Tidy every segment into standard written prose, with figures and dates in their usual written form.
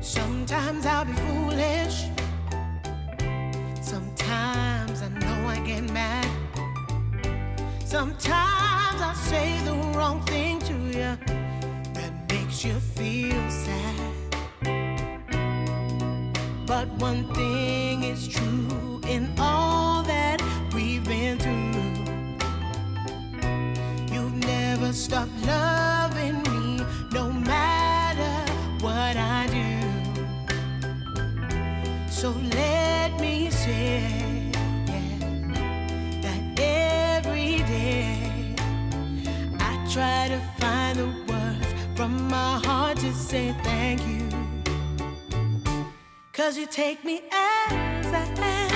Sometimes I'll be foolish. Sometimes I know I get mad. Sometimes I say the wrong thing to you that makes you feel sad. But one thing is true in all that we've been through. You've never stopped loving me, no matter what I do. So let me say, yeah, that every day I try to find the words from my heart to say thank you. 'Cause you take me as I am.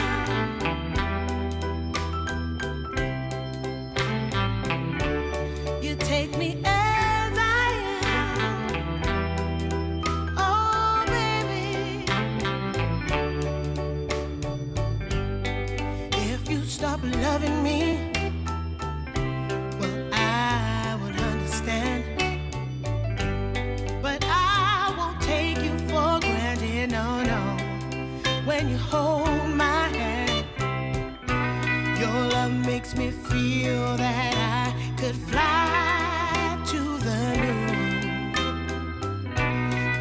You take me as I am. Oh, baby. If you stop loving me, well, I would understand. But I won't take you for granted, no, no. When you hold my hand, your love makes me feel that I could fly to the moon.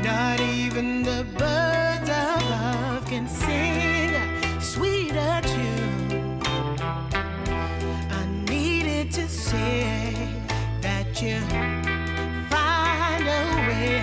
Not even the birds above can sing a sweeter tune. I needed to say that you find a way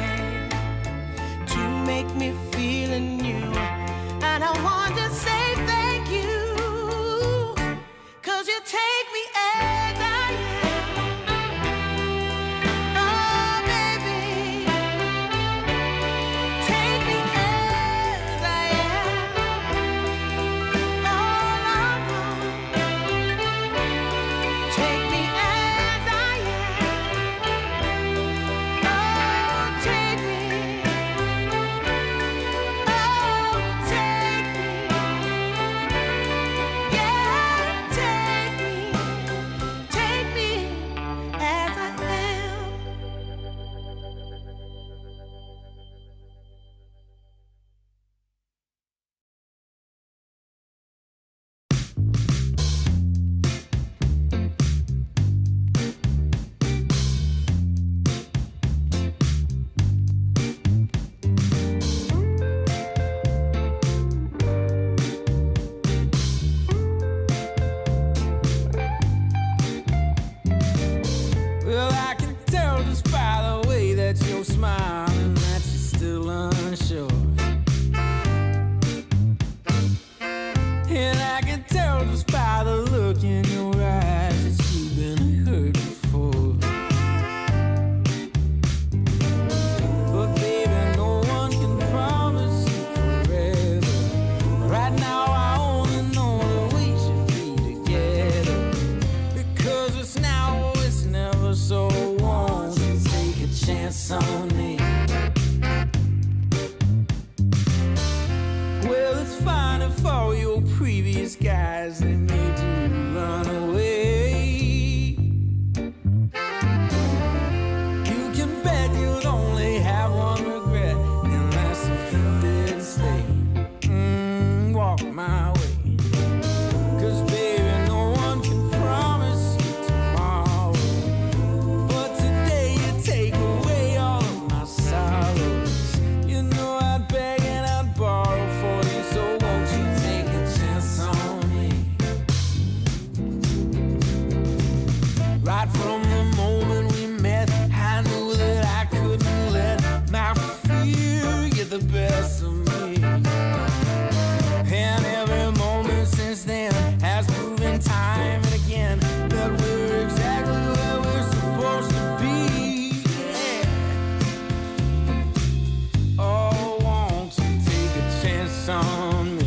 chance on me.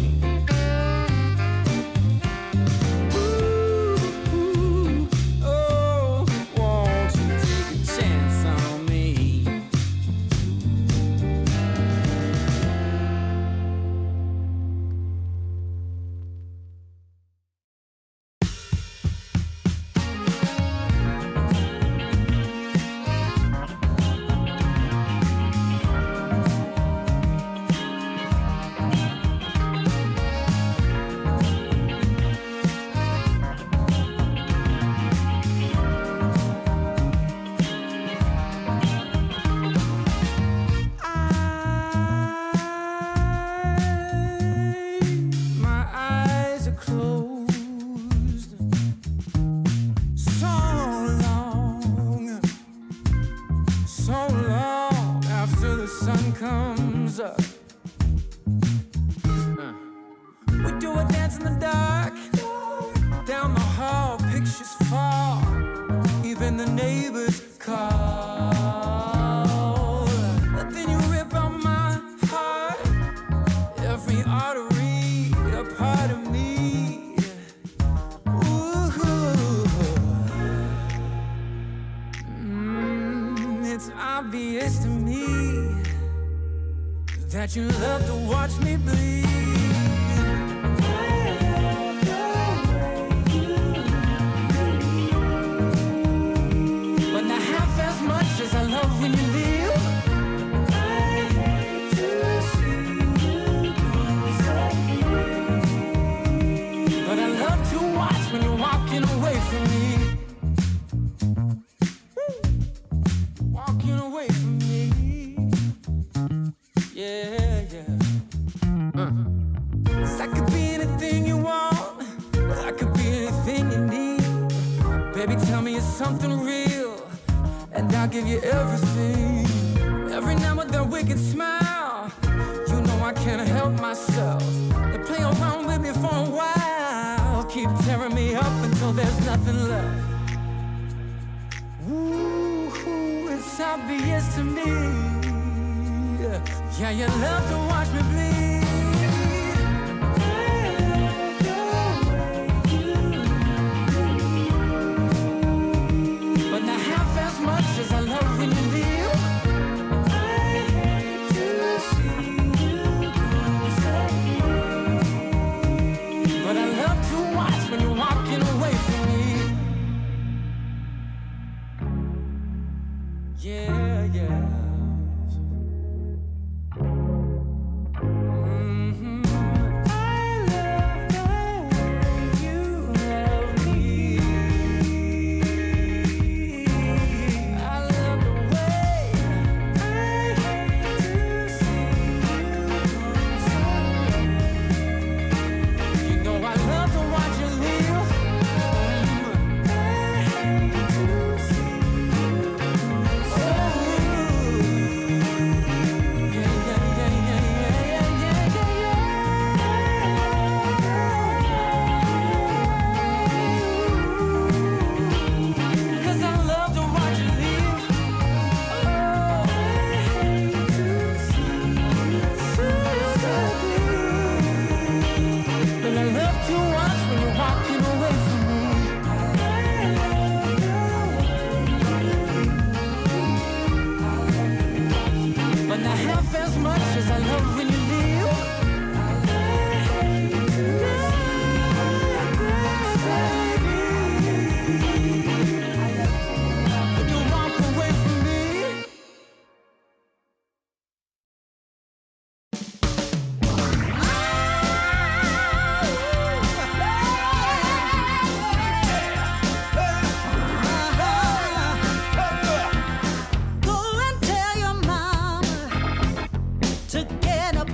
That you love to watch me bleed. But not half as much as I love when you leave. I hate to see you go. But I love to watch when you're walking away from me. Walking away from me. Yeah, yeah. I could be anything you want. I could be anything you need. Baby, tell me it's something real, and I'll give you everything. Every now and then we can smile. You know I can't help myself. They play around with me for a while, keep tearing me up until there's nothing left. Ooh, it's obvious to me. Yeah, you love to watch me bleed. But not half as much as I love when you leave. I hate to see you go. But I love to watch when you're walking away from me. Yeah, yeah. Get up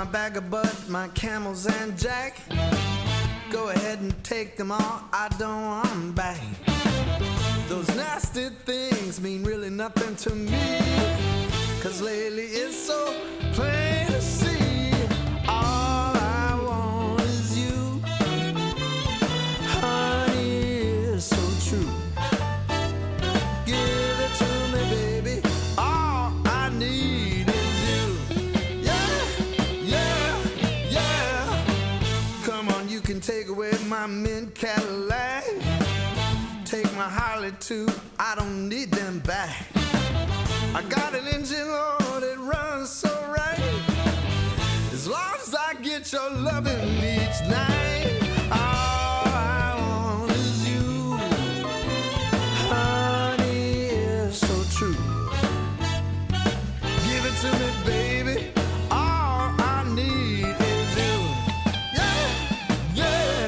my bag of bud, my camels and jack. Go ahead and take them all, I don't want them back. Those nasty things mean really nothing to me, 'cause lately it's so plain to see. All I want is you, honey, is so true. Give it to me, baby, all I need is you. Yeah, yeah, yeah. Come on, you can take away my mint Cadillac, take my Harley too, I don't need them back. I got an engine, Lord, it runs so right. As long as I get your loving each night, all I want is you, honey, is so true. Give it to me, baby, all I need is you. Yeah, yeah,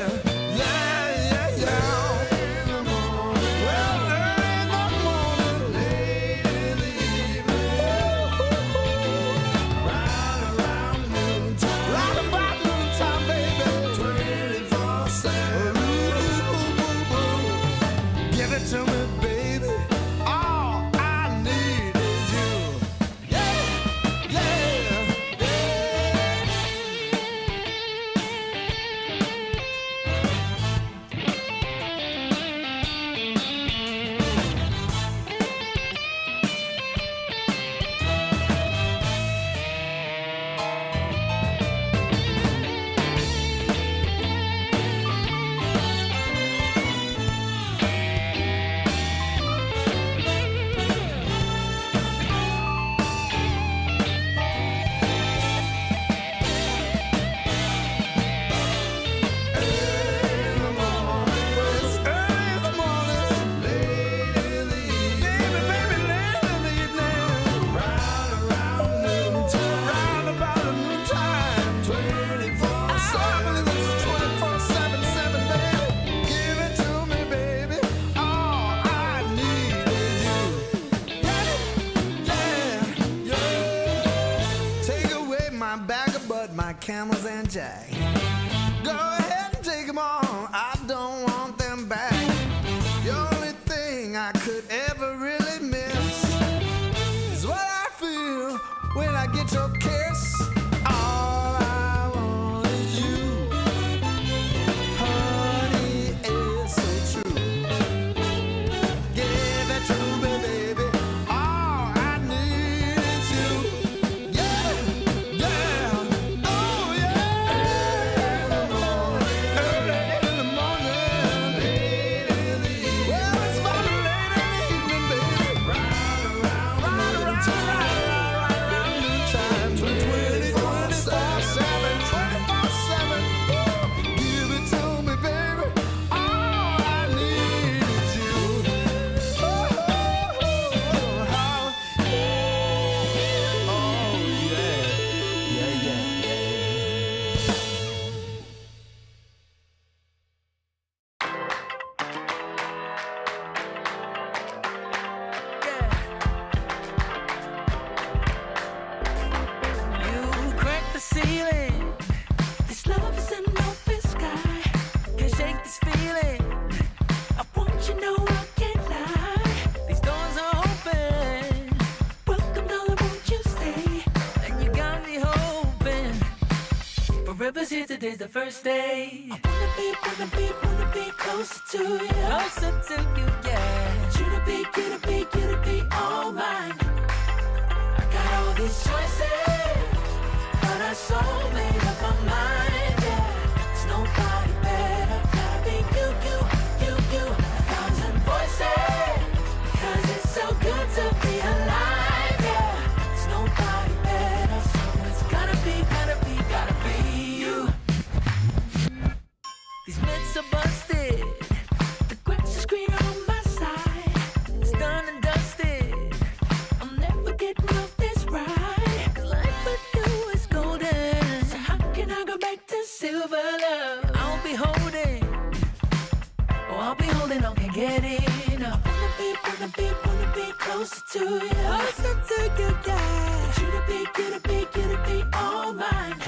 yeah, yeah, yeah. In the morning, well, early in the morning, late in the evening, right around noontime, right about noontime, baby, 24/7. Give it to me, baby, all I need is you. Yeah, yeah, yeah. In the morning, well, it's early in the morning, late in the evening, baby, late in the evening, right around noontime, round about noontime, 24/7, it's 24/7, baby. Give it to me, baby, all I need is you. Yeah, yeah, yeah. Take away my bag of bud, my camels and jack. Go ahead and take them all, I don't want them back. The only thing I could ever really miss is what I feel when I get your kiss. All I want is you, honey, is so true. Give it to me, baby, all I need is you. Yeah, yeah, oh yeah. Early in the morning, late in the evening. Well, it's about late in the evening, baby. Right around noontime, 24/7, 24/7. Give it to me, baby, all I need is you. Oh, how, oh yeah, yeah, yeah, yeah. You crack the ceiling. This love is an open sky. Can't shake this feeling. I want you, know I can't lie. These doors are open. Welcome, darling, won't you stay? And you got me hoping. Forever's here, today's the first day. I wanna be closer to you. Closer to you, yeah. You to be all mine. I got all these choices, but I so made up my mind, yeah. There's nobody better, gotta be you. A thousand voices, 'cause it's so good to be alive, yeah. There's nobody better, so it's gotta be you. These myths are busted, the grass is green on my side. It's done and dusted, I'm never getting off this ride. 'Cause life with you is golden, so how can I go back to silver love? I'll be holding on, can't get enough. Wanna be closer to you. Closer to you, yeah. You to be all mine.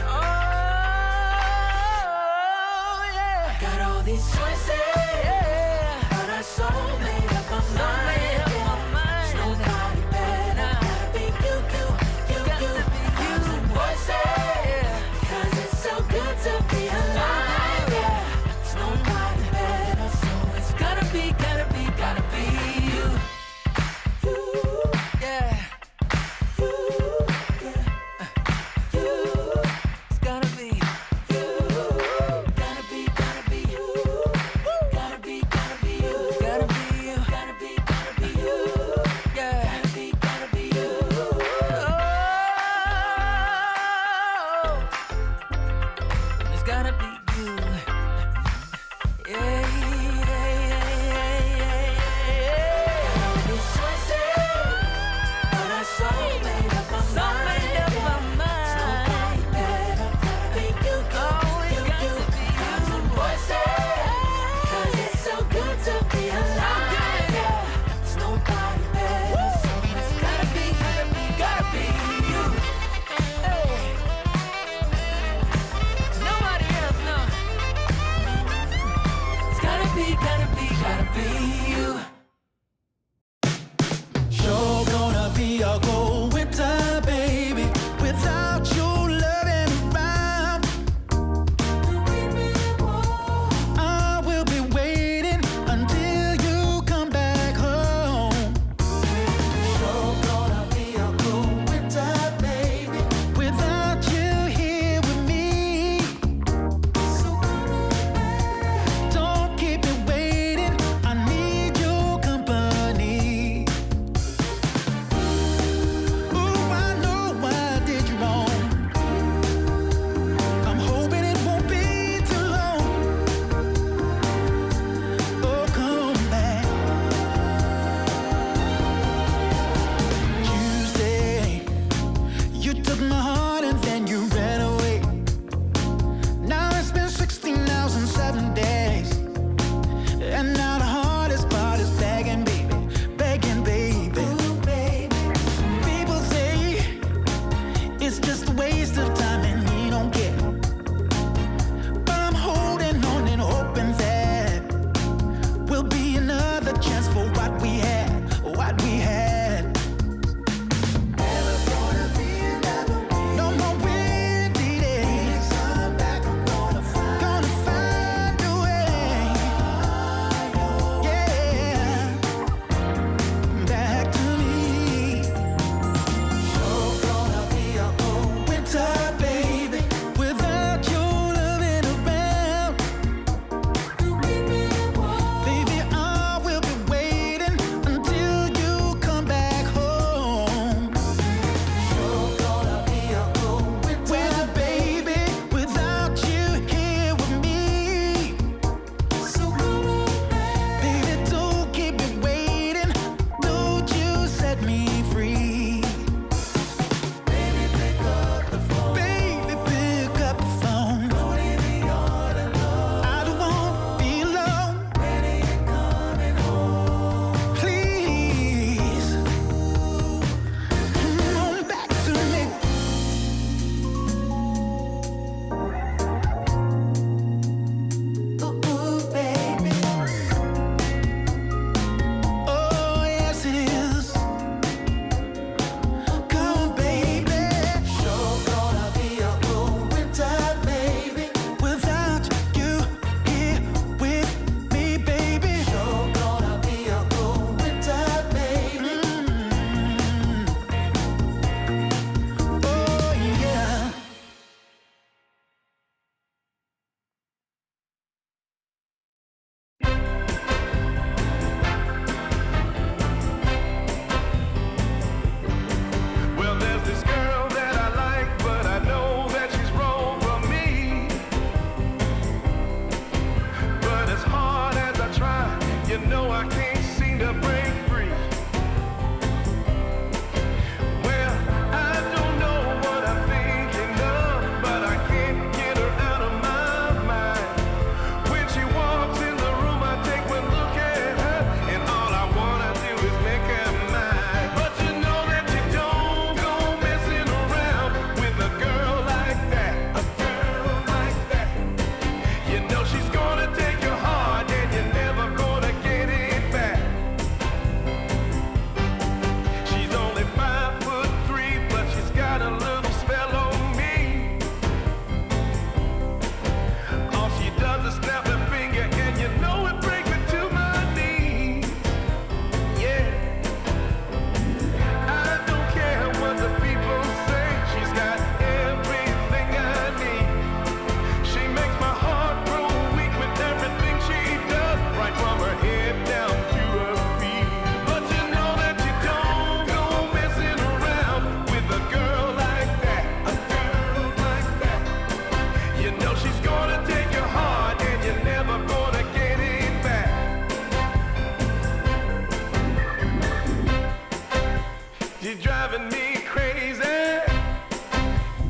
She's driving me crazy,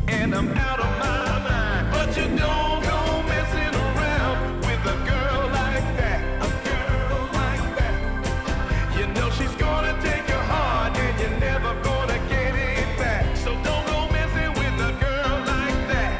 and I'm out of my mind. But you don't go messing around with a girl like that, a girl like that. You know she's gonna take your heart, and you're never gonna get it back. So don't go messing with a girl like that.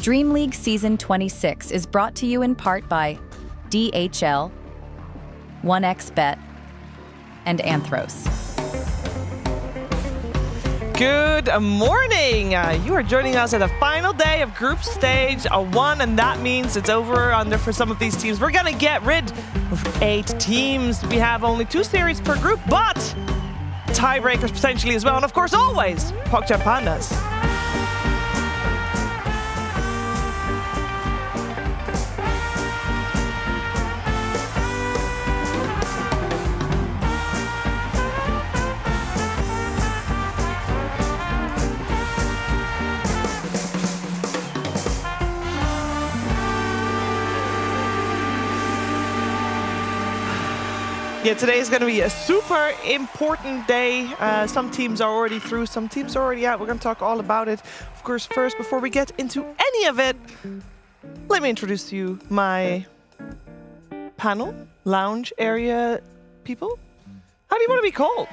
DreamLeague Season 26 is brought to you in part by DHL, 1xBet, and Anthros. Good morning. You are joining us at the final day of Group Stage 1, and that means it's over under for some of these teams. We're going to get rid of 8 teams. We have only 2 series per group, but tiebreakers potentially as well. And of course, always, PogChamp Pandas. Yeah, today is going to be a super important day. Some teams are already through, some teams are already out. We're going to talk all about it. Of course, first, before we get into any of it, let me introduce to you my panel, lounge area people. How do you want to be called?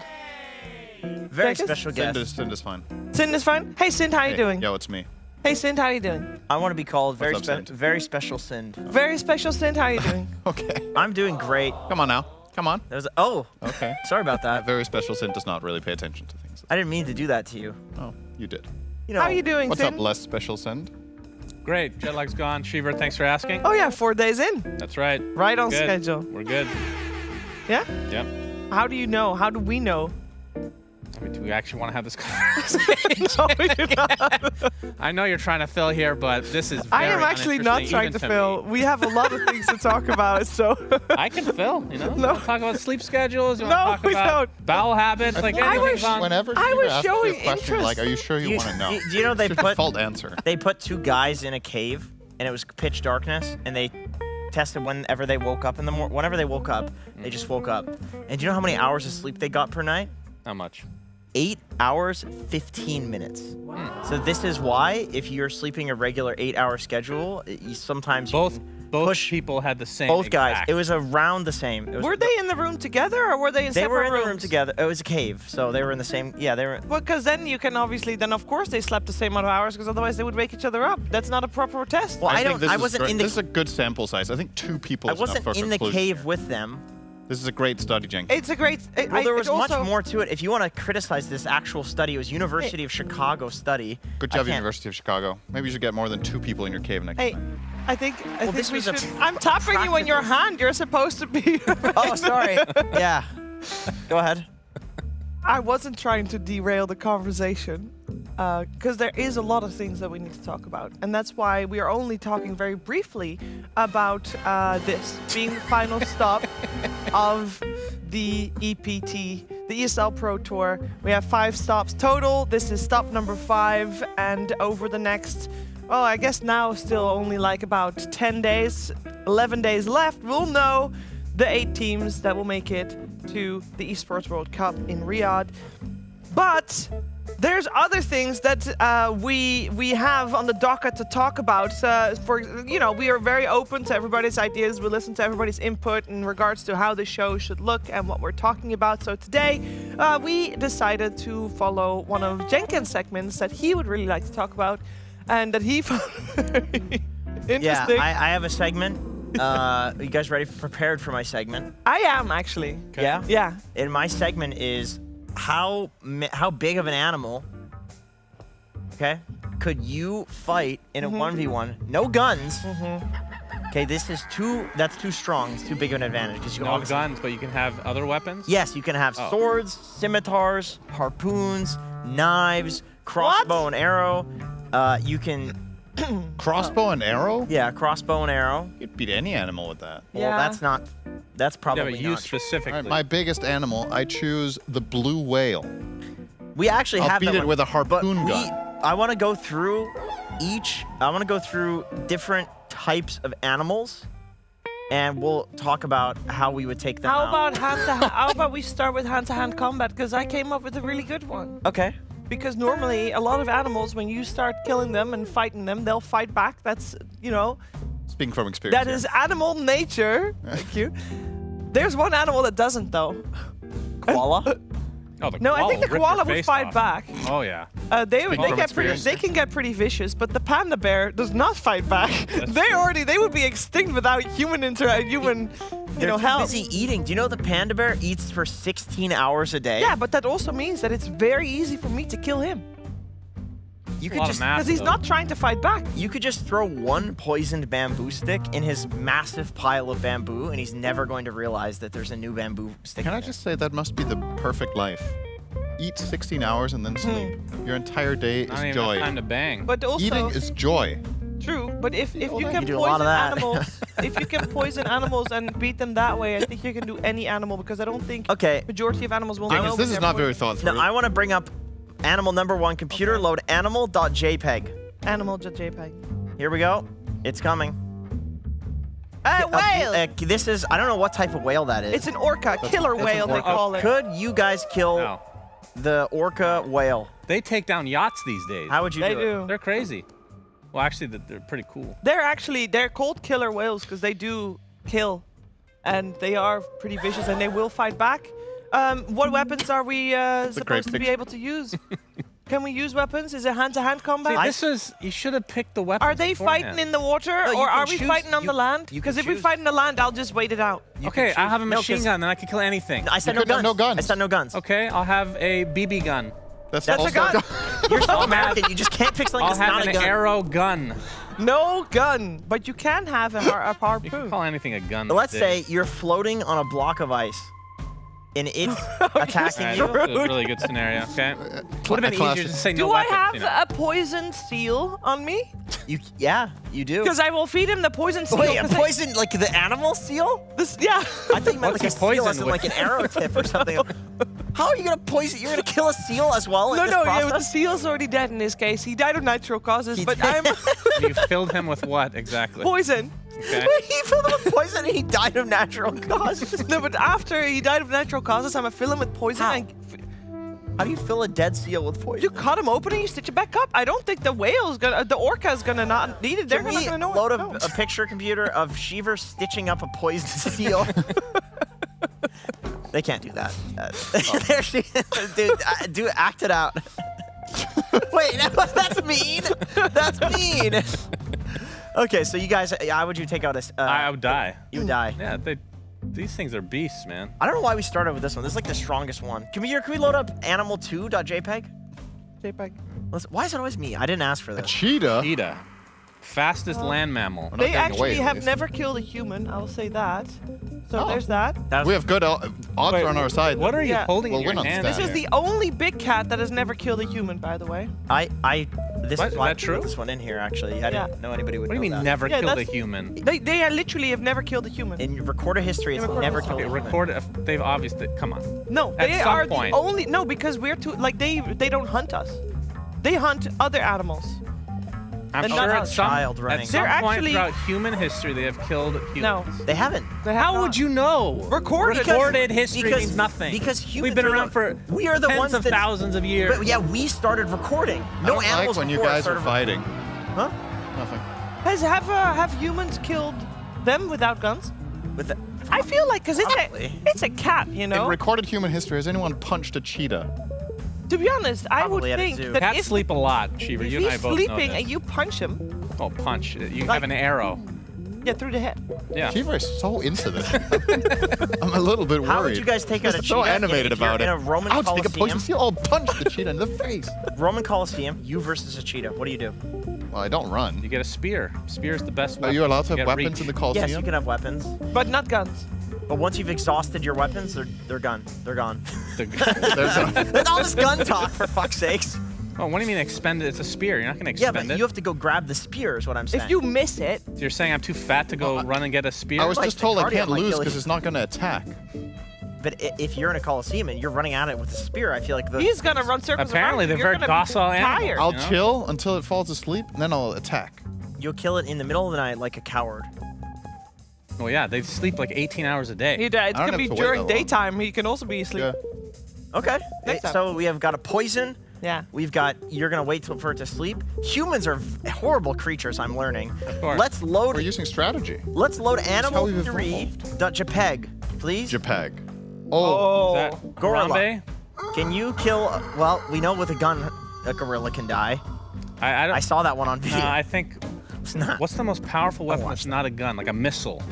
Very Vegas? special guest. Sind is fine. Sind is fine? Hey, Sind, how you doing? Yo, it's me. Hey, Sind, how you doing? I want to be called very, What's up, Sind? very special Sind. Very special Sind, how you doing? Okay. I'm doing great. Come on now. Come on. Oh, Okay. sorry about A that. very special Sind does not really pay attention to things. I didn't mean to do that to you. Oh, you did. You know, How you doing, What's Sind? up, less special Sind? Great. Jet lag's gone. Shiver, thanks for asking. Oh, yeah, 4 days in. That's right. Right on Good. schedule. We're good. Yeah? Yep. How do you know? How do we know? I mean, do we actually want to have this conversation? No, we do not. I know you're trying to fill here, but this is I very am actually not uninteresting trying even to fill. me. We have a lot of things to talk about, so. I can fill, you know? No. You want to talk about sleep schedules? You No, want to talk we about don't. bowel habits? Like I anything's wish- on. Whenever I Shiva was asks you showing a question, interest. like, are you sure you want to know? Do you know they It's a put default answer. they put two guys in a cave and it was pitch darkness and they tested whenever they woke up in the morning. Whenever they woke up, they just woke up. And do you know how many hours of sleep they got per night? How much? 8 hours, 15 minutes. So this is why, if you're sleeping a regular 8-hour schedule, you sometimes Both push people had the same. both guys. exact. It was around the same. It was, Were they in the room together or were they in They separate were in rooms? the room together. It was a cave, so they were in the same. Yeah, they were. Well, because then you can obviously, then of course they slept the same amount of hours because otherwise they would wake each other up. That's not a proper test. Well, I think don't. this I is wasn't great. in the. This is a good sample size. I think 2 people I is enough wasn't for in the conclusion cave here. with them. This is a great study, Jenkins. It's a great. Well, there was much also, more to it. If you want to criticize this actual study, it was University of Chicago study. Good I job, can't- University of Chicago. Maybe you should get more than 2 people in your cave next Hey, time. I think this we was a should. I'm tapping you on your hand. You're supposed to be. Oh, sorry. Yeah. Go ahead. I wasn't trying to derail the conversation because there is a lot of things that we need to talk about. And that's why we are only talking very briefly about this being the final stop of the EPT, the ESL Pro Tour. We have 5 stops total. This is stop number 5. And over the next, well, I guess now still only like about 10 days, 11 days left, we'll know the 8 teams that will make it to the Esports World Cup in Riyadh. But there's other things that we have on the docket to talk about. We are very open to everybody's ideas. We listen to everybody's input in regards to how the show should look and what we're talking about. So today we decided to follow one of Jenkins' segments that he would really like to talk about and that he found very interesting. Yeah, I have a segment. Are you guys ready? Prepared for my segment? I am actually. Yeah. Yeah. And my segment is how big of an animal, okay, could you fight in a 1v1? No guns. Okay, that's too strong. It's too big of an advantage because you can No obviously- guns, but you can have other weapons. Yes, you can have Oh. swords, scimitars, harpoons, knives, crossbow and arrow. You can, Crossbow and arrow? yeah, crossbow and arrow. You'd beat any animal with that. Well, Yeah. that's Yeah, probably but not you true. specifically. All right, my biggest animal, I choose the blue whale. We actually I'll have beat that it one, with a but harpoon gun. I want to go through different types of animals, and we'll talk about how we would take them How out. about how about we start with hand-to-hand combat? Because I came up with a really good one. Okay. Because normally a lot of animals, when you start killing them and fighting them, they'll fight back. That's, Speaking from experience. that is animal nature. Thank you. There's one animal that doesn't though. Koala? Oh, the No, I think the will rip koala your would face fight off. back. Oh yeah. They from experience. can get pretty vicious, but the panda bear does not fight back. They would be extinct without human They're too help. busy eating. Do you know the panda bear eats for 16 hours a day? Yeah, but that also means that it's very easy for me to kill him You A could lot just of math, because he's though. not trying to fight back. you could just throw one poisoned bamboo stick in his massive pile of bamboo, and he's never going to realize that there's a new bamboo stick. Can in I there. just say that must be the perfect life? Eat 16 hours and then sleep. Your entire day Not is even joy. enough time to bang. But also Eating is joy. true. But if you can You do a lot poison of that. animals, if you can poison animals and beat them that way, I think you can do any animal because I don't think Okay. majority of animals will Jenkins, know. this when is they're not very poisoned. thought through. No, I want to bring up animal number 1. Computer Okay. load animal.jpg. Animal JPEG. Here we go. It's coming. Whale. This is, I don't know what type of whale that is. It's an orca, killer whale they call it. Could you guys kill No. the orca whale? They take down yachts these days. How would you They do it? do. They're crazy. Well, actually, they're pretty cool. They're called killer whales because they do kill, and they are pretty vicious, and they will fight back. What weapons are we supposed to be picture. able to use? Can we use weapons? Is it hand-to-hand combat? See, this is, you should have picked the weapons. Are they fighting in the water, No, you or can are we choose- fighting on you- the land? you can Because if we choose- fight on the land, I'll just wait it out. Okay, I have a No, machine 'cause- gun, then I can kill anything. I said You no couldn't have guns. no guns. I said no guns. Okay, I'll have a BB gun. That's That's a also gun. You're so I'll American. You just can't pick something I'll that's have not a an gun. arrow gun. No gun, but you can have a You can harpoon. call anything a gun. But let's these say days. you're floating on a block of ice, and it's attacking Alright, you. that's a really good scenario. Okay. Would have been classic. easier to say no Do I weapons, have you know. a poison seal on me? Yeah, you do. Because I will feed him the poison seal. Wait, a 'cause poison like the animal seal? yeah. I think you meant What's like a he seal poisoned as in like an with? arrow tip or something. How are you gonna poison? You're gonna kill a seal as well? No, in this no, yeah, the process? seal's already dead in this case. He died of natural causes, He but did. I'm You filled him with what exactly? poison. Okay. He filled him with poison and he died of natural causes. No, but after he died of natural causes, I'm gonna fill him with poison. How? And How do you fill a dead seal with poison? you cut him open and you stitch it back up. I don't think the whale's gonna, the orca's gonna not need it. They're Can not we gonna know load it. No. a picture computer of Sheever stitching up a poisoned seal? They can't do that. There she is. Dude, act it out. Wait, that's mean. That's mean. Okay, so you guys, how would you take out this? I would die. You would die. Yeah, these things are beasts, man. I don't know why we started with this one. This is like the strongest one. Can we load up animal2.jpg? JPEG. Why is it always me? I didn't ask for a this. cheetah. Cheetah. Fastest land mammal. We're not They getting actually away, at have least. never killed a human. I'll say that. So Oh. there's that. That was- We have good odds Wait, on our side. What are you Yeah. holding We'll in your win on hand? stat. This is the only big cat that has never killed a human, by the way. this What? is Is why I that true? put this one in here, actually. I Yeah. didn't know anybody would What do you know mean that. never Yeah, killed a that's- human? They are literally have never killed a human. In recorded history, it's In recorded never history. killed Okay, a human. record. They've obviously. Come on. No, At they some are point. the only. No, because we're too. Like they don't hunt us. They hunt other animals. I'm And sure not at a some, child running. at some They're point actually- throughout human history, they have killed humans. No. They haven't. They have How not. would you know? Recorded. Recorded history because- means nothing. because humans We've been are around the- for we are the tens ones of that- thousands of years. But yeah, we started recording. I No don't animals like when you before guys started are fighting. Huh? Nothing. Have humans killed them without guns? With the, I feel like because Probably. it's a cat, you In know. recorded human history, has anyone punched a cheetah? To be honest, I would Probably at a think zoo. that Cats if, sleep a lot, Cheever. if You and I he's both know sleeping this. and you punch him, Oh, punch. You Like- have an arrow. yeah, through the head. Yeah. Cheever is so into this. I'm a little bit worried. how would you guys take out a He's cheetah? so animated if you're about in it. a Roman I'll take a Colosseum? poison seal. I'll punch the cheetah in the face. Roman Colosseum, you versus a cheetah. What do you do? Well, I don't run. You get a spear. Spear is the best Are weapon. you allowed to have get weapons reach. in the Colosseum? Yes, you can have weapons, But not guns. but once you've exhausted your weapons, they're gone. They're gone. There's a- That's all this gun talk, for fuck's sakes. Oh, what do you mean expend it? It's a spear. You're not going to Yeah, expend but it. you have to go grab the spear, is what I'm saying. If you miss it, You're saying I'm too fat to go run and get a spear? I was Like just the told I cardio can't might lose kill because you. it's not going to attack. But if you're in a Colosseum and you're running at it with a spear, I feel like the he's gonna run circles Apparently, around you. they're You're very gonna be docile animals. tired. I'll You know? chill until it falls asleep, and then I'll attack. you'll kill it in the middle of the night like a coward. Well, yeah, they sleep like 18 hours a day. It I don't could have be to wait during that long. daytime. He can also be asleep. Yeah. Okay. Next up. So we have got a poison. Yeah. We've got you're gonna wait for it to sleep. Humans are horrible creatures. I'm learning. course. Let's load. We're using strategy. Let's load how we've evolved. animal3.jpg, please. JPEG. Oh. Is that Gorilla. Harambe? Can you kill? Well, we know with a gun, a gorilla can die. I don't. I saw that one on video. I think. It's not. What's the most powerful weapon watch that's not a gun? Like a missile.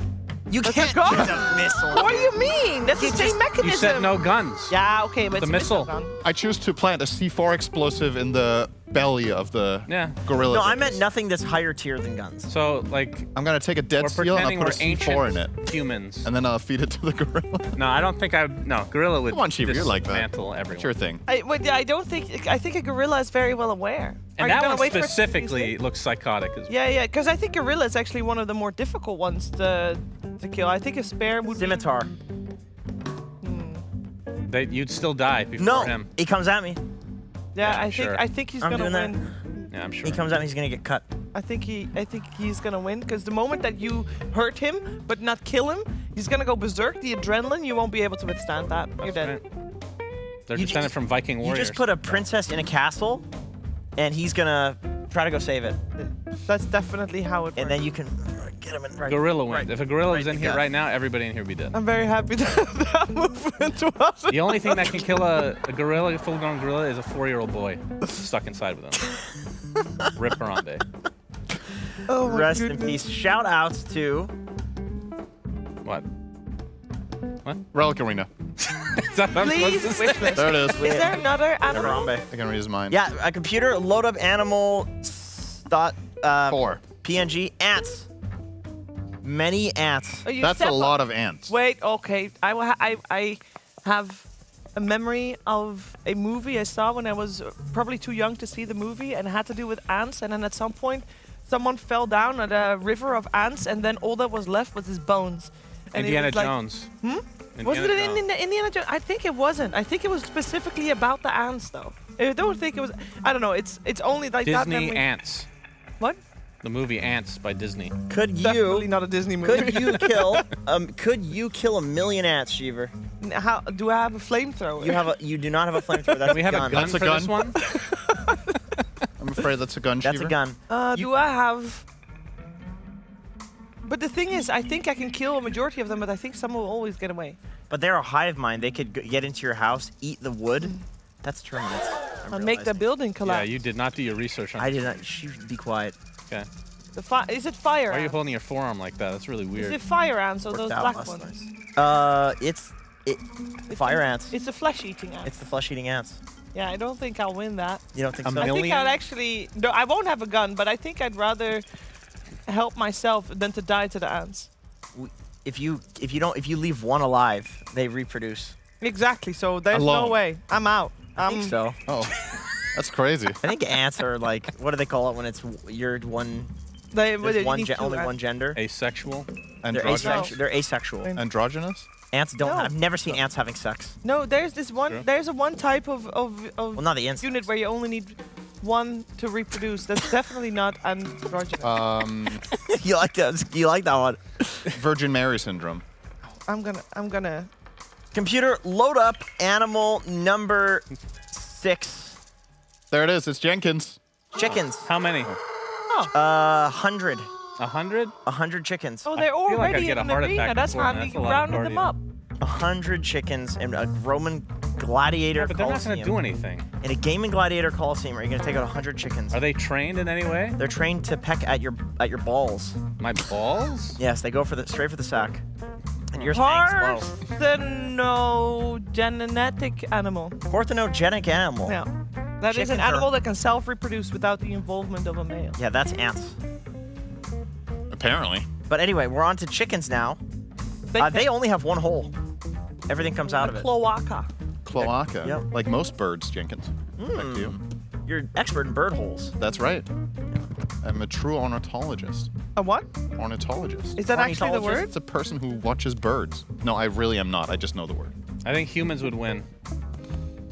You That's a can't gun. use a missile. What do you mean? That's the You same just- mechanism. You said no guns. Yeah, okay, but The it's a missile. gun. I choose to plant a C4 explosive in the belly of the Yeah. gorilla. No, I that meant is- nothing that's higher tier than guns. So, like, I'm going to take a dead we're seal and pretending I'll we're put a C4 in it. ancient humans. And then I'll feed it to the gorilla. No, I don't think I would. No, gorilla would Come on, Cheever, you're like that. dismantle everyone. Sure thing. I don't think. I think a gorilla is very well aware. Are And you that gonna one wait for it to be specifically asleep? looks psychotic as well. Yeah, because I think gorilla is actually one of the more difficult ones to kill. I think a spare would Scimitar. You'd still die before No, him. he comes at me. Yeah, Yeah, I sure. think he's I'm gonna doing that. win. Yeah, I'm sure. He comes at me. He's gonna get cut. I think he's gonna win because the moment that you hurt him but not kill him, he's gonna go berserk. The adrenaline, you won't be able to withstand that. You're dead. Right. They're descended from Viking You warriors. just put a princess in a castle, and he's gonna try to go save it. That's definitely how it works. And then you can get him in right. Gorilla wins. right- If a gorilla was right in in the here gut. right now, everybody in here would be dead. I'm very happy that that movement was. The only thing that can kill a gorilla, a full-grown gorilla, is a 4-year-old boy stuck inside with him. Rip Harambe. Oh my Rest in goodness. peace. Shout outs to What? Relic Arena. Is that what I'm Please, supposed to wish say? list. There it is. Is there another animal? Harambe. I can read his mind. Yeah, a computer load up animal dot 4. PNG ants. Many ants. Oh, you That's said a lot of ants. Wait, okay. I have a memory of a movie I saw when I was probably too young to see the movie, and it had to do with ants. And then at some point, someone fell down at a river of ants, and then all that was left was his bones. And it Indiana was like, Jones. Was it Indiana in Indiana Jones? I think it wasn't. I think it was specifically about the ants, though. I don't think it was. I don't know. It's only like that Disney memory. Ants. What? The movie Ants by Disney. Could Definitely you not a Disney movie. could you kill could you kill 1,000,000 ants, Sheever? How do I have a flamethrower? You do not have a flamethrower. That's Do we have a gun That's a for gun. this one? I'm afraid that's a gun. That's a Sheever. gun. Do I have? But the thing is, I think I can kill a majority of them, but I think some will always get away. But they're a hive mind. They could get into your house, eat the wood. That's termites. And make the building Yeah, collapse. you did not do your research on I did not. Be quiet. Okay. Is it fire Why are you ants? holding your forearm like that? That's really Is weird. it fire ants or Worked those out black last ones? It's fire ants. It's a flesh-eating ant. It's the flesh-eating ants. Yeah, I don't think I'll win that. You don't think A so? I think million? I'd actually. No, I won't have a gun, but I think I'd rather help myself than to die to the ants. If you leave one alive, they reproduce. Exactly. So there's no Alone. way. I'm out. I think so. Oh, that's crazy. I think ants are like, what do they call it when it's you're one? But There's you one need two only ants. one gender. Asexual. They're Androgynous. asexual. They're asexual. Androgynous. Ants don't. No. I've never seen ants having sex. No, there's this one. True. There's a one type of Well, not the insects. unit where you only need one to reproduce. That's definitely not androgynous. you like that? You like that one? Virgin Mary syndrome. I'm gonna. Computer, load up animal number 6. There it is. It's Jenkins. Chickens. How many? 100. 100? 100 chickens. Oh, they're feel like I'd already get a in the heart arena. attack That's before, how man. we That's a lot of rounded them cardio. up. 100 chickens in a Roman gladiator Yeah, but they're not going to do coliseum. anything. In a gaming gladiator coliseum, are you going to take out 100 chickens? Are they trained in any way? They're trained to peck at your balls. My balls? Yes, they go for straight for the sack. And yours hangs low. Parthenogenetic animal. Parthenogenic animal. Yeah. That is an Chickens are- animal that can self-reproduce without the involvement of a male. Yeah, that's ants. Apparently. But anyway, we're on to chickens now. They only have one hole. Everything comes out of it. Cloaca. Cloaca. Yep. Like most birds, Jenkins. Back to you. You're an expert in bird holes. That's right. I'm a true ornithologist. A what? Ornithologist. Is that actually the Ornithologist? word? It's a person who watches birds. No, I really am not. I just know the word. I think humans would win.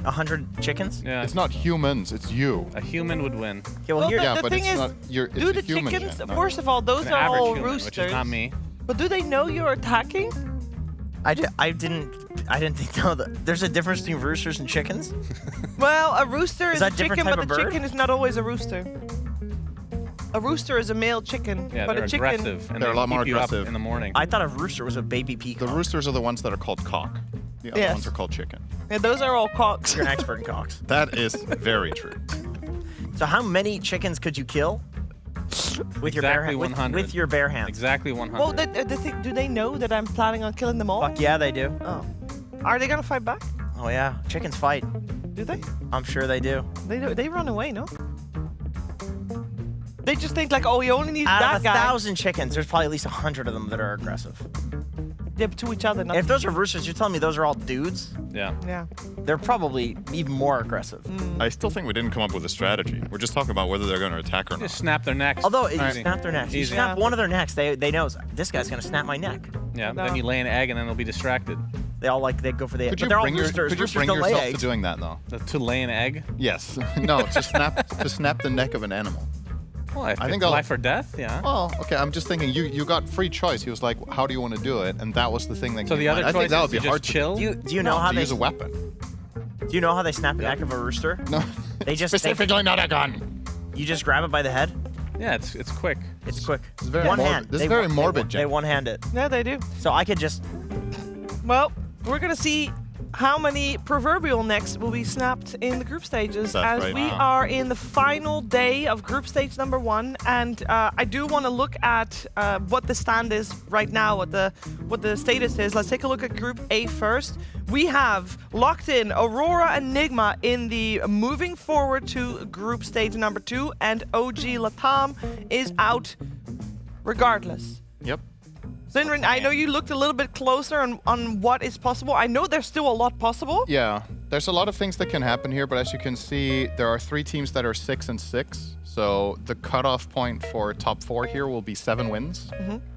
100 chickens? Yeah. It's not humans. It's you. A human would win. Okay, well, Well, here, the- Yeah, but thing it's is, not. It's Do a the human chickens? gen, not- First of all, those An are average all human, roosters. which is not me. But do they know you're attacking? I didn't think no. There's a difference between roosters and chickens. Well, a rooster is that a a different chicken, type but of the bird? chicken is not always a rooster. A rooster is a male chicken, Yeah, but they're a chicken. aggressive. And They're a they lot more keep you up aggressive. in the morning. I thought a rooster was a baby peacock. The roosters are the ones that are called cock. The other Yes. ones are called chicken. Yeah, those are all cocks. You're an expert in cocks. That is very true. So how many chickens could you kill with your bare Exactly hand? 100. With your bare hands? Exactly 100. Well, do they know that I'm planning on killing them all? Fuck yeah, they do. Oh. Are they gonna fight back? Oh yeah, chickens fight. Do they? I'm sure they do. They run away, no? They just think like, oh, you only need Out that of guy. 1,000 chickens, there's probably at least 100 of them that are aggressive. Yeah, but to each other, not And if those are roosters, you're telling me those are all dudes? yeah. yeah. They're probably even more aggressive. I still think we didn't come up with a strategy. We're just talking about whether they're going to attack or not. Just snap their necks. Although, if you Easy. snap their necks, you Easy. snap Yeah. one of their necks, they know this guy's gonna snap my neck. Yeah, No. then you lay an egg and then they'll be distracted. They all they go for the egg. Could But you they're all bring, roosters. could you Roosters bring don't lay yourself to eggs. doing that though? To lay an egg? Yes. No, to snap the neck of an animal. Well, I think think I'll- life or death, yeah. Well, okay, I'm just thinking you got free choice. He was like, how do you want to do it? And that was the thing that So came the other I choice think that is would be to hard just chill. Do you know how to they use a weapon. do you know how they snap the neck of a rooster? No. They just Specifically not a gun. you just grab it by the head. Yeah, it's quick. It's quick. It's very one morbid. hand. This is They very one- morbid, They Jen. one hand it. Yeah, they do. So I could just Well, we're going to see how many proverbial necks will be snapped in the group stages That's as right. we Wow. are in the final day of group stage number 1. And I do want to look at what the stand is right now, what the status is. Let's take a look at Group A first. We have locked in Aurora and Nigma in the moving forward to group stage number 2, and OG Latam is out regardless. Yep. Zinrin, I know you looked a little bit closer on what is possible. I know there's still a lot possible. Yeah, there's a lot of things that can happen here, but as you can see, there are 3 teams that are 6 and 6. So the cutoff point for top 4 here will be 7 wins.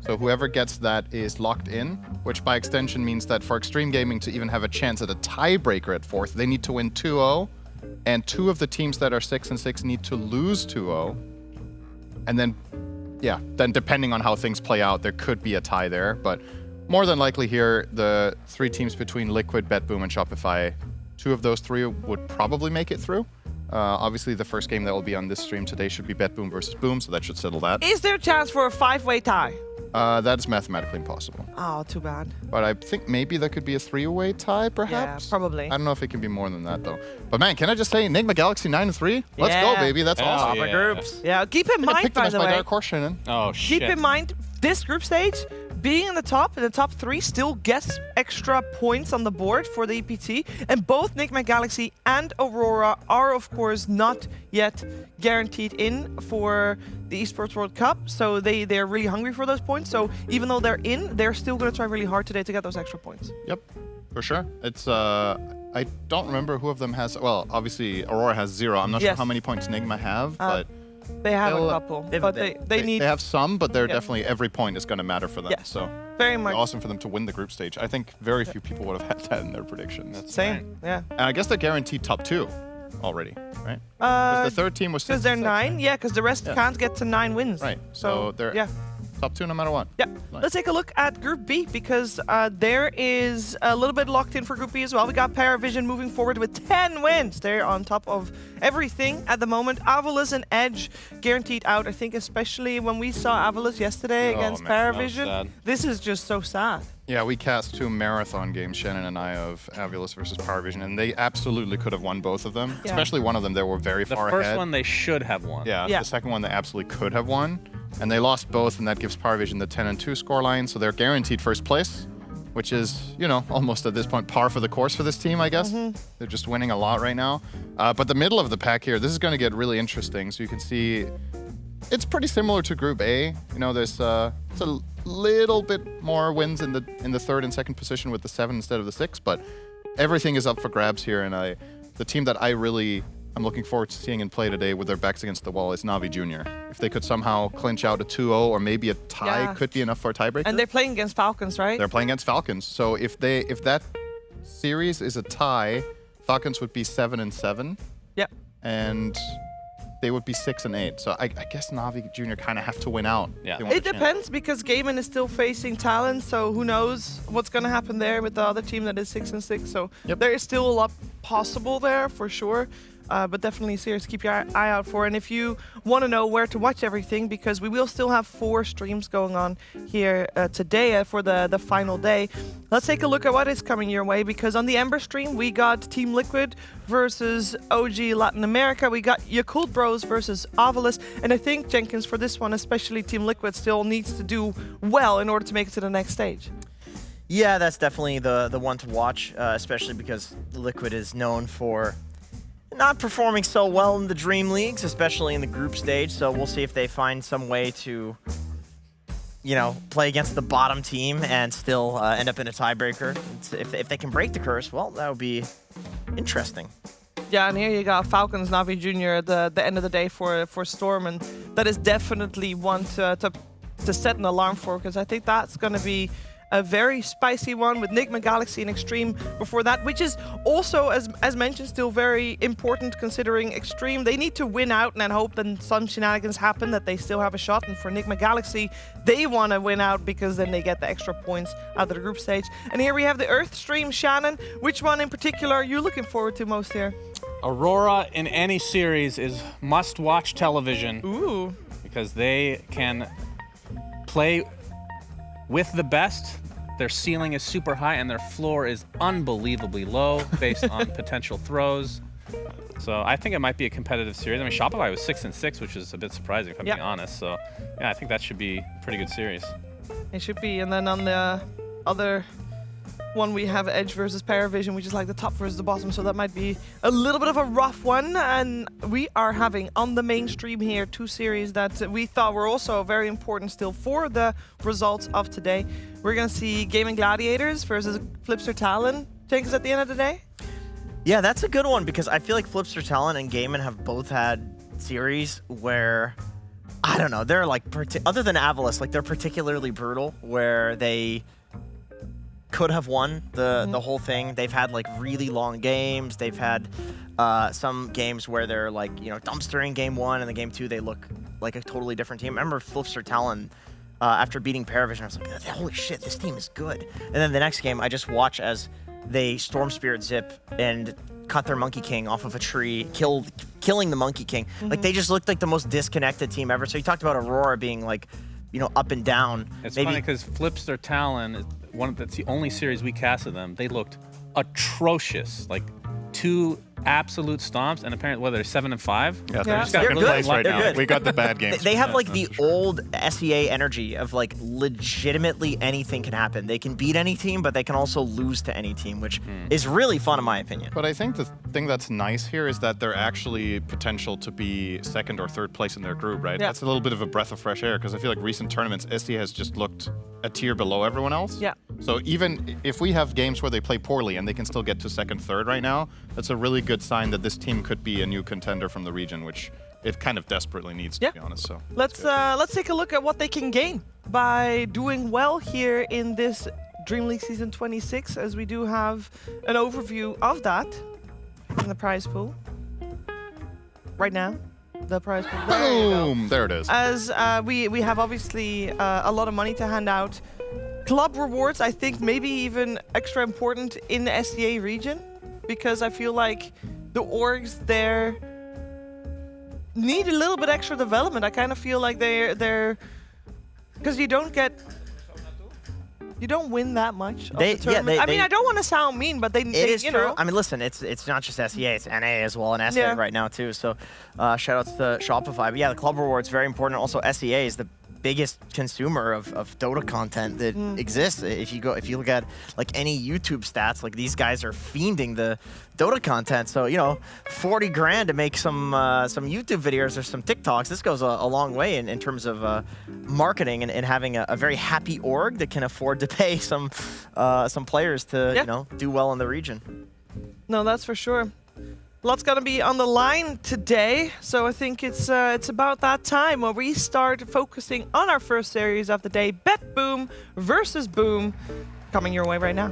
So whoever gets that is locked in, which by extension means that for Extreme Gaming to even have a chance at a tiebreaker at 4th, they need to win 2-0, and 2 of the teams that are 6 and 6 need to lose 2-0. And then, yeah, then depending on how things play out, there could be a tie there. But more than likely here, the 3 teams between Liquid, BetBoom, and Shopify, 2 of those 3 would probably make it through. Obviously, the first game that will be on this stream today should be BetBoom versus Boom, so that should settle that. Is there a chance for a 5-way tie? That is mathematically impossible. Oh, too bad. But I think maybe there could be a 3-way tie, perhaps? Yeah, probably. I don't know if it can be more than that, though. But man, can I just say, Enigma Galaxy 9-3? Let's go, Yeah. baby. That's Yeah. awesome. top of Yeah. groups. Yeah, keep in I mind, picked them by as the my way, dark horse, Shannon. Oh, shit. keep in mind, this group stage, being in the top 3 still gets extra points on the board for the EPT. And both Nigma Galaxy and Aurora are, of course, not yet guaranteed in for the Esports World Cup. So they're really hungry for those points. So even though they're in, they're still going to try really hard today to get those extra points. Yep, for sure. It's I don't remember who of them has. Well, obviously Aurora has 0. I'm not sure Yes. how many points Enigma have, but They have They'll- a couple, they've- but they- they need they have some. But they're Yeah. definitely every point is going to matter for them. Yes. So very it'd much be awesome for them to win the group stage. I think very few people would have had that in their predictions. same. Yeah. And I guess they're guaranteed top 2 already, right? 'Cause the third team was 6 Because they're and 6, 9, yeah. Because the rest Yeah. can't get to 9 wins. Right. So they're yeah. top 2 no matter what. Yeah, Nice. let's take a look at Group B because there is a little bit locked in for Group B as well. We got Paravision moving forward with 10 wins. They're on top of everything at the moment. Avalos and Edge guaranteed out. I think especially when we saw Avalos yesterday Oh, against man, that was Paravision. sad. This is just so sad. Yeah, we cast 2 marathon games, Shannon and I, of Avulus versus Powervision, and they absolutely could have won both of them. Yeah. Especially one of them, they were very The far first ahead. one they should have won. Yeah, Yeah. the second one they absolutely could have won. And they lost both, and that gives Powervision the 10-2 scoreline, so they're guaranteed first place, which is, you know, almost at this point par for the course for this team, I guess. They're just winning a lot right now. But the middle of the pack here, this is going to get really interesting. So you can see it's pretty similar to Group A. You know, there's it's a little bit more wins in the third and second position with the 7 instead of the 6, but everything is up for grabs here. And the team that I'm looking forward to seeing in play today with their backs against the wall is Navi Jr. If they could somehow clinch out a 2-0 or maybe a tie, Yeah. could be enough for a tiebreaker. And they're playing against Falcons, right? They're playing against Falcons. So if that series is a tie, Falcons would be 7 and 7, Yep. and they would be 6 and 8. So I guess Navi Jr. kind of have to win out. if Yeah. they want It a chance. depends because Gaiman is still facing Talon, so who knows what's going to happen there with the other team that is 6 and 6. So Yep. there is still a lot possible there for sure. But definitely serious, keep your eye out for. And if you want to know where to watch everything, because we will still have 4 streams going on here today for the final day, let's take a look at what is coming your way. Because on the Ember stream, we got Team Liquid versus OG Latin America. We got Yakult Bros versus Avalos. And I think, Jenkins, for this one, especially Team Liquid still needs to do well in order to make it to the next stage. Yeah, that's definitely the one to watch, especially because Liquid is known for not performing so well in the Dream Leagues, especially in the group stage. So we'll see if they find some way to, you know, play against the bottom team and still end up in a tiebreaker. If they can break the curse, well, that would be interesting. Yeah, and here you got Falcons Navi Jr. at the end of the day for Storm, and that is definitely one to set an alarm for, because I think that's going to be a very spicy one with Nigma Galaxy and Extreme before that, which is also, as mentioned, still very important considering Extreme. They need to win out and then hope that some shenanigans happen, that they still have a shot. And for Nigma Galaxy, they want to win out because then they get the extra points out of the group stage. And here we have the Earth Stream. Shannon, which one in particular are you looking forward to most here? Aurora in any series is must-watch television. Ooh. Because they can play with the best. Their ceiling is super high and their floor is unbelievably low based on potential throws. So I think it might be a competitive series. I mean, Shopify was 6-6, which is a bit surprising if I'm being honest. So yeah, I think that should be a pretty good series. It should be. And then on the other one, we have Edge versus Paravision, which is like the top versus the bottom, so that might be a little bit of a rough one. And we are having on the mainstream here 2 series that we thought were also very important still for the results of today. We're going to see Gaming Gladiators versus Flipster Talon. Jenkins at the end of the day? Yeah, that's a good one because I feel like Flipster Talon and Gaiman have both had series where, I don't know, they're like, other than Avalis, like they're particularly brutal where they could have won the whole thing. They've had like really long games. They've had some games where they're like, you know, dumpstering game 1 and the game 2 they look like a totally different team. I remember Flipster Talon after beating Paravision, I was like, holy shit, this team is good. And then the next game I just watch as they Storm Spirit Zip and cut their Monkey King off of a tree, killing the Monkey King. Like they just looked like the most disconnected team ever. So you talked about Aurora being like, you know, up and down. It's funny because Flipster Talon is that's the only series we casted them. They looked atrocious, like 2 absolute stomps, and apparently whether they're 7-5. Yeah, they're They're second good. place right They're now. good. We got the bad games. They have like the old SEA energy of like legitimately anything can happen. They can beat any team, but they can also lose to any team, which is really fun in my opinion. But I think the thing that's nice here is that they're actually potential to be 2nd or 3rd place in their group, right? Yeah. That's a little bit of a breath of fresh air because I feel like recent tournaments, SEA has just looked a tier below everyone else. Yeah. So even if we have games where they play poorly and they can still get to 2nd, 3rd right now, that's a really good sign that this team could be a new contender from the region, which it kind of desperately needs, to be honest. So let's take a look at what they can gain by doing well here in this Dream League Season 26, as we do have an overview of that in the prize pool right now. The prize pool. boom! There it is. As we have obviously a lot of money to hand out. Club rewards, I think, maybe even extra important in the SEA region, because I feel like the orgs there need a little bit extra development. I kind of feel like they're because you don't win that much of the tournament. I mean, I don't want to sound mean, but they is you true. know. I mean, listen, it's not just SEA, it's NA as well, and SA right now too. So shout outs to Shopify. But yeah, the club rewards very important. Also, SEA is the biggest consumer of Dota content that exists. If you look at like any YouTube stats, like these guys are fiending the Dota content. So, you know, 40 grand to make some YouTube videos or some TikToks. This goes a long way in terms of marketing and having a very happy org that can afford to pay some players to you know, do well in the region. No, that's for sure. Lots gonna be on the line today, so I think it's about that time where we start focusing on our first series of the day, Bet Boom versus Boom, coming your way right now.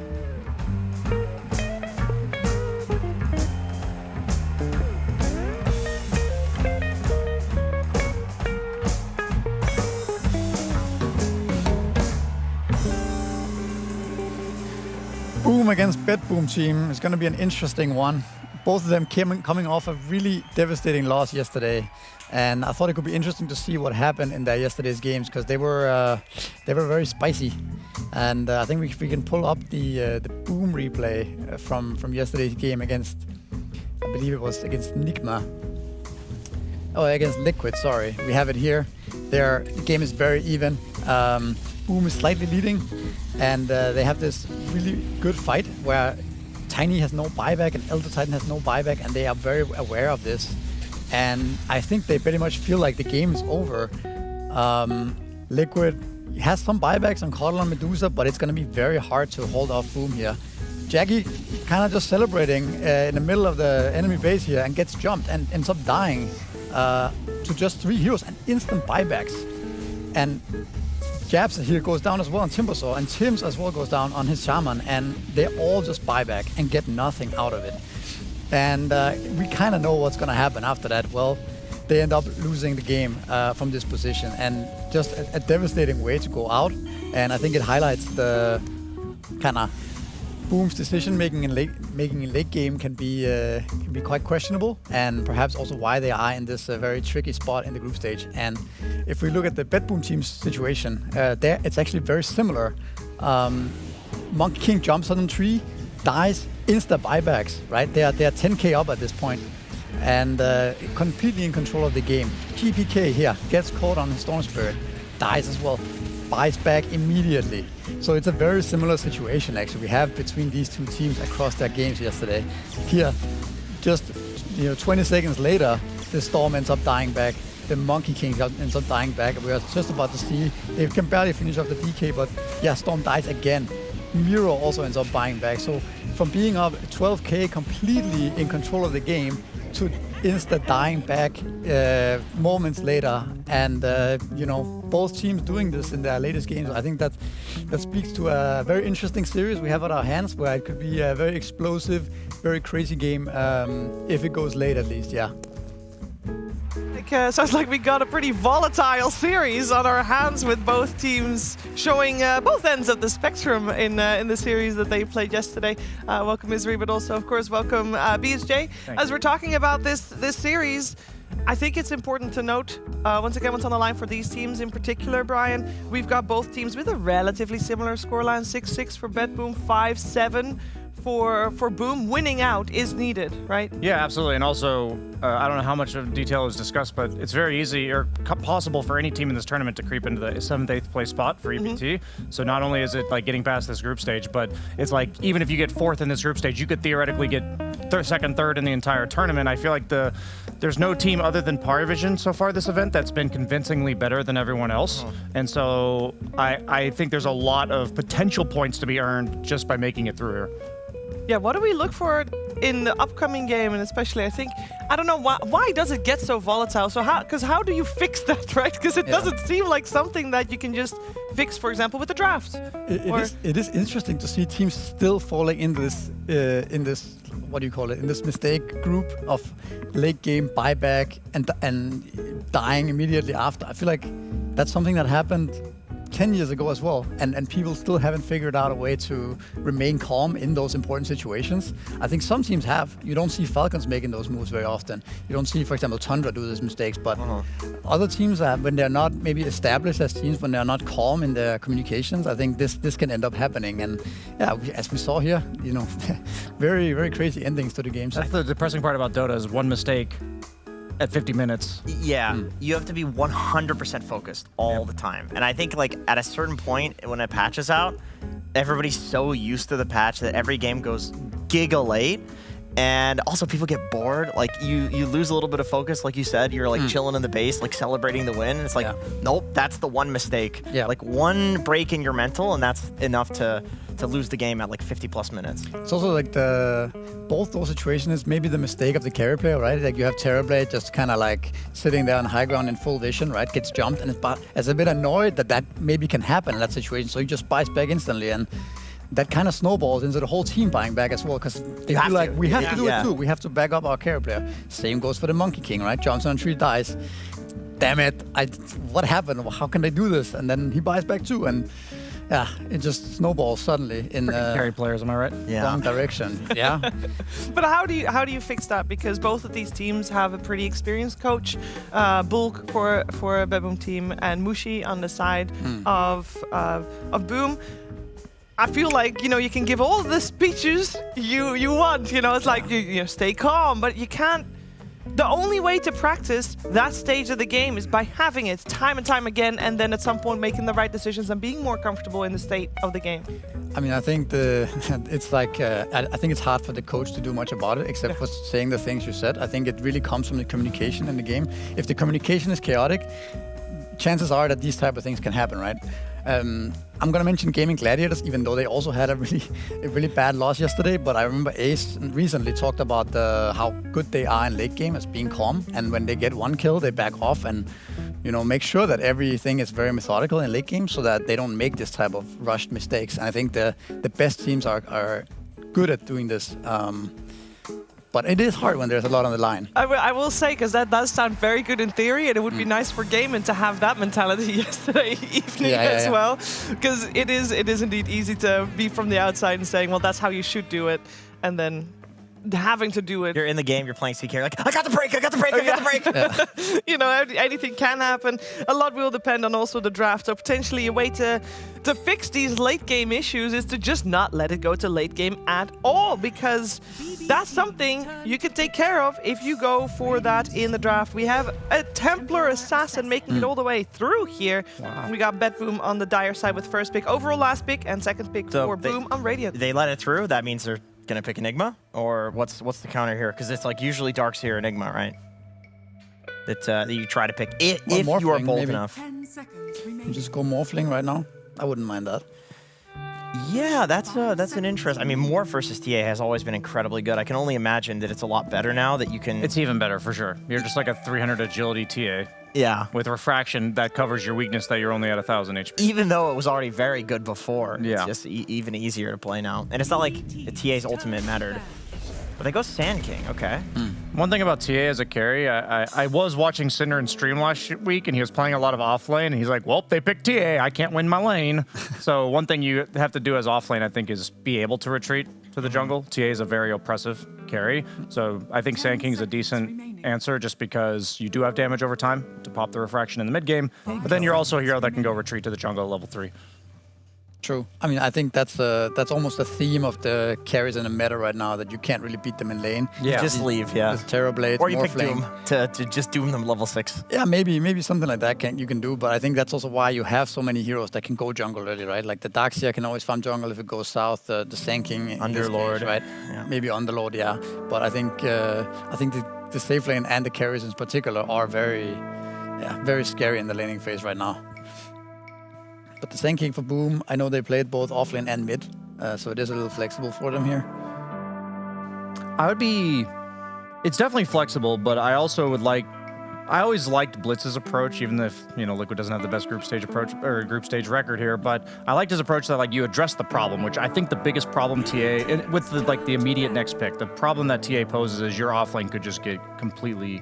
Boom against Bet Boom team is going to be an interesting one. Both of them coming off a really devastating loss yesterday, and I thought it could be interesting to see what happened in their yesterday's games because they were very spicy. And I think if we can pull up the Boom replay from yesterday's game against, I believe it was against Nigma. Oh, against Liquid. Sorry, we have it here. Their game is very even. Boom is slightly leading, and they have this really good fight where Tiny has no buyback and Elder Titan has no buyback, and they are very aware of this. And I think they pretty much feel like the game is over. Liquid has some buybacks on Coddle and Medusa, but it's going to be very hard to hold off Boom here. Jackie kind of just celebrating in the middle of the enemy base here and gets jumped and ends up dying to just 3 heroes and instant buybacks. And Jabs here goes down as well on Timbersaw, and Tim's as well goes down on his Shaman, and they all just buy back and get nothing out of it. And we kind of know what's going to happen after that. Well, they end up losing the game from this position, and just a devastating way to go out. And I think it highlights the kind of Boom's decision making in late game can be quite questionable, and perhaps also why they are in this very tricky spot in the group stage. And if we look at the BetBoom team's situation, there it's actually very similar. Monkey King jumps on the tree, dies, insta buybacks, right? They are 10k up at this point, and completely in control of the game. GPK here gets caught on his Storm Spirit, dies as well, buys back immediately. So it's a very similar situation actually we have between these two teams across their games yesterday. Here, just 20 seconds later, the Storm ends up dying back. The Monkey King ends up dying back. We are just about to see, they can barely finish off the DK, but yeah, Storm dies again. Miro also ends up buying back. So from being up 12k completely in control of the game to insta dying back moments later, and both teams doing this in their latest games. I think that speaks to a very interesting series we have at our hands, where it could be a very explosive, very crazy game if it goes late at least. Yeah. Sounds like we got a pretty volatile series on our hands, with both teams showing both ends of the spectrum in the series that they played yesterday. Welcome, Isri, but also, of course, welcome, BSJ. As we're talking about this series, I think it's important to note, once again, what's on the line for these teams in particular, Brian. We've got both teams with a relatively similar scoreline, 6-6 for BetBoom, 5-7 for Boom. Winning out is needed, right? Yeah, absolutely. And also, I don't know how much of detail is discussed, but it's very easy or possible for any team in this tournament to creep into the 7th, 8th place spot for EPT. So not only is it like getting past this group stage, but it's like even if you get 4th in this group stage, you could theoretically get second, third in the entire tournament. I feel like there's no team other than Parivision so far this event that's been convincingly better than everyone else. And so I think there's a lot of potential points to be earned just by making it through here. Yeah, what do we look for in the upcoming game? And especially, I don't know, why does it get so volatile? So how do you fix that, right? Because it doesn't seem like something that you can just fix, for example, with the draft. It is interesting to see teams still falling into this what do you call it, in this mistake group of late game buyback and dying immediately after. I feel like that's something that happened 10 years ago as well, and people still haven't figured out a way to remain calm in those important situations. I think some teams have. You don't see Falcons making those moves very often. You don't see, for example, Tundra do these mistakes, but other teams, when they're not maybe established as teams, when they're not calm in their communications, I think this can end up happening. And yeah, as we saw here, very, very crazy endings to the games. That's the depressing part about Dota, is one mistake at 50 minutes. Yeah, you have to be 100% focused all the time. And I think at a certain point when a patch is out, everybody's so used to the patch that every game goes giga late. And also people get bored. You lose a little bit of focus, like you said. You're chilling in the base, celebrating the win. And it's nope, that's the one mistake. Yeah. One break in your mental, and that's enough to lose the game at 50+ minutes. It's also both those situations, maybe the mistake of the carry player, right? You have Terrorblade just kind of sitting there on high ground in full vision, right? Gets jumped, and it's a bit annoyed that maybe can happen in that situation. So he just buys back instantly, and that kind of snowballs into the whole team buying back as well, because they feel we have to do it too. We have to back up our carry player. Same goes for the Monkey King, right? Jumps on a tree, dies. Damn it! What happened? How can they do this? And then he buys back too, and yeah, it just snowballs suddenly in carry players. Am I right? Wrong direction. Yeah. But how do you fix that? Because both of these teams have a pretty experienced coach, Bulk for a BetBoom team, and Mushi on the side of Boom. I feel like you can give all the speeches you want. It's you stay calm, but you can't. The only way to practice that stage of the game is by having it time and time again, and then at some point making the right decisions and being more comfortable in the state of the game. I mean, I think it's I think it's hard for the coach to do much about it, except for saying the things you said. I think it really comes from the communication in the game. If the communication is chaotic, chances are that these type of things can happen, right? I'm gonna mention Gaming Gladiators, even though they also had a really bad loss yesterday. But I remember Ace recently talked about how good they are in late game as being calm, and when they get one kill, they back off and make sure that everything is very methodical in late game, so that they don't make this type of rushed mistakes. And I think the best teams are good at doing this. But it is hard when there's a lot on the line. I will say, because that does sound very good in theory, and it would be nice for Gaiman to have that mentality yesterday evening as well. Because it is indeed easy to be from the outside and saying, well, that's how you should do it, and then having to do it. You're in the game, you're playing CK, you're like, I got the break, I got the break, I got the break. Anything can happen. A lot will depend on also the draft. So potentially a way to fix these late game issues is to just not let it go to late game at all, because that's something you can take care of if you go for that in the draft. We have a Templar Assassin making it all the way through here. Wow. We got Bet Boom on the Dire side with first pick, overall last pick, and second pick for Boom on Radiant. They let it through. That means they're gonna pick Enigma, or what's the counter here? Because it's like usually Dark's here, Enigma, right? That you try to pick if you are bold enough. You just go Morphling right now. I wouldn't mind that. Yeah, that's an interest. I mean, Morph versus TA has always been incredibly good. I can only imagine that it's a lot better now that you can... It's even better, for sure. You're just like a 300 agility TA. Yeah. With Refraction, that covers your weakness that you're only at 1,000 HP. Even though it was already very good before, yeah. It's just even easier to play now. And it's not like the TA's ultimate mattered. But they go Sand King, okay. One thing about TA as a carry, I was watching Cinder in stream last week, and he was playing a lot of offlane, and he's like, well, they picked TA, I can't win my lane. So one thing you have to do as offlane, I think, is be able to retreat to the jungle. TA is a very oppressive carry, so I think Sand King is a decent answer just because you do have damage over time to pop the Refraction in the mid game, but then you're also a hero that can go retreat to the jungle at level 3. True. I mean, I think that's almost a theme of the carries in the meta right now, that you can't really beat them in lane. Yeah. You just leave, yeah. With Terrorblade, or you pick Morphling. Doom to just doom them level 6. Yeah, maybe something like that you can do, but I think that's also why you have so many heroes that can go jungle early, right? Like the Darkseer can always farm jungle if it goes south, the Sand King in Underlord, this case, right? Yeah. Maybe Underlord, yeah. But I think the safe lane and the carries in particular are very scary in the laning phase right now. But the Sand King for Boom, I know they played both offlane and mid, so it is a little flexible for them here. It's definitely flexible, but I always liked Blitz's approach, even if, Liquid doesn't have the best group stage approach or group stage record here, but I liked his approach that you address the problem, which I think the biggest problem TA, with the immediate next pick, the problem that TA poses is your offlane could just get completely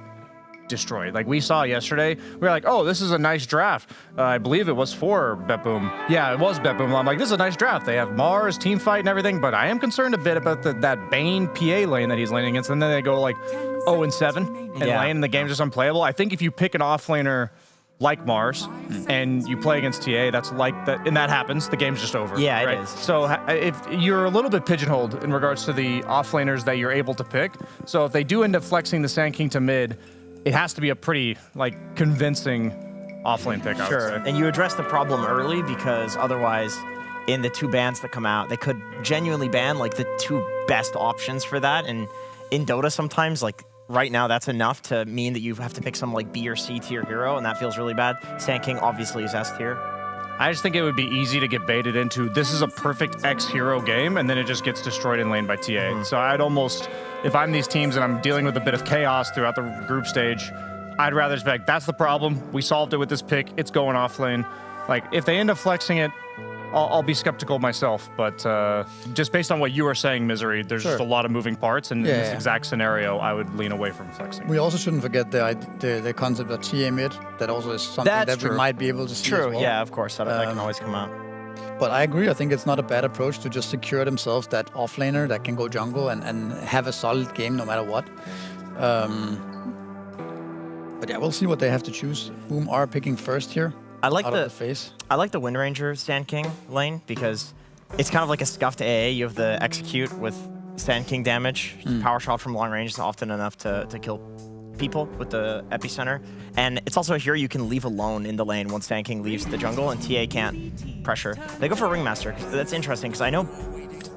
destroyed. Like we saw yesterday, we were like, oh, this is a nice draft. I believe it was for Bet Boom. Yeah, it was Bet Boom. I'm like, this is a nice draft. They have Mars, team fight, and everything, but I am concerned a bit about that Bane PA lane that he's laning against, and then they go 0-7 in lane, and the game's just unplayable. I think if you pick an offlaner like Mars and you play against TA, that's like that, and that happens, the game's just over. Yeah, right? it is. So if you're a little bit pigeonholed in regards to the offlaners that you're able to pick, so if they do end up flexing the Sand King to mid, it has to be a pretty convincing offlane pick. Sure, and you address the problem early, because otherwise, in the 2 bans that come out, they could genuinely ban the 2 best options for that. And in Dota, sometimes right now, that's enough to mean that you have to pick some B or C tier hero, and that feels really bad. Sand King obviously is S tier. I just think it would be easy to get baited into, this is a perfect X hero game, and then it just gets destroyed in lane by TA. So I'd almost, if I'm these teams and I'm dealing with a bit of chaos throughout the group stage, I'd rather just be like, that's the problem. We solved it with this pick. It's going off lane. If they end up flexing it, I'll be skeptical myself. But just based on what you were saying, Misery, there's just a lot of moving parts. And in this exact scenario, I would lean away from flexing. We also shouldn't forget the concept of TA mid. That also is something that we might be able to see as well. Yeah, of course. That can always come out. But I agree. I think it's not a bad approach to just secure themselves that offlaner that can go jungle and have a solid game no matter what. But yeah, we'll see what they have to choose. Boom are picking first here. I like the Wind Ranger Sand King lane, because it's kind of like a scuffed AA. You have the execute with Sand King damage. Power shot from long range is often enough to kill people with the epicenter. And it's also a hero you can leave alone in the lane once Sand King leaves the jungle and TA can't pressure. They go for Ringmaster. That's interesting, because I know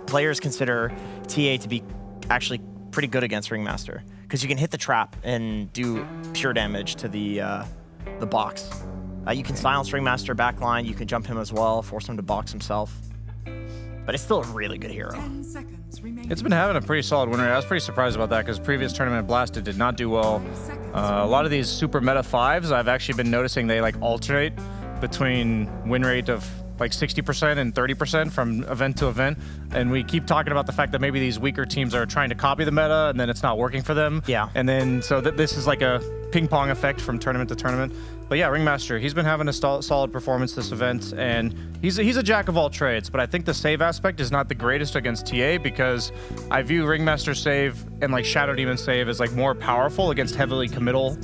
players consider TA to be actually pretty good against Ringmaster, because you can hit the trap and do pure damage to the box. You can silence Ringmaster backline. You can jump him as well, force him to box himself. But it's still a really good hero. It's been having a pretty solid win rate. I was pretty surprised about that because previous tournament Blasted did not do well. A lot of these super meta 5s, I've actually been noticing they like alternate between win rate of like 60% and 30% from event to event. And we keep talking about the fact that maybe these weaker teams are trying to copy the meta and then it's not working for them. Yeah. And then so this is like a ping pong effect from tournament to tournament. But yeah, Ringmaster, he's been having a solid performance this event, and he's a jack of all trades. But I think the save aspect is not the greatest against TA because I view Ringmaster save and like Shadow Demon save as like more powerful against heavily committal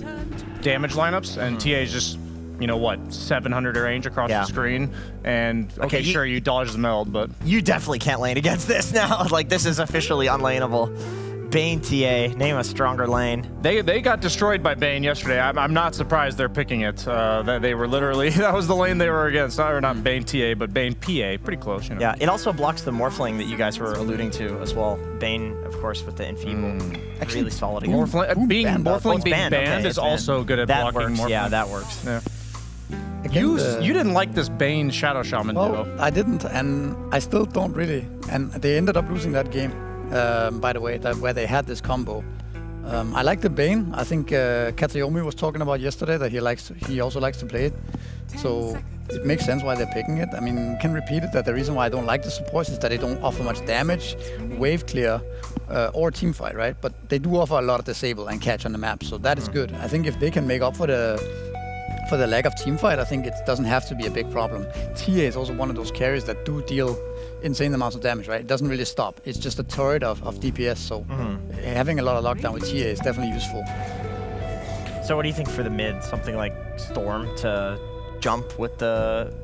damage lineups, and TA is just, you know what, 700 range across the screen, and okay, sure, you dodge the meld, but you definitely can't lane against this now. Like, this is officially unlaneable. Bane TA, name a stronger lane. They got destroyed by Bane yesterday. I'm not surprised they're picking it. That they were literally, that was the lane they were against. Or not Bane TA, but Bane PA. Pretty close, you know. Yeah, it also blocks the Morphling that you guys were alluding to as well. Bane, of course, with the Enfeeble. Actually, really solid again. Morphling being banned okay, is also good at that blocking works. Morphling. Yeah, that works. Yeah. You didn't like this Bane Shadow Shaman duo. I didn't, and I still don't really. And they ended up losing that game, by the way, where they had this combo. I like the Bane. I think Katayomi was talking about yesterday that he also likes to play it. So it makes sense why they're picking it. I mean, can repeat it that the reason why I don't like the supports is that they don't offer much damage, wave clear, or team fight, right? But they do offer a lot of disable and catch on the map, so that is good. I think if they can make up for the lack of team fight, I think it doesn't have to be a big problem. TA is also one of those carries that do deal insane amounts of damage, right? It doesn't really stop. It's just a turret of DPS, so having a lot of lockdown with TA is definitely useful. So what do you think for the mid? Something like Storm to jump with the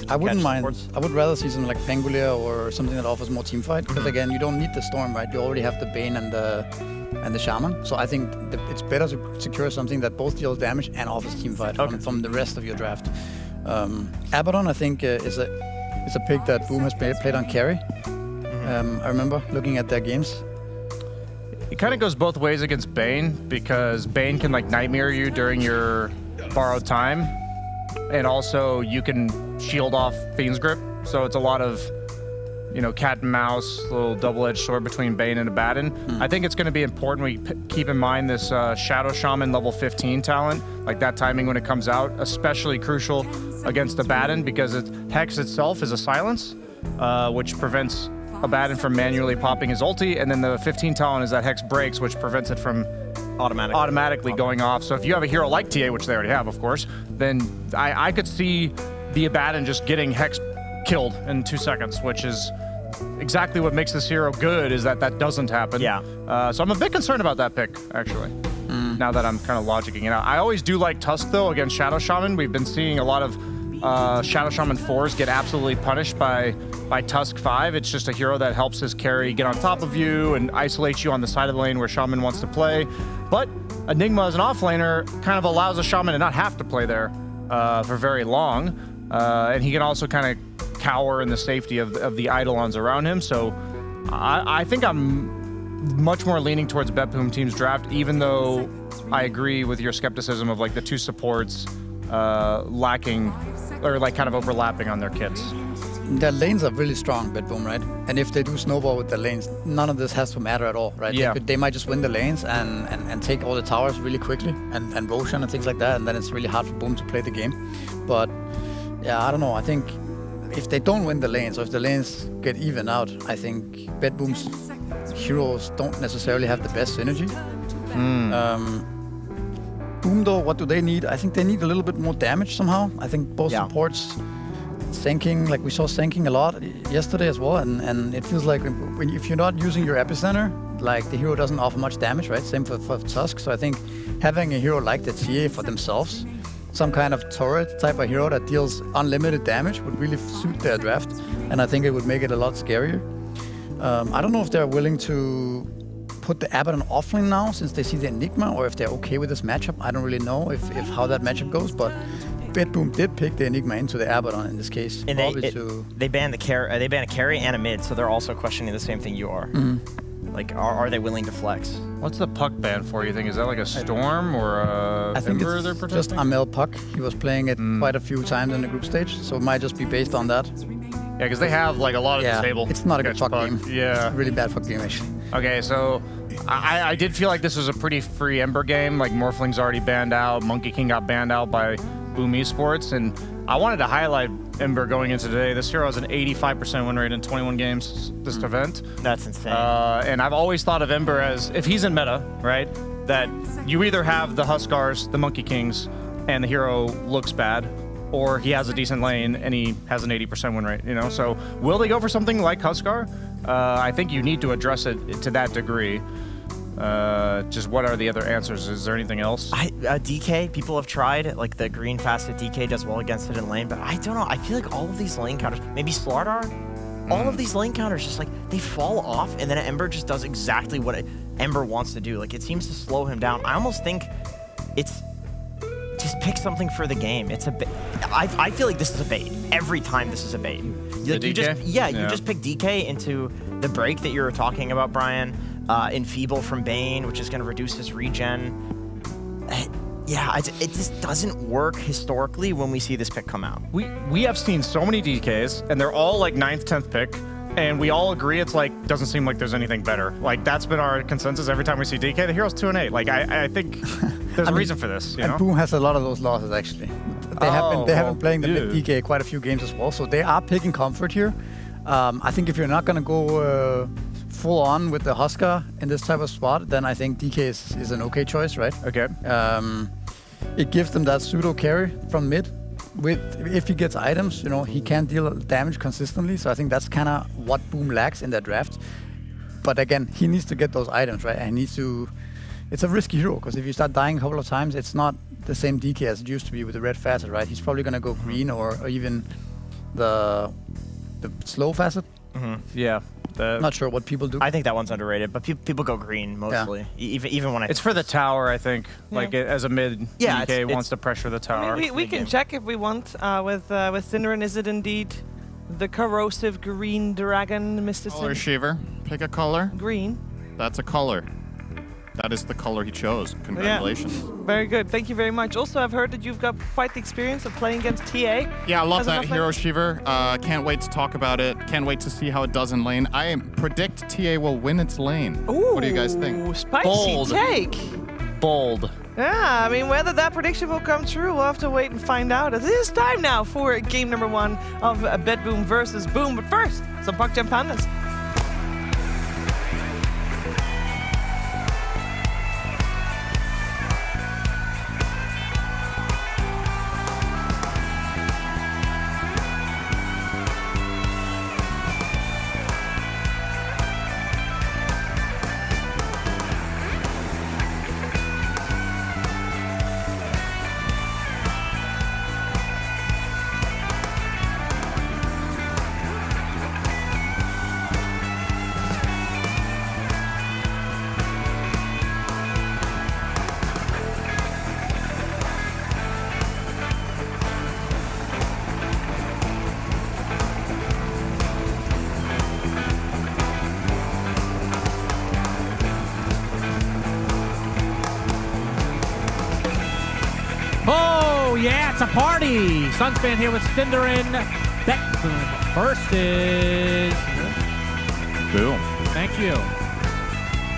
I wouldn't mind. supports? I would rather see something like Pengulia or something that offers more team fight, because again, you don't need the Storm, right? You already have the Bane and the Shaman. So I think it's better to secure something that both deals damage and offers team fight from the rest of your draft. Abaddon, I think, is a pick that Boom has played on carry. I remember looking at their games. It kind of goes both ways against Bane, because Bane can like nightmare you during your borrowed time, and also you can shield off Fiend's Grip. So it's a lot of, you know, cat and mouse, little double-edged sword between Bane and Abaddon. I think it's going to be important we keep in mind this Shadow Shaman level 15 talent, like that timing when it comes out, especially crucial against Abaddon, because Hex itself is a silence, which prevents Abaddon from manually popping his ulti, and then the 15 talent is that Hex breaks, which prevents it from automatically going off. So if you have a hero like TA, which they already have, of course, then I could see the Abaddon just getting Hex killed in 2 seconds, which is exactly what makes this hero good, is that doesn't happen. Yeah. So I'm a bit concerned about that pick, actually, now that I'm kind of logicking it out. I always do like Tusk, though, against Shadow Shaman. We've been seeing a lot of Shadow Shaman 4s get absolutely punished by Tusk 5. It's just a hero that helps his carry get on top of you and isolates you on the side of the lane where Shaman wants to play. But Enigma as an offlaner kind of allows a Shaman to not have to play there for very long. And he can also kind of cower in the safety of the Eidolons around him. So I think I'm much more leaning towards Betboom team's draft, even though I agree with your skepticism of like the two supports lacking or like kind of overlapping on their kits. Their lanes are really strong, Betboom, right? And if they do snowball with the lanes, none of this has to matter at all, right? Yeah. They might just win the lanes and take all the towers really quickly and Roshan and things like that, and then it's really hard for Boom to play the game. But yeah, I don't know. I think if they don't win the lanes, or if the lanes get even out, I think Betboom's heroes don't necessarily have the best synergy. Boom, though, what do they need? I think they need a little bit more damage somehow. I think both supports Senking, like we saw Senking a lot yesterday as well, and it feels like if you're not using your epicenter, like the hero doesn't offer much damage, right? Same for Tusk. So I think having a hero like the TA for themselves, some kind of turret type of hero that deals unlimited damage, would really suit their draft, and I think it would make it a lot scarier. I don't know if they're willing to put the Abaddon offlane now since they see the Enigma, or if they're okay with this matchup. I don't really know if how that matchup goes, but Betboom did pick the Enigma into the Abaddon in this case. And they banned a carry and a mid, so they're also questioning the same thing you are. Like, are they willing to flex? What's the puck ban for, you think? Is that like a Storm or a I think Ember they're it's protecting? just Amel Puck. He was playing it quite a few times in the group stage, so it might just be based on that. Yeah, because they have like a lot of disable. It's not a good catch puck game. Yeah. It's really bad puck game, actually. Okay, so I did feel like this was a pretty free Ember game. Like Morphling's already banned out, Monkey King got banned out by Boom Esports, and I wanted to highlight Ember going into today. This hero has an 85% win rate in 21 games this event. That's insane. And I've always thought of Ember as, if he's in meta, right, that you either have the Huskars, the Monkey Kings, and the hero looks bad, or he has a decent lane and he has an 80% win rate, you know? So will they go for something like Huskar? I think you need to address it to that degree. Just what are the other answers? Is there anything else? DK, people have tried. Like, the green facet DK does well against it in lane, but I don't know. I feel like all of these lane counters, maybe Slardar, all of these lane counters just like, they fall off, and then Ember just does exactly what Ember wants to do. Like, it seems to slow him down. I almost think it's just pick something for the game. It's a bait. I feel like this is a bait. Every time this is a bait. You just pick DK into the break that you were talking about, Brian. Enfeeble from Bane, which is going to reduce his regen. It just doesn't work historically when we see this pick come out. We have seen so many DKs, and they're all like 9th, 10th pick, and we all agree it's like, doesn't seem like there's anything better. Like, that's been our consensus every time we see DK. The hero's 2 and 8. Like, I think there's a reason for this, you know? And Boom has a lot of those losses, actually. They have been playing the mid DK quite a few games as well, so they are picking comfort here. I think if you're not going to go full on with the Huskar in this type of spot, then I think DK is an okay choice, right? Okay. It gives them that pseudo carry from mid. If he gets items, you know, he can deal damage consistently. So I think that's kind of what Boom lacks in their draft. But again, he needs to get those items, right? And he needs to. It's a risky hero because if you start dying a couple of times, it's not the same DK as it used to be with the red facet, right? He's probably gonna go green or even the slow facet. Yeah. Not sure what people do. I think that one's underrated, but people go green mostly. Even when it's for the tower, I think. Like as a mid, DK wants to pressure the tower. I mean, we can check if we want with Synderen. Is it indeed the corrosive green dragon, Mr. Color Shiver. Pick a color. Green. That's a color. That is the color he chose. Congratulations. Yeah. Very good. Thank you very much. Also, I've heard that you've got quite the experience of playing against TA. Yeah, I love that hero Shiver. Can't wait to talk about it. Can't wait to see how it does in lane. I predict TA will win its lane. Ooh, what do you guys think? Spicy take. Bold. Yeah, I mean, whether that prediction will come true, we'll have to wait and find out. It is time now for game number 1 of BetBoom versus Boom. But first, some Puck Jam Pandas. Yeah, it's a party. Sunspan here with Synderen. BetBoom versus Boom. Thank you.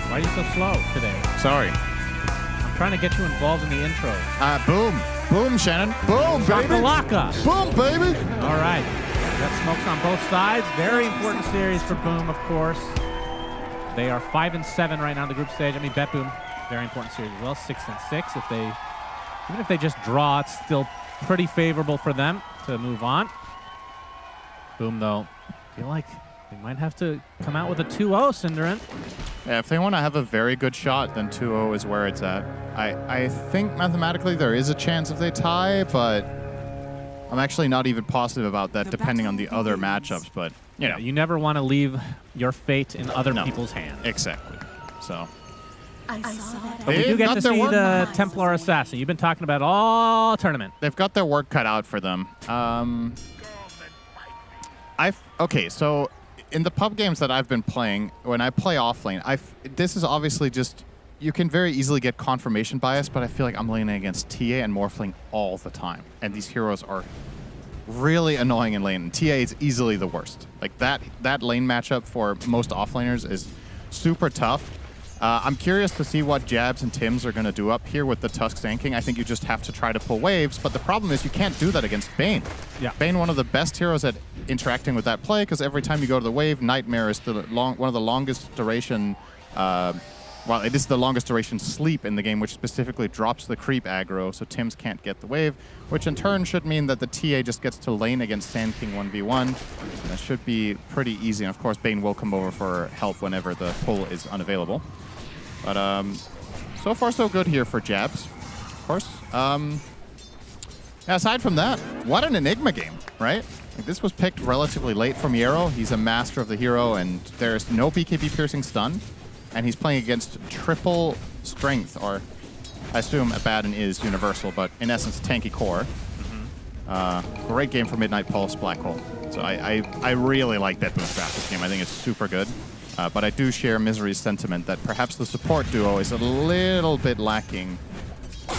Why are you so slow today? Sorry. I'm trying to get you involved in the intro. Boom. Boom, Shannon. Boom, baby. Shakalaka. Boom, baby. All right. We got smokes on both sides. Very important series for Boom, of course. They are 5-7 right now in the group stage. I mean, BetBoom, very important series as well. 6-6. Even if they just draw, it's still pretty favorable for them to move on. Boom, though, I feel like they might have to come out with a 2-0, Synderen. Yeah, if they want to have a very good shot, then 2-0 is where it's at. I think mathematically there is a chance if they tie, but I'm actually not even positive about that depending on the other matchups. But, you know. You never want to leave your fate in other people's hands. Exactly. So. But we do get to see the Templar Assassin. You've been talking about all tournament. They've got their work cut out for them. Okay, so in the pub games that I've been playing, when I play off lane, this is obviously just, you can very easily get confirmation bias, but I feel like I'm laning against TA and Morphling all the time. And these heroes are really annoying in lane. And TA is easily the worst. Like that lane matchup for most offlaners is super tough. I'm curious to see what Jabs and Tims are going to do up here with the Tusk Sanking. I think you just have to try to pull waves, but the problem is you can't do that against Bane. Yeah. Bane, one of the best heroes at interacting with that play, because every time you go to the wave, Nightmare is one of the longest duration, well, it is the longest duration sleep in the game, which specifically drops the creep aggro, so Tims can't get the wave, which in turn should mean that the TA just gets to lane against Sand King 1v1. That should be pretty easy, and of course Bane will come over for help whenever the pull is unavailable. But so far so good here for Jabs, of course. Aside from that, what an Enigma game, right? Like, this was picked relatively late from Yarrow. He's a master of the hero, and there's no BKB piercing stun. And he's playing against triple strength, or I assume Abaddon is universal, but in essence, tanky core. Great game for Midnight Pulse Black Hole. So I really like that boost draft this game. I think it's super good. But I do share Misery's sentiment that perhaps the support duo is a little bit lacking.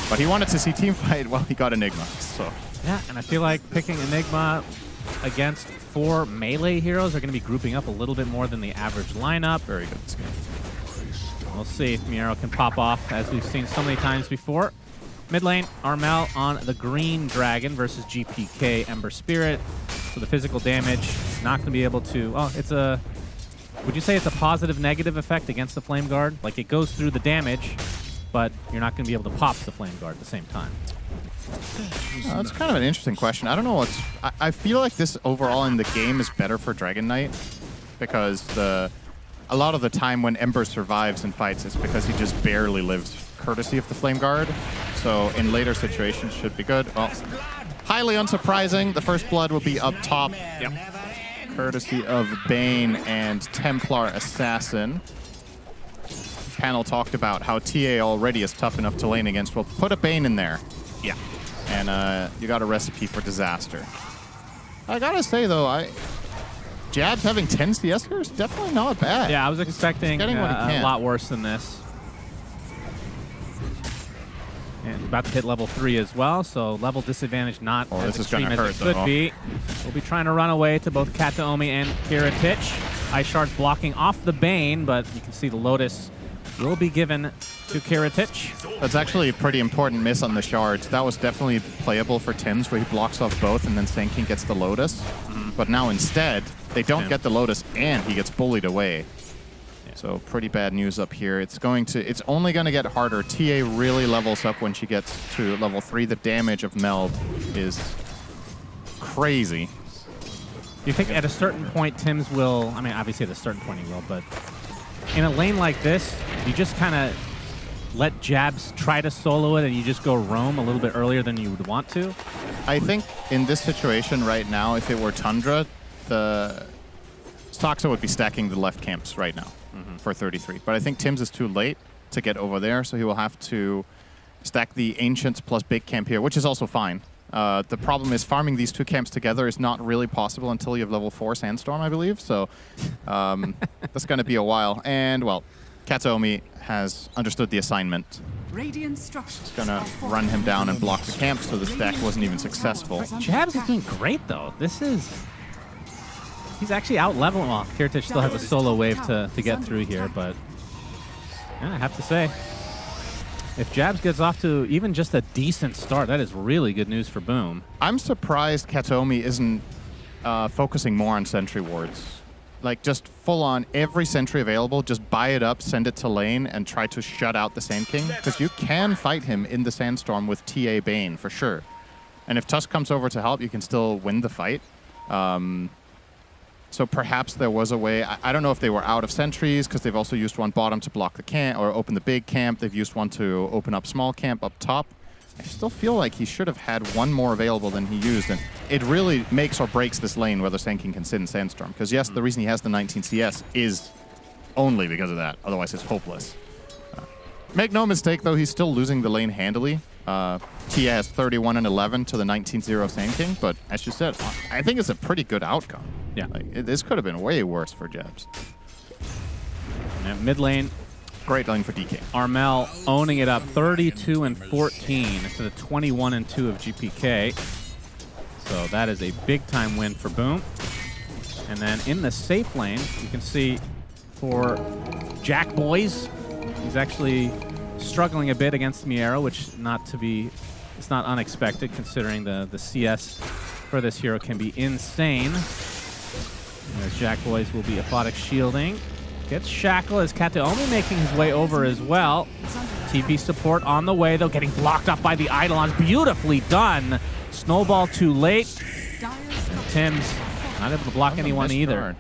But he wanted to see teamfight, well, he got Enigma. So Yeah, and I feel like picking Enigma against 4 melee heroes are going to be grouping up a little bit more than the average lineup. very good this game. We'll see if Miero can pop off, as we've seen so many times before. Mid lane, Armel on the Green Dragon versus GPK Ember Spirit. So the physical damage, not going to be able to... Oh, it's a... Would you say it's a positive negative effect against the Flame Guard? Like, it goes through the damage, but you're not going to be able to pop the Flame Guard at the same time. That's kind of an interesting question. I don't know what's... I feel like this overall in the game is better for Dragon Knight, because a lot of the time when Ember survives in fights is because he just barely lives courtesy of the Flame Guard. So in later situations should be good. Well, highly unsurprising. The first blood will be up top. Yep. Courtesy of Bane and Templar Assassin. Panel talked about how TA already is tough enough to lane against. Well, put a Bane in there. Yeah. And you got a recipe for disaster. I gotta say though, Jabs having 10 CS here is definitely not bad. Yeah, I was expecting getting what he a can. lot worse than this. And about to hit level 3 as well, so level disadvantage not Oh, as this is extreme gonna as hurt, it could though. be. We'll be trying to run away to both Kataomi and Kiritich. Ice Shard's blocking off the Bane, but you can see the Lotus will be given to Kiritich. That's actually a pretty important miss on the shards. That was definitely playable for Tims, where he blocks off both and then Sand King gets the Lotus. But now instead, they don't get the Lotus and he gets bullied away. So pretty bad news up here. It's only going to get harder. TA really levels up when she gets to level 3. The damage of Meld is crazy. Do you think at a certain point Tims will, I mean, obviously at a certain point he will, but in a lane like this, you just kind of let Jabs try to solo it and you just go roam a little bit earlier than you would want to? I think in this situation right now, if it were Tundra, the Soxa would be stacking the left camps right now for 33. But I think Tims is too late to get over there, so he will have to stack the Ancients plus big camp here, which is also fine. The problem is farming these 2 camps together is not really possible until you have level 4 Sandstorm, I believe. So that's going to be a while. And, well, Kataomi has understood the assignment. It's going to run him down and block the camp, so the stack wasn't even successful. Jabs is doing great, though. He's actually out-leveling. Well, Kiritich still has a solo wave to get through here, but yeah, I have to say, if Jabs gets off to even just a decent start, that is really good news for Boom. I'm surprised Kataomi isn't focusing more on sentry wards. Like, just full-on every sentry available, just buy it up, send it to lane, and try to shut out the Sand King. Because you can fight him in the Sandstorm with TA Bane, for sure. And if Tusk comes over to help, you can still win the fight. So perhaps there was a way. I don't know if they were out of sentries, because they've also used one bottom to block the camp, or open the big camp. They've used one to open up small camp up top. I still feel like he should have had one more available than he used, and it really makes or breaks this lane whether Sand King can sit in Sandstorm. Because yes, the reason he has the 19 CS is only because of that. Otherwise, it's hopeless. Make no mistake, though, he's still losing the lane handily. Tia has 31 and 11 to the 19-0 Sand King, but as you said, I think it's a pretty good outcome. Yeah. This could have been way worse for Jabs. And mid lane, Great lane for DK. Armel owning it up 32-14 to the 21-2 of GPK. So that is a big time win for Boom. And then in the safe lane, you can see for Jack Boys, he's actually struggling a bit against Miera, which it's not unexpected considering the CS for this hero can be insane. As Jack Boys will be aphotic shielding. Gets Shackle as Kataomi making his way over as well. TP support on the way, though, getting blocked off by the Eidolons. Beautifully done. Snowball too late. And Tim's not able to block anyone either.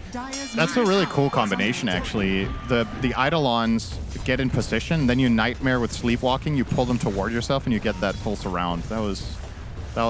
That's a really cool combination, actually. The Eidolons get in position, then you Nightmare with Sleepwalking, you pull them toward yourself, and you get that full surround. That was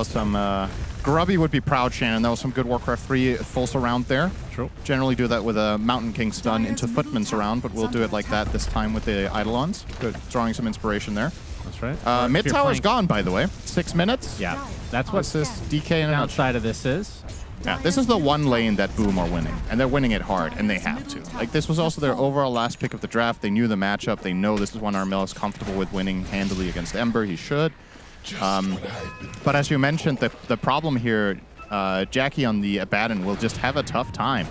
some... Grubby would be proud, Shannon. That was some good Warcraft 3 full surround there. True. Generally do that with a Mountain King stun into Footman surround, but we'll do it like that this time with the Eidolons. Good. Drawing some inspiration there. That's right. Mid tower's gone, by the way. 6 minutes. Yeah, that's what this DK in a downside of this is. Yeah, this is the one lane that Boom are winning, and they're winning it hard, and they have to. Like, this was also their overall last pick of the draft. They knew the matchup. They know this is one Armel is comfortable with winning handily against Ember. He should. But as you mentioned, the problem here, Jackie on the Abaddon will just have a tough time.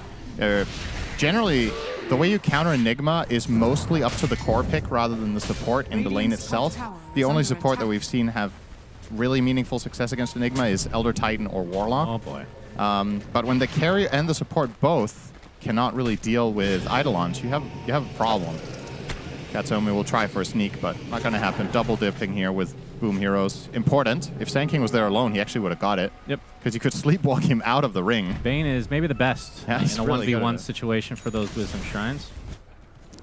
Generally, the way you counter Enigma is mostly up to the core pick rather than the support in the lane itself. The only support that we've seen have really meaningful success against Enigma is Elder Titan or Warlock. Oh boy. But when the carry and the support both cannot really deal with Eidolons, you have a problem. Katsuomi will try for a sneak, but not going to happen. Double dipping here with Boom heroes. Important. If Sand King was there alone, he actually would have got it. Yep. Because you could sleepwalk him out of the ring. Bane is maybe the best Yeah, in he's a really good at 1v1 it. situation for those Wisdom Shrines.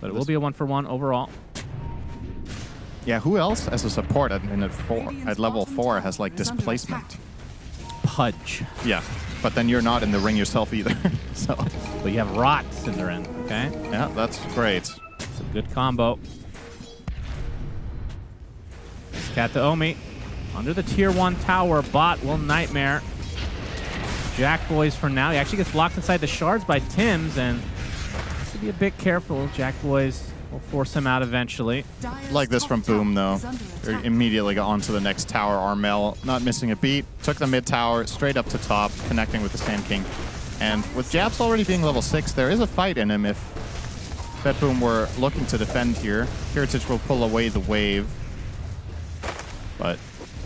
But it will be a 1-for-1 overall. Yeah, who else as a support at level 4 has like displacement? Pudge. Yeah, but then you're not in the ring yourself either. So But you have Rots in their end, okay? yeah, that's great. It's a good combo. Kataomi under the tier 1 tower. Bot will Nightmare. Jack Boys for now. He actually gets blocked inside the shards by Tim's, and has to be a bit careful. Jack Boys will force him out eventually. Like this from Boom, though. They immediately got onto the next tower. Armel not missing a beat. Took the mid tower straight up to top, connecting with the Sand King. And with Jabs already being level 6, there is a fight in him if Boom were looking to defend here. Heritage will pull away the wave. But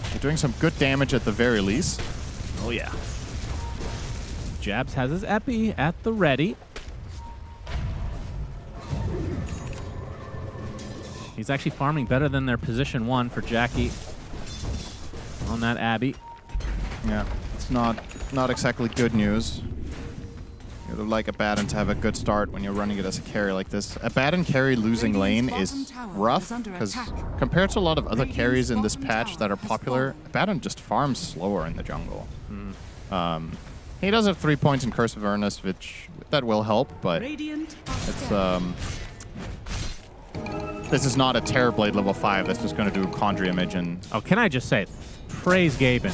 they're doing some good damage at the very least. Oh, yeah. Jabs has his Epi at the ready. He's actually farming better than their position 1 for Jackie on that Abby. Yeah, it's not exactly good news. You would like Abaddon to have a good start when you're running it as a carry like this. Abaddon carry losing lane is rough, because compared to a lot of other carries in this patch that are popular, Abaddon just farms slower in the jungle. He does have 3 points in Curse of Earnest, which that will help, but it's this is not a Terrorblade level 5 that's just going to do Conjure Image and... Oh, can I just say, praise Gaben.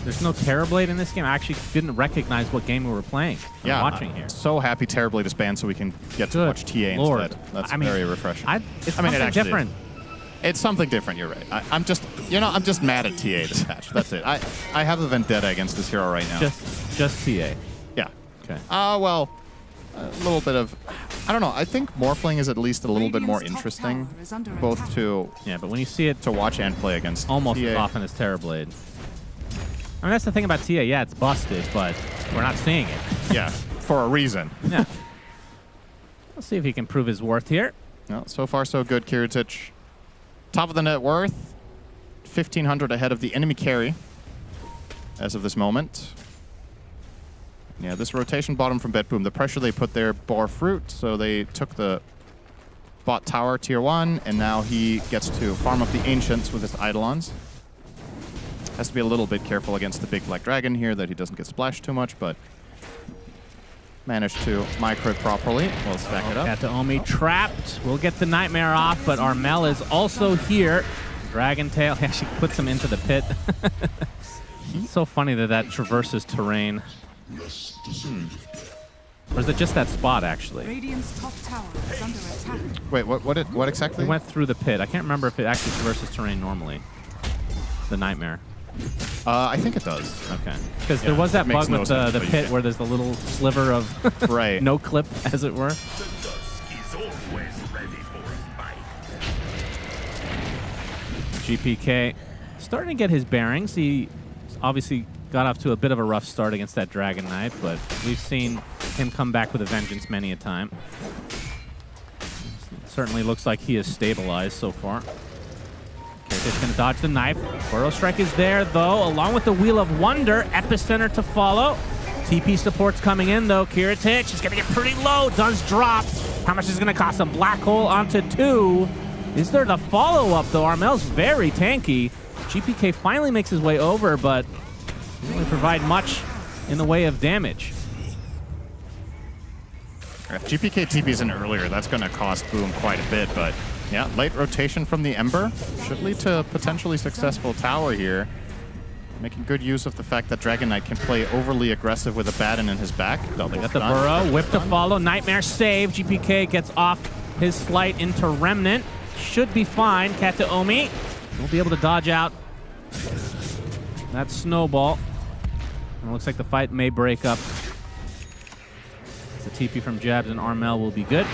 There's no Terrorblade in this game. I actually didn't recognize what game we were playing. Yeah, Watching here. So happy Terrorblade is banned so we can get to Good watch TA Lord. instead. That's I mean, very refreshing. It's I mean, it something actually- different. It's something different, you're right. I'm just mad at TA this patch. That's it. I have a vendetta against this hero right now. Just TA. Yeah. Okay. Well, a little bit of... I don't know. I think Morphling is at least a little bit more interesting, both to Yeah, but when you see it watch and play against almost TA. as often as Terrorblade. I mean, that's the thing about TA. Yeah, it's busted, but we're not seeing it. Yeah, for a reason. Yeah. Let's see if he can prove his worth here. No, so far so good, Kiritich. Top of the net worth, 1,500 ahead of the enemy carry as of this moment. Yeah, this rotation bottom from Boom, the pressure they put there bore fruit, so they took the bot tower tier 1, and now he gets to farm up the Ancients with his Eidolons. Has to be a little bit careful against the big black dragon here that he doesn't get splashed too much, but managed to micro it properly. We'll stack it up. Kataomi trapped. We'll get the Nightmare off, but Armel is also here. Dragon Tail actually puts him into the pit. It's so funny that traverses terrain. Or is it just that spot, actually? Radiant's top tower is under attack. Wait, what exactly? He went through the pit. I can't remember if it actually traverses terrain normally. The Nightmare. I think it does. Okay. Because Yeah, there was that it makes bug no with sense, the but you pit can. where there's the little sliver of Right. no clip, as it were. GPK starting to get his bearings. He obviously got off to a bit of a rough start against that Dragon Knight, but we've seen him come back with a vengeance many a time. Certainly looks like he is stabilized so far. Kiritich going to dodge the knife. Burrow Strike is there, though, along with the Wheel of Wonder. Epicenter to follow. TP support's coming in, though. Kiritich is going to get pretty low. Does drop. How much is it going to cost him? Black Hole onto 2. Is there the follow-up, though? Armel's very tanky. GPK finally makes his way over, but doesn't really provide much in the way of damage. If GPK TP's in earlier, that's going to cost Boom quite a bit, but yeah, late rotation from the Ember should lead to a potentially successful tower here. Making good use of the fact that Dragon Knight can play overly aggressive with a Batten in his back. They got the Burrow, whip to follow, Nightmare save. GPK gets off his slight into Remnant. Should be fine. Kataomi will be able to dodge out that snowball. And it looks like the fight may break up. The TP from Jabs and Armel will be good.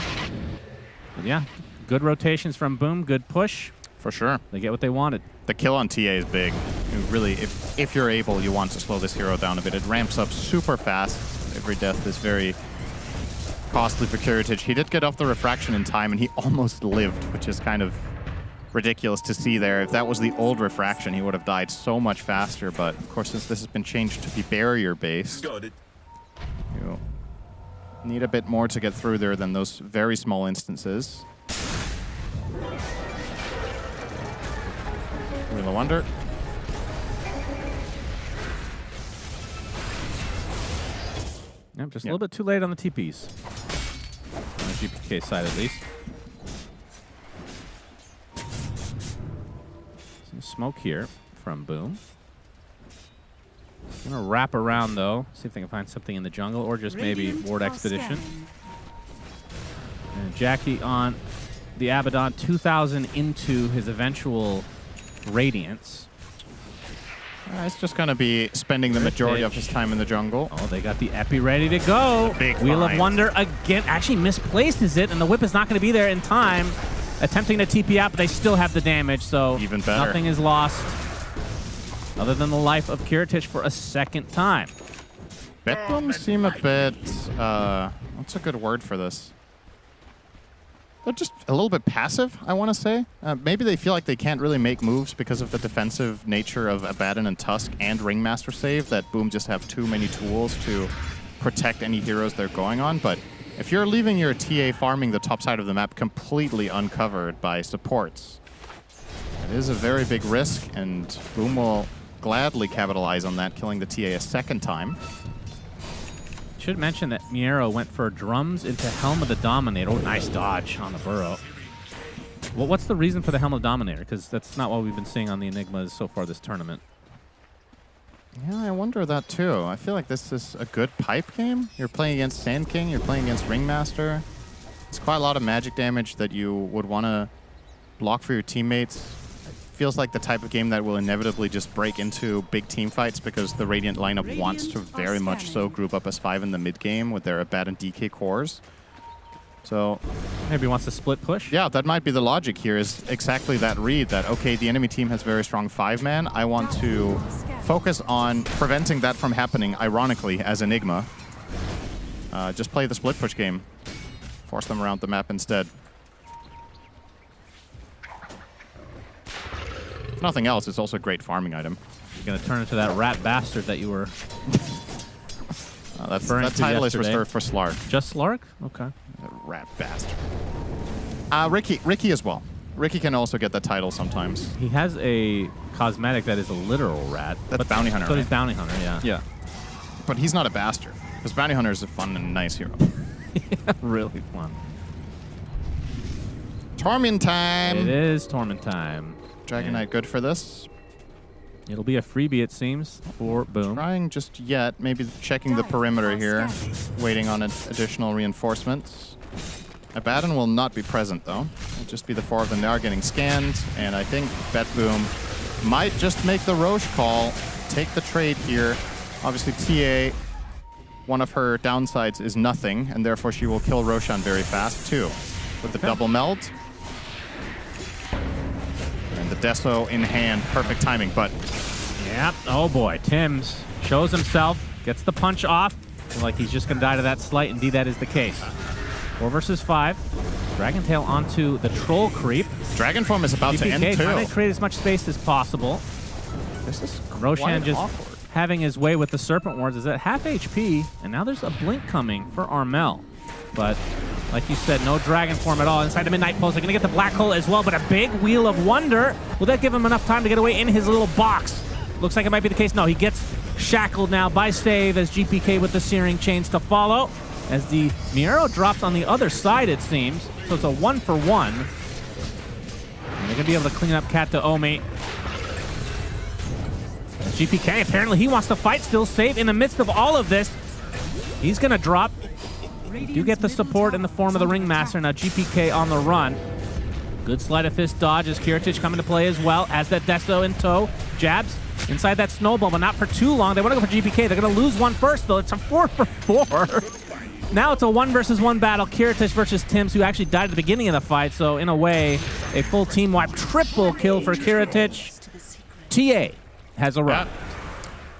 But yeah, good rotations from Boom, good push. For sure. They get what they wanted. The kill on TA is big. You really, if you're able, you want to slow this hero down a bit. It ramps up super fast. Every death is very costly for Kiritich. He did get off the refraction in time, and he almost lived, which is kind of ridiculous to see there. If that was the old refraction, he would have died so much faster. But of course, since this has been changed to be barrier-based, you need a bit more to get through there than those very small instances. Wheel of Wonder. Yep, just a little bit too late on the TPs. On the GPK side, at least. Some smoke here from Boom. I'm gonna wrap around, though. See if they can find something in the jungle, or just maybe Ward Expedition. And Jackie on the Abaddon, 2,000 into his eventual Radiance. It's just going to be spending the majority of his time in the jungle. Oh, they got the Epi ready to go. Big Wheel find. of Wonder again. Actually misplaces it, and the whip is not going to be there in time. Attempting to TP out, but they still have the damage, so even better. Nothing is lost other than the life of Kiritich for a second time. Betbooms seem a bit, what's a good word for this? They're just a little bit passive, I want to say. Maybe they feel like they can't really make moves because of the defensive nature of Abaddon and Tusk and Ringmaster Save, that Boom just have too many tools to protect any heroes they're going on. But if you're leaving your TA farming the top side of the map completely uncovered by supports, it is a very big risk, and Boom will gladly capitalize on that, killing the TA a second time. Should mention that Miero went for drums into Helm of the Dominator. Oh, nice dodge on the Burrow. Well, what's the reason for the Helm of the Dominator? Because that's not what we've been seeing on the Enigmas so far this tournament. Yeah, I wonder that too. I feel like this is a good pipe game. You're playing against Sand King, you're playing against Ringmaster. It's quite a lot of magic damage that you would want to block for your teammates. It feels like the type of game that will inevitably just break into big team fights because the Radiant lineup wants to very much so group up as 5 in the mid game with their Abaddon DK cores. So maybe he wants to split push? Yeah, that might be the logic here, is exactly that read that, okay, the enemy team has very strong 5-man. I want to focus on preventing that from happening, ironically, as Enigma. Just play the split push game. Force them around the map instead. If nothing else, it's also a great farming item. You're going to turn into that rat bastard that you were that title is reserved for Slark. Just Slark? Okay. Rat bastard. Ricky as well. Ricky can also get that title sometimes. He has a cosmetic that is a literal rat. That's Bounty Hunter, So right? he's Bounty Hunter, yeah. Yeah. But he's not a bastard. Because Bounty Hunter is a fun and nice hero. Yeah, really fun. Torment time! It is Torment time. Dragon Knight good for this. It'll be a freebie, it seems, for Boom. Trying just yet, maybe checking the perimeter here, waiting on additional reinforcements. Abaddon will not be present, though. It'll just be the 4 of them. They are getting scanned, and I think BetBoom might just make the Roche call, take the trade here. Obviously, TA, one of her downsides is nothing, and therefore she will kill Roshan very fast, too. With the double meld. And the Deso in hand, perfect timing, but... Yep, oh boy, Tims shows himself, gets the punch off, like he's just gonna die to that slight. Indeed, that is the case. 4 versus 5. Dragontail onto the troll creep. Dragon form is about to end, too. Trying to create as much space as possible. This is Roshan just awkward. having his way with the Serpent Wards is at half HP, and now there's a blink coming for Armel. But like you said, no dragon form at all inside the Midnight Pulse. They're going to get the Black Hole as well, but a big Wheel of Wonder. Will that give him enough time to get away in his little box? Looks like it might be the case. No, he gets shackled now by Save as GPK with the Searing Chains to follow. As the Miero drops on the other side, it seems. So it's a 1-for-1. And they're going to be able to clean up Cat to Omi. GPK, apparently he wants to fight still. Save in the midst of all of this. He's going to drop. You do get the support in the form of the Ringmaster. Now GPK on the run. Good sleight of fist dodge as Kiritich coming to play as well. As that Deso in tow. Jabs inside that snowball, but not for too long. They want to go for GPK. They're going to lose one first, though. It's a 4-for-4. Now it's a 1 versus 1 battle. Kiritich versus Tims, who actually died at the beginning of the fight. So in a way, a full team wipe. Triple kill for Kiritich. TA has a run.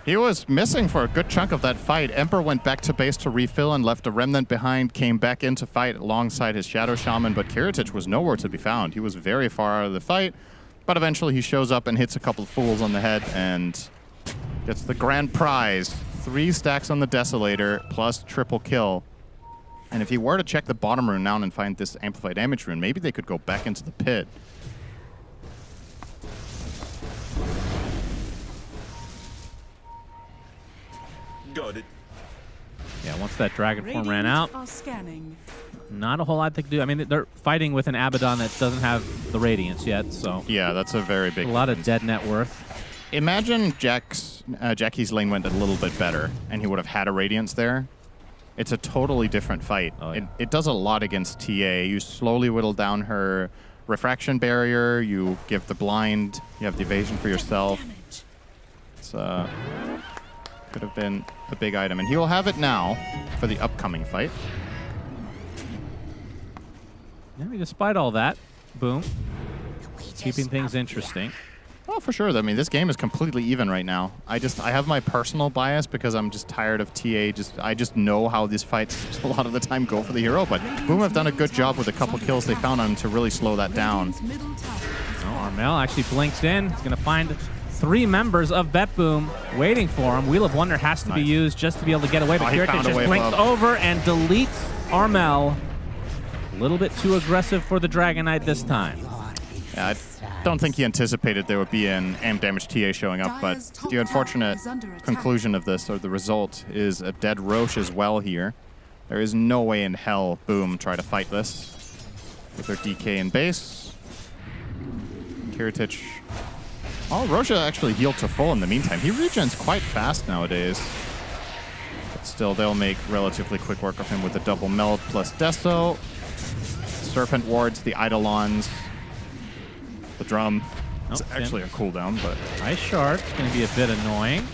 He was missing for a good chunk of that fight. Emperor went back to base to refill and left a remnant behind, came back in to fight alongside his Shadow Shaman, but Kiritich was nowhere to be found. He was very far out of the fight, but eventually he shows up and hits a couple of fools on the head and gets the grand prize. 3 stacks on the Desolator plus triple kill. And if he were to check the bottom rune now and find this Amplified Damage rune, maybe they could go back into the pit. Got it. Yeah, once that Dragon form ran out, Are scanning. not a whole lot they can do. I mean, they're fighting with an Abaddon that doesn't have the Radiance yet, so... Yeah, that's a very big... A lot of dead net worth. Imagine Jackie's lane went a little bit better, and he would have had a Radiance there. It's a totally different fight. Oh, yeah. It does a lot against TA. You slowly whittle down her refraction barrier, you give the blind, you have the evasion for yourself. It's could have been a big item, and he will have it now for the upcoming fight. I mean, despite all that, Boom, keeping things interesting. Oh, for sure. I mean, this game is completely even right now. I have my personal bias because I'm just tired of TA. I just know how these fights a lot of the time go for the hero, but Boom have done a good job with a couple kills they found on him to really slow that down. Oh, Armel actually blinks in. He's going to find 3 members of BetBoom waiting for him. Wheel of Wonder has to be used just to be able to get away, but Kiritich just blinks over and deletes Armel. A little bit too aggressive for the Dragon Knight this time. Yeah, I don't think he anticipated there would be an AM damage TA showing up, but the unfortunate conclusion of this, or the result, is a dead Roche as well here. There is no way in hell Boom try to fight this with their DK in base. Kiritich... Oh, Roche actually healed to full in the meantime. He regens quite fast nowadays. But still, they'll make relatively quick work of him with the double meld plus Deso. Serpent wards, the Eidolons, the drum. It's actually a cooldown, but... Ice Shard is going to be a bit annoying.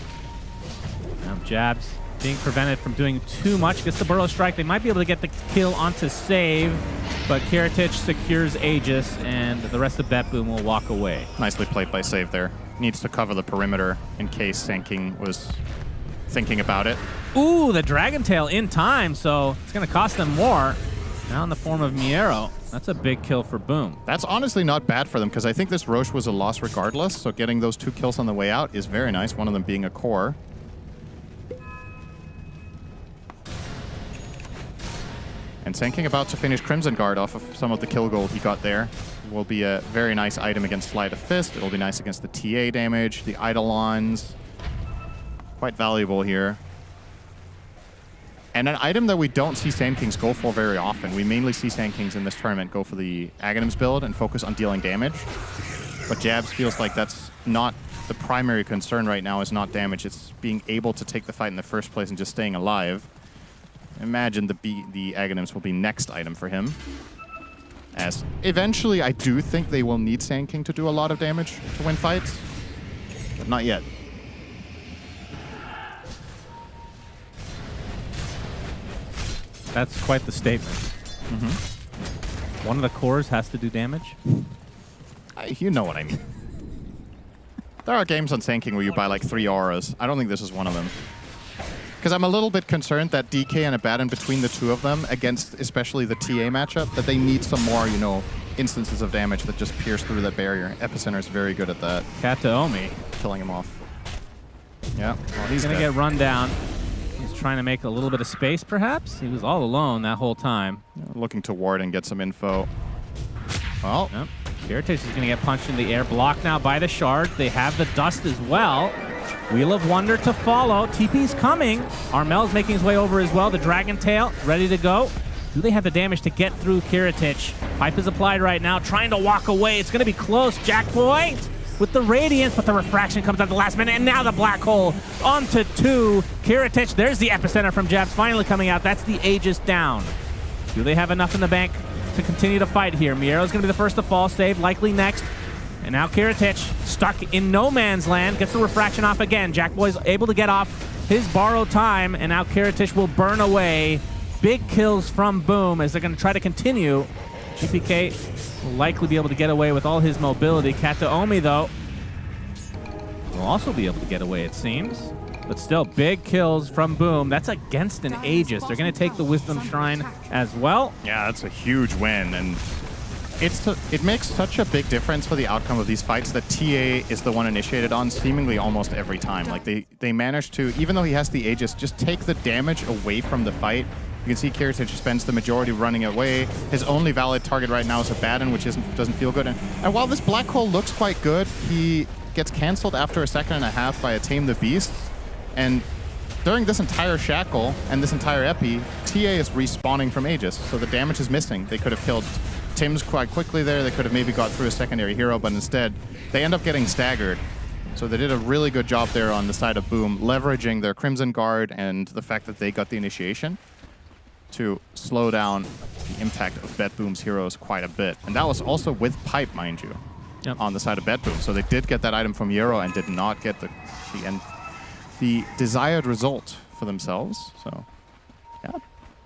Now Jabs being prevented from doing too much. Gets the Burrow Strike. They might be able to get the kill onto Save, but Kiritich secures Aegis, and the rest of BetBoom will walk away. Nicely played by Save there. Needs to cover the perimeter in case Sand King was thinking about it. Ooh, the Dragon Tail in time, so it's going to cost them more. Now in the form of Miero. That's a big kill for Boom. That's honestly not bad for them, because I think this Roche was a loss regardless, so getting those 2 kills on the way out is very nice, one of them being a core. And Sand King about to finish Crimson Guard off of some of the kill gold he got there. Will be a very nice item against Sleight of Fist. It'll be nice against the TA damage, the Eidolons. Quite valuable here. And an item that we don't see Sand Kings go for very often. We mainly see Sand Kings in this tournament go for the Aghanims build and focus on dealing damage. But Jabs feels like that's not the primary concern right now is not damage. It's being able to take the fight in the first place and just staying alive. Imagine the Aghanims will be next item for him. As eventually, I do think they will need Sand King to do a lot of damage to win fights, but not yet. That's quite the statement. One of the cores has to do damage. You know what I mean. There are games on Sand King where you buy like 3 auras. I don't think this is one of them. Because I'm a little bit concerned that DK and Abaddon between the two of them against especially the TA matchup, that they need some more, you know, instances of damage that just pierce through that barrier. Epicenter is very good at that. Kataomi. Killing him off. Yeah. Well, He's going to get run down. He's trying to make a little bit of space, perhaps. He was all alone that whole time. Looking to ward and get some info. Well. Yep. Kiritich is going to get punched in the air. Blocked now by the shards. They have the dust as well. Wheel of Wonder to follow. TP's coming. Armel's making his way over as well. The Dragon Tail ready to go. Do they have the damage to get through Kiritich? Pipe is applied right now, trying to walk away. It's going to be close. Jackboy with the Radiance, but the Refraction comes at the last minute, and now the Black Hole onto 2. Kiritich, there's the Epicenter from Jabs finally coming out. That's the Aegis down. Do they have enough in the bank to continue to fight here? Miero's going to be the first to fall, save, likely next. And now Kiritich stuck in no man's land, gets the Refraction off again. Jackboy's able to get off his borrowed time, and now Kiritich will burn away. Big kills from Boom as they're going to try to continue. GPK will likely be able to get away with all his mobility. Kataomi, though, will also be able to get away, it seems. But still, big kills from Boom. That's against an Aegis. They're going to take the Wisdom Shrine as well. Yeah, that's a huge win, and it makes such a big difference for the outcome of these fights that TA is the one initiated on seemingly almost every time. Like they manage to, even though he has the Aegis, just take the damage away from the fight. You can see Kiritich spends the majority running away. His only valid target right now is Abaddon, which doesn't feel good. And while this Black Hole looks quite good, he gets canceled after a second and a half by a Tame the Beast. And during this entire Shackle and this entire Epi, TA is respawning from Aegis, so the damage is missing. They could have killed Tim's quite quickly there. They could have maybe got through a secondary hero, but instead, they end up getting staggered. So they did a really good job there on the side of Boom, leveraging their Crimson Guard and the fact that they got the initiation to slow down the impact of Bet Boom's heroes quite a bit. And that was also with Pipe, mind you, on the side of Bet Boom. So they did get that item from Euro and did not get the desired result for themselves. So, yeah.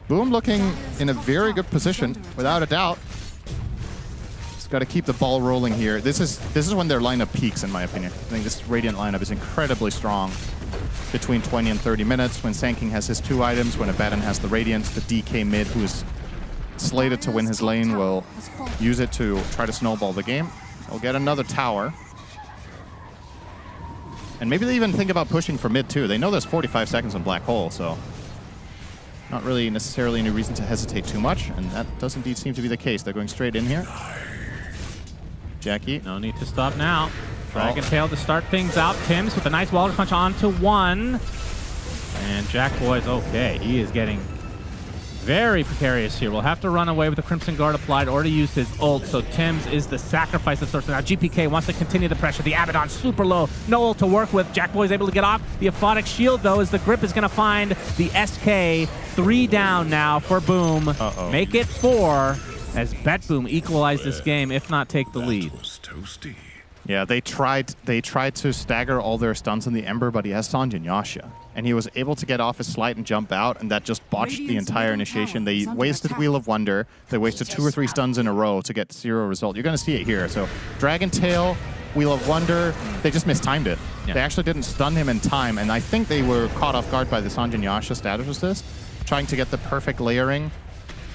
Boom looking in a very good position, without a doubt. Just got to keep the ball rolling here. This is when their lineup peaks, in my opinion. I think this Radiant lineup is incredibly strong between 20 and 30 minutes, when Sand King has his 2 items, when Abaddon has the Radiance, the DK mid, who is slated to win his lane, will use it to try to snowball the game. They'll get another tower. And maybe they even think about pushing for mid, too. They know there's 45 seconds on Black Hole, so not really necessarily any reason to hesitate too much, and that does indeed seem to be the case. They're going straight in here. Jackie. No need to stop now. Dragon Tail to start things out. Tim's with a nice wall punch onto 1. And Jackboy's okay. He is getting very precarious here. We'll have to run away with the Crimson Guard applied or to use his ult. So Tim's is the sacrifice of sorts. Now GPK wants to continue the pressure. The Abaddon super low. No ult to work with. Jackboy's able to get off. The Aphotic Shield, though, as the Grip is going to find the SK. 3 down now for Boom. Make it 4 as Bet Boom equalize this game, if not take the lead. Yeah, they tried to stagger all their stuns in the Ember, but he has Sanjin Yasha. And he was able to get off his Slight and jump out, and that just botched the entire initiation. They wasted Wheel of Wonder. They wasted 2 or 3 stuns in a row to get 0 result. You're going to see it here. So Dragon Tail, Wheel of Wonder, they just mistimed it. Yeah. They actually didn't stun him in time, and I think they were caught off guard by the Sanjin Yasha status assist, trying to get the perfect layering.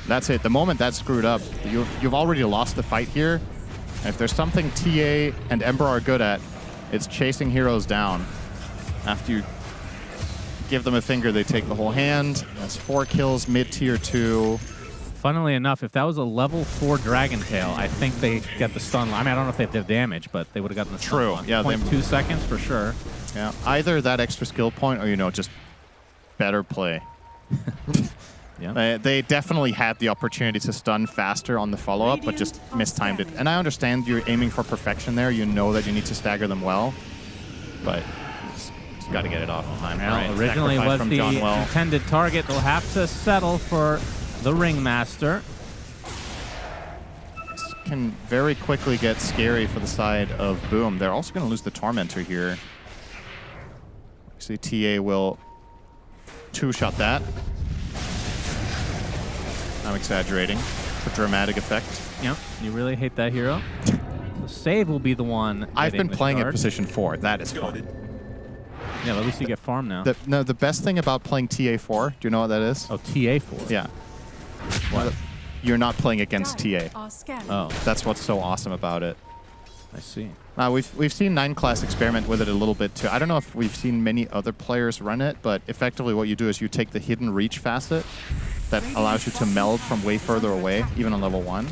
That's it. The moment that's screwed up, you've already lost the fight here. And if there's something TA and Ember are good at, it's chasing heroes down. After you give them a finger, they take the whole hand. That's 4 kills, mid-tier 2. Funnily enough, if that was a level 4 Dragon Tail, I think they get the stun. I mean, I don't know if they have damage, but they would have gotten the stun. True. Yeah, 0.2 seconds for sure. Yeah, either that extra skill point or, you know, just better play. Yeah. They definitely had the opportunity to stun faster on the follow-up, but just mistimed it. And I understand you're aiming for perfection there. You know that you need to stagger them well. but just got to get it off in time. Well, All right, originally sacrifice was from the John Well. intended target. They'll have to settle for the Ringmaster. This can very quickly get scary for the side of Boom. They're also going to lose the Tormentor here. Actually, TA will two-shot that. I'm exaggerating for dramatic effect. Yep, you really hate that hero. The save will be the one. I've getting been the playing at charge. position 4. That is fun. Yeah, but at least you get farm now. The best thing about playing TA4, do you know what that is? Oh, TA4. Yeah. What? You're not playing against TA. Are scary. Oh, That's what's so awesome about it. I see. We've seen 9 Class experiment with it a little bit too. I don't know if we've seen many other players run it, but effectively what you do is you take the hidden reach facet that allows you to meld from way further away, even on level 1.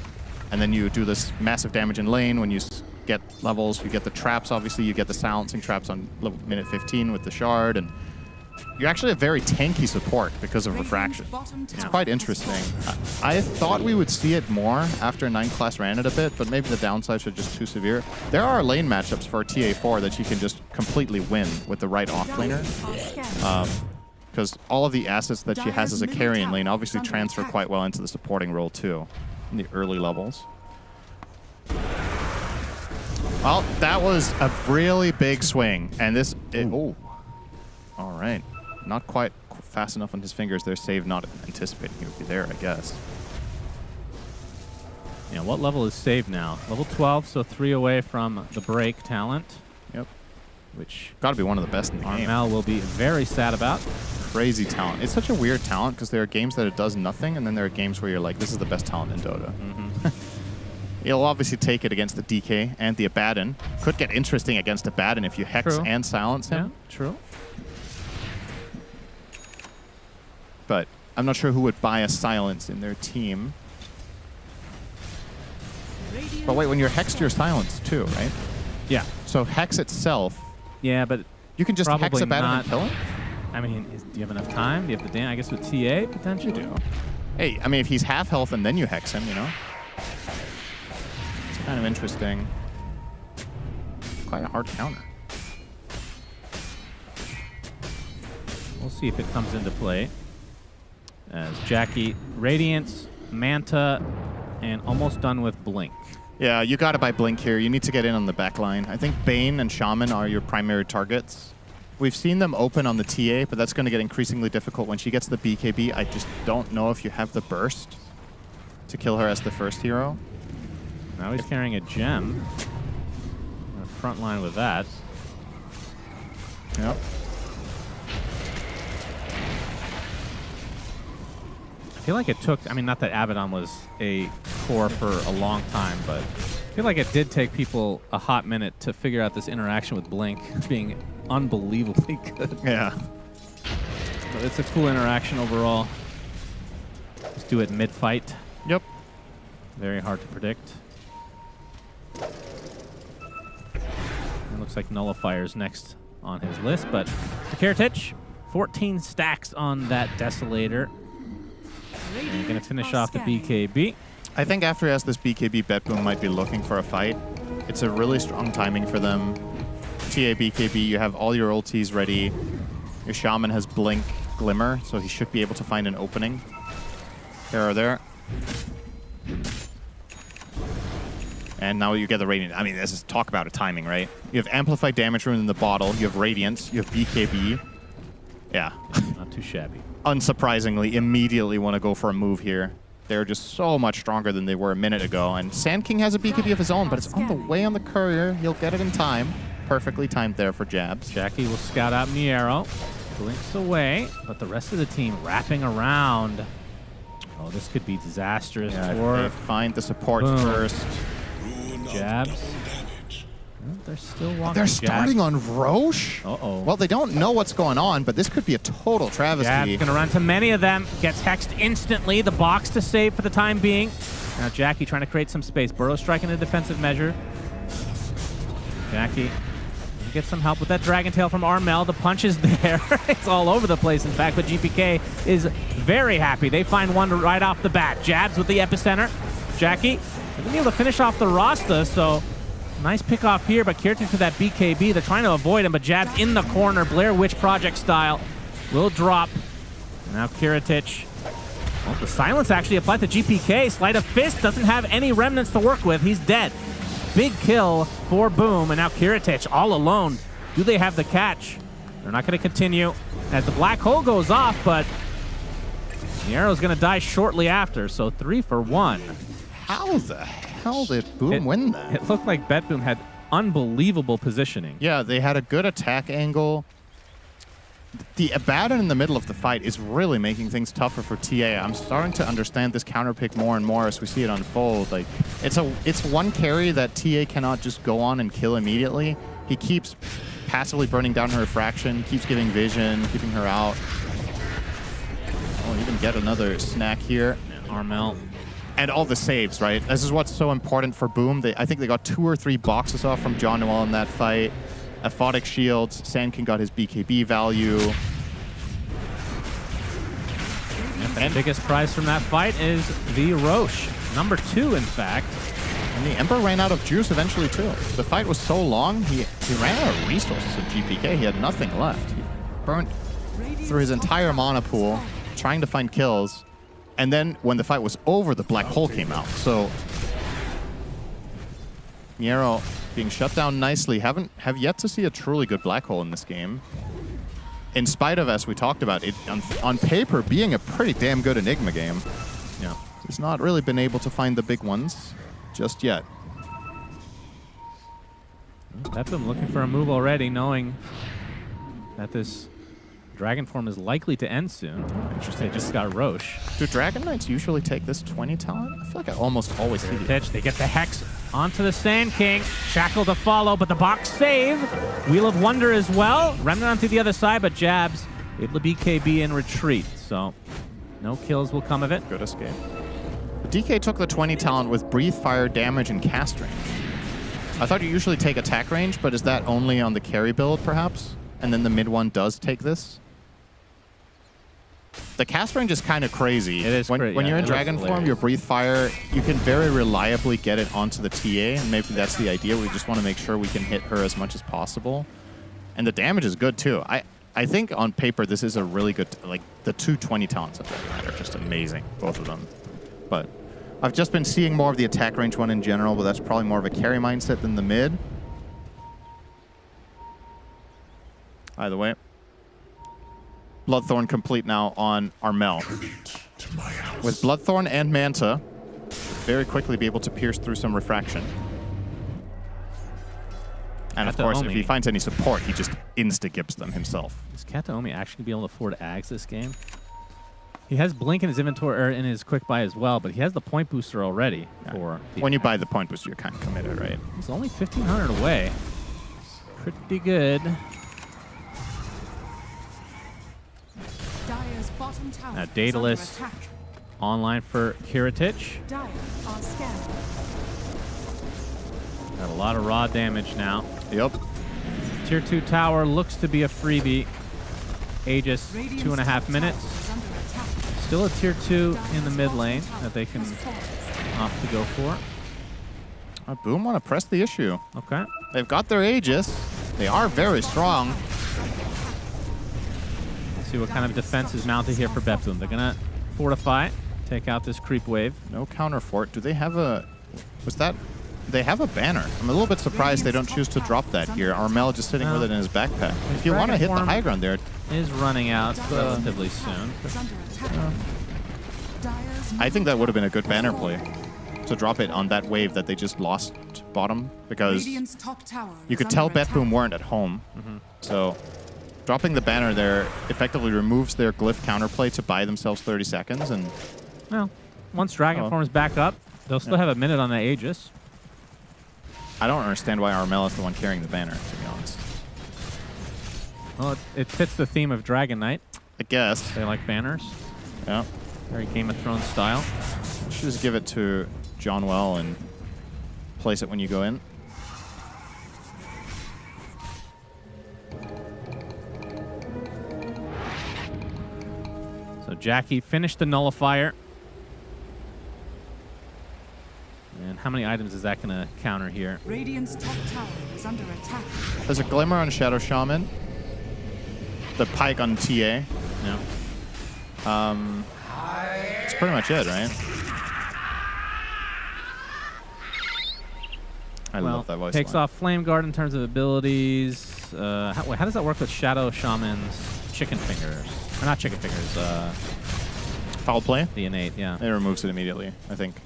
And then you do this massive damage in lane. When you get levels, you get the traps, obviously. You get the silencing traps on minute 15 with the shard. And you actually have very tanky support because of refraction. It's quite interesting. I thought we would see it more after 9 Class ran it a bit, but maybe the downsides are just too severe. There are lane matchups for TA4 that you can just completely win with the right offlaner. Because all of the assets that she has as a carry in lane obviously transfer quite well into the supporting role too, in the early levels. Well, that was a really big swing, and this... oh. All right. Not quite fast enough on his fingers there. Save not anticipating he would be there, I guess. Yeah, what level is Save now? Level 12, so 3 away from the break talent. Yep. Which got to be one of the best in the game. Armel will be very sad about. Crazy talent. It's such a weird talent because there are games that it does nothing, and then there are games where you're like, this is the best talent in Dota. You'll obviously take it against the DK and the Abaddon. Could get interesting against Abaddon if you hex True. and silence him. Yeah, true. But I'm not sure who would buy a silence in their team. But wait, when you're hexed, you're silenced too, right? Yeah. So hex itself, Yeah, but you can just hex probably Abaddon not. and kill him? I mean, do you have enough time? Do you have the damage? I guess with TA, potentially? Hey, I mean, if he's half health and then you hex him, you know? It's kind of interesting. Quite a hard counter. We'll see if it comes into play. As Jackie, Radiance, Manta, and almost done with Blink. Yeah, you got to buy Blink here. You need to get in on the back line. I think Bane and Shaman are your primary targets. We've seen them open on the TA, but that's going to get increasingly difficult when she gets the BKB. I just don't know if you have the burst to kill her as the first hero. Now he's carrying a gem. Front line with that. Yep. I feel like it took, I mean, not that Abaddon was a core for a long time, but I feel like it did take people a hot minute to figure out this interaction with Blink being unbelievably good. Yeah. But it's a cool interaction overall. Let's do it mid-fight. Yep. Very hard to predict. It looks like Nullifier's next on his list, but Kiritich, 14 stacks on that Desolator. And gonna finish off the BKB. I think after he has this BKB, Betboom might be looking for a fight. It's a really strong timing for them. TA BKB, you have all your ultis ready. Your Shaman has Blink, Glimmer, so he should be able to find an opening. There. And now you get the Radiant. I mean, this is talk about a timing, right? You have Amplified Damage Rune in the bottle, you have Radiance, you have BKB. Yeah. Not too shabby. Unsurprisingly, immediately want to go for a move here. They're just so much stronger than they were a minute ago. And Sand King has a BKB of his own, but it's on the way on the courier. He'll get it in time. Perfectly timed there for Jabs. Jackie will scout out Miero. Blinks away, but the rest of the team wrapping around. Oh, this could be disastrous for... They find the support Boom. first. Jabs. Well, they're still walking. They're starting on Roche? Uh-oh. Well, they don't know what's going on, but this could be a total travesty. Jab's going to run to many of them. Gets hexed instantly. The box to save for the time being. Now Jackie trying to create some space. Burrow striking a defensive measure. Jackie gets some help with that Dragon Tail from Armel. The punch is there. It's all over the place, in fact, but GPK is very happy. They find one right off the bat. Jabs with the epicenter. Jackie isn't able to finish off the Rasta, so Nice pick off here, but Kiritich to that BKB. They're trying to avoid him, but Jab's in the corner. Blair Witch Project style. Will drop. Now Kiritich. Well, the silence actually applied to GPK. Sleight of Fist doesn't have any remnants to work with. He's dead. Big kill for Boom, and now Kiritich all alone. Do they have the catch? They're not going to continue as the black hole goes off, but the arrow's going to die shortly after, so 3 for 1. How the hell did Boom win that? It looked like BetBoom had unbelievable positioning. Yeah, they had a good attack angle. The Abaddon in the middle of the fight is really making things tougher for TA. I'm starting to understand this counter pick more and more as we see it unfold. Like, it's one carry that TA cannot just go on and kill immediately. He keeps passively burning down her refraction, keeps giving vision, keeping her out. Oh, even get another snack here. Armel. And all the saves, right? This is what's so important for Boom. I think they got 2 or 3 boxes off from John Noel in that fight. Aphotic shields. Sandkin got his BKB value. And the biggest prize from that fight is the Roche. Number 2, in fact. And the Emperor ran out of juice eventually, too. The fight was so long, he ran out of resources of GPK. He had nothing left. He burnt through his entire mana pool, trying to find kills. And then when the fight was over, the black hole came out. So Niero being shut down nicely. Have yet to see a truly good black hole in this game. In spite of, as we talked about, it on paper being a pretty damn good Enigma game. Yeah, he's not really been able to find the big ones just yet. BetBoom looking for a move already, knowing that this Dragon form is likely to end soon. Interesting. They just got Roche. Do Dragon Knights usually take this 20 talent? I feel like I almost always see it. They get the Hex onto the Sand King. Shackle to follow, but the box save. Wheel of Wonder as well. Remnant onto the other side, but Jabs able to BKB and retreat. So no kills will come of it. Good escape. The DK took the 20 talent with Breathe Fire, damage, and cast range. I thought you usually take attack range, but is that only on the carry build, perhaps? And then the mid one does take this? The cast range is kind of crazy. It is when you're in Dragon form, your Breathe Fire, you can very reliably get it onto the TA, and maybe that's the idea. We just want to make sure we can hit her as much as possible. And the damage is good, too. I think on paper, this is a really good, like, the 220 talents of that are just amazing, both of them. But I've just been seeing more of the attack range one in general, but that's probably more of a carry mindset than the mid. Either way. Bloodthorn complete now on Armel. With Bloodthorn and Manta, very quickly be able to pierce through some refraction. And of course, if he finds any support, he just insta-gips them himself. Is Kataomi actually be able to afford Ags this game? He has Blink in his inventory, or in his quick buy as well, but he has the point booster already. For when you buy the point booster, you're kind of committed, right? He's only 1,500 away. Pretty good. Dire's bottom tower is Daedalus under attack. online for Kiritich. Dire are scared. Got a lot of raw damage now. Yep. Tier 2 tower looks to be a freebie. Aegis, 2.5 minutes. Still a tier 2 in the mid lane that they can opt to go for. Boom want to press the issue. Okay. They've got their Aegis. They are very strong. Let's see what kind of defense is mounted here for BetBoom. They're going to fortify, take out this creep wave. No counter fort. Do they have a... Was that... They have a banner. I'm a little bit surprised they don't choose to drop that here. Armel just sitting with it in his backpack. If you want to hit the high ground there... Is running out relatively soon. I think that would have been a good banner play. To drop it on that wave that they just lost bottom. Because you could tell BetBoom weren't at home. So dropping the banner there effectively removes their glyph counterplay to buy themselves 30 seconds. And well, once Dragon Form is back up, they'll still have a minute on the Aegis. I don't understand why Armel is the one carrying the banner, to be honest. Well, it fits the theme of Dragon Knight. I guess. They like banners. Yeah. Very Game of Thrones style. Should just give it to John Well and place it when you go in. So Jackie finished the nullifier. And how many items is that going to counter here? Radiant's top tower is under attack. There's a Glimmer on Shadow Shaman. The Pike on TA. Yeah. That's pretty much it, right? I love that voice Takes line. off Flame Guard in terms of abilities. How does that work with Shadow Shaman's Chicken Fingers? Or not Chicken Fingers, Foul play? the innate, yeah. It removes it immediately, I think.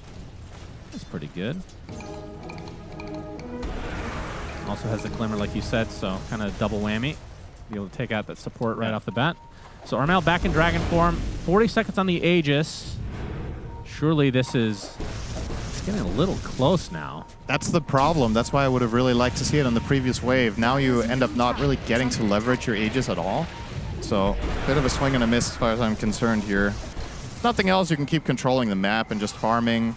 That's pretty good. Also has the Glimmer, like you said, so kind of double whammy. Be able to take out that support right off the bat. So Armel back in Dragon form. 40 seconds on the Aegis. Surely this is... It's getting a little close now. That's the problem. That's why I would have really liked to see it on the previous wave. Now you end up not really getting to leverage your Aegis at all. So, a bit of a swing and a miss as far as I'm concerned here. If nothing else, you can keep controlling the map and just farming.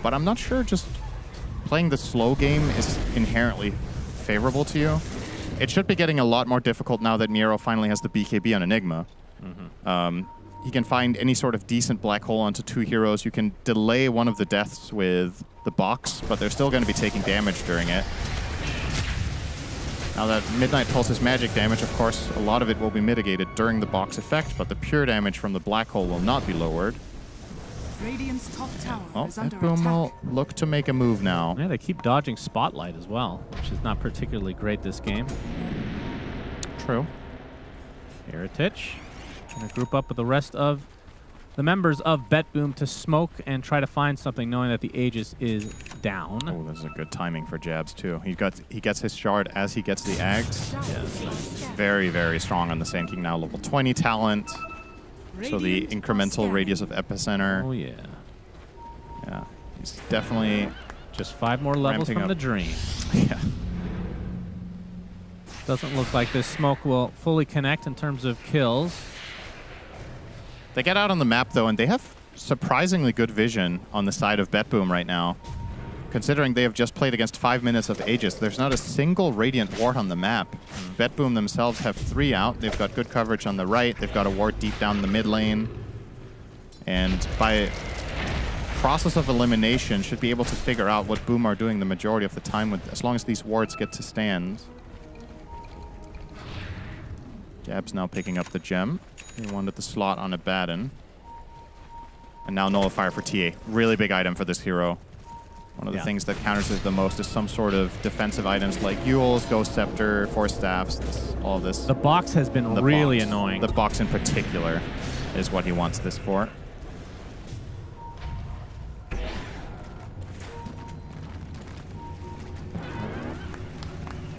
But I'm not sure just playing the slow game is inherently favorable to you. It should be getting a lot more difficult now that Miro finally has the BKB on Enigma. He can find any sort of decent black hole onto 2 heroes. You can delay one of the deaths with the box, but they're still going to be taking damage during it. Now that Midnight Pulse's magic damage, of course, a lot of it will be mitigated during the box effect, but the pure damage from the black hole will not be lowered. Radiant's top tower Well, is under Boom attack. will look to make a move now. Yeah, they keep dodging Spotlight as well, which is not particularly great this game. True. Heritage. Gonna group up with the rest of the members of Bet Boom to smoke and try to find something, knowing that the Aegis is down. Oh, this is a good timing for Jabs, too. He gets his shard as he gets the Ags. Very, very strong on the Sand King now. Level 20 talent. So the incremental radius of Epicenter. Oh, yeah. Yeah, he's definitely... Just 5 more levels ramping from up. the Dream. Yeah. Doesn't look like this smoke will fully connect in terms of kills. They get out on the map, though, and they have surprisingly good vision on the side of Bet Boom right now. Considering they have just played against 5 minutes of Aegis, there's not a single Radiant ward on the map. Bet Boom themselves have 3 out. They've got good coverage on the right. They've got a ward deep down the mid lane. And by process of elimination, should be able to figure out what Boom are doing the majority of the time, with as long as these wards get to stand. Jab's now picking up the gem. He wanted the slot on Abaddon. And now Nullifier for TA. Really big item for this hero. One of the things that counters it the most is some sort of defensive items like Yules, Ghost Scepter, Force Staffs, all of this. The box has been really annoying. The box in particular is what he wants this for.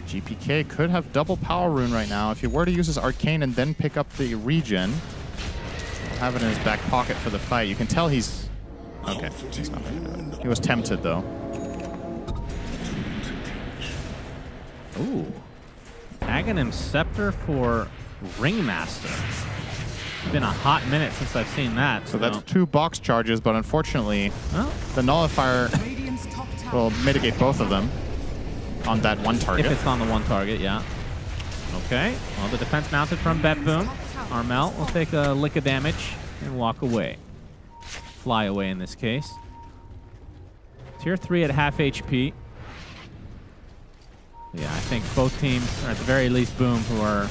GPK could have double Power Rune right now. If he were to use his Arcane and then pick up the regen, he'll have it in his back pocket for the fight. You can tell he's... Okay, he's not going to do it. He was tempted, though. Ooh. Aghanim Scepter for Ringmaster. It's been a hot minute since I've seen that. So that's 2 box charges, but unfortunately, the Nullifier Radiant's top tower will mitigate both of them on that one target. If it's on the one target, yeah. Okay. Well, the defense mounted from Bet Boom. Armel will take a lick of damage and walk away. Fly away in this case. Tier 3 at half HP. Yeah, I think both teams, or at the very least Boom, who are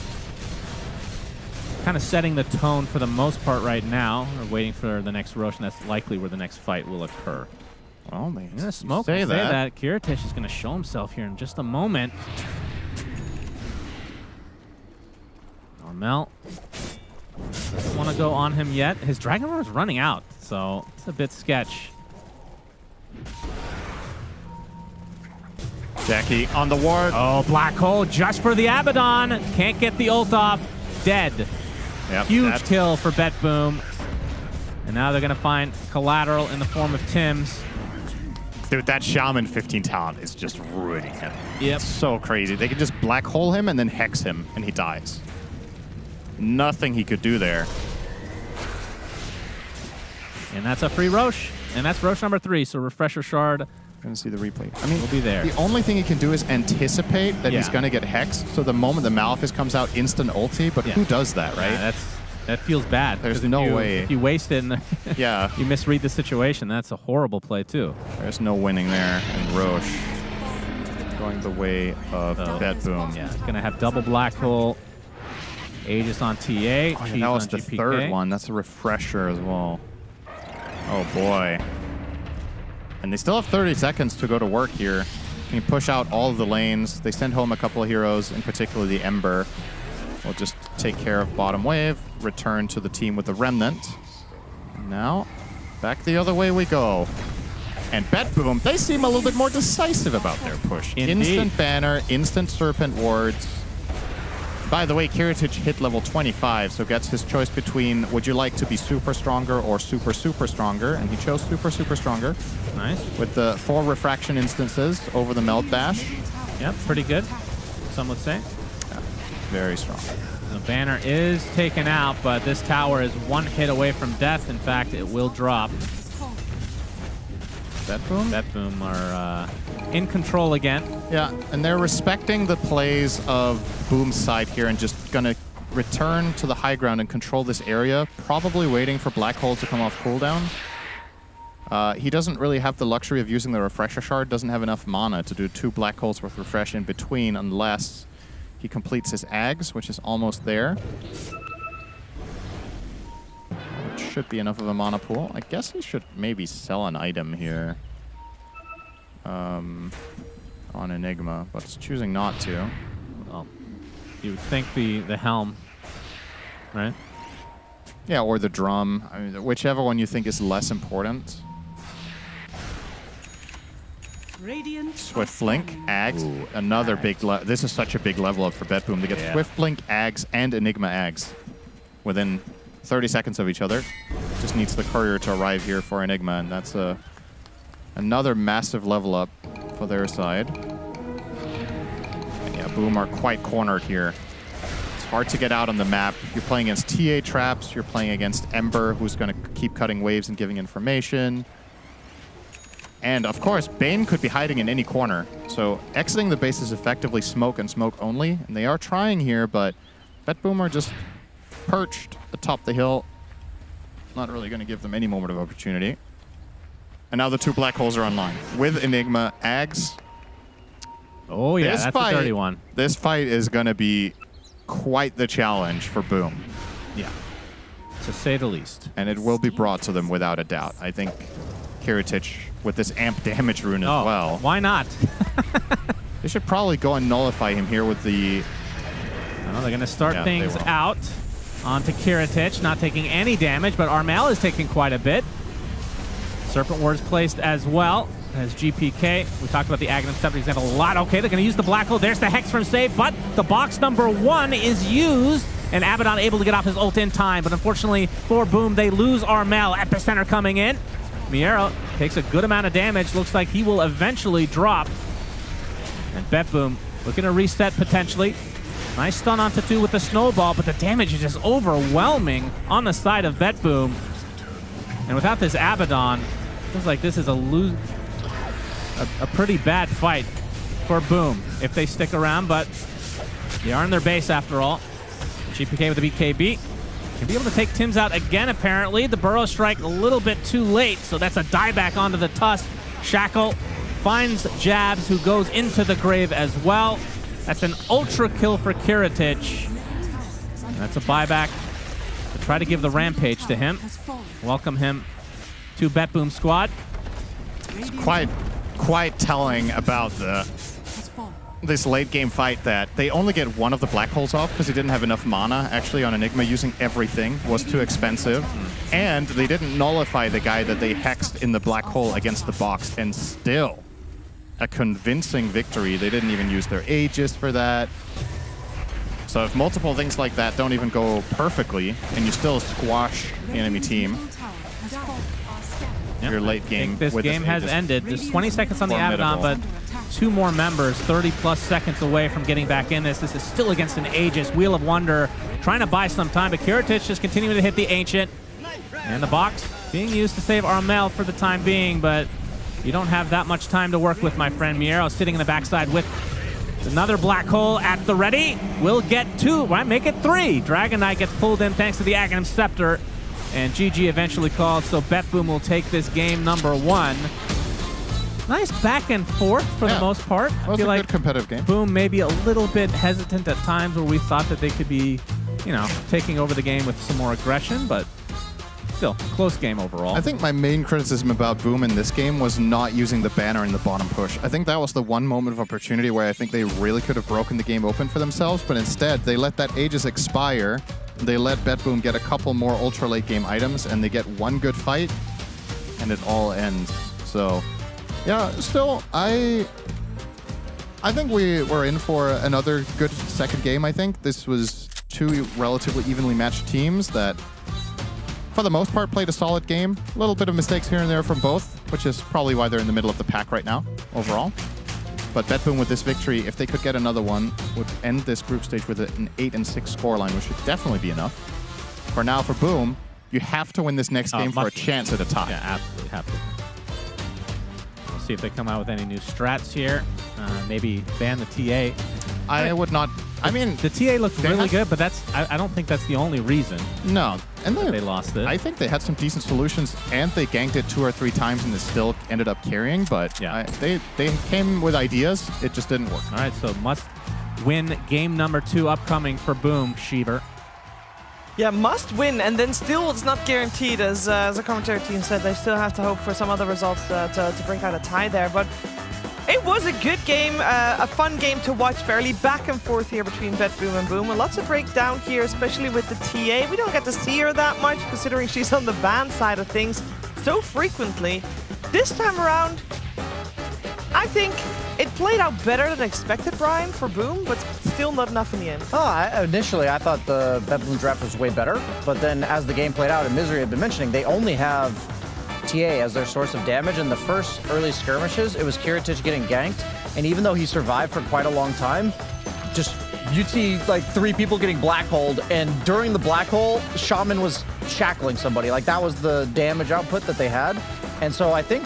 kind of setting the tone for the most part right now, are waiting for the next Roshan. That's likely where the next fight will occur. Well, they Smoke say will say that. that. Kiritish is going to show himself here in just a moment. Armel doesn't want to go on him yet. His Dragon Roar is running out, so it's a bit sketch. Jackie on the ward. Oh, Black Hole just for the Abaddon. Can't get the ult off. Dead. Yep, Huge kill for Bet Boom. And now they're going to find collateral in the form of Tim's. Dude, that Shaman 15 talent is just ruining him. Yep. It's so crazy. They can just black hole him and then hex him, and he dies. Nothing he could do there. And that's a free Roche. And that's Roche number 3, so Refresher Shard. Gonna see the replay. I mean, we'll be there. The only thing he can do is anticipate that he's gonna get hexed, so the moment the Malefice comes out, instant ulti, but who does that, right? Yeah, That feels bad. There's 'cause if no you- way. If you waste it and Yeah. you misread the situation, that's a horrible play too. There's no winning there. And Roche going the way of Bet Boom. Yeah, gonna have double black hole. Aegis on TA. Oh, yeah, Cheese that was on the GPK. third one. That's a refresher as well. Oh boy. And they still have 30 seconds to go to work here. Can you push out all of the lanes? They send home a couple of heroes, in particular the Ember. We'll just take care of bottom wave, return to the team with the Remnant. Now, back the other way we go. And Bet Boom, they seem a little bit more decisive about their push. Indeed. Instant banner, instant serpent wards. By the way, Kiritich hit level 25, so gets his choice between would you like to be super stronger or super, super stronger? And he chose super, super stronger. Nice. With the 4 refraction instances over the Melt Bash. Yep, pretty good. Some would say. Very strong. The banner is taken out, but this tower is one hit away from death. In fact, it will drop. Bet Boom? Bet Boom are in control again. Yeah, and they're respecting the plays of Boom's side here and just gonna return to the high ground and control this area, probably waiting for Black Hole to come off cooldown. He doesn't really have the luxury of using the Refresher Shard, doesn't have enough mana to do 2 Black Holes with Refresh in between unless he completes his Ags, which is almost there. Which should be enough of a mana pool. I guess he should maybe sell an item here. On Enigma, but it's choosing not to. Well, you would think the helm, right? Yeah, or the drum. I mean, whichever one you think is less important. Radiant Swift Blink, Ags, another big. This is such a big level up for Bet Boom. They get Swift Blink, Ags, and Enigma Ags within 30 seconds of each other. Just needs the courier to arrive here for Enigma, and that's another massive level up for their side. And yeah, Boom are quite cornered here. It's hard to get out on the map. You're playing against TA traps. You're playing against Ember, who's going to keep cutting waves and giving information. And of course, Bane could be hiding in any corner. So exiting the base is effectively smoke and smoke only. And they are trying here, but Bet Boom are just perched atop the hill. Not really going to give them any moment of opportunity. And now the 2 black holes are online. With Enigma, Ags. Oh yeah, This that's fight- a dirty one. This fight is going to be quite the challenge for Boom. Yeah, to say the least. And it will be brought to them without a doubt. I think Kiritich with this amp damage rune as well. Why not? They should probably go and nullify him here with the... Well, they're going to start Yeah, they things will. out onto Kiritich, not taking any damage, but Armel is taking quite a bit. Serpent Ward's placed as well as GPK. We talked about the Aghanim Scepter example a lot. Okay, they're going to use the Black Hole. There's the Hex from save, but the box number 1 is used, and Abaddon able to get off his ult in time. But unfortunately for Boom, they lose Armel. Epicenter coming in. Miero takes a good amount of damage. Looks like he will eventually drop. And Bet Boom looking to reset potentially. Nice stun onto 2 with the snowball, but the damage is just overwhelming on the side of Bet Boom. And without this Abaddon, feels like this is a pretty bad fight for Boom if they stick around, but they are in their base after all. GPK with the BKB. Can be able to take Tim's out again, apparently. The Burrow Strike a little bit too late, so that's a dieback onto the Tusk. Shackle finds Jabs, who goes into the grave as well. That's an ultra kill for Kiritich. And that's a buyback to try to give the Rampage to him. Welcome him to Bet Boom squad. It's quite telling about this late game fight that they only get one of the black holes off because he didn't have enough mana. Actually, on Enigma, using everything was too expensive. And they didn't nullify the guy that they hexed in the black hole against the box, and still a convincing victory. They didn't even use their Aegis for that. So if multiple things like that don't even go perfectly, and you still squash the enemy team, Yep. your late game. This with game has Aegis. ended. There's 20 seconds on the Formidable. Abaddon, but 2 more members, 30+ seconds away from getting back in this. This is still against an Aegis. Wheel of Wonder trying to buy some time, but Kiritich just continuing to hit the Ancient. And the box being used to save Armel for the time being, but you don't have that much time to work with, my friend. Miero sitting in the backside with Another black hole at the ready. We'll get 2. Right, make it 3. Dragon Knight gets pulled in thanks to the Aghanim Scepter. And GG eventually called, so BetBoom will take this game number 1. Nice back and forth for the most part. That was a good competitive game. Boom maybe a little bit hesitant at times where we thought that they could be, taking over the game with some more aggression, but still, close game overall. I think my main criticism about Boom in this game was not using the banner in the bottom push. I think that was the one moment of opportunity where I think they really could have broken the game open for themselves, but instead they let that Aegis expire. They let BetBoom get a couple more ultra late game items, and they get one good fight, and it all ends. So, yeah, still, I think we were in for another good second game, I think. This was 2 relatively evenly matched teams that, for the most part, played a solid game. A little bit of mistakes here and there from both, which is probably why they're in the middle of the pack right now, overall. But BetBoom with this victory, if they could get another one, would end this group stage with an 8-6 scoreline, which should definitely be enough. For now, for Boom, you have to win this next game for a chance at a tie. Yeah, absolutely have to. We'll see if they come out with any new strats here. Maybe ban the TA. I would not. I mean, the TA looked really good, but I don't think that's the only reason. No, and they lost it. I think they had some decent solutions, and they ganked it 2 or 3 times, and it still ended up carrying. But yeah, they came with ideas. It just didn't work. All right, so must win game number 2 upcoming for Boom, Shiver. Yeah, must win, and then still it's not guaranteed. As the commentary team said, they still have to hope for some other results to bring out a tie there. But it was a good game, a fun game to watch, fairly back and forth here between BetBoom and Boom. Lots of breakdown here, especially with the TA. We don't get to see her that much, considering she's on the ban side of things so frequently. This time around, I think it played out better than expected, Brian, for Boom, but still not enough in the end. Initially, I thought the BetBoom draft was way better, but then as the game played out, and Misery had been mentioning, they only have TA as their source of damage. In the first early skirmishes, it was Kiritich getting ganked, and even though he survived for quite a long time, just you'd see like 3 people getting black holed, and during the black hole, Shaman was shackling somebody. Like that was the damage output that they had, and so I think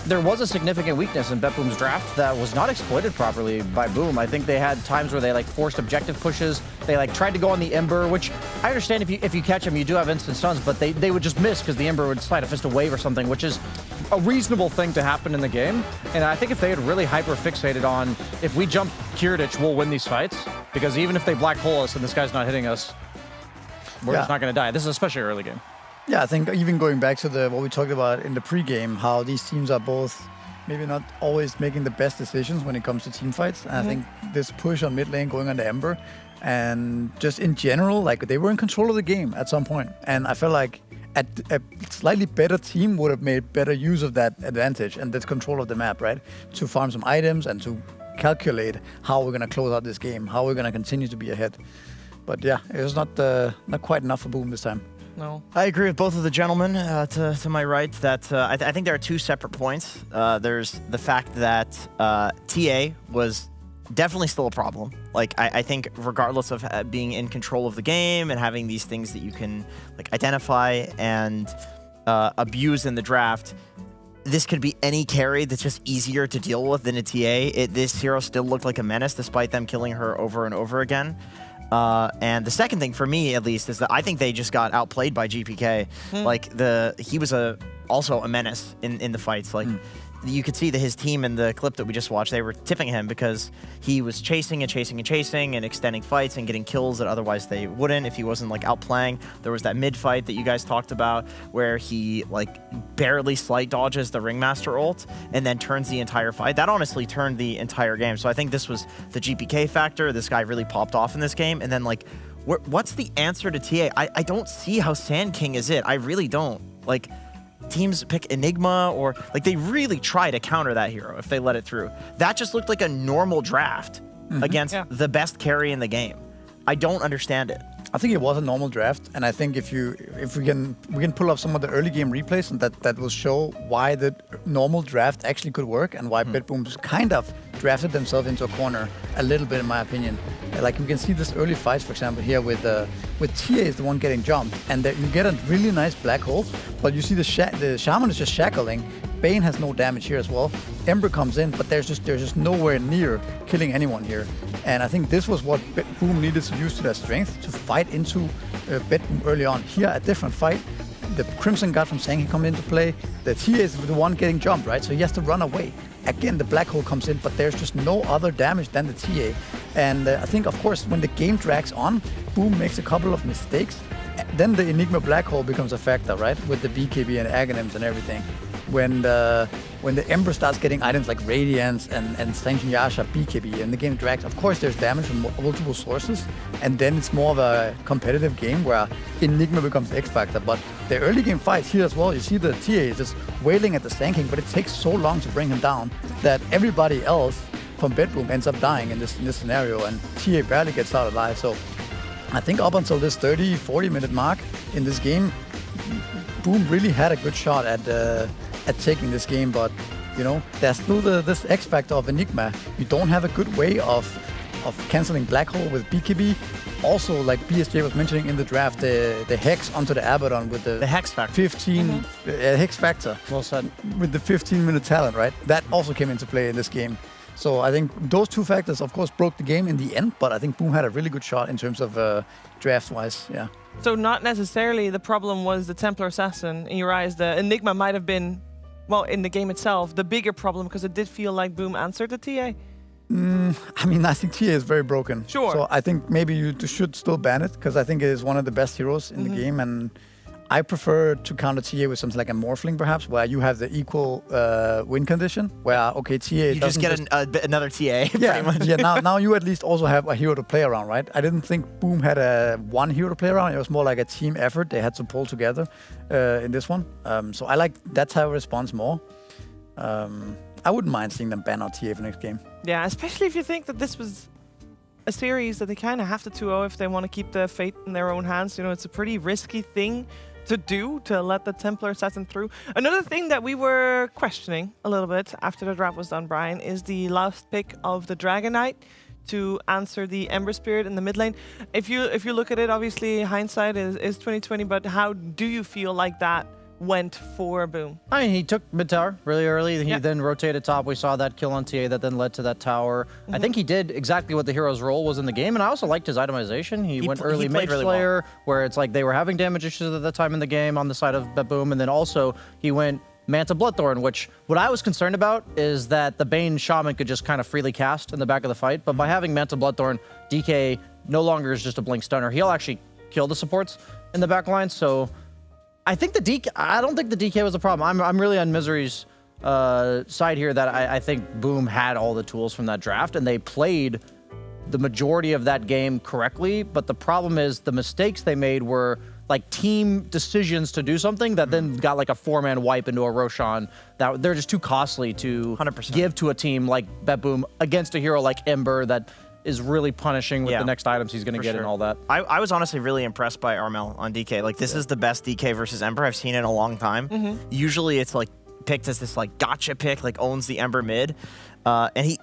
there was a significant weakness in BetBoom's draft that was not exploited properly by Boom. I think they had times where they like forced objective pushes. They like tried to go on the Ember, which I understand if you catch them, you do have instant stuns, but they would just miss because the Ember would slide a fist of wave or something, which is a reasonable thing to happen in the game. And I think if they had really hyper fixated on, if we jump Kiritich, we'll win these fights, because even if they black hole us and this guy's not hitting us, we're just not going to die. This is especially early game. Yeah, I think even going back to what we talked about in the pregame, how these teams are both maybe not always making the best decisions when it comes to team fights. And I think this push on mid lane going on the Ember, and just in general, like they were in control of the game at some point. And I felt like a slightly better team would have made better use of that advantage and that control of the map, right? To farm some items and to calculate how we're going to close out this game, how we're going to continue to be ahead. But yeah, it was not quite enough for Boom this time. No. I agree with both of the gentlemen to my right that I think there are 2 separate points. There's the fact that TA was definitely still a problem. Like, I think regardless of being in control of the game and having these things that you can like identify and abuse in the draft, this could be any carry that's just easier to deal with than a TA. This hero still looked like a menace despite them killing her over and over again. And the second thing for me, at least, is that I think they just got outplayed by GPK. Like he was also a menace in the fights. Like you could see that his team in the clip that we just watched, they were tipping him because he was chasing and extending fights and getting kills that otherwise they wouldn't if he wasn't like outplaying. There was that mid fight that you guys talked about where he like barely slight dodges the Ringmaster ult and then turns the entire fight. That honestly turned the entire game. So I think this was the GPK factor. This guy really popped off in this game. And then like, what's the answer to TA? I don't see how Sand King is it. I really don't. Like, teams pick Enigma, or like they really try to counter that hero if they let it through. That just looked like a normal draft against the best carry in the game. I don't understand it. I think it was a normal draft, and I think if we can pull up some of the early game replays, and that will show why the normal draft actually could work and why BetBoom just kind of drafted themselves into a corner a little bit, in my opinion. Like we can see this early fights, for example, here with TA is the one getting jumped, and you get a really nice black hole, but you see the Shaman is just shackling, Bane has no damage here as well. Ember comes in, but there's just nowhere near killing anyone here. And I think this was what Boom needed to use to their strength to fight into Bedboom early on. Here, a different fight. The Crimson God from Sang come into play. The TA is the one getting jumped, right? So he has to run away. Again, the Black Hole comes in, but there's just no other damage than the TA. And I think, of course, when the game drags on, Boom makes a couple of mistakes. Then the Enigma Black Hole becomes a factor, right? With the BKB and Aghanims and everything. When the Ember starts getting items like Radiance and Sanction Yasha BKB and the game drags, of course there's damage from multiple sources, and then it's more of a competitive game where Enigma becomes the X Factor. But the early game fights here as well, you see the TA is just wailing at the Sand King, but it takes so long to bring him down that everybody else from Bedboom ends up dying in this scenario, and TA barely gets out alive. So I think up until this 30-40 minute mark in this game, Boom really had a good shot at taking this game, but you know, there's still this X factor of Enigma. You don't have a good way of canceling Black Hole with BKB. Also, like BSJ was mentioning in the draft, the Hex onto the Abaddon with the Hex factor. 15 Hex factor. Well said. With the 15-minute talent, right? That also came into play in this game. So I think those two factors, of course, broke the game in the end, but I think Boom had a really good shot in terms of draft-wise, yeah. So not necessarily the problem was the Templar Assassin. In your eyes, the Enigma might have been, well, in the game itself, the bigger problem, because it did feel like Boom answered the TA. I mean, I think TA is very broken. Sure. So I think maybe you should still ban it, because I think it is one of the best heroes in the game, and I prefer to counter TA with something like a Morphling, perhaps, where you have the equal win condition, where, okay, TA... You just get another TA, yeah, pretty much. Yeah, now you at least also have a hero to play around, right? I didn't think Boom had one hero to play around. It was more like a team effort they had to pull together in this one. So I like that type of response more. I wouldn't mind seeing them ban out TA for next game. Yeah, especially if you think that this was a series that they kind of have to 2-0 if they want to keep the fate in their own hands. You know, it's a pretty risky thing to do, to let the Templar Assassin through. Another thing that we were questioning a little bit after the draft was done, Brian, is the last pick of the Dragon Knight to answer the Ember Spirit in the mid lane. If you look at it, obviously hindsight is 2020, but how do you feel like that went for Boom? I mean, he took mid tower really early. He then rotated top. We saw that kill on TA that then led to that tower. I think he did exactly what the hero's role was in the game, and I also liked his itemization. He went early Mage really Slayer, where it's like they were having damage issues at that time in the game on the side of Boom, and then also he went Manta Bloodthorn, which what I was concerned about is that the Bane Shaman could just kind of freely cast in the back of the fight, but by having Manta Bloodthorn, DK no longer is just a blink stunner. He'll actually kill the supports in the back line, so I think I don't think the DK was a problem. I'm really on Misery's side here that I think Boom had all the tools from that draft, and they played the majority of that game correctly, but the problem is the mistakes they made were like team decisions to do something that then got like a 4-man wipe into a Roshan that they're just too costly to 100%. give to a team like Boom against a hero like Ember that is really punishing with the next items he's going to get and all that. I was honestly really impressed by Armel on DK. Like, this is the best DK versus Ember I've seen in a long time. Usually it's like picked as this like gotcha pick, like owns the Ember mid. And he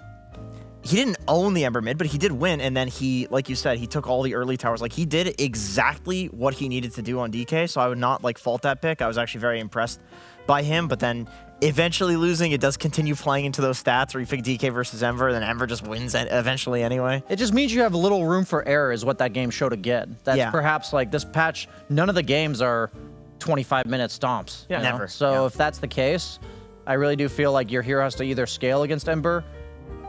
didn't own the Ember mid, but he did win. And then he, like you said, he took all the early towers. Like, he did exactly what he needed to do on DK. So I would not like fault that pick. I was actually very impressed by him, but then eventually losing, it does continue playing into those stats where you pick DK versus Ember, then Ember just wins eventually anyway. It just means you have a little room for error is what that game showed again. That's perhaps like this patch, none of the games are 25-minute stomps. Yeah. Never. So if that's the case, I really do feel like your hero has to either scale against Ember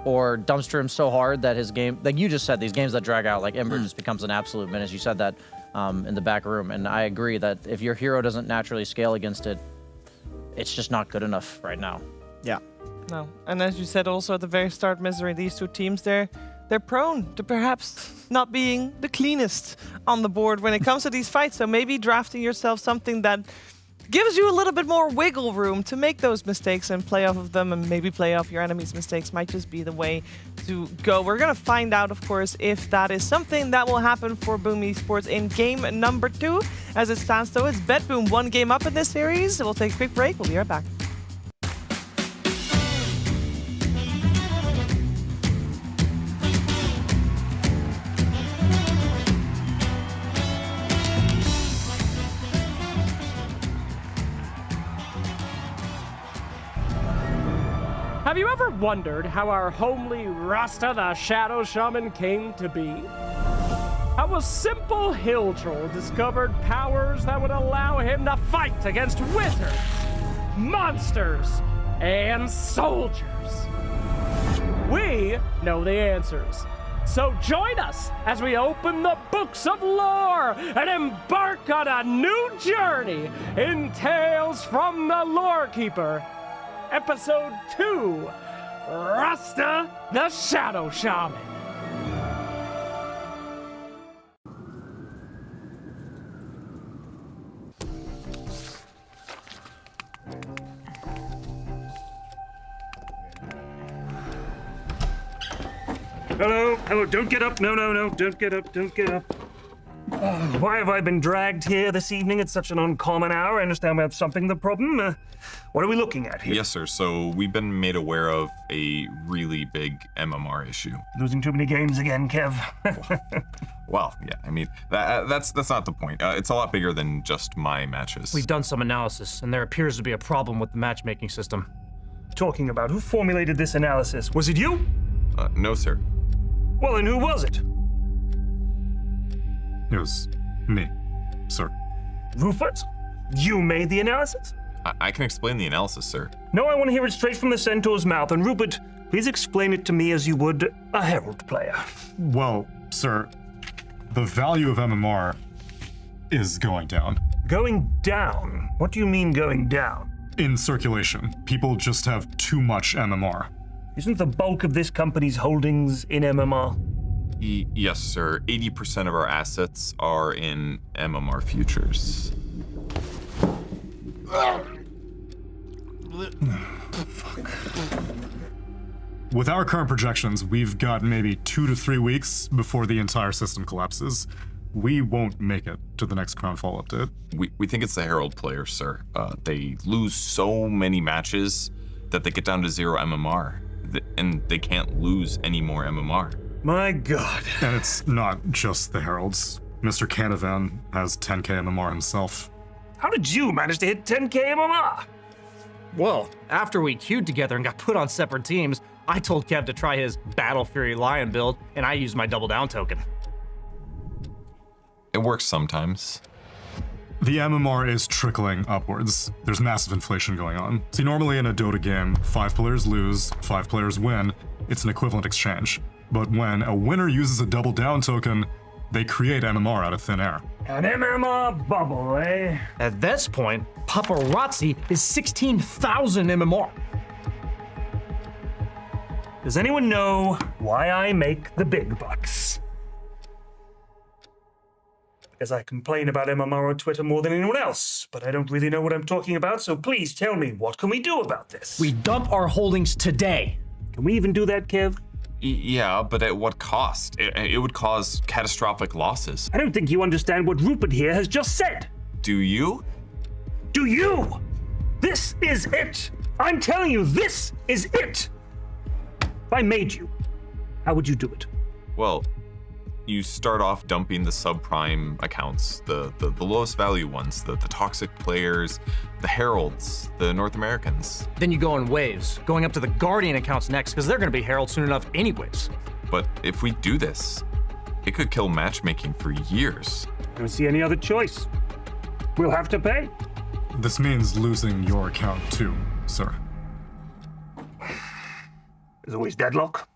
or dumpster him so hard that his game, like you just said, these games that drag out, like Ember just becomes an absolute menace. You said that in the back room, and I agree that if your hero doesn't naturally scale against it, it's just not good enough right now. Yeah. No. And as you said also at the very start, Misery, these two teams, they're prone to perhaps not being the cleanest on the board when it comes to these fights. So maybe drafting yourself something that gives you a little bit more wiggle room to make those mistakes and play off of them, and maybe play off your enemy's mistakes might just be the way to go. We're going to find out, of course, if that is something that will happen for Boom Esports in game number 2. As it stands, though, it's Bedboom 1 game up in this series. We'll take a quick break. We'll be right back. Have you ever wondered how our homely Rasta the Shadow Shaman came to be? How a simple hill troll discovered powers that would allow him to fight against wizards, monsters, and soldiers. We know the answers. So join us as we open the books of lore and embark on a new journey in Tales from the Lorekeeper. Episode 2, Rasta the Shadow Shaman. Hello, don't get up. No, don't get up, don't get up. Why have I been dragged here this evening at such an uncommon hour? I understand we have something the problem. What are we looking at here? Yes, sir. So we've been made aware of a really big MMR issue. Losing too many games again, Kev. Well, yeah, I mean, that's not the point. It's a lot bigger than just my matches. We've done some analysis, and there appears to be a problem with the matchmaking system. Talking about who formulated this analysis? Was it you? No, sir. Well, then who was it? It was me, sir. Rupert? You made the analysis? I can explain the analysis, sir. No, I want to hear it straight from the centaur's mouth. And Rupert, please explain it to me as you would a Herald player. Well, sir, the value of MMR is going down. Going down? What do you mean going down? In circulation. People just have too much MMR. Isn't the bulk of this company's holdings in MMR? Yes, sir. 80% of our assets are in MMR futures. With our current projections, we've got maybe 2 to 3 weeks before the entire system collapses. We won't make it to the next Crownfall update. We think it's the Herald players, sir. They lose so many matches that they get down to 0 MMR. And they can't lose any more MMR. My God. And it's not just the Heralds. Mr. Canavan has 10k MMR himself. How did you manage to hit 10k MMR? Well, after we queued together and got put on separate teams, I told Kev to try his Battle Fury Lion build, and I used my double down token. It works sometimes. The MMR is trickling upwards. There's massive inflation going on. See, normally in a Dota game, 5 players lose, 5 players win. It's an equivalent exchange. But when a winner uses a double down token, they create MMR out of thin air. An MMR bubble, eh? At this point, Paparazzi is 16,000 MMR. Does anyone know why I make the big bucks? Because I complain about MMR on Twitter more than anyone else, but I don't really know what I'm talking about, so please tell me, what can we do about this? We dump our holdings today. Can we even do that, Kev? Yeah, but at what cost? It would cause catastrophic losses. I don't think you understand what Rupert here has just said. Do you? Do you? This is it. I'm telling you, this is it. If I made you, how would you do it? Well, you start off dumping the subprime accounts, the lowest value ones, the toxic players, the Heralds, the North Americans. Then you go in waves, going up to the Guardian accounts next, because they're going to be Herald soon enough anyways. But if we do this, it could kill matchmaking for years. I don't see any other choice. We'll have to pay. This means losing your account too, sir. There's always deadlock.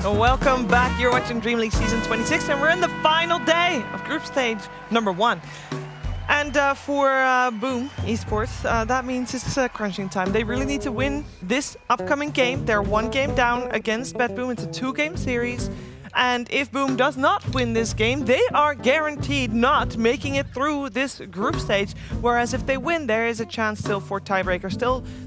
Welcome back. You're watching Dream League Season 26, and we're in the final day of Group Stage number 1. And for Boom Esports, that means it's crunching time. They really need to win this upcoming game. They're 1 game down against BetBoom. It's a 2-game series. And if Boom does not win this game, they are guaranteed not making it through this group stage. Whereas if they win, there is a chance still for tiebreaker.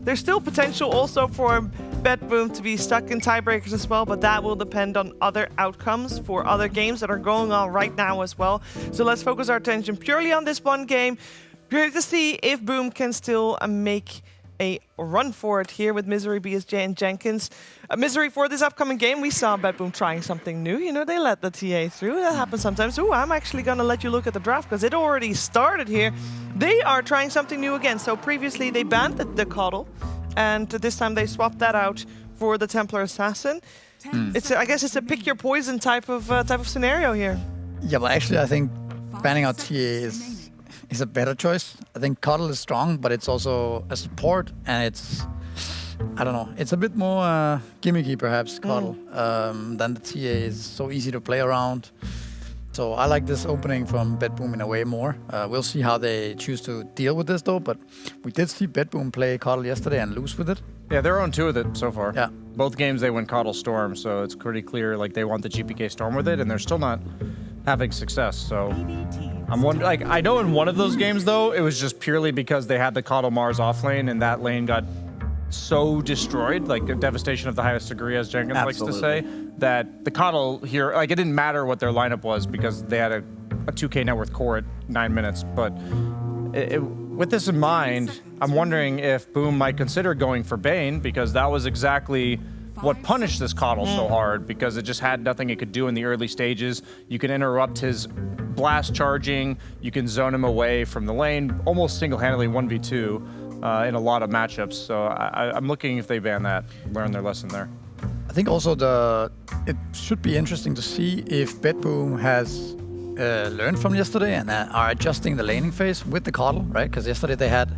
There's still potential also for BetBoom to be stuck in tiebreakers as well, but that will depend on other outcomes for other games that are going on right now as well. So let's focus our attention purely on this 1 game, purely to see if Boom can still make a run for it here with Misery, BSJ, and Jenkins. Misery, for this upcoming game, we saw BetBoom trying something new. You know, they let the TA through. That happens sometimes. Ooh, I'm actually going to let you look at the draft because it already started here. They are trying something new again. So previously, they banned the Coddle, and this time they swapped that out for the Templar Assassin. I guess it's a pick your poison type of scenario here. Yeah, but actually, I think banning out TA is a better choice. I think Coddle is strong, but it's also a support, and it's, I don't know, it's a bit more gimmicky perhaps, Coddle, than the TA is so easy to play around. So I like this opening from BetBoom in a way more. We'll see how they choose to deal with this though, but we did see BetBoom play Coddle yesterday and lose with it. Yeah, they're on 2 with it so far. Yeah. Both games they win Coddle Storm, so it's pretty clear like they want the GPK Storm with it, and they're still not having success. So I'm wondering, like, I know in one of those games though, it was just purely because they had the Coddle Mars off lane, and that lane got so destroyed, like a devastation of the highest degree, as Jenkins likes to say, that the Coddle here, like, it didn't matter what their lineup was because they had a 2K net worth core at 9 minutes. But with this in mind, I'm wondering if Boom might consider going for Bane, because that was exactly what punished this Coddle so hard, because it just had nothing it could do in the early stages. You can interrupt his blast charging, you can zone him away from the lane, almost single-handedly 1v2 in a lot of matchups. So I'm looking if they ban that, learn their lesson there. I think also it should be interesting to see if BetBoom has learned from yesterday and are adjusting the laning phase with the Coddle, right? Because yesterday they had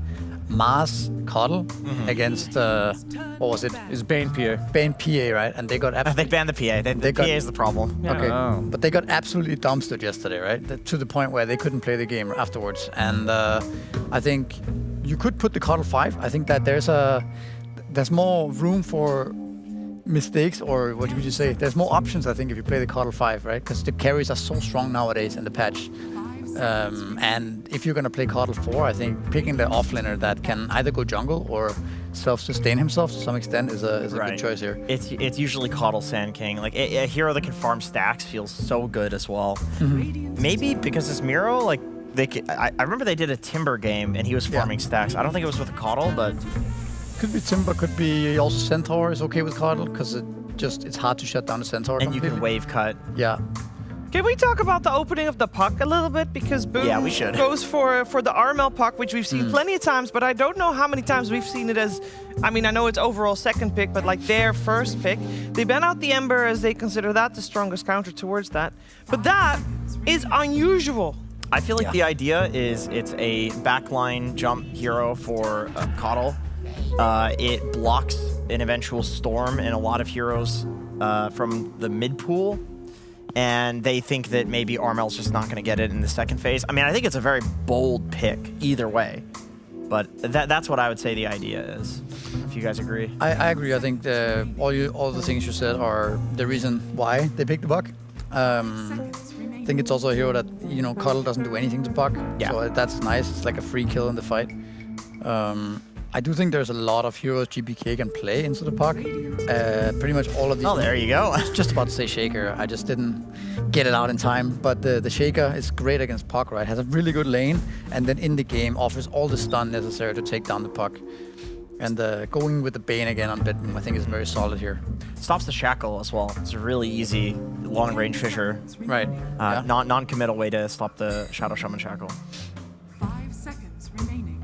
Mars Coddle against what was it? Is Bane PA? Bane PA, right? And they got they banned the PA. The PA is the problem. Okay, but they got absolutely dumpstered yesterday, right? To the point where they couldn't play the game afterwards. And I think you could put the Coddle 5. I think that there's more room for mistakes, or what would you say? There's more options, I think, if you play the Coddle 5, right? Because the carries are so strong nowadays in the patch. And if you're going to play Coddle 4, I think picking the offlaner that can either go jungle or self-sustain himself to some extent is a good choice here. It's usually Coddle Sand King. Like a hero that can farm stacks feels so good as well. Maybe because it's Miro, like I remember they did a Timber game and he was farming stacks. I don't think it was with a Coddle, but could be Timber, could be also Centaur is okay with Coddle because it's hard to shut down a Centaur. And you can wave cut. Yeah. Can we talk about the opening of the puck a little bit? Because Boom goes for the Armel puck, which we've seen plenty of times, but I don't know how many times we've seen it as, I mean, I know it's overall second pick, but like their first pick. They ban out the Ember as they consider that the strongest counter towards that. But that is unusual. I feel like the idea is it's a backline jump hero for Coddle. It blocks an eventual storm in a lot of heroes from the mid pool. And they think that maybe Armel's just not going to get it in the second phase. I mean, I think it's a very bold pick either way. But that's what I would say the idea is, if you guys agree. I agree. I think all the things you said are the reason why they picked the puck. I think it's also a hero that, Coddle doesn't do anything to puck. Yeah. So that's nice. It's like a free kill in the fight. I do think there's a lot of heroes GPK can play into the puck. Pretty much all of these. Oh, there you go. I was just about to say Shaker. I just didn't get it out in time. But the Shaker is great against puck, right? Has a really good lane, and then in the game offers all the stun necessary to take down the puck. And going with the Bane again on BetBoom, I think is very solid here. Stops the Shackle as well. It's a really easy long-range Fissure. Right. Non-committal way to stop the Shadow Shaman Shackle. 5 seconds remaining.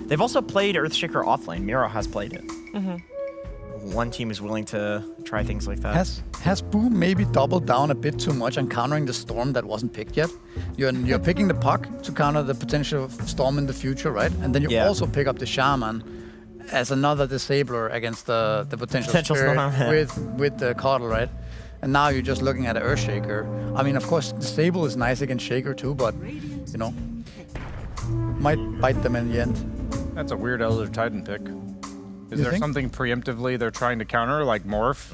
They've also played Earthshaker offlane. Miro has played it. One team is willing to try things like that. Has Boom maybe doubled down a bit too much on countering the Storm that wasn't picked yet? You're picking the puck to counter the potential Storm in the future, right? And then you also pick up the Shaman as another disabler against the potential Spirit Storm, with the Coddle, right? And now you're just looking at an Earthshaker. I mean, of course, Disable is nice against Shaker too, but, you know, might bite them in the end. That's a weird Elder Titan pick. Is You there think? something preemptively they're trying to counter, like Morph?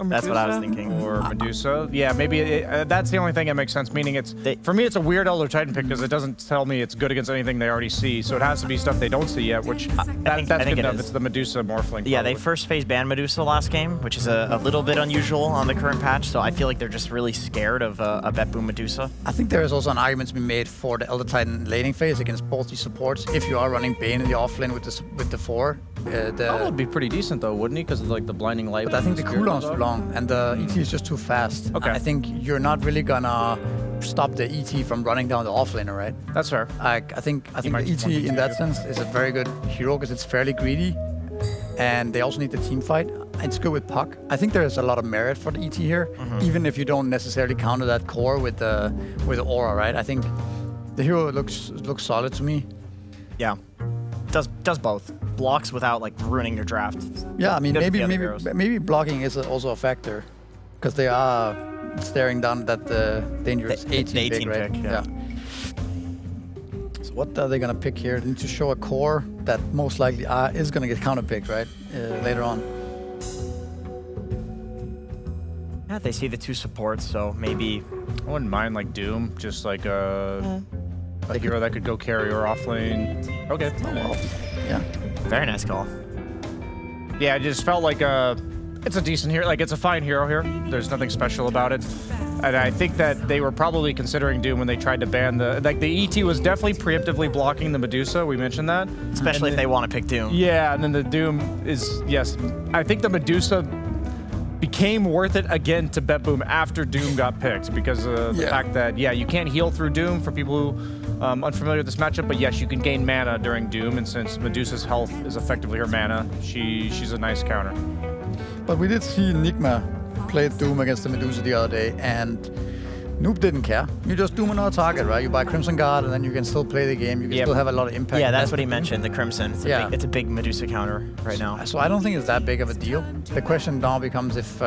That's what I was thinking. Or Medusa? Yeah, maybe that's the only thing that makes sense. Meaning for me, it's a weird Elder Titan pick because it doesn't tell me it's good against anything they already see. So it has to be stuff they don't see yet, which that's I think good it enough. is. It's the Medusa Morphling. Yeah, they probably. first phase banned Medusa last game, which is a little bit unusual on the current patch, so I feel like they're just really scared of a Bet Boom Medusa. I think there is also an argument to be made for the Elder Titan laning phase against both these supports. If you are running Bane in the offlane with the 4, That would be pretty decent though, wouldn't he? Because of like the blinding light. but I think the Spirit cooldown's Dog. too long and the ET is just too fast. Okay. I think you're not really gonna stop the ET from running down the offlaner, right? That's fair. I think the might just ET want to in that do. sense is a very good hero because it's fairly greedy, and they also need the team fight. It's good with Puck. I think there's a lot of merit for the ET here, even if you don't necessarily counter that core with the aura, right? I think the hero looks solid to me. Yeah. Does both. Blocks without like ruining your draft. Yeah, I mean Good for the other heroes. maybe blocking is also a factor because they are staring down that dangerous The 18 pick, 18 right? pick, yeah. So what are they gonna pick here? They need to show a core that most likely is gonna get counter picked, right? Later on. Yeah, they see the 2 supports, so maybe I wouldn't mind like Doom, just like a hero that could go carry or off lane. Okay. Yeah. very nice call. Yeah, I just felt like it's a decent hero. Like, it's a fine hero here. There's nothing special about it. And I think that they were probably considering Doom when they tried to ban the ET was definitely preemptively blocking the Medusa. We mentioned that. Especially if they want to pick Doom. Yeah, and then the Doom is, yes. I think the Medusa became worth it again to Bet Boom after Doom got picked because of the fact that, yeah, you can't heal through Doom for people who unfamiliar with this matchup, but yes, you can gain mana during Doom, and since Medusa's health is effectively her mana, she's a nice counter. But we did see Nigma play Doom against the Medusa the other day, and Noob didn't care. You just Doom another target, right? You buy Crimson Guard, and then you can still play the game. You can still have a lot of impact. Yeah, that's what he mentioned, the Crimson. It's a big Medusa counter right now. So I don't think it's that big of a deal. The question now becomes if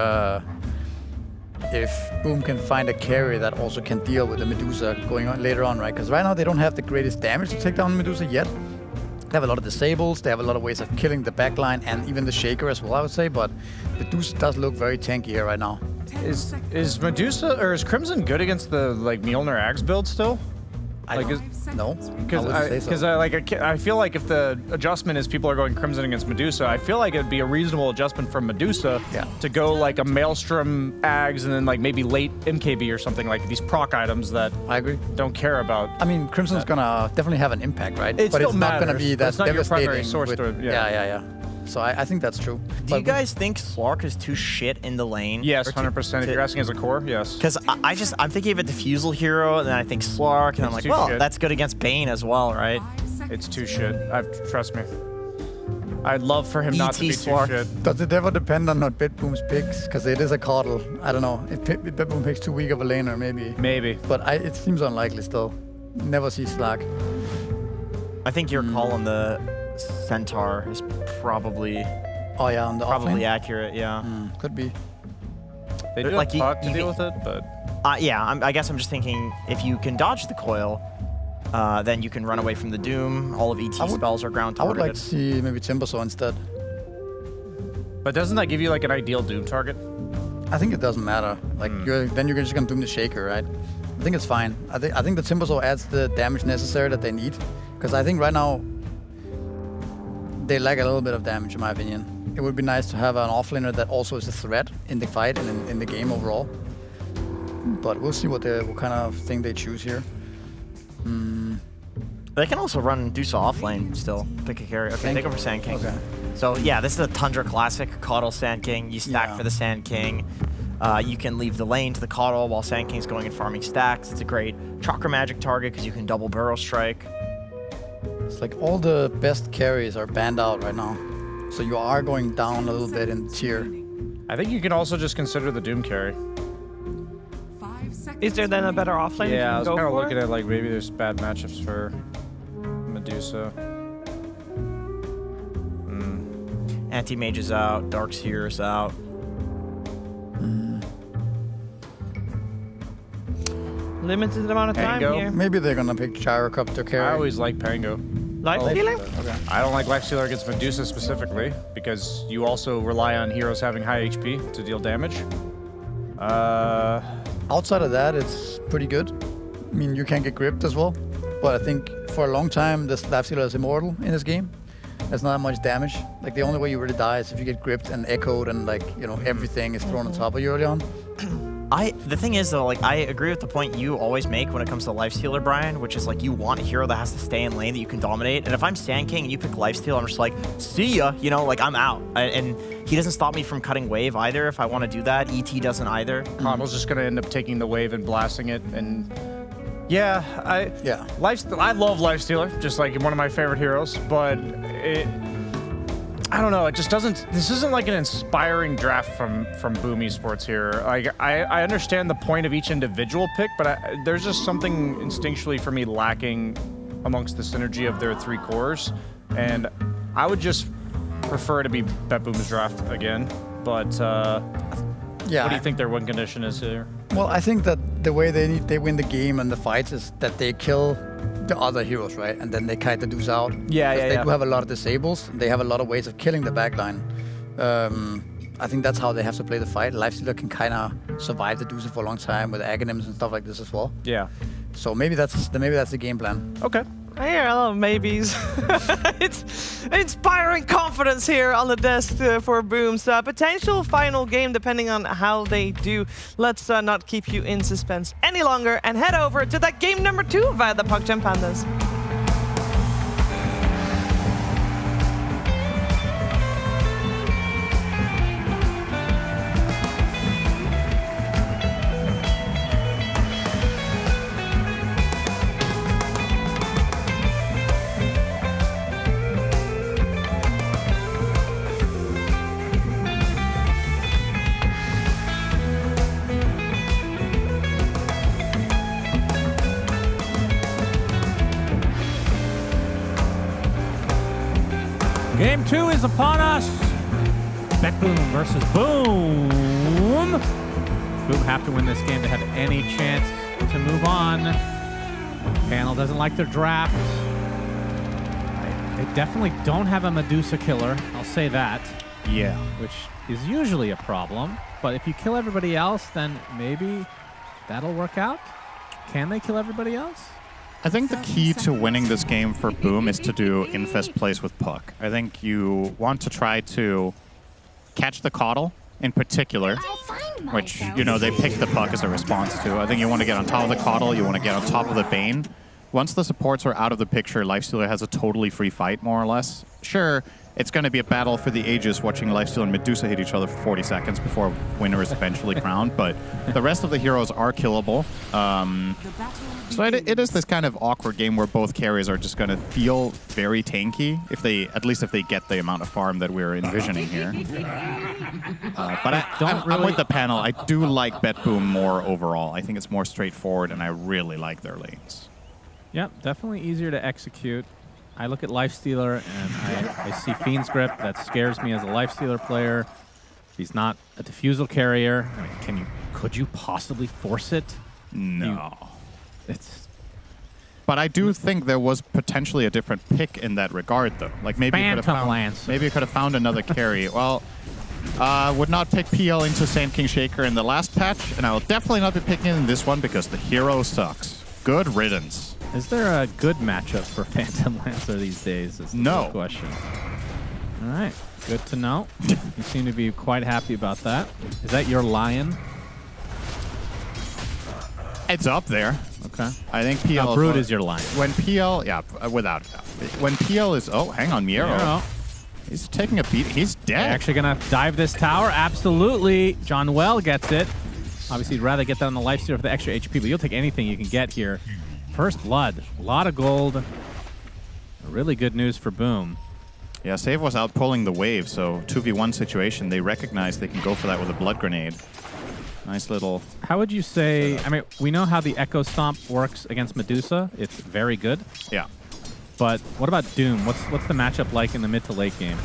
Boom can find a carry that also can deal with the Medusa going on later on, right? Because right now they don't have the greatest damage to take down Medusa yet. They have a lot of disables, they have a lot of ways of killing the backline and even the Shaker as well, I would say, but Medusa does look very tanky here right now. Is Medusa or is Crimson good against the like Mjolnir Axe build still? No, because I feel like if the adjustment is people are going Crimson against Medusa, I feel like it'd be a reasonable adjustment from Medusa to go like a Maelstrom Ags and then like maybe late MKB or something, like these proc items that I agree don't care about. I mean, Crimson's gonna definitely have an impact, right? It but still it's not gonna be matters, but that it's not your primary devastating. source with- to- yeah. So I think that's true. Do you guys think Slark is too shit in the lane? Yes, 100%. If you're asking as a core, yes. Because I'm thinking of a Diffusal hero, and then I think Slark, and I'm It's like, too well, shit. that's good against Bane as well, right? It's too shit. Trust me. I'd love for him not to be too Slark. shit. Does it ever depend on what BitBoom's picks? Because it is a Coddle. I don't know. If BitBoom picks too weak of a laner, maybe. Maybe. But it seems unlikely still. Never see Slack. I think your call on the Centaur is probably on the probably offlane? accurate. Yeah, could be. They do Like, have Puck to deal with it, but yeah. I guess I'm just thinking if you can dodge the coil, then you can run away from the Doom. All of ET spells are ground I would targeted. like to see maybe Timbersaw instead. But doesn't that give you like an ideal Doom target? I think it doesn't matter. Like then you're just gonna Doom the Shaker, right? I think it's fine. I think the Timbersaw adds the damage necessary that they need. Because I think right now they lack a little bit of damage, in my opinion. It would be nice to have an offlaner that also is a threat in the fight and in the game overall. But we'll see what kind of thing they choose here. They can also run Dusa offlane still. Pick a carry. Okay, they go for Sand King. Okay. So yeah, this is a Tundra classic. Coddle Sand King. You stack for the Sand King. You can leave the lane to the Coddle while Sand King's going and farming stacks. It's a great Chakra Magic target because you can double Burrow Strike. It's like all the best carries are banned out right now. So you are going down a little bit in tier. I think you can also just consider the Doom carry. Is there then a better offlane? you Yeah, I can was go kind of for? looking at like maybe there's bad matchups for Medusa. Anti-Mage is out. Darkseer is out. Limited amount of time Pango. here. Maybe they're gonna pick Gyrocopter carry. I always like Pango. Life stealing? Okay. I don't like Lifestealer against Medusa specifically because you also rely on heroes having high HP to deal damage. Outside of that, it's pretty good. I mean, you can get gripped as well, but I think for a long time, this Lifestealer is immortal in this game. There's not much damage. Like, the only way you really die is if you get gripped and echoed and, like, you know, everything is thrown on top of you early on. The thing is though, like, I agree with the point you always make when it comes to Lifestealer, Brian, which is like you want a hero that has to stay in lane that you can dominate. And if I'm Sand King and you pick Lifesteal, I'm just like, see ya, you know, like I'm out. And he doesn't stop me from cutting wave either if I want to do that. ET doesn't either. Condel's just gonna end up taking the wave and blasting it, and I love Lifestealer, just like one of my favorite heroes, but I don't know, it just doesn't, this isn't like an inspiring draft from Boom Esports here. Like, I understand the point of each individual pick, but there's just something instinctually for me lacking amongst the synergy of their three cores, and I would just prefer to be Bet Boom's draft again, but what do you think their win condition is here? Well, I think that the way they win the game and the fights is that they kill the other heroes, right? And then they kite the dudes out. They do have a lot of disables. They have a lot of ways of killing the backline. I think that's how they have to play the fight. Lifestealer can kind of survive the dudes for a long time with Aghanims and stuff like this as well. Yeah. So maybe that's the game plan. Okay. I hear a lot of maybes. It's inspiring confidence here on the desk for Boom's potential final game, depending on how they do. Let's not keep you in suspense any longer and head over to that game number 2 via the PogChamp Pandas. Game 2 is upon us. Bet Boom versus Boom. Boom have to win this game to have any chance to move on. Panel doesn't like their draft. They definitely don't have a Medusa killer, I'll say that. Yeah. Which is usually a problem. But if you kill everybody else, then maybe that'll work out. Can they kill everybody else? I think the key to winning this game for Boom is to do infest plays with Puck. I think you want to try to catch the Coddle in particular, which, you know, they picked the Puck as a response to. I think you want to get on top of the Coddle, you want to get on top of the Bane. Once the supports are out of the picture, Lifestealer has a totally free fight, more or less. Sure, it's going to be a battle for the ages watching Lifestealer and Medusa hit each other for 40 seconds before winner is eventually crowned, but the rest of the heroes are killable. So it is this kind of awkward game where both carries are just going to feel very tanky, at least if they get the amount of farm that we're envisioning here. But I'm with the panel. I do like Bet Boom more overall. I think it's more straightforward, and I really like their lanes. Yep, definitely easier to execute. I look at Lifestealer and I see Fiend's Grip. That scares me as a Lifestealer player. He's not a Diffusal carrier. I mean, could you possibly force it? No. But I do think there was potentially a different pick in that regard, though. Like maybe you could have found another carry. Well, would not pick PL into Sand King Shaker in the last patch, and I will definitely not be picking it in this one because the hero sucks. Good riddance. Is there a good matchup for Phantom Lancer these days? Is the No. question. All right, good to know. You seem to be quite happy about that. Is that your lion? It's up there. Okay. I think PL. Brood is your lion. When PL, yeah, without a doubt. When PL is, oh, hang on, Miero. He's taking a beat. He's dead. They're actually gonna dive this tower. Absolutely. John Well gets it. Obviously, you'd rather get that on the Lifestealer for the extra HP, but you'll take anything you can get here. First blood, a lot of gold. Really good news for Boom. Yeah, Save was out pulling the wave, so 2v1 situation, they recognize they can go for that with a blood grenade. Nice little... How would you say... I mean, we know how the Echo Stomp works against Medusa. It's very good. Yeah. But what about Doom? What's the matchup like in the mid to late game?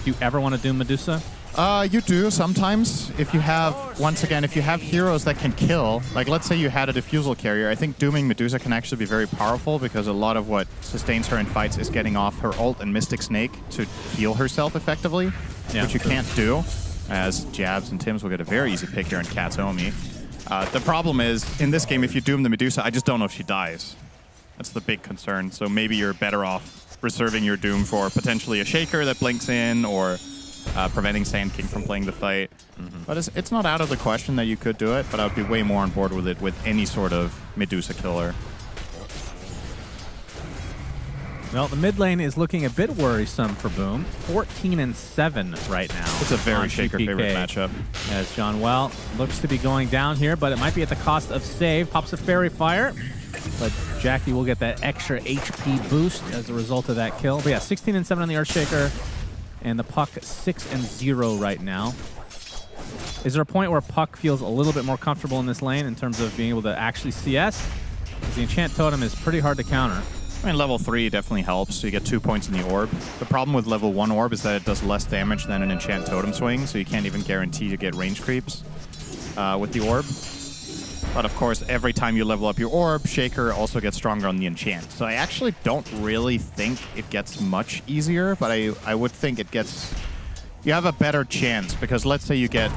Do you ever want to Doom Medusa? You do sometimes. If you have, once again, if you have heroes that can kill, like let's say you had a diffusal carrier, I think dooming Medusa can actually be very powerful because a lot of what sustains her in fights is getting off her ult and Mystic Snake to heal herself effectively, which you can't do, as Jabs and Tims will get a very easy pick here on Katomi. The problem is, in this game, if you doom the Medusa, I just don't know if she dies. That's the big concern. So maybe you're better off reserving your doom for potentially a Shaker that blinks in, or preventing Sand King from playing the fight. But it's not out of the question that you could do it, but I would be way more on board with it with any sort of Medusa killer. Well, the mid lane is looking a bit worrisome for Boom. 14-7 right now. It's a very Shaker GPK, favorite matchup. As John Well looks to be going down here, but it might be at the cost of save. Pops a Fairy Fire, but Jackie will get that extra HP boost as a result of that kill. But yeah, 16-7 on the Earthshaker, and the Puck 6-0 right now. Is there a point where Puck feels a little bit more comfortable in this lane in terms of being able to actually CS? Because the Enchant Totem is pretty hard to counter. I mean, level 3 definitely helps, so you get 2 points in the orb. The problem with level 1 orb is that it does less damage than an Enchant Totem swing, so you can't even guarantee to get range creeps with the orb. But of course, every time you level up your orb, Shaker also gets stronger on the enchant. So I actually don't really think it gets much easier, but I would think it gets... You have a better chance, because let's say you get...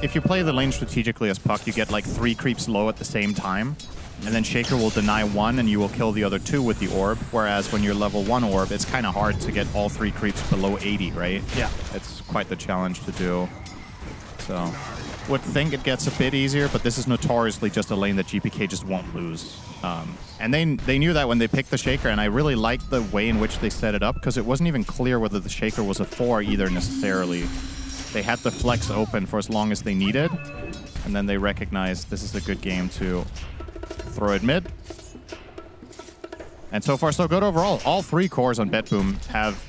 If you play the lane strategically as Puck, you get like 3 creeps low at the same time, and then Shaker will deny 1 and you will kill the other 2 with the orb, whereas when you're level 1 orb, it's kind of hard to get all 3 creeps below 80, right? Yeah. It's quite the challenge to do. So... would think it gets a bit easier, but this is notoriously just a lane that GPK just won't lose. And they knew that when they picked the Shaker, and I really liked the way in which they set it up, because it wasn't even clear whether the Shaker was a 4 either necessarily. They had the flex open for as long as they needed, and then they recognized this is a good game to throw it mid. And so far, so good overall. All 3 cores on BetBoom have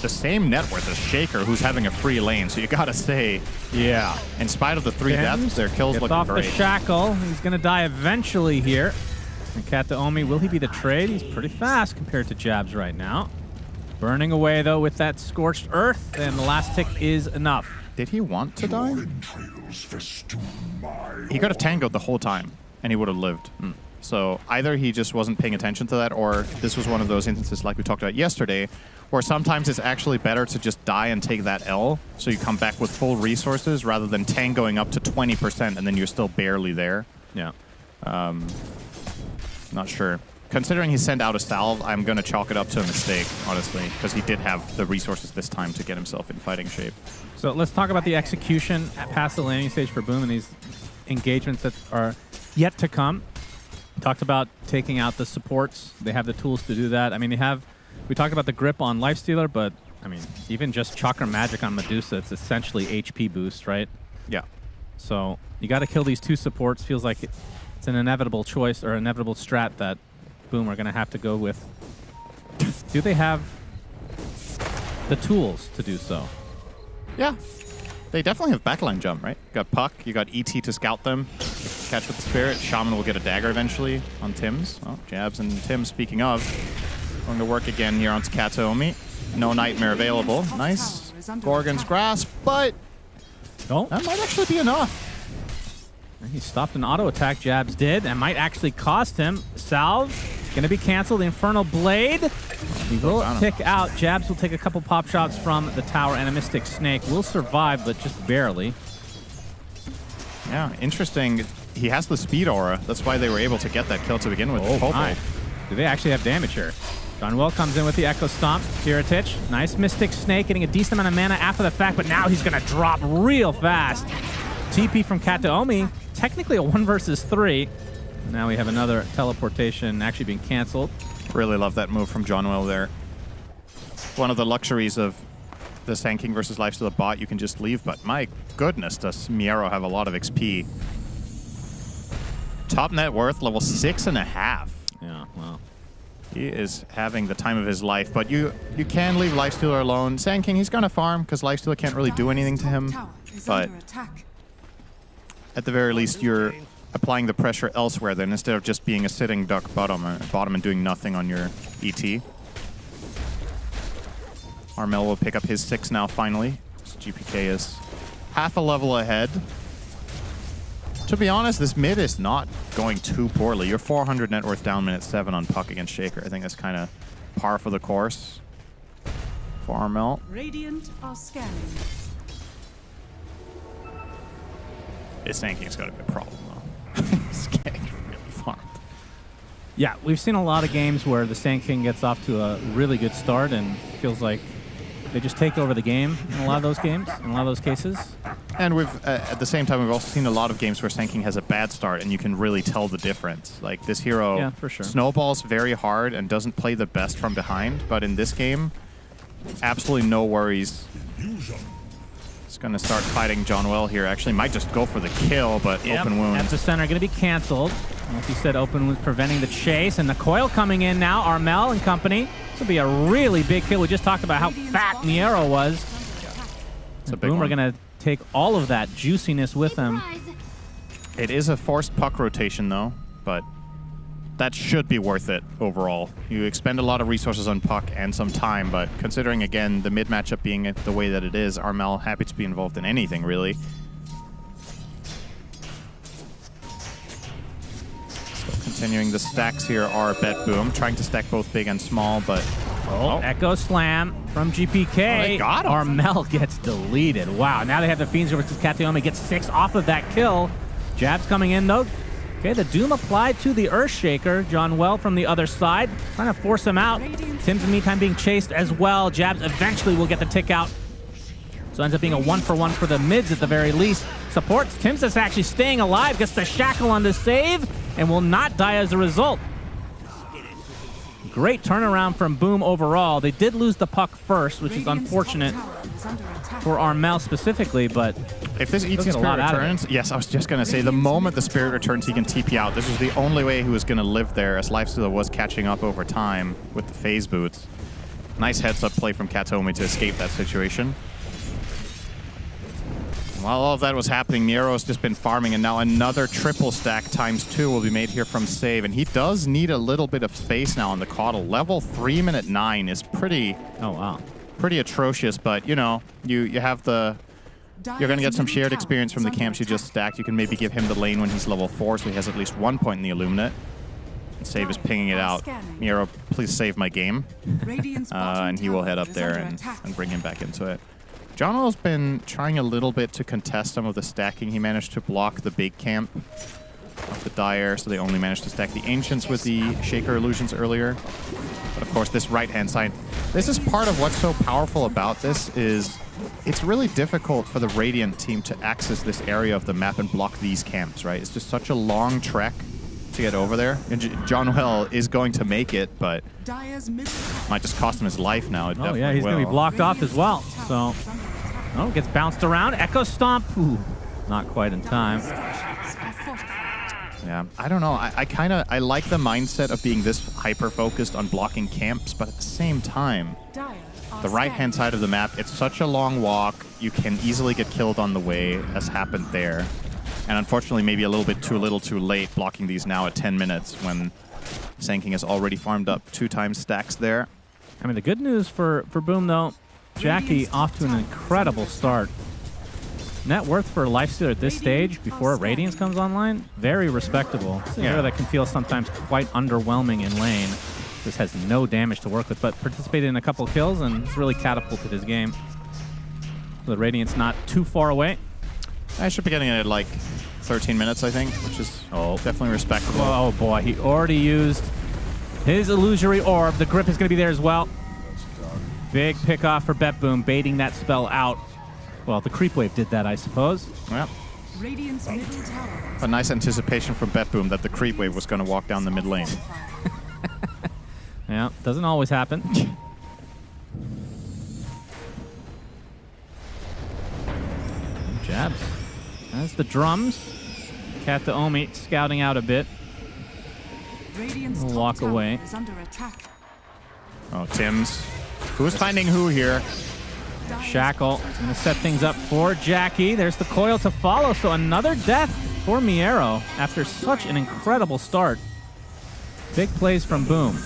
the same net worth as Shaker, who's having a free lane. So you gotta say, yeah, in spite of the 3 deaths, their kills look off great. the shackle. He's gonna die eventually here. And Kataomi, will he be the trade? He's pretty fast compared to Jabs right now. Burning away though with that scorched earth, and the last tick is enough. Did he want to die? He could have tangoed the whole time, and he would have lived. So either he just wasn't paying attention to that, or this was one of those instances like we talked about yesterday, where sometimes it's actually better to just die and take that L, so you come back with full resources rather than tangoing up to 20% and then you're still barely there. Yeah. Not sure. Considering he sent out a salve, I'm going to chalk it up to a mistake, honestly, because he did have the resources this time to get himself in fighting shape. So let's talk about the execution past the landing stage for Boom and these engagements that are yet to come. Talked about taking out the supports. They have the tools to do that. I mean, we talked about the grip on Lifestealer, but I mean, even just Chakra Magic on Medusa, it's essentially HP boost, right? Yeah. So you got to kill these 2 supports. Feels like it's an inevitable choice or inevitable strat that Boom are going to have to go with. Do they have the tools to do so? Yeah. They definitely have backline jump, right? You got Puck, you got ET to scout them, catch with the Spirit. Shaman will get a dagger eventually on Tims. Oh, Jabs and Tims, speaking of, going to work again here onto Kataomi. No Nightmare available. Nice Gorgon's Grasp, but that might actually be enough. He stopped an auto attack, Jabs did, and might actually cost him. Salve, going to be canceled. The Infernal Blade, he will tick out. Jabs will take a couple pop shots from the tower, and a Mystic Snake will survive, but just barely. Yeah, interesting. He has the speed aura. That's why they were able to get that kill to begin with. Oh, my. Do they actually have damage here? John Well comes in with the Echo Stomp. Kiritich, nice Mystic Snake, getting a decent amount of mana after the fact, but now he's going to drop real fast. TP from Kataomi, technically a 1 versus 3. Now we have another teleportation actually being canceled. Really love that move from John Well there. One of the luxuries of the Sand King versus Lifestealer bot, you can just leave, but my goodness, does Miero have a lot of XP. Top net worth, level 6.5. Yeah, well. He is having the time of his life, but you can leave Lifestealer alone. Sand King, he's going to farm, because Lifestealer can't really do anything to him, but at the very least, you're applying the pressure elsewhere then, instead of just being a sitting duck bottom and doing nothing on your ET. Armel will pick up his 6 now, finally. So GPK is half a level ahead. To be honest, this mid is not going too poorly. You're 400 net worth down minute 7 on Puck against Shaker. I think that's kind of par for the course for Armel. Radiant are scanning. His tanking's got to be a problem, though. He's getting really farmed. Yeah, we've seen a lot of games where the Sand King gets off to a really good start and feels like they just take over the game in a lot of those games, in a lot of those cases. And we've, at the same time, we've also seen a lot of games where Sand King has a bad start, and you can really tell the difference. Like, this hero Yeah, for sure. snowballs very hard and doesn't play the best from behind, but in this game, absolutely no worries. He's going to start fighting John Well here. Actually, might just go for the kill, but open wound. At the center, going to be canceled. Like you said, open wound preventing the chase, and the coil coming in now. Armel and company. This will be a really big kill. We just talked about how fat Miero was. It's a big Boom, one. we're going to take all of that juiciness with them. It is a forced puck rotation, though, but that should be worth it overall. You expend a lot of resources on puck and some time, but considering, again, the mid matchup being the way that it is, Armel happy to be involved in anything, really. So continuing the stacks here are Bet Boom, trying to stack both big and small, but... Echo Slam from GPK. they got him. Armel gets deleted. Wow, now they have the Fiends versus Kataomi. Gets 6 off of that kill. Jabs coming in, though. Okay, the Doom applied to the Earthshaker. John Well from the other side, trying to force him out. Tim's in the meantime being chased as well. Jabs eventually will get the tick out. So ends up being a 1-for-1 for the mids at the very least. Supports Tim's is actually staying alive, gets the shackle on the save, and will not die as a result. Great turnaround from Boom overall. They did lose the puck first, which is unfortunate for Armel specifically, but if this ET get a lot Spirit out of it. returns, yes, I was just going to say, the moment the Spirit returns, he can TP out. This was the only way he was going to live there, as Lifestealer was catching up over time with the phase boots. Nice heads-up play from Kataomi to escape that situation. While all of that was happening, Miero's just been farming, and now another triple stack ×2 will be made here from Save, and he does need a little bit of space now on the Caudal. Level 3 minute 9 is pretty... Oh, wow. Pretty atrocious, but, you know, you have the... You're going to get some shared experience from the camps you just stacked. You can maybe give him the lane when he's level 4, so he has at least 1 point in the Illuminate. And Save is pinging it out. Miero, please save my game. And he will head up there and bring him back into it. Jono's been trying a little bit to contest some of the stacking. He managed to block the big camp of the Dire, so they only managed to stack the Ancients with the Shaker Illusions earlier. But of course, this right-hand side, this is part of what's so powerful about this is it's really difficult for the Radiant team to access this area of the map and block these camps, right? It's just such a long trek to get over there. And John Well is going to make it, but might just cost him his life now. It Oh, yeah, he's going to be blocked off as well. So, oh, gets bounced around. Echo Stomp. Ooh, not quite in time. Yeah, I don't know. I like the mindset of being this hyper-focused on blocking camps, but at the same time, the right-hand side of the map, it's such a long walk. You can easily get killed on the way, as happened there. And unfortunately, maybe a little bit too little too late, blocking these now at 10 minutes when Sand King has already farmed up 2 times stacks there. I mean, the good news for Boom, though, Jackie off to an incredible start. Net worth for Lifestealer at this stage, before Radiance comes online, very respectable. It's a hero that can feel sometimes quite underwhelming in lane. This has no damage to work with, but participated in a couple kills, and it's really catapulted his game. The Radiance not too far away. I should be getting it at like 13 minutes, I think, which is definitely respectable. Oh boy, he already used his illusory orb. The grip is going to be there as well. Big pick off for Bet Boom, baiting that spell out. Well, the creep wave did that, I suppose. Yeah. Radiant's middle tower. A nice anticipation from Bet Boom that the creep wave was going to walk down the mid lane. Yeah, doesn't always happen. Jabs. That's the drums. Kataomi scouting out a bit. Radiant's We'll walk away. is under attack. Oh, Tim's. Who's finding who here? Shackle going to set things up for Jackie. There's the coil to follow, so another death for Miero after such an incredible start. Big plays from Boom.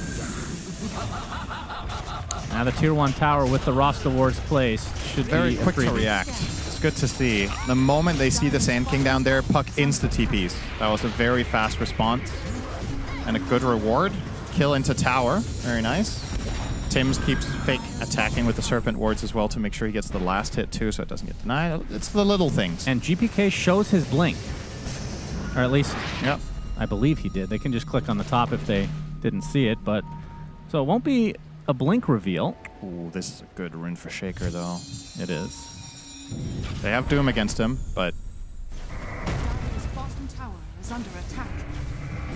Now the tier 1 tower with the roster wards placed should Very be quick to freebie. react It's good to see. The moment they see the Sand King down there, Puck insta-TPs. That was a very fast response. And a good reward. Kill into tower. Very nice. Tim's keeps fake attacking with the Serpent Wards as well to make sure he gets the last hit too so it doesn't get denied. It's the little things. And GPK shows his blink. Or at least, yep. I believe he did. They can just click on the top if they didn't see it, but so it won't be a blink reveal. Ooh, this is a good rune for Shaker though. It is. They have Doom against him, but Dire's bottom tower is under attack.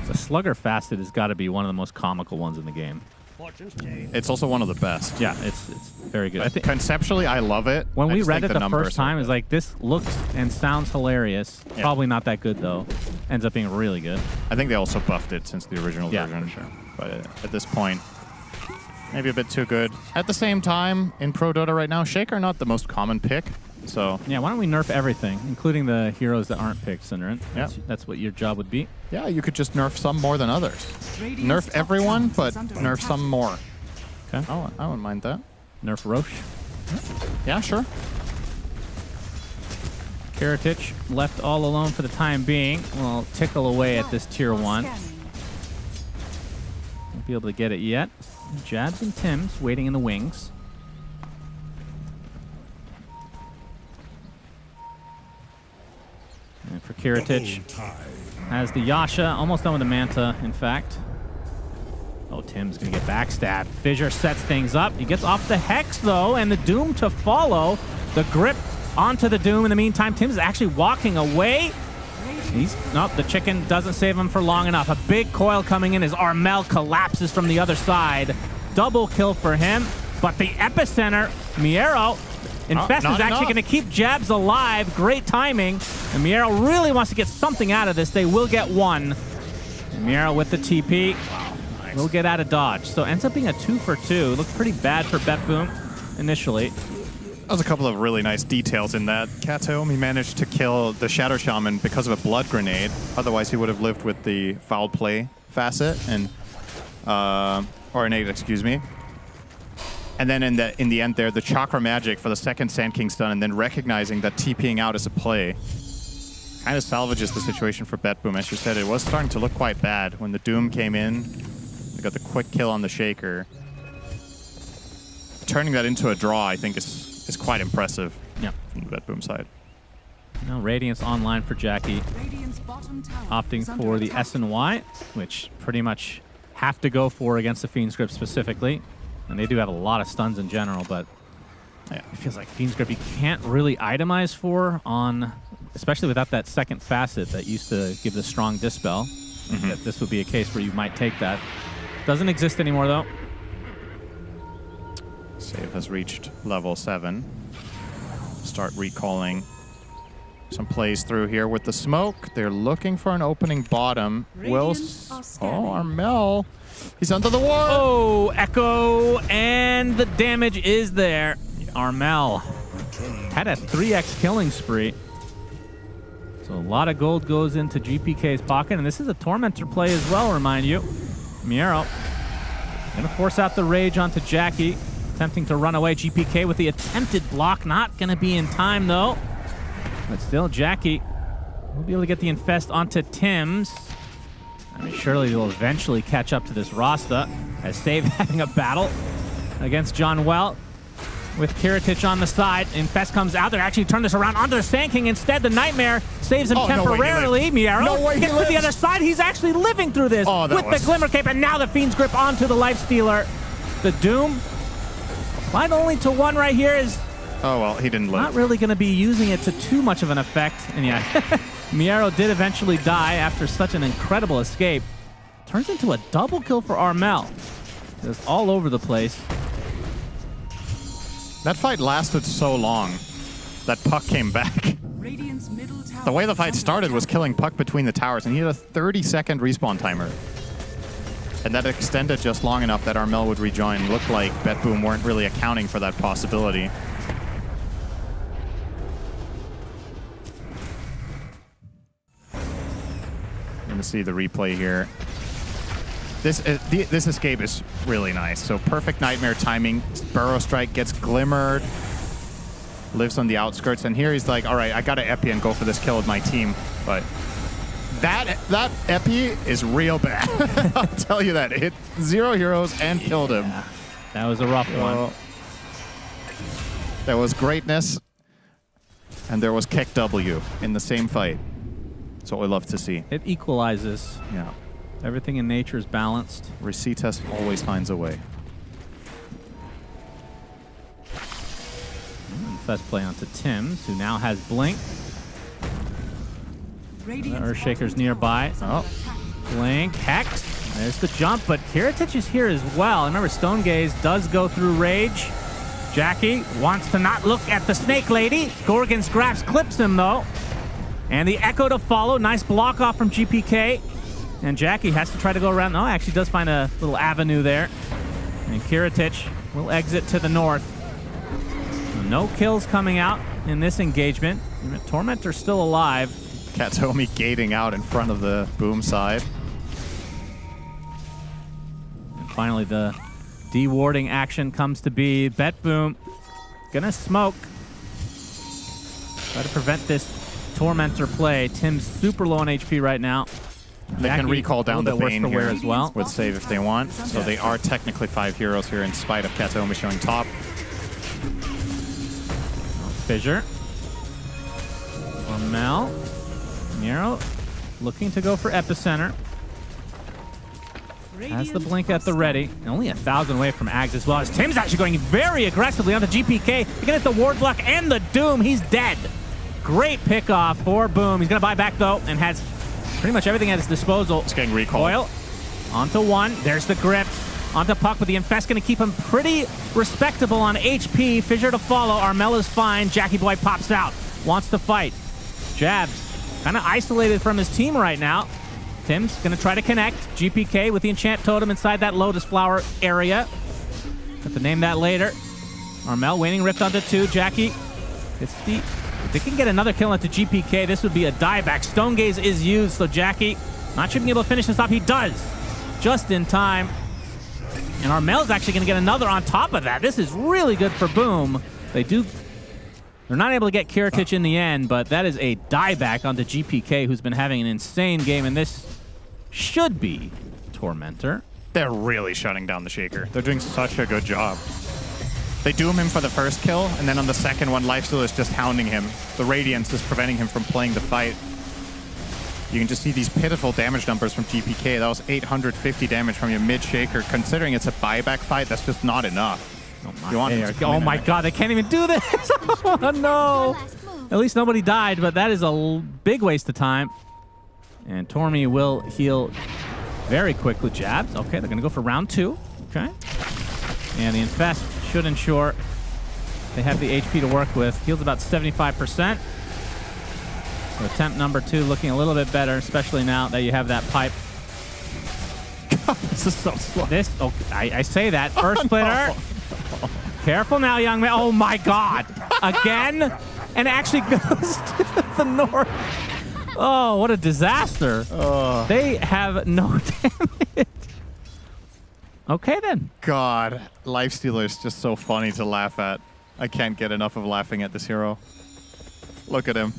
The Slugger Facet has got to be one of the most comical ones in the game. it's also one of the best. Yeah, it's very good. I think conceptually, I love it. When I we just read think it the first time, it's like, this looks and sounds hilarious. Yeah. Probably not that good, though. Ends up being really good. I think they also buffed it since the original version. For sure. But at this point, maybe a bit too good. At the same time, in Pro Dota right now, Shaker not the most common pick. So yeah, why don't we nerf everything, including the heroes that aren't picked, Synderen? Yeah. That's what your job would be. Yeah, you could just nerf some more than others. Nerf everyone, but nerf some more. Okay. Oh, I wouldn't mind that. Nerf Roche. Yeah, sure. Kiritich left all alone for the time being. We'll tickle away at this tier 1. Won't be able to get it yet. Jabs and Tims waiting in the wings. And for Kiritich, has the Yasha, almost done with the Manta, in fact. Oh, Tim's gonna get backstabbed. Fissure sets things up. He gets off the Hex, though, and the Doom to follow. The grip onto the Doom. In the meantime, Tim's actually walking away. Nope, the chicken doesn't save him for long enough. A big coil coming in as Armel collapses from the other side. Double kill for him, but the epicenter, Miero, Infest is actually going to keep Jabs alive. Great timing. And Miero really wants to get something out of this. They will get one. And Miero with the TP. Wow, nice. Will get out of dodge. So ends up being a 2 for 2. Looked pretty bad for BetBoom initially. That was a couple of really nice details in that. Katomi managed to kill the Shadow Shaman because of a blood grenade. Otherwise, he would have lived with the foul play facet and or innate, excuse me. And then in the end there, the Chakra Magic for the second Sand King stun, and then recognizing that TPing out is a play. Kind of salvages the situation for BetBoom. As you said, it was starting to look quite bad when the Doom came in. They got the quick kill on the Shaker. Turning that into a draw, I think, is quite impressive. Yeah, from the BetBoom side. Now Radiance online for Jackie. Opting for the SNY, which pretty much have to go for against the Fiend Script specifically. And they do have a lot of stuns in general, but yeah, it feels like Fiend Script you can't really itemize for on, especially without that second facet that used to give the strong dispel. That this would be a case where you might take that. Doesn't exist anymore though. Save has reached level 7. Start recalling some plays through here with the smoke. They're looking for an opening bottom. Armel. He's under the ward. Oh, Echo, and the damage is there. Armel had a 3x killing spree. So a lot of gold goes into GPK's pocket, and this is a Tormentor play as well, remind you. Miero gonna force out the rage onto Jackie, attempting to run away. GPK with the attempted block, not gonna be in time though. But still, Jackie will be able to get the infest onto Tims. I mean, surely they'll eventually catch up to this Rasta, as Save having a battle against John Well with Kiritich on the side. Infest comes out. They're actually turn this around onto the Sand King. Instead, the Nightmare saves him temporarily. Miero gets to the other side. He's actually living through this with the Glimmer Cape, and now the Fiend's Grip onto the Lifestealer. The Doom, applied only to one right here, is oh, well, he didn't live. Not really going to be using it to too much of an effect. And yeah, Miero did eventually die after such an incredible escape. Turns into a double kill for Armel. Just all over the place. That fight lasted so long that Puck came back. The way the fight started was killing Puck between the towers, and he had a 30-second respawn timer. And that extended just long enough that Armel would rejoin. Looked like BetBoom weren't really accounting for that possibility. To see the replay here. This escape is really nice. So perfect Nightmare timing. Burrow Strike gets glimmered. lives on the outskirts, and here he's like, all right, I got to Epi and go for this kill with my team. But that Epi is real bad. I'll tell you that. It 0 heroes and killed him. That was a rough one. There was greatness, and there was Keck W in the same fight. That's what we love to see. It equalizes. Yeah. Everything in nature is balanced. Recetas always finds a way. Fest play onto Tims, who now has Blink. Earthshaker's nearby. Oh. Blink, Hex. There's the jump, but Kiritich is here as well. Remember, Stone Gaze does go through Rage. Jackie wants to not look at the Snake Lady. Gorgon Scraps clips him, though. And the Echo to follow. Nice block off from GPK. And Jackie has to try to go around. No, actually does find a little avenue there. And Kiritich will exit to the north. No kills coming out in this engagement. Tormentor's still alive. Katomi gating out in front of the Boom side. And finally, the dewarding action comes to be. Bet Boom gonna smoke. Try to prevent this Tormentor play. Tim's super low on HP right now. They can recall down the Bane here as well. with save if they want. So they are technically 5 heroes here in spite of Katomi showing top. Fissure. Mel. Nero looking to go for Epicenter. Has the blink at the ready. Only 1,000 away from Ags as well. As Tim's actually going very aggressively on the GPK. He can hit the ward block and the Doom. He's dead. Great pickoff for Boom. He's going to buy back, though, and has pretty much everything at his disposal. It's getting recalled. Oil onto one. There's the grip. Onto Puck, but the Infest going to keep him pretty respectable on HP. Fissure to follow. Armel is fine. Jackie Boy pops out. Wants to fight. Jabs kind of isolated from his team right now. Tim's going to try to connect. GPK with the Enchant Totem inside that Lotus Flower area. Have to name that later. Armel waning Rift onto 2. Jackie. It's the... If they can get another kill onto GPK, this would be a dieback. Stone Gaze is used, so Jackie not sure being able to finish this off. He does. Just in time. And Armel's actually going to get another on top of that. This is really good for Boom. They're not able to get Kiritich in the end, but that is a dieback onto GPK, who's been having an insane game, and this should be Tormentor. They're really shutting down the Shaker. They're doing such a good job. They doom him for the first kill, and then on the second one, Lifesteal is just hounding him. The Radiance is preventing him from playing the fight. You can just see these pitiful damage numbers from GPK. That was 850 damage from your mid-Shaker. Considering it's a buyback fight, that's just not enough. Oh my god, they can't even do this! Oh no! At least nobody died, but that is a big waste of time. And Tormy will heal very quickly. Jabs. Okay, they're going to go for round 2. Okay. And the Infest should ensure they have the HP to work with. Heals about 75%. So attempt number 2 looking a little bit better, especially now that you have that pipe. God, this is so slow. I say that. Earth Splitter. No. Careful now, young man. Oh my god. Again? And actually goes to the north. Oh, what a disaster. They have no damage. Okay, then. God, Lifestealer is just so funny to laugh at. I can't get enough of laughing at this hero. Look at him.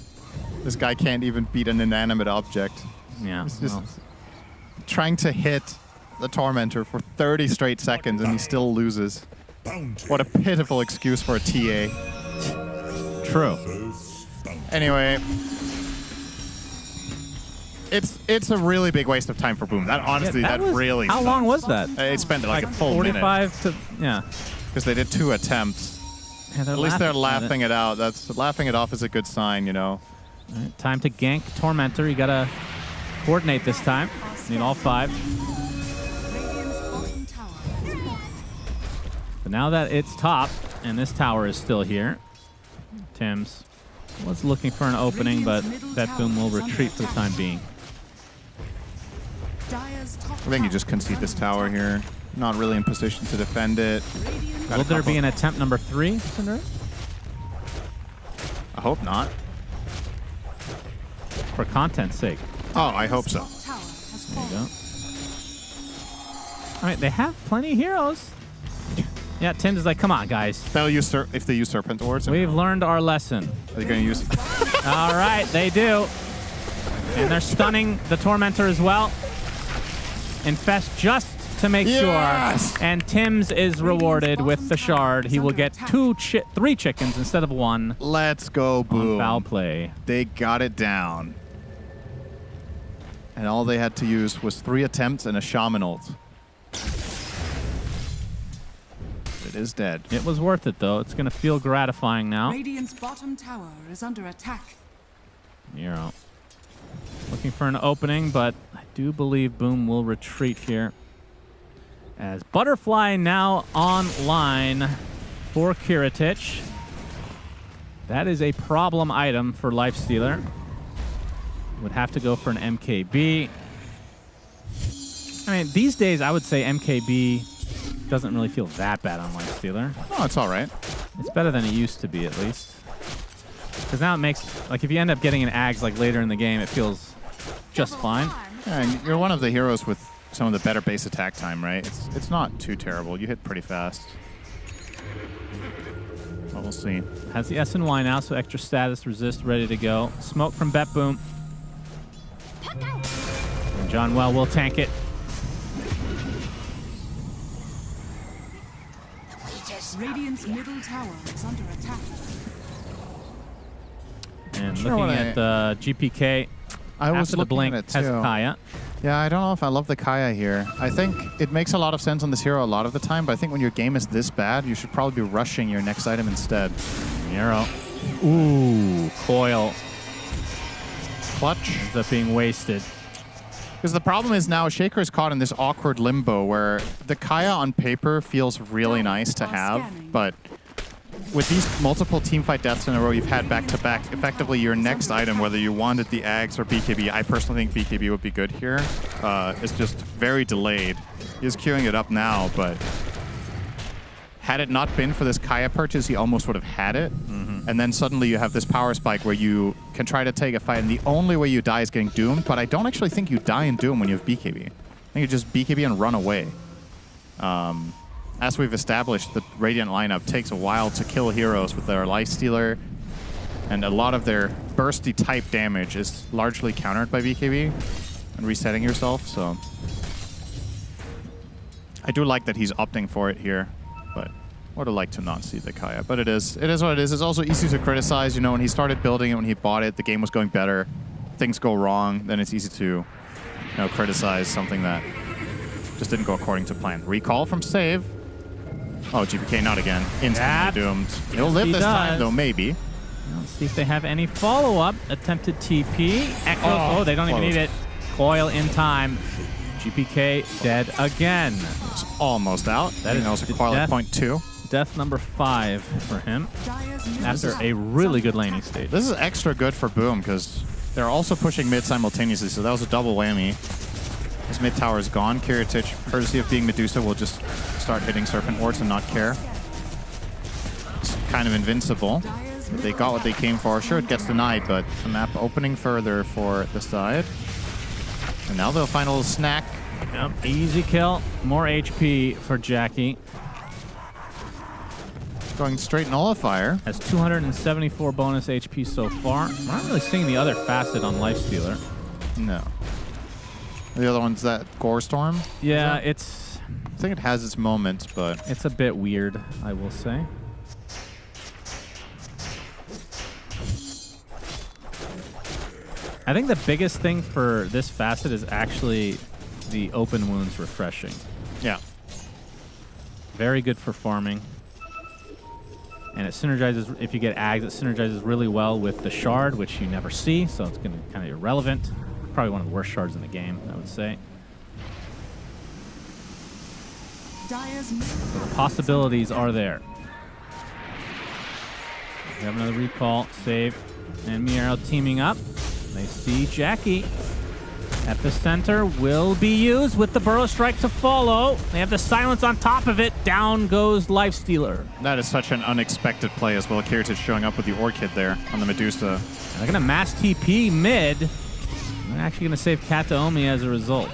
This guy can't even beat an inanimate object. Yeah. He's just trying to hit the Tormentor for 30 straight seconds, and he still loses. What a pitiful excuse for a TA. True. Anyway, it's a really big waste of time for Boom. That honestly, that really. How long was that? It spent like a full 45 minute. Yeah. Because they did 2 attempts. Yeah, at least they're laughing it out. That's laughing it off is a good sign, you know. All right, time to gank Tormentor. You gotta coordinate this time. Need all 5. But now that it's top, and this tower is still here, Tims was looking for an opening, but Bet Boom will retreat for the time being. I think you just concede this tower here. Not really in position to defend it. Will there be an attempt number 3, Cinder? I hope not. For content's sake. Oh, I hope so. There you go. All right, they have plenty of heroes. Yeah, Tim's is like, come on, guys. They'll use if they use Serpent Wards. We've learned our lesson. Are they going to use? All right, they do. And they're stunning the Tormentor as well. Infest just to make Yes! sure. And Tim's is rewarded with the shard. He will get 3 chickens instead of 1. Let's go, Boom. On foul play. They got it down. And all they had to use was 3 attempts and a Shaman ult. It is dead. It was worth it, though. It's going to feel gratifying now. Radiant's bottom tower is under attack. Nero looking for an opening, but I do believe Boom will retreat here. As Butterfly now online for Kiritich. That is a problem item for Lifestealer. Would have to go for an MKB. I mean, these days I would say MKB doesn't really feel that bad on Lifestealer. Oh, it's all right. It's better than it used to be, at least. Because now it makes, like, if you end up getting an Ags like later in the game, it feels just fine. Yeah, and you're one of the heroes with some of the better base attack time, right? It's not too terrible. You hit pretty fast. Well, we'll see. Has the SNY now, so extra status, resist, ready to go. Smoke from Bet Boom. And John Well will tank it. Radiant's middle tower is under attack. And looking at the GPK, I was after the looking blink, at it too. Hezekiah. Yeah, I don't know if I love the Kaya here. I think it makes a lot of sense on this hero a lot of the time, but I think when your game is this bad, you should probably be rushing your next item instead. Nero. Ooh, coil. Clutch. Ends up being wasted. Because the problem is now Shaker's caught in this awkward limbo where the Kaya on paper feels really nice to have, but with these multiple teamfight deaths in a row you've had back-to-back, effectively your next item, whether you wanted the Ags or BKB, I personally think BKB would be good here, is just very delayed. He's queuing it up now, but had it not been for this Kaya purchase, he almost would have had it. And then suddenly you have this power spike where you can try to take a fight, and the only way you die is getting doomed, but I don't actually think you die in Doom when you have BKB. I think you just BKB and run away. As we've established, the Radiant lineup takes a while to kill heroes with their Lifestealer, and a lot of their bursty type damage is largely countered by BKB and resetting yourself, so I do like that he's opting for it here, but would have liked to not see the Kaya. But it is what it is. It's also easy to criticize. You know, when he started building it, when he bought it, the game was going better. Things go wrong, then it's easy to, you know, criticize something that just didn't go according to plan. Recall from save. Oh, GPK not again. Instantly doomed. He'll live this time though, maybe. Let's see if they have any follow-up. Attempted TP. Echo. Oh, they don't even need it. Coil in time. GPK dead again. It's almost out. That is also Coil at point 2. Death number 5 for him after a really good laning stage. This is extra good for Boom because they're also pushing mid simultaneously, so that was a double whammy. His mid tower is gone. Kiritich, courtesy of being Medusa, will just start hitting Serpent Wards and not care. It's kind of invincible. But they got what they came for. Sure, it gets denied, but the map opening further for the side. And now they'll find a little snack. Yep, easy kill. More HP for Jackie. Going straight Nullifier. Has 274 bonus HP so far. I'm not really seeing the other facet on Lifestealer. No. The other one's that Gore Storm? Yeah, it's... I think it has its moments, but... It's a bit weird, I will say. I think the biggest thing for this facet is actually the open wounds refreshing. Yeah. Very good for farming. And it synergizes, if you get Ags, it synergizes really well with the shard, which you never see, so it's going to be kind of irrelevant. Probably one of the worst shards in the game, I would say. So the possibilities are there. We have another recall, save, and Miero teaming up. They see Jackie. Epicenter will be used with the Burrow Strike to follow. They have the silence on top of it. Down goes Lifestealer. That is such an unexpected play as well. Kiritich showing up with the Orchid there on the Medusa. They're going to mass TP mid. They're actually going to save Kataomi as a result.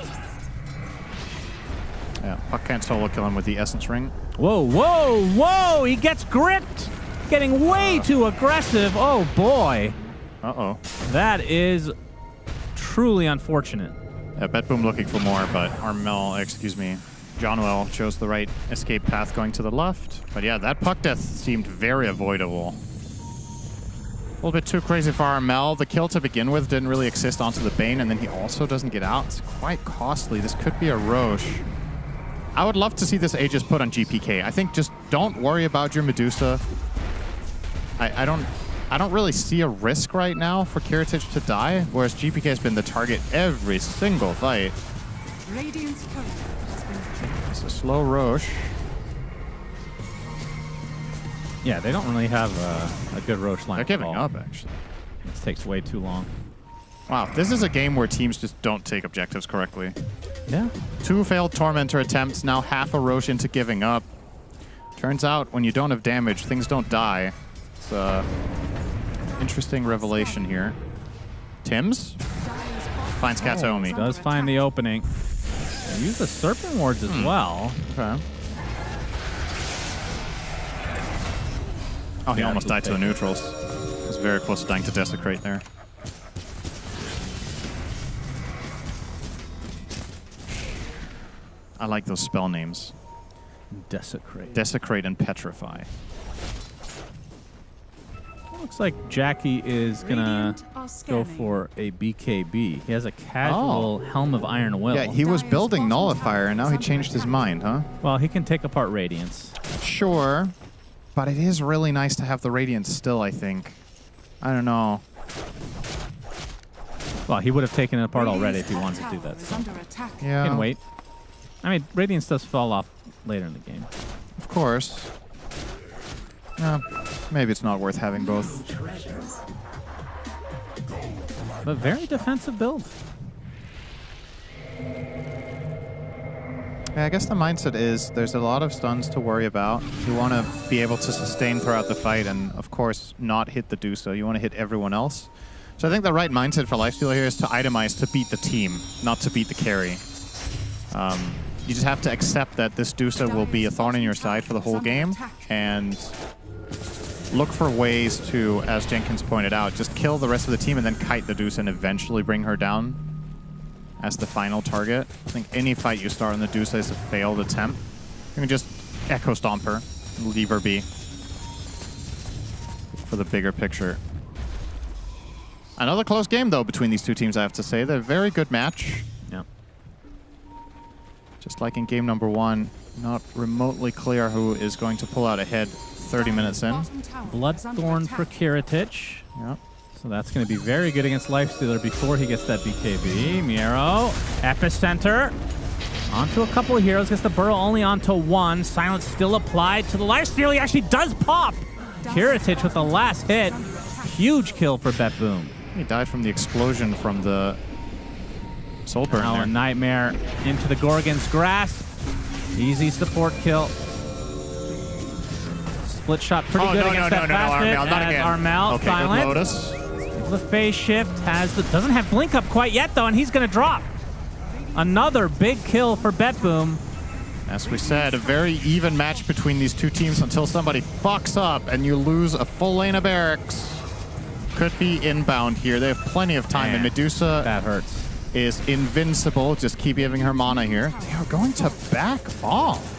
Yeah, Puck can't solo kill him with the Essence Ring. Whoa, whoa, whoa! He gets gripped! Getting way too aggressive. Oh, boy. Uh-oh. That is truly unfortunate. Yeah, BetBoom looking for more, but Johnwell chose the right escape path going to the left. But yeah, that puck death seemed very avoidable. A little bit too crazy for Armel. The kill to begin with didn't really exist onto the Bane, and then he also doesn't get out. It's quite costly. This could be a Roche. I would love to see this Aegis put on GPK. I think just don't worry about your Medusa. I don't really see a risk right now for Kiritich to die, whereas GPK has been the target every single fight. Radiant's courier has been It's a slow Roche. Yeah, they don't really have a good Roche line. They're giving up, actually. This takes way too long. Wow, this is a game where teams just don't take objectives correctly. Yeah. 2 failed Tormentor attempts, now half a Roche into giving up. Turns out, when you don't have damage, things don't die. It's an interesting revelation here. Tims finds Kataomi. Does find the opening. Use the Serpent Wards as well. Okay. Oh, he almost died to the neutrals. He was very close to dying to Desecrate there. I like those spell names. Desecrate. Desecrate and Petrify. Looks like Jackie is gonna go for a BKB. He has a casual Helm of Iron Will. Yeah, he was building Nullifier, and now he changed his mind, huh? Well, he can take apart Radiance. Sure. But it is really nice to have the Radiance still, I think. I don't know. Well, he would have taken it apart already if he wanted to do that. So. Yeah. He can wait. I mean, Radiance does fall off later in the game. Of course. Maybe it's not worth having both. But very defensive build. Yeah, I guess the mindset is there's a lot of stuns to worry about. You want to be able to sustain throughout the fight and, of course, not hit the Dusa. You want to hit everyone else. So I think the right mindset for Lifesteal here is to itemize to beat the team, not to beat the carry. You just have to accept that this Dusa will be a thorn in your side for the whole game, and look for ways to, as Jenkins pointed out, just kill the rest of the team and then kite the Dusa and eventually bring her down as the final target. I think any fight you start on the Dusa is a failed attempt. You can just Echo Stomp her, leave her be for the bigger picture. Another close game, though, between these two teams, I have to say. They're a very good match. Yeah. Just like in game number 1, not remotely clear who is going to pull out ahead 30 minutes in. Bloodthorn for Kiritich. Yep. So that's going to be very good against Lifestealer before he gets that BKB. Miero, Epicenter. Onto a couple of heroes. Gets the burrow only onto one. Silence still applied to the Lifestealer. He actually does pop. Kiritich with the last hit. Huge kill for BetBoom. He died from the explosion from the Soul Burn Now there. a Nightmare into the Gorgon's grasp. Easy support kill. Split shot pretty good against that fast hit. Armel, not again. Armel, okay, silent. good Lotus. The phase shift doesn't have blink up quite yet though, and he's gonna drop. Another big kill for BetBoom. As we said, a very even match between these two teams until somebody fucks up and you lose a full lane of barracks. Could be inbound here. They have plenty of time, and Medusa that hurts. Is invincible. Just keep giving her mana here. They are going to back off.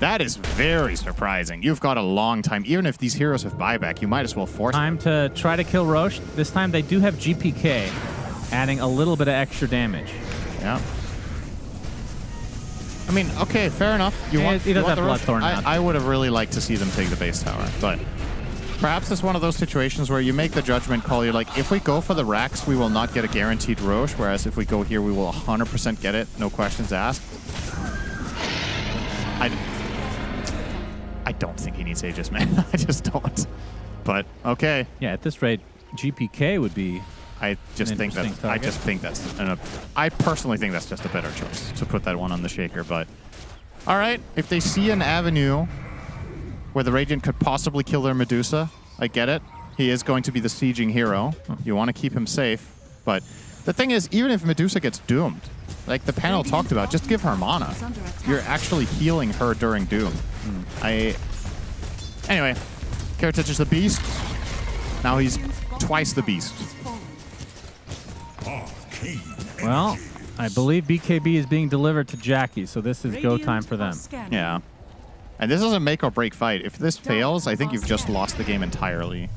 That is very surprising. You've got a long time. Even if these heroes have buyback, you might as well force time to try to kill Roche. This time they do have GPK, adding a little bit of extra damage. Yeah. I mean, okay, fair enough. He does have Bloodthorn now. I would have really liked to see them take the base tower, but perhaps it's one of those situations where you make the judgment call. You're like, if we go for the racks, we will not get a guaranteed Roche, whereas if we go here, we will 100% get it, no questions asked. I don't think he needs Aegis, man. I just don't. But okay. Yeah, at this rate, GPK would be. I personally think that's just a better choice to put that one on the shaker. But all right, if they see an avenue where the Radiant could possibly kill their Medusa, I get it. He is going to be the sieging hero. You want to keep him safe, but The thing is, even if Medusa gets doomed, like the panel talked about, just give her mana. You're actually healing her during doom. Anyway, Kiritich is the beast. Now he's twice the beast. Well, I believe BKB is being delivered to Jackie, so this is go time for them. Yeah. And this is a make or break fight. If this fails, I think you've just lost the game entirely.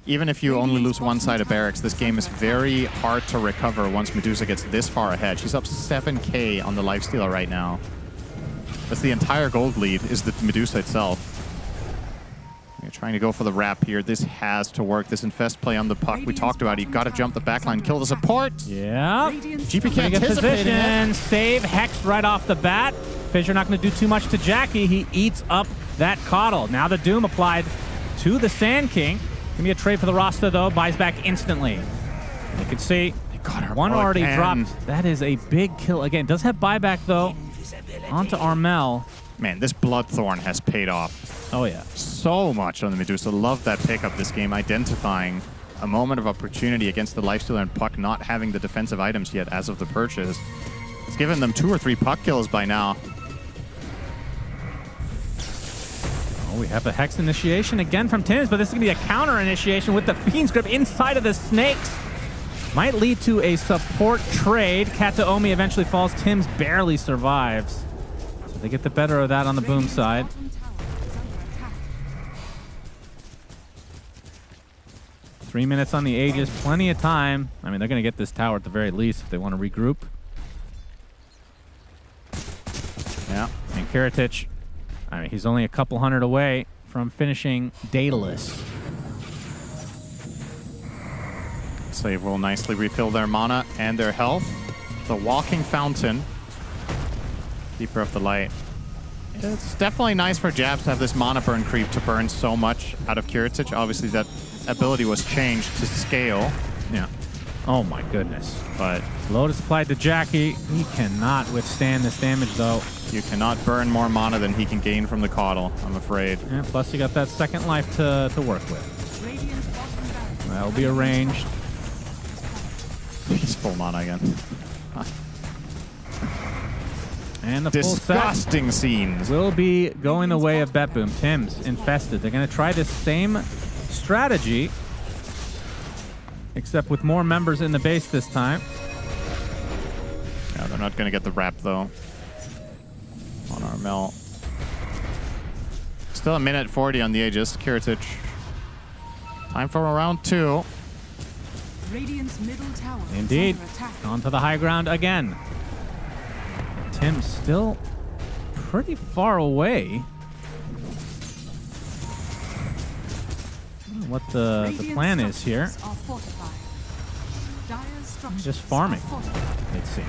Even if you only lose one side of barracks, this game is very hard to recover once Medusa gets this far ahead. She's up 7k on the lifestealer right now. That's the entire gold lead, is the Medusa itself. You're trying to go for the wrap here. This has to work. This infest play on the puck. We talked about it. You've got to jump the backline, kill the support. Yeah. GP Pretty good anticipating position. it. Save Hex right off the bat. Fissure not going to do too much to Jackie. He eats up that Coddle. Now the Doom applied to the Sand King. Give me a trade for the Rasta, though. Buys back instantly. You can see one already dropped. That is a big kill. Again, does have buyback, though. Onto Armel. Man, this Bloodthorn has paid off. Oh, yeah. So much on the Medusa. Love that pickup this game, identifying a moment of opportunity against the lifestealer and puck not having the defensive items yet as of the purchase. It's given them 2 or 3 puck kills by now. Oh, we have the Hex initiation again from Tims, but this is going to be a counter initiation with the Fiend's Grip inside of the Snakes. Might lead to a support trade. Kataomi eventually falls. Tims barely survives. So they get the better of that on the Boom side. Three minutes on the Aegis, plenty of time. I mean, they're going to get this tower at the very least if they want to regroup. Yeah, and Kiritich, I mean, he's only a couple hundred away from finishing dataless. Save will nicely refill their mana and their health. The Walking Fountain. Keeper of the Light. It's definitely nice for Jabs to have this mana burn creep to burn so much out of Kiritich. Obviously, that ability was changed to scale. Yeah. Oh my goodness. But Lotus applied to Jackie. He cannot withstand this damage, though. You cannot burn more mana than he can gain from the Coddle, I'm afraid. Yeah, plus you got that second life to work with. That'll be arranged. He's full mana again. And the disgusting full set scenes will be going the way of Bet Boom. Tims infested. They're going to try this same strategy, except with more members in the base this time. Yeah, they're not going to get the wrap, though, on Armel. Still a minute 40 on the Aegis. Kiritich. Time for round 2. Radiant's middle tower Indeed. Onto the high ground again. Tim's still pretty far away. What the plan is here. Just farming, it seems.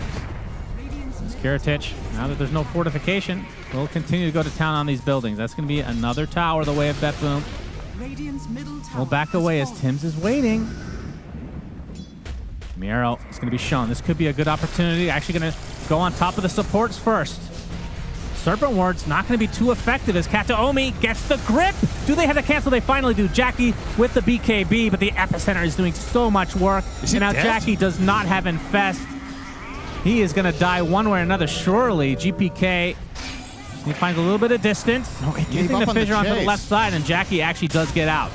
This Kiritich, now that there's no fortification, will continue to go to town on these buildings. That's going to be another tower the way of Bet Boom. We'll back away as Tims is waiting. Miro is going to be shown. This could be a good opportunity. Actually going to go on top of the supports first. Serpent Ward's not going to be too effective as Kataomi gets the grip. Do they have to cancel? They finally do. Jackie with the BKB, but the Epicenter is doing so much work. And now Jackie does not have Infest. He is going to die one way or another, surely. GPK, he finds a little bit of distance. Using the fissure onto the left side, and Jackie actually does get out.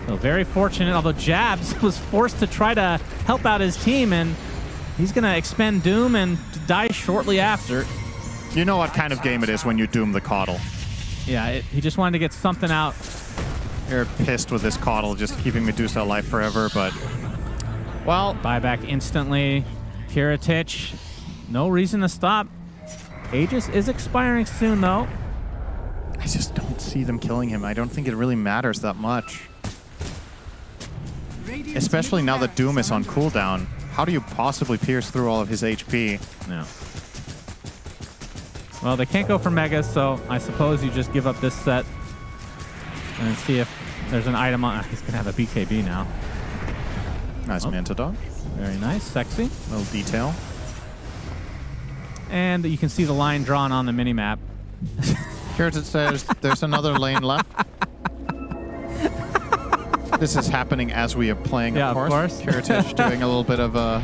So very fortunate, although Jabs was forced to try to help out his team, and he's going to expend Doom and die shortly after. You know what kind of game it is when you Doom the Coddle. Yeah, he just wanted to get something out. You're pissed with this Coddle just keeping Medusa alive forever, but... Well... Buyback instantly. Kiritich, no reason to stop. Aegis is expiring soon, though. I just don't see them killing him. I don't think it really matters that much. Especially now that Doom is on cooldown. How do you possibly pierce through all of his HP? No. Well, they can't go for Megas, so I suppose you just give up this set and see if there's an item on... He's going to have a BKB now. Nice Manta Dog. Very nice. Sexy. Little detail. And you can see the line drawn on the minimap. Kiritich says there's another lane left. This is happening as we are playing, Yeah, of of course. course. Kiritich doing a little bit of a...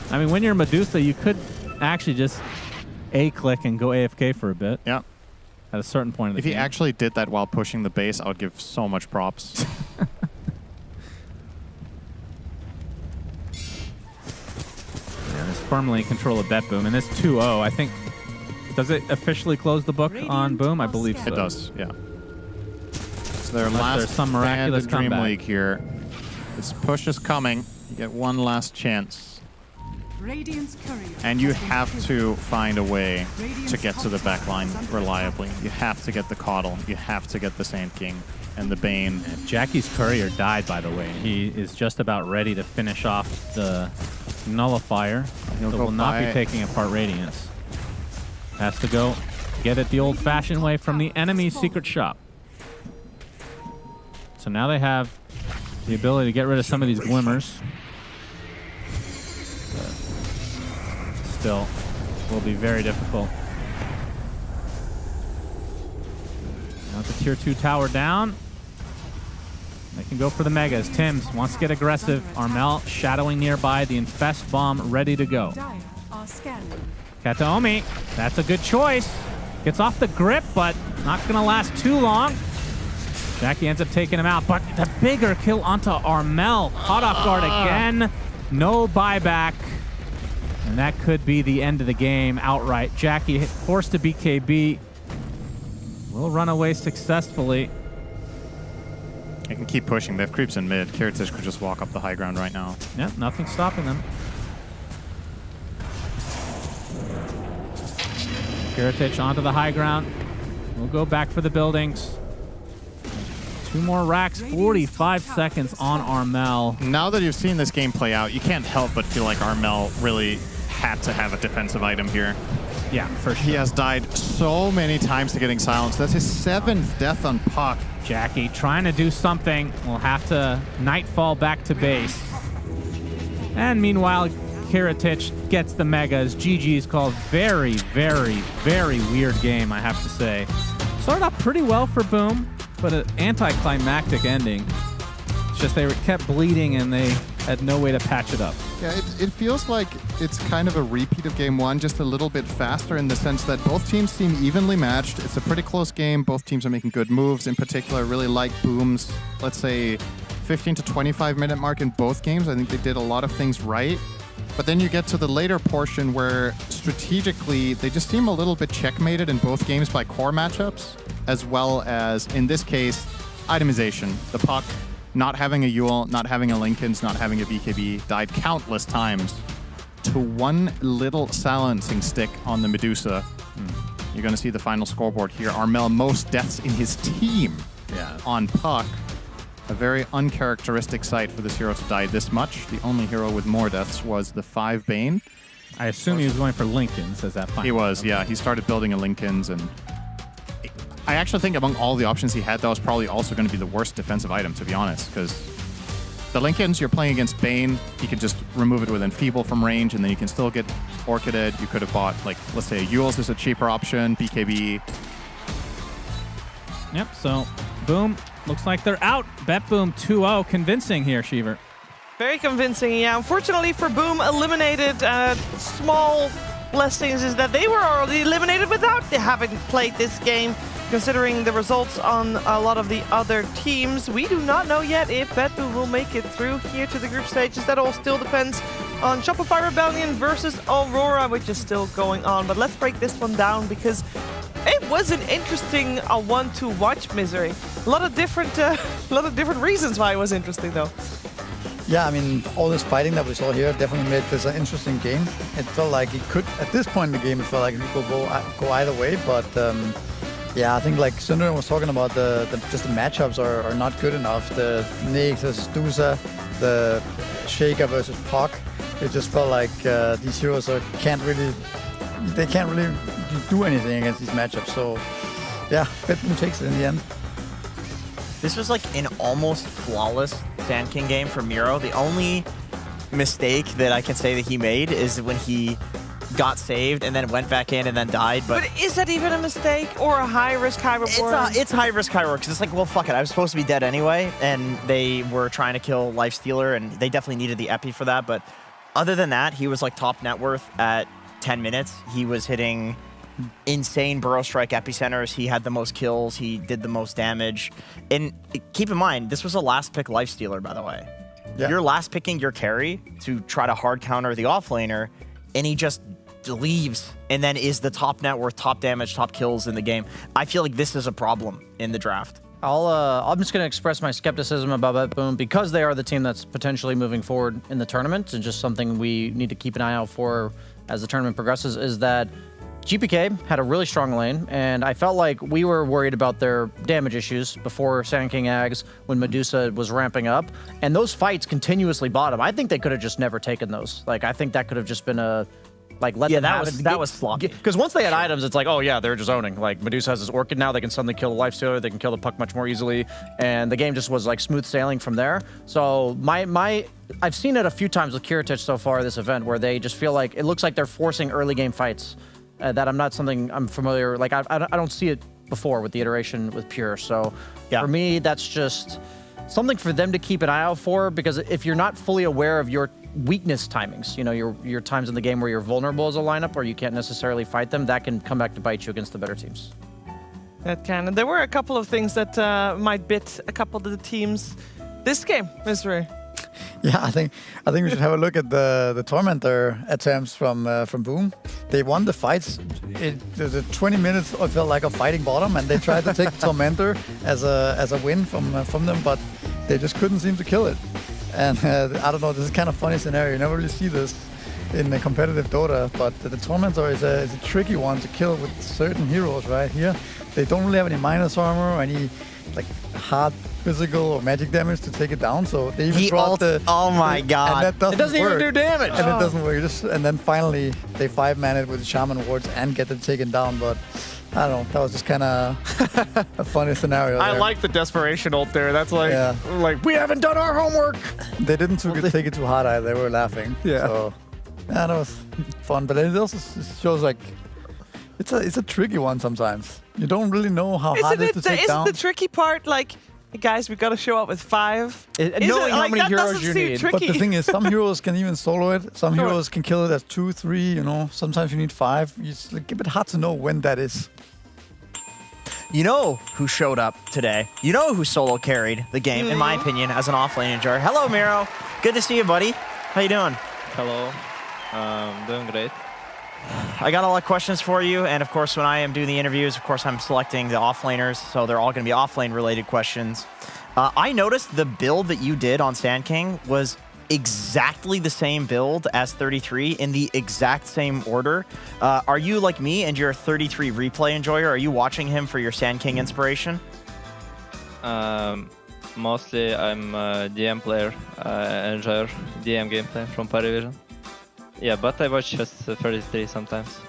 I mean, when you're Medusa, you could actually just A-click and go AFK for a bit. Yeah. At a certain point of the If he game. actually did that while pushing the base, I would give so much props. Yeah, it's firmly in control of Bet Boom. And this 2-0, I think... Does it officially close the book on Boom? I believe so. It does, yeah. So their Unless last there's some stand miraculous in comeback. DreamLeague here. This push is coming. You get one last chance. Radiant's courier And you has been have killed. to find a way to Radiant's get to the top back tower line is under reliably. You have to get the Coddle. You have to get the Sand King and the Bane. Jackie's courier died, by the way. He is just about ready to finish off the Nullifier. He'll So go will not be by- taking apart Radiance. Has to go get it the old-fashioned way from the enemy secret shop. So now they have the ability to get rid of some of these glimmers. But still, will be very difficult. Now the tier 2 tower down. They can go for the megas. Tims wants to get aggressive. Armel shadowing nearby. The Infest Bomb ready to go. Dire are scanning. Kataomi, that's a good choice. Gets off the grip, but not going to last too long. Jackie ends up taking him out, but the bigger kill onto Armel. Caught off guard again. No buyback. And that could be the end of the game outright. Jackie forced to BKB. Will run away successfully. They can keep pushing. They have creeps in mid. Kiritich could just walk up the high ground right now. Yep, nothing stopping them. Kiritich onto the high ground. We'll go back for the buildings. 2 more racks, 45 seconds on Armel. Now that you've seen this game play out, you can't help but feel like Armel really had to have a defensive item here. Yeah, for sure. He has died so many times to getting silenced. That's his 7th death on Puck. Jackie trying to do something. We'll have to nightfall back to base. And meanwhile, Kiritich gets the megas. GG's called very, very, very weird game, I have to say. Started off pretty well for Boom, but an anticlimactic ending. It's just they kept bleeding and they had no way to patch it up. Yeah, it feels like it's kind of a repeat of game 1, just a little bit faster in the sense that both teams seem evenly matched. It's a pretty close game. Both teams are making good moves. In particular, I really like Boom's, let's say, 15 to 25 minute mark in both games. I think they did a lot of things right. But then you get to the later portion where strategically they just seem a little bit checkmated in both games by core matchups, as well as, in this case, itemization. The Puck not having a Yule, not having a Lincoln's, not having a BKB, died countless times to one little silencing stick on the Medusa. You're going to see the final scoreboard here. Armel, most deaths in his team on Puck. A very uncharacteristic sight for this hero to die this much. The only hero with more deaths was the 5 Bane. I assume he was going for Lincoln's as that final. He was, yeah. He started building a Lincoln's, and I actually think among all the options he had, that was probably also going to be the worst defensive item, to be honest, because the Lincoln's, you're playing against Bane. He could just remove it with Enfeeble from range, and then you can still get Orchided. You could have bought, like, let's say a Yule's is a cheaper option, BKB. Yep, so Boom, looks like they're out. Bet Boom 2-0, convincing here, Sheaver. Very convincing, yeah. Unfortunately for Boom, eliminated. Small blessings is that they were already eliminated without having played this game. Considering the results on a lot of the other teams, we do not know yet if Bet Boom will make it through here to the group stages. That all still depends on Shopify Rebellion versus Aurora, which is still going on. But let's break this one down because it was an interesting one to watch, Misery. A lot of different reasons why it was interesting, though. Yeah, I mean, all this fighting that we saw here definitely made this an interesting game. It felt like it could, at this point in the game, it felt like it could go either way. But yeah, I think like Syndrome was talking about, just the matchups are not good enough. The Nyx versus Dusa, the Shaker versus Puck. It just felt like these heroes can't really do anything against these matchups. So yeah, Bet Boom takes it in the end. This was like an almost flawless Sand King game for Miro. The only mistake that I can say that he made is when he got saved and then went back in and then died. But is that even a mistake or a high risk, high reward? it's high risk, high reward because it's like, well, fuck it. I was supposed to be dead anyway, and they were trying to kill Lifestealer, and they definitely needed the epi for that. But other than that, he was like top net worth at 10 minutes. He was hitting insane Burrow Strike epicenters. He had the most kills. He did the most damage. And keep in mind, this was a last pick Lifestealer, by the way. Yeah. You're last picking your carry to try to hard counter the offlaner, and he just leaves and then is the top net worth, top damage, top kills in the game. I feel like this is a problem in the draft. I'm just going to express my skepticism about BetBoom because they are the team that's potentially moving forward in the tournament, and just something we need to keep an eye out for as the tournament progresses is that GPK had a really strong lane, and I felt like we were worried about their damage issues before Sand King Ags when Medusa was ramping up, and those fights continuously bottom. I think they could have just never taken those. Like, I think that could have just been a... Like, let them have it. That was sloppy. Because once they had items, it's like, oh yeah, they're just owning. Like, Medusa has this Orchid now, they can suddenly kill the Lifestealer, they can kill the Puck much more easily, and the game just was like smooth sailing from there. So I've seen it a few times with Kiritich so far this event, where they just feel like, it looks like they're forcing early game fights. That I'm not something I'm familiar, like I don't see it before with the iteration with Pure. So for me, that's just something for them to keep an eye out for, because if you're not fully aware of your weakness timings, you know, your times in the game where you're vulnerable as a lineup or you can't necessarily fight them, that can come back to bite you against the better teams. That can. And there were a couple of things that might bit a couple of the teams this game, Misery. Yeah, I think we should have a look at the Tormentor attempts from Boom. They won the fights. The 20 minutes it felt like a fighting bottom, and they tried to take the Tormentor as a win from them, but they just couldn't seem to kill it. And I don't know, this is kind of a funny scenario. You never really see this in a competitive Dota, but the Tormentor is a tricky one to kill with certain heroes right here. They don't really have any minus armor or any like hard physical or magic damage to take it down, so they even brought oh my god, and that doesn't even work. do damage, and it doesn't work. And then finally they 5-man it with Shaman wards and get it taken down, but I don't know, that was just kind of a funny scenario. I like the desperation ult there. That's like, like, we haven't done our homework. They didn't take it too hard either. They were laughing. Yeah. So yeah, that was fun, but it also shows like it's a tricky one sometimes. You don't really know how hard it is to take down. Isn't the tricky part like, hey guys, we've got to show up with 5? Knowing how many heroes you need. But the thing is, some heroes can even solo it. Some heroes can kill it as 2, 3, you know. Sometimes you need 5. It's like a bit hard to know when that is. You know who showed up today? You know who solo carried the game, in my opinion, as an offlaner. Hello, Miro. Good to see you, buddy. How you doing? Hello. Doing great. I got a lot of questions for you, and of course, when I am doing the interviews, of course, I'm selecting the offlaners, so they're all going to be offlane-related questions. I noticed the build that you did on Sand King was exactly the same build as 33 in the exact same order. Are you like me and you're a 33 replay enjoyer? Are you watching him for your Sand King inspiration? Mostly I'm a DM player, enjoyer DM gameplay from Parivision. Yeah, but I watch just 33 sometimes.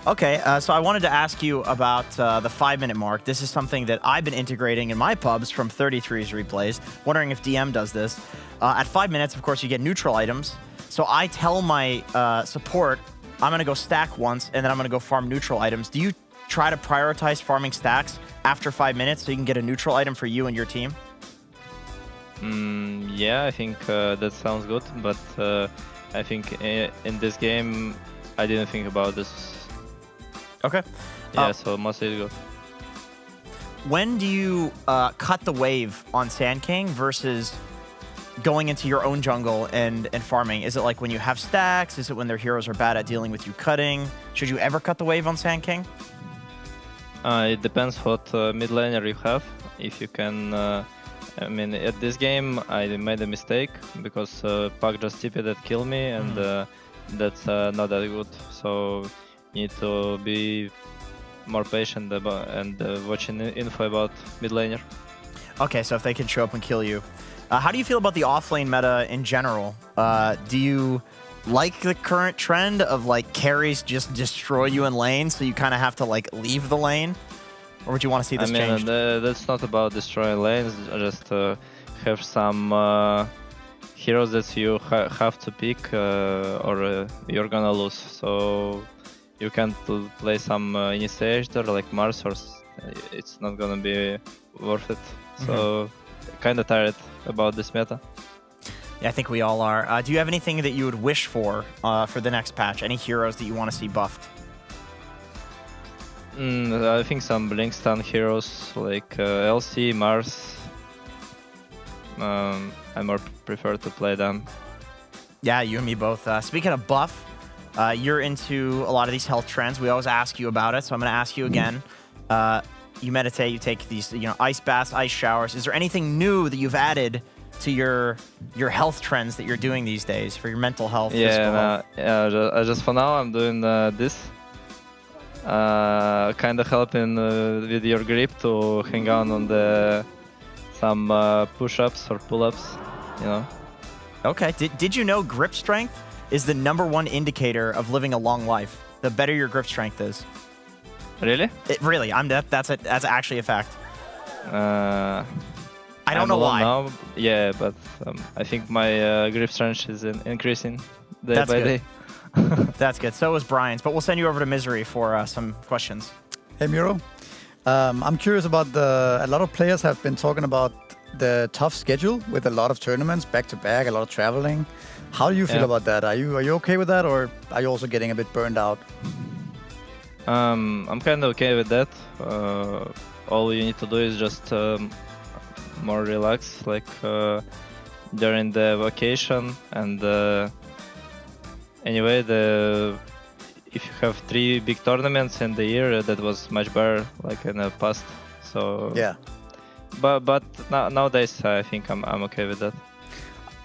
Okay, so I wanted to ask you about the 5-minute mark. This is something that I've been integrating in my pubs from 33's replays. Wondering if DM does this. At 5 minutes, of course, you get neutral items. So I tell my support, I'm going to go stack once, and then I'm going to go farm neutral items. Do you try to prioritize farming stacks after 5 minutes so you can get a neutral item for you and your team? Yeah, I think that sounds good, but I think in this game, I didn't think about this. Okay. Yeah, so mostly good. When do you cut the wave on Sand King versus going into your own jungle and farming? Is it like when you have stacks? Is it when their heroes are bad at dealing with you cutting? Should you ever cut the wave on Sand King? It depends what mid laner you have. If you can... I mean, at this game, I made a mistake because Puck just TP'd that killed me, and that's not that good. So you need to be more patient and watching info about mid laner. Okay, so if they can show up and kill you. How do you feel about the offlane meta in general? Do you like the current trend of like carries just destroy you in lane, so you kind of have to like leave the lane? Or would you want to see this changed? That's not about destroying lanes, just have some heroes that you have to pick, or you're gonna lose. So you can't play some initiator like Mars, or it's not gonna be worth it. So kind of tired about this meta. Yeah, I think we all are. Do you have anything that you would wish for the next patch? Any heroes that you want to see buffed? I think some blink stun heroes like LC, Mars. I more prefer to play them. Yeah, you and me both. Speaking of buff, you're into a lot of these health trends. We always ask you about it, so I'm going to ask you again. You meditate, you take these, ice baths, ice showers. Is there anything new that you've added to your health trends that you're doing these days for your mental health? Yeah, just for now I'm doing this. Kind of helping with your grip to hang on the some push-ups or pull-ups, Okay. Did you know grip strength is the #1 indicator of living a long life? The better your grip strength is. Really? Really, that's actually a fact. I don't know why. Now, yeah, but I think my grip strength is increasing day by day. That's good. So is Brian's, but we'll send you over to Misery for some questions. Hey, Miro. I'm curious about a lot of players have been talking about the tough schedule with a lot of tournaments back to back, a lot of traveling. How do you feel about that? Are you okay with that, or are you also getting a bit burned out? I'm kind of okay with that. All you need to do is just more relax, like during the vacation. And anyway, if you have 3 big tournaments in the year, that was much better, like in the past. So yeah. But nowadays, I think I'm okay with that.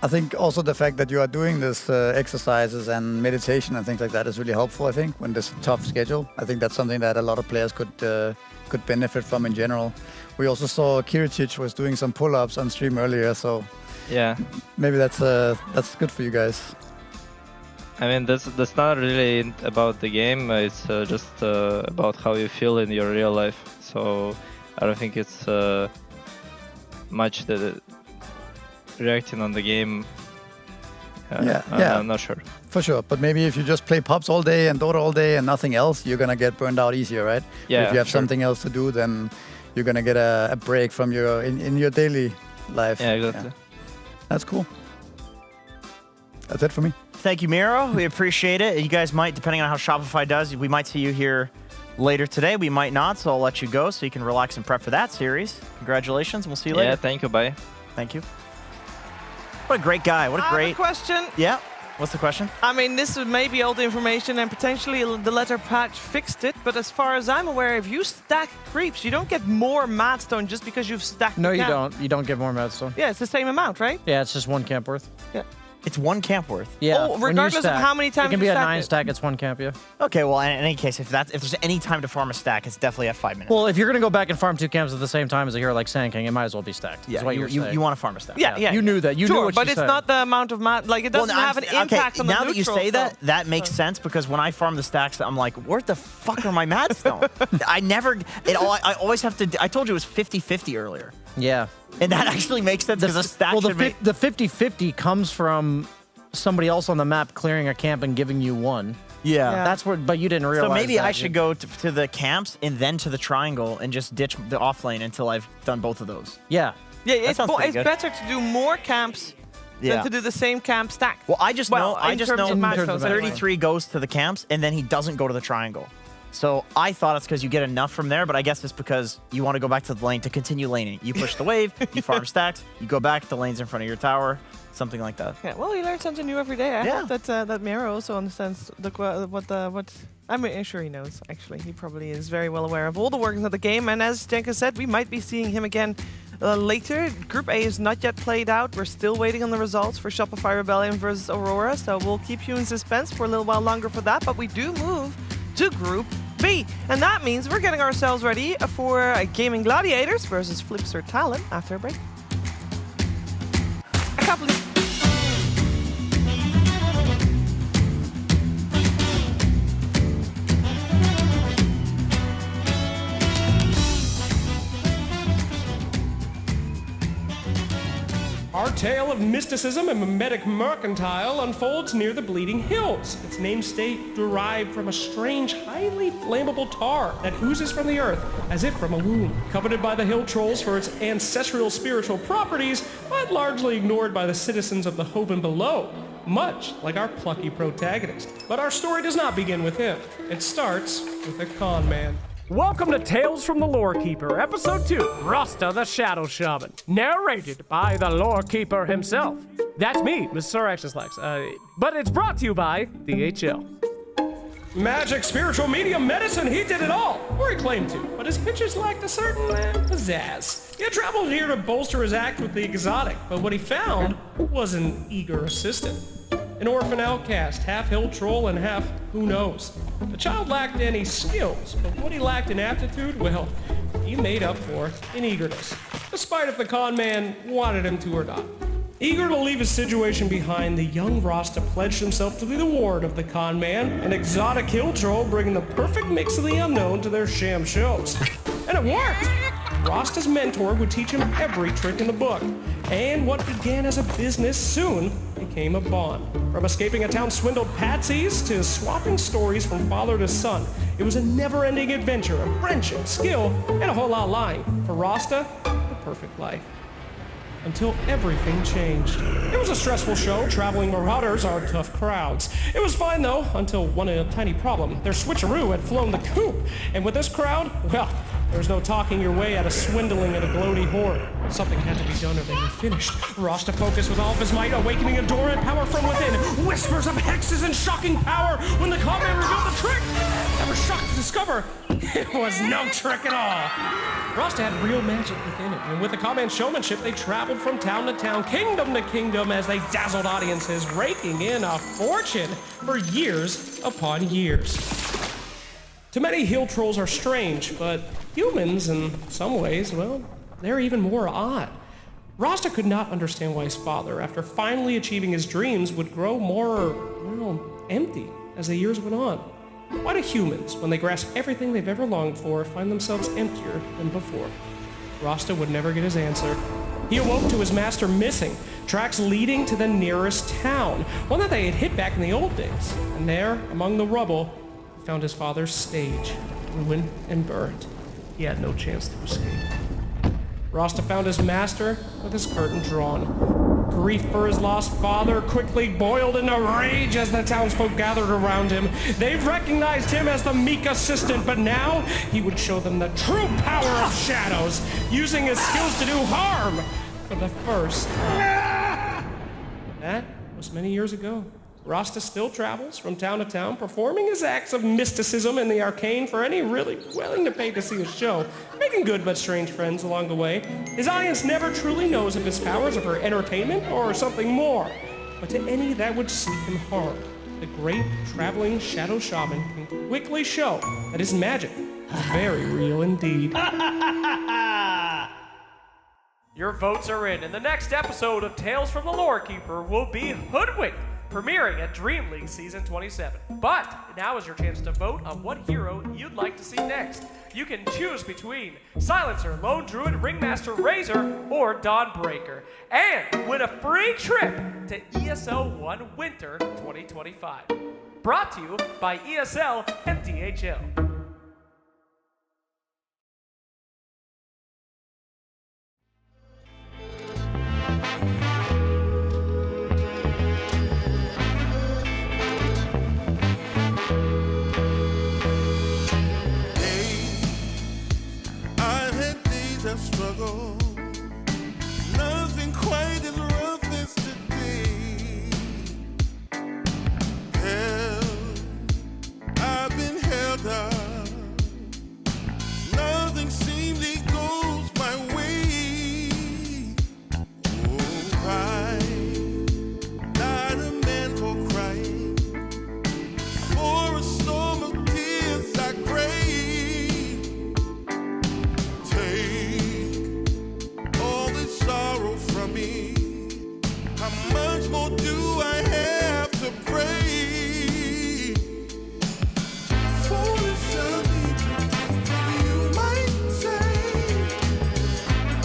I think also the fact that you are doing this exercises and meditation and things like that is really helpful. I think when there's a tough schedule, I think that's something that a lot of players could benefit from in general. We also saw Kiritic was doing some pull-ups on stream earlier, so yeah, maybe that's good for you guys. I mean, that's not really about the game. It's just about how you feel in your real life. So I don't think it's much reacting on the game. I'm not sure. For sure, but maybe if you just play pubs all day and Dota all day and nothing else, you're gonna get burned out easier, right? Yeah. If you have something else to do, then you're gonna get a break from in your daily life. Yeah, exactly. Yeah. That's cool. That's it for me. Thank you, Miro. We appreciate it. You guys might, depending on how Shopify does, we might see you here later today. We might not, so I'll let you go so you can relax and prep for that series. Congratulations. We'll see you later. Yeah, thank you. Bye. Thank you. What a great guy. What a great... I have a question. Yeah. What's the question? I mean, this may be old information and potentially the letter patch fixed it, but as far as I'm aware, if you stack creeps, you don't get more Madstone just because you've stacked No, the you camp. don't. You don't get more Madstone. Yeah, it's the same amount, right? Yeah, it's just 1 camp worth. Yeah. It's 1 camp worth? Yeah. Oh, regardless of how many times it can you be a stack 9 it. stack, it's 1 camp, yeah. Okay, well, in any case, if there's any time to farm a stack, it's definitely at 5 minutes. Well, if you're going to go back and farm 2 camps at the same time as a hero like Sand King, it might as well be stacked. Yeah, is what you want to farm a stack. Yeah. You knew that. You knew what but you it's said. not the amount of like it doesn't have an impact on the now that you neutral, say so- that makes sense, because when I farm the stacks, I'm like, where the fuck are my Madstone? I always have to, I told you it was 50-50 earlier. Yeah. And that actually makes sense, because a stack Well, should be... the 50-50 comes from somebody else on the map clearing a camp and giving you 1. Yeah. That's where, but you didn't realize So maybe that. I should go to the camps and then to the triangle and just ditch the off lane until I've done both of those. Yeah. Yeah, That it's sounds pretty good. better to do more camps Yeah. than to do the same camp stack. Well, I just know in terms of Madstones, anyway. 33 goes to the camps, and then he doesn't go to the triangle. So I thought it's because you get enough from there, but I guess it's because you want to go back to the lane to continue laning. You push the wave, you farm stacks, you go back, the lane's in front of your tower, something like that. Yeah, well, you learn something new every day. I Yeah. hope that Miro also understands what. I'm sure he knows. Actually, he probably is very well aware of all the workings of the game. And as Jenka said, we might be seeing him again later. Group A is not yet played out. We're still waiting on the results for Shopify Rebellion versus Aurora. So we'll keep you in suspense for a little while longer for that. But we do move to Group B, and that means we're getting ourselves ready for Gaming Gladiators versus Flipster Talon after a break. A couple of Our tale of mysticism and mimetic mercantile unfolds near the Bleeding Hills. Its namesake derived from a strange, highly flammable tar that oozes from the earth, as if from a womb. Coveted by the hill trolls for its ancestral spiritual properties, but largely ignored by the citizens of the Hoban below, much like our plucky protagonist. But our story does not begin with him. It starts with a con man. Welcome to Tales from the Lorekeeper, Episode 2, Rasta the Shadow Shaman, narrated by the Lorekeeper himself. That's me, Mr. Xlex, but it's brought to you by DHL. Magic, spiritual, medium, medicine, he did it all, or he claimed to, but his pitches lacked a certain pizzazz. He had traveled here to bolster his act with the exotic, but what he found was an eager assistant. An orphan outcast, half hill troll and half who knows. The child lacked any skills, but what he lacked in aptitude, well, he made up for in eagerness, despite if the con man wanted him to or not. Eager to leave his situation behind, the young Rasta pledged himself to be the ward of the con man, an exotic hill troll bringing the perfect mix of the unknown to their sham shows. And it worked! Rasta's mentor would teach him every trick in the book, and what began as a business soon became a bond. From escaping a town swindled patsies to swapping stories from father to son, it was a never-ending adventure of friendship, skill, and a whole lot of lying. For Rasta, the perfect life. Until everything changed. It was a stressful show. Traveling marauders are tough crowds. It was fine though, until one tiny problem. Their switcheroo had flown the coop, and with this crowd, well, there's no talking your way out of swindling at a gloaty horde. Something had to be done or they were finished. Rasta focused with all of his might, awakening a dormant power from within. Whispers of hexes and shocking power when the con man revealed the trick. They were shocked to discover it was no trick at all. Rasta had real magic within it, and with the con man's showmanship, they traveled from town to town, kingdom to kingdom, as they dazzled audiences, raking in a fortune for years upon years. To many, hill trolls are strange, but humans, in some ways, well, they're even more odd. Rasta could not understand why his father, after finally achieving his dreams, would grow more, well, empty as the years went on. Why do humans, when they grasp everything they've ever longed for, find themselves emptier than before? Rasta would never get his answer. He awoke to his master missing, tracks leading to the nearest town, one that they had hit back in the old days. And there, among the rubble, he found his father's stage, ruined and burned. He had no chance to escape. Rasta found his master with his curtain drawn. Grief for his lost father quickly boiled into rage as the townsfolk gathered around him. They've recognized him as the meek assistant, but now he would show them the true power of shadows, using his skills to do harm for the first time. That was many years ago. Rasta still travels from town to town, performing his acts of mysticism in the arcane for any really willing to pay to see his show, making good but strange friends along the way. His audience never truly knows if his powers are for entertainment or something more, but to any that would seek him harm, the great traveling shadow shaman can quickly show that his magic is very real indeed. Your votes are in, and the next episode of Tales from the Lorekeeper will be Hoodwinked, premiering at DreamLeague Season 27. But now is your chance to vote on what hero you'd like to see next. You can choose between Silencer, Lone Druid, Ringmaster Razor, or Dawnbreaker, and win a free trip to ESL 1 Winter 2025. Brought to you by ESL and DHL. Struggle, nothing quite as rough as today. Held, I've been held up. Nothing seemingly goes my way. Oh, I'm not a man for crying. For a storm of tears I crave. Sorrow from me. How much more do I have to pray? Foolish of me, you might say.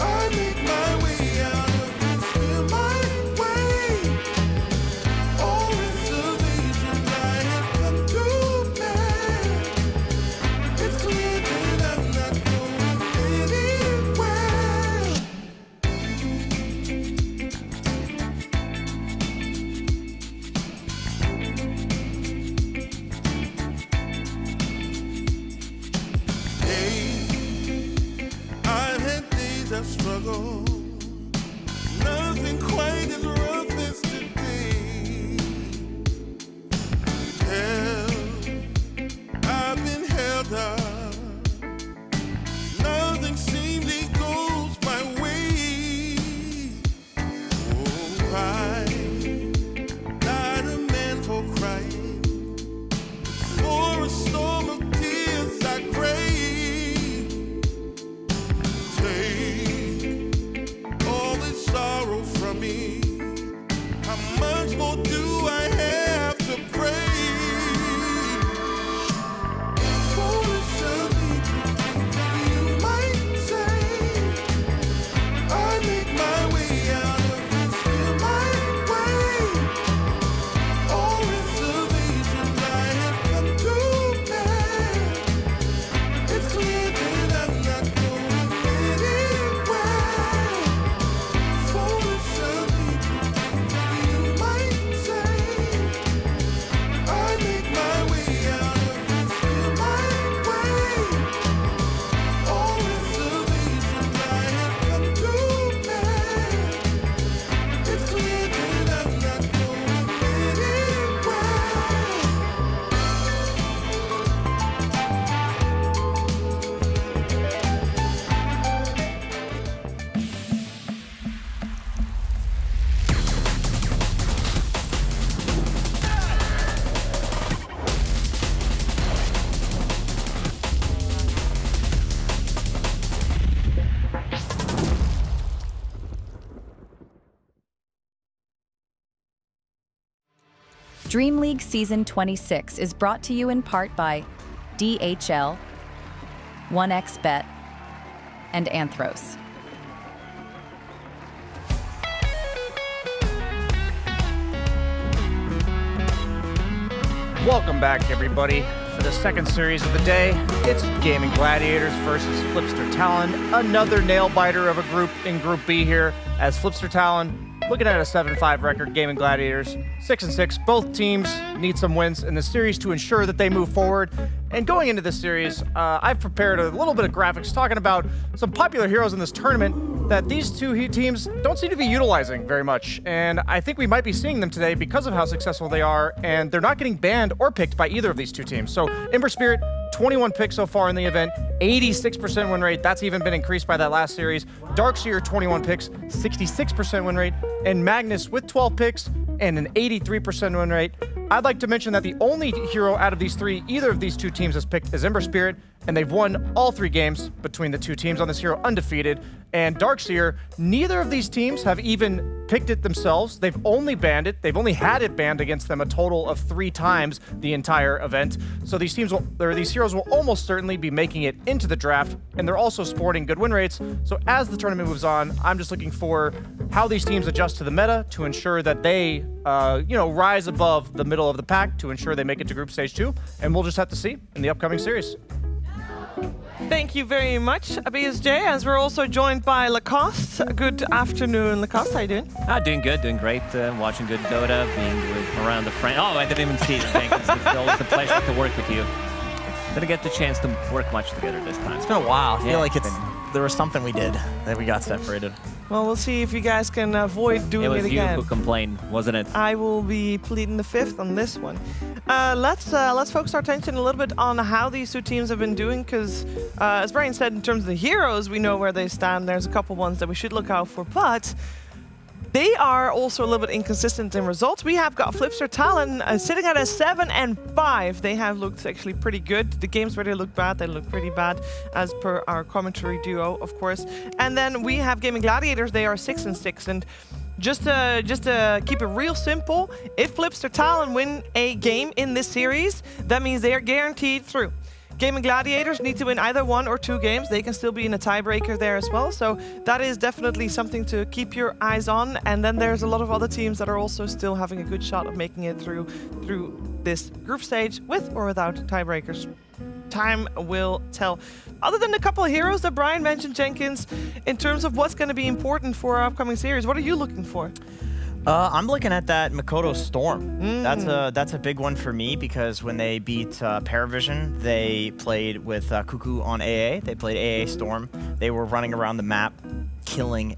I make my way out of this. Feel my from me? How much more do I have to pray? Foolish of me to think that you might say I make my way out of this still my way. All reservations I have come to bear. It's clear that I'm not going anywhere. Foolish of me to think that you might say I make my way out of this still my way. All reservations I have come to bear. It's clear that I'm not going anywhere. DreamLeague Season 26 is brought to you in part by DHL, 1xBet, and Anthros. Welcome back, everybody, for the second series of the day. It's Gaming Gladiators versus Flipster Talon. Another nail-biter of a group in Group B here, as Flipster Talon looking at a 7-5 record. Gaming Gladiators 6-6. Both teams need some wins in the series to ensure that they move forward. And going into this series, I've prepared a little bit of graphics talking about some popular heroes in this tournament that these two teams don't seem to be utilizing very much. And I think we might be seeing them today because of how successful they are, and they're not getting banned or picked by either of these two teams. So Ember Spirit, 21 picks so far in the event, 86% win rate. That's even been increased by that last series. Darkseer, 21 picks, 66% win rate. And Magnus with 12 picks and an 83% win rate. I'd like to mention that the only hero out of these three either of these two teams has picked is Ember Spirit, and they've won all 3 games between the two teams on this hero undefeated. And Darkseer, neither of these teams have even picked it themselves. They've only banned it. They've only had it banned against them a total of 3 times the entire event. So these teams these heroes will almost certainly be making it into the draft, and they're also sporting good win rates. So as the tournament moves on, I'm just looking for how these teams adjust to the meta to ensure that they, rise above the middle of the pack to ensure they make it to Group Stage 2. And we'll just have to see in the upcoming series. Thank you very much, BSJ, as we're also joined by Lacoste. Good afternoon, Lacoste. How you doing? Doing good, doing great. Watching good Dota, being around the friend. Oh, I didn't even see it. It's always a pleasure to work with you. Didn't get the chance to work much together this time. It's been a while. I feel like there was something we did that we got separated. Well, we'll see if you guys can avoid doing it again. It was you who complained, wasn't it? I will be pleading the fifth on this one. Let's focus our attention a little bit on how these two teams have been doing, because as Brian said, in terms of the heroes, we know where they stand. There's a couple ones that we should look out for, but they are also a little bit inconsistent in results. We have got Flipster Talon sitting at a 7-5. They have looked actually pretty good. The games where they look bad, they look pretty bad, as per our commentary duo, of course. And then we have Gaming Gladiators. They are 6-6. And just to keep it real simple, if Flipster Talon win a game in this series, that means they are guaranteed through. Gaming Gladiators need to win either 1 or 2 games. They can still be in a tiebreaker there as well. So that is definitely something to keep your eyes on. And then there's a lot of other teams that are also still having a good shot of making it through this group stage with or without tiebreakers. Time will tell. Other than a couple of heroes that Brian mentioned, Jenkins, in terms of what's going to be important for our upcoming series, what are you looking for? I'm looking at that Mikoto Storm. That's a big one for me, because when they beat Paravision, they played with Cuckoo on AA. They played AA Storm. They were running around the map, killing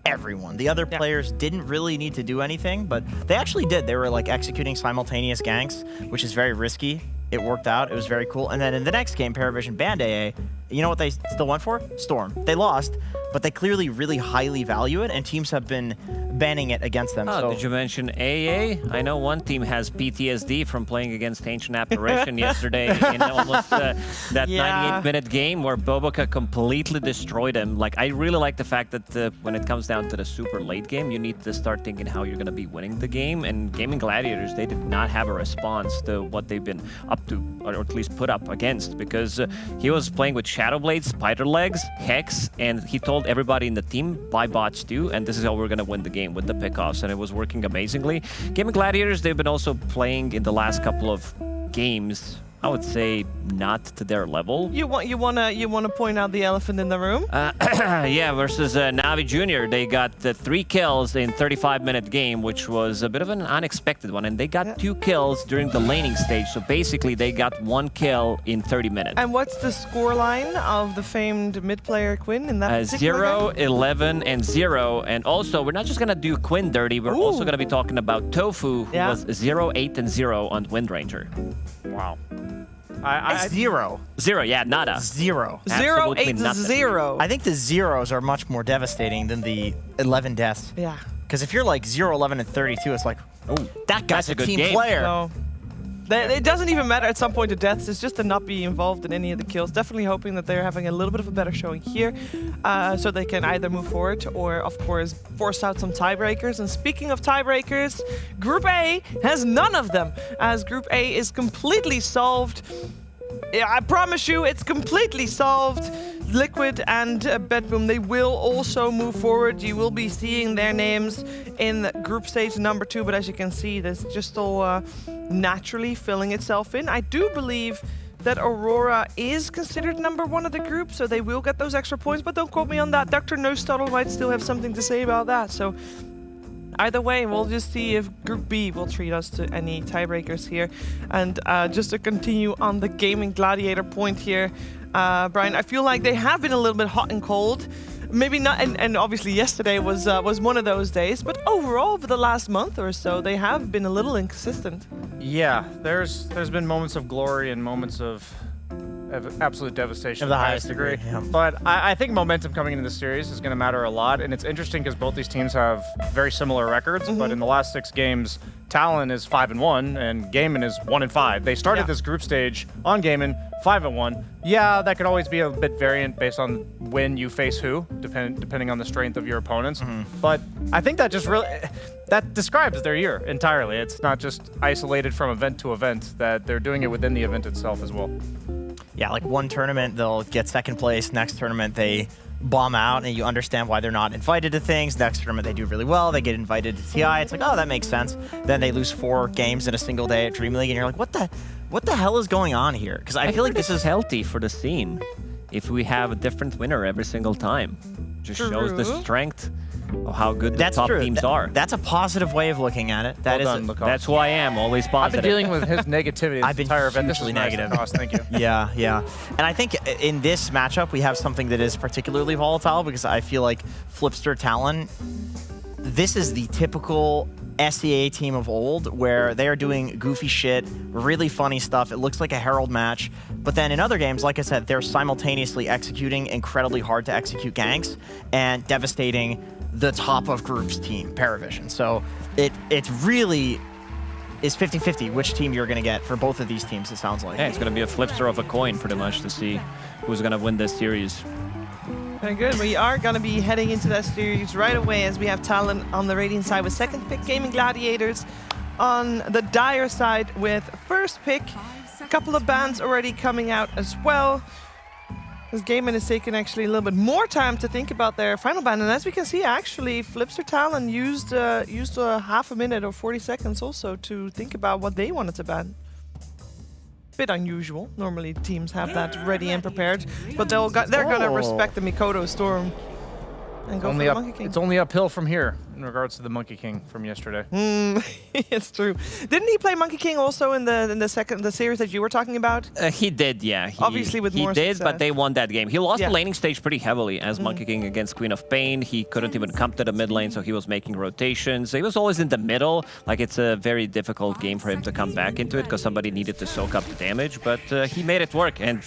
everyone. The other players didn't really need to do anything, but they actually did. They were like executing simultaneous ganks, which is very risky. It worked out. It was very cool. And then in the next game, Paravision banned AA. You know what they still went for? Storm. They lost, but they clearly really highly value it, and teams have been banning it against them. Oh, so. did you mention AA? I know one team has PTSD from playing against Ancient Apparition yesterday in almost that 98-minute game where Boboka completely destroyed him. Like, I really like the fact that when it comes down to the super late game, you need to start thinking how you're going to be winning the game. And Gaming Gladiators, they did not have a response to what they've been up to, or at least put up against, because he was playing with Shadow Blade, Spider Legs, Hex, and he told everybody in the team, buy bots too, and this is how we're going to win the game with the pickoffs, and it was working amazingly. Gaming Gladiators, they've been also playing in the last couple of games, I would say not to their level. You wanna point out the elephant in the room? Yeah, versus Navi Jr. They got 3 kills in 35-minute game, which was a bit of an unexpected one, and they got 2 kills during the laning stage. So basically, they got 1 kill in 30 minutes. And what's the scoreline of the famed mid player Quinn in that particular 0, game? 11, and 0. And also, we're not just gonna do Quinn dirty. We're also gonna be talking about Tofu, who was 0, 8, and 0 on Windranger. Wow. It's 0. 0, yeah, nada. 0. 0, 8, 0. I think the zeros are much more devastating than the 11 deaths. Yeah. Because if you're like 0, 11, and 32, it's like, oh, that guy's a good team game. player. No. It doesn't even matter at some point to deaths. It's just to not be involved in any of the kills. Definitely hoping that they're having a little bit of a better showing here, so they can either move forward or, of course, force out some tiebreakers. And speaking of tiebreakers, Group A has none of them, as Group A is completely solved. Yeah, I promise you, it's completely solved. Liquid and Bedboom, they will also move forward. You will be seeing their names in group stage number 2, but as you can see, this just all naturally filling itself in. I do believe that Aurora is considered number 1 of the group, so they will get those extra points, but don't quote me on that. Dr. Nostottle might still have something to say about that, so either way, we'll just see if Group B will treat us to any tiebreakers here. And just to continue on the Gaming Gladiator point here, Brian, I feel like they have been a little bit hot and cold. Maybe not, and obviously yesterday was one of those days, but overall, for the last month or so, they have been a little inconsistent. Yeah, there's been moments of glory and moments of absolute devastation Of the highest degree, yeah. But I think momentum coming into the series is going to matter a lot, and it's interesting because both these teams have very similar records, but in the last 6 games, Talon is 5-1 and Gaimin is 1-5. They started this group stage on Gaimin 5-1. Yeah, that could always be a bit variant based on when you face who, depending on the strength of your opponents. But I think that just really that describes their year entirely. It's not just isolated from event to event; that they're doing it within the event itself as well. Yeah, like one tournament, they'll get 2nd place. Next tournament, they bomb out, and you understand why they're not invited to things. Next tournament, they do really well. They get invited to TI. It's like, oh, that makes sense. Then they lose 4 games in a single day at DreamLeague, and you're like, what the hell is going on here? Because I feel like this is healthy for the scene. If we have a different winner every single time, just shows the strength of how good the top teams are. That's a positive way of looking at it. That's who I am, always positive. I've been dealing with his negativity this entire event. This is negative. Nice, thank you. Yeah. And I think in this matchup, we have something that is particularly volatile because I feel like Flipster Talon, this is the typical SEA team of old where they are doing goofy shit, really funny stuff. It looks like a Herald match. But then in other games, like I said, they're simultaneously executing incredibly hard to execute ganks and devastating the top of groups team, Paravision. So it really is 50-50 which team you're going to get for both of these teams, it sounds like. Yeah, it's going to be a flipster of a coin pretty much to see who's going to win this series. Very good. We are going to be heading into that series right away as we have Talon on the Radiant side with 2nd pick, Gaming Gladiators on the Dire side with 1st pick. A couple of bans already coming out as well. This Gaimin is taking actually a little bit more time to think about their final ban, and as we can see, actually, Flipster Talon used half a minute or 40 seconds also to think about what they wanted to ban. Bit unusual. Normally teams have that ready and prepared, but they're gonna respect the Mikoto Storm and go for the Monkey King. It's only uphill from here in regards to the Monkey King from yesterday. It's true. Didn't he play Monkey King also in the series that you were talking about? He did, yeah. Obviously with more success. success. But they won that game. He lost the laning stage pretty heavily as Monkey King against Queen of Pain. He couldn't even come to the mid lane, so he was making rotations. He was always in the middle. Like, it's a very difficult game for him to come back into it because somebody needed to soak up the damage, but he made it work. And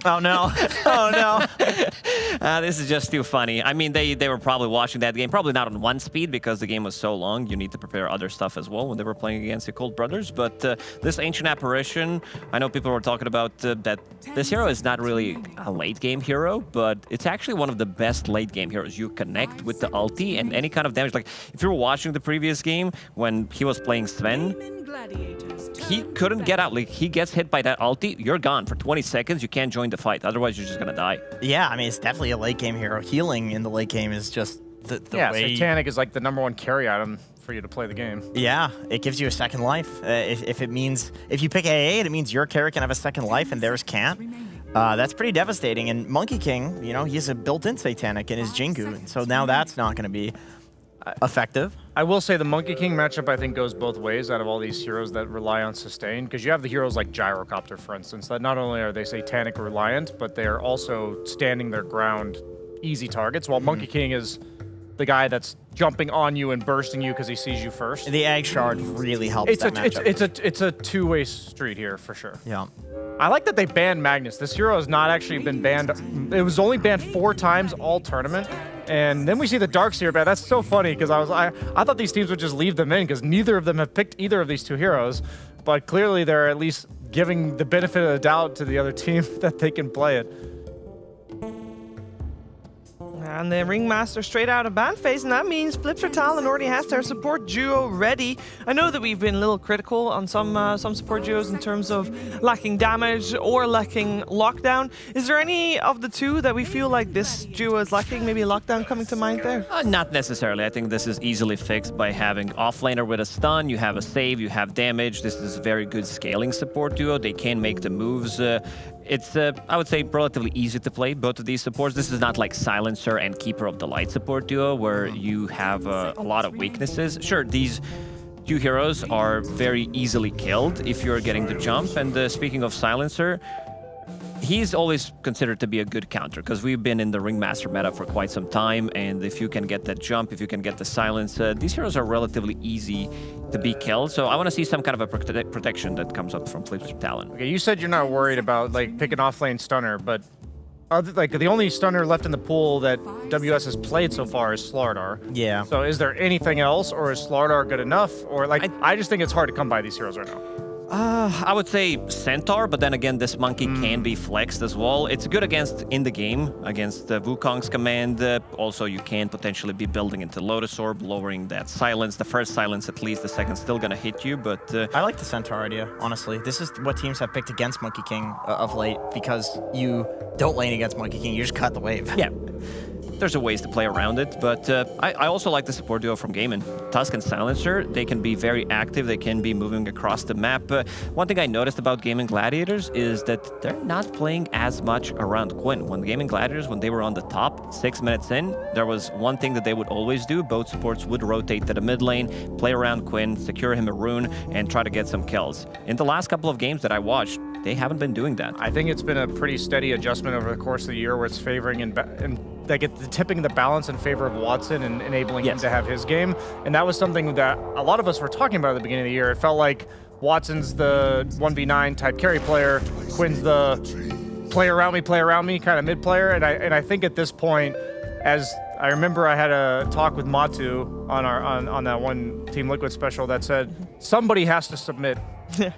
Oh no! Oh no! This is just too funny. I mean, they were probably watching that game, probably not on one speed because the game was so long. You need to prepare other stuff as well when they were playing against the Cold Brothers. But this Ancient Apparition, I know people were talking about that this hero is not really a late game hero, but it's actually one of the best late game heroes. You connect with the ulti and any kind of damage. Like if you were watching the previous game when he was playing Sven, he couldn't get out. Like he gets hit by that ulti, you're gone for 20 seconds. You can't join the fight. Otherwise, you're just gonna die. Yeah, I mean it's definitely a late game hero. Healing in the late game is just the way. Satanic is like the #1 carry item for you to play the game. Yeah, it gives you a second life. If you pick AA, it means your carry can have a second life and theirs can't. That's pretty devastating. And Monkey King, you know, he's a built-in Satanic in his Jingu, and so now that's not going to be effective. I will say the Monkey King matchup, I think, goes both ways out of all these heroes that rely on sustain. Because you have the heroes like Gyrocopter, for instance, that not only are they Satanic reliant, but they are also standing their ground easy targets, while Monkey King is the guy that's jumping on you and bursting you because he sees you first. The Egg Shard really helps It's a two-way street here, for sure. Yeah. I like that they banned Magnus. This hero has not actually been banned. It was only banned 4 times all tournament. And then we see the Darkseer ban. That's so funny because I thought these teams would just leave them in because neither of them have picked either of these 2 heroes. But clearly they're at least giving the benefit of the doubt to the other team that they can play it. And the Ringmaster straight out of ban phase, and that means Flipster Talon already has their support duo ready. I know that we've been a little critical on some support duos in terms of lacking damage or lacking lockdown. Is there any of the 2 that we feel like this duo is lacking? Maybe lockdown coming to mind there? Not necessarily. I think this is easily fixed by having offlaner with a stun, you have a save, you have damage. This is a very good scaling support duo. They can make the moves. It's, I would say, relatively easy to play, both of these supports. This is not like Silencer and Keeper of the Light support duo, where you have a lot of weaknesses. Sure, these 2 heroes are very easily killed if you're getting the jump. And speaking of Silencer, he's always considered to be a good counter because we've been in the Ringmaster meta for quite some time, and if you can get that jump, if you can get the silence, these heroes are relatively easy to be killed. So I want to see some kind of a protection that comes up from Flipster Talon. Okay, you said you're not worried about like picking off lane stunner, but like the only stunner left in the pool that WS has played so far is Slardar. Yeah. So is there anything else, or is Slardar good enough? Or like I just think it's hard to come by these heroes right now. I would say Centaur, but then again, this monkey can be flexed as well. It's good against in the game, against Wukong's command. Also, you can potentially be building into Lotus Orb, lowering that silence. The first silence, at least, the second still gonna hit you, but... I like the Centaur idea, honestly. This is what teams have picked against Monkey King of late, because you don't lane against Monkey King, you just cut the wave. Yeah. There's a ways to play around it, but I also like the support duo from Gaimin. Tusk and Silencer, they can be very active, they can be moving across the map. One thing I noticed about Gaimin Gladiators is that they're not playing as much around Quinn. When Gaimin Gladiators, when they were on the top, 6 minutes in, there was one thing that they would always do. Both supports would rotate to the mid lane, play around Quinn, secure him a rune, and try to get some kills. In the last couple of games that I watched, they haven't been doing that. I think it's been a pretty steady adjustment over the course of the year where it's favoring and they get the tipping the balance in favor of Watson and enabling him to have his game. And that was something that a lot of us were talking about at the beginning of the year. It felt like Watson's the 1v9 type carry player, Quinn's the play around me kind of mid player. And I think at this point, as I remember I had a talk with Matu on that one Team Liquid special that said somebody has to submit.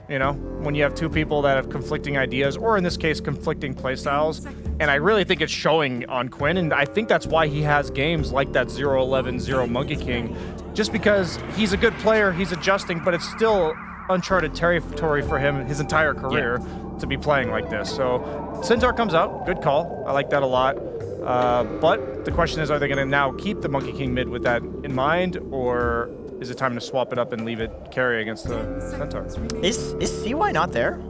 You know, when you have 2 people that have conflicting ideas, or in this case, conflicting playstyles. And I really think it's showing on Quinn, and I think that's why he has games like that 0-11-0 Monkey King, just because he's a good player, he's adjusting, but it's still uncharted territory for him his entire career to be playing like this. So Centaur comes out, good call, I like that a lot. But the question is, are they going to now keep the Monkey King mid with that in mind, or is it time to swap it up and leave it carry against the Centaur? Is CY not there?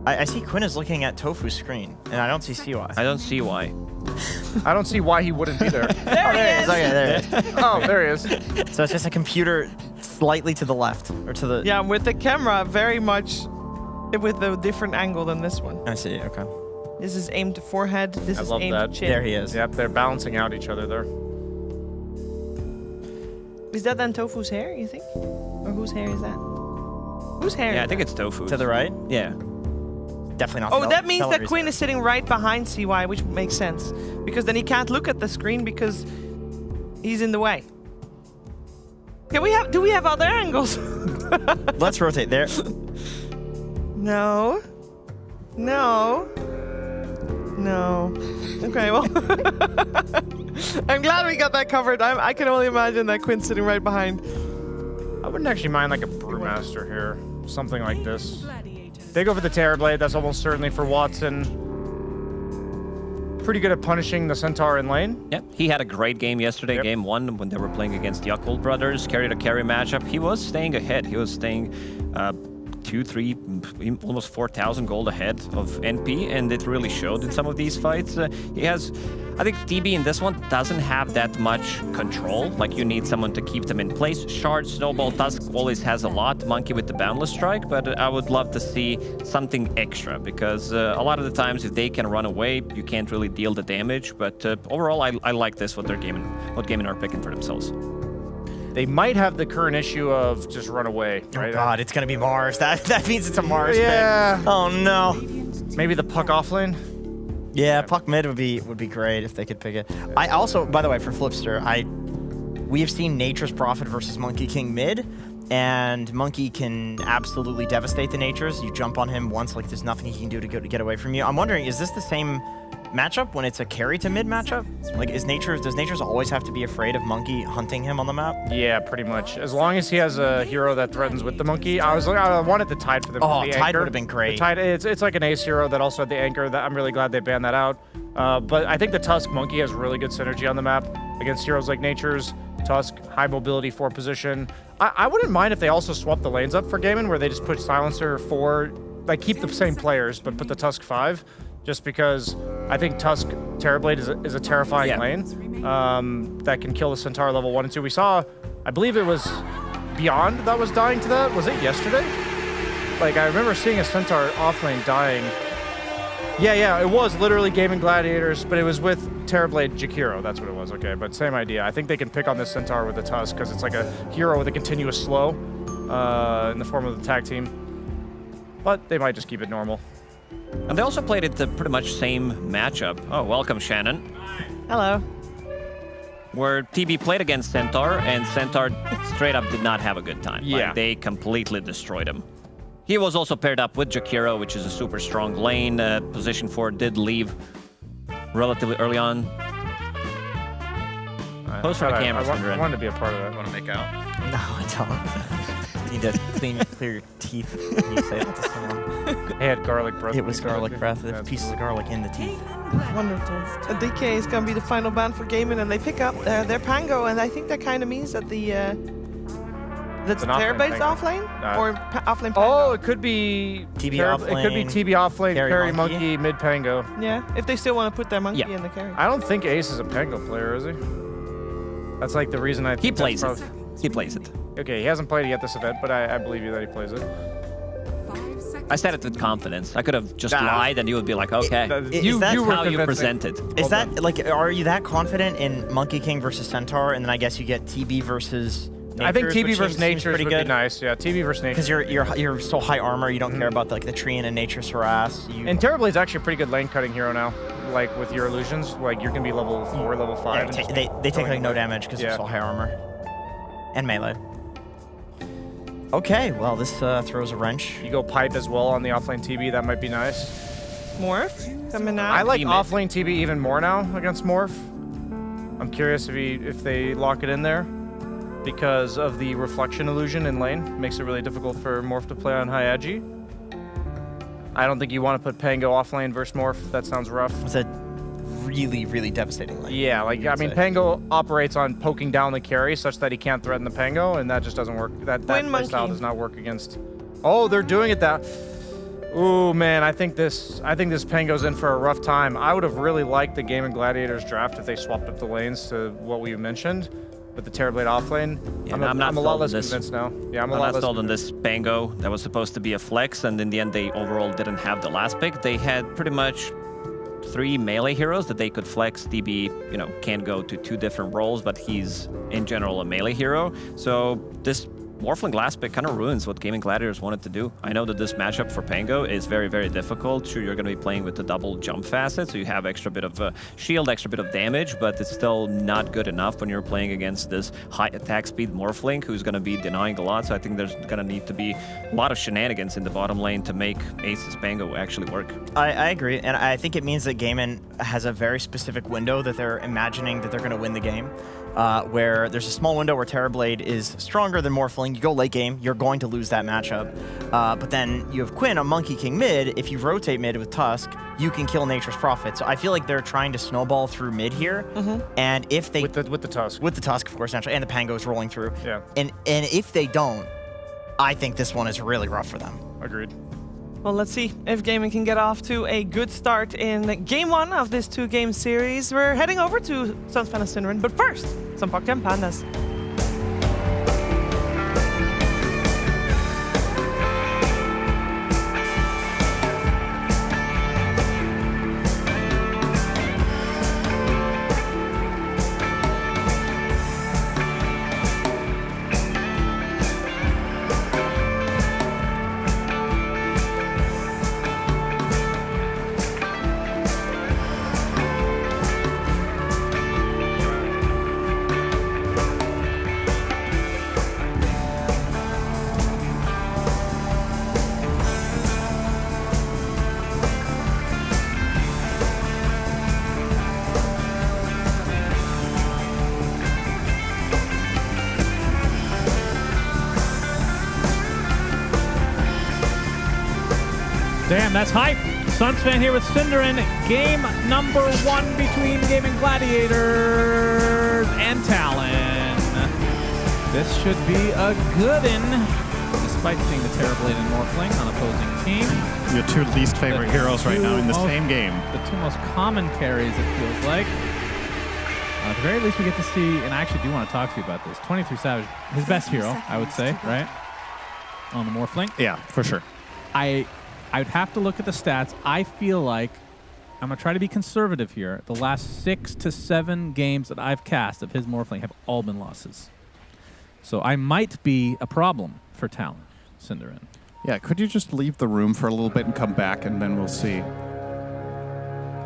I see Quinn is looking at Tofu's screen, and I don't see CY. I don't see why. I don't see why he wouldn't be there. There he is! Okay, there he is. Oh, there he is. So it's just a computer slightly to the left, or to the... Yeah, with the camera very much with a different angle than this one. I see, okay. This is aimed to forehead, this is aimed to chin. There he is. Yep, they're balancing out each other there. Is that then Tofu's hair, you think? Or whose hair is that? Whose hair? Yeah, is I think that? it's Tofu. To the right? Yeah. definitely not. Oh, that means that Celery's Quinn there. is sitting right behind CY, which makes sense. Because then he can't look at the screen because he's in the way. Do we have other angles? Let's rotate there. No. No. No. Okay, well. I'm glad we got that covered. I can only imagine that Quinn's sitting right behind. I wouldn't actually mind like a Brewmaster here. Something like this. They go for the Terrorblade. That's almost certainly for Watson. Pretty good at punishing the Centaur in lane. Yep, he had a great game yesterday, game 1, when they were playing against the Yakult brothers. Carried a carry matchup. He was staying ahead. He was staying 2, 3, almost 4,000 gold ahead of NP, and it really showed in some of these fights. He has, I think TB in this one doesn't have that much control. Like, you need someone to keep them in place. Shard, Snowball, Tusk always has a lot. Monkey with the Boundless Strike, but I would love to see something extra, because a lot of the times if they can run away, you can't really deal the damage. But overall, I like this, what Gaming are picking for themselves. They might have the current issue of just run away. Right? Oh God, it's gonna be Mars. That means it's a Mars Yeah. pick. Oh no. Maybe the Puck off lane. Yeah, Puck mid would be great if they could pick it. I also, by the way, for Flipster, we have seen Nature's Prophet versus Monkey King mid, and Monkey can absolutely devastate the Natures. You jump on him once, like there's nothing he can do to get away from you. I'm wondering, is this the same matchup when it's a carry to mid matchup? Like, does Nature's always have to be afraid of Monkey hunting him on the map? Yeah, pretty much. As long as he has a hero that threatens with the Monkey. I wanted the Tide for them. Oh, the Tide anchor. would have been great. The Tide, it's like an ace hero that also had the anchor. That I'm really glad they banned that out. But I think the Tusk Monkey has really good synergy on the map against heroes like Nature's. Tusk, high mobility 4 position. I wouldn't mind if they also swap the lanes up for Gaimin, where they just put Silencer 4, like keep the same players, but put the Tusk 5. Just because I think Tusk Terrorblade is a terrifying lane that can kill the Centaur level 1 and 2. We saw, I believe it was Beyond that was dying to that. Was it yesterday? Like, I remember seeing a Centaur offlane dying. Yeah, it was literally Gaming Gladiators, but it was with Terrorblade Jakiro. That's what it was, okay. But same idea. I think they can pick on this Centaur with the Tusk because it's like a hero with a continuous slow in the form of the tag team. But they might just keep it normal. And they also played it the pretty much same matchup. Oh, welcome, Shannon. Hello. Where TB played against Centaur, and Centaur straight up did not have a good time. Yeah. Like, they completely destroyed him. He was also paired up with Jakiro, which is a super strong lane. Position 4 did leave relatively early on. Pose for the cameras, I wanted to be a part of that. Want to make out? No, I don't. You need to clear your teeth when you say that to someone. They had garlic breath. It was garlic breath. There's pieces of garlic in the teeth. Wonderful. A DK is going to be the final ban for Gaming, and they pick up their Pango, and I think that kind of means that that's Terrorblade's offlane? Or offlane Pango? Oh, it could be TB It could be TB offlane, carry monkey, mid Pango. Yeah, if they still want to put their monkey in the carry. I don't think Ace is a Pango player, is he? That's like the reason I think He plays that's it. He plays it. Okay, he hasn't played it yet this event, but I believe you that he plays it. I said it with confidence. I could have just lied, and you would be like, okay. Is that how you present it. Is that, like, are you that confident in Monkey King versus Centaur, and then I guess you get TB versus Natures, I think TB which versus seems Natures pretty would good. be nice. Yeah, TB versus Natures. Because you're so high armor, you don't care about like the Treant and Nature's harass. And Terrorblade's actually a pretty good lane cutting hero now. Like with your illusions, like you're gonna be level 4, level 5. Yeah, and just they take like going no away. damage because they're so high armor and melee. Okay, well this throws a wrench. You go pipe as well on the offlane TB. That might be nice. Morph coming out. I like offlane TB even more now against Morph. I'm curious if they lock it in there because of the reflection illusion in lane. Makes it really difficult for Morph to play on high agi. I don't think you want to put Pango offlane versus Morph. That sounds rough. It's a really, really devastating lane. Yeah, like I mean, Pango operates on poking down the carry such that he can't threaten the Pango, and that just doesn't work. That style does not work against. Oh, they're doing it that. Ooh man, I think this Pango's in for a rough time. I would have really liked the Gaming Gladiators draft if they swapped up the lanes to what we mentioned with the Terrorblade offlane. Yeah, I'm a lot less convinced now. Yeah, I'm a lot less sold on this Pango that was supposed to be a flex, and in the end, they overall didn't have the last pick. They had pretty much 3 melee heroes that they could flex. DB, can go to 2 different roles, but he's in general a melee hero. So this Morphling last pick kind of ruins what Gaming Gladiators wanted to do. I know that this matchup for Pango is very, very difficult. Sure, you're going to be playing with the double jump facet, so you have extra bit of shield, extra bit of damage, but it's still not good enough when you're playing against this high attack speed Morphling who's going to be denying a lot. So I think there's going to need to be a lot of shenanigans in the bottom lane to make Ace's Pango actually work. I agree, and I think it means that Gaimin has a very specific window that they're imagining that they're going to win the game. Where there's a small window where Terrorblade is stronger than Morphling. You go late game, you're going to lose that matchup. But then you have Quinn on Monkey King mid. If you rotate mid with Tusk, you can kill Nature's Prophet. So I feel like they're trying to snowball through mid here. And if they... With the Tusk. With the Tusk, of course, naturally, and the Pango's rolling through. Yeah. And if they don't, I think this one is really rough for them. Agreed. Well, let's see if Gaming can get off to a good start in game 1 of this 2-game series. We're heading over to Sundsvall and Synderen, but first, some Puck and Pandas. Damn, that's hype. Sunsfan here with Synderen. Game number 1 between Gaming Gladiators and Talon. This should be a good-in, despite seeing the Terrorblade and Morphling on opposing team. Your two least favorite heroes right now in the same game. The two most common carries, it feels like. At the very least, we get to see, and I actually do want to talk to you about this. 23 Savage, his best hero, I would say, right? On the Morphling. Yeah, for sure. I would have to look at the stats. I feel like, I'm going to try to be conservative here, the last 6 to 7 games that I've cast of his Morphling have all been losses. So I might be a problem for Talon, Synderen. Yeah, could you just leave the room for a little bit and come back, and then we'll see.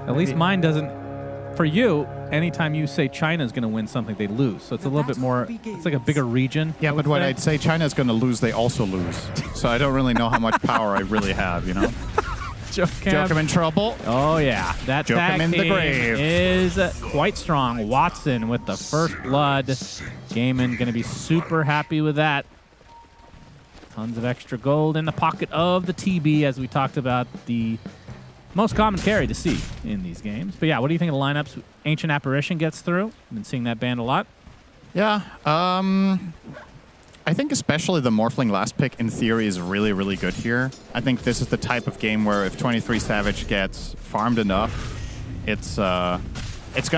At least mine doesn't. For you, anytime you say China's going to win something, they lose. So it's a little bit more, it's like a bigger region. Yeah, but when I'd say China's going to lose, they also lose. So I don't really know how much power I really have, you know? Joke him in trouble. Oh, yeah. That Joke tag him in the team grave. is quite strong. Watson with the first blood. Gaiman going to be super happy with that. Tons of extra gold in the pocket of the TB, as we talked about, the most common carry to see in these games. But yeah, what do you think of the lineups? Ancient Apparition gets through. I've been seeing that band a lot. Yeah. I think especially the Morphling last pick in theory is really, really good here. I think this is the type of game where if 23 Savage gets farmed enough, it's going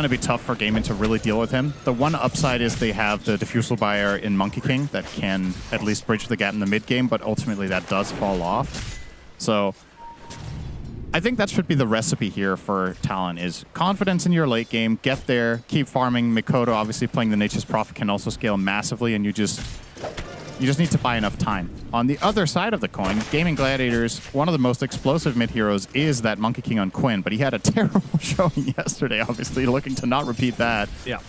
to be tough for Gaiman to really deal with him. The one upside is they have the Diffusal Buyer in Monkey King that can at least bridge the gap in the mid game, but ultimately that does fall off. So I think that should be the recipe here for Talon is confidence in your late game, get there, keep farming. Mikoto obviously playing the Nature's Prophet can also scale massively, and you just need to buy enough time. On the other side of the coin, Gaming Gladiators, one of the most explosive mid heroes is that Monkey King on Quinn, but he had a terrible showing yesterday, obviously, looking to not repeat that. Yeah.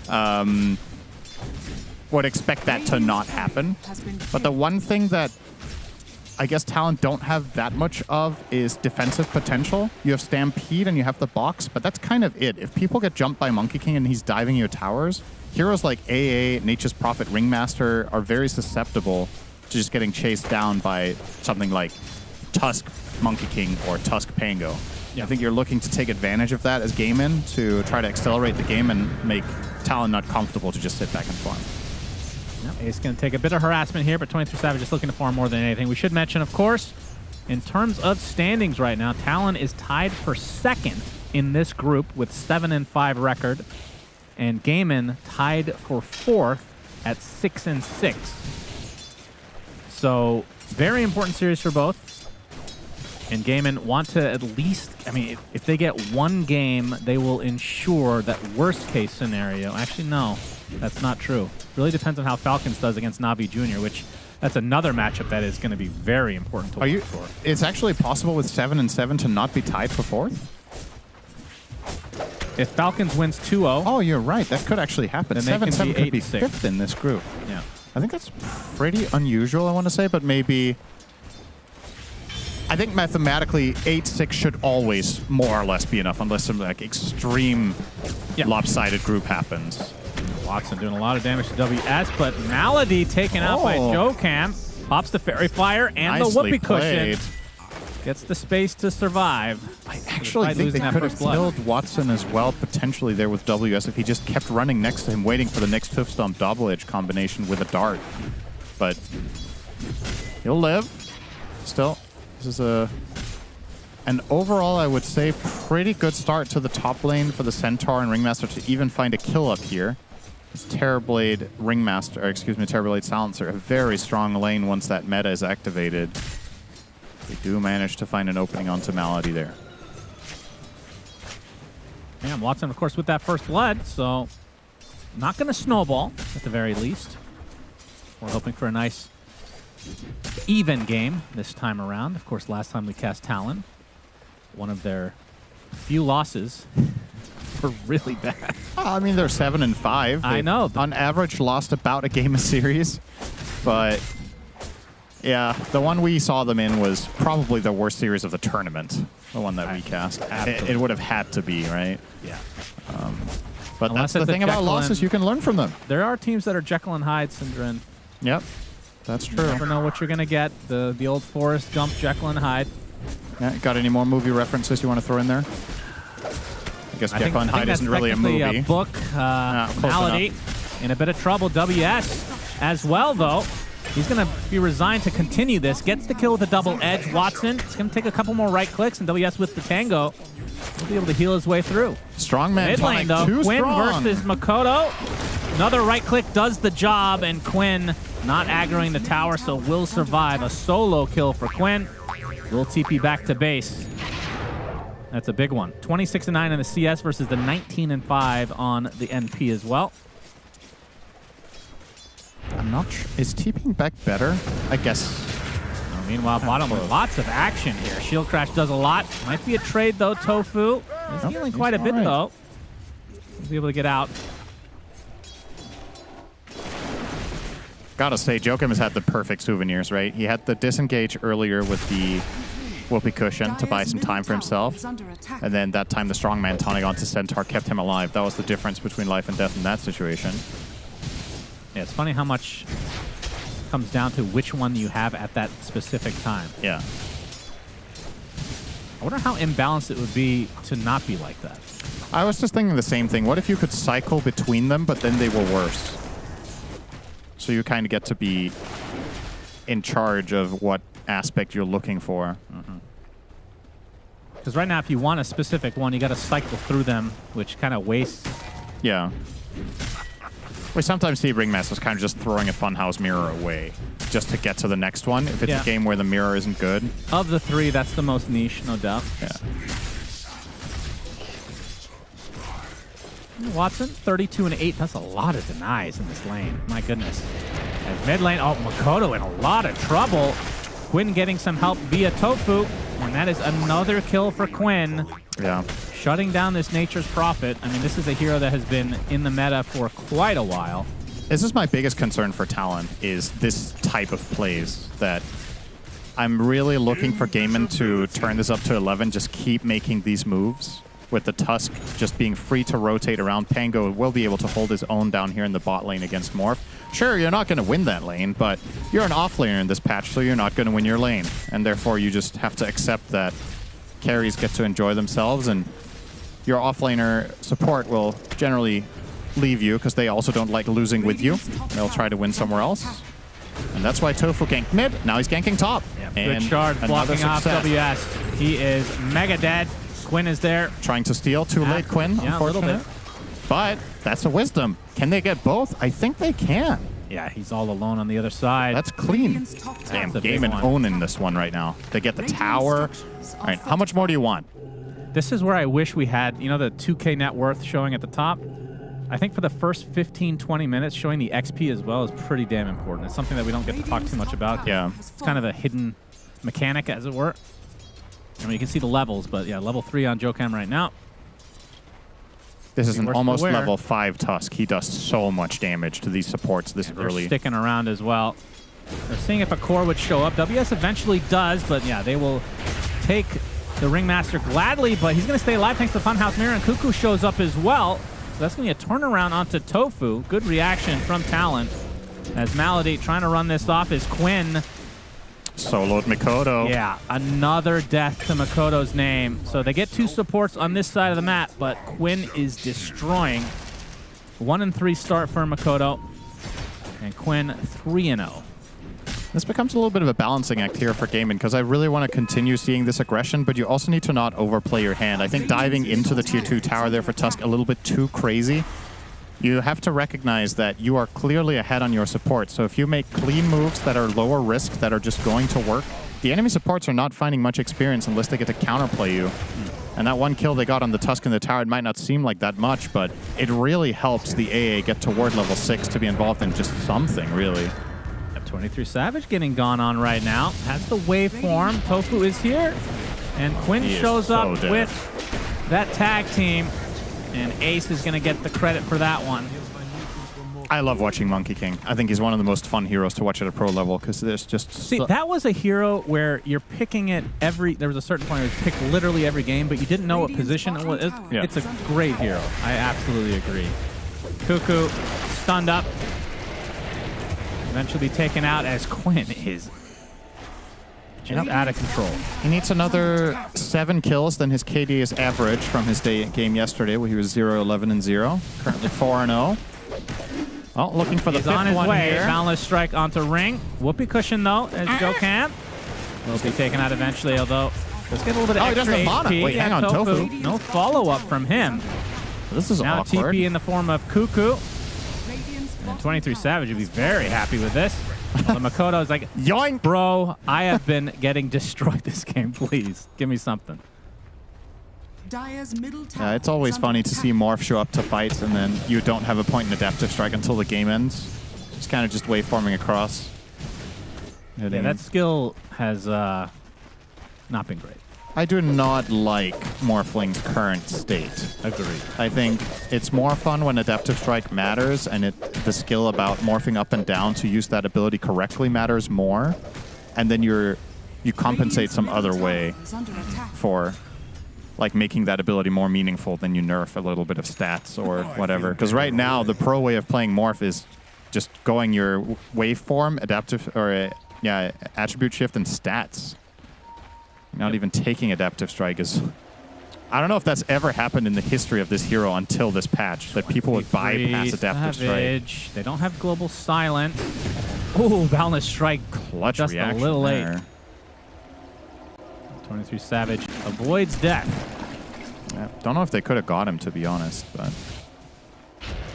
Would expect that to not happen. But the one thing that I guess Talon don't have that much of is defensive potential. You have Stampede and you have the box, but that's kind of it. If people get jumped by Monkey King and he's diving your towers, heroes like AA, Nature's Prophet, Ringmaster are very susceptible to just getting chased down by something like Tusk Monkey King or Tusk Pango. Yeah. I think you're looking to take advantage of that as Gaiman to try to accelerate the game and make Talon not comfortable to just sit back and farm. Ace going to take a bit of harassment here, but 23 Savage is looking to farm more than anything. We should mention, of course, in terms of standings right now, Talon is tied for second in this group with 7-5 record, and Gaiman tied for fourth at 6-6. So very important series for both. And Gaiman want to at least, I mean, if they get one game, they will ensure that worst case scenario. Actually, no, that's not true. Really depends on how Falcons does against Navi Jr., which That's another matchup that is going to be very important to watch for. It's actually possible with 7 and 7 to not be tied for 4th? If Falcons wins 2-0. Oh, you're right. That could actually happen. 7-7 could be 8-6. 5th in this group. Yeah. I think that's pretty unusual, I want to say, but maybe... I think mathematically 8-6 should always more or less be enough, unless some like extreme lopsided group happens. Watson doing a lot of damage to WS, but Malady taken out by Joe Cam. Pops the Fairy Fire and the Whoopee Cushion. Gets the space to survive. I actually think they could have killed Watson as well, potentially there with WS, if he just kept running next to him, waiting for the next Tooth Stomp double edge combination with a dart. But he'll live. Still, this is an overall, I would say, pretty good start to the top lane for the Centaur and Ringmaster to even find a kill up here. It's Terrorblade Ringmaster, or excuse me, Terrorblade Silencer, a very strong lane once that meta is activated. They do manage to find an opening onto Malady there. Yeah, Watson, of course, with that first blood, so not going to snowball at the very least. We're hoping for a nice even game this time around. Of course, last time we cast Talon, one of their few losses were really bad. I mean, they're 7 and 5. I know. On average, lost about a game a series, but yeah, the one we saw them in was probably the worst series of the tournament. The one that we cast. It would have had to be, right? Yeah. But Unless that's the it's a thing about Jekyll losses, you can learn from them. There are teams that are Jekyll and Hyde, Syndrin. Yep, that's true. You never know what you're going to get. The old Forrest Gump Jekyll and Hyde. Yeah, got any more movie references you want to throw in there? I guess Jekyll and Hyde isn't really a movie. A book, Malady, in a bit of trouble. WS as well, though. He's going to be resigned to continue this. Gets the kill with a double edge. Watson, it's going to take a couple more right clicks, and WS with the tango will be able to heal his way through. Strong man. Mid lane, though. Quinn versus Makoto. Another right click does the job, and Quinn not aggroing the tower, so will survive. A solo kill for Quinn. Will TP back to base. That's a big one. 26-9 in the CS versus the 19-5 on the NP as well. I'm not sure. Is TPing back better? I guess. Meanwhile, bottom, lots of action here. Shield Crash does a lot. Might be a trade, though, Tofu. He's healing quite a bit, though. He'll be able to get out. Gotta say, Joachim has had the perfect souvenirs, right? He had the disengage earlier with the Whoopee Cushion to buy some time for himself. And then that time the strongman tonic onto Centaur kept him alive. That was the difference between life and death in that situation. Yeah, it's funny how much comes down to which one you have at that specific time. Yeah. I wonder how imbalanced it would be to not be like that. I was just thinking the same thing. What if you could cycle between them, but then they were worse? So you kind of get to be in charge of what aspect you're looking for. Because right now, if you want a specific one, you got to cycle through them, which kind of wastes. Yeah. We sometimes see Ringmasters kind of just throwing a Funhouse mirror away just to get to the next one if it's a game where the mirror isn't good. Of the three, that's the most niche, no doubt. Yeah. Watson, 32 and 8. That's a lot of denies in this lane. My goodness. As mid lane, Makoto in a lot of trouble. Quinn getting some help via Tofu, and that is another kill for Quinn. Yeah. Shutting down this Nature's Prophet. I mean, this is a hero that has been in the meta for quite a while. This is my biggest concern for Talon, is this type of plays that I'm really looking for Gaiman to turn this up to 11, just keep making these moves. With the Tusk just being free to rotate around, Pango will be able to hold his own down here in the bot lane against Morph. Sure, you're not going to win that lane, but you're an off-laner in this patch, so you're not going to win your lane. And therefore, you just have to accept that carries get to enjoy themselves, and your off-laner support will generally leave you because they also don't like losing with you. They'll try to win somewhere else. And that's why Tofu ganked mid. Now he's ganking top. Good shard blocking off WS. He is mega dead. Quinn is there. Trying to steal. Too late, Quinn, yeah, unfortunately. A little bit. But that's a wisdom. Can they get both? I think they can. Yeah, he's all alone on the other side. That's clean. Damn, Gaiman owning this one right now. They get the tower. All right, how much more do you want? This is where I wish we had, you know, the 2K net worth showing at the top. I think for the first 15, 20 minutes, showing the XP as well is pretty damn important. It's something that we don't get to talk too much about. Yeah. It's kind of a hidden mechanic, as it were. I mean, you can see the levels, but yeah, level 3 on Jocam right now. This is an Worse almost for wear. level 5 Tusk. He does so much damage to these supports this They're early. sticking around as well. They're seeing if a core would show up. WS eventually does, but yeah, they will take the Ringmaster gladly, but he's going to stay alive thanks to Funhouse Mirror, and Cuckoo shows up as well. So that's going to be a turnaround onto Tofu. Good reaction from Talon. As Malady trying to run this off is Quinn. Soloed Mikoto. Yeah, another death to Makoto's name. So they get 2 supports on this side of the map, but Quinn is destroying. 1-3 start for Makoto, and Quinn 3-0. This becomes a little bit of a balancing act here for Gaimin, because I really want to continue seeing this aggression, but you also need to not overplay your hand. I think diving into the tier 2 tower there for Tusk a little bit too crazy. You have to recognize that you are clearly ahead on your support. So if you make clean moves that are lower risk, that are just going to work, the enemy supports are not finding much experience unless they get to counterplay you. And that one kill they got on the Tusk in the tower, it might not seem like that much, but it really helps the AA get toward level 6 to be involved in just something, really. 23 Savage getting gone on right now. Has the waveform. Tofu is here. And Quinn He is shows so up dead. with that tag team. And Ace is going to get the credit for that one. I love watching Monkey King. I think he's one of the most fun heroes to watch at a pro level, because there's just... See, that was a hero where you're picking it there was a certain point where you picked literally every game, but you didn't know what position it was. It's a great hero. I absolutely agree. Cuckoo stunned up. Eventually taken out as Quinn is just out of control. He needs another 7 kills than his KD is average from his game yesterday, where he was 0-11-0. Currently 4-0. Well, looking for the He's 5th on his one way. here. Boundless strike onto Ring. Whoopee cushion, though, as Jocam. Will be taken out eventually, although let's get a little bit of he extra doesn't mana. HP. Wait, hang on, Tofu. No follow-up from him. This is now awkward. TP in the form of Cuckoo. And 23 Savage would be very happy with this. But Makoto's like, yoink! Bro, I have been getting destroyed this game. Please, give me something. Dire's middle tower Yeah, it's always funny to see Morph show up to fights, and then you don't have a point in Adaptive Strike until the game ends. It's kind of just waveforming across. Yeah, that skill has not been great. I do not like Morphling's current state. Agreed. I think it's more fun when Adaptive Strike matters, and the skill about morphing up and down to use that ability correctly matters more. And then you compensate some other way for like making that ability more meaningful than you nerf a little bit of stats or whatever. Because right now, the pro way of playing Morph is just going your waveform, adaptive, or attribute shift and stats. Not even taking Adaptive Strike is... I don't know if that's ever happened in the history of this hero until this patch, that people would bypass Adaptive Strike. They don't have Global Silent. Ooh, Boundless Strike. Clutch just reaction a little late. there. 23 Savage avoids death. Yeah, don't know if they could have got him, to be honest, but...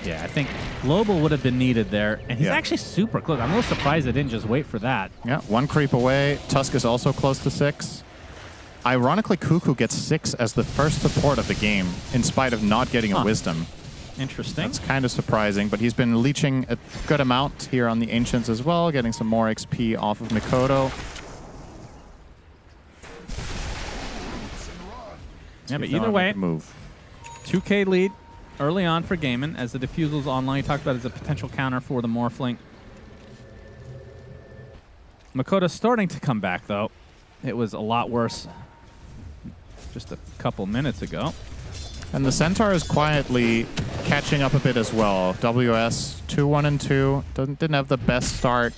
Yeah, I think Global would have been needed there, and he's Yeah. actually super close. I'm a little surprised they didn't just wait for that. Yeah, 1 creep away. Tusk is also close to 6. Ironically, Cuckoo gets 6 as the first support of the game, in spite of not getting a Wisdom. Interesting. That's kind of surprising, but he's been leeching a good amount here on the Ancients as well, getting some more XP off of Mikoto. Yeah, but either way, 2K lead early on for Gaimin as the Diffusal's online. You talked about it as a potential counter for the Morphling. Makoto's starting to come back, though. It was a lot worse just a couple minutes ago. And the Centaur is quietly catching up a bit as well. WS 2-1-2. Didn't have the best start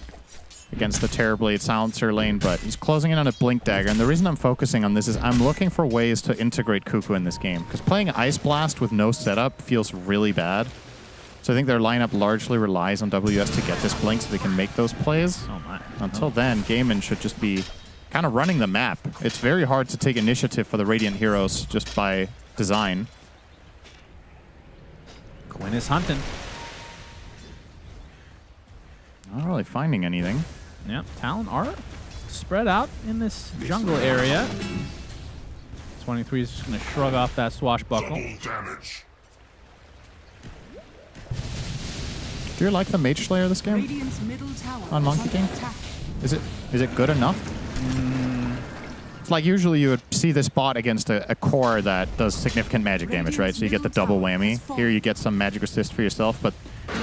against the Terrorblade Silencer lane, but he's closing in on a Blink Dagger. And the reason I'm focusing on this is I'm looking for ways to integrate Cuckoo in this game, because playing Ice Blast with no setup feels really bad. So I think their lineup largely relies on WS to get this Blink so they can make those plays. Oh my. Until then, Gaimin should just be kind of running the map. It's very hard to take initiative for the Radiant heroes just by design. Quinn is hunting. Not really finding anything. Yep, Talon are spread out in this jungle area. 23 is just going to shrug off that swashbuckle. Do you like the Mage Slayer this game Radiant's middle tower on Monkey King? Is it good enough? It's like usually you would see this bot against a core that does significant magic damage, right? So you get the double whammy. Here you get some magic resist for yourself, but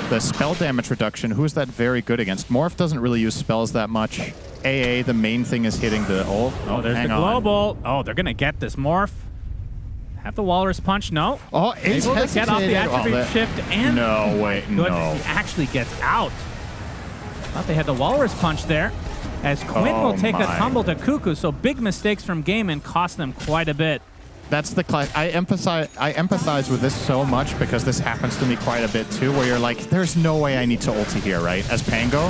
the spell damage reduction, who is that very good against? Morph doesn't really use spells that much. AA, the main thing is hitting the ult. Oh, there's the global. Oh, they're going to get this Morph. Have the Walrus Punch? No. Oh, it's able to get off the attribute shift and no, wait, good. no. He actually gets out. Thought they had the Walrus Punch there. As Quinn will take a tumble to Cuckoo, so big mistakes from Gaimin cost them quite a bit. That's the class. I empathize with this so much because this happens to me quite a bit too, where you're like, there's no way I need to ulti here, right? As Pango,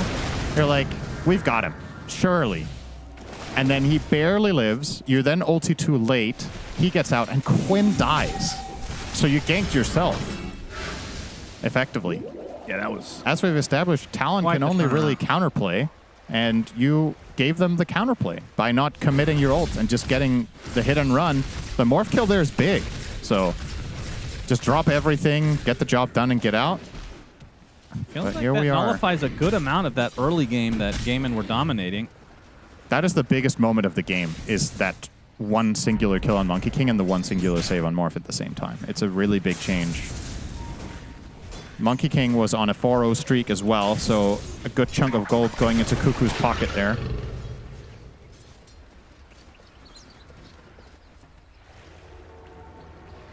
you're like, we've got him, surely. And then he barely lives. You then ulti too late. He gets out, and Quinn dies. So you ganked yourself, effectively. Yeah, that was... As we've established, Talon can only really counterplay, and you gave them the counterplay by not committing your ult and just getting the hit and run. The Morph kill there is big. So just drop everything, get the job done, and get out. Feels but like here that we are. nullifies a good amount of that early game that Gaimin were dominating. That is the biggest moment of the game, is that one singular kill on Monkey King and the one singular save on Morph at the same time. It's a really big change. Monkey King was on a 4-0 streak as well, so a good chunk of gold going into Cuckoo's pocket there.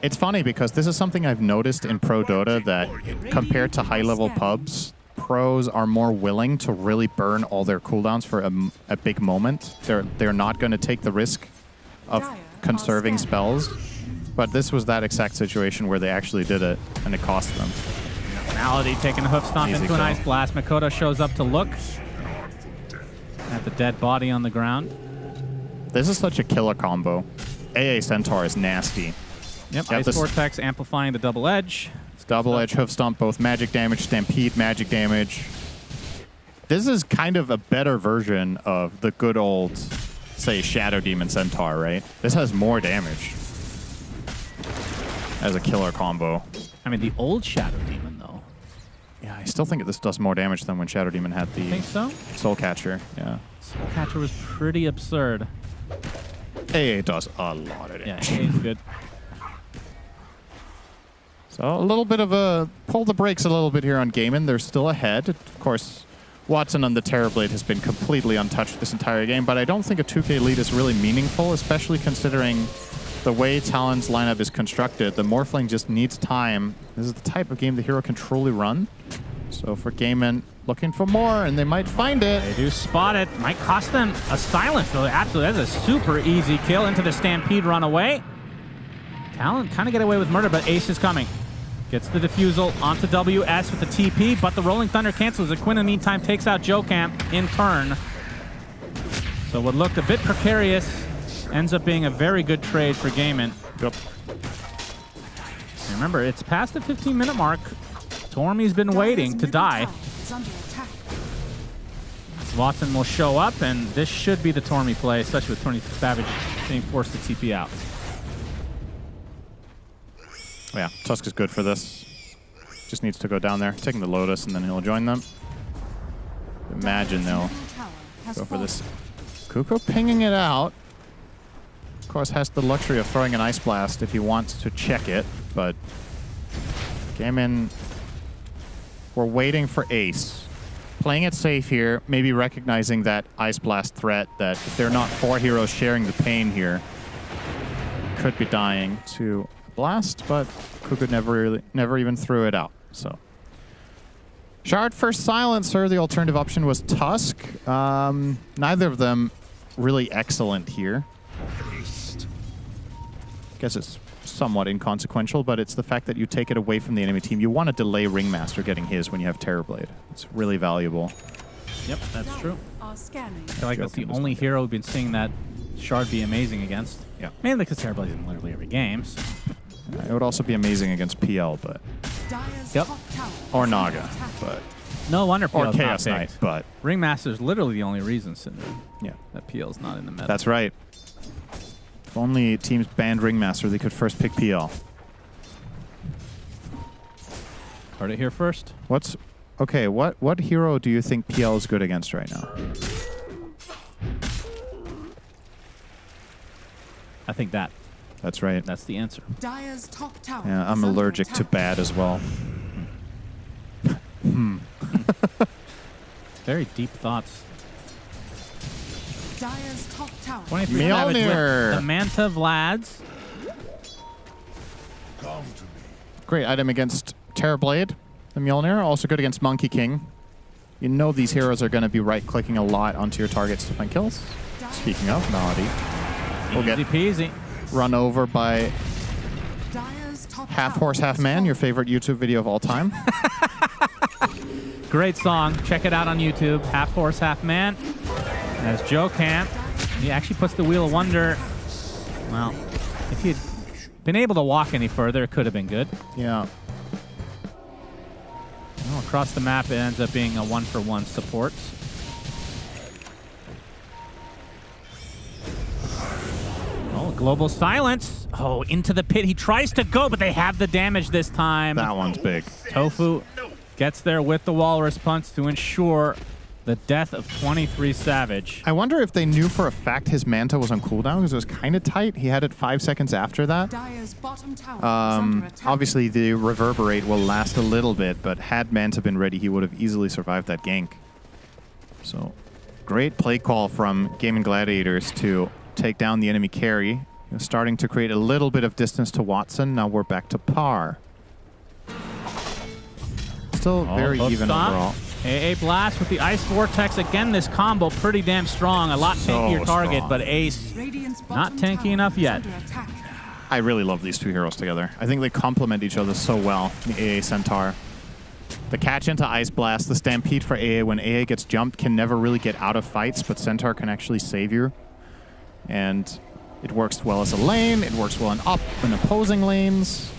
It's funny because this is something I've noticed in Pro Dota, that compared to high-level pubs, pros are more willing to really burn all their cooldowns for a big moment. They're not going to take the risk of conserving spells, but this was that exact situation where they actually did it, and it cost them. Malady taking a hoof stomp Easy into an kill. Ice Blast. Makoto shows up to look at the dead body on the ground. This is such a killer combo. AA Centaur is nasty. Yep, You have Ice this Vortex amplifying the double edge. double edge hoof stomp, both magic damage, stampede magic damage. This is kind of a better version of the good old, say, Shadow Demon Centaur, right? This has more damage as a killer combo. I mean, the old Shadow Demon, though. Yeah, I still think this does more damage than when Shadow Demon had the Think so? Soul Catcher. Yeah. Soul Catcher was pretty absurd. AA does a lot of damage. Yeah, AA is good. So a little bit of a pull the brakes a little bit here on Gaimin. They're still ahead. Of course, Watson on the Terrorblade has been completely untouched this entire game, but I don't think a 2K lead is really meaningful, especially considering the way Talon's lineup is constructed. The Morphling just needs time. This is the type of game the hero can truly run. So for Gaimin, looking for more, and they might find it. They do spot it. Might cost them a silence, though. Absolutely, that's a super easy kill into the Stampede runaway. Talon kind of get away with murder, but Ace is coming. Gets the defusal onto WS with the TP, but the Rolling Thunder cancels it. Quinn, in the meantime, takes out Joe Camp in turn. So what looked a bit precarious ends up being a very good trade for Gaimin. Yep. And remember, it's past the 15-minute mark. Tormy's been waiting to die. Watson will show up, and this should be the Tormy play, especially with Tony Savage being forced to TP out. Yeah, Tusk is good for this. Just needs to go down there, taking the Lotus, and then he'll join them. Imagine they'll go for this. Kuko pinging it out. Of course, has the luxury of throwing an Ice Blast if he wants to check it, but Gaimin, we're waiting for Ace. Playing it safe here, maybe recognizing that Ice Blast threat, that if they're not 4 heroes sharing the pain here, could be dying to Blast, but Kuko never even threw it out. So Shard for Silencer, the alternative option was Tusk. Neither of them really excellent here. I guess it's somewhat inconsequential, but it's the fact that you take it away from the enemy team. You want to delay Ringmaster getting his when you have Terrorblade. It's really valuable. Yep, that's true. I feel like that's the only hero we've been seeing that Shard be amazing against. Yeah. Mainly because Terrorblade is in literally every game. So. It would also be amazing against PL, but... Yep. Or Naga, but... No wonder Or PL's Chaos not Knight, picked. but... Ringmaster's literally the only reason, Cinder, yeah, that PL's not in the meta. That's right. If only teams banned Ringmaster, they could first pick PL. Heard it here first. What's Okay, what hero do you think PL is good against right now? I think that. That's right. That's the answer. Dire's top tower. Yeah, I'm is under allergic to attack. bad as well. Very deep thoughts. Dire's top tower. 23 Savage Mjolnir. with the Manta Vlads. Great item against Terrorblade. The Mjolnir, also good against Monkey King. You know these heroes are going to be right-clicking a lot onto your targets to find kills. Speaking of, Melody will get peasy. run over by Dire's top Half tower Horse, Half is Man, your favorite YouTube video of all time. Great song. Check it out on YouTube. Half Horse, Half Man. As Joe Camp, he actually puts the Wheel of Wonder. Well, if he'd been able to walk any further, it could have been good. Yeah. Well, across the map, it ends up being a 1-for-1 support. Oh, Global Silence. Oh, into the pit. He tries to go, but they have the damage this time. That one's big. Tofu gets there with the Walrus Punch to ensure the death of 23 Savage. I wonder if they knew for a fact his Manta was on cooldown because it was kind of tight. He had it 5 seconds after that. Dire's bottom tower is under attack. Obviously, the Reverberate will last a little bit, but had Manta been ready, he would have easily survived that gank. So, great play call from Gaming Gladiators to take down the enemy carry. Starting to create a little bit of distance to Watson. Now we're back to par. Still very hook even stomp. overall. AA Blast with the Ice Vortex. Again, this combo pretty damn strong. A lot So tankier target, strong. but Ace Radiant's not bottom tanky tower enough is yet. under attack. I really love these two heroes together. I think they complement each other so well, the AA Centaur. The catch into Ice Blast, the Stampede for AA when AA gets jumped can never really get out of fights, but Centaur can actually save you. And it works well as a lane, it works well in opposing lanes.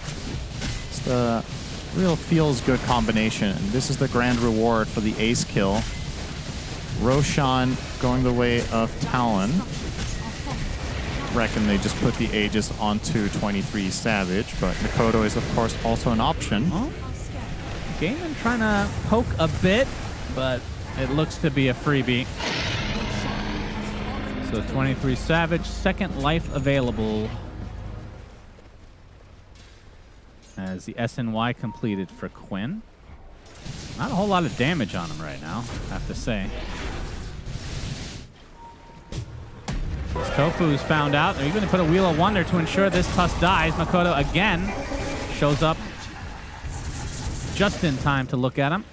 It's the real feels good combination. And this is the grand reward for the ace kill. Roshan going the way of Talon. Reckon they just put the Aegis onto 23 Savage, but Mikoto is of course also an option. Oh. Gaiman trying to poke a bit, but it looks to be a freebie. So 23 Savage, second life available. As the SNY completed for Quinn. Not a whole lot of damage on him right now, I have to say. As Tofu's found out, they're even going to put a Wheel of Wonder to ensure this Tusk dies. Makoto again shows up just in time to look at him.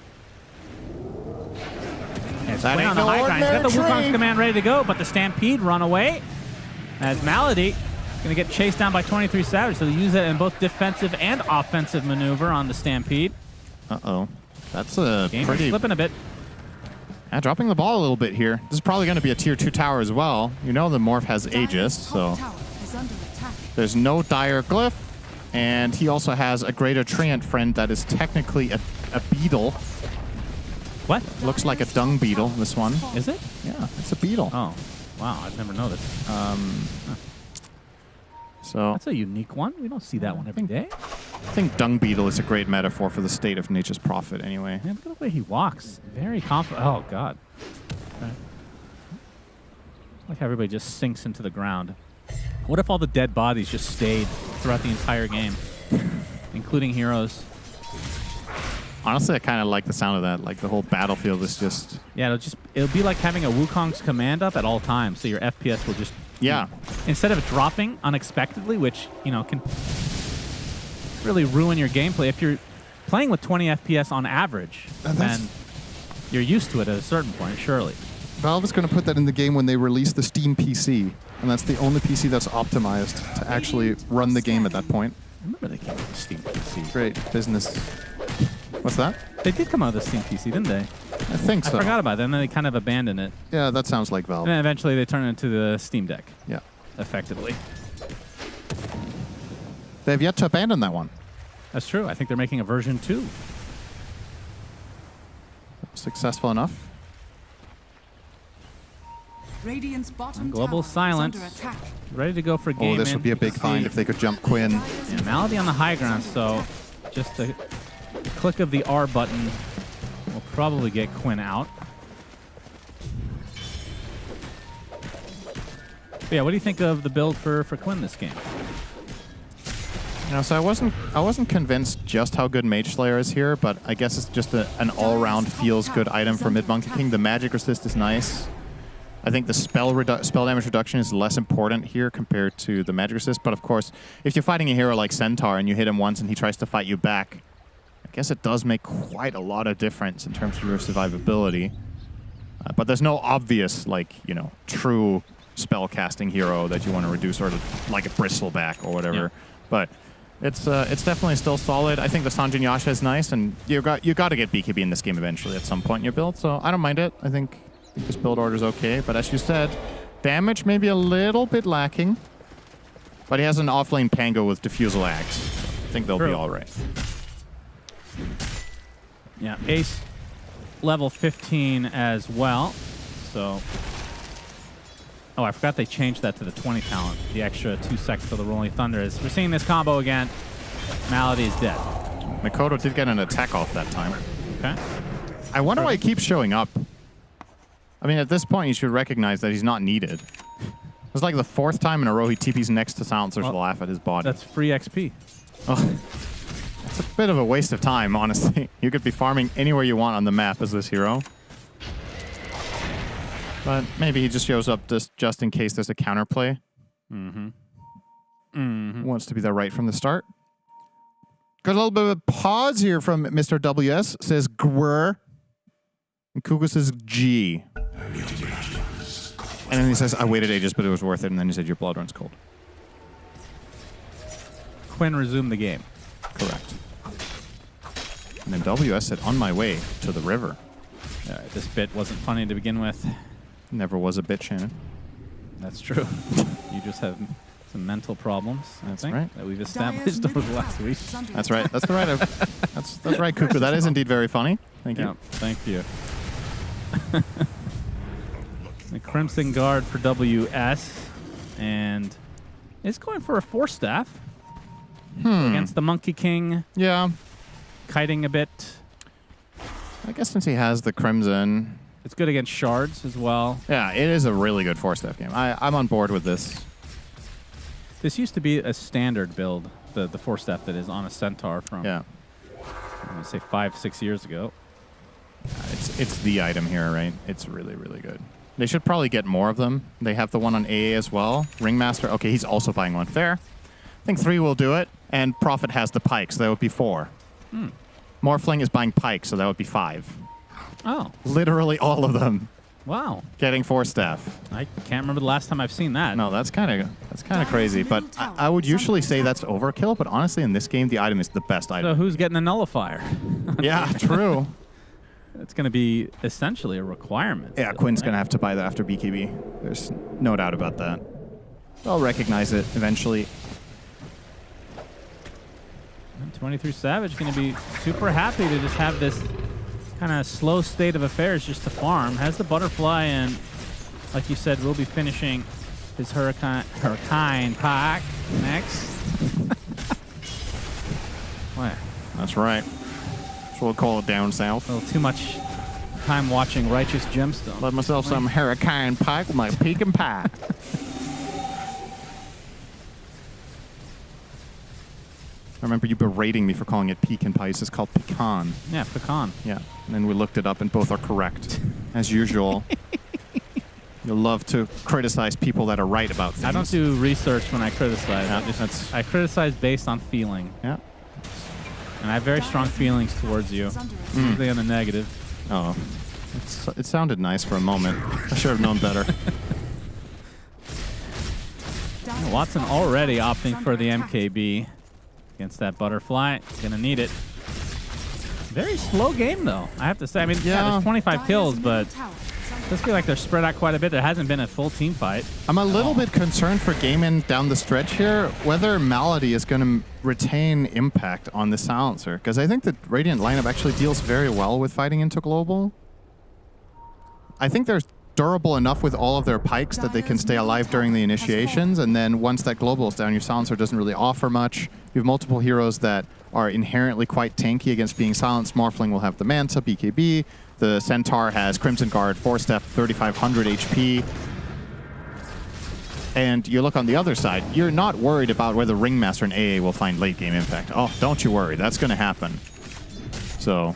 As That Quinn ain't on the no high ground. He's got the ordinary Wukong's trade. command ready to go, but the Stampede run away. As Malady going to get chased down by 23 Savage, so they use it in both defensive and offensive maneuver on the Stampede. Uh-oh. That's a Game pretty... slipping a bit. Yeah, dropping the ball a little bit here. This is probably going to be a tier 2 tower as well. You know the Morph has Aegis, so Tower is under attack. there's no dire glyph. And he also has a greater Treant friend that is technically a beetle. What? Looks like a dung beetle, this one. Is it? Yeah, it's a beetle. Oh, wow, I've never noticed. So That's a unique one. We don't see that one every day. I think dung beetle is a great metaphor for the state of nature's prophet anyway. Man, look at the way he walks. Very confident. Oh, God. Okay. Like how everybody just sinks into the ground. What if all the dead bodies just stayed throughout the entire game, including heroes? Honestly, I kind of like the sound of that. Like the whole battlefield is just... Yeah, it'll be like having a Wukong's command up at all times, so your FPS will just... Yeah. Instead of dropping unexpectedly, which, you know, can really ruin your gameplay. If you're playing with 20 FPS on average, then you're used to it at a certain point, surely. Valve is going to put that in the game when they release the Steam PC. And that's the only PC that's optimized to actually run the game at that point. I remember they came out with the Steam PC. Great business. What's that? They did come out with the Steam PC, didn't they? I think so. I forgot about that, and then they kind of abandoned it. Yeah, that sounds like Valve. And then eventually they turned it into the Steam Deck. Yeah. Effectively. They've yet to abandon that one. That's true. I think they're making a version 2. Successful enough. Radiant's bottom Global tower Silence. is under attack. Ready to go for game. Oh, this would be a big find if they could jump Quinn. Yeah, Malady on the high ground, so just the click of the R button will probably get Quinn out. But yeah, what do you think of the build for Quinn this game? So I wasn't convinced just how good Mage Slayer is here, but I guess it's just an all-round feels good item for mid Monkey King. The magic resist is nice. I think the spell damage reduction is less important here compared to the magic resist. But of course, if you're fighting a hero like Centaur and you hit him once and he tries to fight you back, I guess it does make quite a lot of difference in terms of your survivability. But there's no obvious, true spell casting hero that you want to reduce, sort of like a Bristleback or whatever. Yeah. But it's definitely still solid. I think the Sanjin Yasha is nice, and you got to get BKB in this game eventually at some point in your build. So I don't mind it. I think this build order is okay. But as you said, damage may be a little bit lacking. But he has an offlane Pango with Diffusal Axe. So I think they'll be all right. Yeah, Ace level 15 as well. So, oh, I forgot they changed that to the 20 talent. The extra 2 seconds for the Rolling Thunder is. We're seeing this combo again. Malady is dead. Mikoto did get an attack off that time. Okay. I wonder why he keeps showing up. I mean, at this point, you should recognize that he's not needed. It's like the 4th time in a row he TP's next to Silencers to laugh at his body. That's free XP. Oh, it's a bit of a waste of time, honestly. You could be farming anywhere you want on the map as this hero. But maybe he just shows up just in case there's a counterplay. Wants to be there right from the start. Got a little bit of a pause here from Mr. WS. Says grr. And Kuga says G. And then he says, I waited ages, but it was worth it. And then he said, your blood runs cold. Quinn resumed the game. Correct. And then WS said, on my way to the river. All right, this bit wasn't funny to begin with. Never was a bit, Shannon. That's true. You just have some mental problems, That's I think, right. that we've established over the last week. That's right. That's right. That's right, Kuku. That is indeed very funny. Thank you. Yeah, thank you. The Crimson Guard for WS, and it's going for a 4-staff against the Monkey King. Yeah. Kiting a bit. I guess since he has the Crimson... It's good against Shards as well. Yeah, it is a really good 4-staff game. I'm on board with this. This used to be a standard build, the 4-staff that is on a Centaur from, I'm going to say 5-6 years ago. It's the item here, right? It's really, really good. They should probably get more of them. They have the one on AA as well. Ringmaster, okay, he's also buying one. Fair. I think 3 will do it, and Prophet has the pike, so that would be 4. Morphling is buying pike, so that would be 5. Oh. Literally all of them. Wow. Getting 4-staff. I can't remember the last time I've seen that. No, that's kind of crazy. But I would usually say that's overkill. But honestly, in this game, the item is the best item. So who's getting a nullifier? Yeah, true. It's going to be essentially a requirement. Yeah, Quinn's going to have to buy that after BKB. There's no doubt about that. They'll recognize it eventually. And 23 Savage going to be super happy to just have this kind of slow state of affairs just to farm. Has the butterfly, and like you said, will be finishing his Hurricane Pack next. What? That's right. So we'll call it down south. A little too much time watching Righteous Gemstone. Let myself some Hurricane Pike with my pecan pie. I remember you berating me for calling it pecan pie. It's called pecan. Yeah, pecan. Yeah. And then we looked it up, and both are correct, as usual. You love to criticize people that are right about things. I don't do research when I criticize. Yeah, I criticize based on feeling. Yeah. And I have very strong feelings towards you. Usually on the negative. Oh. It sounded nice for a moment. I should have known better. Watson already opting for the MKB against that butterfly. Gonna need it. Very slow game, though, I have to say. I mean, yeah, there's 25 kills, but it does feel like they're spread out quite a bit. There hasn't been a full team fight. I'm a little bit concerned for Gaiman down the stretch here, whether Malady is going to retain impact on the Silencer, because I think the Radiant lineup actually deals very well with fighting into Global. I think they're durable enough with all of their pikes that they can stay alive during the initiations, and then once that Global is down, your Silencer doesn't really offer much. You have multiple heroes that are inherently quite tanky against being silenced. Morphling will have the Manta, BKB. The Centaur has Crimson Guard, Force Staff, 3,500 HP. And you look on the other side, you're not worried about whether Ringmaster and AA will find late game impact. Oh, don't you worry, that's going to happen. So,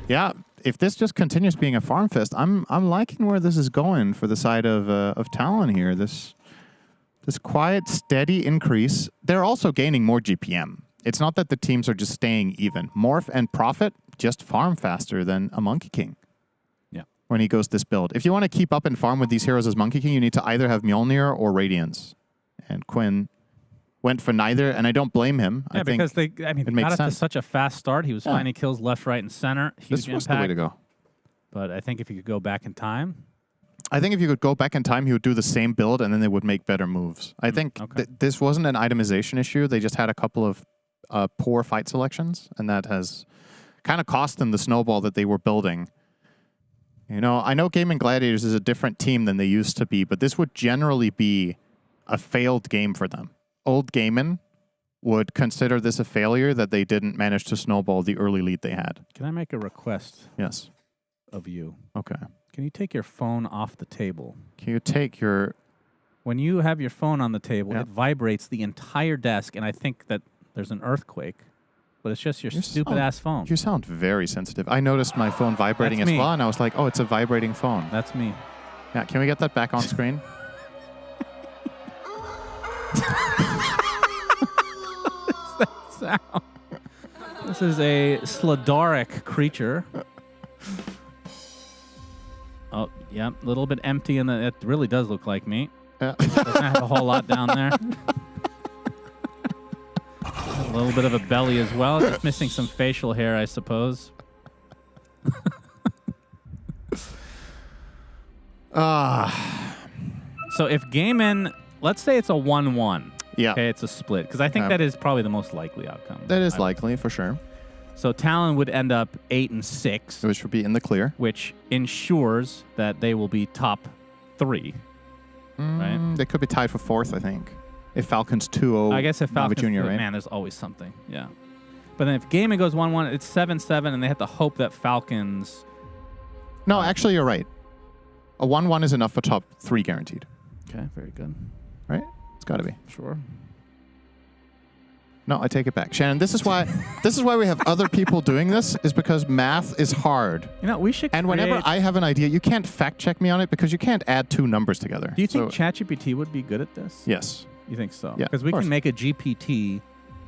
yeah, if this just continues being a farm fest, I'm liking where this is going for the side of Talon here. This quiet, steady increase. They're also gaining more GPM. It's not that the teams are just staying even. Morph and Prophet just farm faster than a Monkey King. Yeah. When he goes this build. If you want to keep up and farm with these heroes as Monkey King, you need to either have Mjolnir or Radiance. And Quinn went for neither, and I don't blame him. Yeah, because they got up to such a fast start. He was finding kills left, right, and center. Huge This was the way to go. But I think if you could go back in time, I think if you could go back in time, he would do the same build, and then they would make better moves. I think this wasn't an itemization issue. They just had a couple of poor fight selections, and that has kind of cost them the snowball that they were building. You know, I know Gaming Gladiators is a different team than they used to be, but this would generally be a failed game for them. Old Gaimin would consider this a failure that they didn't manage to snowball the early lead they had. can I make a request Yes. of you? Okay. Can you take your phone off the table? Can you take your... When you have your phone on the table, it vibrates the entire desk, and I think that there's an earthquake, but it's just your stupid-ass phone. You sound very sensitive. I noticed my phone vibrating That's as me. well, and I was like, oh, it's a vibrating phone. That's me. Yeah, can we get that back on screen? Sound. This is a Sladoric creature. Oh, yeah, a little bit empty, and it really does look like me. Yeah. Doesn't have a whole lot down there. A little bit of a belly as well. Just missing some facial hair, I suppose. So if Gaimin, let's say it's a 1-1. Yeah. Okay, it's a split. Because I think that is probably the most likely outcome. That is likely, for sure. So Talon would end up 8-6. Which would be in the clear. Which ensures that they will be top 3. Right? They could be tied for 4th, I think. If Falcon's 2-0. I guess if Falcon's Junior, 2-0, right? man, there's always something. Yeah. But then if Gaimin goes 1-1, it's 7-7, and they have to hope that Falcons... No, actually, you're right. A 1-1 is enough for top 3 guaranteed. Okay, very good. Right? It's got to be. Sure. No, I take it back. Shannon, this is why we have other people doing this, is because math is hard. You know, we should And whenever I have an idea, you can't fact check me on it because you can't add 2 numbers together. Do you think ChatGPT would be good at this? Yes. You think so? Yeah, Because we of course. can make a GPT.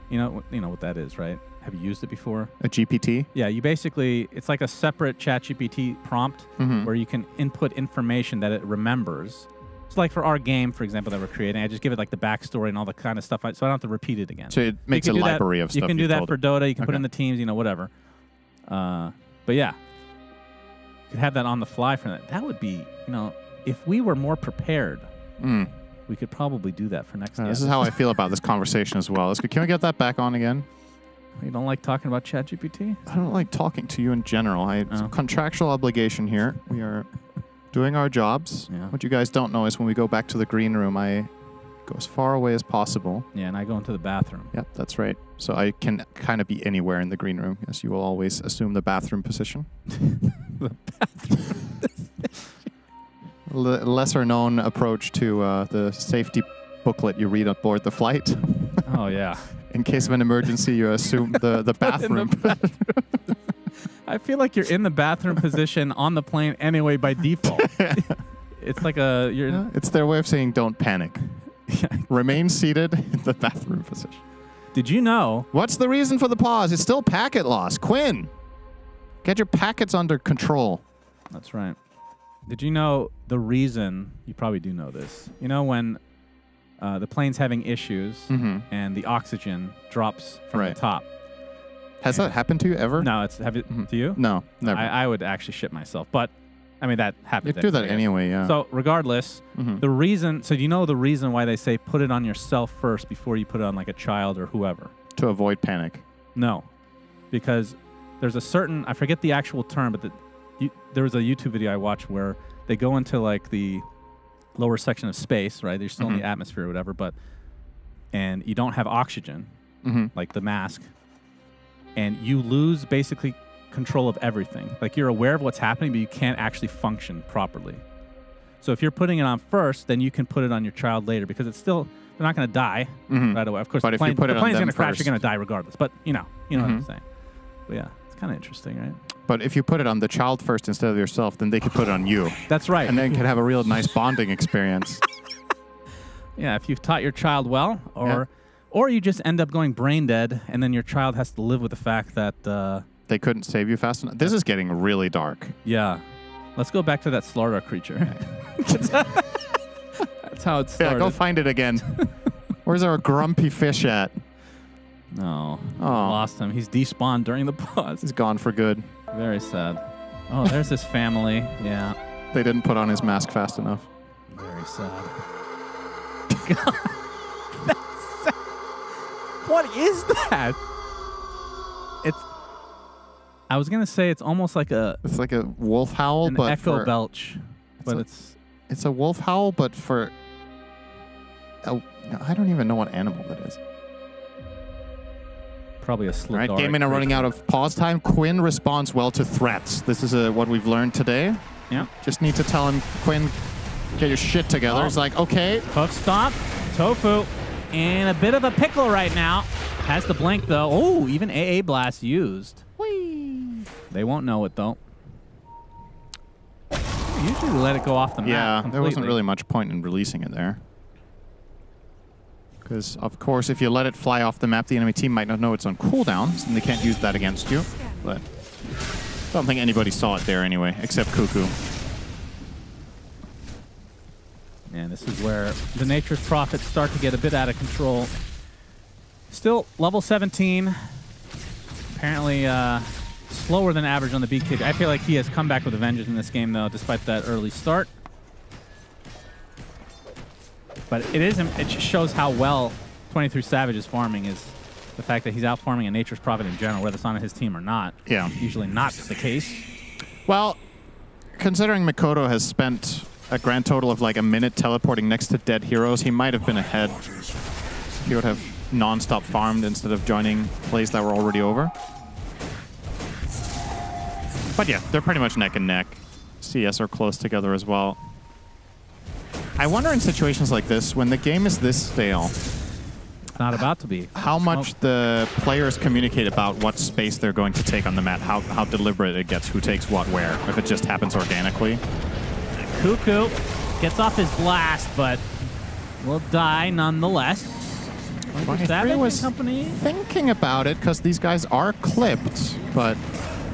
You know what that is, right? Have you used it before? A GPT? Yeah, you basically, it's like a separate ChatGPT prompt where you can input information that it remembers. So like for our game, for example, that we're creating, I just give it like the backstory and all the kind of stuff, so I don't have to repeat it again. So it makes a library of stuff. You can do you've that told for it. Dota. You can put Okay. in the teams, whatever. But yeah, you could have that on the fly for that. That would be, if we were more prepared, we could probably do that for next year. This is how I feel about this conversation as well. Can we get that back on again? You don't like talking about ChatGPT? I don't like talking to you in general. It's a contractual obligation here. We are doing our jobs. Yeah. What you guys don't know is when we go back to the green room, I go as far away as possible. Yeah, and I go into the bathroom. Yep, that's right. So I can kind of be anywhere in the green room. Yes, you will always assume the bathroom position. The bathroom. Lesser known approach to the safety booklet you read aboard the flight. Oh, yeah. In case of an emergency, you assume the bathroom. I feel like you're in the bathroom position on the plane anyway by default. It's like it's their way of saying don't panic. Remain seated in the bathroom position. Did you know? What's the reason for the pause? It's still packet loss. Quinn, get your packets under control. That's right. Did you know the reason? You probably do know this. You know when the plane's having issues and the oxygen drops from the top. Has that happened to you ever? No, to you? No, never. I would actually shit myself, but I mean that happens. You do that anyway, yeah. So regardless, the reason. So do you know the reason why they say put it on yourself first before you put it on like a child or whoever? To avoid panic. No, because there's a certain, I forget the actual term, but there was a YouTube video I watched where they go into like the lower section of space, right? They're still in the atmosphere or whatever, and you don't have oxygen, like the mask, and you lose basically control of everything. Like you're aware of what's happening, but you can't actually function properly. So if you're putting it on first, then you can put it on your child later because it's still they're not going to die right away. Of course, But the if you plane, put it the on plane's them going to crash. first- You're going to die regardless. But you know what I'm saying. But yeah, it's kind of interesting, right? But if you put it on the child first instead of yourself, then they could put it on you. That's right. And then you could have a real nice bonding experience. Yeah, if you've taught your child well, or you just end up going brain dead, and then your child has to live with the fact that they couldn't save you fast enough. This is getting really dark. Yeah, let's go back to that Slardar creature. That's how it started. Yeah, go find it again. Where's our grumpy fish at? No, lost him. He's despawned during the pause. He's gone for good. Very sad. Oh, there's his family. Yeah. They didn't put on his mask fast enough. Very sad. God. What is that? I was gonna say it's almost like it's like a wolf howl, an but echo belch, but it's a wolf howl, but for I don't even know what animal that is. Probably a Slardar. All right, Game In are running out of pause time. Quinn responds well to threats. This is what we've learned today. Yeah. Just need to tell him, Quinn, get your shit together. It's like, okay. Hoof stomp, Tofu, in a bit of a pickle right now. Has the blink though. Oh, even AA Blast used. Whee! They won't know it though. Usually let it go off the map. Yeah, completely. there wasn't really much point in releasing it there. Because, of course, if you let it fly off the map, the enemy team might not know it's on cooldowns, and they can't use that against you. But I don't think anybody saw it there anyway, except Cuckoo. And this is where the Nature's Prophets start to get a bit out of control. Still level 17. Apparently slower than average on the beat kick. I feel like he has come back with a vengeance in this game, though, despite that early start. But it just shows how well 23 Savage is farming is the fact that he's out farming a Nature's Prophet in general, whether it's on his team or not. Yeah. Usually not the case. Well, considering Mikoto has spent a grand total of like a minute teleporting next to dead heroes, he might have been ahead. He would have non-stop farmed instead of joining plays that were already over. But yeah, they're pretty much neck and neck. CS are close together as well. I wonder in situations like this, when the game is this stale, it's not about to be. How much the players communicate about what space they're going to take on the map, how deliberate it gets, who takes what where, if it just happens organically. Cuckoo gets off his blast, but will die nonetheless. I was thinking about it because these guys are clipped, but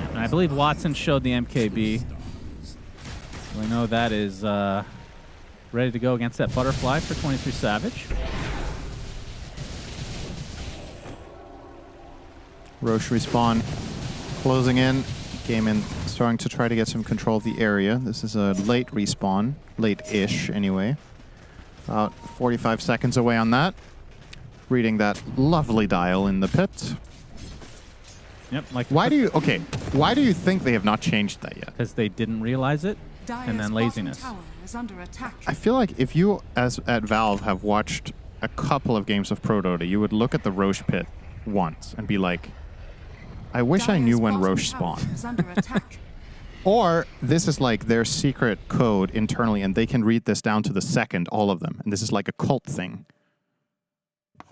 and I believe Watson showed the MKB. So I know that is ready to go against that butterfly for 23 Savage. Roche respawn closing in. Game In starting to try to get some control of the area. This is a late respawn, late-ish anyway. About 45 seconds away on that. Reading that lovely dial in the pit. Yep. Like why do you think they have not changed that yet? Because they didn't realize it, and then laziness. Is under attack. I feel like if you, at Valve, have watched a couple of games of Pro Dota, you would look at the Roche pit once and be like, I wish I knew when Roche spawned. Or this is like their secret code internally, and they can read this down to the second, all of them. And this is like a cult thing,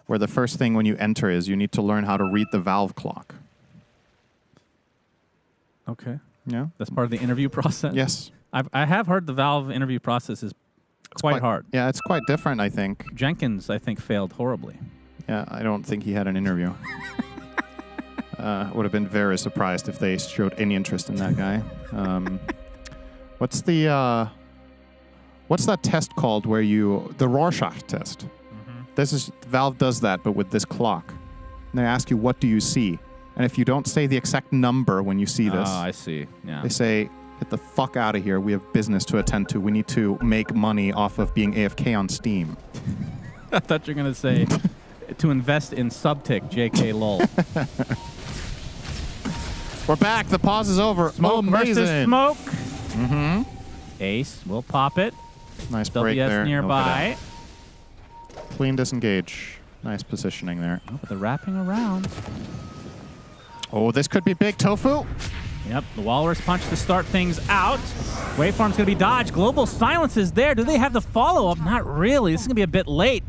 where the first thing when you enter is you need to learn how to read the Valve clock. Okay. Yeah. That's part of the interview process? Yes. I have heard the Valve interview process is quite hard. Yeah, it's quite different, I think. Jenkins, I think, failed horribly. Yeah, I don't think he had an interview. Would have been very surprised if they showed any interest in that guy. What's that test called where the Rorschach test? This is, Valve does that, but with this clock. And they ask you, what do you see? And if you don't say the exact number when you see this, I see. Yeah. They say, get the fuck out of here. We have business to attend to. We need to make money off of being AFK on Steam. I thought you were going to say to invest in Subtick, JK lol. We're back. The pause is over. Smoke versus smoke. Mm-hmm. Ace will pop it. Nice break WS there. nearby. Clean disengage. Nice positioning there. Oh, but they're wrapping around. Oh, this could be big. Tofu Yep, the Walrus Punch to start things out. Waveform's going to be dodged. Global Silence is there. Do they have the follow-up? Not really. This is going to be a bit late.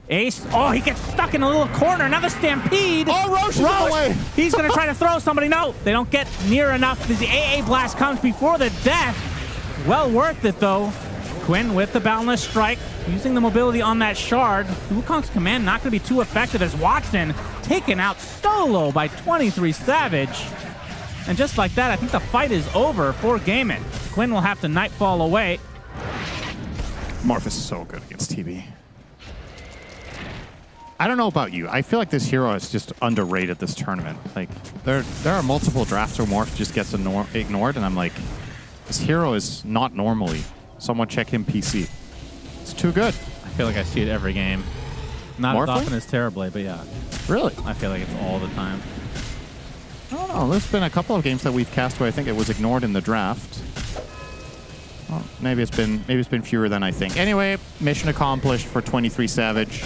Ace, oh, he gets stuck in a little corner. Another Stampede. Oh, Roche is in the way. He's going to try to throw somebody. No, they don't get near enough. The AA Blast comes before the death. Well worth it, though. Quinn with the Boundless Strike, using the mobility on that shard. Wukong's command not going to be too effective as Watson taken out solo by 23 Savage. And just like that, I think the fight is over for Gaimin. Quinn will have to Nightfall away. Morph is so good against TB. I don't know about you. I feel like this hero is just underrated this tournament. Like, there are multiple drafts where Morph just gets ignored, and I'm like, this hero is not normally. Someone check him PC. It's too good. I feel like I see it every game. Not as often as Terrorblade, but yeah. Really? I feel like it's all the time. I don't know. There's been a couple of games that we've cast where I think it was ignored in the draft. Well, maybe it's been fewer than I think. Anyway, mission accomplished for 23 Savage.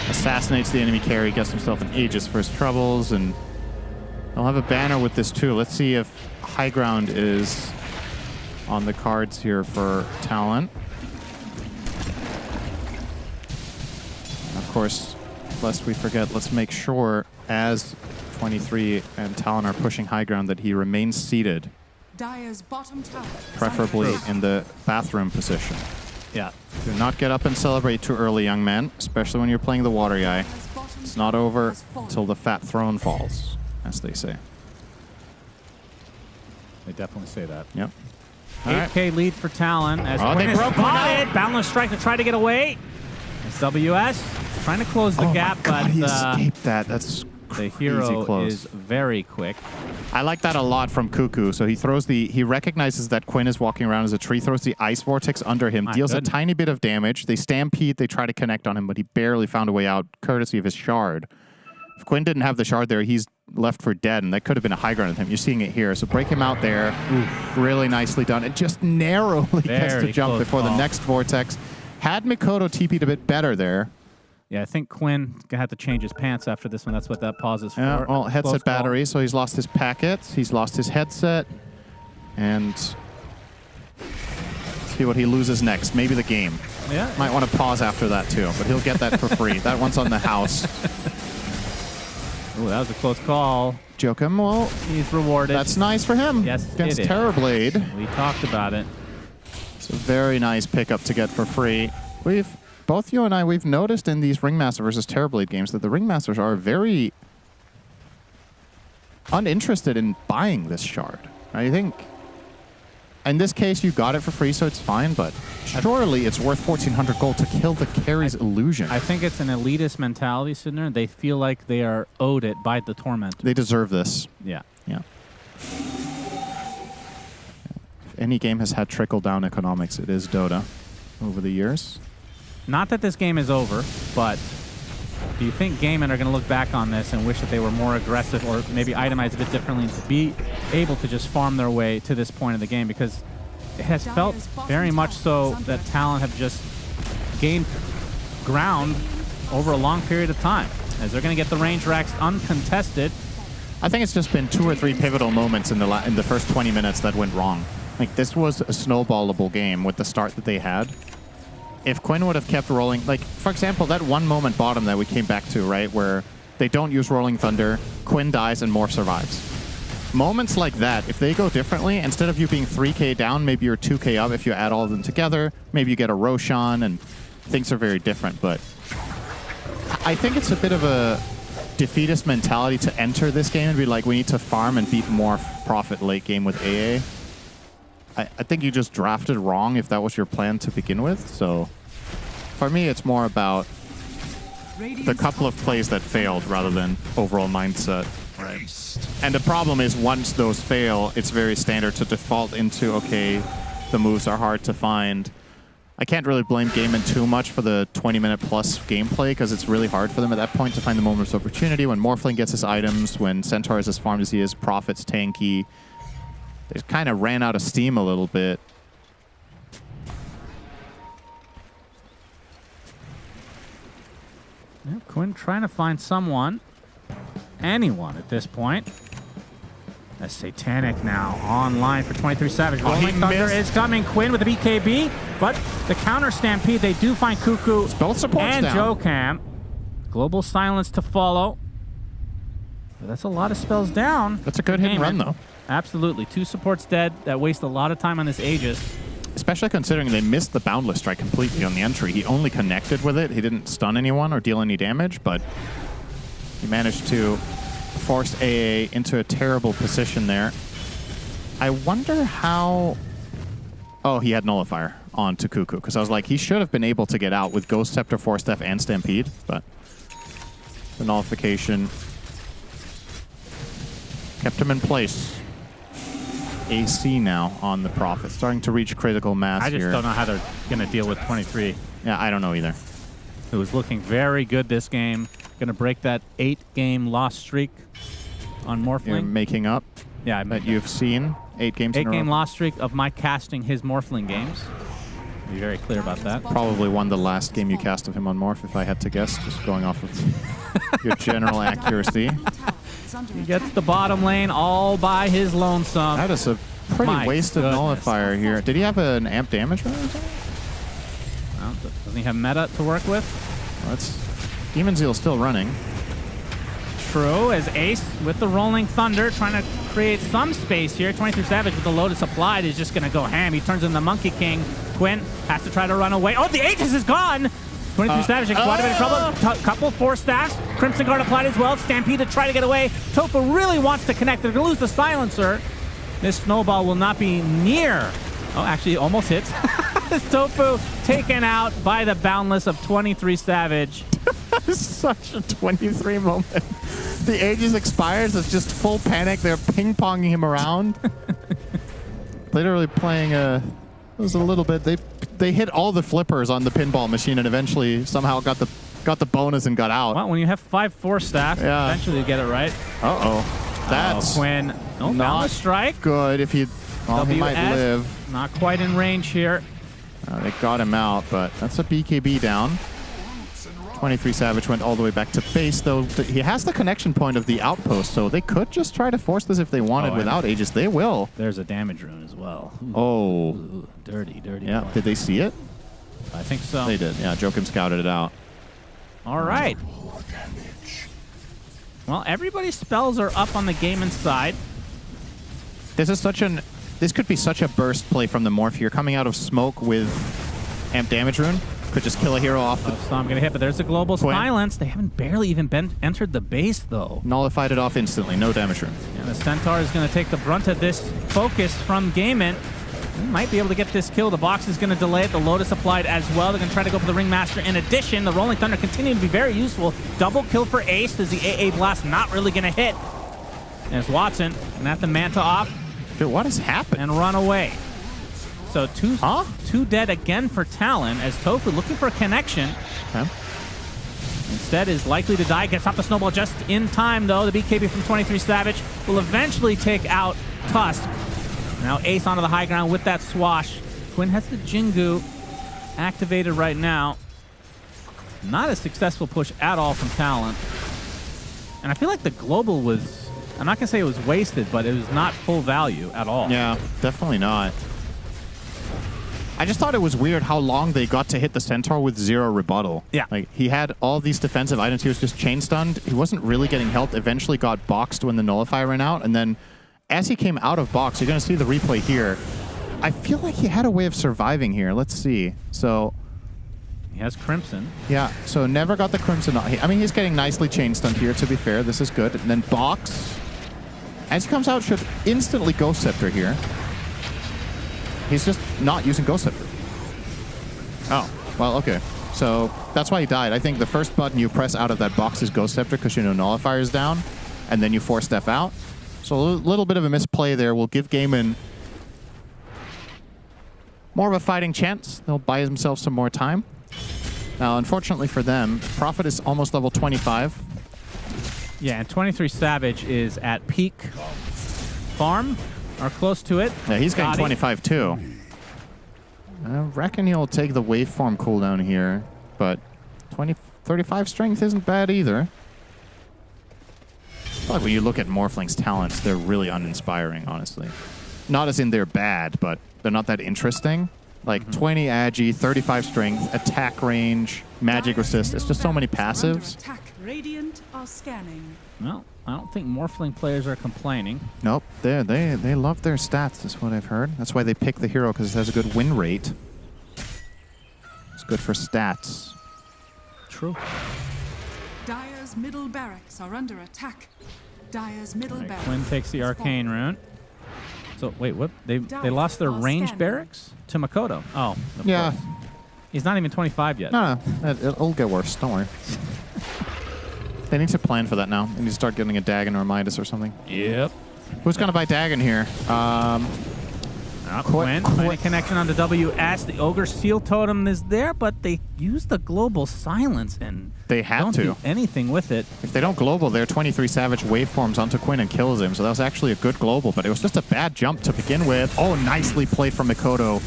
Assassinates the enemy carry, gets himself an Aegis for his troubles, and they'll have a banner with this too. Let's see if High Ground is on the cards here for Talon. And of course, lest we forget, let's make sure as 23 and Talon are pushing High Ground that he remains seated, Dire's bottom tower. preferably in the bathroom position. Yeah. Do not get up and celebrate too early, young man, especially when you're playing the Water Guy. It's not over until the fat throne falls, as they say. They definitely say that. Yep. 8K lead for Talon as Oh, Quinn they is broke one spotted. out. Boundless Strike to try to get away. SWS trying to close the gap, God, but he escaped that. That's the hero close. is very quick. I like that a lot from Cuckoo. So he recognizes that Quinn is walking around as a tree, throws the Ice Vortex under him, deals a tiny bit of damage. They stampede, they try to connect on him, but he barely found a way out, courtesy of his shard. If Quinn didn't have the shard there, he's left for dead, and that could have been a high ground with him. You're seeing it here. So break him out there. Oof, really nicely done. It just narrowly gets to jump before the next Vortex. Had Mikoto TP'd a bit better there. Yeah, I think Quinn had to change his pants after this one. That's what that pause is for. Yeah, well, headset battery, so he's lost his packets, he's lost his headset, and see what he loses next. Maybe the game. Yeah. Might want to pause after that too, but he'll get that for free. That one's on the house. Ooh, that was a close call. Jokum, well, he's rewarded. That's nice for him. Yes, against it is. Terrorblade. We talked about it. It's a very nice pickup to get for free. Both you and I, we've noticed in these Ringmaster versus Terrorblade games that the Ringmasters are very uninterested in buying this shard. I think in this case you got it for free, so it's fine, but surely it's worth 1,400 gold to kill the carry's illusion. I think it's an elitist mentality sitting there. They feel like they are owed it by the Tormentor. They deserve this. Yeah. Yeah. If any game has had trickle-down economics, it is Dota over the years. Not that this game is over, but do you think Gaimin are going to look back on this and wish that they were more aggressive or maybe itemize a bit differently to be able to just farm their way to this point of the game? Because it has felt very much so that Talon have just gained ground over a long period of time, as they're going to get the range racks uncontested. I think it's just been 2 or 3 pivotal moments in the first 20 minutes that went wrong. Like, this was a snowballable game with the start that they had. If Quinn would have kept rolling, like, for example, that one moment bottom that we came back to, right, where they don't use Rolling Thunder, Quinn dies and Morph survives. Moments like that, if they go differently, instead of you being 3k down, maybe you're 2k up if you add all of them together. Maybe you get a Roshan, and things are very different. But I think it's a bit of a defeatist mentality to enter this game and be like, we need to farm and beat Morph profit late game with AA. I think you just drafted wrong if that was your plan to begin with. So for me, it's more about the couple of plays that failed rather than overall mindset. Right. And the problem is once those fail, it's very standard to default into, okay, the moves are hard to find. I can't really blame Gaimin too much for the 20-minute plus gameplay because it's really hard for them at that point to find the moments of opportunity. When Morphling gets his items, when Centaur is as farmed as he is, Prophet's tanky. They kind of ran out of steam a little bit. Yeah, Quinn trying to find someone, anyone at this point. As Satanic now online for 23 Savage. Oh, he Rolling Thunder missed. is coming. Quinn with the BKB, but the counter Stampede, they do find Cuckoo Both supports and down. Joe Cam. Global Silence to follow. But that's a lot of spells down. That's a good hit and run, though. Absolutely. 2 supports dead. That waste a lot of time on this Aegis. Especially considering they missed the Boundless Strike completely on the entry. He only connected with it. He didn't stun anyone or deal any damage, but he managed to force AA into a terrible position there. I wonder how... Oh, he had Nullifier on to Cuckoo, because I was like, he should have been able to get out with Ghost Scepter, Force Staff, and Stampede, but the Nullification kept him in place. AC now on the Prophet, starting to reach critical mass I just here. don't know how they're going to deal with 23. Yeah, I don't know either. Who was looking very good this game. Going to break that 8-game loss streak on Morphling. You're making up. Yeah, that you've seen 8 games in a row. 8-game loss streak of my casting his Morphling games. Be very clear about that. Probably won the last game you cast of him on Morph, if I had to guess, just going off of your general accuracy. He gets the bottom lane all by his lonesome. That is a pretty My wasted goodness. Nullifier here. Did he have an amp damage run or something? Well, doesn't he have meta to work with? Well, that's Demon Zeal still running. True, as Ace with the Rolling Thunder trying to create some space here. 23 Savage with the Lotus applied is just going to go ham. He turns into the Monkey King. Quinn has to try to run away. Oh, the Aegis is gone! 23 Savage in quite a bit of trouble. Couple Force Staffs. Crimson Guard applied as well. Stampede to try to get away. Tofu really wants to connect. They're going to lose the Silencer. This Snowball will not be near. Oh, actually, almost hits. Tofu taken out by the Boundless of 23 Savage. Such a 23 moment. The Aegis expires. It's just full panic. They're ping-ponging him around. Literally playing a... It was a little bit... They hit all the flippers on the pinball machine and eventually somehow got the bonus and got out. Well, when you have 5 Force Staffs, eventually you get it right. Uh-oh. That's Quinn. No, not strike. good if he... Well, he might WS, live. Not quite in range here. They got him out, but that's a BKB down. 23 Savage went all the way back to base, though he has the connection point of the outpost, so they could just try to force this if they wanted without Aegis. They will. There's a damage rune as well. Ooh. Dirty. Yeah, boy. did they see it? I think so. They did. Yeah, Joachim scouted it out. All right. Well, everybody's spells are up on the game inside. This could be such a burst play from the Morph here, coming out of smoke with Amp Damage Rune. Could just kill a hero off the... So I'm going to hit, but there's a Global Quinn. Silence. They haven't barely even entered the base, though. Nullified it off instantly. No damage rune. And the Centaur is going to take the brunt of this focus from Gaiman. He might be able to get this kill. The box is going to delay it. The Lotus applied as well. They're going to try to go for the Ringmaster. In addition, the Rolling Thunder continuing to be very useful. Double kill for Ace as the AA Blast not really going to hit. And it's Watson. Going to have the Manta off. Dude, what has happened? And run away. So two dead again for Talon as Tofu looking for a connection. Okay. Instead is likely to die. Gets off the Snowball just in time, though. The BKB from 23 Savage will eventually take out Tusk. Now Ace onto the high ground with that swash. Quinn has the Jingu activated right now. Not a successful push at all from Talon. And I feel like the global was, I'm not going to say it was wasted, but it was not full value at all. Yeah, definitely not. I just thought it was weird how long they got to hit the Centaur with 0 rebuttal. Yeah. Like, he had all these defensive items. He was just chain stunned. He wasn't really getting helped. Eventually got boxed when the Nullifier ran out. And then as he came out of box, you're going to see the replay here. I feel like he had a way of surviving here. Let's see. So... He has Crimson. Yeah, so never got the Crimson. I mean, he's getting nicely chain stunned here, to be fair. This is good. And then box. As he comes out, should instantly Ghost Scepter here. He's just not using Ghost Scepter. Oh, well, okay. So that's why he died. I think the first button you press out of that box is Ghost Scepter because you know Nullifier is down, and then you force Steph out. So a little bit of a misplay there will give Gaiman more of a fighting chance. They'll buy themselves some more time. Now, unfortunately for them, Prophet is almost level 25. Yeah, and 23 Savage is at peak farm, or close to it. Yeah, he's getting Gotti. 25 too. I reckon he'll take the waveform cooldown here, but 35 strength isn't bad either. feel like when you look at Morphling's talents, they're really uninspiring, honestly. Not as in they're bad, but they're not that interesting. Like 20 agi, 35 strength, attack range, magic resist. It's just so many passives. Attack. Radiant are scanning. Well, I don't think Morphling players are complaining. Nope, they love their stats, is what I've heard. That's why they pick the hero, because it has a good win rate. It's good for stats. True. Dire's middle barracks are under attack. Dire's middle barracks. Quinn takes the arcane rune. So wait, what? They lost their ranged barracks to Makoto. Oh, of Yeah. course. He's not even 25 yet. No, it'll get worse. Don't worry. They need to plan for that now. They need to start getting a Dagon or a Midas or something. Yep. Who's gonna buy Dagon here? Quinn, finding connection on the WS. The Ogre Seal Totem is there, but they use the Global Silence and they have don't to do anything with it. If they don't global, their 23 Savage waveforms onto Quinn and kills him. So that was actually a good global, but it was just a bad jump to begin with. Oh, nicely played from Mikoto.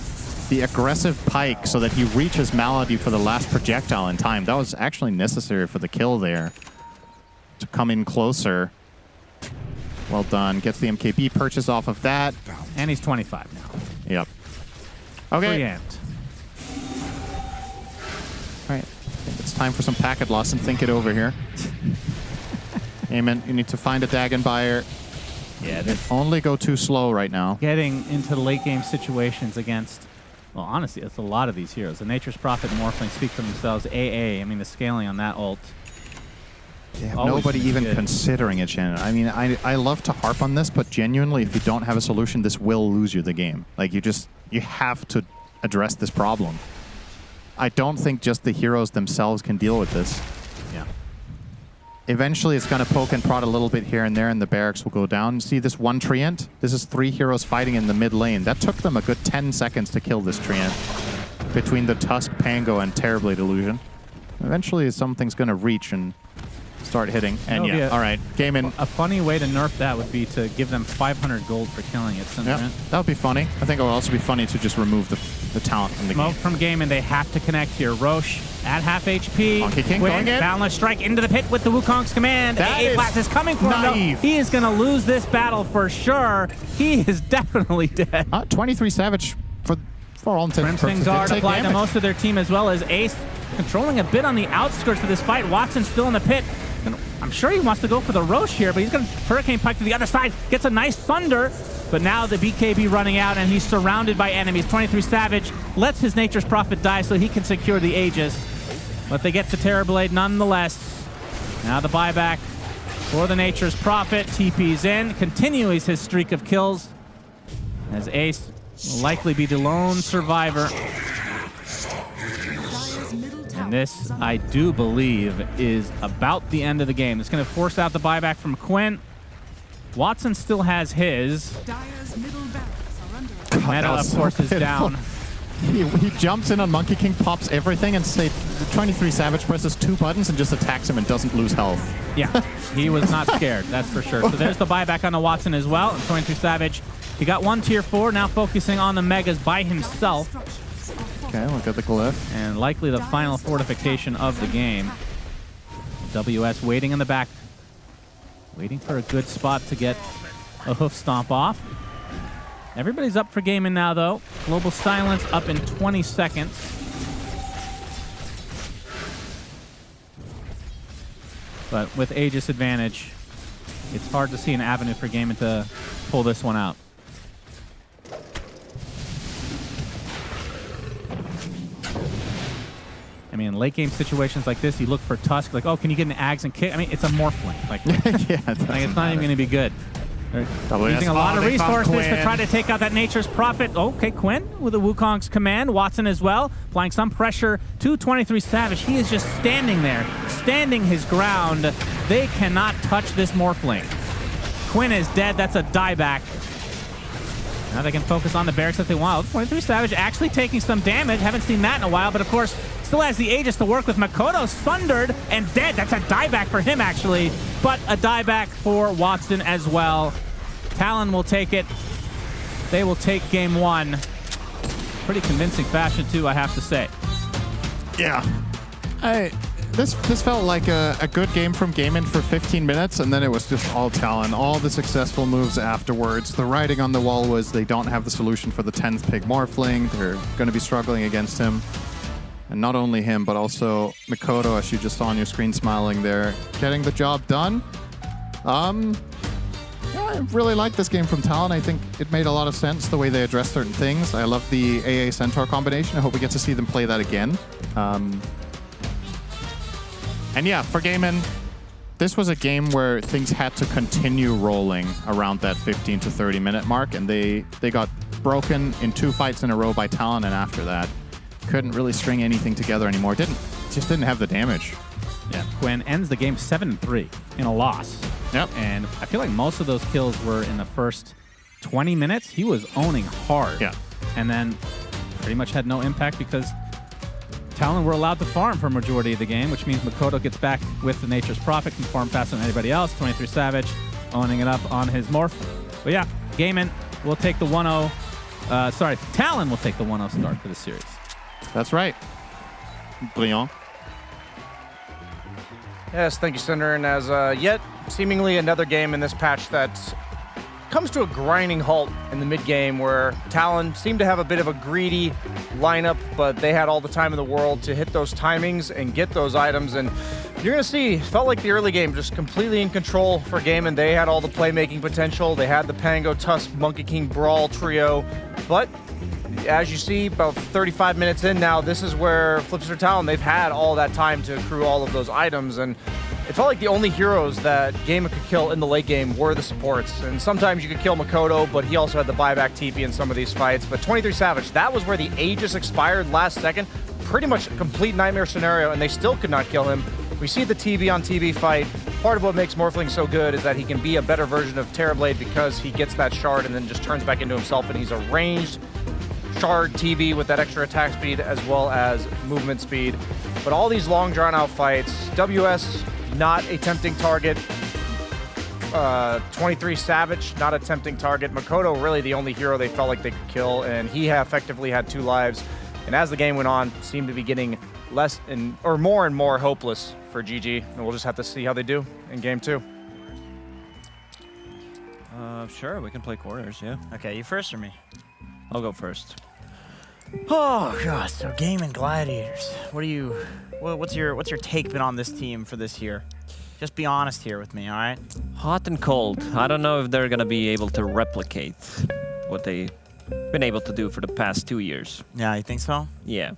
The aggressive pike so that he reaches Malady for the last projectile in time. That was actually necessary for the kill there. To come in closer. Well done. Gets the MKB purchase off of that. And he's 25 now. Yep. Okay. Preempt. All right. I think it's time for some packet loss and think it over here. Amen. You need to find a Dagon buyer. Yeah, they only go too slow right now. Getting into the late game situations against, well, honestly, it's a lot of these heroes. The Nature's Prophet and Morphling speak for themselves. AA, I mean, the scaling on that ult. They have nobody even considering it, Shannon. I mean, I love to harp on this, but genuinely, if you don't have a solution, this will lose you the game. Like, you have to address this problem. I don't think just the heroes themselves can deal with this. Yeah. Eventually, it's going to poke and prod a little bit here and there, and the barracks will go down. See this one Treant? This is 3 heroes fighting in the mid lane. That took them a good 10 seconds to kill this Treant. Between the Tusk, Pango, and Terrorblade Illusion. Eventually, something's going to reach and start hitting. And yeah, all right, game in. A funny way to nerf that would be to give them 500 gold for killing it. Yeah, that would be funny. I think it would also be funny to just remove the talent from the Smoke game. from game, and they have to connect here. Roche at half HP. Monkey King Quinn, going in. Boundless Strike into the pit with the Wukong's command. That AA is Blast is coming for him. naive. He is going to lose this battle for sure. He is definitely dead. 23 Savage for all intents and Crimson purposes. Guard Take applied to damage. most of their team, as well as Ace controlling a bit on the outskirts of this fight. Watson's still in the pit. I'm sure he wants to go for the Roche here, but he's going to Hurricane Pike to the other side. Gets a nice Thunder, but now the BKB running out, and he's surrounded by enemies. 23 Savage lets his Nature's Prophet die so he can secure the Aegis. But they get the Terrorblade nonetheless. Now the buyback for the Nature's Prophet. TP's in, continues his streak of kills, as Ace will likely be the lone survivor. And this, I do believe, is about the end of the game. It's going to force out the buyback from Quinn. Watson still has his. Meta, of course, is down. He jumps in on Monkey King, pops everything, and say 23 Savage presses 2 buttons and just attacks him and doesn't lose health. Yeah, he was not scared, that's for sure. So there's the buyback on the Watson as well. And 23 Savage, he got 1 tier 4, now focusing on the Megas by himself. Okay, look at the glyph. And likely the final fortification of the game. WS waiting in the back. Waiting for a good spot to get a hoof stomp off. Everybody's up for gaming now, though. Global Silence up in 20 seconds. But with Aegis advantage, it's hard to see an avenue for gaming to pull this one out. I mean, in late game situations like this, you look for Tusk, like, oh, can you get an Ags and kick? I mean, it's a Morphling. Like, yeah, like it's not even going to be good. They're using a lot of resources to try to take out that Nature's Prophet. Okay, Quinn with the Wukong's command. Watson as well, applying some pressure to 23 Savage. He is just standing there, standing his ground. They cannot touch this Morphling. Quinn is dead. That's a dieback. Now they can focus on the barracks if they want. 23 Savage actually taking some damage. Haven't seen that in a while, but of course, still has the Aegis to work with. Makoto sundered and dead. That's a dieback for him, actually, but a dieback for Watson as well. Talon will take it. They will take game 1. Pretty convincing fashion, too, I have to say. Yeah. This felt like a good game from Gaimin for 15 minutes, and then it was just all Talon. All the successful moves afterwards. The writing on the wall was they don't have the solution for the 10th Pig Morphling. They're going to be struggling against him. And not only him, but also Mikoto, as you just saw on your screen smiling there, getting the job done. Yeah, I really like this game from Talon. I think it made a lot of sense the way they address certain things. I love the AA Centaur combination. I hope we get to see them play that again. And yeah, for Gaimin, this was a game where things had to continue rolling around that 15 to 30 minute mark, and they got broken in 2 fights in a row by Talon, and after that, couldn't really string anything together anymore. Just didn't have the damage. Yeah, Quinn ends the game 7-3 in a loss. Yep. And I feel like most of those kills were in the first 20 minutes. He was owning hard. Yeah. And then pretty much had no impact because Talon were allowed to farm for a majority of the game, which means Mikoto gets back with the Nature's Prophet, can farm faster than anybody else. 23 Savage owning it up on his morph. But yeah, Gaimin will take the 1-0. Talon will take the 1-0 start for the series. That's right. Brilliant. Yes, thank you, Cinder. And as yet seemingly another game in this patch that comes to a grinding halt in the mid-game where Talon seemed to have a bit of a greedy lineup, but they had all the time in the world to hit those timings and get those items. And you're going to see, it felt like the early game just completely in control for Gaimin. They had all the playmaking potential. They had the Pango, Tusk, Monkey King, Brawl trio. But as you see, about 35 minutes in now, this is where Flipster Talon, they've had all that time to accrue all of those items. And it felt like the only heroes that Gaimin could kill in the late game were the supports. And sometimes you could kill Mikoto, but he also had the buyback TP in some of these fights. But 23 Savage, that was where the Aegis expired last second. Pretty much a complete nightmare scenario, and they still could not kill him. We see the TB on TB fight. Part of what makes Morphling so good is that he can be a better version of Terrorblade because he gets that shard and then just turns back into himself, and he's a ranged shard TB with that extra attack speed as well as movement speed. But all these long drawn-out fights, WS not a tempting target. 23 Savage, not a tempting target. Mikoto, really the only hero they felt like they could kill, and he effectively had 2 lives. And as the game went on, seemed to be getting less or more and more hopeless for GG. And we'll just have to see how they do in game 2. Sure, we can play corners, yeah. Okay, you first or me? I'll go first. Oh god, so Gaimin Gladiators. What's your take been on this team for this year? Just be honest here with me, all right? Hot and cold. I don't know if they're gonna be able to replicate what they've been able to do for the past 2 years. Yeah, you think so? Yeah.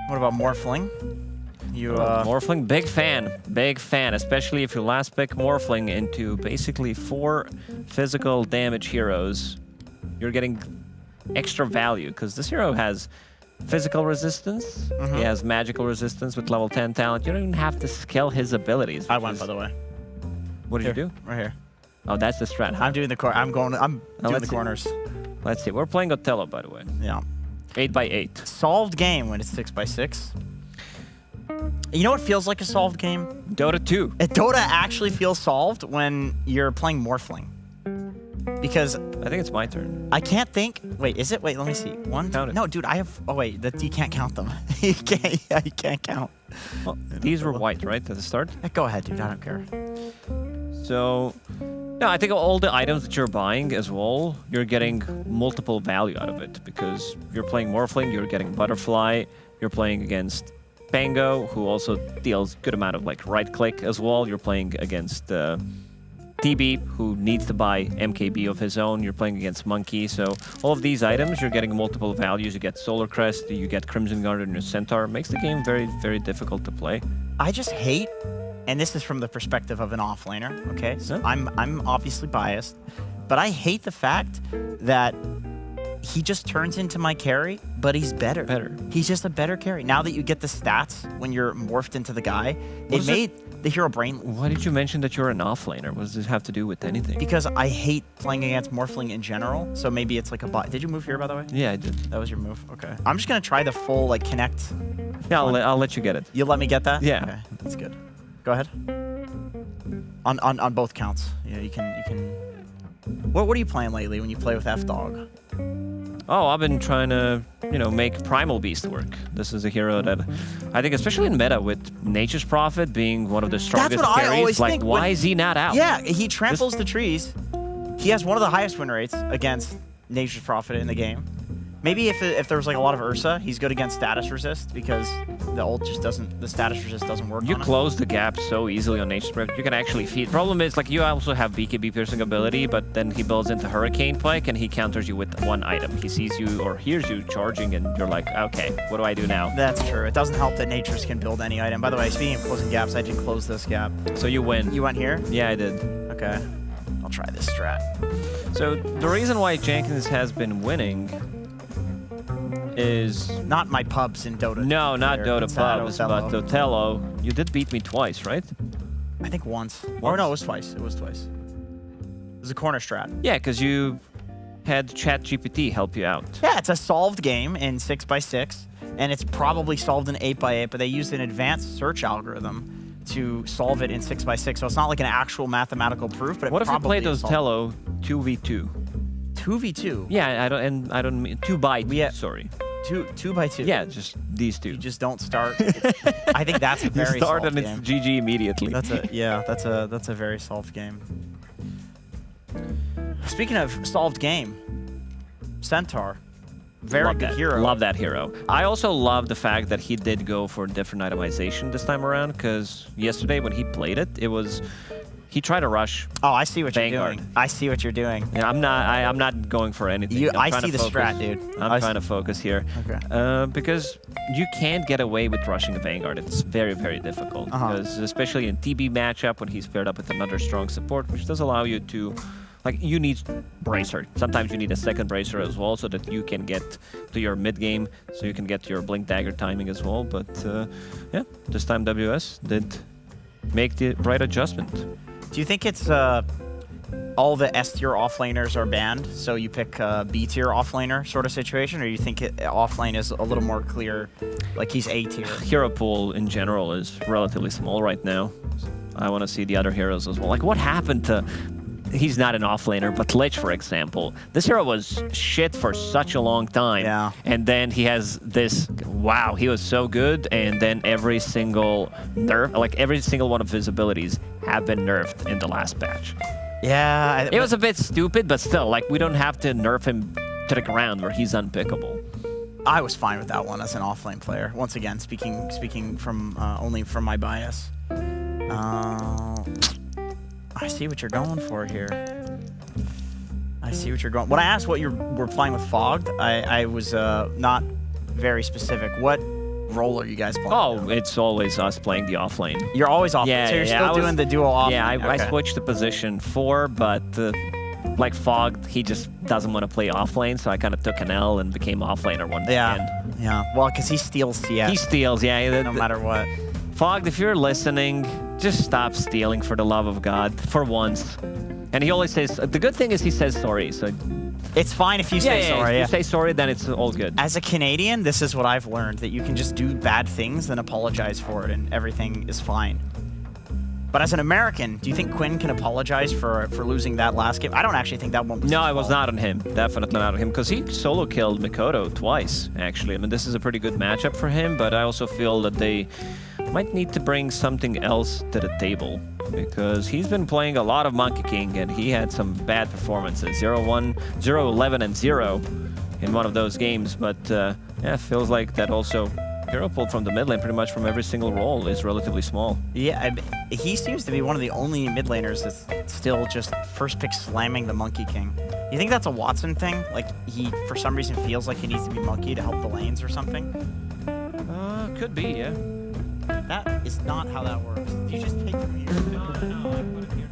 What about Morphling? Morphling, big fan, especially if you last pick Morphling into basically 4 physical damage heroes. You're getting extra value because this hero has physical resistance. He has magical resistance with level 10 talent. You don't even have to scale his abilities. I won, by the way. What did you do? Right here. Oh, that's the strat. I'm doing the I'm doing the corners. Let's see. We're playing Othello, by the way. Yeah. 8x8. Solved game when it's 6x6. You know what feels like a solved game? Dota 2. Dota actually feels solved when you're playing Morphling. Because I think it's my turn. I can't think. Wait, is it? Wait, let me see. One. Count it. No, dude, I have. Oh wait, you can't count them. you can't count. Well, these were white, right, at the start? Go ahead, dude. I don't care. So, no, I think all the items that you're buying as well, you're getting multiple value out of it because you're playing Morphling, you're getting Butterfly, you're playing against Pango, who also deals good amount of like right click as well. You're playing against TB, who needs to buy MKB of his own. You're playing against Monkey. So all of these items, you're getting multiple values. You get Solar Crest, you get Crimson Guard and your Centaur. It makes the game very, very difficult to play. I just hate, and this is from the perspective of an offlaner, okay? So I'm obviously biased, but I hate the fact that he just turns into my carry, but he's better. He's just a better carry. Now that you get the stats when you're morphed into the guy, it made the hero brain. Why did you mention that you're an offlaner? What does this have to do with anything? Because I hate playing against Morphling in general, so maybe it's like a bot. Did you move here, by the way? Yeah, I did. That was your move? Okay. I'm just going to try the full, like, connect. Yeah, I'll let you get it. You let me get that? Yeah. Okay, that's good. Go ahead. On both counts. Yeah, you can... What are you playing lately when you play with F-Dog? oh, I've been trying to, make Primal Beast work. This is a hero that I think, especially in meta, with Nature's Prophet being one of the strongest That's what carries, I always think. why is he not out? Yeah, he tramples the trees. He has one of the highest win rates against Nature's Prophet in the game. Maybe if there was like a lot of Ursa, he's good against status resist because the ult just doesn't, the status resist doesn't work. You on close the gap so easily on Nature's Prophet. You can actually feed. Problem is, like, you also have BKB piercing ability, but then he builds into Hurricane Pike and he counters you with one item. He sees you or hears you charging and you're like, okay, what do I do now? That's true. It doesn't help that Nature's can build any item. By the way, speaking of closing gaps, I did close this gap. So you win. You went here? Yeah, I did. Okay. I'll try this strat. So the reason why Jenkins has been winning is... Not my pubs in Dota. No, not Dota It's pubs, Othello. but Othello. You did beat me twice, right? I think once. Or no, it was twice. It was twice. It was a corner strat. Yeah, because you had ChatGPT help you out. Yeah, it's a solved game in 6x6, and it's probably solved in 8x8, but they used an advanced search algorithm to solve it in 6x6, so it's not like an actual mathematical proof, but What if you probably played is solved. Othello 2v2? 2v2? Yeah, I don't mean 2x2, sorry. 2x2? Yeah, just these two. You just don't start. I think that's a very You start solved and it's game. GG immediately. That's a very solved game. Speaking of solved game, Centaur. Very Love good that. hero. Love that hero. I also love the fact that he did go for different itemization this time around, because yesterday when he played it, he tried to rush. Oh, I see what Vanguard. you're doing. I see what you're doing. Yeah, I'm not going for anything. I'm I trying see to the focus. strat, dude. I'm trying to focus here. Okay. Because you can't get away with rushing a Vanguard. It's very, very difficult. Because especially in TB matchup when he's paired up with another strong support, which does allow you to, like, you need Bracer. Sometimes you need a second Bracer as well so that you can get to your mid game, so you can get your Blink Dagger timing as well. But yeah, this time WS did make the right adjustment. Do you think it's all the S tier offlaners are banned, so you pick B tier offlaner sort of situation, or you think offlane is a little more clear, like he's A tier? Hero pool in general is relatively small right now. I want to see the other heroes as well. Like, what happened to... He's not an offlaner, but Lich, for example. This hero was shit for such a long time. Yeah. And then he has this, wow, he was so good, and then every single nerf, like every single one of his abilities have been nerfed in the last patch. Yeah. It was a bit stupid, but still, like, we don't have to nerf him to the ground where he's unpickable. I was fine with that one as an offlane player. Once again, speaking from only from my bias. I see what you're going for here. I see what you're going. When I asked what you were playing with Fogged, I was not very specific. What role are you guys playing? Oh, it's always us playing the offlane. You're always offlane. Yeah, so you're yeah, still doing the dual offlane. Yeah, I Okay. switched the position 4, but like Fogged, he just doesn't want to play offlane, so I kind of took an L and became offlaner once again. Yeah. Well, because he steals CS. He steals, yeah. No matter what. Fogged, if you're listening, just stop stealing for the love of God, for once. And he always says, the good thing is he says sorry, so... It's fine if you say sorry. If you say sorry, then it's all good. As a Canadian, this is what I've learned, that you can just do bad things and apologize for it, and everything is fine. But as an American, do you think Quinn can apologize for losing that last game? I don't actually think that one was No, his it was fault. not on him. Definitely not on him, because he solo killed Mikoto twice, actually. I mean, this is a pretty good matchup for him, but I also feel that they might need to bring something else to the table, because he's been playing a lot of Monkey King, and he had some bad performances. 0-1, 0-11, and 0 in one of those games, but yeah, feels like that also... Hero pulled from the mid lane pretty much from every single role is relatively small. Yeah, he seems to be one of the only mid laners that's still just first pick slamming the Monkey King. You think that's a Watson thing? Like, he, for some reason, feels like he needs to be Monkey to help the lanes or something? Could be, yeah. That is not how that works. You just take him here. No, I put him here,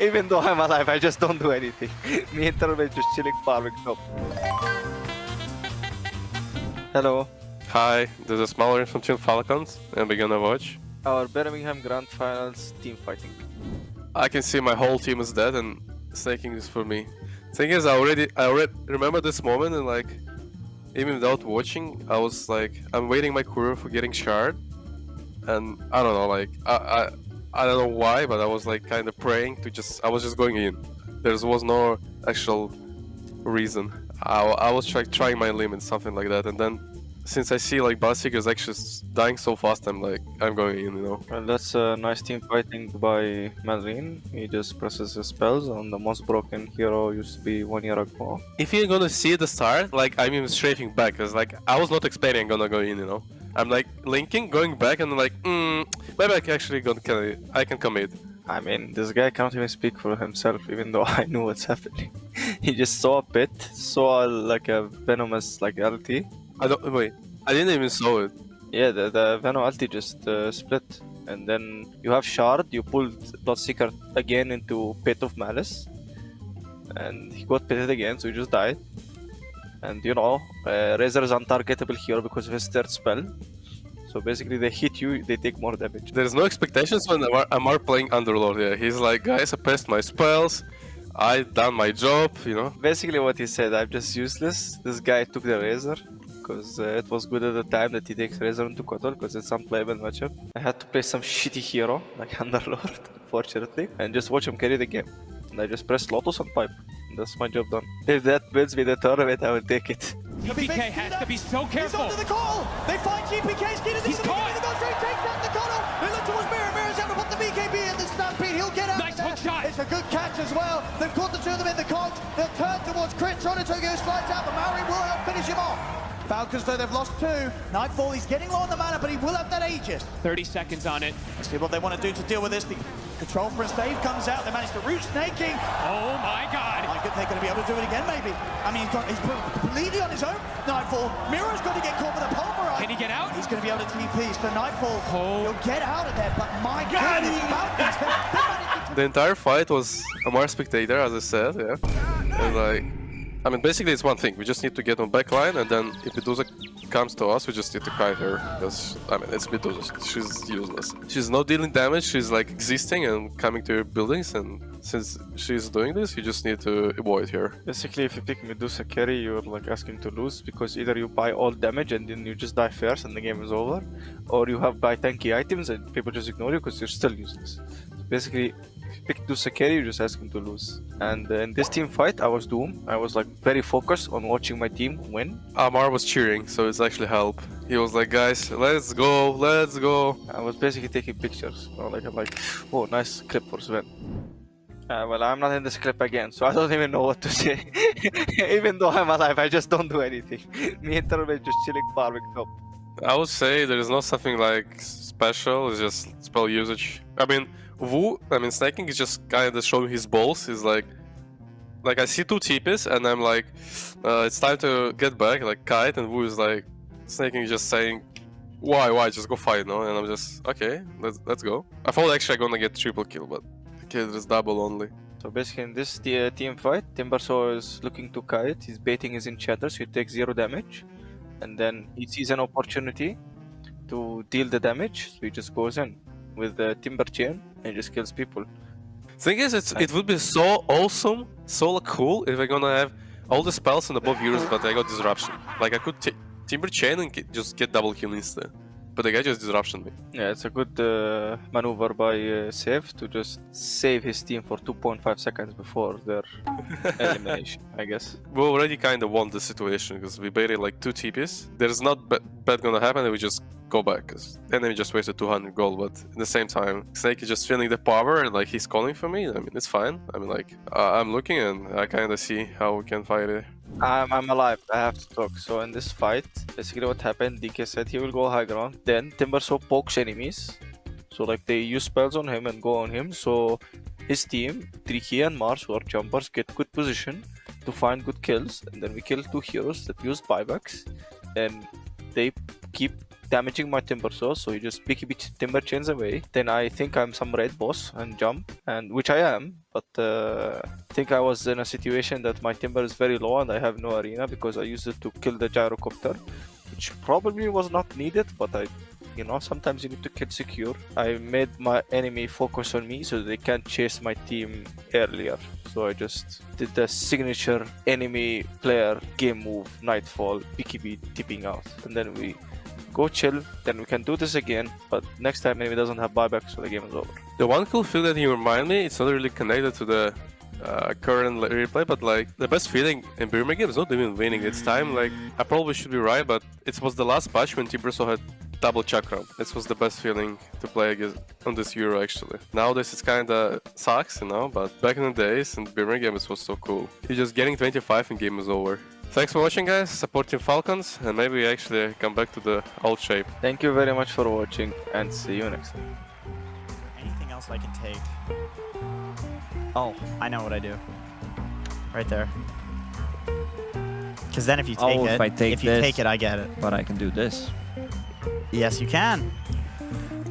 Even though I'm alive, I just don't do anything. Me and Turtle just chilling farming top. Hello. Hi, this is Mallory from Team Falcons, and we're gonna watch. Our Birmingham Grand Finals team fighting. I can see my whole team is dead, and snaking is for me. Thing is, I already remember this moment, and like, even without watching, I was like, I'm waiting my courier for getting shard, and I don't know, like, I don't know why, but I was like kind of praying to I was just going in. There was no actual reason. I was trying my limit, something like that, and then since I see like Basic is actually dying so fast, I'm going in, you know. Well, that's a nice team fighting by Malrine. He just presses his spells on the most broken hero used to be 1 year ago. If you're gonna see the start, like I'm even strafing back, cause like I was not expecting gonna go in, you know. I'm like linking, going back, and like, maybe I can actually I can commit. I mean, this guy can't even speak for himself, even though I know what's happening. He just saw a pit, saw like a venomous like ulti. I didn't even saw it. Yeah, the Venom ulti just split, and then you have shard. You pulled Bloodseeker again into Pit of Malice, and he got pitted again, so he just died. And you know, Razor is untargetable here because of his third spell. So basically, they hit you, they take more damage. There's no expectations when Amar playing Underlord. Yeah, he's like, guys, I passed my spells. I done my job, you know. Basically, what he said, I'm just useless. This guy took the Razor. Because it was good at the time that he takes Razor into Kotal, because it's unplayable matchup. I had to play some shitty hero, like Underlord, unfortunately, and just watch him carry the game. And I just pressed Lotus and Pipe, and that's my job done. If that wins me the tournament, I will take it. GPK has to be so careful. He's under the call. They find GPK's key to the beginning. They go straight, takes out the Kotal. They look towards Mirror. Mirror's able to put the BKB in the stampede. He'll get out. Nice hook shot. It's a good catch as well. They've caught the two of them in the cogs. They'll turn towards Crit. Tronitogo slides out, but Maori will help finish him off. Falcons, though, they've lost two. Nightfall, he's getting low on the mana, but he will have that Aegis. 30 seconds on it. Let's see what they want to do to deal with this. The control for a save comes out. They manage to root snaking. Oh my god. They're going to be able to do it again, maybe. I mean, he's completely on his own. Nightfall. Mirror's going to get caught with a pulverize. Can he get out? He's going to be able to TP. So Nightfall, he'll get out of there, but my goodness, Falcons. The entire fight was Amar spectator, as I said, yeah. And like, I mean, basically it's one thing. We just need to get on backline, and then if Medusa comes to us, we just need to kite her. Because, I mean, it's Medusa. She's useless. She's not dealing damage. She's like existing and coming to your buildings, and since she's doing this, you just need to avoid her. Basically, if you pick Medusa carry, you're like asking to lose, because either you buy all damage and then you just die first and the game is over, or you have buy tanky items and people just ignore you because you're still useless. So basically, if you pick Medusa carry, you're just asking to lose. And in this team fight, I was doomed. I was like very focused on watching my team win. Amar was cheering, so it's actually help. He was like, guys, let's go, let's go. I was basically taking pictures. You know, like, I'm like, oh, nice clip for Sven. Well, I'm not in this clip again, so I don't even know what to say. Even though I'm alive, I just don't do anything. Me and Turtle just chilling farming top. I would say there is not something like special, it's just spell usage. I mean, Snaking is just kind of showing his balls. He's like I see two TPs and I'm like, it's time to get back, like Kite, and Wu is like, Snaking is just saying, why, just go fight, no? And I'm just, okay, let's go. I thought actually I'm gonna get triple kill, but okay, there's double only. So basically in this team fight, Timbersaw is looking to Kite, he's baiting his enchanter, so he takes 0 damage. And then he sees an opportunity to deal the damage, so he just goes in with the Timber Chain and just kills people. Thing is, it would be so awesome, so cool if I'm gonna have all the spells on above heroes, but I got Disruption. Like I could Timber Chain and just get double kill instead. But the guy just disruption me. Yeah, it's a good maneuver by Save to just save his team for 2.5 seconds before their elimination, I guess. We already kind of won the situation because we baited like 2 TPs. There's not bad gonna happen and we just go back because enemy just wasted 200 gold, but at the same time, Snake is just feeling the power and like he's calling for me. I mean, it's fine. I mean, like, I'm looking and I kind of see how we can fight it. I'm alive, I have to talk. So in this fight, basically what happened, DK said he will go high ground. Then Timbersaw pokes enemies. So like they use spells on him and go on him. So his team, Tricky and Mars, who are jumpers, get good position to find good kills. And then we kill 2 heroes that use buybacks. And they keep damaging my timber source, so he just picky timber chains away. Then I think I'm some red boss and jump, and which I am, but I think I was in a situation that my timber is very low and I have no arena because I used it to kill the gyrocopter, which probably was not needed, but sometimes you need to kill secure. I made my enemy focus on me so they can't chase my team earlier. So I just did the signature enemy player game move, Nightfall, BKB tipping out. And then we go chill, then we can do this again, but next time enemy doesn't have buyback, so the game is over. The one cool feel that you remind me, it's not really connected to the current replay, but like the best feeling in Burma game is not even winning. It's time, like I probably should be right, but it was the last patch when Timbersaw had double chakra. This was the best feeling to play against on this Euro actually. Nowadays it's kinda sucks, but back in the days in Burma game it was so cool. You're just getting 25 and game is over. Thanks for watching, guys. Support Team Falcons, and maybe actually come back to the old shape. Thank you very much for watching, and see you next time. Anything else I can take? Oh, I know what I do. Right there. Because then if you take it, if you take it, I get it. But I can do this. Yes, you can.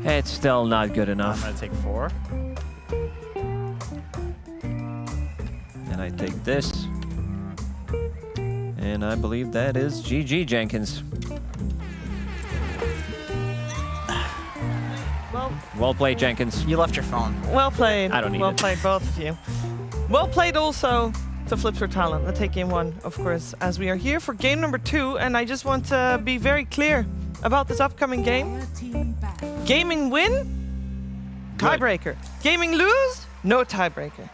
It's still not good enough. I'm gonna take 4. And I take this. And I believe that is GG, Jenkins. Well played, Jenkins. You left your phone. Well played. I don't need well it. played, both of you. Well played also to Flipster Talent. Let's take game 1, of course, as we are here for game number 2. And I just want to be very clear about this upcoming game. Gaming win, tiebreaker. Gaming lose, no tiebreaker.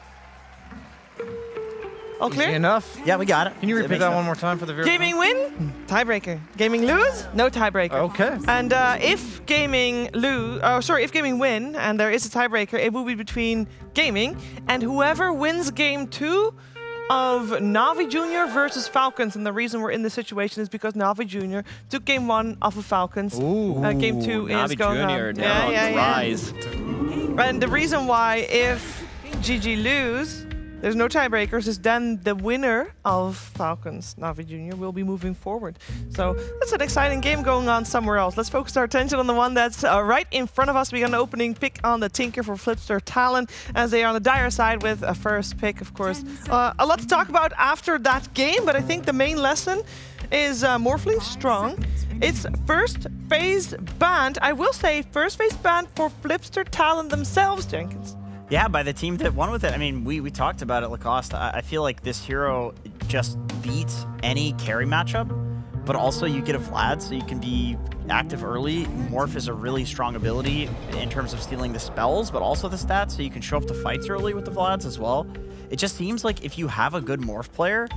All clear? Easy enough. Yeah, we got it. Can you repeat that one more time for the viewer? Gaming win, tiebreaker. Gaming lose, no tiebreaker. Okay. And if gaming if gaming win and there is a tiebreaker, it will be between gaming and whoever wins game 2 of Navi Jr. versus Falcons. And the reason we're in this situation is because Navi Jr. took game 1 off of Falcons. Game 2 is Navi going Jr. on. now on the rise. And the reason why, if GG lose, there's no tiebreakers, is then the winner of Falcons, Navi Jr., will be moving forward. So that's an exciting game going on somewhere else. Let's focus our attention on the one that's right in front of us. We got an opening pick on the Tinker for Flipster Talent, as they are on the dire side with a first pick, of course. A lot to talk about after that game, but I think the main lesson is Morphling Strong. It's first phase banned. I will say first phase banned for Flipster Talent themselves, Jenkins. Yeah, by the team that won with it. I mean, we talked about it, Lacoste. I feel like this hero just beats any carry matchup, but also you get a Vlad, so you can be active early. Morph is a really strong ability in terms of stealing the spells, but also the stats, so you can show up to fights early with the Vlads as well. It just seems like if you have a good Morph player,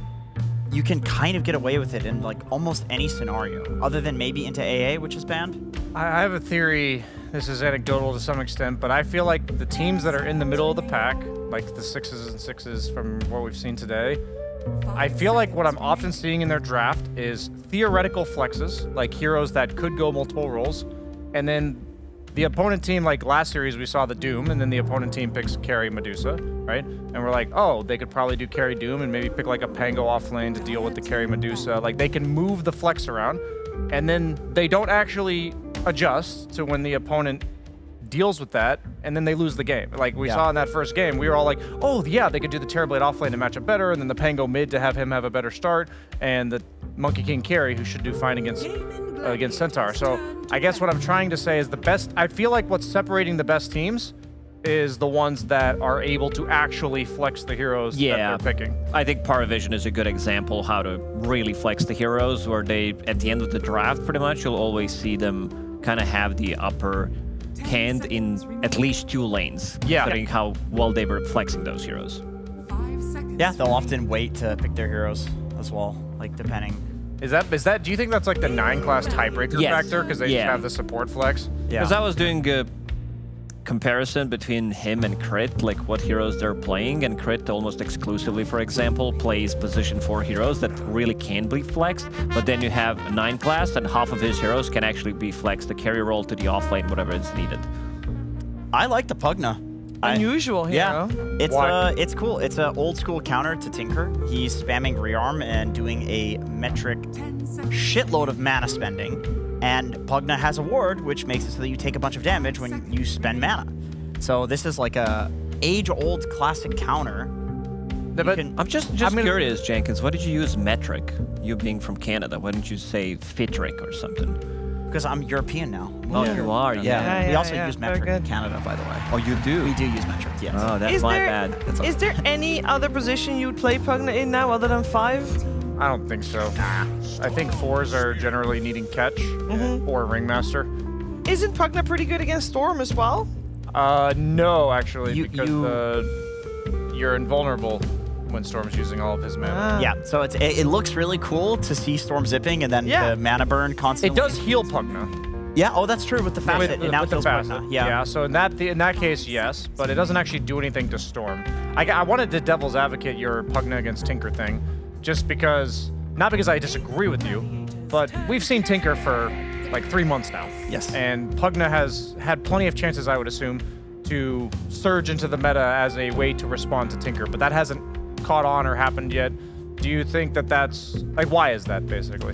you can kind of get away with it in like almost any scenario, other than maybe into AA, which is banned. I have a theory. This is anecdotal to some extent, but I feel like the teams that are in the middle of the pack, like the 6s and 6s from what we've seen today, I feel like what I'm often seeing in their draft is theoretical flexes, like heroes that could go multiple roles, and then the opponent team, like last series we saw the Doom, and then the opponent team picks carry Medusa, right? And we're like, oh, they could probably do carry Doom and maybe pick like a Pango off lane to deal with the carry Medusa. Like they can move the flex around, and then they don't actually adjust to when the opponent deals with that, and then they lose the game. Like we saw in that first game, we were all like, oh yeah, they could do the Terrorblade offlane to match up better, and then the Pango mid to have him have a better start, and the Monkey King carry who should do fine against Centaur. So I guess what I'm trying to say is the best, I feel like what's separating the best teams is the ones that are able to actually flex the heroes that they're picking. I think Paravision is a good example how to really flex the heroes, where they, at the end of the draft, pretty much, you'll always see them kind of have the upper hand in at least 2 lanes. Considering how well they were flexing those heroes. Yeah, they'll often wait to pick their heroes as well, like depending. Is that? Do you think that's like the 9-class tiebreaker factor because they just have the support flex? Because I was doing a comparison between him and Crit, like what heroes they're playing, and Crit almost exclusively, for example, plays position 4 heroes that really can be flexed, but then you have a 9-class and half of his heroes can actually be flexed, the carry role to the offlane, whatever is needed. I like the Pugna. unusual hero. Yeah, it's cool. It's an old school counter to Tinker. He's spamming rearm and doing a metric shitload of mana spending. And Pugna has a ward, which makes it so that you take a bunch of damage when you spend mana. So this is like a age-old classic counter. I'm just curious, Jenkins. Why did you use metric? You being from Canada, why didn't you say fitric or something? Because I'm European now. Oh, you are. Yeah. We also use metric in Canada, by the way. Oh, you do? We do use metric. Yes. Oh, that's my bad. Is there any other position you would play Pugna in now other than 5? I don't think so. I think 4s are generally needing catch or ringmaster. Isn't Pugna pretty good against Storm as well? No, actually, because you're invulnerable when Storm's using all of his mana. Yeah, so it looks really cool to see Storm zipping and then the mana burn constantly. It does heal Pugna. Yeah, oh, that's true with the facet. It now with the kills facet. Pugna. Yeah. So in that case, yes, but it doesn't actually do anything to Storm. I wanted to devil's advocate your Pugna against Tinker thing, just because, not because I disagree with you, but we've seen Tinker for like 3 months now. Yes. And Pugna has had plenty of chances, I would assume, to surge into the meta as a way to respond to Tinker, but that hasn't caught on or happened yet. Do you think that that's, like, why is that, basically?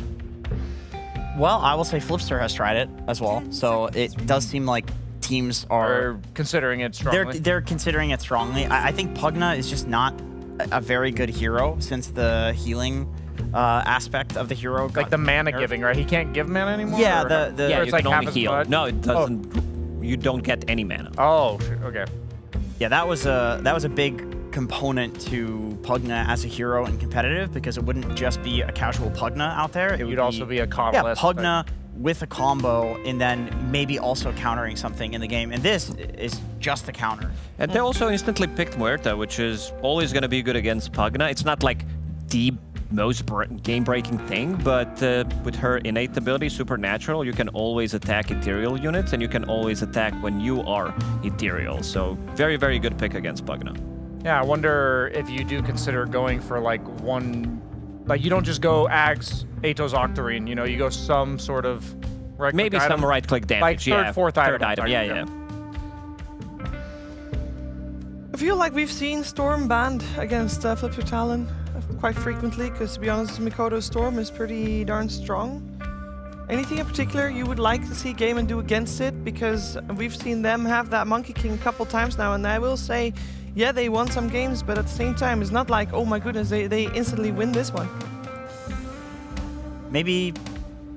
Well, I will say Flipster has tried it as well, so it does seem like teams are considering it strongly. They're considering it strongly. I think Pugna is just not a very good hero since the healing aspect of the hero. Like the mana giving, right? He can't give mana anymore? Yeah, yeah, it's you like can half only as heal. much? No, it doesn't. You don't get any mana. Oh, okay. Yeah, that was a big component to Pugna as a hero in competitive, because it wouldn't just be a casual Pugna out there. It would also be a combo. Yeah, Pugna with a combo, and then maybe also countering something in the game. And this is just a counter. And they also instantly picked Muerta, which is always going to be good against Pugna. It's not like the most game-breaking thing, but with her innate ability, Supernatural, you can always attack ethereal units, and you can always attack when you are ethereal. So very, very good pick against Pugna. Yeah, I wonder if you do consider going for like one, like you don't just go Ags, Atos, Octarine, you know, you go some sort of right-click Maybe item. some right-click damage, like third, yeah. fourth Third item. item, yeah. I feel like we've seen Storm banned against Flip Your Talon quite frequently, because to be honest, Mikoto's Storm is pretty darn strong. Anything in particular you would like to see Game do against it? Because we've seen them have that Monkey King a couple times now, and I will say, yeah, they won some games, but at the same time, it's not like, oh my goodness, they instantly win this one. Maybe,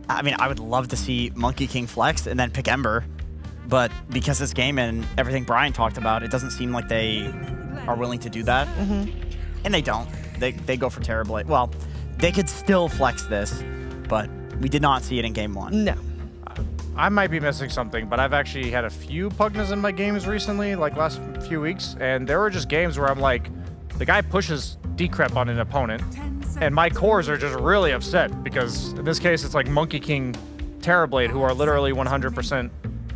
I mean, I would love to see Monkey King flex and then pick Ember, but because this game and everything Brian talked about, it doesn't seem like they are willing to do that. And they don't. They go for Terrorblade. Well, they could still flex this, but we did not see it in game 1. No. I might be missing something, but I've actually had a few Pugnas in my games recently, like last few weeks, and there were just games where I'm like, the guy pushes decrep on an opponent, and my cores are just really upset, because in this case, it's like Monkey King, Terrorblade, who are literally 100%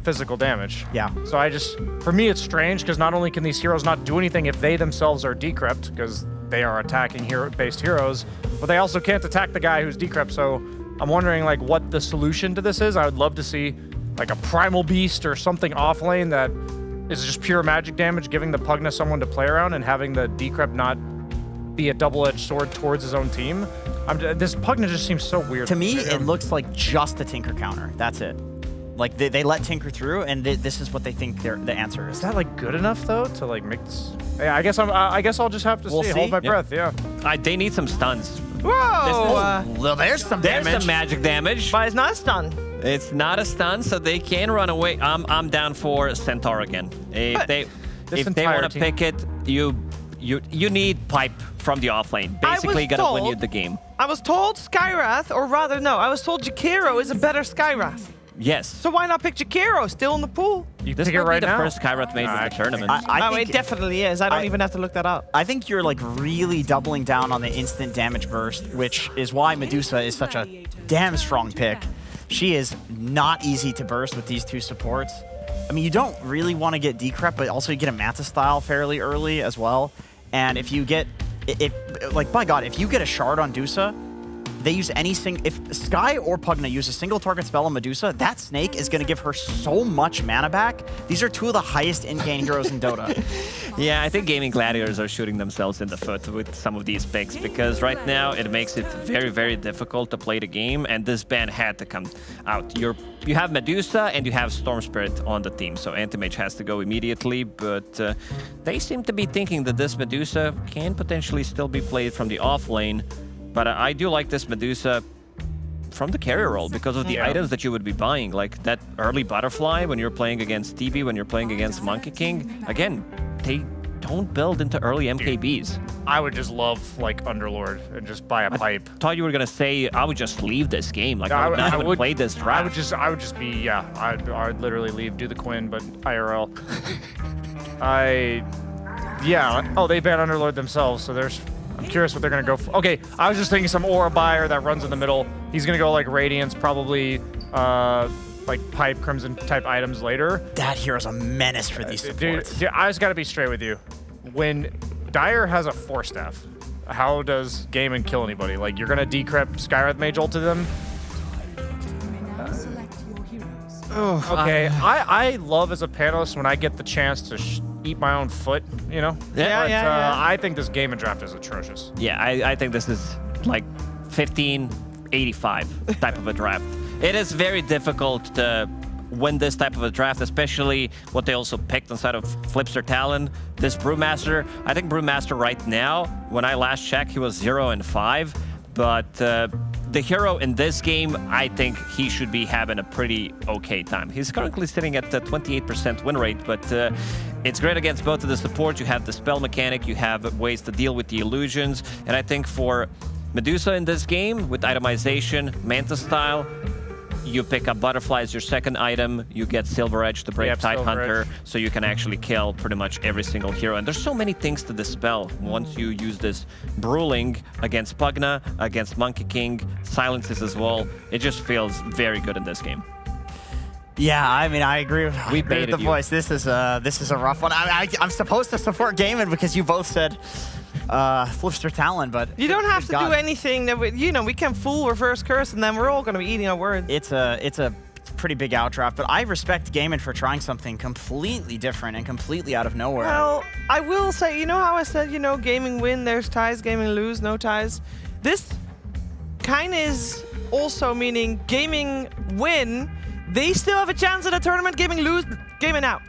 physical damage. Yeah. So for me, it's strange, because not only can these heroes not do anything if they themselves are decrept, because they are attacking hero-based heroes, but they also can't attack the guy who's decrept, so I'm wondering like what the solution to this is. I would love to see like a Primal Beast or something off lane that is just pure magic damage, giving the Pugna someone to play around and having the decrep not be a double-edged sword towards his own team. This Pugna just seems so weird. To me, it looks like just a Tinker counter. That's it. Like they let Tinker through, and this is what they think the answer is. Is that like good enough though to like make this? Yeah, I guess I'll just have to see. Hold my breath. Yeah. They need some stuns. Whoa! Well, there's some damage. There's some magic damage. But it's not a stun. It's not a stun, so they can run away. I'm down for Centaur again. If they want to pick it, you need pipe from the offlane. Basically, gonna win you the game. I was told Skywrath, or rather, no, I was told Jakiro is a better Skywrath. Yes. So why not pick Jakiro? Still in the pool. You this pick it might right be the now. first Skywrath made in the tournament. I think it definitely is. I don't even have to look that up. I think you're like really doubling down on the instant damage burst, which is why Medusa is such a damn strong pick. She is not easy to burst with these two supports. I mean, you don't really want to get decrep, but also you get a Manta style fairly early as well. And if you get, like, by God, if you get a shard on Dusa, they use if Sky or Pugna use a single target spell on Medusa, that snake is going to give her so much mana back. These are two of the highest in-game heroes in Dota. Yeah, I think Gaming Gladiators are shooting themselves in the foot with some of these picks because right now it makes it very, very difficult to play the game, and this ban had to come out. You have Medusa and you have Storm Spirit on the team, so Anti-Mage has to go immediately, but they seem to be thinking that this Medusa can potentially still be played from the off lane, but I do like this Medusa from the carrier role because of the items that you would be buying, like that early Butterfly when you're playing against TB, when you're playing against Monkey King. Again, they don't build into early MKBs. I would just love like Underlord and just buy a pipe. I thought you were gonna say I would just leave this game. Like I would not even play this draft. I would just be I'd literally leave, do the Quinn, but IRL. Oh, they ban Underlord themselves, so I'm curious what they're gonna go for. Okay, I was just thinking some Aura buyer that runs in the middle. He's gonna go like Radiance, probably like Pipe, Crimson type items later. That hero's a menace for these supports. Dude, I just gotta be straight with you. When Dire has a Force Staff, how does Gaimin kill anybody? Like, you're gonna decrypt Skywrath Mage ult to them? Okay, I love as a panelist when I get the chance to eat my own foot, you know? Yeah. I think this Gaimin draft is atrocious. Yeah, I think this is like 1585 type of a draft. It is very difficult to win this type of a draft, especially what they also picked inside of Flipster Talon. This Brewmaster, I think Brewmaster right now, when I last checked, he was 0-5, but the hero in this game, I think he should be having a pretty okay time. He's currently sitting at the 28% win rate, but it's great against both of the supports. You have the spell mechanic, you have ways to deal with the illusions, and I think for Medusa in this game, with itemization, Manta style, you pick up Butterfly as your second item, you get Silver Edge to break Tidehunter, so you can actually kill pretty much every single hero. And there's so many things to dispel once you use this Bruling against Pugna, against Monkey King, silences as well. It just feels very good in this game. Yeah, I mean, I agree with the you. voice. This is a rough one. I'm supposed to support Gaimin because you both said Flipster Talon, but you don't have to do anything that we can full reverse curse, and then we're all going to be eating our words. It's a pretty big outdraft, but I respect Gaimin for trying something completely different and completely out of nowhere. Well, I will say, you know how I said, gaming win, there's ties, gaming lose, no ties. This kind of is also meaning gaming win, they still have a chance at a tournament, gaming lose, gaming out.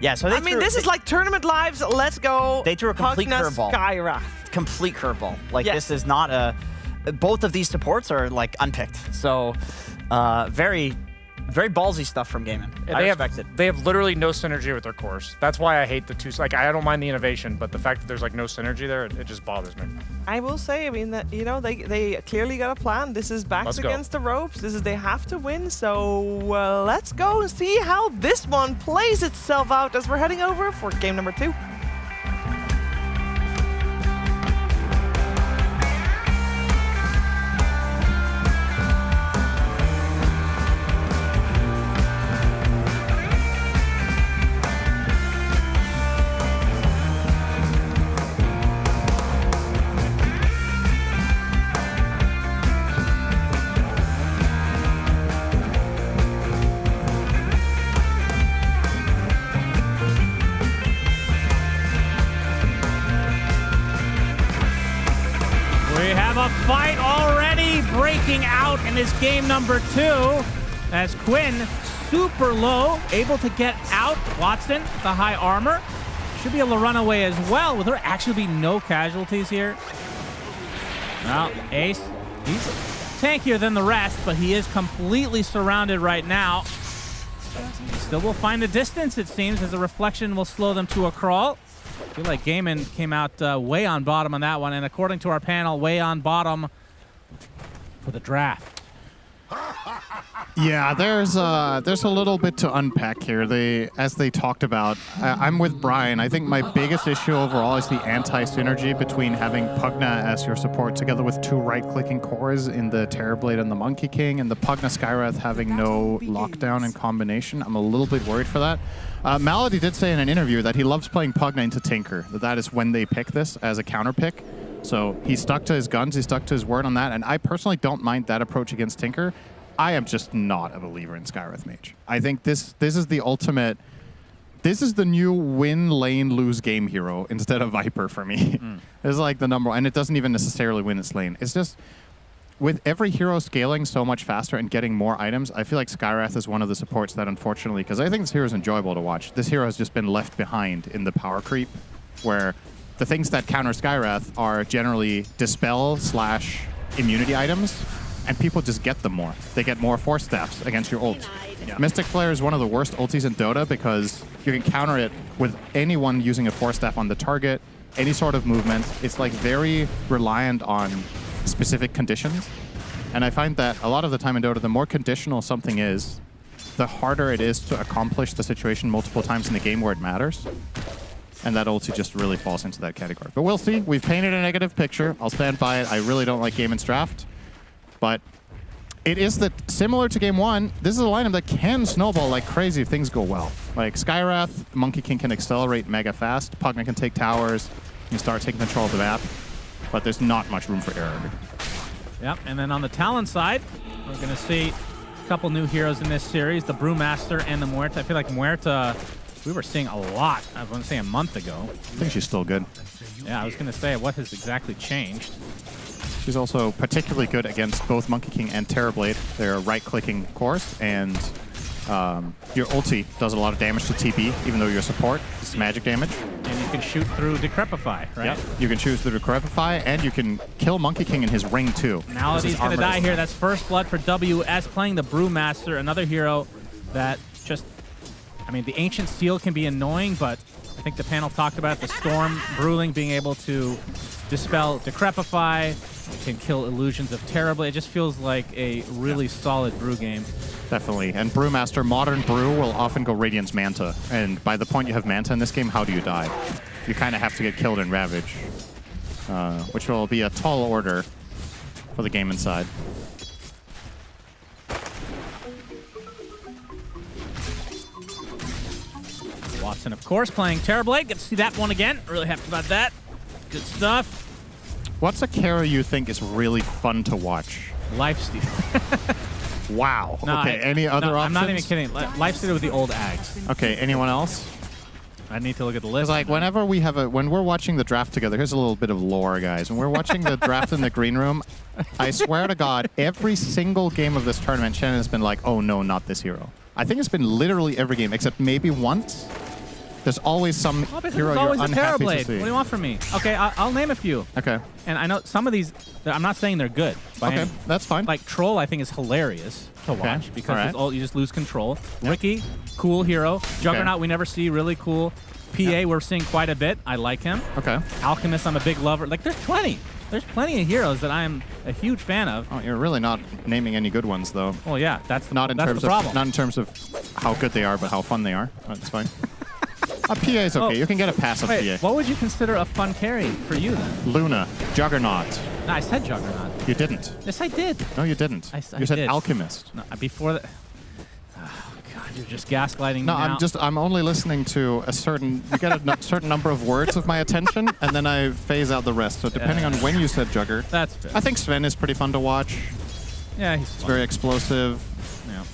Yeah, so this is like tournament lives. Let's go. They threw a complete curveball. Skywrath. Complete curveball. Like this is not a. Both of these supports are like unpicked. So, very, very ballsy stuff from Gaimin. I respect it. They have literally no synergy with their cores. That's why I hate the two. Like, I don't mind the innovation, but the fact that there's like no synergy there, it just bothers me. I will say, I mean, that they clearly got a plan. This is backs against the ropes. They have to win. So let's go and see how this one plays itself out as we're heading over for game number 2. Fight already breaking out in this game number 2 as Quinn super low, able to get out. Watson, the high armor, should be able to run away as well. Will there actually be no casualties here? Well, Ace, he's tankier than the rest, but he is completely surrounded right now. He still will find a distance, it seems, as the reflection will slow them to a crawl. I feel like Gaimin came out way on bottom on that one, and according to our panel, way on bottom for the draft. Yeah, there's a little bit to unpack here. As they talked about, I'm with Brian. I think my biggest issue overall is the anti-synergy between having Pugna as your support together with 2 right-clicking cores in the Terrorblade and the Monkey King, and the Pugna Skywrath having no lockdown in combination. I'm a little bit worried for that. Malady did say in an interview that he loves playing Pugna into Tinker. That is when they pick this as a counter pick. So he stuck to his guns, he stuck to his word on that, and I personally don't mind that approach against Tinker. I am just not a believer in Skywrath Mage. I think this is the ultimate... This is the new win lane, lose game hero instead of Viper for me. It's like the number one, and it doesn't even necessarily win its lane. It's just... With every hero scaling so much faster and getting more items, I feel like Skywrath is one of the supports that unfortunately, because I think this hero is enjoyable to watch, this hero has just been left behind in the power creep, where the things that counter Skywrath are generally dispel / immunity items, and people just get them more. They get more force staffs against your ult. Yeah. Mystic Flare is one of the worst ultis in Dota because you can counter it with anyone using a force staff on the target, any sort of movement. It's like very reliant on specific conditions. And I find that a lot of the time in Dota, the more conditional something is, the harder it is to accomplish the situation multiple times in the game where it matters. And that ulti just really falls into that category. But we'll see. We've painted a negative picture. I'll stand by it. I really don't like Gaimin's draft. But it is that similar to game one, this is a lineup that can snowball like crazy if things go well. Like Skywrath, Monkey King can accelerate mega fast. Pugna can take towers. You can start taking control of the map. But there's not much room for error. Yep, and then on the Talon side, we're going to see a couple new heroes in this series, the Brewmaster and the Muerta. I feel like Muerta, we were seeing a lot, I was going to say a month ago. I think she's still good. Yeah, I was going to say, what has exactly changed? She's also particularly good against both Monkey King and Terrorblade. They're right-clicking cores, and your ulti does a lot of damage to TP, even though your support is magic damage. And you can shoot through Decrepify, right? Yep. You can shoot through Decrepify, and you can kill Monkey King in his ring, too. Now that he's going to die here, that's first blood for WS, playing the Brewmaster, another hero that just... I mean, the Ancient Seal can be annoying, but I think the panel talked about the Storm Bruling being able to dispel Decrepify, can kill illusions of Terribly. It just feels like a really solid Brew game. Definitely. And Brewmaster, modern Brew will often go Radiance Manta. And by the point you have Manta in this game, how do you die? You kind of have to get killed in Ravage, which will be a tall order for the game inside. Watson, of course, playing Terrorblade. Get to see that one again. Really happy about that. Good stuff. What's a hero you think is really fun to watch? Lifesteal. Wow. No, okay, any other options? I'm not even kidding. Lifesteal with the old Ags. Okay, anyone else? I need to look at the list. Like whenever when we're watching the draft together, here's a little bit of lore, guys. When we're watching the draft in the green room, I swear to God, every single game of this tournament, Shannon has been like, oh no, not this hero. I think it's been literally every game, except maybe once. There's always some hero you're unhappy to see. What do you want from me? Okay, I'll name a few. Okay. And I know some of these, I'm not saying they're good. Okay, that's fine. Like Troll, I think is hilarious to watch because it's all, you just lose control. Yep. Ricky, cool hero. Juggernaut, we never see, really cool. PA, we're seeing quite a bit. I like him. Okay. Alchemist, I'm a big lover. Like, there's plenty. There's plenty of heroes that I am a huge fan of. Oh, you're really not naming any good ones, though. Well, yeah, that's the problem. Not in terms of how good they are, but how fun they are. That's fine. A PA is okay. You can get a passive PA. What would you consider a fun carry for you, then? Luna. Juggernaut. No, I said Juggernaut. You didn't. Yes, I did. No, you didn't. You said did. Alchemist. No, before that... Oh, God, you're just gaslighting me No, now. I'm only listening to a certain... You get a certain number of words of my attention, and then I phase out the rest. So depending on when you said Jugger... That's fair. I think Sven is pretty fun to watch. Yeah, he's fun. Very explosive. Yeah.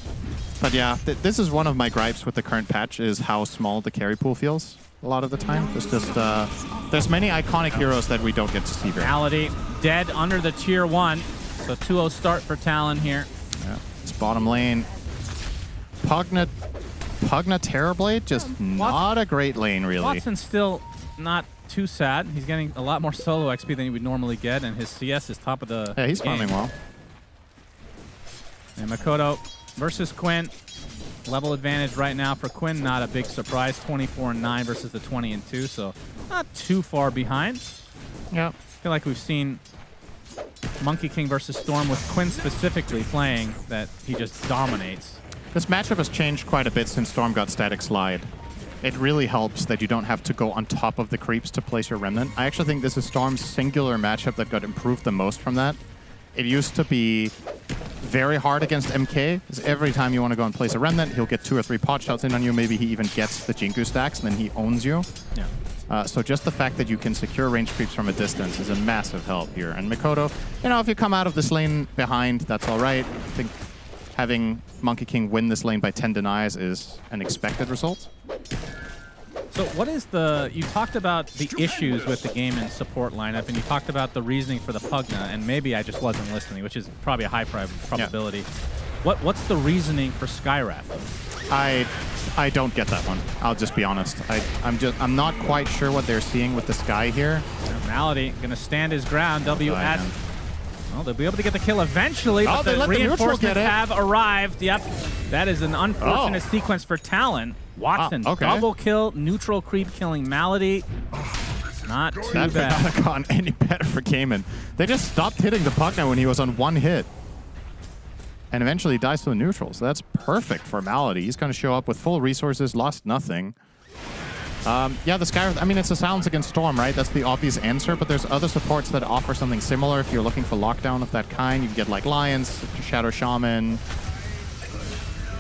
But yeah, this is one of my gripes with the current patch is how small the carry pool feels a lot of the time. There's just there's many iconic heroes that we don't get to see very much. Malady dead under the tier 1. So 2-0 start for Talon here. Yeah, it's bottom lane. Pugna Terrorblade, just not a great lane, really. Watson's still not too sad. He's getting a lot more solo XP than he would normally get, and his CS is top of the Yeah, he's game. farming well. And Makoto versus Quinn. Level advantage right now for Quinn, not a big surprise. 24-9 versus the 20-2, so not too far behind. Yeah. I feel like we've seen Monkey King versus Storm with Quinn specifically playing that he just dominates. This matchup has changed quite a bit since Storm got Static Slide. It really helps that you don't have to go on top of the creeps to place your Remnant. I actually think this is Storm's singular matchup that got improved the most from that. It used to be very hard against MK, because every time you want to go and place a Remnant, he'll get 2 or 3 pot shots in on you. Maybe he even gets the Jinku stacks, and then he owns you. Yeah. So just the fact that you can secure range creeps from a distance is a massive help here. And Mikoto, you know, if you come out of this lane behind, that's all right. I think having Monkey King win this lane by 10 denies is an expected result. So what is the... You talked about the issues with the game and support lineup, and you talked about the reasoning for the Pugna, and maybe I just wasn't listening, which is probably a high probability. Yeah. What's the reasoning for Skywrath? I don't get that one. I'll just be honest. I'm not quite sure what they're seeing with the Sky here. Malady gonna stand his ground. WS. Well, they'll be able to get the kill eventually, but the reinforcements have arrived. Yep. That is an unfortunate sequence for Talon. Watson, double kill, neutral creep killing Malady. Not too bad. That could not have gone any better for Cayman. They just stopped hitting the Pugna when he was on one hit. And eventually dies to the neutral. So that's perfect for Malady. He's going to show up with full resources, lost nothing. Yeah, the Skywrath, I mean, it's a Silence Against Storm, right? That's the obvious answer, but there's other supports that offer something similar. If you're looking for lockdown of that kind, you can get like Lions, Shadow Shaman,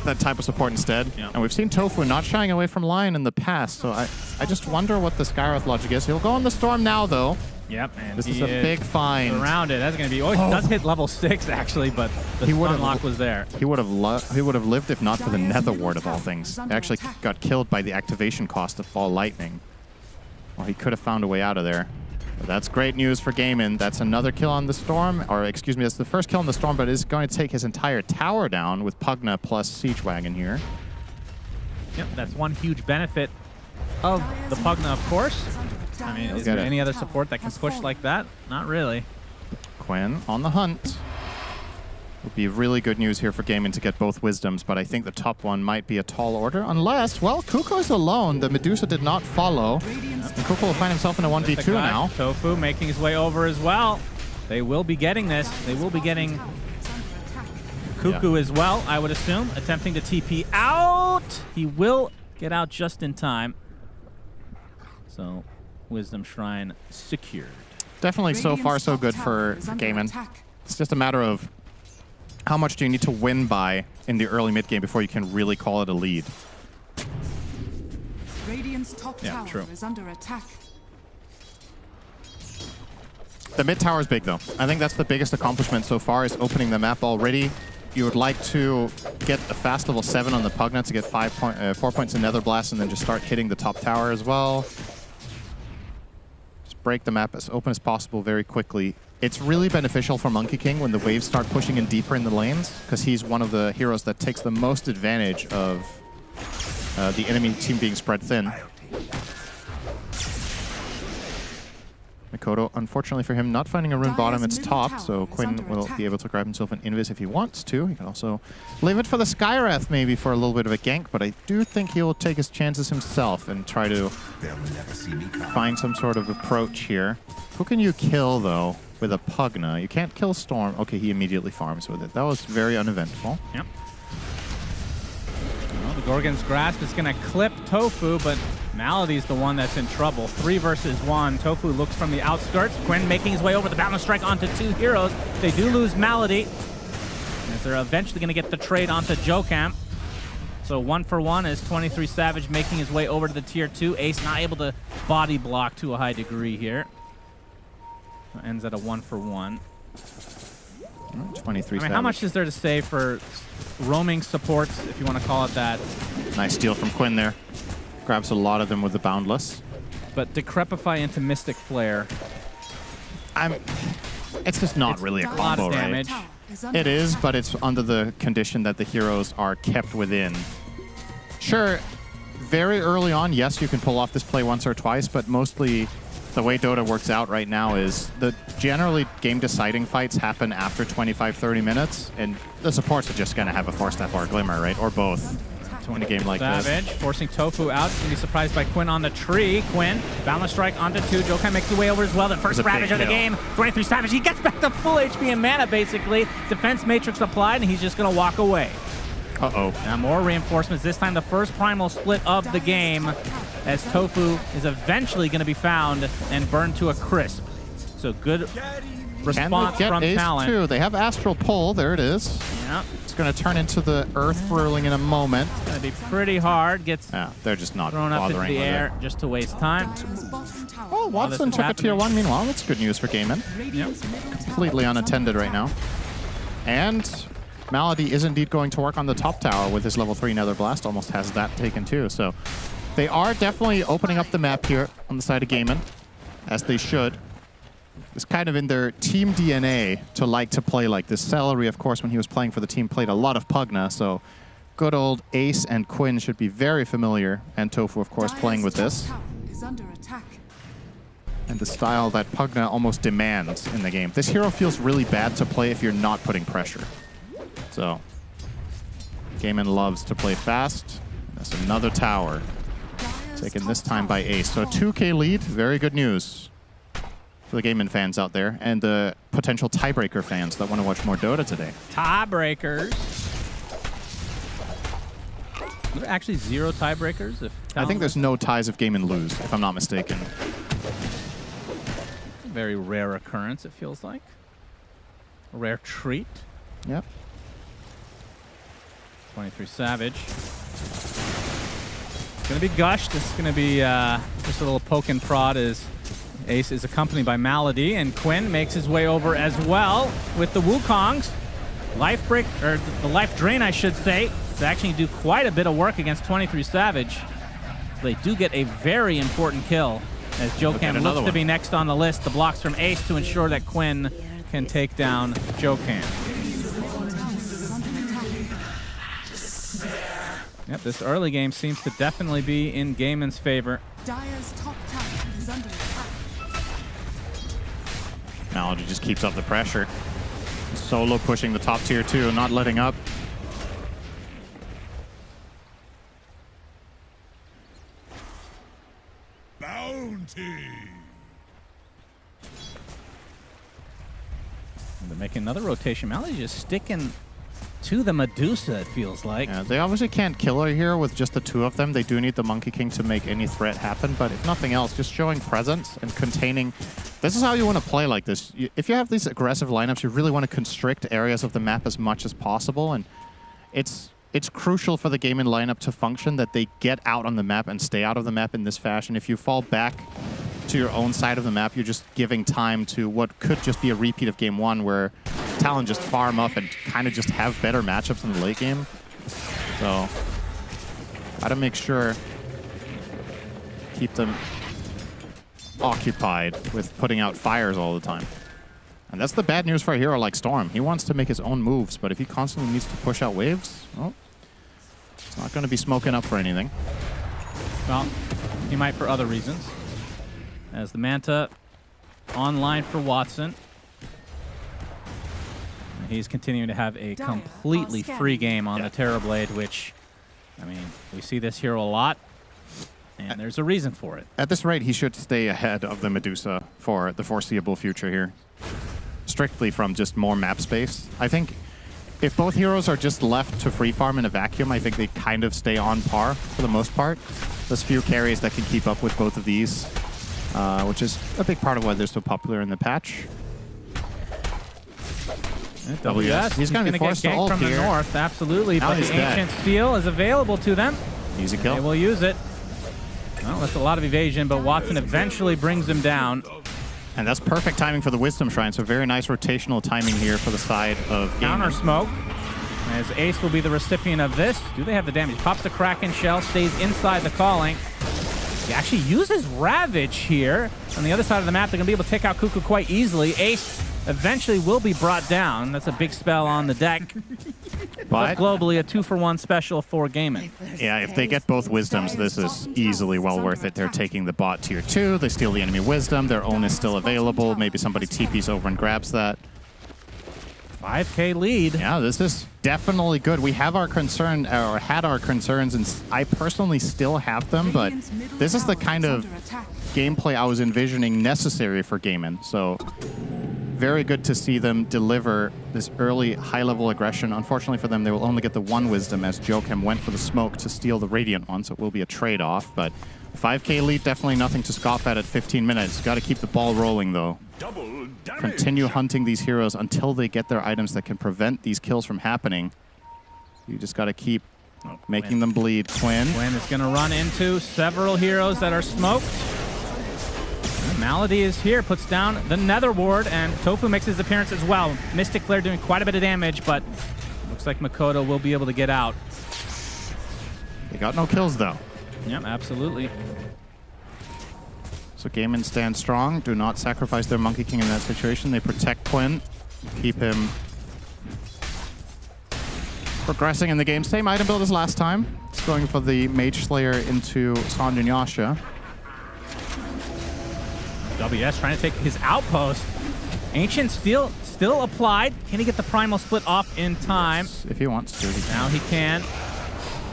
that type of support instead. Yeah. And we've seen Tofu not shying away from Lion in the past, so I just wonder what the Skywrath logic is. He'll go on the Storm now, though. Yep, and this is a big find. Around it, that's going to be... Oh, he does hit level 6, actually, but the stun lock was there. He would have lived if not for the Nether Ward, of all things. He actually got killed by the activation cost of Fall Lightning. Well, he could have found a way out of there. But that's great news for Gaiman. That's another kill on the Storm, or excuse me, that's the first kill on the Storm, but is going to take his entire tower down with Pugna plus Siege Wagon here. Yep, that's one huge benefit of the Pugna, of course. I mean, is there any other support that can push like that? Not really. Quinn on the hunt. Would be really good news here for Gaiman to get both Wisdoms, but I think the top one might be a tall order, unless, well, Kuko's alone. The Medusa did not follow. And Kuko will find himself in a 1v2 now. Tofu making his way over as well. They will be getting this. They will be getting Kuku as well, I would assume. Attempting to TP out. He will get out just in time. So... Wisdom Shrine secured. Definitely so far so good for Gaiman. It's just a matter of how much do you need to win by in the early mid game before you can really call it a lead. Radiant's top tower is under attack. The mid tower is big though. I think that's the biggest accomplishment so far, is opening the map already. You would like to get a fast level 7 on the Pugna to get 4 points in Nether Blast and then just start hitting the top tower as well. Break the map as open as possible very quickly. It's really beneficial for Monkey King when the waves start pushing in deeper in the lanes, because he's one of the heroes that takes the most advantage of the enemy team being spread thin. Mikoto, unfortunately for him, not finding a rune bottom, it's top, so Quinn will be able to grab himself an invis if he wants to. He can also leave it for the Skywrath maybe for a little bit of a gank, but I do think he will take his chances himself and try to find some sort of approach here. Who can you kill, though, with a Pugna? You can't kill Storm. Okay, he immediately farms with it. That was very uneventful. Yep. Well, the Gorgon's Grasp is going to clip Tofu, but Malady's the one that's in trouble. 3 versus 1. Tofu looks from the outskirts. Quinn making his way over the balance strike onto 2 heroes. They do lose Malady, as they're eventually going to get the trade onto Jokam. So 1 for 1 is 23 Savage making his way over to the tier 2. Ace not able to body block to a high degree here. Ends at a 1 for 1. 23 Savage. How much is there to say for roaming supports, if you want to call it that? Nice steal from Quinn there. Grabs a lot of them with the Boundless. But Decrepify into Mystic Flare. It's just not really a combo, a lot of right? damage. It is, but it's under the condition that the heroes are kept within. Sure, very early on, yes, you can pull off this play once or twice, but mostly the way Dota works out right now is the generally game-deciding fights happen after 25-30 minutes, and the supports are just going to have a Force Staff or a Glimmer, right? Or both. In a game like Savage this. Forcing Tofu out. Gonna be surprised by Quinn on the tree. Quinn, balance strike onto 2. Jokai makes his way over as well. The first Ravage of the game. 23 Savage. He gets back to full HP and mana, basically. Defense Matrix applied, and he's just going to walk away. Uh-oh. Now more reinforcements. This time the first primal split of the game, as Tofu is eventually going to be found and burned to a crisp. So good response from Ace Talon. too? They have Astral Pull. There it is. Yeah, Yeah. It's going to turn into the earth whirling in a moment. It's going to be pretty hard. Gets they're just not thrown up into bothering the with air it. just to waste time. Oh, Watson took a tier 1 meanwhile. That's good news for Gaiman. Completely unattended right now. And Malady is indeed going to work on the top tower with his level 3 Nether Blast. Almost has that taken too. So they are definitely opening up the map here on the side of Gaiman, as they should. It's kind of in their team DNA to like to play like this. Celery, of course, when he was playing for the team, played a lot of Pugna, so good old Ace and Quinn should be very familiar, and Tofu, of course, playing with this. Is under attack. And the style that Pugna almost demands in the game. This hero feels really bad to play if you're not putting pressure. So, Gaiman loves to play fast. That's another tower. Taken this time by Ace. So 2K lead, very good news for the Gaiman fans out there and the potential tiebreaker fans that want to watch more Dota today. Tiebreakers. Are there actually 0 tiebreakers? I think there's no ties if Gaiman lose, if I'm not mistaken. A very rare occurrence, it feels like. A rare treat. Yep. 23 Savage. It's going to be Gush. This is going to be just a little poke and prod as Ace is accompanied by Malady, and Quinn makes his way over as well with the Wukongs. Life break, or the life drain, I should say. They actually do quite a bit of work against 23 Savage. So they do get a very important kill as Jokan looks to be next on the list. The blocks from Ace to ensure that Quinn can take down Jokan. Yep, this early game seems to definitely be in Gaiman's favor. Dire's top tower is under attack. Malady just keeps up the pressure. Solo pushing the top tier 2, not letting up. Bounty. They're making another rotation. Malady just sticking to the Medusa, it feels like. Yeah, they obviously can't kill her here with just the 2 of them. They do need the Monkey King to make any threat happen, but if nothing else, just showing presence and containing. This is how you want to play like this. If you have these aggressive lineups, you really want to constrict areas of the map as much as possible, and it's crucial for the Gaiman lineup to function that they get out on the map and stay out of the map in this fashion. If you fall back to your own side of the map, you're just giving time to what could just be a repeat of game 1 where Talon just farm up and kind of just have better matchups in the late game. So, gotta make sure, keep them occupied with putting out fires all the time. And that's the bad news for a hero like Storm. He wants to make his own moves, but if he constantly needs to push out waves, well, it's not going to be smoking up for anything. Well, he might for other reasons. As the Manta online for Watson. He's continuing to have a completely free game on the Terrorblade, which, I mean, we see this hero a lot, and there's a reason for it. At this rate, he should stay ahead of the Medusa for the foreseeable future here. Strictly from just more map space. I think if both heroes are just left to free farm in a vacuum, I think they kind of stay on par for the most part. There's few carries that can keep up with both of these, which is a big part of why they're so popular in the patch. WS, he's going to get ganked from the north, absolutely, but the Ancient Steel is available to them. Easy kill. They will use it. Well, that's a lot of evasion, but Watson eventually brings him down. And that's perfect timing for the Wisdom Shrine, so very nice rotational timing here for the side of Counter smoke, as Ace will be the recipient of this. Do they have the damage? Pops the Kraken shell, stays inside the calling. He actually uses Ravage here. On the other side of the map, they're going to be able to take out Cuckoo quite easily. Ace eventually will be brought down. That's a big spell on the deck. But globally, a 2-for-1 special for Gaiman. Yeah, if they get both Wisdoms, this is easily well worth it. They're taking the bot tier 2. They steal the enemy Wisdom. Their own is still available. Maybe somebody TPs over and grabs that. 5K lead. Yeah, this is definitely good. We have our concern, or had our concerns, and I personally still have them, but this is the kind of gameplay I was envisioning necessary for Gaiman. So very good to see them deliver this early high-level aggression. Unfortunately for them, they will only get the 1 Wisdom as Jokem went for the smoke to steal the Radiant one, so it will be a trade-off. But 5K lead, definitely nothing to scoff at 15 minutes. Got to keep the ball rolling, though. Continue hunting these heroes until they get their items that can prevent these kills from happening. You just got to keep making them bleed. Quinn is going to run into several heroes that are smoked. And Malady is here, puts down the Nether Ward, and Tofu makes his appearance as well. Mystic Flare doing quite a bit of damage, but looks like Makoto will be able to get out. They got no kills, though. Yep, absolutely. So Gaimin stands strong. Do not sacrifice their Monkey King in that situation. They protect Quinn, keep him progressing in the game. Same item build as last time. It's going for the Mage Slayer into Sanjin Yasha. WS trying to take his outpost. Ancient Steel still applied. Can he get the Primal Split off in time? If he wants to. Now he can.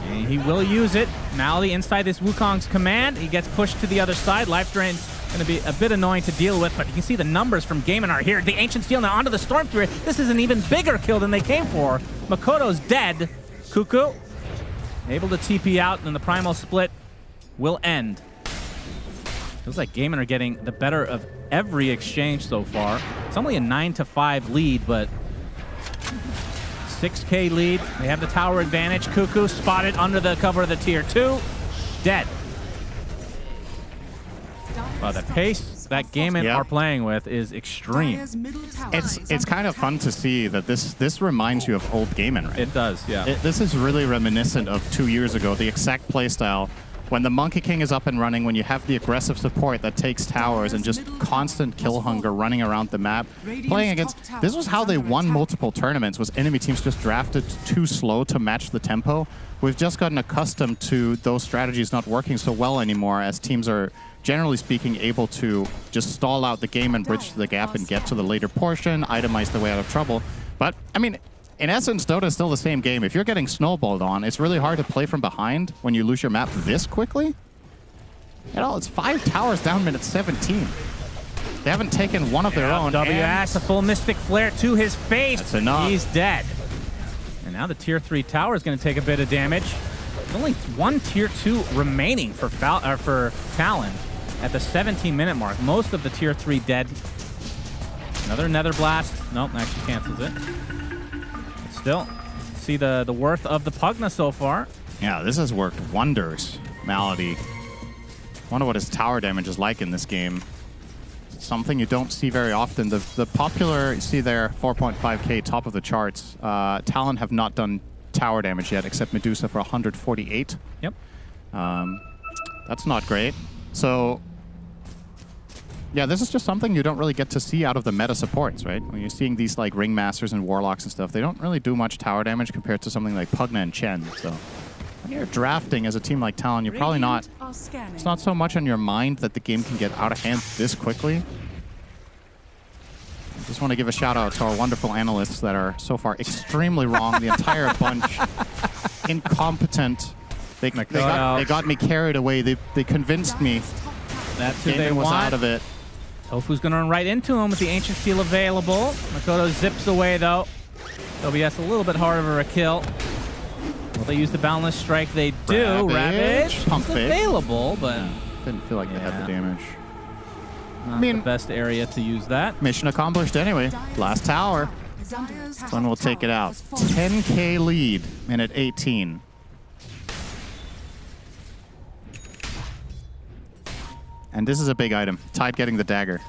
And he will use it. Malady inside this Wukong's command. He gets pushed to the other side. Life Drain going to be a bit annoying to deal with, but you can see the numbers from Gaimin are here. The Ancient Steel now onto the Storm Fury. This is an even bigger kill than they came for. Makoto's dead. Cuckoo able to TP out, and the Primal Split will end. Feels like Gaimin are getting the better of every exchange so far. It's only a 9-5 lead, but 6K lead. They have the tower advantage. Cuckoo spotted under the cover of the tier 2. Dead. Well, the pace that Gaimin are playing with is extreme. It's kind of fun to see that this reminds you of old Gaimin, right? It does, yeah. This is really reminiscent of 2 years ago, the exact playstyle. When the Monkey King is up and running, when you have the aggressive support that takes towers and just constant kill hunger running around the map, playing against... This was how they won multiple tournaments, was enemy teams just drafted too slow to match the tempo. We've just gotten accustomed to those strategies not working so well anymore, as teams are, generally speaking, able to just stall out the game and bridge the gap and get to the later portion, itemize their way out of trouble. But, I mean... In essence, Dota is still the same game. If you're getting snowballed on, it's really hard to play from behind when you lose your map this quickly. You know, it's 5 towers down minute 17. They haven't taken one of their own. WS, a full Mystic Flare to his face. That's enough. He's dead. And now the tier 3 tower is going to take a bit of damage. There's only one tier 2 remaining for Talon at the 17-minute mark. Most of the tier 3 dead. Another Nether Blast. Nope, actually cancels it. Still, see the worth of the Pugna so far. Yeah, this has worked wonders. Malady. Wonder what his tower damage is like in this game. Something you don't see very often. The popular, you see there, 4.5k top of the charts. Talon have not done tower damage yet, except Medusa for 148. Yep. That's not great. So, yeah, this is just something you don't really get to see out of the meta supports, right? When you're seeing these like Ringmasters and Warlocks and stuff, they don't really do much tower damage compared to something like Pugna and Chen. So when you're drafting as a team like Talon, you're probably not... It's not so much on your mind that the game can get out of hand this quickly. I just want to give a shout out to our wonderful analysts that are so far extremely wrong. The entire bunch. Incompetent. They got me carried away. They convinced me. That's who Gaimin they was want. out of it. Tofu's going to run right into him with the Ancient Steel available. Makoto zips away, though. WS a little bit harder of a kill. Will they use the Boundless Strike? They do. Ravage. Pump It's fake. available, but... Didn't feel like they had the damage. Not the best area to use that. Mission accomplished anyway. Last tower. Sun will take it out. 10k lead, minute 18. And this is a big item. Tide getting the dagger.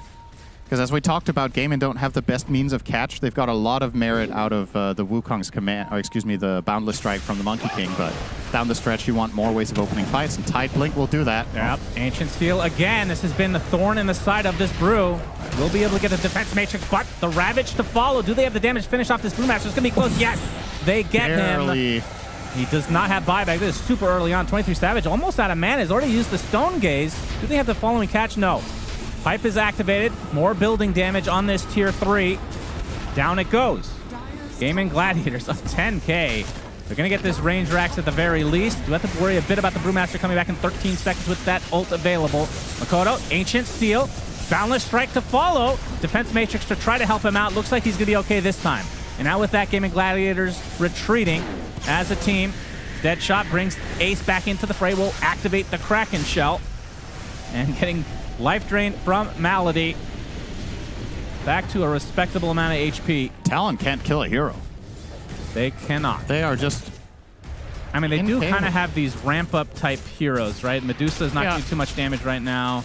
Because as we talked about, Gaimin don't have the best means of catch. They've got a lot of merit out of the Wukong's command, or excuse me, the Boundless Strike from the Monkey King, but down the stretch you want more ways of opening fights, and Tide Blink will do that. Yep. Ancient Steel again. This has been the thorn in the side of this brew. We'll be able to get the defense matrix, but the Ravage to follow. Do they have the damage to finish off this Brewmaster? It's going to be close. Yes, they get Barely. him. He does not have buyback. This is super early on. 23 Savage, almost out of mana. He's already used the Stone Gaze. Do they have the following catch? No. Pipe is activated. More building damage on this tier 3. Down it goes. Gaimin Gladiators up 10k. They're going to get this range racks at the very least. Do have to worry a bit about the Brewmaster coming back in 13 seconds with that ult available. Makoto, Ancient Steel, Boundless Strike to follow. Defense Matrix to try to help him out. Looks like he's going to be okay this time. And now with that, Gaimin Gladiators retreating as a team. Deadshot brings Ace back into the fray. Will activate the Kraken Shell. and getting life drain from Malady. Back to a respectable amount of HP. Talon can't kill a hero. They cannot. They are just... I mean, they do kind of have these ramp-up type heroes, right? Medusa's not doing too much damage right now.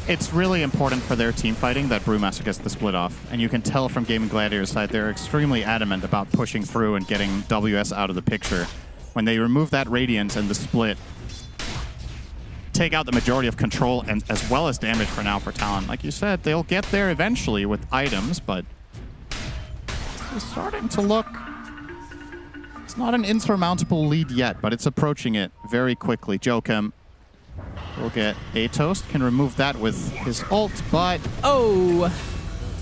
It's really important for their team fighting that Brewmaster gets the split off. And you can tell from Game & Gladiator's side, they're extremely adamant about pushing through and getting WS out of the picture. When they remove that Radiance and the split, take out the majority of control and as well as damage for now for Talon. Like you said, they'll get there eventually with items, but it's starting to look... It's not an insurmountable lead yet, but it's approaching it very quickly. Joachim will get a toast, can remove that with his ult, but... Oh!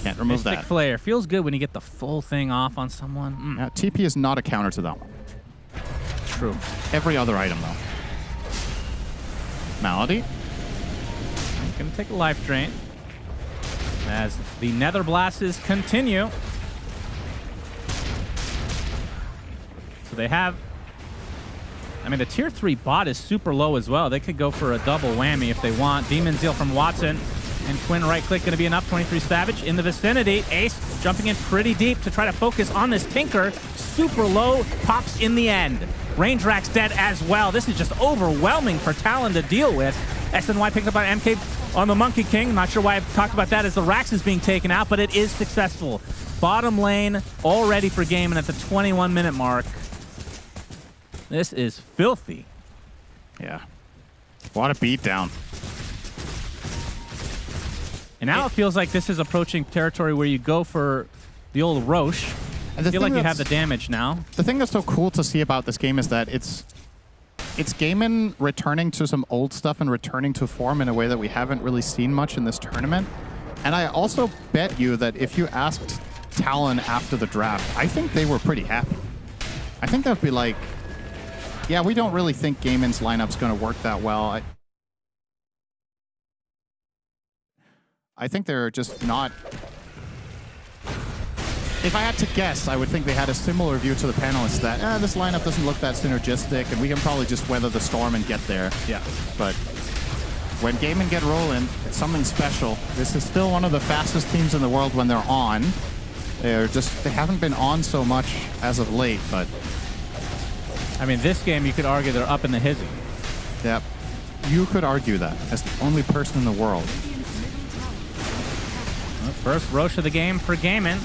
Can't remove Mystic that. Flare. Feels good when you get the full thing off on someone. Yeah, TP is not a counter to that one. True. Every other item, though. Malady. Gonna take a life drain as the Nether Blasts continue. So they have... I mean, the tier 3 bot is super low as well. They could go for a double whammy if they want. Demon Zeal from Watson. And Quinn right-click going to be enough. 23 Savage in the vicinity. Ace jumping in pretty deep to try to focus on this Tinker. Super low. Pops in the end. Range Rack's dead as well. This is just overwhelming for Talon to deal with. SNY picked up by MK on the Monkey King. Not sure why I've talked about that as the Rax is being taken out, but it is successful. Bottom lane all ready for game, and at the 21-minute mark, this is filthy. Yeah. What a beatdown. And now it feels like this is approaching territory where you go for the old Roche. I feel like you have the damage now. The thing that's so cool to see about this game is that it's Gaimin returning to some old stuff and returning to form in a way that we haven't really seen much in this tournament. And I also bet you that if you asked Talon after the draft, I think they were pretty happy. I think that would be like, yeah, we don't really think Gaimin's lineup's going to work that well. I think they're just not... If I had to guess, I would think they had a similar view to the panelists that this lineup doesn't look that synergistic and we can probably just weather the storm and get there. Yeah. But when Gaimin get rolling, it's something special. This is still one of the fastest teams in the world when they're on. They haven't been on so much as of late, but... I mean, this game, you could argue they're up in the hizzy. Yep. You could argue that as the only person in the world. Well, first Roche of the game for Gaimin.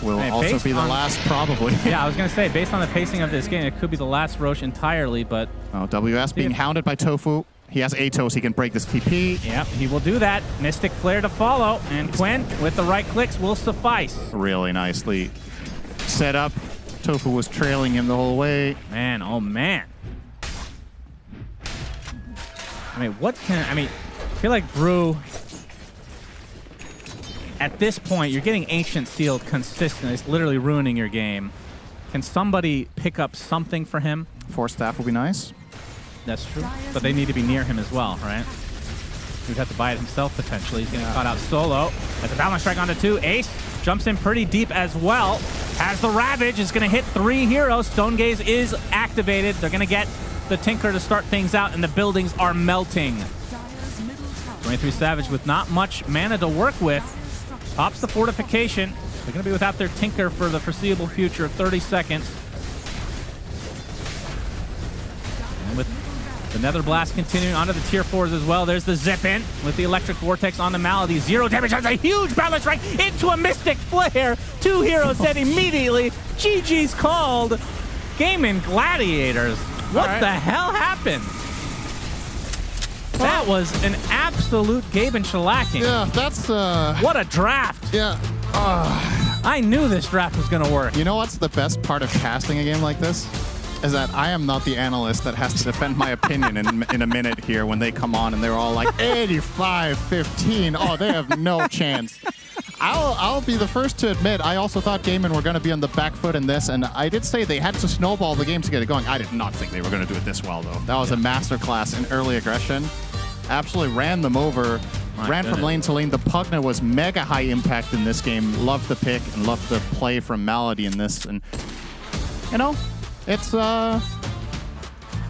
Will also be the last, probably. Yeah, I was going to say, based on the pacing of this game, it could be the last Roche entirely, but... Oh, WS being hounded by Tofu. He has Atos, he can break this TP. Yep, he will do that. Mystic Flare to follow, and Quinn, with the right clicks, will suffice. Really nicely set up. Tofu was trailing him the whole way. Man, oh man. I mean, I feel like Brew... At this point, you're getting Ancient sealed consistently. It's literally ruining your game. Can somebody pick up something for him? Force Staff will be nice. That's true. But they need to be near him as well, right? He'd have to buy it himself, potentially. He's getting caught out solo. That's a balance strike onto 2. Ace jumps in pretty deep as well. Has the Ravage. Is going to hit 3 heroes. Stone Gaze is activated. They're going to get the Tinker to start things out, and the buildings are melting. 23 Savage with not much mana to work with. Pops the fortification. They're going to be without their Tinker for the foreseeable future of 30 seconds. And with the Nether Blast continuing onto the tier 4s as well, there's the zip in with the Electric Vortex on the Malady. 0 damage. Has a huge balance right into a Mystic Flare. 2 heroes dead immediately. GG's called. Gaimin Gladiators. What the hell happened? That was an absolute Gaben shellacking. Yeah, that's... What a draft. Yeah. I knew this draft was going to work. You know what's the best part of casting a game like this? Is that I am not the analyst that has to defend my opinion in a minute here when they come on and they're all like 85-15. Oh, they have no chance. I'll be the first to admit I also thought Gaimin were going to be on the back foot in this, and I did say they had to snowball the game to get it going. I did not think they were going to do it this well, though. That was a masterclass in early aggression. Absolutely ran them over. Ran from lane to lane. The Pugna was mega high impact in this game. Loved the pick and loved the play from Malady in this. And, you know, it's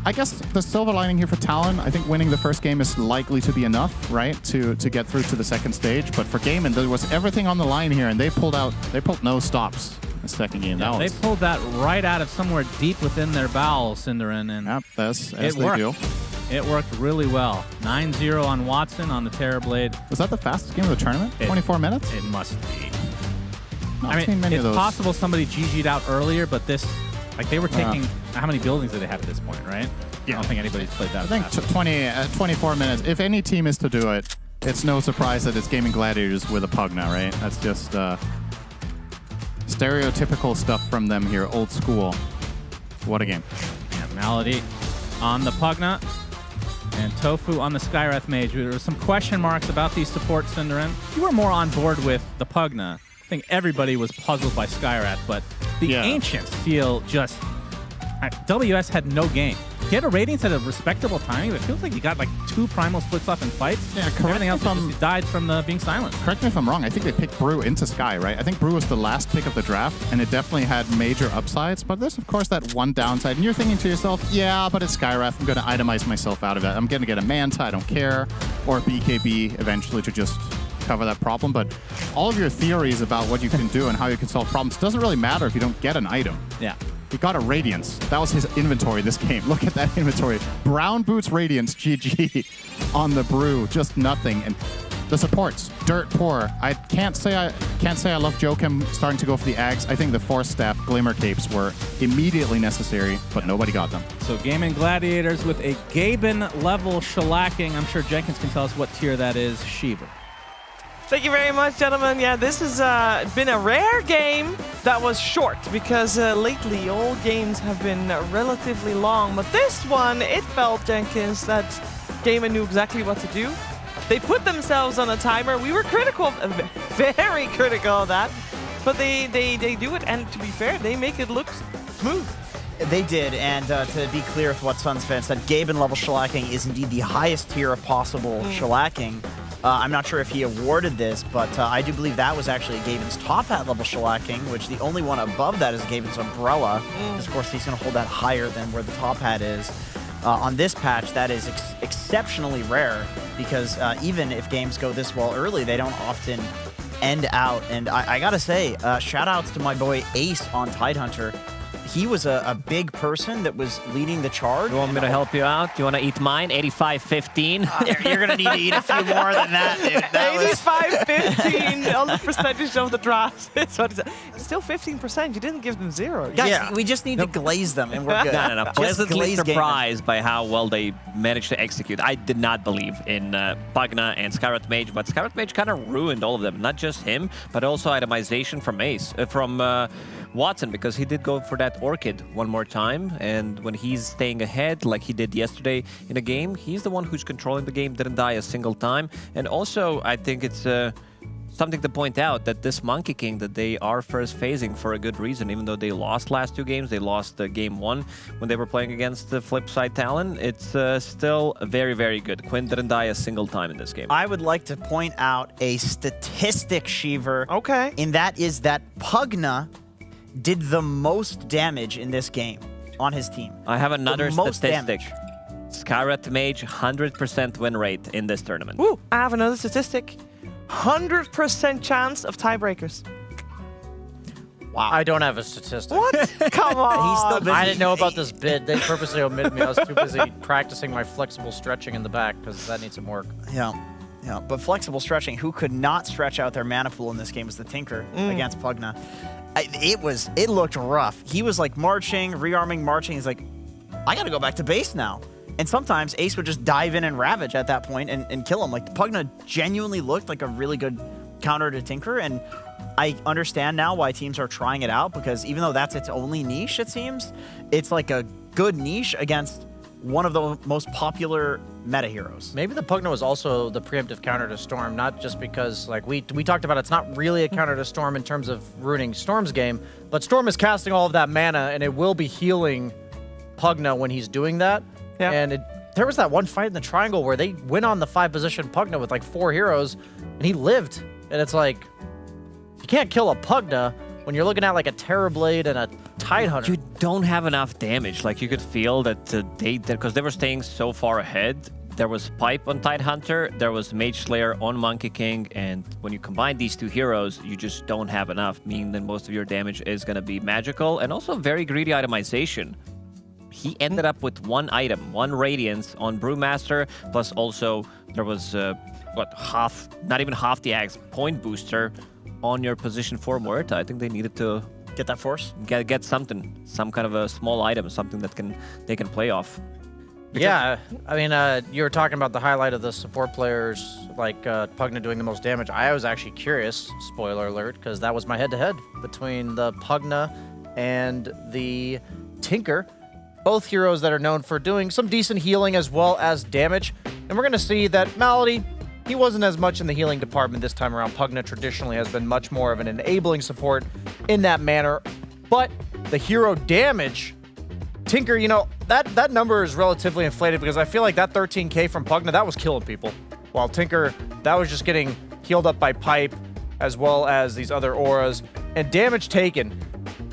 I guess the silver lining here for Talon, I think winning the first game is likely to be enough, right, to get through to the second stage. But for Gaimin, there was everything on the line here, and they pulled no stops in the second game. Yeah, they pulled that right out of somewhere deep within their bowels, Cinderin, and yep, as it they worked. do. It worked really well. 9-0 on Watson on the Terrorblade. Was that the fastest game of the tournament? 24 minutes? It must be. Not I mean, seen many it's of those. possible somebody GG'd out earlier, but this, like, they were taking, how many buildings did they have at this point, right? Yeah. I don't think anybody's played that I think 24 minutes. If any team is to do it, it's no surprise that it's Gaming Gladiators with a Pugna, right? That's just stereotypical stuff from them here, old school. What a game. Yeah, Malady on the Pugna. And Tofu on the Skywrath Mage. There were some question marks about these supports, Cinderin. You were more on board with the Pugna. I think everybody was puzzled by Skywrath, but the Ancients feel just... WS had no game. He had a ratings at a respectable timing, but it feels like he got like 2 primal splits off in fights. Yeah, everything else just died from being silent. Correct me if I'm wrong. I think they picked Brew into Sky, right? I think Brew was the last pick of the draft, and it definitely had major upsides. But there's, of course, that one downside. And you're thinking to yourself, yeah, but it's Skywrath. I'm going to itemize myself out of it. I'm going to get a Manta. I don't care. Or BKB eventually to just cover that problem. But all of your theories about what you can do and how you can solve problems doesn't really matter if you don't get an item. Yeah. He got a Radiance. That was his inventory this game. Look at that inventory. Brown Boots Radiance, GG on the Brew. Just nothing. And the supports, dirt poor. I can't say I love Joachim starting to go for the Ags. I think the Force Staff Glimmer Capes were immediately necessary, but nobody got them. So Gaming Gladiators with a Gaben level shellacking. I'm sure Jenkins can tell us what tier that is. Shiva. Thank you very much, gentlemen. Yeah, this has been a rare game that was short because lately all games have been relatively long. But this one, it felt, Jenkins, that Gaimin knew exactly what to do. They put themselves on a timer. We were critical, very critical of that. But they do it, and to be fair, they make it look smooth. They did, and to be clear with what Suns fans said, Gaben level shellacking is indeed the highest tier of possible shellacking. I'm not sure if he awarded this, but I do believe that was actually Gaben's top hat level shellacking, which the only one above that is Gaben's umbrella. Of course, he's going to hold that higher than where the top hat is. On this patch, that is exceptionally rare, because even if games go this well early, they don't often end out. And I gotta say, shout outs to my boy Ace on Tidehunter. He was a big person that was leading the charge. You want me to help you out? You want to eat mine? 85-15? You're going to need to eat a few more than that, dude. That 85-15 on the percentage of the draft. It's still 15%. You didn't give them 0. Guys, we just need to glaze them, and we're good. No. Just Pleasantly glaze surprised by how well they managed to execute. I did not believe in Pugna and Skywrath Mage, but Skywrath Mage kind of ruined all of them. Not just him, but also itemization from Ace, from Watson, because he did go for that Orchid one more time, and when he's staying ahead like he did yesterday in a game, he's the one who's controlling the game, didn't die a single time. And also, I think it's something to point out that this Monkey King that they are first phasing for a good reason, even though they lost last 2 games, they lost game 1 when they were playing against the flip side Talon, it's still very, very good. Quinn didn't die a single time in this game. I would like to point out a statistic, Sheaver. Okay. And that is that Pugna did the most damage in this game on his team. I have another statistic. Damage. Skywrath Mage, 100% win rate in this tournament. Woo! I have another statistic. 100% chance of tiebreakers. Wow. I don't have a statistic. What? Come on. He's still busy. I didn't know about this bid. They purposely omitted me. I was too busy practicing my flexible stretching in the back because that needs some work. Yeah, but flexible stretching, who could not stretch out their mana pool in this game was the Tinker against Pugna. It looked rough. He was like marching, rearming, marching. He's like, I gotta go back to base now. And sometimes Ace would just dive in and ravage at that point and kill him. Like, Pugna genuinely looked like a really good counter to Tinker, and I understand now why teams are trying it out, because even though that's its only niche, it seems, it's like a good niche against one of the most popular meta heroes. Maybe the Pugna was also the preemptive counter to Storm, not just because, like, we talked about, it's not really a counter to Storm in terms of ruining Storm's game, but Storm is casting all of that mana, and it will be healing Pugna when he's doing that. Yeah. And there was that one fight in the triangle where they went on the 5-position Pugna with like 4 heroes, and he lived. And it's like, you can't kill a Pugna when you're looking at like a Terrorblade and a Tidehunter. You don't have enough damage. Like you could feel that because they were staying so far ahead. There was Pipe on Tidehunter, there was Mage Slayer on Monkey King, and when you combine these two heroes, you just don't have enough, meaning that most of your damage is going to be magical, and also very greedy itemization. He ended up with one item, one Radiance on Brewmaster, plus also there was, not even half the axe point booster on your position 4 Muerta. I think they needed to get that force? Get something, some kind of a small item, something that they can play off. Yeah, I mean, you were talking about the highlight of the support players, like Pugna doing the most damage. I was actually curious, spoiler alert, because that was my head-to-head between the Pugna and the Tinker. Both heroes that are known for doing some decent healing as well as damage. And we're going to see that Malady, he wasn't as much in the healing department this time around. Pugna traditionally has been much more of an enabling support in that manner. But the hero damage... Tinker, you know, that number is relatively inflated because I feel like that 13k from Pugna, that was killing people. While Tinker, that was just getting healed up by Pipe as well as these other auras. And damage taken,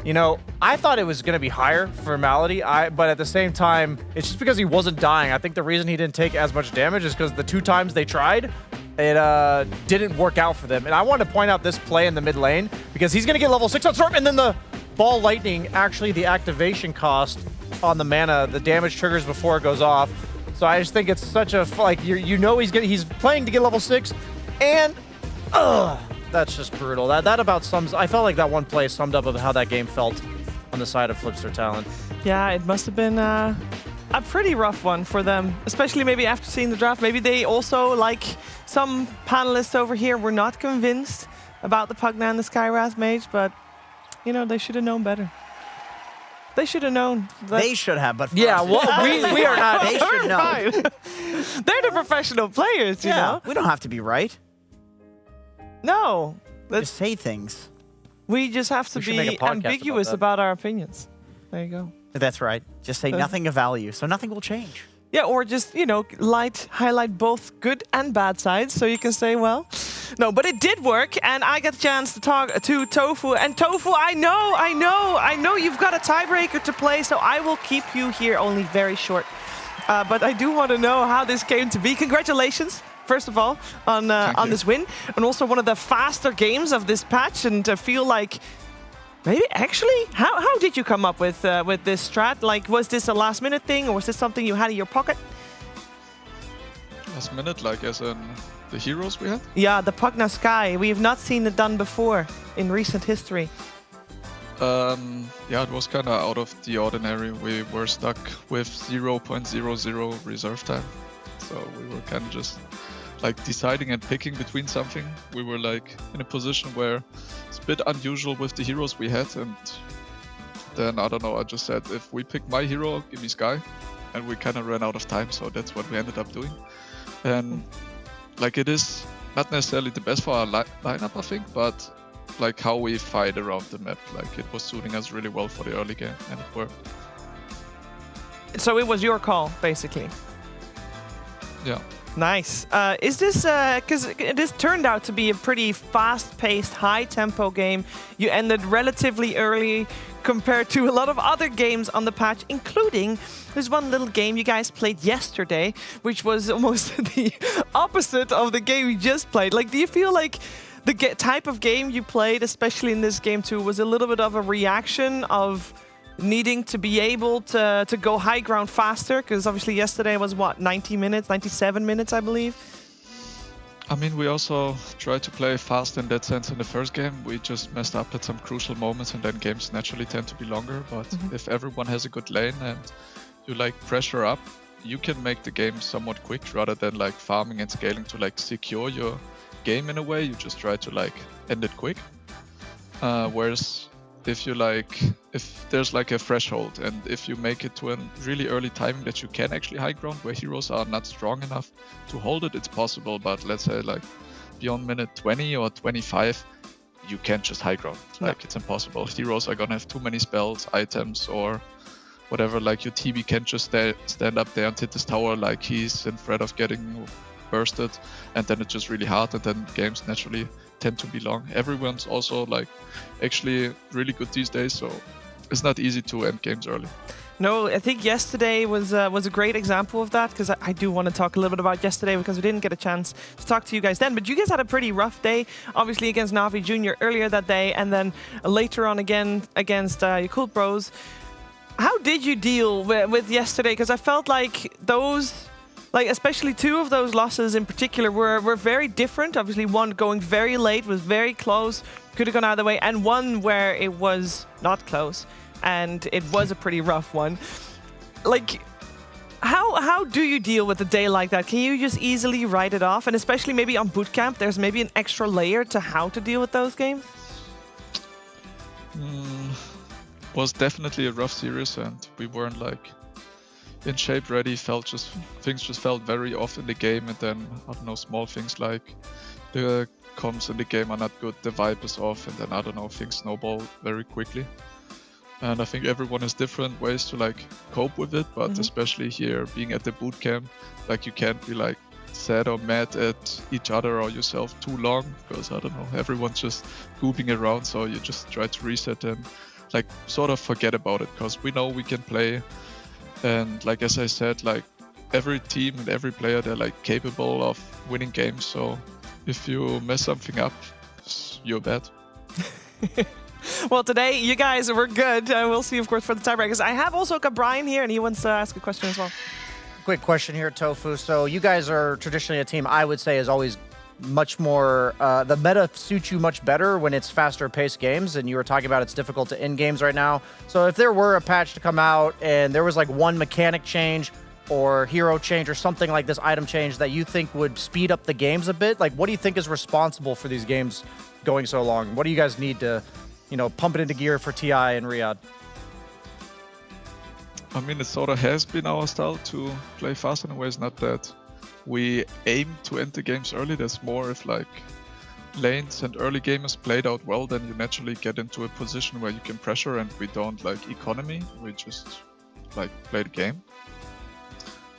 you know, I thought it was going to be higher for Malady, but at the same time, it's just because he wasn't dying. I think the reason he didn't take as much damage is because the 2 times they tried, it didn't work out for them. And I want to point out this play in the mid lane because he's going to get level 6 on Storm, and then the Ball Lightning, actually the activation cost on the mana, the damage triggers before it goes off. So I just think it's such a, like, you know he's playing to get level 6, and that's just brutal. That about sums, I felt like that one play summed up of how that game felt on the side of Flipster Talon. Yeah, it must have been a pretty rough one for them, especially maybe after seeing the draft. Maybe they also, like some panelists over here, were not convinced about the Pugna and the Skywrath Mage, but, you know, they should have known better. They should have known. They should have, but yeah, well, we are not. They should know. They're the professional players, you know. We don't have to be right. No, let's say things. We just have to be ambiguous about our opinions. There you go. That's right. Just say nothing of value, so nothing will change. Yeah, or just, you know, highlight both good and bad sides, so you can say, well, no, but it did work, and I got the chance to talk to Tofu. And Tofu, I know you've got a tiebreaker to play, so I will keep you here only very short. But I do want to know how this came to be. Congratulations, first of all, on this win, and also one of the faster games of this patch, and to feel like maybe actually, how did you come up with this strat? Like, was this a last minute thing, or was this something you had in your pocket? Last minute, like as in the heroes we had? Yeah, the Pugna Sky. We have not seen it done before in recent history. Yeah, it was kind of out of the ordinary. We were stuck with 0.00 reserve time, so we were kind of just like deciding and picking between something. We were like in a position where it's a bit unusual with the heroes we had, and then I don't know, I just said if we pick my hero, give me Sky, and we kind of ran out of time, so that's what we ended up doing. And like, it is not necessarily the best for our lineup, I think, but like how we fight around the map, like it was suiting us really well for the early game, and it worked. So it was your call, basically. Yeah. Nice. Is this, because this turned out to be a pretty fast-paced, high-tempo game. You ended relatively early compared to a lot of other games on the patch, including this one little game you guys played yesterday, which was almost the opposite of the game you just played. Like, do you feel like the type of game you played, especially in this game too, was a little bit of a reaction of needing to be able to go high ground faster? Because obviously yesterday was, what, 90 minutes, 97 minutes, I believe? I mean, we also tried to play fast in that sense in the first game. We just messed up at some crucial moments, and then games naturally tend to be longer. But if everyone has a good lane and you like pressure up, you can make the game somewhat quick rather than like farming and scaling to like secure your game in a way. You just try to like end it quick. Whereas if there's like a threshold, and if you make it to a really early timing that you can actually high ground where heroes are not strong enough to hold it, it's possible. But let's say like beyond minute 20 or 25, you can't just high ground. Like, it's impossible. Heroes are gonna have too many spells, items, or whatever. Like, your TB can't just stand up there and hit this tower like he's in threat of getting bursted, and then it's just really hard, and then games naturally tend to be long. Everyone's also like actually really good these days, so it's not easy to end games early. No, I think yesterday was a great example of that, because I do want to talk a little bit about yesterday because we didn't get a chance to talk to you guys then. But you guys had a pretty rough day, obviously against Navi Junior earlier that day, and then later on again against Yakult Bros. How did you deal with yesterday? Because I felt like those, like especially two of those losses in particular, were very different. Obviously, one going very late, was very close, could have gone either way, and one where it was not close. And it was a pretty rough one. Like, how do you deal with a day like that? Can you just easily write it off? And especially maybe on bootcamp, there's maybe an extra layer to how to deal with those games? Was definitely a rough series, and we weren't like in shape ready. Things just felt very off in the game, and then I don't know, small things like the comms in the game are not good, the vibe is off, and then I don't know, things snowball very quickly. And I think everyone has different ways to like cope with it, but especially here, being at the boot camp, like you can't be like sad or mad at each other or yourself too long, because I don't know, everyone's just gooping around, so you just try to reset and like sort of forget about it, because we know we can play. And like as I said, like every team and every player, they're like capable of winning games, so if you mess something up, you're bad. Well, today you guys were good. We'll see, of course, for the tiebreakers. I have also got Brian here, and he wants to ask a question as well. Quick question here, Tofu. So you guys are traditionally a team I would say is always much more, the meta suits you much better when it's faster paced games, and you were talking about it's difficult to end games right now. So if there were a patch to come out and there was like one mechanic change or hero change or something like this item change that you think would speed up the games a bit, like what do you think is responsible for these games going so long? What do you guys need to, you know, pump it into gear for TI and Riyadh? I mean, it sort of has been our style to play fast in a way. It's not that we aim to end the games early. There's more if like lanes and early game is played out well, then you naturally get into a position where you can pressure, and we don't like economy. We just like play the game.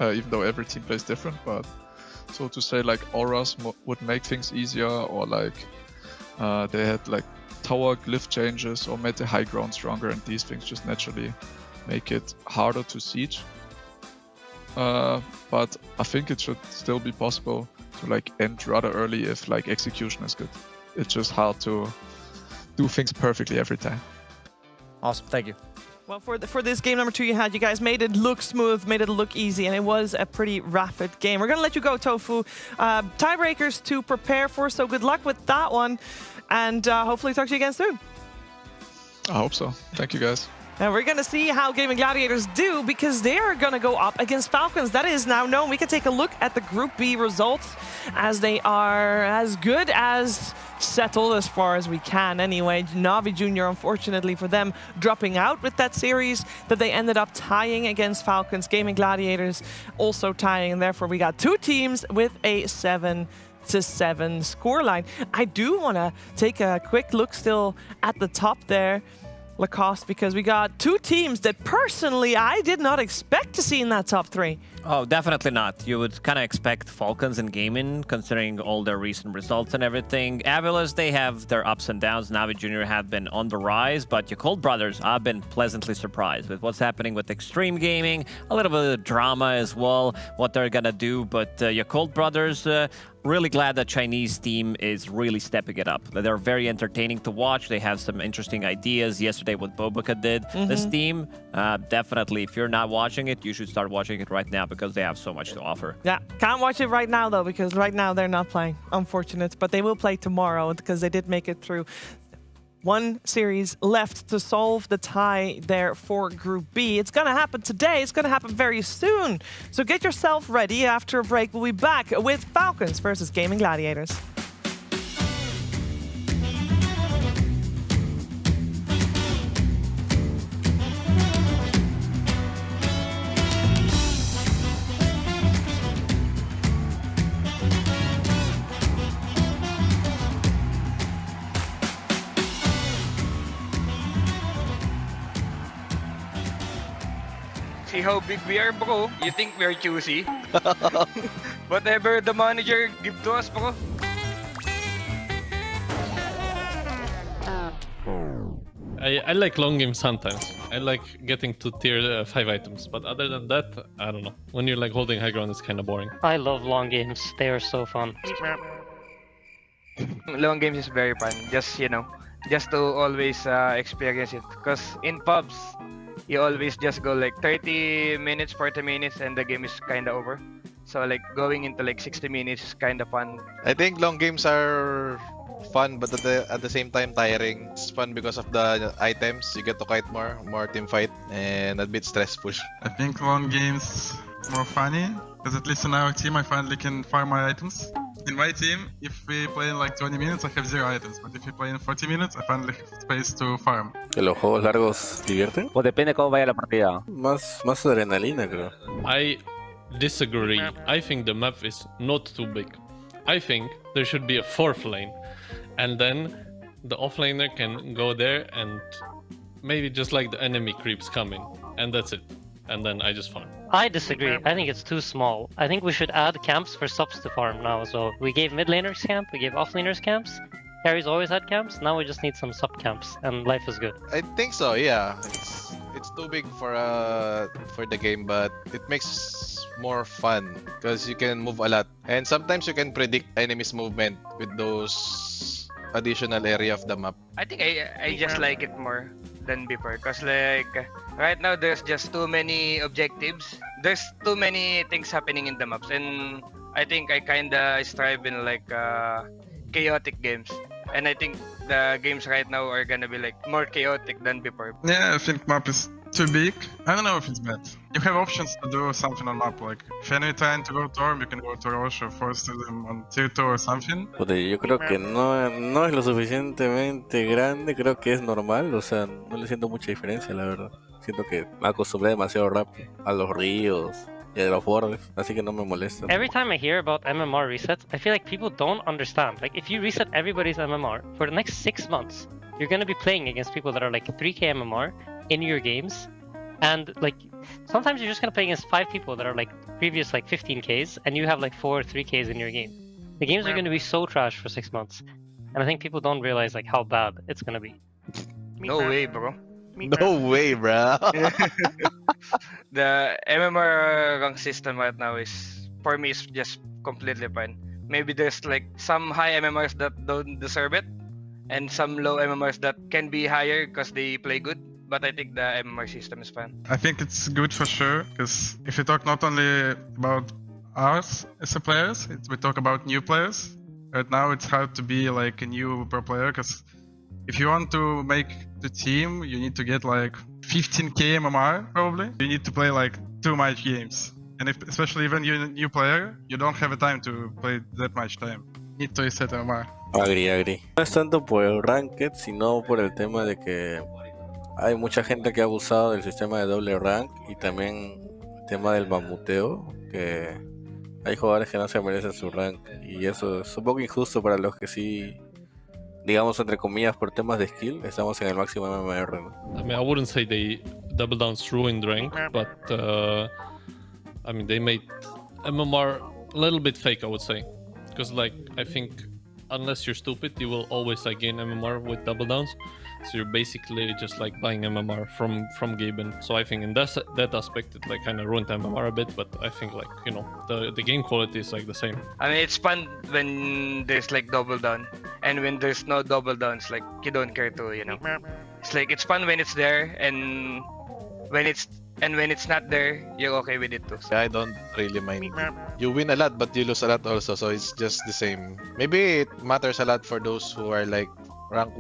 Even though every team plays different, but so to say, like auras would make things easier, or like they had like tower glyph changes or made the high ground stronger, and these things just naturally make it harder to siege. But I think it should still be possible to like end rather early if like execution is good. It's just hard to do things perfectly every time. Awesome, thank you. Well, for this game number 2 you guys made it look smooth, made it look easy, and it was a pretty rapid game. We're going to let you go, Tofu. Tiebreakers to prepare for, so good luck with that one, and hopefully talk to you again soon. I hope so. Thank you, guys. And we're going to see how Gaming Gladiators do, because they're going to go up against Falcons. That is now known. We can take a look at the Group B results, as they are as good as settled as far as we can anyway. Navi Junior, unfortunately for them, dropping out with that series that they ended up tying against Falcons. Gaming Gladiators also tying, and therefore we got two teams with a 7-7 scoreline. I do want to take a quick look still at the top there, Lacoste, because we got two teams that personally I did not expect to see in that top 3. Oh, definitely not. You would kind of expect Falcons and Gaming, considering all their recent results and everything. Avilas, they have their ups and downs. Navi Junior have been on the rise, but Yakult Brothers, I've been pleasantly surprised with what's happening with Extreme Gaming, a little bit of drama as well, what they're gonna do, but Yakult Brothers, really glad that Chinese team is really stepping it up. They're very entertaining to watch. They have some interesting ideas. Yesterday, what Bobuka did, this team, definitely, if you're not watching it, you should start watching it right now, because they have so much to offer. Yeah, can't watch it right now though, because right now they're not playing. Unfortunate, but they will play tomorrow, because they did make it through. One series left to solve the tie there for Group B. It's going to happen today. It's going to happen very soon. So get yourself ready. After a break, we'll be back with Falcons versus Gaming Gladiators. See how big we are, bro. You think we are choosy? Whatever the manager give to us, bro. I like long games sometimes. I like getting to tier 5 items, but other than that, I don't know. When you're like holding high ground, it's kind of boring. I love long games. They are so fun. Long games is very fun. Just just to always experience it. Because in pubs, you always just go like 30 minutes, 40 minutes, and the game is kind of over. So like going into like 60 minutes is kind of fun. I think long games are fun, but at the same time tiring. It's fun because of the items. You get to kite more team fight, and a bit stressful. I think long games more funny, because at least in our team I finally can farm my items. In my team, if we play in like 20 minutes, I have 0 items, but if we play in 40 minutes, I finally have space to farm. ¿Que los juegos largos divierten? Pues depende cómo vaya la partida. Más adrenalina, creo. I disagree. I think the map is not too big. I think there should be a 4th lane, and then the offlaner can go there and maybe just like the enemy creeps coming, and that's it. And then I just farm. I disagree. I think it's too small. I think we should add camps for subs to farm now as well. We gave mid laners camp, we gave off laners camps. Carries always had camps. Now we just need some sub camps, and life is good. I think so. Yeah, it's too big for the game, but it makes more fun because you can move a lot, and sometimes you can predict enemies' movement with those additional area of the map. I think I just like it more than before, because like right now there's just too many objectives. There's too many things happening in the maps, and I think I kinda strive in like chaotic games. And I think the games right now are gonna be like more chaotic than before. Yeah, I think map is too big. I don't know if it's bad. You have options to do something on map, like if you're trying to go to Orm, you can go to Roche or force them on tier 2 or something. Yo creo que no es lo suficientemente grande, creo que es normal, o sea, no le siento mucha diferencia, la verdad. Siento que me acostumbré demasiado rápido a los ríos y a los bordes, así que no me molesta. Every time I hear about MMR resets, I feel like people don't understand. Like, if you reset everybody's MMR, for the next 6 months, you're gonna be playing against people that are like 3k MMR in your games, and like, sometimes you're just gonna play against 5 people that are like previous like 15ks, and you have like 4 3ks in your game. The games are gonna be so trash for 6 months, and I think people don't realize like how bad it's gonna be. No way, bro. No way, bro. The MMR rank system right now is, for me, is just completely fine. Maybe there's like some high MMRs that don't deserve it, and some low MMRs that can be higher because they play good. But I think the MMR system is fine. I think it's good for sure, because if you talk not only about us as a players, we talk about new players. Right now it's hard to be like a new pro player, because if you want to make the team, you need to get like 15k MMR probably. You need to play like too much games. And especially even you're a new player, you don't have a time to play that much time. You need to reset MMR. Agree. No es tanto por el ranked, sino por el tema de que hay mucha gente que ha abusado del sistema de doble rank y también el tema del mamuteo, que hay jugadores que no se merecen su rank, y eso es un poco injusto para los que sí, digamos entre comillas, por temas de skill, estamos en el máximo MMR, ¿no? I mean, I wouldn't say they double downs ruined rank, but I mean, they made MMR a little bit fake, I would say, because like I think unless you're stupid, you will always like gain MMR with double downs. So you're basically just like buying MMR from Gaben. So I think in that aspect it like kind of ruined MMR a bit, but I think like, you know, the game quality is like the same. I mean, it's fun when there's like double down, and when there's no double downs, like you don't care to, you know. It's like it's fun when it's there, and when it's not there, you're okay with it too. So. I don't really mind. You win a lot, but you lose a lot also, so it's just the same. Maybe it matters a lot for those who are like rank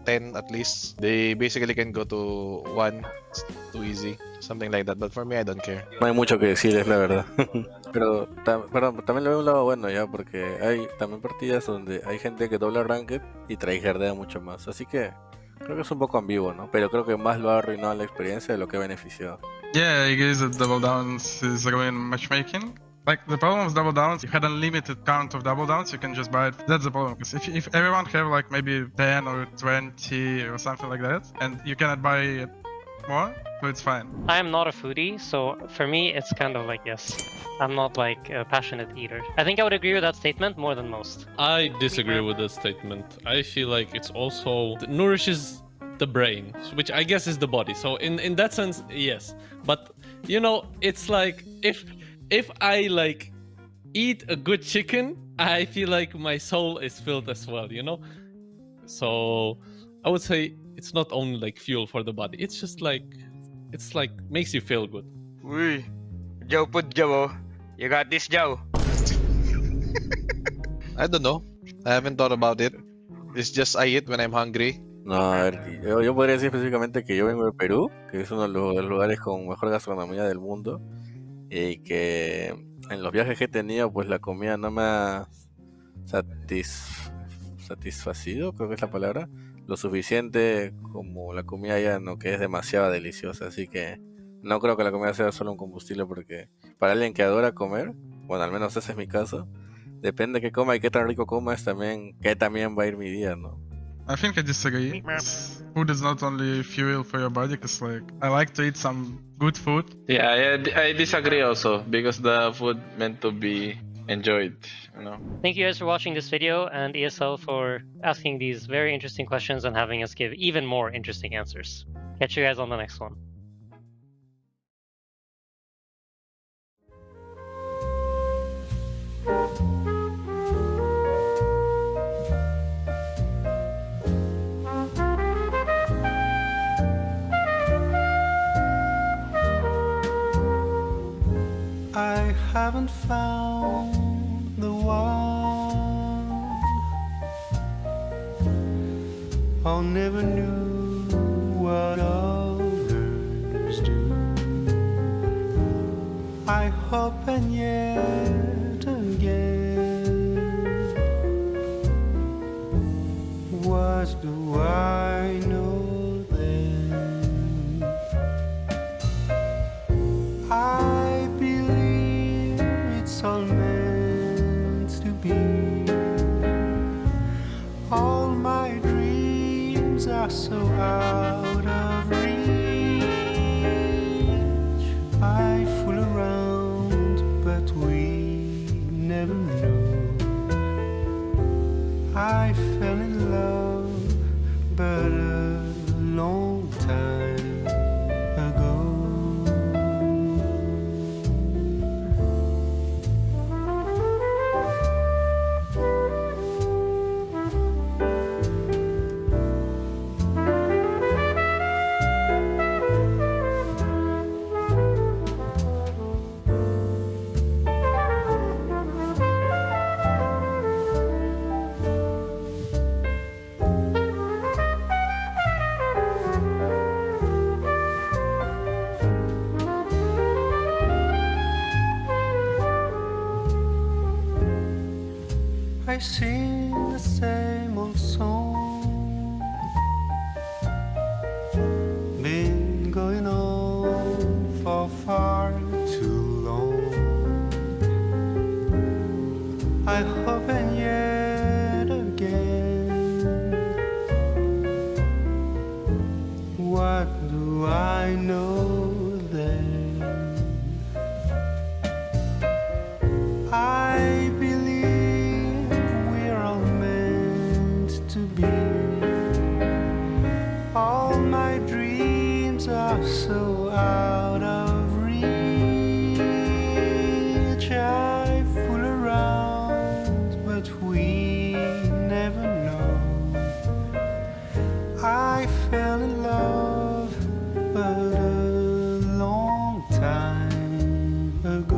10 at least. They basically can go to 1. It's too easy. Something like that. But for me, I don't care. No hay mucho que decir, es la verdad. Pero también le veo un lado bueno ya, porque hay también partidas donde hay gente que dobla ranked y tryhardea mucho más. Así que creo que es un poco ambiguo, ¿no? Pero creo que más lo ha arruinado la experiencia de lo que ha beneficiado. Yeah, I guess that double downs is ruin matchmaking. Like, the problem with double downs, you had a limited count of double downs, you can just buy it. That's the problem, because if everyone have like maybe 10 or 20 or something like that, and you cannot buy it more, so it's fine. I am not a foodie, so for me it's kind of like yes. I'm not like a passionate eater. I think I would agree with that statement more than most. I disagree with that statement. I feel like it's also it nourishes the brain, which I guess is the body. So in that sense, yes. But you know, it's like if I like eat a good chicken, I feel like my soul is filled as well, you know? So I would say it's not only like fuel for the body, it's just like makes you feel good. Uy, Joe put Joe. You got this, Joe. I don't know. I haven't thought about it. It's just I eat when I'm hungry. No, a ver, yo podría decir específicamente que yo vengo de Perú, que es uno de los lugares con mejor gastronomía del mundo, y que en los viajes que he tenido, pues la comida no me ha satisfacido, creo que es la palabra, lo suficiente como la comida allá, no, que es demasiado deliciosa, así que no creo que la comida sea solo un combustible, porque para alguien que adora comer, bueno, al menos ese es mi caso, depende de qué coma y qué tan rico coma, es también que también va a ir mi día, ¿no? I think I disagree. Food is not only fuel for your body, because like I like to eat some good food. Yeah, I disagree also, because the food meant to be enjoyed, you know. Thank you guys for watching this video, and ESL for asking these very interesting questions and having us give even more interesting answers. Catch you guys on the next one. I haven't found the one. I never knew what others do. I hope and yet again, what do I know then? I believe it's all meant to be. All my dreams are so out of reach. I fool around, but we never know. I fell in love, but a long time ago. I sing the same old song, been going on for far too long. I hope and yet again, what do I know then? I believe we're all meant to be. All my dreams are so out of reach. I fool around, but we never know. I fell in love, but a long time ago.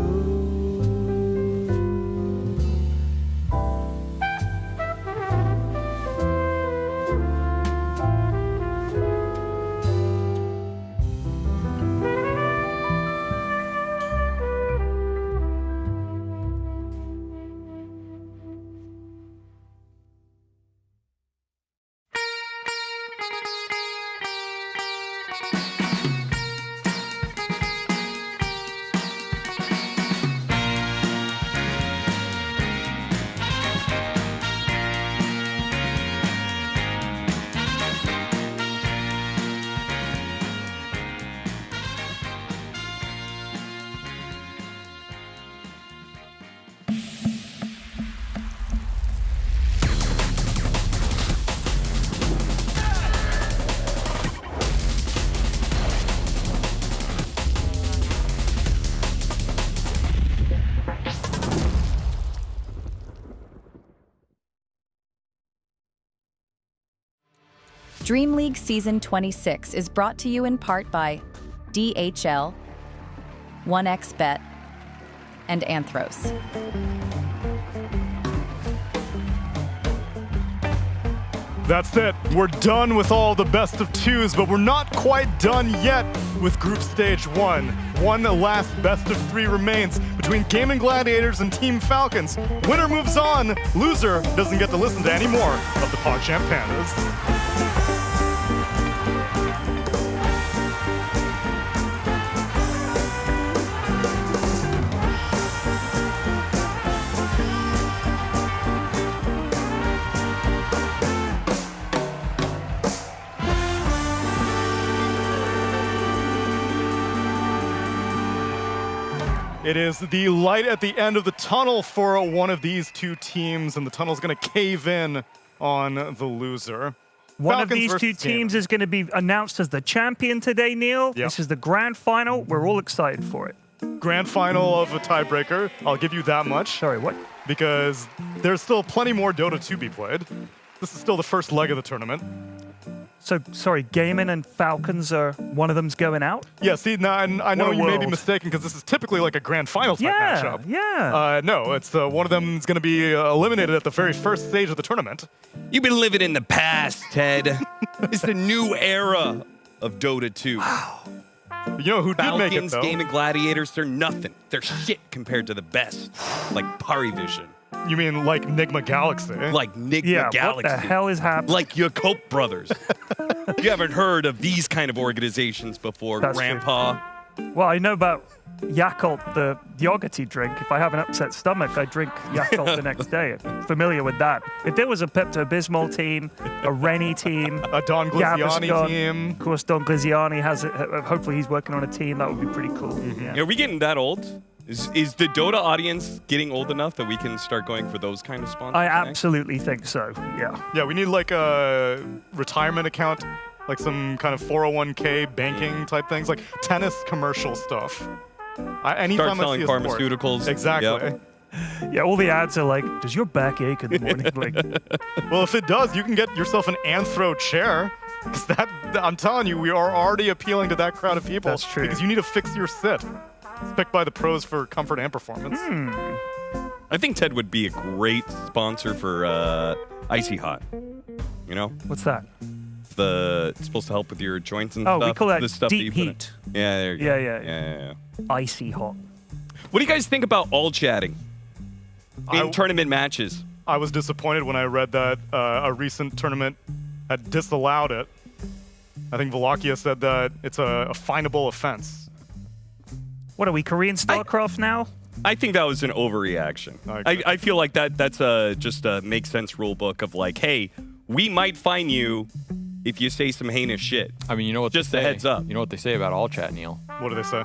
DreamLeague Season 26 is brought to you in part by DHL, 1xBet, and Anthros. That's it. We're done with all the best of twos, but we're not quite done yet with Group Stage 1. One last best of 3 remains between Gaming Gladiators and Team Falcons. Winner moves on. Loser doesn't get to listen to any more of the PogChamp Pandas. It is the light at the end of the tunnel for one of these two teams, and the tunnel's going to cave in on the loser. One Falcons of these two versus teams is going to be announced as the champion today, Neil. Yep. This is the grand final. We're all excited for it. Grand final of a tiebreaker. I'll give you that much. Sorry, what? Because there's still plenty more Dota 2 be played. This is still the first leg of the tournament. So, sorry, Gaming and Falcons are one of them's going out? Yeah, see, now I know What a you may be world. mistaken because this is typically like a grand final type matchup. Yeah. No, it's one of them is going to be eliminated at the very first stage of the tournament. You've been living in the past, Ted. It's the new era of Dota 2. You know who did make it, Falcons, though? Gaming Gladiators, they're nothing. They're shit compared to the best. Like Parivision. You mean like Nigma Galaxy? Like Nigma Yeah, Galaxy. what the hell is happening? Like your Koch brothers. You haven't heard of these kind of organizations before, That's Grandpa. Well, I know about Yakult, the yogurty drink. If I have an upset stomach, I drink Yakult the next day. I'm familiar with that. If there was a Pepto-Bismol team, a Rennie team, a Don Gliziani Gaviscon, team. Of course, Don Gliziani has it. Hopefully, he's working on a team. That would be pretty cool. Mm-hmm. Yeah. Are we getting that old? Is the Dota audience getting old enough that we can start going for those kind of sponsors? I absolutely think so. Yeah. Yeah, we need like a retirement account, like some kind of 401k banking type things, like tennis commercial stuff. Anytime Start selling I see a sport. pharmaceuticals. Exactly. Yep. Yeah, all the ads are like, does your back ache in the morning? Like, Well, if it does, you can get yourself an Anthro chair. 'Cause I'm telling you, we are already appealing to that crowd of people. That's true. Because you need to fix your sit. It's picked by the pros for comfort and performance. I think Ted would be a great sponsor for Icy Hot. You know? What's that? It's supposed to help with your joints and Oh, stuff. we call that the stuff deep that you put in. heat. Yeah, there you Yeah, go. yeah. Yeah. Icy hot. What do you guys think about all chatting in tournament matches? I was disappointed when I read that a recent tournament had disallowed it. I think Valakia said that it's a finable offense. What are we, Korean StarCraft now? I think that was an overreaction. I feel like that's just a make sense rule book of like, hey, we might fine you if you say some heinous shit. I mean, you know what? Just they a say. heads up. You know what they say about all chat, Neil? What do they say?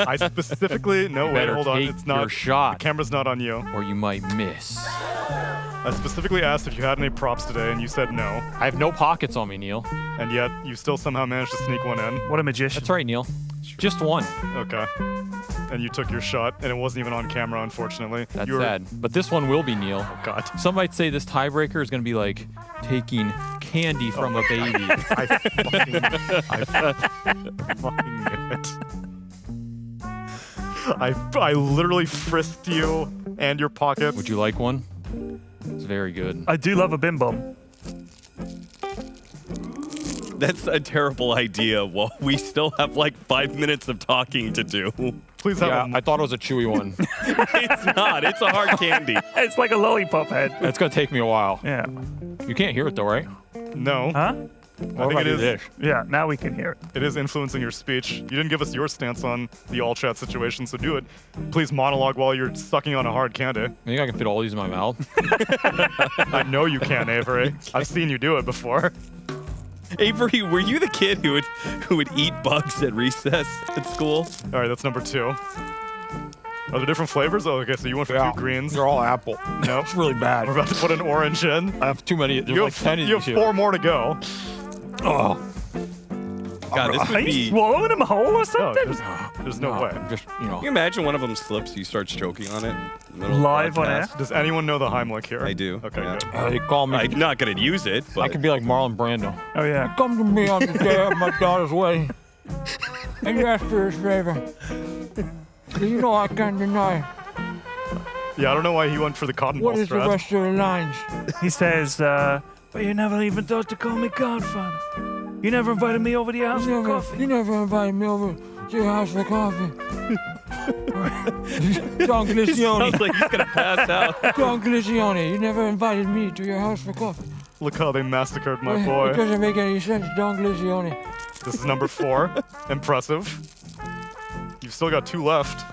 I specifically no wait, hold on. It's not your shot. The camera's not on you. Or you might miss. I specifically asked if you had any props today, and you said no. I have no pockets on me, Neil. And yet you still somehow managed to sneak one in. What a magician. That's right, Neil. Just one. Okay. And you took your shot, and it wasn't even on camera, unfortunately. That's sad. But this one will be, Neil. Oh, God. Some might say this tiebreaker is going to be like taking candy from a baby. I fucking knew it. I literally frisked you and your pockets. Would you like one? It's very good. I do love a bim bum. That's a terrible idea. Well, we still have like 5 minutes of talking to do. Please have I thought it was a chewy one. It's not. It's a hard candy. It's like a lollipop head. It's going to take me a while. Yeah. You can't hear it though, right? No. Huh? I think it is. Yeah, now we can hear it. It is influencing your speech. You didn't give us your stance on the all chat situation, so do it. Please monologue while you're sucking on a hard candy. I think I can fit all these in my mouth. I know you can, Avery. I've seen you do it before. Avery, were you the kid who would eat bugs at recess at school? All right, that's number 2. Are there different flavors? Oh, okay, so you went for 2 greens. They're all apple. No, It's really bad. We're about to put an orange in. I have too many. There's You like have, 10 of you these have here. 4 more to go. Oh. God, this would be. swallowing him whole or No, something? there's no way. Just, Can you imagine one of them slips, he starts choking on it? in the middle of the Live on air? podcast? Does anyone know the Heimlich here? I do. Okay, yeah. good. they call me. I'm not gonna use it, but I could be like Marlon Brando. Oh yeah. Come to me on the day of my daughter's wedding, and you ask for his favor. You know I can't deny. Yeah, I don't know why he went for the cotton What ball is the strat. rest of the lines? He says, but you never even thought to call me Godfather. You never invited me over to your house for coffee. You never invited me over to your house for coffee. John Glicioni. sounds like he's gonna pass out. John Glicioni, you never invited me to your house for coffee. Look how they massacred my It boy. doesn't make any sense, John Glicioni. This is number 4. Impressive. You've still got 2 left.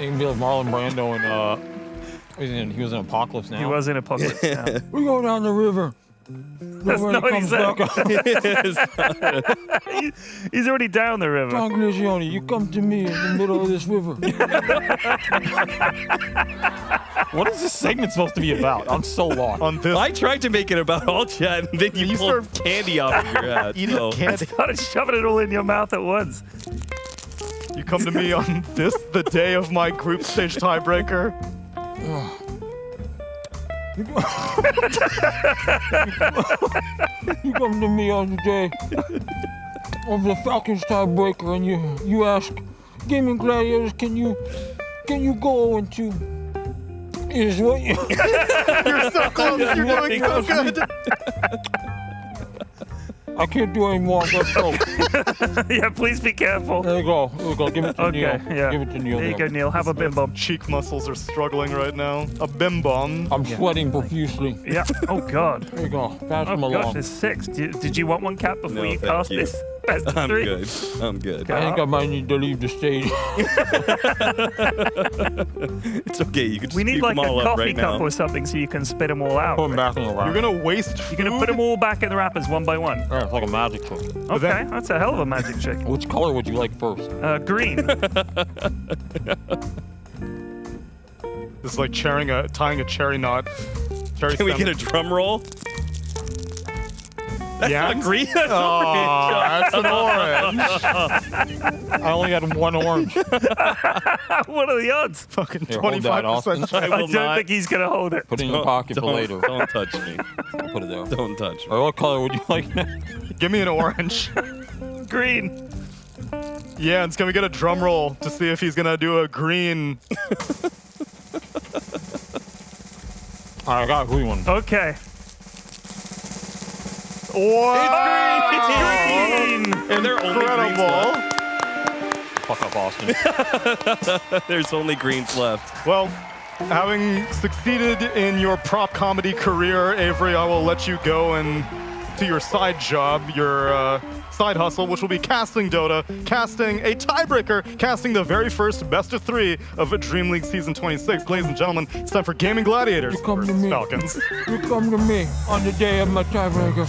You can be like Marlon Brando and he was in Apocalypse Now. He was in Apocalypse Now. We go down the river. That's Nobody not what he comes said. back up. He's already down the river. John Glicioni, you come to me in the middle of this river. What is this segment supposed to be about? I'm so lost. On this, I tried to make it about all chat, and then you pulled candy off of your ass. eating so. candy. Started shoving it all in your mouth at once. You come to me on this, the day of my group stage tiebreaker. You come to me on the day of the Falcons tiebreaker, and you ask, Gaming Gladiators, can you go 0-2? Is what you. You're so close. You're doing so good. I can't do any more. Let's go. Yeah, please be careful. There you go. There you go. Give it to Okay, Neil. yeah. Give it to Neil. There you go, Neil. Have a bim bum. Cheek muscles are struggling right now. A bim bum. I'm sweating profusely. Yeah. Oh God. There you go. Pass Oh him gosh, along. there's 6. Did you want one cap before No, you thank cast you. this best of I'm 3? good. I'm good. I think I might need to leave the stage. It's okay. You can just We need keep like them a all up coffee right cup now. or something so you can spit them all out. Put them back in the wrapper. You're gonna waste You're gonna put them all back in the wrappers one by one. Yeah, it's like a magic trick. Okay, that's a hell of a magic trick. Which color would you like first? Green. This is like tying a cherry knot. Cherry Can we stem. get a drum roll? That's Yeah? not green. That's That's an orange. I only had one orange. What are the odds? Fucking Here, hold that, 25% I I will don't not. think he's gonna hold it. Put it in your pocket for Don't- later. Don't touch me. Put it there. Don't touch me. Or what color would you like next? Give me an orange. Green. Yeah, and can we get a drum roll to see if he's gonna do a green? All right, I got a green one. Okay. Wow! It's green. And they're only greens Incredible. left. Fuck up, Austin. There's only greens left. Well, having succeeded in your prop comedy career, Avery, I will let you go and to your side job, your side hustle, which will be casting Dota, casting a tiebreaker, casting the very first best of 3 of DreamLeague Season 26. Ladies and gentlemen, it's time for Gaming Gladiators You come to versus me. Falcons. You come to me on the day of my tiebreaker.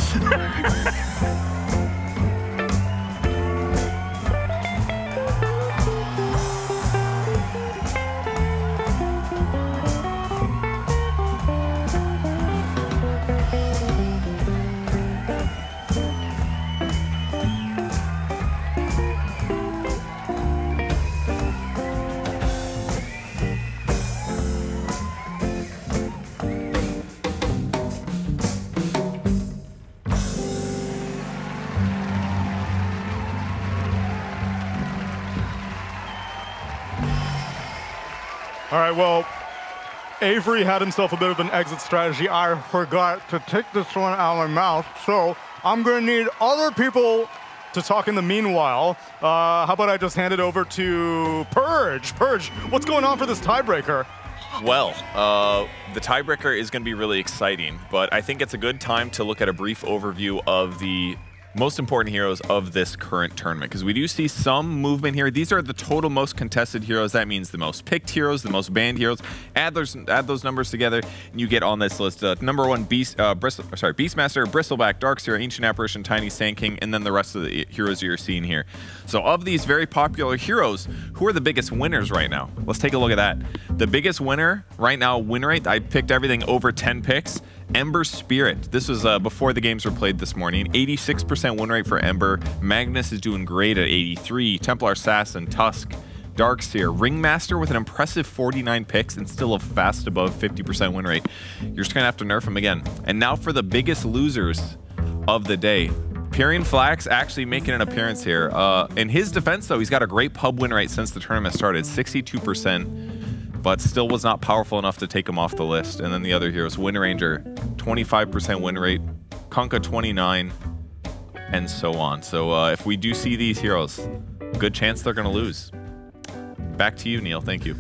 All right, well, Avery had himself a bit of an exit strategy. I forgot to take this one out of my mouth, so I'm going to need other people to talk in the meanwhile. How about I just hand it over to Purge? Purge, what's going on for this tiebreaker? Well, the tiebreaker is going to be really exciting, but I think it's a good time to look at a brief overview of the most important heroes of this current tournament, because we do see some movement here. These are the total most contested heroes. That means the most picked heroes, the most banned heroes. Add those numbers together, and you get on this list. Number 1, Beastmaster, Bristleback, Darkseer, Ancient Apparition, Tiny Sand King, and then the rest of the heroes you're seeing here. So of these very popular heroes, who are the biggest winners right now? Let's take a look at that. The biggest winner right now, win rate, I picked everything over 10 picks. Ember Spirit. This was before the games were played this morning. 86% win rate for Ember. Magnus is doing great at 83. Templar Assassin, Tusk, Darkseer, Ringmaster with an impressive 49 picks and still a fast above 50% win rate. You're just going to have to nerf him again. And now for the biggest losers of the day. Pyrian Flax actually making an appearance here. In his defense, though, he's got a great pub win rate since the tournament started, 62%, but still was not powerful enough to take him off the list. And then the other heroes, Wind Ranger, 25% win rate, Kunkka 29, and so on. So if we do see these heroes, good chance they're going to lose. Back to you, Neil. Thank you.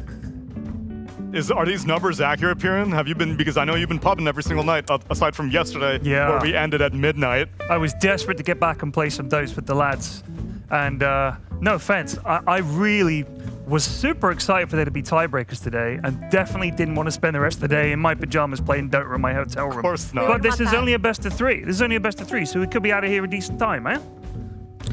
Are these numbers accurate, Pyrian? Have you been, because I know you've been pubbing every single night, aside from yesterday, where we ended at midnight. I was desperate to get back and play some Dota with the lads. And no offense, I really was super excited for there to be tiebreakers today, and definitely didn't want to spend the rest of the day in my pajamas playing Dota in my hotel room. Of course not. But this is only a best of 3. This is only a best of 3, so we could be out of here a decent time, eh?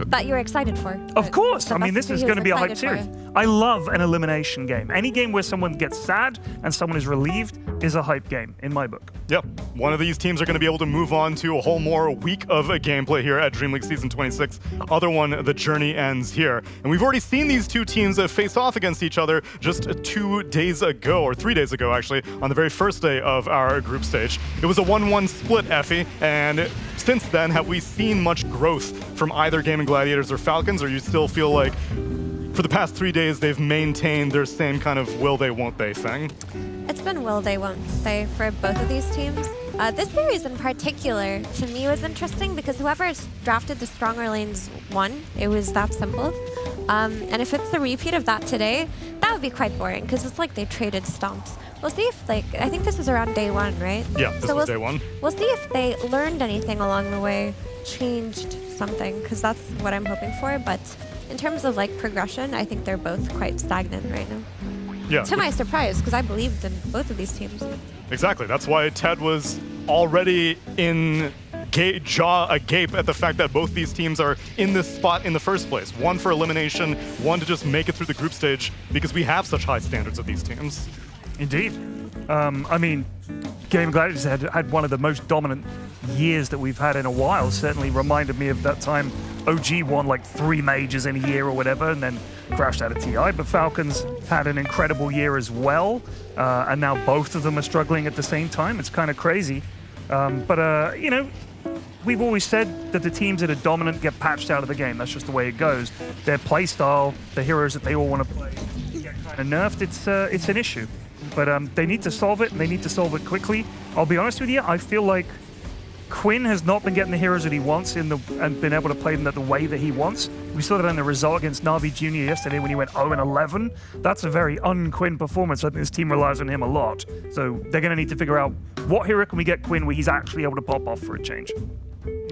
That you're excited for. Of course. I mean, this is going to be a hype series. I love an elimination game. Any game where someone gets sad and someone is relieved is a hype game, in my book. Yep. One of these teams are going to be able to move on to a whole more week of gameplay here at DreamLeague Season 26. Other one, the journey ends here. And we've already seen these two teams face off against each other just 2 days ago, or 3 days ago, actually, on the very first day of our group stage. It was a 1-1 split, Effie, and since then, have we seen much growth from either Gaming Gladiators or Falcons, or you still feel like for the past 3 days they've maintained their same kind of will they, won't they thing? It's been will they, won't they for both of these teams. This series in particular, to me, was interesting because whoever drafted the stronger lanes won. It was that simple. And if it's the repeat of that today, that would be quite boring because it's like they traded stomps. We'll see if, I think this was around day 1, right? Yeah, this was day 1. We'll see if they learned anything along the way, changed something, because that's what I'm hoping for. But in terms of, progression, I think they're both quite stagnant right now. Yeah. To my surprise, because I believed in both of these teams. Exactly. That's why Ted was already in jaw agape at the fact that both these teams are in this spot in the first place. One for elimination, one to just make it through the group stage, because we have such high standards of these teams. Indeed. I mean, Gaming Gladiators had one of the most dominant years that we've had in a while. Certainly reminded me of that time OG won 3 majors in a year or whatever, and then crashed out of TI. But Falcons had an incredible year as well, and now both of them are struggling at the same time. It's kind of crazy. But we've always said that the teams that are dominant get patched out of the game. That's just the way it goes. Their play style, the heroes that they all want to play, get kind of nerfed. It's an issue. But they need to solve it, and they need to solve it quickly. I'll be honest with you, I feel like Quinn has not been getting the heroes that he wants and been able to play them the way that he wants. We saw that in the result against Na'Vi Jr. yesterday when he went 0-11. That's a very un-Quinn performance. I think this team relies on him a lot. So they're going to need to figure out what hero can we get Quinn where he's actually able to pop off for a change.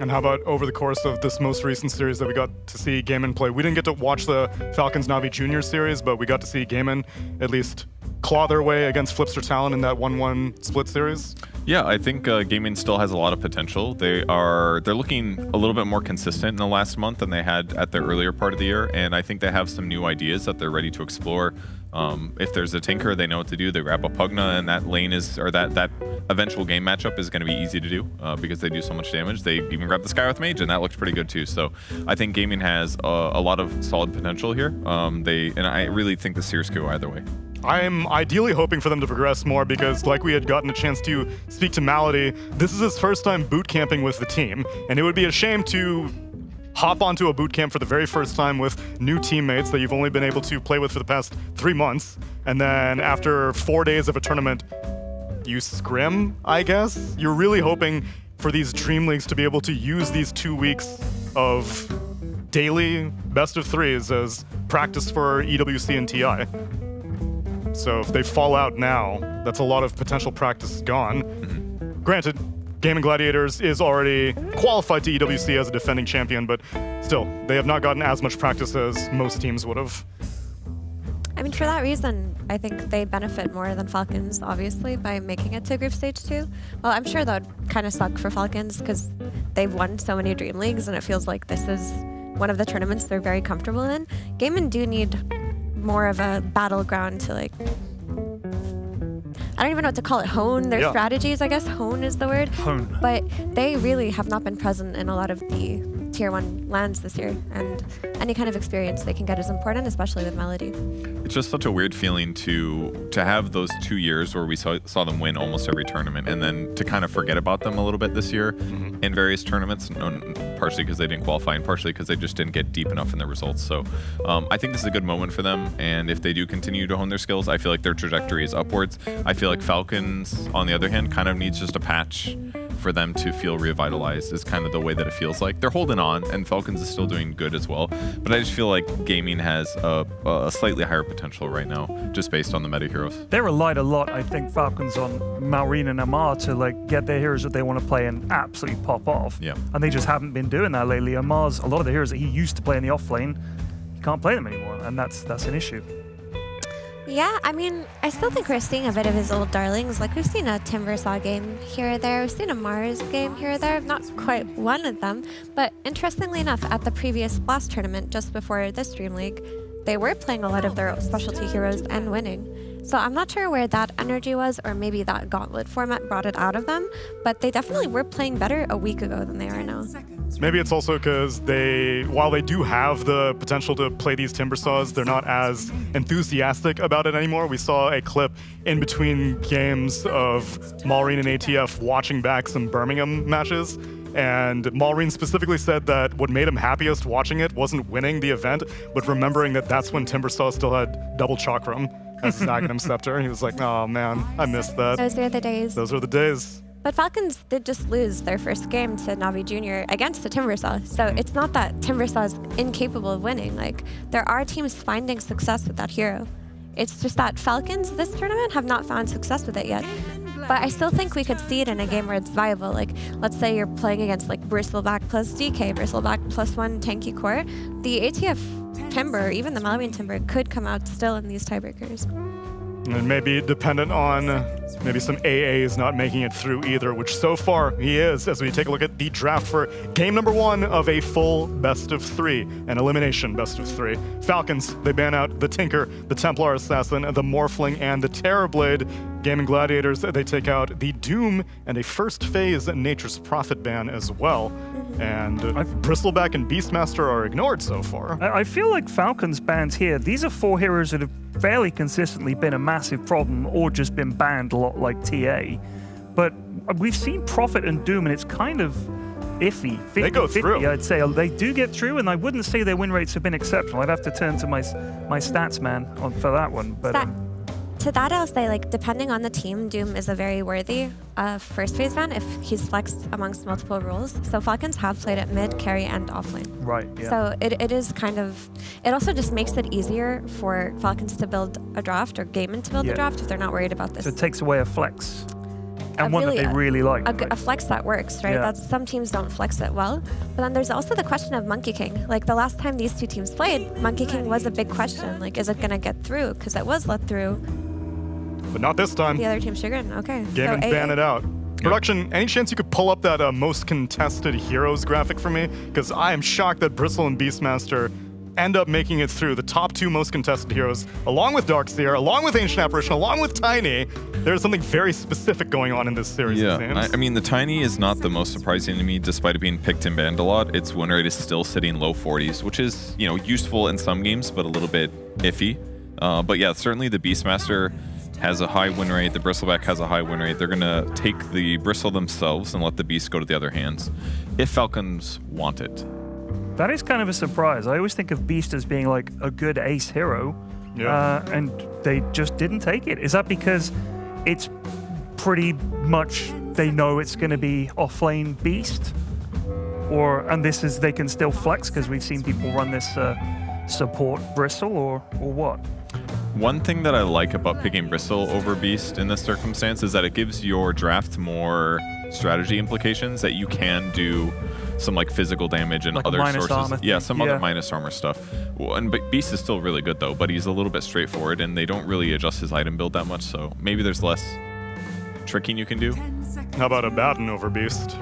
And how about over the course of this most recent series that we got to see Gaiman play? We didn't get to watch the Falcons Na'Vi Jr. series, but we got to see Gaiman at least claw their way against Flipster Talon in that 1-1 split series. Yeah, I think gaming still has a lot of potential. They're looking a little bit more consistent in the last month than they had at the earlier part of the year, and I think they have some new ideas that they're ready to explore. If there's a Tinker, they know what to do. They grab a Pugna, and that lane that eventual game matchup is going to be easy to do because they do so much damage. They even grab the Skywrath Mage, and that looks pretty good too. So I think gaming has a lot of solid potential here. And I really think the series could go either way. I'm ideally hoping for them to progress more because, like we had gotten a chance to speak to Malady, this is his first time boot camping with the team, and it would be a shame to hop onto a boot camp for the very first time with new teammates that you've only been able to play with for the past 3 months, and then after 4 days of a tournament, you scrim, I guess? You're really hoping for these Dream Leagues to be able to use these 2 weeks of daily best of threes as practice for EWC and TI. So if they fall out now, that's a lot of potential practice gone. Granted, Gaming Gladiators is already qualified to EWC as a defending champion, but still, they have not gotten as much practice as most teams would have. I mean, for that reason, I think they benefit more than Falcons, obviously, by making it to Group Stage 2. Well, I'm sure that would kind of suck for Falcons because they've won so many Dream Leagues, and it feels like this is one of the tournaments they're very comfortable in. Gaiman do need more of a battleground to I don't even know what to call it, hone their strategies, I guess. Hone is the word. Hone. But they really have not been present in a lot of the Tier 1 lands this year. And any kind of experience they can get is important, especially with Melody. It's just such a weird feeling to have those 2 years where we saw them win almost every tournament, and then to kind of forget about them a little bit this year in various tournaments, partially because they didn't qualify and partially because they just didn't get deep enough in their results. So I think this is a good moment for them, and if they do continue to hone their skills, I feel like their trajectory is upwards. I feel like Falcons, on the other hand, kind of needs just a patch for them to feel revitalized, is kind of the way that it feels like. They're holding on, and Falcons is still doing good as well, but I just feel like gaming has a slightly higher potential right now, just based on the meta heroes. They relied a lot, I think, Falcons on Maureen and Amar to like get their heroes that they want to play and absolutely pop off. Yeah. And they just haven't been doing that lately. Amar's, a lot of the heroes that he used to play in the off lane, he can't play them anymore, and that's an issue. Yeah, I mean, I still think we're seeing a bit of his old darlings. Like, we've seen a Timbersaw game here or there. We've seen a Mars game here or there. Not quite one of them. But interestingly enough, at the previous Blast tournament, just before this DreamLeague, they were playing a lot of their specialty heroes and winning. So I'm not sure where that energy was, or maybe that gauntlet format brought it out of them, but they definitely were playing better a week ago than they are now. Maybe it's also because while they do have the potential to play these Timbersaws, they're not as enthusiastic about it anymore. We saw a clip in between games of Maureen and ATF watching back some Birmingham matches, and Maureen specifically said that what made him happiest watching it wasn't winning the event, but remembering that that's when Timbersaw still had double Chakram as his Aghanim Scepter. He was like, oh man, I missed that. Those were the days. Those were the days. But Falcons did just lose their first game to Navi Jr. against a Timbersaw. So it's not that Timbersaw is incapable of winning. Like, there are teams finding success with that hero. It's just that Falcons this tournament have not found success with it yet. But I still think we could see it in a game where it's viable. Like, let's say you're playing against like Bristleback plus DK, Bristleback plus 1 tanky core. The ATF Timber, even the Malouine Timber, could come out still in these tiebreakers. And maybe dependent on maybe some AAs not making it through either, which so far he is, as we take a look at the draft for game number 1 of a full best of 3, an elimination best of 3. Falcons, they ban out the Tinker, the Templar Assassin, the Morphling, and the Terrorblade. Gaming Gladiators, they take out the Doom and a first phase Nature's Prophet ban as well. And Bristleback and Beastmaster are ignored so far. I feel like Falcons bans here, these are 4 heroes that have fairly consistently been a massive problem or just been banned a lot like TA. But we've seen Prophet and Doom, and it's kind of iffy. 50, they go 50, through. I'd say they do get through, and I wouldn't say their win rates have been exceptional. I'd have to turn to my stats man for that one. But to that, I'll say, like, depending on the team, Doom is a very worthy first phase ban if he's flexed amongst multiple roles. So Falcons have played it mid, carry, and offlane. Right, yeah. So it is kind of, it also just makes it easier for Falcons to build a draft or Gaiman to build a draft if they're not worried about this. So it takes away a flex. And one that they really like. A flex that works, right? Yeah. That's, some teams don't flex it well. But then there's also the question of Monkey King. Like, the last time these two teams played, Monkey King was a big question. Like, is it going to get through? Because it was let through. But not this time. The other team chagrin. Okay. Gaming so ban it out. Production, any chance you could pull up that most contested heroes graphic for me? Because I am shocked that Bristle and Beastmaster end up making it through the top 2 most contested heroes, along with Darkseer, along with Ancient Apparition, along with Tiny. There's something very specific going on in this series. Yeah, I mean, the Tiny is not the most surprising to me, despite it being picked and banned a lot. Its win rate is still sitting low 40s, which is, useful in some games, but a little bit iffy. But yeah, certainly the Beastmaster has a high win rate. The Bristleback has a high win rate. They're going to take the Bristle themselves and let the Beast go to the other hands, if Falcons want it. That is kind of a surprise. I always think of Beast as being like a good ace hero, and they just didn't take it. Is that because it's pretty much they know it's going to be offlane Beast, and this is they can still flex because we've seen people run this support Bristle, or what? One thing that I like about picking Bristle over Beast in this circumstance is that it gives your draft more strategy implications, that you can do some like physical damage and like other sources. Armor Other minus armor stuff. But Beast is still really good though, but he's a little bit straightforward and they don't really adjust his item build that much, so maybe there's less tricking you can do. How about a Batten over Beast?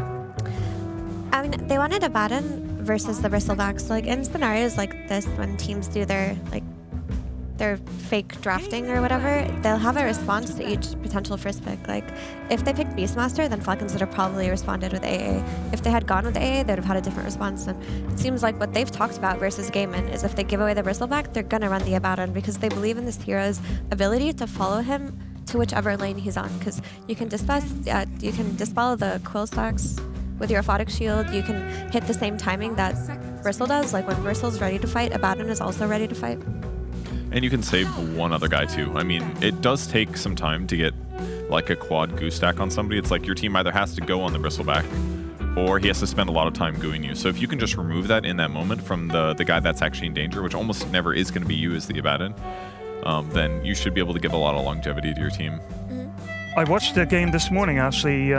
I mean, they wanted a Batten versus the Bristlebacks. Like, in scenarios like this, when teams do their, like, their fake drafting or whatever, they'll have a response to each potential first pick. Like, if they picked Beastmaster, then Falcons would have probably responded with AA. If they had gone with AA, they would have had a different response. And it seems like what they've talked about versus Gaiman is if they give away the Bristleback, they're going to run the Abaddon because they believe in this hero's ability to follow him to whichever lane he's on. Because you can dispel the Quill Stacks with your Aphotic Shield. You can hit the same timing that Bristle does. Like, when Bristle's ready to fight, Abaddon is also ready to fight. And you can save one other guy too. I mean, it does take some time to get like a quad goo stack on somebody. It's like your team either has to go on the Bristleback or he has to spend a lot of time gooing you. So if you can just remove that in that moment from the guy that's actually in danger, which almost never is going to be you as the Abaddon, then you should be able to give a lot of longevity to your team. I watched a game this morning, actually.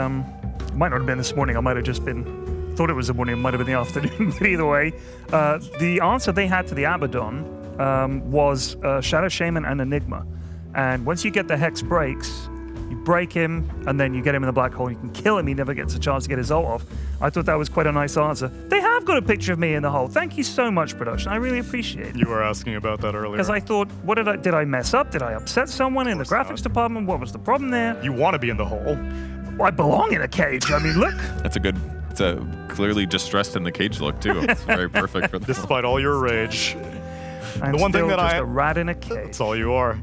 Might not have been this morning. I might have just thought it was the morning. It might have been the afternoon. But either way, the answer they had to the Abaddon was Shadow Shaman and Enigma. And once you get the Hex breaks, you break him, and then you get him in the black hole. You can kill him. He never gets a chance to get his ult off. I thought that was quite a nice answer. They have got a picture of me in the hole. Thank you so much, production. I really appreciate it. You were asking about that earlier. Because I thought, did I mess up? Did I upset someone in the graphics department? What was the problem there? You want to be in the hole. I belong in a cage. I mean, look. It's a clearly distressed in the cage look too. It's very perfect for this. Despite all your rage. I'm the one thing that just a rat in a cage. That's all you are.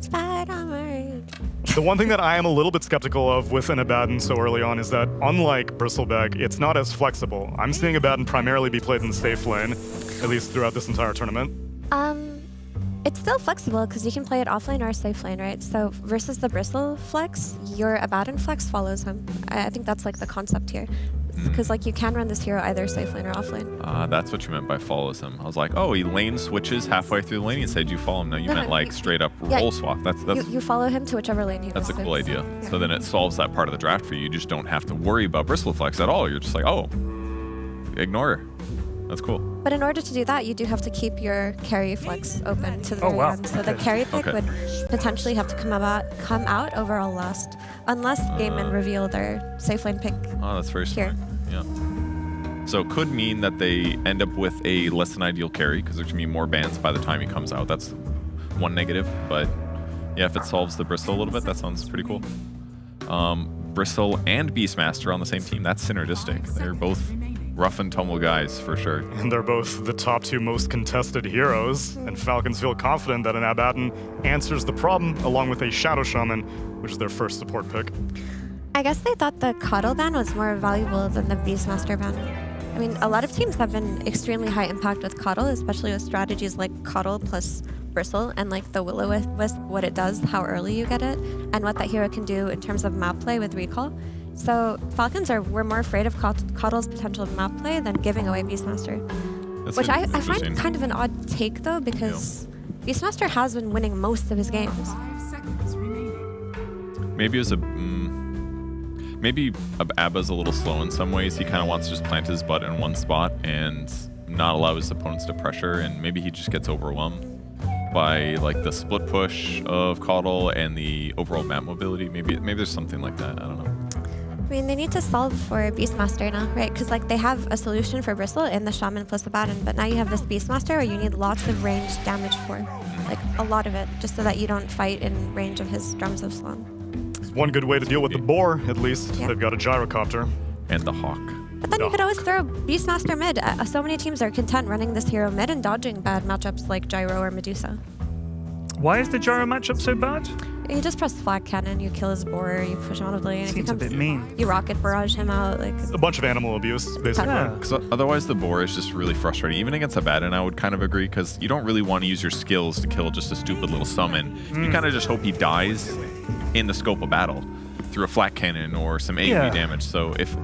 The one thing that I am a little bit skeptical of with an Abaddon so early on is that, unlike Bristleback, it's not as flexible. I'm seeing Abaddon primarily be played in the safe lane, at least throughout this entire tournament. It's still flexible because you can play it offlane or safe lane, right? So versus the Bristle flex, your Abaddon flex follows him. I think that's like the concept here. Because like you can run this hero either safe lane or offlane. That's what you meant by follows him. I was like, oh, he lane switches halfway through the lane. You said you follow him. No, you meant like straight up role swap. That's you follow him to whichever lane he that's goes a cool to. idea. Yeah. So then it solves that part of the draft for you. You just don't have to worry about Bristle flex at all. You're just like, oh, ignore her. That's cool. But in order to do that, you do have to keep your carry flex open to the very end. So the Okay. carry pick Okay. would potentially have to come out overall last, unless Gaiman reveal their safe lane pick. Oh, that's very here. smart. Yeah. So it could mean that they end up with a less than ideal carry because there's going to be more bans by the time he comes out. That's one negative. But yeah, if it solves the Bristol a little bit, that sounds pretty cool. Bristol and Beastmaster on the same team. That's synergistic. They're both rough and tumble guys for sure. And they're both the top two most contested heroes, and Falcons feel confident that an Abaddon answers the problem along with a Shadow Shaman, which is their first support pick. I guess they thought the Coddle ban was more valuable than the Beastmaster ban. I mean, a lot of teams have been extremely high impact with Coddle, especially with strategies like Coddle plus Bristle and like the Will-O-Wisp, what it does, how early you get it, and what that hero can do in terms of map play with recall. So Falcons were more afraid of Coddle's potential map play than giving away Beastmaster. That's Which I interesting. find kind of an odd take though, because Beastmaster has been winning most of his games. Maybe it was maybe Abba's a little slow in some ways. He kind of wants to just plant his butt in one spot and not allow his opponents to pressure, and maybe he just gets overwhelmed by like the split push of Coddle and the overall map mobility. Maybe there's something like that. I don't know. I mean, they need to solve for Beastmaster now, right? Because like they have a solution for Bristle in the Shaman plus Abaddon, but now you have this Beastmaster where you need lots of ranged damage for, like a lot of it, just so that you don't fight in range of his Drums of Slum. It's one good way to deal with the boar, at least. Yeah. They've got a gyrocopter. And the hawk. But then you could always throw Beastmaster mid. So many teams are content running this hero mid and dodging bad matchups like Gyro or Medusa. Why is the Gyro matchup so bad? You just press Flag Cannon, you kill his boar, you push him out of the lane. Seems a bit mean. You rocket barrage him out. Like A bunch of animal abuse, basically. Because otherwise the boar is just really frustrating. Even against Abaddon, I would kind of agree, because you don't really want to use your skills to kill just a stupid little summon. You kind of just hope he dies in the scope of battle through a flat cannon or some AoE damage. So if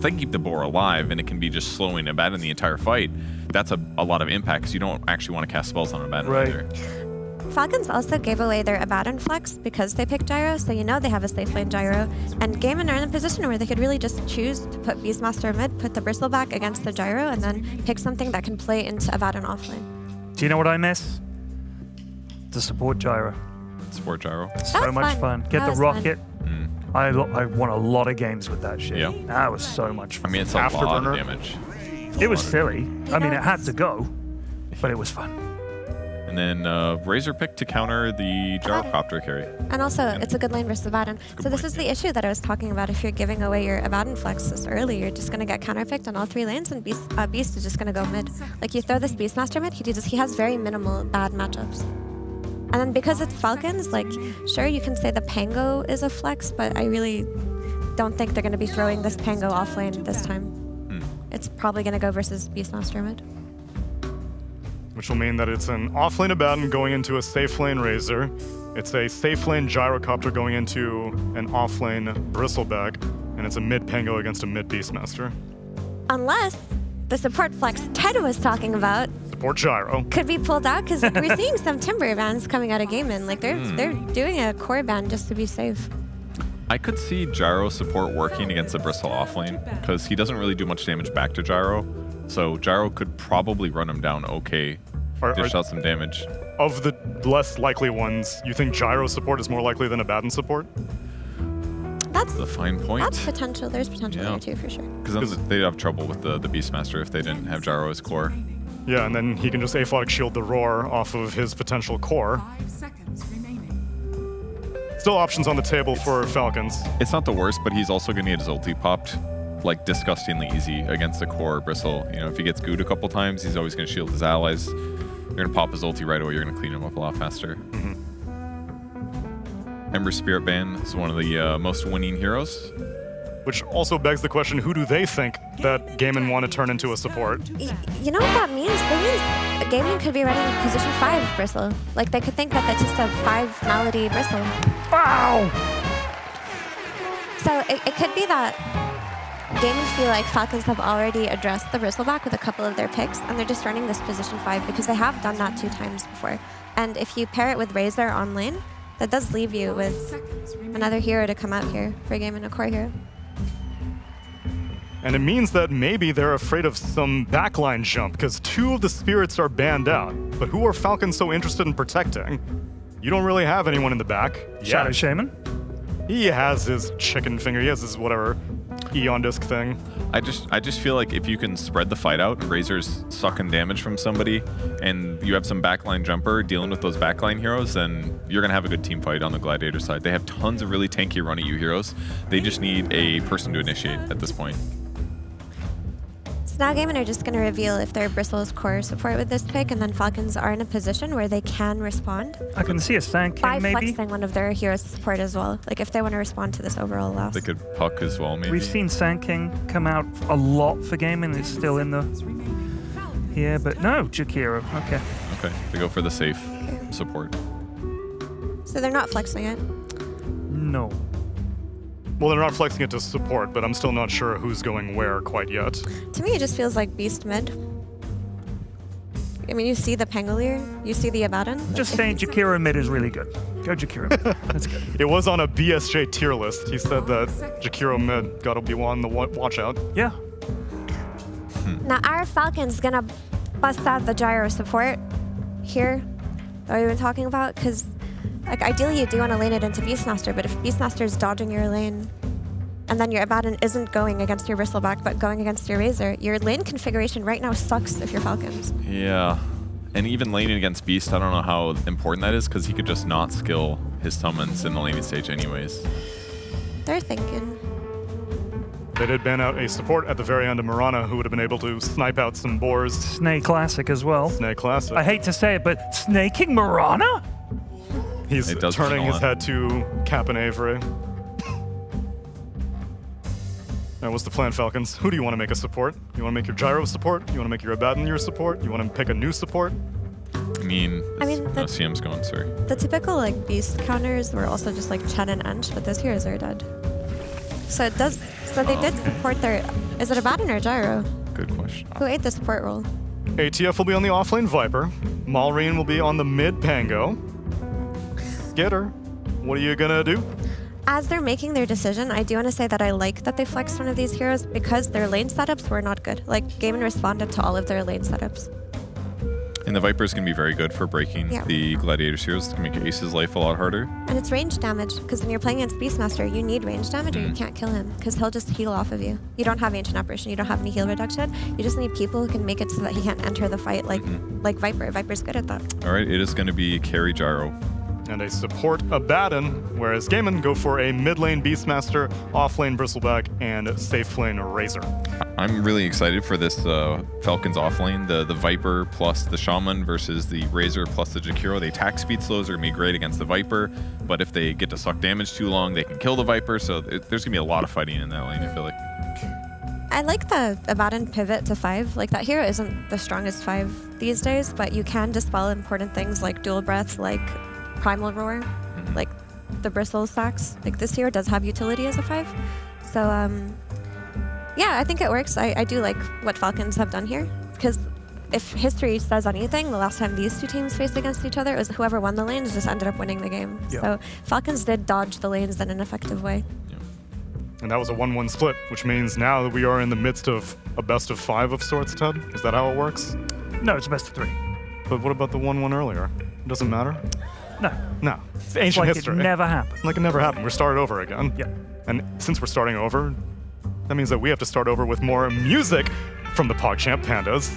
they keep the boar alive and it can be just slowing Abaddon the entire fight, that's a lot of impact, because you don't actually want to cast spells on Abaddon either. Falcons also gave away their Abaddon flex because they picked Gyro, so you know they have a safe lane Gyro. And Gaiman are in a position where they could really just choose to put Beastmaster mid, put the Bristleback against the Gyro, and then pick something that can play into Abaddon offlane. Do you know what I miss? The support Gyro. Support Gyro. So much fun. Get the rocket. I won a lot of games with that shit. Yeah. That was so much fun. I mean, it's a lot of damage. It was silly. I mean, it had to go, but it was fun. And then Razor pick to counter the Gyrocopter carry. And also, it's a good lane versus Abaddon. So this is the issue that I was talking about. If you're giving away your Abaddon flex this early, you're just going to get counterpicked on all 3 lanes, and Beast is just going to go mid. Like, you throw this Beastmaster mid, he has very minimal bad matchups. And then because it's Falcons, like, sure, you can say the Pango is a flex, but I really don't think they're going to be throwing this Pango off lane this time. It's probably going to go versus Beastmaster mid. Which will mean that it's an off-lane Abaddon going into a safe lane Razor. It's a safe lane Gyrocopter going into an off-lane Bristleback. And it's a mid Pango against a mid Beastmaster. Unless the support flex Ted was talking about Support Gyro could be pulled out, because we're seeing some Timber bans coming out of Gaimin. Like, they're doing a core ban just to be safe. I could see Gyro support working against the Bristle offlane, because he doesn't really do much damage back to Gyro. So Gyro could probably run him down okay, dish out some damage. Of the less likely ones, you think Gyro support is more likely than Abaddon support? That's the fine point. That's potential. There's potential there too, for sure. Because then they'd have trouble with the Beastmaster if they didn't have Gyro as core. Yeah, and then he can just aphotic shield the Roar off of his potential core. Still options on the table for Falcons. It's not the worst, but he's also going to get his ulti popped like disgustingly easy against the core Bristle. You know, if he gets gooed a couple times, he's always going to shield his allies. You're going to pop his ulti right away. You're going to clean him up a lot faster. Ember Spirit Band is one of the most winning heroes. Which also begs the question, who do they think that Gaimin want to turn into a support? You know what that means? That means Gaimin could be running position 5 Bristle. Like, they could think that that's just a 5 Malady Bristle. Wow! So it could be that Gaimin feel like Falcons have already addressed the Bristleback with a couple of their picks, and they're just running this position 5 because they have done that 2 times before. And if you pair it with Razor on lane, that does leave you with another hero to come out here for Gaimin, a core hero. And it means that maybe they're afraid of some backline jump, because 2 of the spirits are banned out. But who are Falcons so interested in protecting? You don't really have anyone in the back. Shadow Shaman? He has his chicken finger. He has his whatever Eon Disc thing. I just feel like if you can spread the fight out, Razor's sucking damage from somebody, and you have some backline jumper dealing with those backline heroes, then you're going to have a good team fight on the Gladiator side. They have tons of really tanky run-at-you heroes. They just need a person to initiate at this point. So now Gaimin are just going to reveal if they're Bristle's core support with this pick, and then Falcons are in a position where they can respond. I can see a Sand King, by maybe. flexing one of their heroes to support as well. Like, if they want to respond to this overall loss. They could puck as well, maybe. We've seen Sand King come out a lot for Gaimin. It's still in the here, but no, Jakiro. Okay. Okay, they go for the safe support. So they're not flexing it. No. Well, they're not flexing it to support, but I'm still not sure who's going where quite yet. To me, it just feels like Beast mid. I mean, you see the Pangolier, you see the Abaddon. Just saying Jakiro mid is really good. Go Jakiro mid. That's good. It was on a BSJ tier list. He said that Jakiro mid got to be on the watch out. Yeah. Now, our Falcon's gonna bust out the Gyro support here that we've been talking about, because like, ideally you do want to lane it into Beastmaster, but if Beastmaster is dodging your lane, and then your Abaddon isn't going against your Bristleback, but going against your Razor, your lane configuration right now sucks if you're Falcons. Yeah. And even laning against Beast, I don't know how important that is, because he could just not skill his summons in the laning stage anyways. They're thinking. They did ban out a support at the very end of Mirana who would have been able to snipe out some boars. Snake Classic as well. Snake Classic. I hate to say it, but snaking Mirana? He's turning his head to Cap and Avery. Now, what's the plan, Falcons? Who do you want to make a support? You want to make your Gyro support? You want to make your Abaddon your support? You want to pick a new support? I mean, CM's going, sorry. The typical like Beast counters were also just like Chen and Ench, but those heroes are dead. So it does. So they did support their. Is it Abaddon or Gyro? Good question. Who ate the support role? ATF will be on the offlane Viper. Malrine will be on the mid Pango. Skitter, what are you gonna do? As they're making their decision, I do want to say that I like that they flexed one of these heroes because their lane setups were not good. Like, Gaimin responded to all of their lane setups. And the Viper is going to be very good for breaking Yeah. the Gladiator's heroes to make Ace's life a lot harder. And it's range damage, because when you're playing against Beastmaster, you need range damage or you can't kill him, because he'll just heal off of you. You don't have Ancient Apparition, you don't have any heal reduction. You just need people who can make it so that he can't enter the fight like Viper. Viper's good at that. All right, it is going to be carry Gyro. And a support Abaddon, whereas Gaiman go for a mid lane Beastmaster, off lane Bristleback, and safe lane Razor. I'm really excited for this Falcons offlane, the Viper plus the Shaman versus the Razor plus the Jakiro. The attack speed slows are going to be great against the Viper, but if they get to suck damage too long, they can kill the Viper, so there's going to be a lot of fighting in that lane, I feel like. I like the Abaddon pivot to 5. Like, that hero isn't the strongest 5 these days, but you can dispel important things like Dual Breath, like Primal Roar, like the Bristle stacks. Like, this hero does have utility as a 5. So, yeah, I think it works. I do like what Falcons have done here, because if history says anything, the last time these two teams faced against each other, it was whoever won the lanes just ended up winning the game. Yeah. So Falcons did dodge the lanes in an effective way. And that was a 1-1 split, which means now that we are in the midst of a best of 5 of sorts, Ted? Is that how it works? No, it's a best of 3. But what about the 1-1 earlier? It doesn't matter? No. No. It's Ancient like history. it never happened. Like it never happened. We're started over again. Yeah. And since we're starting over, that means that we have to start over with more music from the PogChamp Pandas.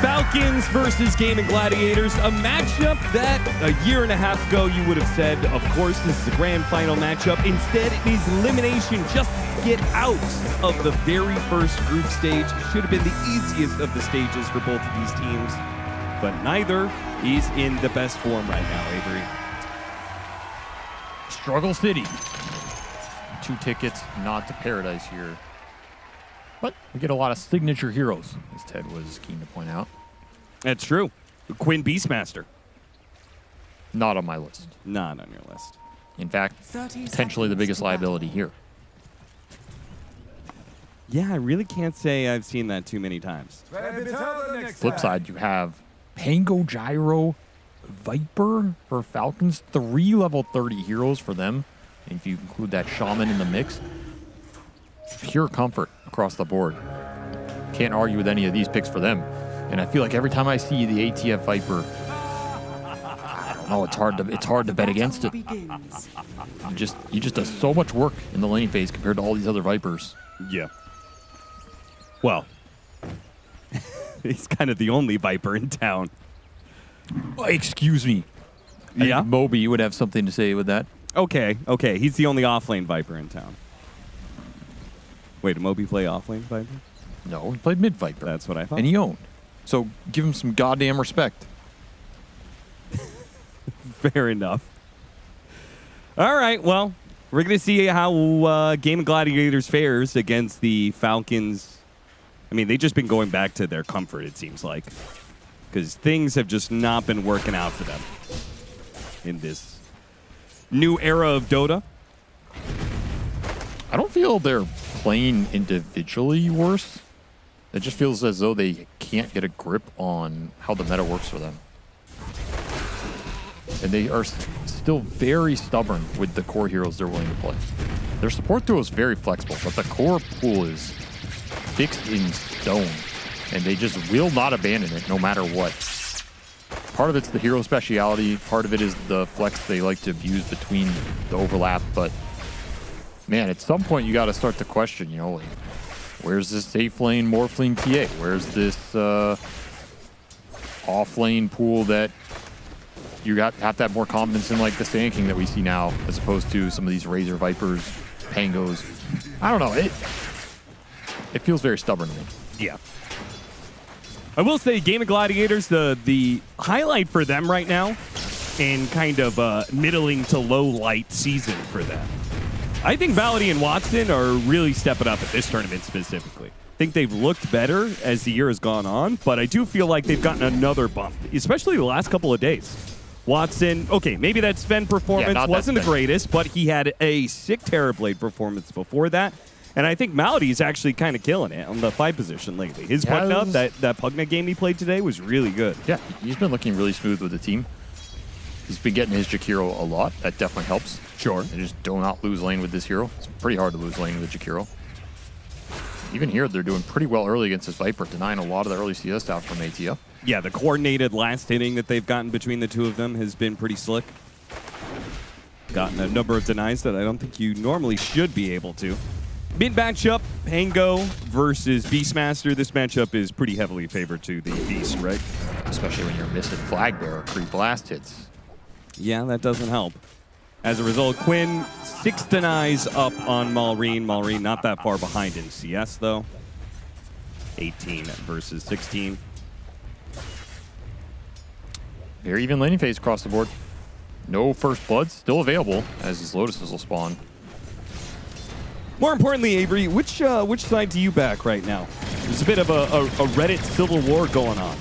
Falcons versus Gaming Gladiators, a matchup that a year and a half ago you would have said, of course, this is a grand final matchup. Instead, it is elimination just to get out of the very first group stage. It should have been the easiest of the stages for both of these teams, but neither is in the best form right now, Avery. Struggle City. 2 tickets, not to paradise here. But we get a lot of signature heroes, as Ted was keen to point out. That's true. Quinn Beastmaster. Not on my list. Not on your list. In fact, potentially the biggest liability here. Yeah, I really can't say I've seen that too many times. Flip side, you have Pango Gyro, Viper for Falcons, 3 level 30 heroes for them. And if you include that Shaman in the mix, pure comfort across the board. Can't argue with any of these picks for them. And I feel like every time I see the ATF Viper, I don't know, it's hard to bet against it. He just does so much work in the lane phase compared to all these other Vipers. Yeah. Well, he's kind of the only Viper in town. Excuse me. Yeah? Moby, you would have something to say with that. Okay. He's the only offlane Viper in town. Wait, did Moby play offlane Viper? No, he played mid Viper. That's what I thought. And he owned. So give him some goddamn respect. Fair enough. All right, well, we're going to see how Game of Gladiators fares against the Falcons. I mean, they've just been going back to their comfort, it seems like, because things have just not been working out for them in this new era of Dota. I don't feel they're playing individually worse. It just feels as though they can't get a grip on how the meta works for them. And they are still very stubborn with the core heroes they're willing to play. Their support duo is very flexible, but the core pool is fixed in stone. And they just will not abandon it no matter what. Part of it's the hero speciality, part of it is the flex they like to abuse between the overlap, but man, at some point you got to start to question, you know, like, where's this safe lane, morph lane TA? Where's this off lane pool that you have to have more confidence in, like the Sand King that we see now, as opposed to some of these Razor Vipers, Pangos. I don't know. It feels very stubborn to me. Yeah. I will say, Game of Gladiators, the highlight for them right now, in kind of a middling to low light season for them. I think Malady and Watson are really stepping up at this tournament specifically. I think they've looked better as the year has gone on, but I do feel like they've gotten another bump, especially the last couple of days. Watson, okay, maybe that Sven performance wasn't the greatest, but he had a sick Terrorblade performance before that. And I think Malady is actually kind of killing it on the 5 position lately. His Pugna, that Pugna game he played today was really good. Yeah, he's been looking really smooth with the team. He's been getting his Jakiro a lot. That definitely helps. Sure. They just do not lose lane with this hero. It's pretty hard to lose lane with Jakiro. Even here, they're doing pretty well early against this Viper, denying a lot of the early CS stuff from ATF. Yeah, the coordinated last hitting that they've gotten between the two of them has been pretty slick. Gotten a number of denies that I don't think you normally should be able to. Mid matchup, Pango versus Beastmaster. This matchup is pretty heavily favored to the Beast, right? Especially when you're missing Flag Bearer, creep blast hits. Yeah, that doesn't help. As a result, Quinn 6 denies up on Malrine. Malrine not that far behind in CS, though. 18 versus 16. Very even laning phase across the board. No first blood still available as his Lotuses will spawn. More importantly, Avery, which side do you back right now? There's a bit of a Reddit civil war going on.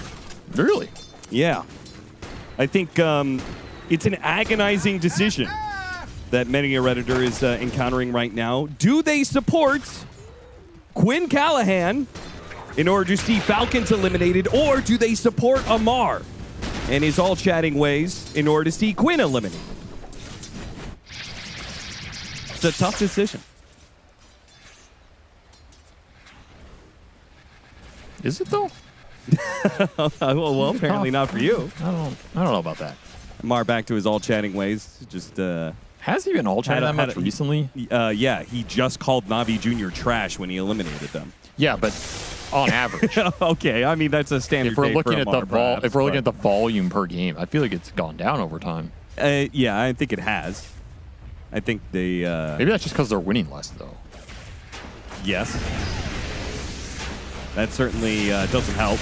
Really? Yeah. I think it's an agonizing decision that many a Redditor is encountering right now. Do they support Quinn Callahan in order to see Falcons eliminated, or do they support Amar and his all-chatting ways in order to see Quinn eliminated? It's a tough decision. Is it though? well, apparently not for you. I don't know about that. Amar back to his all-chatting ways. Just has he been all-chatting that much recently? Yeah, he just called Navi Jr. trash when he eliminated them. Yeah, but on average. Okay, I mean that's a standard. If we're day looking for at Amar, if we're looking at the volume per game, I feel like it's gone down over time. Yeah, I think it has. I think they. Maybe that's just because they're winning less, though. Yes. That certainly doesn't help.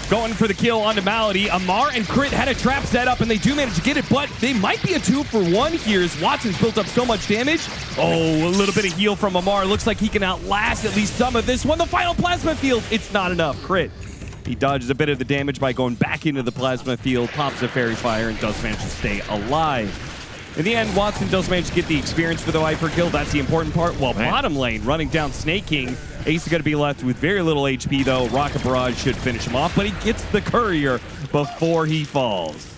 Going for the kill onto Malady. Amar and Crit had a trap set up, and they do manage to get it, but they might be a 2-for-1 here as Watson's built up so much damage. Oh, a little bit of heal from Amar. Looks like he can outlast at least some of this one. The final plasma field, it's not enough. Crit. He dodges a bit of the damage by going back into the plasma field, pops a fairy fire, and does manage to stay alive. In the end, Watson does manage to get the experience for the Viper kill. That's the important part. While bottom lane, running down Snake King, Ace is going to be left with very little HP, though. Rocket Barrage should finish him off, but he gets the courier before he falls.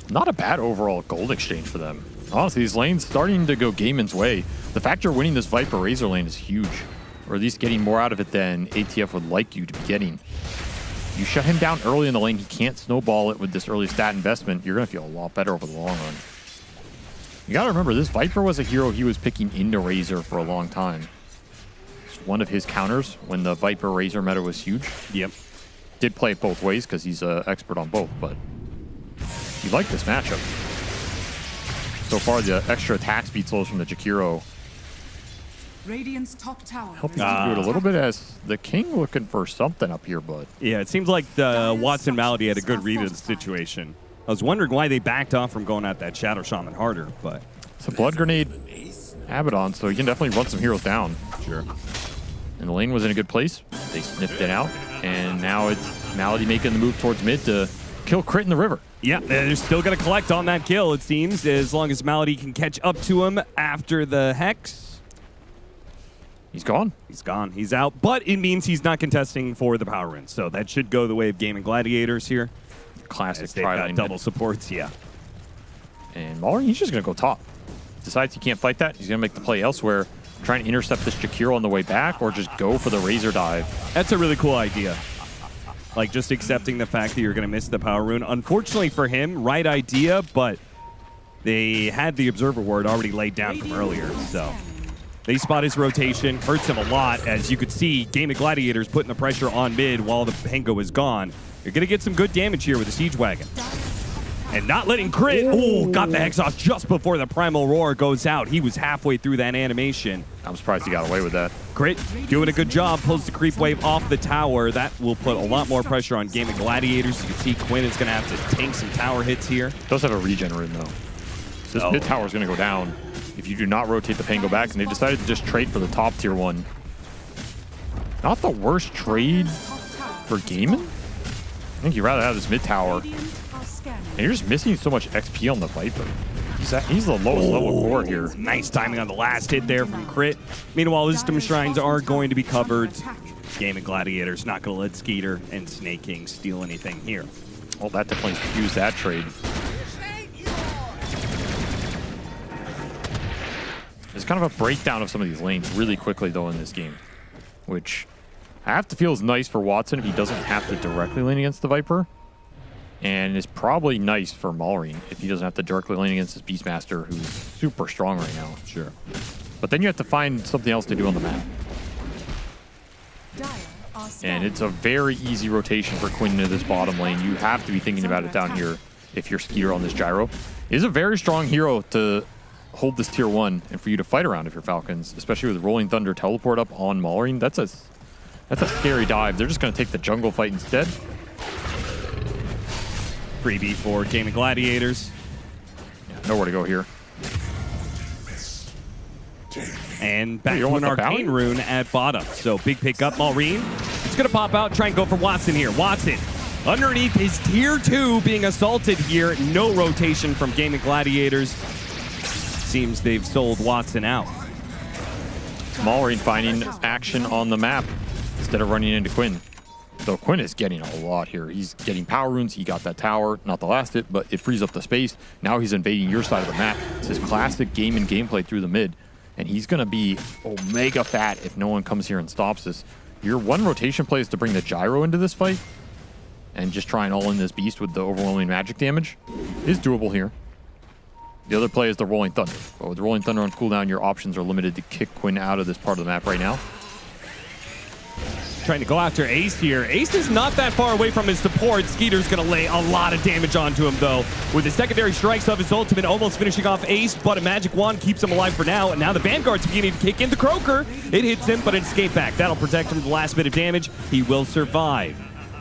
Not a bad overall gold exchange for them. Honestly, these lanes starting to go Gaiman's way. The fact you're winning this Viper Razor lane is huge, or at least getting more out of it than ATF would like you to be getting. You shut him down early in the lane, he can't snowball it with this early stat investment. You're going to feel a lot better over the long run. You got to remember, this Viper was a hero he was picking into Razor for a long time. It's one of his counters when the Viper Razor meta was huge. Yep. Did play it both ways because he's an expert on both, but you like this matchup. So far, the extra attack speed slows from the Jakiro Radiant's top tower. helping to do it a little bit as the King looking for something up here, but Yeah, it seems like the Watson Malady had a good read of the situation. I was wondering why they backed off from going at that Shadow Shaman harder, but... It's a Blood Grenade Abaddon, so you can definitely run some heroes down. Sure. And the lane was in a good place. They sniffed it out, and now it's Malady making the move towards mid to kill Crit in the river. Yeah, they're still going to collect on that kill, it seems, as long as Malady can catch up to him after the Hex. He's gone. He's gone. He's out, but it means he's not contesting for the power win, so that should go the way of Game and Gladiators here. Classic tri-lane double supports, yeah. And Mallory, he's just going to go top. Decides he can't fight that. He's going to make the play elsewhere, trying to intercept this Jakiro on the way back, or just go for the Razor dive. That's a really cool idea. Like, just accepting the fact that you're going to miss the power rune. Unfortunately for him, right idea, but they had the Observer Ward already laid down from earlier, so... They spot his rotation, hurts him a lot, as you could see, Game of Gladiators putting the pressure on mid while the Pango is gone. You're going to get some good damage here with the Siege Wagon. And not letting crit. Oh, got the Hex off just before the Primal Roar goes out. He was halfway through that animation. I'm surprised he got away with that. Crit doing a good job. Pulls the creep wave off the tower. That will put a lot more pressure on Gaming Gladiators. You can see Quinn is going to have to tank some tower hits here. Does have a regen rune, though. So this mid tower is going to go down if you do not rotate the Pango back, and they decided to just trade for the top tier one. Not the worst trade for Gaimin. I think you'd rather have this mid tower. And you're just missing so much XP on the Viper. He's the lowest level core here. Nice timing on the last hit there from Crit. Meanwhile, Wisdom Shrines are going to be covered. Gaming Gladiators not going to let Skeeter and Snake King steal anything here. Well, that definitely fused that trade. There's kind of a breakdown of some of these lanes really quickly, though, in this game, which I have to feel is nice for Watson if he doesn't have to directly lane against the Viper. And it's probably nice for Maureen if he doesn't have to directly lane against his Beastmaster, who's super strong right now. Sure. But then you have to find something else to do on the map. And it's a very easy rotation for Quinn into this bottom lane. You have to be thinking about it down here if you're Skeeter on this gyro. It is a very strong hero to hold this tier 1 and for you to fight around if you're Falcons, especially with Rolling Thunder teleport up on Maureen. That's a scary dive. They're just going to take the jungle fight instead. Freebie for Gaming Gladiators. Yeah, nowhere to go here. And back to an Arcane Rune at bottom. So big pickup, Maureen. It's going to pop out, try and go for Watson here. Watson underneath his tier 2 being assaulted here. No rotation from Gaming Gladiators. Seems they've sold Watson out. Maureen finding action on the map instead of running into Quinn. So Quinn is getting a lot here. He's getting power runes. He got that tower, not the last hit, but it frees up the space. Now he's invading your side of the map. It's his classic game and gameplay through the mid. And he's going to be omega fat if no one comes here and stops this. Your one rotation play is to bring the gyro into this fight and just try and all in this beast with the overwhelming magic damage. Is doable here. The other play is the Rolling Thunder. But with the Rolling Thunder on cooldown, your options are limited to kick Quinn out of this part of the map right now. Trying to go after Ace here. Ace is not that far away from his support. Skeeter's going to lay a lot of damage onto him, though, with the secondary strikes of his ultimate almost finishing off Ace, but a magic wand keeps him alive for now, and now the Vanguard's beginning to kick in. The Croaker, it hits him, but it escaped back. That'll protect him from the last bit of damage. He will survive.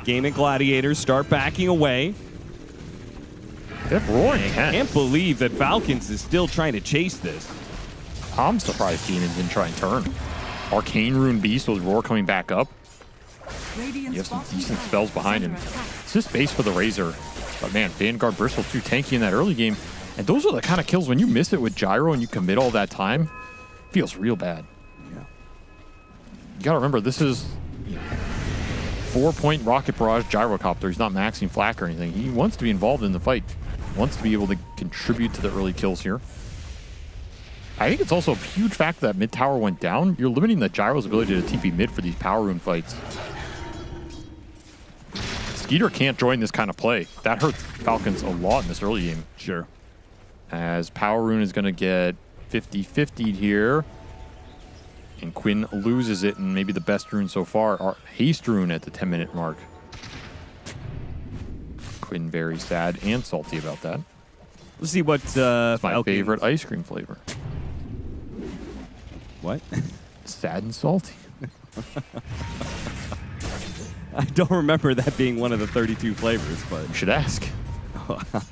Gaming Gladiators start backing away. They're roaring. I can't believe that Falcons is still trying to chase this. I'm surprised Demon didn't try and turn. Arcane Rune Beast with Roar coming back up. You have some decent spells behind him. It's just base for the Razor. But man, Vanguard Bristle too tanky in that early game. And those are the kind of kills when you miss it with Gyro and you commit all that time, feels real bad. Yeah. You gotta remember, this is 4-point Rocket Barrage Gyrocopter. He's not maxing flak or anything. He wants to be involved in the fight. Wants to be able to contribute to the early kills here. I think it's also a huge fact that mid tower went down. You're limiting the Gyro's ability to TP mid for these power rune fights. Skeeter can't join this kind of play. That hurts Falcons a lot in this early game. Sure. As power rune is going to get 50-50'd here. And Quinn loses it, and maybe the best rune so far are Haste Rune at the 10-minute mark. Quinn very sad and salty about that. Let's see what it's my favorite ice cream flavor. What? Sad and salty. I don't remember that being one of the 32 flavors, but you should ask.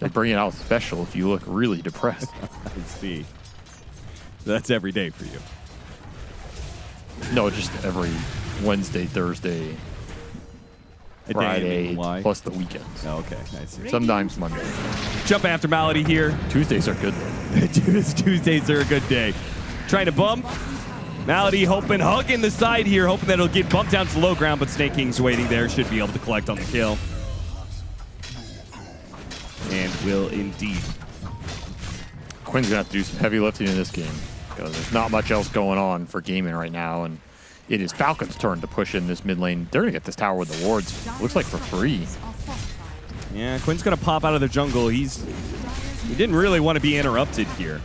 They bring it out special if you look really depressed. I see. That's every day for you. No, just every Wednesday, Thursday, Friday, plus the weekends. Oh, okay, I see. Sometimes Monday. Jump after Malady here. Tuesdays are good, though. Tuesdays are a good day. Trying to bump. Malady hugging the side here, hoping that it'll get bumped down to low ground, but Snake King's waiting there. Should be able to collect on the kill. And will indeed. Quinn's going to have to do some heavy lifting in this game because there's not much else going on for gaming right now, and it is Falcon's turn to push in this mid lane. They're going to get this tower with the wards. Looks like for free. Yeah, Quinn's going to pop out of the jungle. He didn't really want to be interrupted here.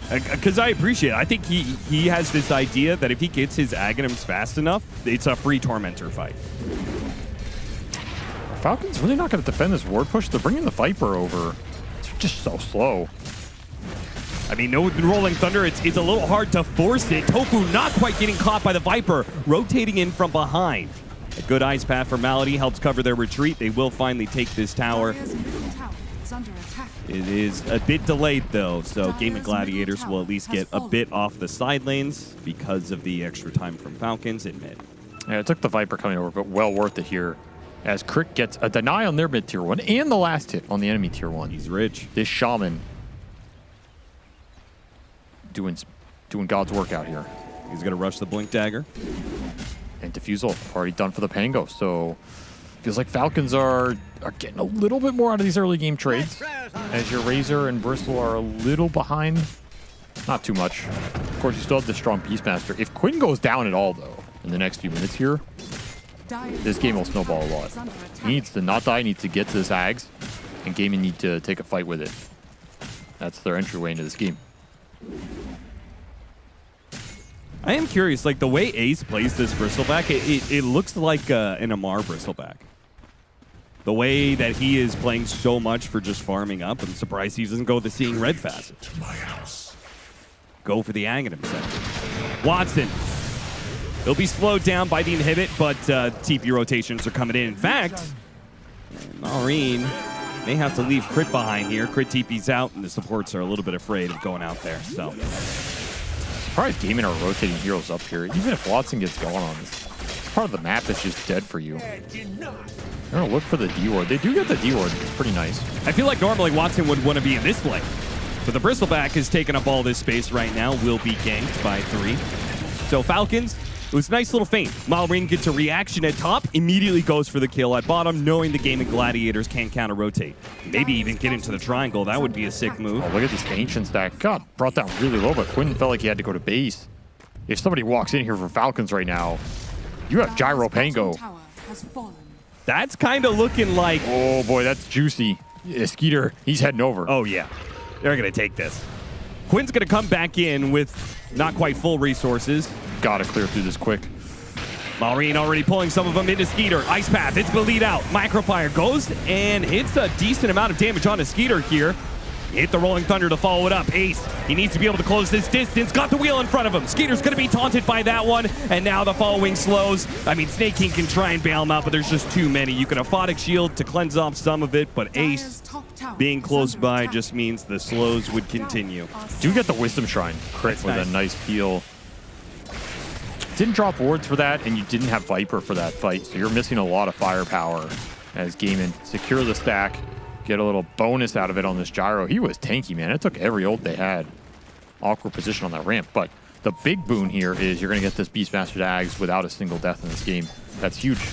Because I appreciate it. I think he has this idea that if he gets his Aghanims fast enough, it's a free Tormentor fight. Falcon's really not going to defend this ward push. They're bringing the Viper over. just so slow. I mean, no Rolling Thunder, it's a little hard to force it. Tofu not quite getting caught by the Viper, rotating in from behind. A good ice path for Malady helps cover their retreat. They will finally take this tower. It is a bit delayed, though, so Gaming Gladiators will at least get a bit off the side lanes because of the extra time from Falcons in mid. Yeah, it took the Viper coming over, but well worth it here. As Crick gets a deny on their mid tier 1 and the last hit on the enemy tier 1. He's rich. This Shaman doing God's work out here. He's going to rush the Blink Dagger. And Diffusal already done for the Pango, so feels like Falcons are getting a little bit more out of these early game trades, as your Razor and Bristle are a little behind. Not too much. Of course, you still have the strong Beastmaster. If Quinn goes down at all, though, in the next few minutes here, this game will snowball a lot. He needs to not die, needs to get to this Ags, and Gaming need to take a fight with it. That's their entryway into this game. I am curious, like the way Ace plays this Bristleback, it looks like an Amar Bristleback. The way that he is playing so much for just farming up, I'm surprised he doesn't go the Seeing Red facet. Go for the Aghanim center. Watson. He'll be slowed down by the inhibit, but TP rotations are coming in. In fact, Maureen may have to leave Crit behind here. Crit TP's out, and the supports are a little bit afraid of going out there. So, surprised Gaming are rotating heroes up here. Even if Watson gets going on this part of the map is just dead for you. They're gonna look for the D-Ward. They do get the D-Ward. It's pretty nice. I feel like normally Watson would want to be in this lane. But the Bristleback is taking up all this space right now. Will be ganked by 3. So Falcons, it was a nice little feint. Malrine gets a reaction at top, immediately goes for the kill at bottom, knowing the Gaming Gladiators can't counter-rotate. Maybe even get into the triangle. That would be a sick move. Oh, look at this Ancient stack. God, brought down really low, but Quinn felt like he had to go to base. If somebody walks in here for Falcons right now, you have Gyro Pango. That's kind of looking like... Oh, boy, that's juicy. Yeah, Skeeter, he's heading over. Oh, yeah. They're going to take this. Quinn's going to come back in with not quite full resources. Gotta clear through this quick. Malrine already pulling some of them into Skeeter. Ice Path, it's the lead out. Microfire goes and hits a decent amount of damage on a Skeeter here. Hit the Rolling Thunder to follow it up. Ace, he needs to be able to close this distance. Got the wheel in front of him. Skeeter's going to be taunted by that one. And now the following slows. I mean, Snake King can try and bail him out, but there's just too many. You can Aphotic Shield to cleanse off some of it, but Ace being close by just means the slows would continue. Do get the Wisdom Shrine crit with a nice heal. Didn't drop wards for that, and you didn't have Viper for that fight, so you're missing a lot of firepower as Gaming secure the stack, get a little bonus out of it on this Gyro. He was tanky, man. It took every ult they had. Awkward position on that ramp, but the big boon here is you're going to get this Beastmaster Dags without a single death in this game. That's huge.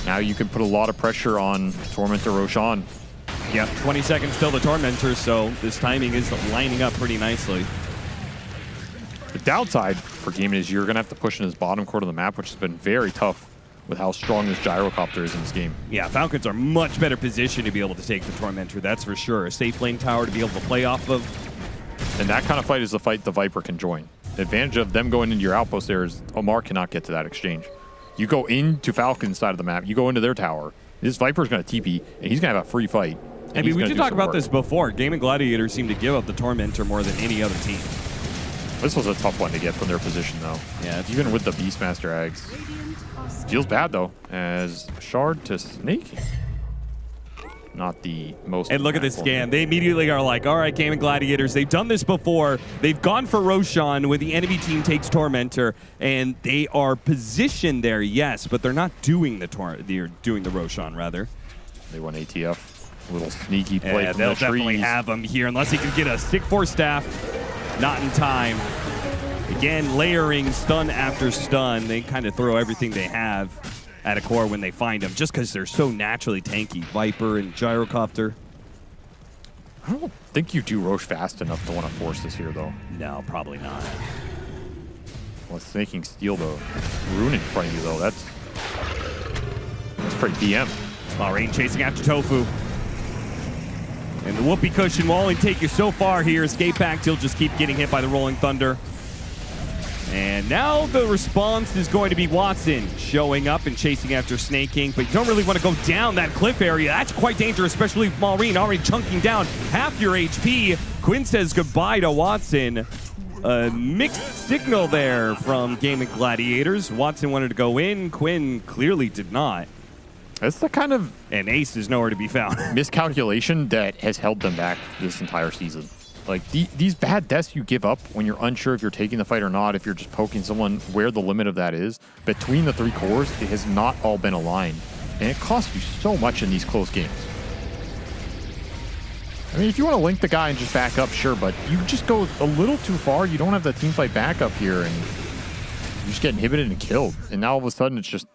Now you can put a lot of pressure on Tormentor Roshan. Yeah, 20 seconds till the Tormentor, so this timing is lining up pretty nicely. The downside for Gaming is you're going to have to push in his bottom quarter of the map, which has been very tough with how strong this Gyrocopter is in this game. Yeah, Falcons are much better positioned to be able to take the Tormentor, that's for sure. A safe lane tower to be able to play off of. And that kind of fight is the fight the Viper can join. The advantage of them going into your outpost there is Omar cannot get to that exchange. You go into Falcon's side of the map, you go into their tower, this Viper's going to TP, and he's going to have a free fight. I mean, we did talk about this before. Gaming Gladiators seem to give up the Tormentor more than any other team. This was a tough one to get from their position, though. Yeah, even with the Beastmaster Ags. Feels bad, though, as Shard to Snake. Not the most... And look at this scan. They immediately are like, all right, Gaming Gladiators, they've done this before. They've gone for Roshan when the enemy team takes Tormentor, and they are positioned there, yes, but they're not doing they're doing the Roshan, rather. They want ATF. A little sneaky play from they'll the definitely trees. have him here, unless he can get a Sick Force Staff. Not in time. Again, layering stun after stun. They kind of throw everything they have at a core when they find them, just because they're so naturally tanky. Viper and Gyrocopter. I don't think you do Roche fast enough to want to force this here, though. No, probably not. Well, it's making steal the rune in front of you, though. That's pretty BM. Maureen chasing after Tofu. And the whoopee cushion will only take you so far here. Escape back, he'll just keep getting hit by the Rolling Thunder. And now the response is going to be Watson showing up and chasing after Snake King, but you don't really want to go down that cliff area. That's quite dangerous, especially with Maureen already chunking down half your HP. Quinn says goodbye to Watson. A mixed signal there from Gaming Gladiators. Watson wanted to go in. Quinn clearly did not. That's the kind of and Ace is nowhere to be found. miscalculation that has held them back this entire season. Like, these bad deaths you give up when you're unsure if you're taking the fight or not, if you're just poking someone where the limit of that is, between the 3 cores, it has not all been aligned. And it costs you so much in these close games. I mean, if you want to link the guy and just back up, sure, but you just go a little too far. You don't have the team fight backup here, and you just get inhibited and killed. And now all of a sudden, it's just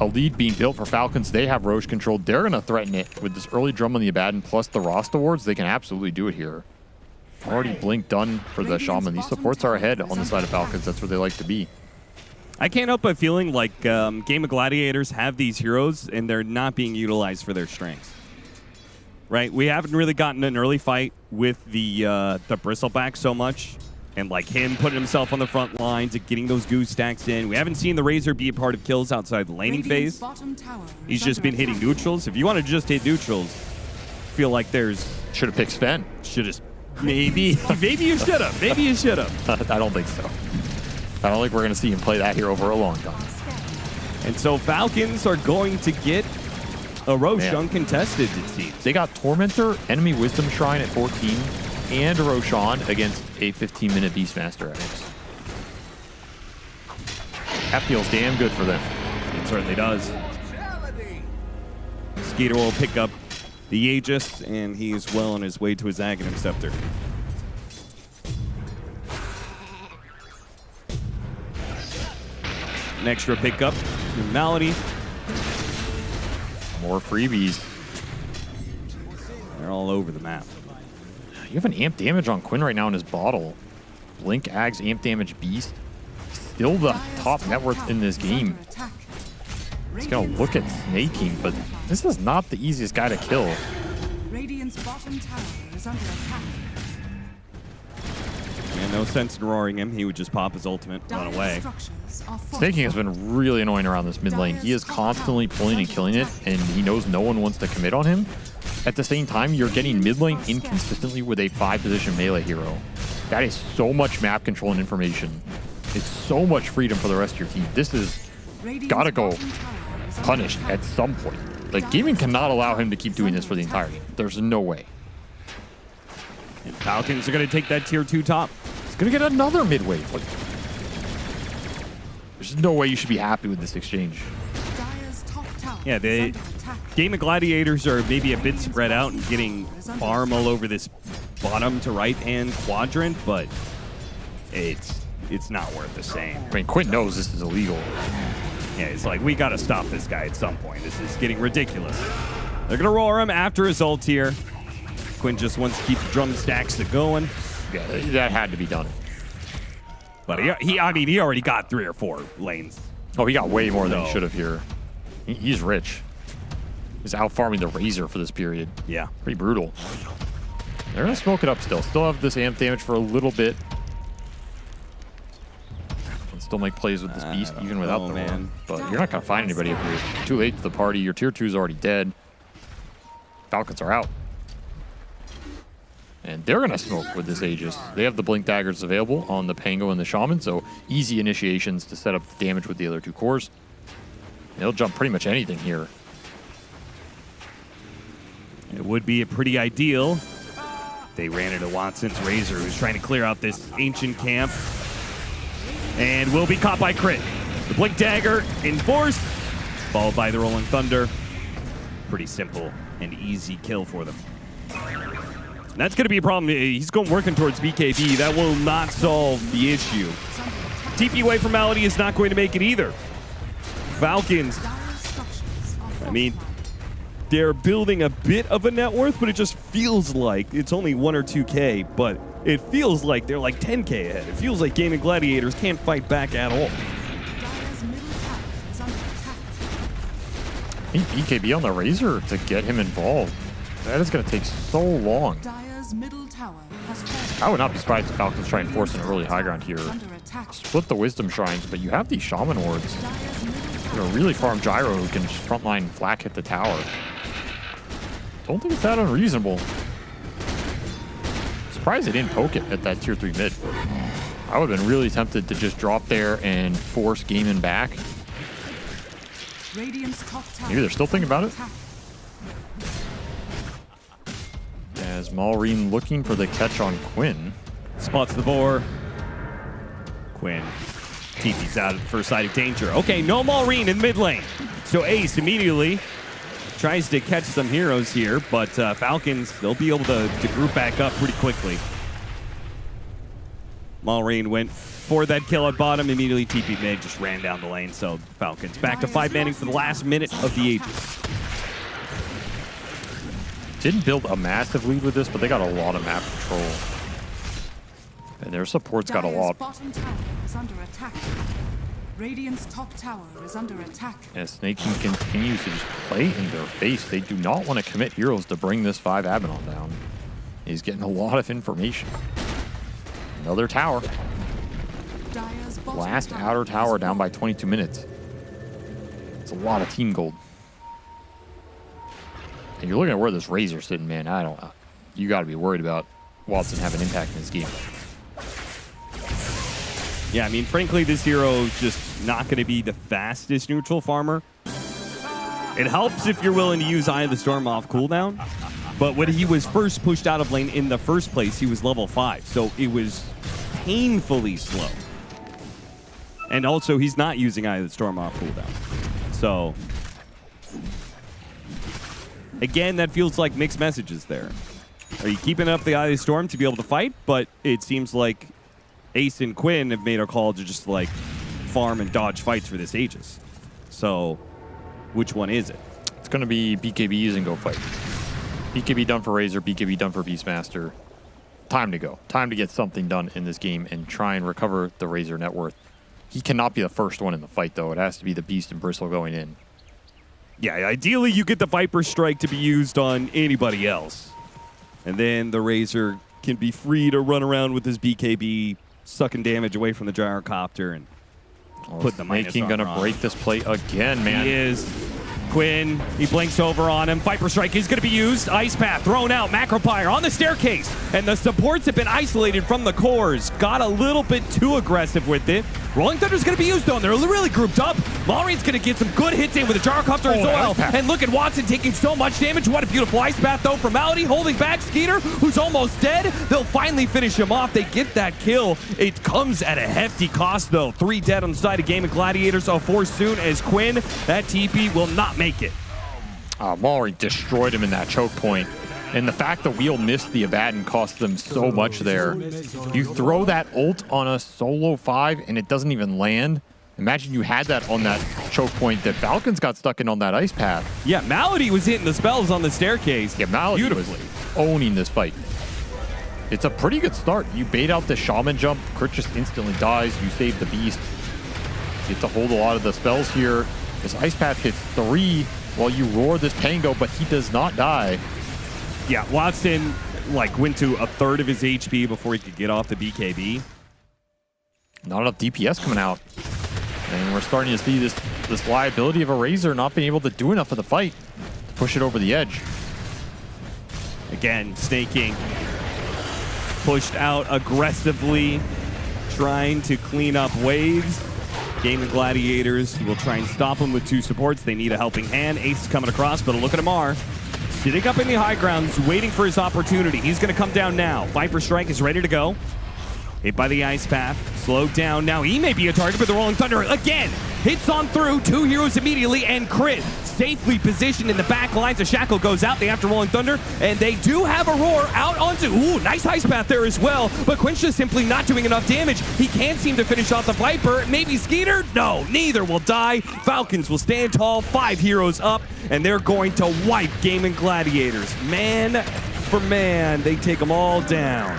a lead being built for Falcons. They have Roche controlled. They're going to threaten it with this early drum on the Abaddon plus the Rost awards. They can absolutely do it here. Already Blink done for the Shaman. These supports are ahead on the side of Falcons. That's where they like to be. I can't help but feeling like Game of Gladiators have these heroes and they're not being utilized for their strengths. Right? We haven't really gotten an early fight with the Bristleback so much. And like him putting himself on the front lines and getting those goose stacks in. We haven't seen the Razor be a part of kills outside the laning phase. He's just been hitting neutrals. If you want to just hit neutrals, feel like there's... Should have picked Sven. Should have... Maybe. Maybe you should have. Maybe you should have. I don't think so. I don't think we're going to see him play that hero for a long time. And so Falcons are going to get a Roche uncontested, it seems. They got Tormentor, Enemy Wisdom Shrine at 14, and a Roshan against a 15-minute Beastmaster X. That feels damn good for them. It certainly does. Skeeter will pick up the Aegis, and he's well on his way to his Aghanim Scepter. An extra pickup in Malady. More freebies. They're all over the map. You have an amp damage on Quinn right now in his bottle. Blink, Ags, amp damage, Beast. Still the top net worth in this game. He's going to look at Snake King, but this is not the easiest guy to kill. Radiant's bottom tower is under attack. Yeah, no sense in roaring him. He would just pop his ultimate and run away. Snake King has been really annoying around this mid lane. He is constantly pulling and killing it, and he knows no one wants to commit on him. At the same time, you're getting mid lane inconsistently with a 5-position melee hero. That is so much map control and information. It's so much freedom for the rest of your team. This is gotta go punished at some point. Like, gaming cannot allow him to keep doing this for the entirety. There's no way. And Falcons are going to take that tier 2 top. He's going to get another mid wave. Like, there's no way you should be happy with this exchange. Yeah, the Game of Gladiators are maybe a bit spread out and getting farm all over this bottom to right hand quadrant, but it's not worth the same. I mean, Quinn knows this is illegal. Yeah, it's like, we got to stop this guy at some point. This is getting ridiculous. They're going to roar him after his ult here. Quinn just wants to keep the drum stacks going. Yeah, that had to be done. But he already got 3 or 4 lanes. Oh, he got way more than he should have here. He's rich. He's out farming the Razor for this period. Yeah. Pretty brutal. They're going to smoke it up still. Still have this amp damage for a little bit. Can still make plays with this Beast even without the man. But you're not going to find anybody if you're too late to the party. Your tier 2 is already dead. Falcons are out. And they're going to smoke with this Aegis. They have the Blink Daggers available on the Pango and the Shaman, so easy initiations to set up the damage with the other 2 cores. They'll jump pretty much anything here. It would be a pretty ideal. They ran into Watson's Razor, who's trying to clear out this ancient camp. And will be caught by crit. The Blink Dagger in force, followed by the Rolling Thunder. Pretty simple and easy kill for them. That's going to be a problem. He's going working towards BKB. That will not solve the issue. TP away from Malady is not going to make it either. Falcons, I mean, they're building a bit of a net worth, but it just feels like it's only 1 or 2K, but it feels like they're like 10K ahead. It feels like Gaming Gladiators can't fight back at all. I need BKB on the Razor to get him involved. That is going to take so long. I would not be surprised if Falcons try and force an early high ground here. attack. Split the Wisdom Shrines, but you have these Shaman Wards. You know, really farm Gyro who can just frontline flak hit the tower. Don't think it's that unreasonable. Surprised they didn't poke it at that tier 3 mid. I would have been really tempted to just drop there and force Gaimin back. Radiant's top tower. Maybe they're still thinking about it. As Maureen looking for the catch on Quinn. Spots the boar. Quinn. TP's out of the first side of danger. Okay, no Maureen in mid lane. So Ace immediately tries to catch some heroes here, but Falcons, they'll be able to group back up pretty quickly. Maureen went for that kill at bottom, immediately TP mid, just ran down the lane. So Falcons back to 5-manning for the last minute of the Aegis. Didn't build a massive lead with this, but they got a lot of map control. And their support's got a lot. Bottom tower is under attack. Radiant's top tower is under attack. As Snake King continues to just play in their face, they do not want to commit heroes to bring this 5 Abaddon down. He's getting a lot of information. Another tower. Last outer tower down by 22 minutes. It's a lot of team gold. And you're looking at where this Razor's sitting, man. I don't know. You got to be worried about Watson having impact in this game. Yeah, I mean, frankly, this hero is just not going to be the fastest neutral farmer. It helps if you're willing to use Eye of the Storm off cooldown. But when he was first pushed out of lane in the first place, he was level 5. So it was painfully slow. And also, he's not using Eye of the Storm off cooldown. So, again, that feels like mixed messages there. Are you keeping up the Eye of the Storm to be able to fight? But it seems like Ace and Quinn have made a call to just like farm and dodge fights for this Aegis. So, which one is it? It's going to be BKB using Go Fight. BKB done for Razor, BKB done for Beastmaster. Time to go. Time to get something done in this game and try and recover the Razor net worth. He cannot be the first one in the fight, though. It has to be the Beast and Bristle going in. Yeah, ideally you get the Viper Strike to be used on anybody else. And then the Razor can be free to run around with his BKB, sucking damage away from the Gyrocopter and put the minus Making gonna break this play again, man. He is. Quinn, he blinks over on him. Viper Strike is going to be used. Ice Path thrown out. Macropyre on the staircase. And the supports have been isolated from the cores. Got a little bit too aggressive with it. Rolling Thunder's going to be used though. They're really grouped up. Maureen's going to get some good hits in with a Gyrocopter as well. And look at Watson taking so much damage. What a beautiful Ice Path though from Malady, holding back Skeeter, who's almost dead. They'll finally finish him off. They get that kill. It comes at a hefty cost though. 3 dead on the side of Game of Gladiators. So for soon as Quinn, that TP will not make it. Maureen destroyed him in that choke point. And the fact the wheel missed the Abaddon cost them so much there. You throw that ult on a solo 5 and it doesn't even land. Imagine you had that on that choke point that Falcons got stuck in on that Ice Path. Yeah, Malady was hitting the spells on the staircase. Yeah, Malady was owning this fight. It's a pretty good start. You bait out the Shaman jump, Crit just instantly dies, you save the Beast. You get to hold a lot of the spells here. This Ice Path hits 3 while you roar this Pango, but he does not die. Yeah, Watson like went to a third of his HP before he could get off the BKB. Not enough DPS coming out. And we're starting to see this liability of a Razor not being able to do enough of the fight to push it over the edge. Again, Snake King pushed out aggressively, trying to clean up waves. Game of Gladiators will try and stop him with 2 supports. They need a helping hand. Ace is coming across, but look at Amar. Sitting up in the high grounds, waiting for his opportunity. He's going to come down now. Viper Strike is ready to go. Hit by the Ice Path. Slowed down. Now he may be a target, but the Rolling Thunder again hits on through. 2 heroes immediately, and Crit safely positioned in the back lines. A Shackle goes out. They after Rolling Thunder, and they do have a roar out onto. Ooh, nice Ice Path there as well. But Quinch just simply not doing enough damage. He can't seem to finish off the Viper. Maybe Skeeter? No, neither will die. Falcons will stand tall. 5 heroes up, and they're going to wipe Game and Gladiators. Man for man, they take them all down.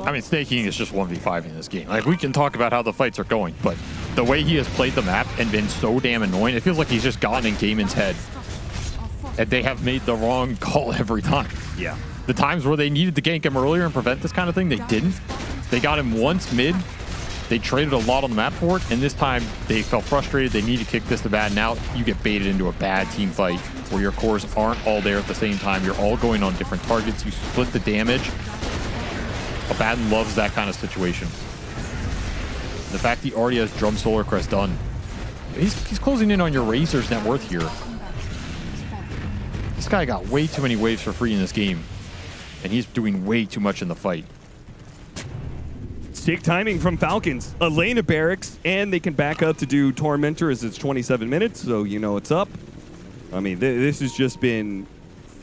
I mean, Snake King is just 1v5 in this game. Like, we can talk about how the fights are going, but the way he has played the map and been so damn annoying, it feels like he's just gotten in Gaimin's head. And they have made the wrong call every time. Yeah. The times where they needed to gank him earlier and prevent this kind of thing, they didn't. They got him once mid. They traded a lot on the map for it, and this time they felt frustrated. They need to kick this to bad, and now you get baited into a bad team fight where your cores aren't all there at the same time. You're all going on different targets. You split the damage. Abaddon loves that kind of situation. The fact he already has Drum Solar Crest done. He's closing in on your Razor's net worth here. This guy got way too many waves for free in this game, and he's doing way too much in the fight. Sick timing from Falcons. A lane of barracks, and they can back up to do Tormentor as it's 27 minutes, so you know it's up. I mean, this has just been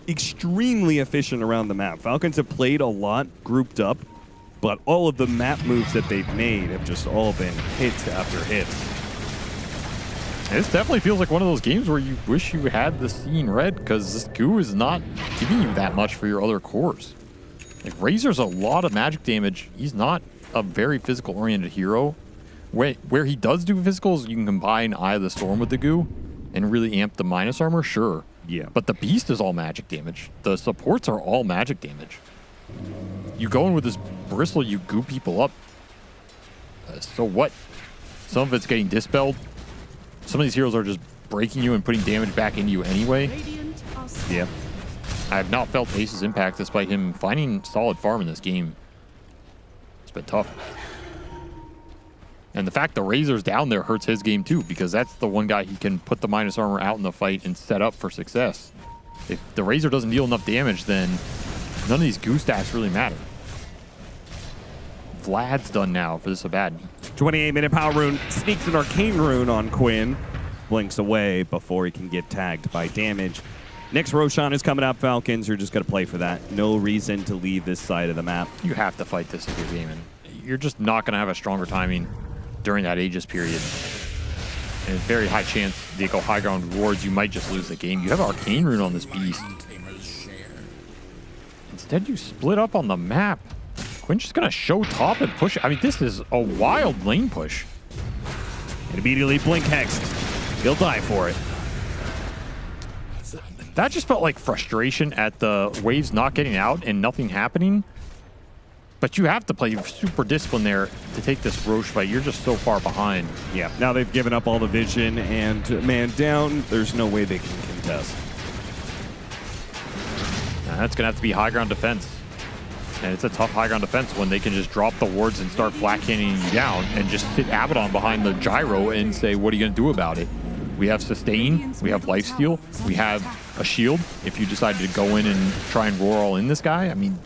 extremely efficient around the map. Falcons have played a lot grouped up, but all of the map moves that they've made have just all been hits after hits. This definitely feels like one of those games where you wish you had the scene red, because this goo is not giving you that much for your other cores. Like, Razor's a lot of magic damage. He's not a very physical-oriented hero. Where he does do physicals, you can combine Eye of the Storm with the goo and really amp the minus armor, sure. Yeah. But the Beast is all magic damage. The supports are all magic damage. You go in with this Bristle, you goo people up. So what? Some of it's getting dispelled. Some of these heroes are just breaking you and putting damage back into you anyway. Yeah. I have not felt Ace's impact despite him finding solid farm in this game. It's been tough. And the fact the Razor's down there hurts his game too, because that's the one guy he can put the minus armor out in the fight and set up for success. If the Razor doesn't deal enough damage, then none of these goo stats really matter. Vlad's done now for this Abaddon. 28-minute power rune sneaks an arcane rune on Quinn. Blinks away before he can get tagged by damage. Next Roshan is coming up. Falcons are just going to play for that. No reason to leave this side of the map. You have to fight this if you're gaming. You're just not going to have a stronger timing during that Aegis period. And a very high chance they go high ground rewards. You might just lose the game. You have Arcane Rune on this beast. Instead, you split up on the map. Quinn's just going to show top and push. I mean, this is a wild lane push. And immediately blink hexed. He'll die for it. That just felt like frustration at the waves not getting out and nothing happening. But you have to play super disciplined there to take this Roche fight. You're just so far behind. Yeah, now they've given up all the vision and man down. There's no way they can contest. Now that's going to have to be high ground defense. And it's a tough high ground defense when they can just drop the wards and start flat cannoning you down and just sit Abaddon behind the gyro and say, what are you going to do about it? We have sustain, we have lifesteal, we have a shield. If you decided to go in and try and roar all in this guy, I mean,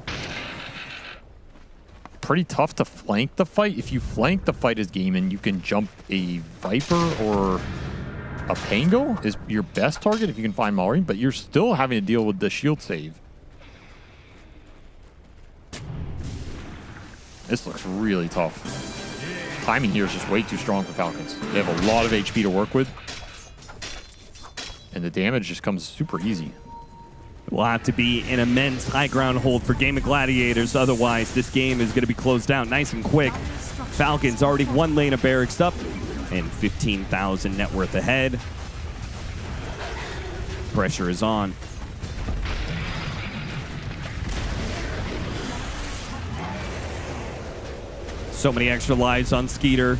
pretty tough to flank the fight. If you flank the fight as Gaiman, you can jump a Viper or a Pango is your best target if you can find Maureen, but you're still having to deal with the shield save. This looks really tough. Timing here is just way too strong for Falcons. They have a lot of HP to work with. And the damage just comes super easy. It will have to be an immense high ground hold for Game of Gladiators. Otherwise, this game is going to be closed down nice and quick. Falcons already one lane of barracks up and 15,000 net worth ahead. Pressure is on. So many extra lives on Skeeter.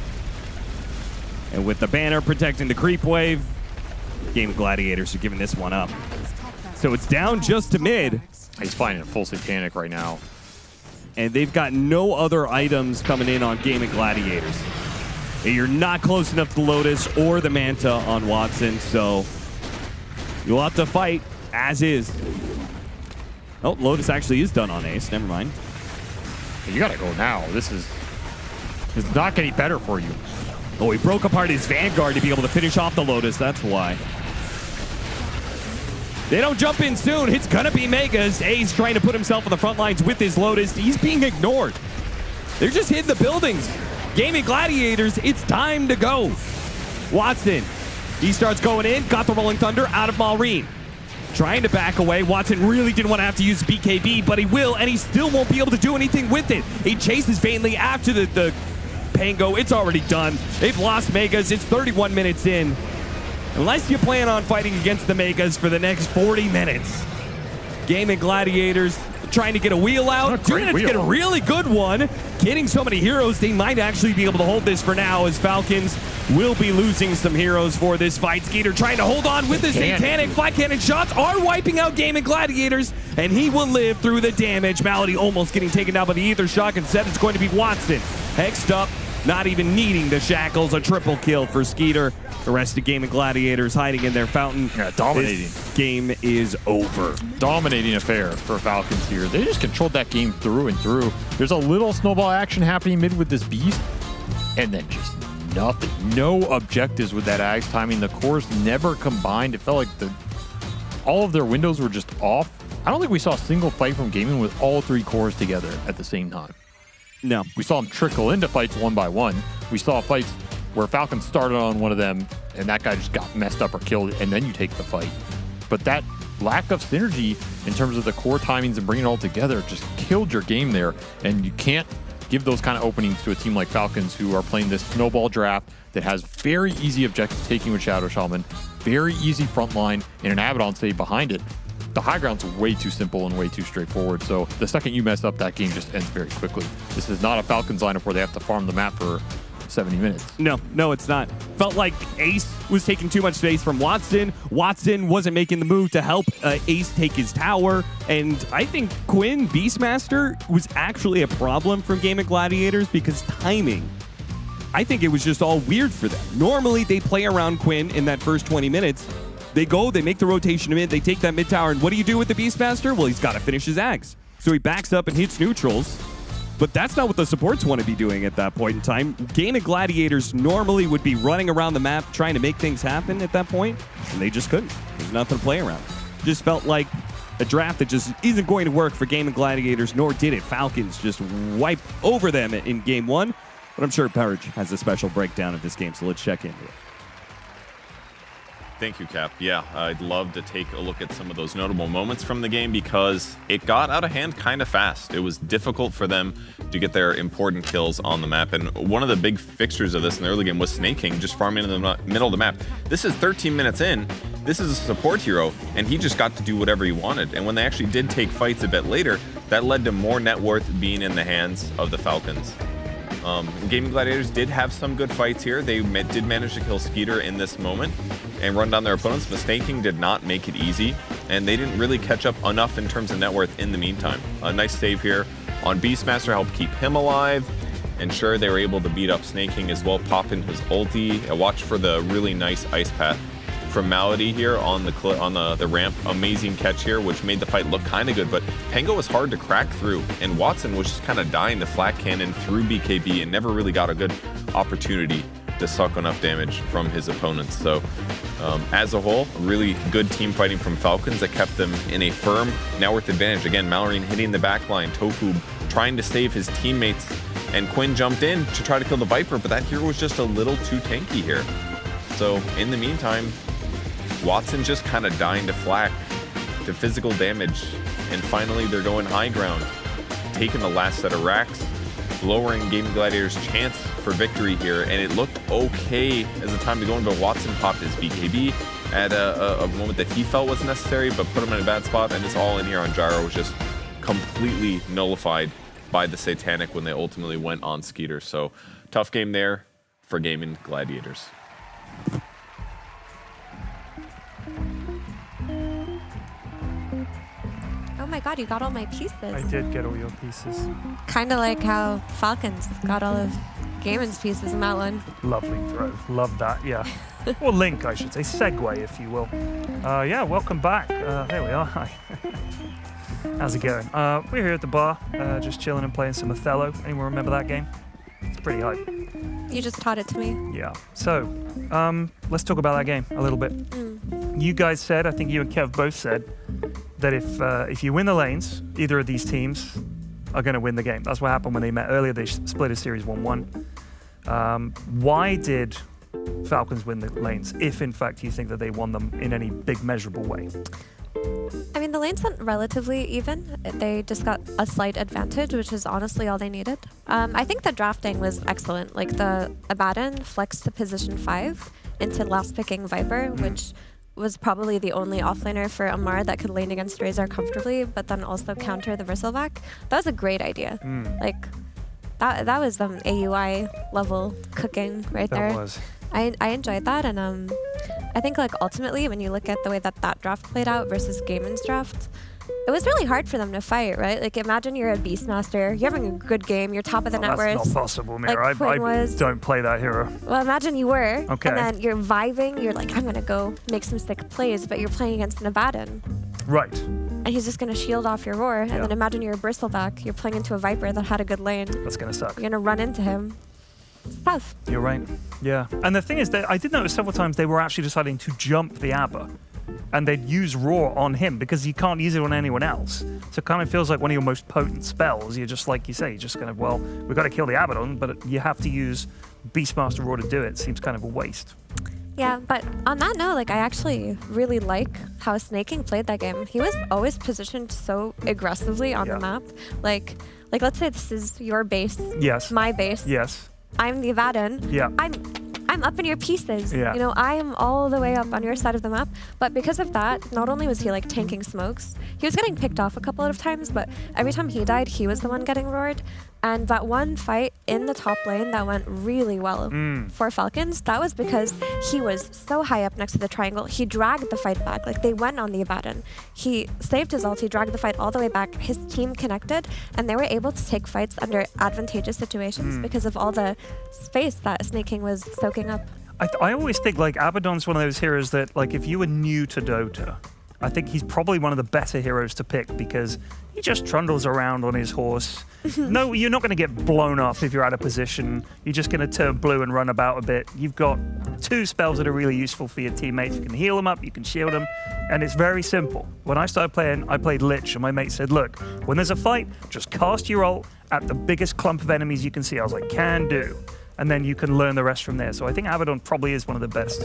And with the banner protecting the creep wave, Game of Gladiators are giving this one up. So it's down just to mid. He's finding a full satanic right now. And they've got no other items coming in on Game of Gladiators. You're not close enough to the Lotus or the Manta on Watson, so you'll have to fight as is. Oh, Lotus actually is done on Ace. Never mind. You gotta go now. This is not getting better for you. Oh, he broke apart his Vanguard to be able to finish off the Lotus. That's why. They don't jump in soon. It's gonna be Megas. Ace trying to put himself on the front lines with his Lotus. He's being ignored. They're just hitting the buildings. Gaming Gladiators, it's time to go. Watson, he starts going in. Got the Rolling Thunder out of Maureen. Trying to back away. Watson really didn't want to have to use BKB, but he will, and he still won't be able to do anything with it. He chases vainly after the Pango. It's already done. They've lost Megas. It's 31 minutes in. Unless you plan on fighting against the Megas for the next 40 minutes. Game of Gladiators trying to get a wheel out. Doing it to get a really good one. Getting so many heroes, they might actually be able to hold this for now, as Falcons will be losing some heroes for this fight. Skeeter trying to hold on with the Satanic. Flat cannon shots are wiping out Gaming Gladiators, and he will live through the damage. Malady almost getting taken down by the Ether Shock. Instead, it's going to be Watson. Hexed up, not even needing the shackles. A triple kill for Skeeter. The rest of Gaming Gladiators hiding in their fountain. Yeah, dominating. This game is over. Dominating affair for Falcons here. They just controlled that game through and through. There's a little snowball action happening mid with this beast, and then just nothing. No objectives with that Axe timing. The cores never combined. It felt like all of their windows were just off. I don't think we saw a single fight from Gaming with all three cores together at the same time. No. We saw them trickle into fights one by one. We saw fights where Falcons started on one of them and that guy just got messed up or killed, and then you take the fight. But that lack of synergy in terms of the core timings and bringing it all together just killed your game there. And you can't give those kind of openings to a team like Falcons, who are playing this snowball draft that has very easy objective taking with Shadow Shaman, very easy front line, and an Abaddon save behind it. The high ground's way too simple and way too straightforward. So the second you mess up, that game just ends very quickly. This is not a Falcons lineup where they have to farm the map for 70 minutes. No, it's not. Felt like Ace was taking too much space from Watson. Watson wasn't making the move to help Ace take his tower. And I think Quinn, Beastmaster, was actually a problem from Gaming Gladiators because timing. I think it was just all weird for them. Normally, they play around Quinn in that first 20 minutes. They go, they make the rotation mid, they take that mid tower, and what do you do with the Beastmaster? Well, he's got to finish his Axe. So he backs up and hits neutrals. But that's not what the supports want to be doing at that point in time. Gaming Gladiators normally would be running around the map trying to make things happen at that point, and they just couldn't. There's nothing to play around. Just felt like a draft that just isn't going to work for Gaming Gladiators, nor did it. Falcons just wipe over them in game one. But I'm sure Parrish has a special breakdown of this game, so let's check into it. Thank you, Cap. Yeah, I'd love to take a look at some of those notable moments from the game because it got out of hand kind of fast. It was difficult for them to get their important kills on the map, and one of the big fixtures of this in the early game was Snake King just farming in the middle of the map. This is 13 minutes in. This is a support hero, and he just got to do whatever he wanted. And when they actually did take fights a bit later, that led to more net worth being in the hands of the Falcons. Gaming Gladiators did have some good fights here. They did manage to kill Skeeter in this moment and run down their opponents, but Snake King did not make it easy, and they didn't really catch up enough in terms of net worth in the meantime. A nice save here on Beastmaster helped keep him alive, and sure, they were able to beat up Snake King as well, pop in his ulti. Watch for the really nice ice path from Malady here on the ramp. Amazing catch here, which made the fight look kind of good, but Pango was hard to crack through, and Watson was just kind of dying to flat cannon through BKB and never really got a good opportunity to suck enough damage from his opponents. So as a whole, really good team fighting from Falcons that kept them in a firm net worth advantage. Again, Mallory hitting the backline, Tofu trying to save his teammates, and Quinn jumped in to try to kill the Viper, but that hero was just a little too tanky here. So in the meantime, Watson just kind of dying to flak, to physical damage, and finally they're going high ground, taking the last set of racks, lowering Gaming Gladiators' chance for victory here, and it looked okay as the time to go in, but Watson popped his BKB at a moment that he felt was necessary, but put him in a bad spot, and this all in here on Gyro was just completely nullified by the Satanic when they ultimately went on Skeeter. So tough game there for Gaming Gladiators. Oh my god, you got all my pieces. I did get all your pieces. Kind of like how Falcons got all of Gaiman's pieces in that one. Lovely throw. Love that, yeah. Or link, I should say. Segue, if you will. Yeah, welcome back. There we are. Hi. How's it going? We're here at the bar, just chilling and playing some Othello. Anyone remember that game? It's pretty hype. You just taught it to me. Yeah. So, let's talk about that game a little bit. You guys said, I think you and Kev both said, that if you win the lanes, either of these teams are going to win the game. That's what happened when they met earlier. They split a series 1-1. Why did Falcons win the lanes, if in fact you think that they won them in any big measurable way? I mean, the lanes went relatively even. They just got a slight advantage, which is honestly all they needed. I think the drafting was excellent. Like the Abaddon flexed to position 5 into last picking Viper, which was probably the only offlaner for Amar that could lane against Razor comfortably, but then also counter the Bristleback. That was a great idea. Like, that was AUI level cooking right there. That was. I enjoyed that, and I think like ultimately when you look at the way that draft played out versus Gaiman's draft, it was really hard for them to fight, right? Like imagine you're a Beastmaster, you're having a good game, you're top of the net worth. That's not possible, Mira. Like, I don't play that hero. Well, imagine you were, Okay. and then you're vibing, you're like, I'm gonna go make some sick plays, but you're playing against an Abaddon. Right. And he's just gonna shield off your roar, and then imagine you're a Bristleback, you're playing into a Viper that had a good lane. That's gonna suck. You're gonna run into him. It's tough. You're right. Yeah. And the thing is that I did notice several times they were actually deciding to jump the Abba. And they'd use Roar on him because you can't use it on anyone else. So it kind of feels like one of your most potent spells. You're just like you say, you're just kind of, well, we've got to kill the Abaddon, but you have to use Beastmaster Roar to do it. Seems kind of a waste. Yeah, but on that note, like I actually really like how Snaking played that game. He was always positioned so aggressively on the map. Like let's say this is your base. Yes. My base. Yes. I'm the Abaddon. Yeah. I'm up in your pieces. Yeah. You know, I am all the way up on your side of the map. But because of that, not only was he like tanking smokes, he was getting picked off a couple of times, but every time he died, he was the one getting roared. And that one fight in the top lane that went really well for Falcons, that was because he was so high up next to the triangle. He dragged the fight back. Like they went on the Abaddon. He saved his ult, he dragged the fight all the way back. His team connected and they were able to take fights under advantageous situations because of all the space that Snaking was soaking up. I always think like Abaddon's one of those heroes that like if you were new to Dota, I think he's probably one of the better heroes to pick because he just trundles around on his horse. No, you're not going to get blown up if you're out of position. You're just going to turn blue and run about a bit. You've got two spells that are really useful for your teammates. You can heal them up, you can shield them, and it's very simple. When I started playing, I played Lich, and my mate said, look, when there's a fight, just cast your ult at the biggest clump of enemies you can see. I was like, can do. And then you can learn the rest from there. So I think Abaddon probably is one of the best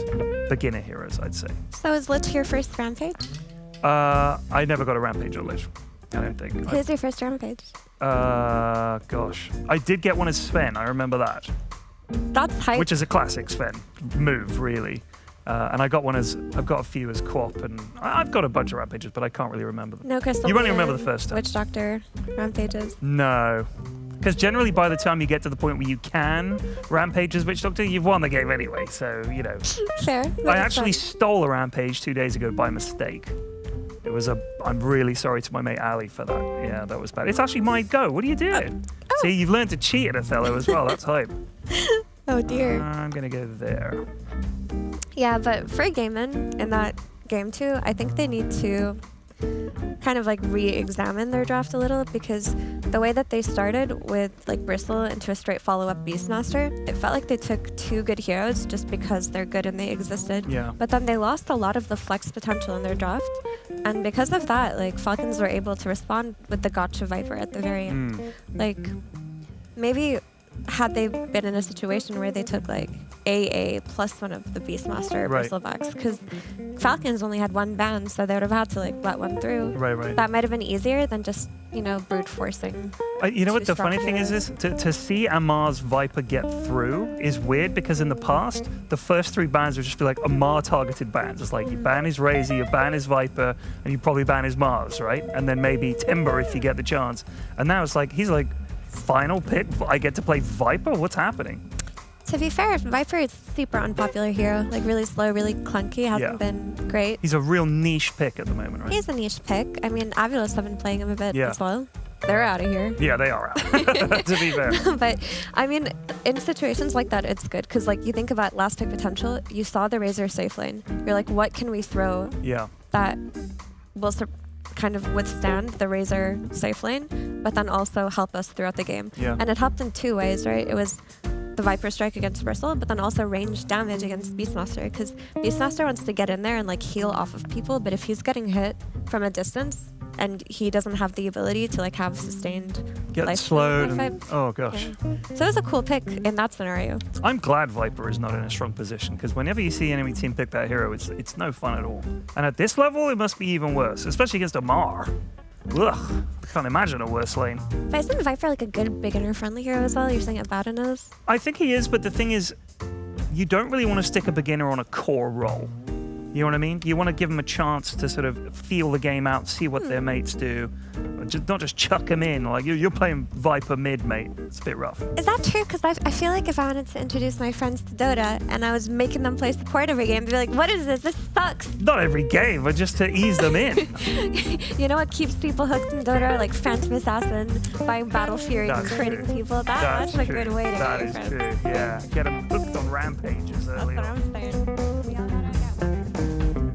beginner heroes, I'd say. So is Lich your first rampage? I never got a rampage on Lich. I don't think. Who's your first rampage? Gosh. I did get one as Sven, I remember that. That's hype. Which is a classic Sven move, really. And I got one as, I've got a few as co-op, and I've got a bunch of rampages, but I can't really remember them. No Crystal. You only remember the first time. Witch Doctor rampages. No. Because generally by the time you get to the point where you can rampage as Witch Doctor, you've won the game anyway, so, you know. Fair. I actually stole a rampage 2 days ago by mistake. It was I'm really sorry to my mate Ali for that. Yeah, that was bad. It's actually my go. What are you doing? See, you've learned to cheat at Othello as well. That's hype. Oh, dear. I'm going to go there. Yeah, but for Gaiman in that game too, I think they need to kind of like re-examine their draft a little because the way that they started with like Bristle into a straight follow-up Beastmaster, it felt like they took two good heroes just because they're good and they existed. Yeah. But then they lost a lot of the flex potential in their draft. And because of that, like Falcons were able to respond with the Gotcha Viper at the very end. Like maybe had they been in a situation where they took like AA plus one of the Beastmaster Right. Bristlebacks, because Falcons only had one ban, so they would have had to like let one through. Right. That might have been easier than just, you know, brute forcing. You know what two the funny strong thing heroes. is to see Amar's Viper get through is weird because in the past, the first three bans would just be like Amar targeted bans. It's like you ban his Razor, you ban his Viper, and you probably ban his Mars, right? And then maybe Timber if you get the chance. And now it's like, he's like, final pick, I get to play Viper? What's happening? To be fair, Viper is a super unpopular hero. Like really slow, really clunky, hasn't been great. He's a real niche pick at the moment, right? He's a niche pick. I mean, Avilos have been playing him a bit Yeah. as well. They're out of here. Yeah, they are out, to be fair. But I mean, in situations like that, it's good because like you think about last pick potential. You saw the Razor safe lane. You're like, what can we throw Yeah. that will kind of withstand the Razor safe lane, but then also help us throughout the game. Yeah. And it helped in two ways, right? It was the Viper strike against Bristle, but then also range damage against Beastmaster, because Beastmaster wants to get in there and like heal off of people, but if he's getting hit from a distance and he doesn't have the ability to like have sustained Get life slowed. steal And, oh, gosh. yeah. So it was a cool pick in that scenario. I'm glad Viper is not in a strong position because whenever you see enemy team pick that hero, it's no fun at all. And at this level, it must be even worse, especially against Amar. Ugh, I can't imagine a worse lane. But isn't Viper like a good beginner-friendly hero as well? You're saying Abaddon is? I think he is, but the thing is, you don't really want to stick a beginner on a core role. You know what I mean? You want to give them a chance to sort of feel the game out, see what their mates do. Not just chuck them in. Like, you're playing Viper mid, mate. It's a bit rough. Is that true? Because I feel like if I wanted to introduce my friends to Dota and I was making them play support every game, they'd be like, what is this? This sucks. Not every game, but just to ease them in. You know what keeps people hooked in Dota? Like Phantom Assassin, buying Battle Fury, and critting people. That's a good way to That get is your true, yeah. Get them hooked on rampages early on. That's what I'm saying. We all gotta get one.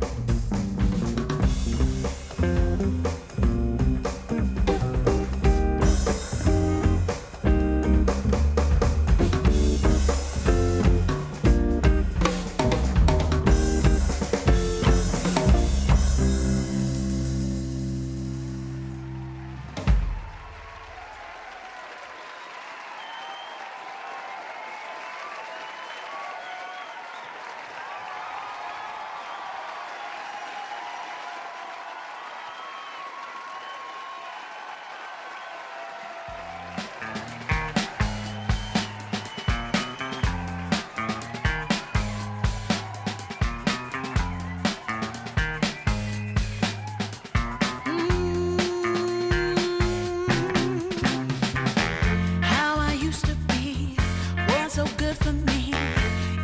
How I used to be was so good for me.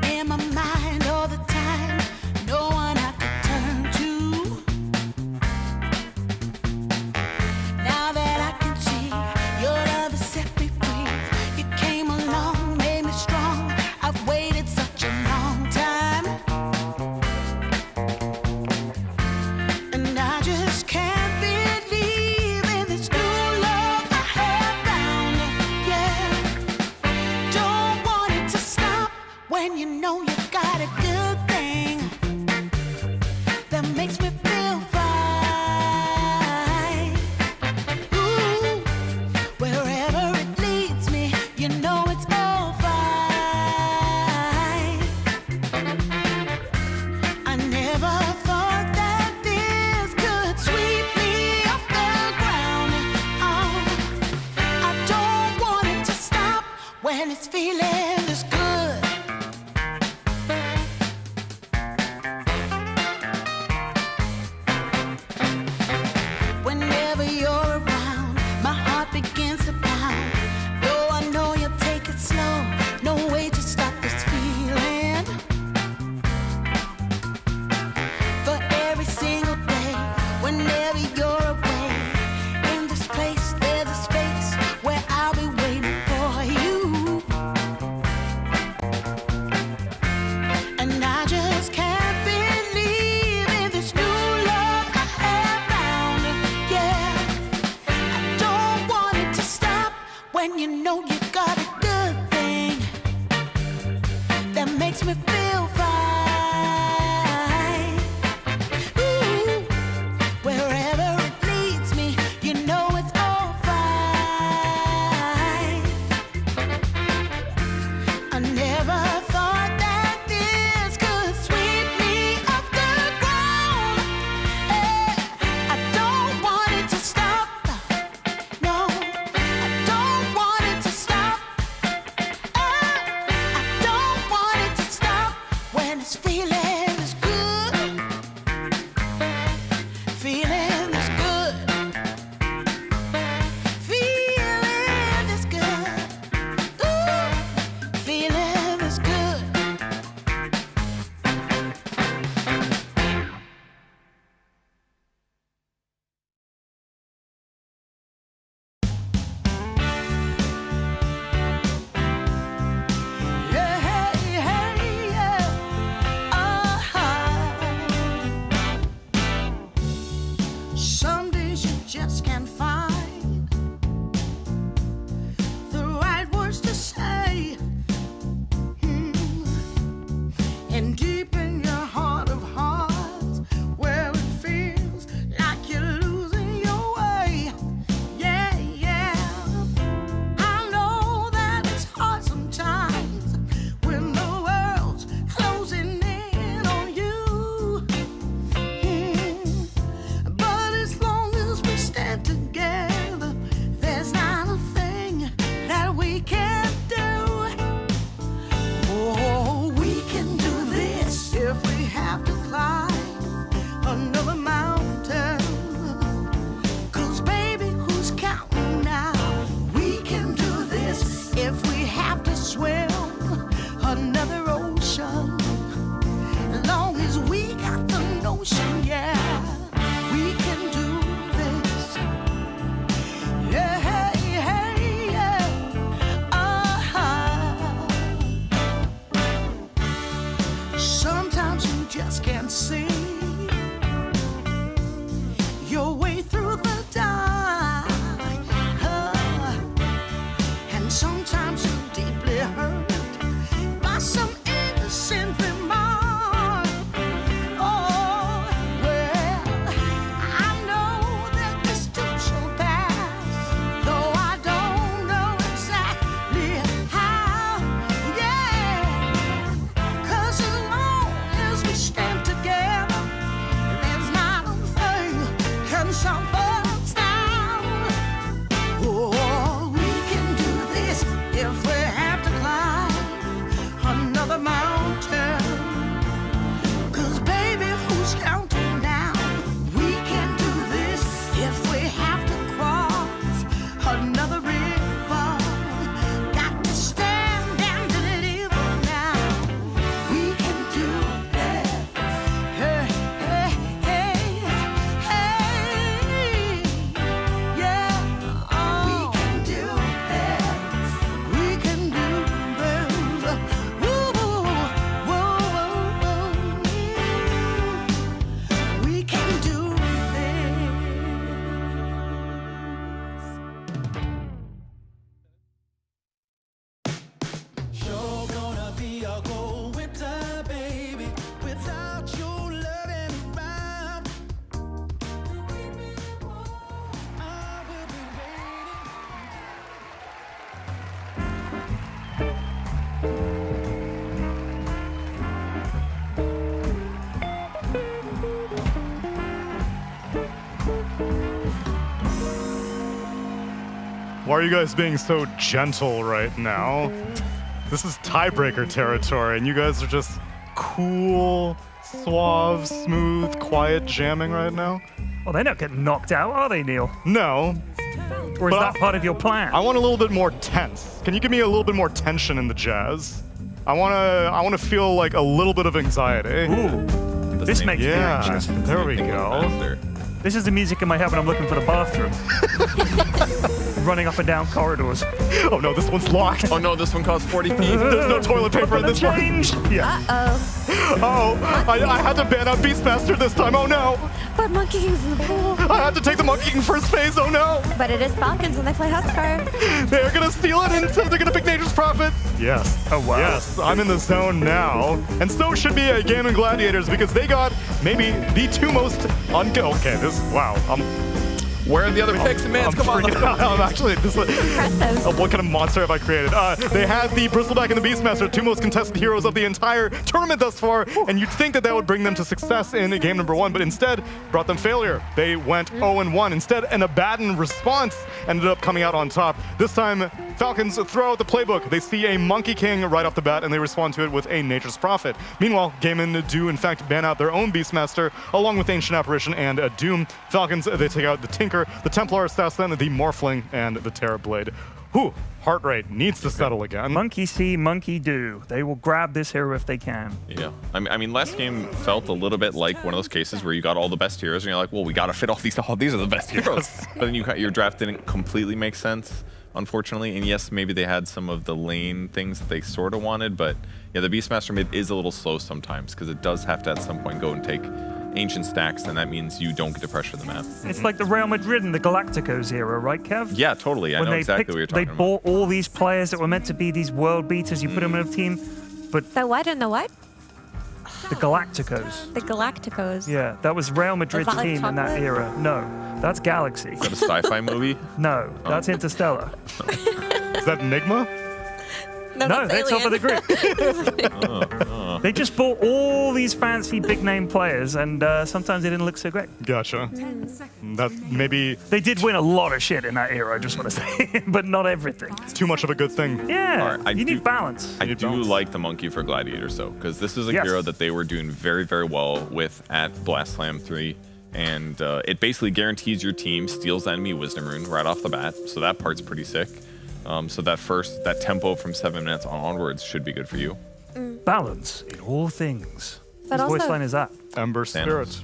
In my mind all the time, no one I could turn to. Now that I can see your love has set me free. You came along, made me strong. I've waited such a long time, and I just can't believe in this new love I have found. Yeah, don't want it to stop when you know you got a good thing that makes me feel fine. Ooh, wherever it leads me, you know it's all fine. I never thought that this could sweep me off the ground. Oh, I don't want it to stop when it's feeling this good. Whenever you're around, my heart begins to pound. Though I know you'll take it slow, no way to stop this feeling. For every single day, whenever you're away, in this place there's a space where I'll be waiting for you. And I just can't believe in this new love I have found. Yeah, I don't want it to stop when you know you got a good thing that makes me feel fine. Ooh, wherever it leads me, you know it's all fine. I never thought that this could sweep me off the ground. I don't want it to stop. No, I don't want it to stop. I don't want it to stop when it's feeling this good. Feeling this good. Feeling this good. Ooh, feeling this good. Yeah, hey, hey, yeah. Some days you just can't find the right words to say. And deep in your heart of hearts, where it feels like you're losing your way. Yeah, yeah. I know that it's hard sometimes when the world's closing in on you. But as long Why are you guys being so gentle right now? This is tiebreaker territory, and you guys are just cool, suave, smooth, quiet jamming right now? Well, they're not getting knocked out, are they, Neil? No. Or is that part of your plan? I want a little bit more tense. Can you give me a little bit more tension in the jazz? I wanna feel like a little bit of anxiety. Ooh. This makes me anxious. There we go. This is the music in my head when I'm looking for the bathroom. Running up and down corridors. Oh no, this one's locked. Oh no, this one costs 40p. There's no toilet paper in this one. Yeah. Uh-oh. I had to ban out Beastmaster this time. Oh no. But Monkey King's in the pool. I had to take the Monkey King first phase. Oh no. But it is Falcons and they play Huskar. They're gonna steal it and they're gonna pick Nature's Prophet. Yes. Oh wow. Yes, I'm in the zone now. And so should be a Gaming Gladiators because they got maybe the two most okay, wow. Where are the other picks, man? Come on, let's go. I'm actually, what kind of monster have I created? They had the Bristleback and the Beastmaster, two most contested heroes of the entire tournament thus far, and you'd think that would bring them to success in game number 1, but instead brought them failure. They went 0-1. Instead, an Abaddon response ended up coming out on top. This time, Falcons throw out the playbook. They see a Monkey King right off the bat, and they respond to it with a Nature's Prophet. Meanwhile, Gaimin do in fact ban out their own Beastmaster, along with Ancient Apparition and a Doom. Falcons, they take out the Tinker, the Templar Assassin, the Morphling, and the Terrorblade. Whew, heart rate needs to settle again. Monkey see, monkey do. They will grab this hero if they can. Yeah, I mean, last game felt a little bit like one of those cases where you got all the best heroes, and you're like, well, we got to fit all these are the best heroes. But then your draft didn't completely make sense, unfortunately. And yes, maybe they had some of the lane things that they sort of wanted, but yeah, the Beastmaster mid is a little slow sometimes because it does have to at some point go and take ancient stacks, and that means you don't get to pressure the map. It's like the Real Madrid and the Galacticos era, right, Kev? Yeah, totally. I know exactly what you're talking about. They bought all these players that were meant to be these world beaters. You put them in a team, but The what and the what? the Galacticos. The Galacticos. Yeah, that was Real Madrid's that like team in that chocolate? era. No, that's Galaxy. Is that a sci-fi movie? No, that's Interstellar. Is that Enigma? No, they're top of the group. They just bought all these fancy big name players, and sometimes they didn't look so great. Gotcha. That maybe they did win a lot of shit in that era. I just want to say, but not everything. It's too much of a good thing. Yeah, you need balance. I do like the monkey for Gladiators though, because this is a hero that they were doing very, very well with at Blast Slam 3. And it basically guarantees your team steals the enemy Wisdom Rune right off the bat, so that part's pretty sick. So that tempo from 7 minutes onwards should be good for you. Balance in all things. But Whose voice also- line is that? Ember Spirit.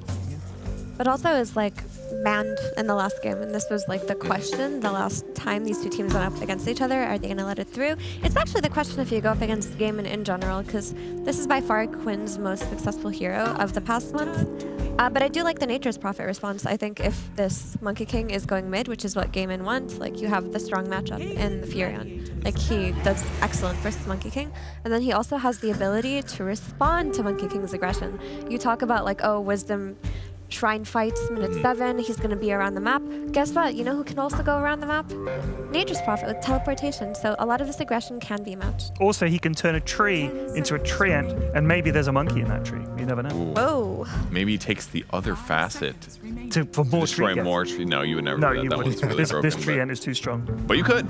But also is like banned in the last game, and this was like the question the last time these two teams went up against each other. Are they going to let it through? It's actually the question if you go up against Gaimin in general, because this is by far Quinn's most successful hero of the past month. But I do like the Nature's Prophet response. I think if this Monkey King is going mid, which is what Gaimin wants, like you have the strong matchup in the Furion. Like he does excellent versus Monkey King. And then he also has the ability to respond to Monkey King's aggression. You talk about like, oh, Wisdom Shrine fights minute 7, he's going to be around the map. Guess what? You know who can also go around the map? Nature's Prophet with teleportation. So a lot of this aggression can be matched. Also, he can turn a tree into a treant, and maybe there's a monkey in that tree. You never know. Oh. Maybe he takes the other facet For more destroy tree more tree. No, you would never No, do that. you That wouldn't. one's really broken. This treant is too strong. But you could.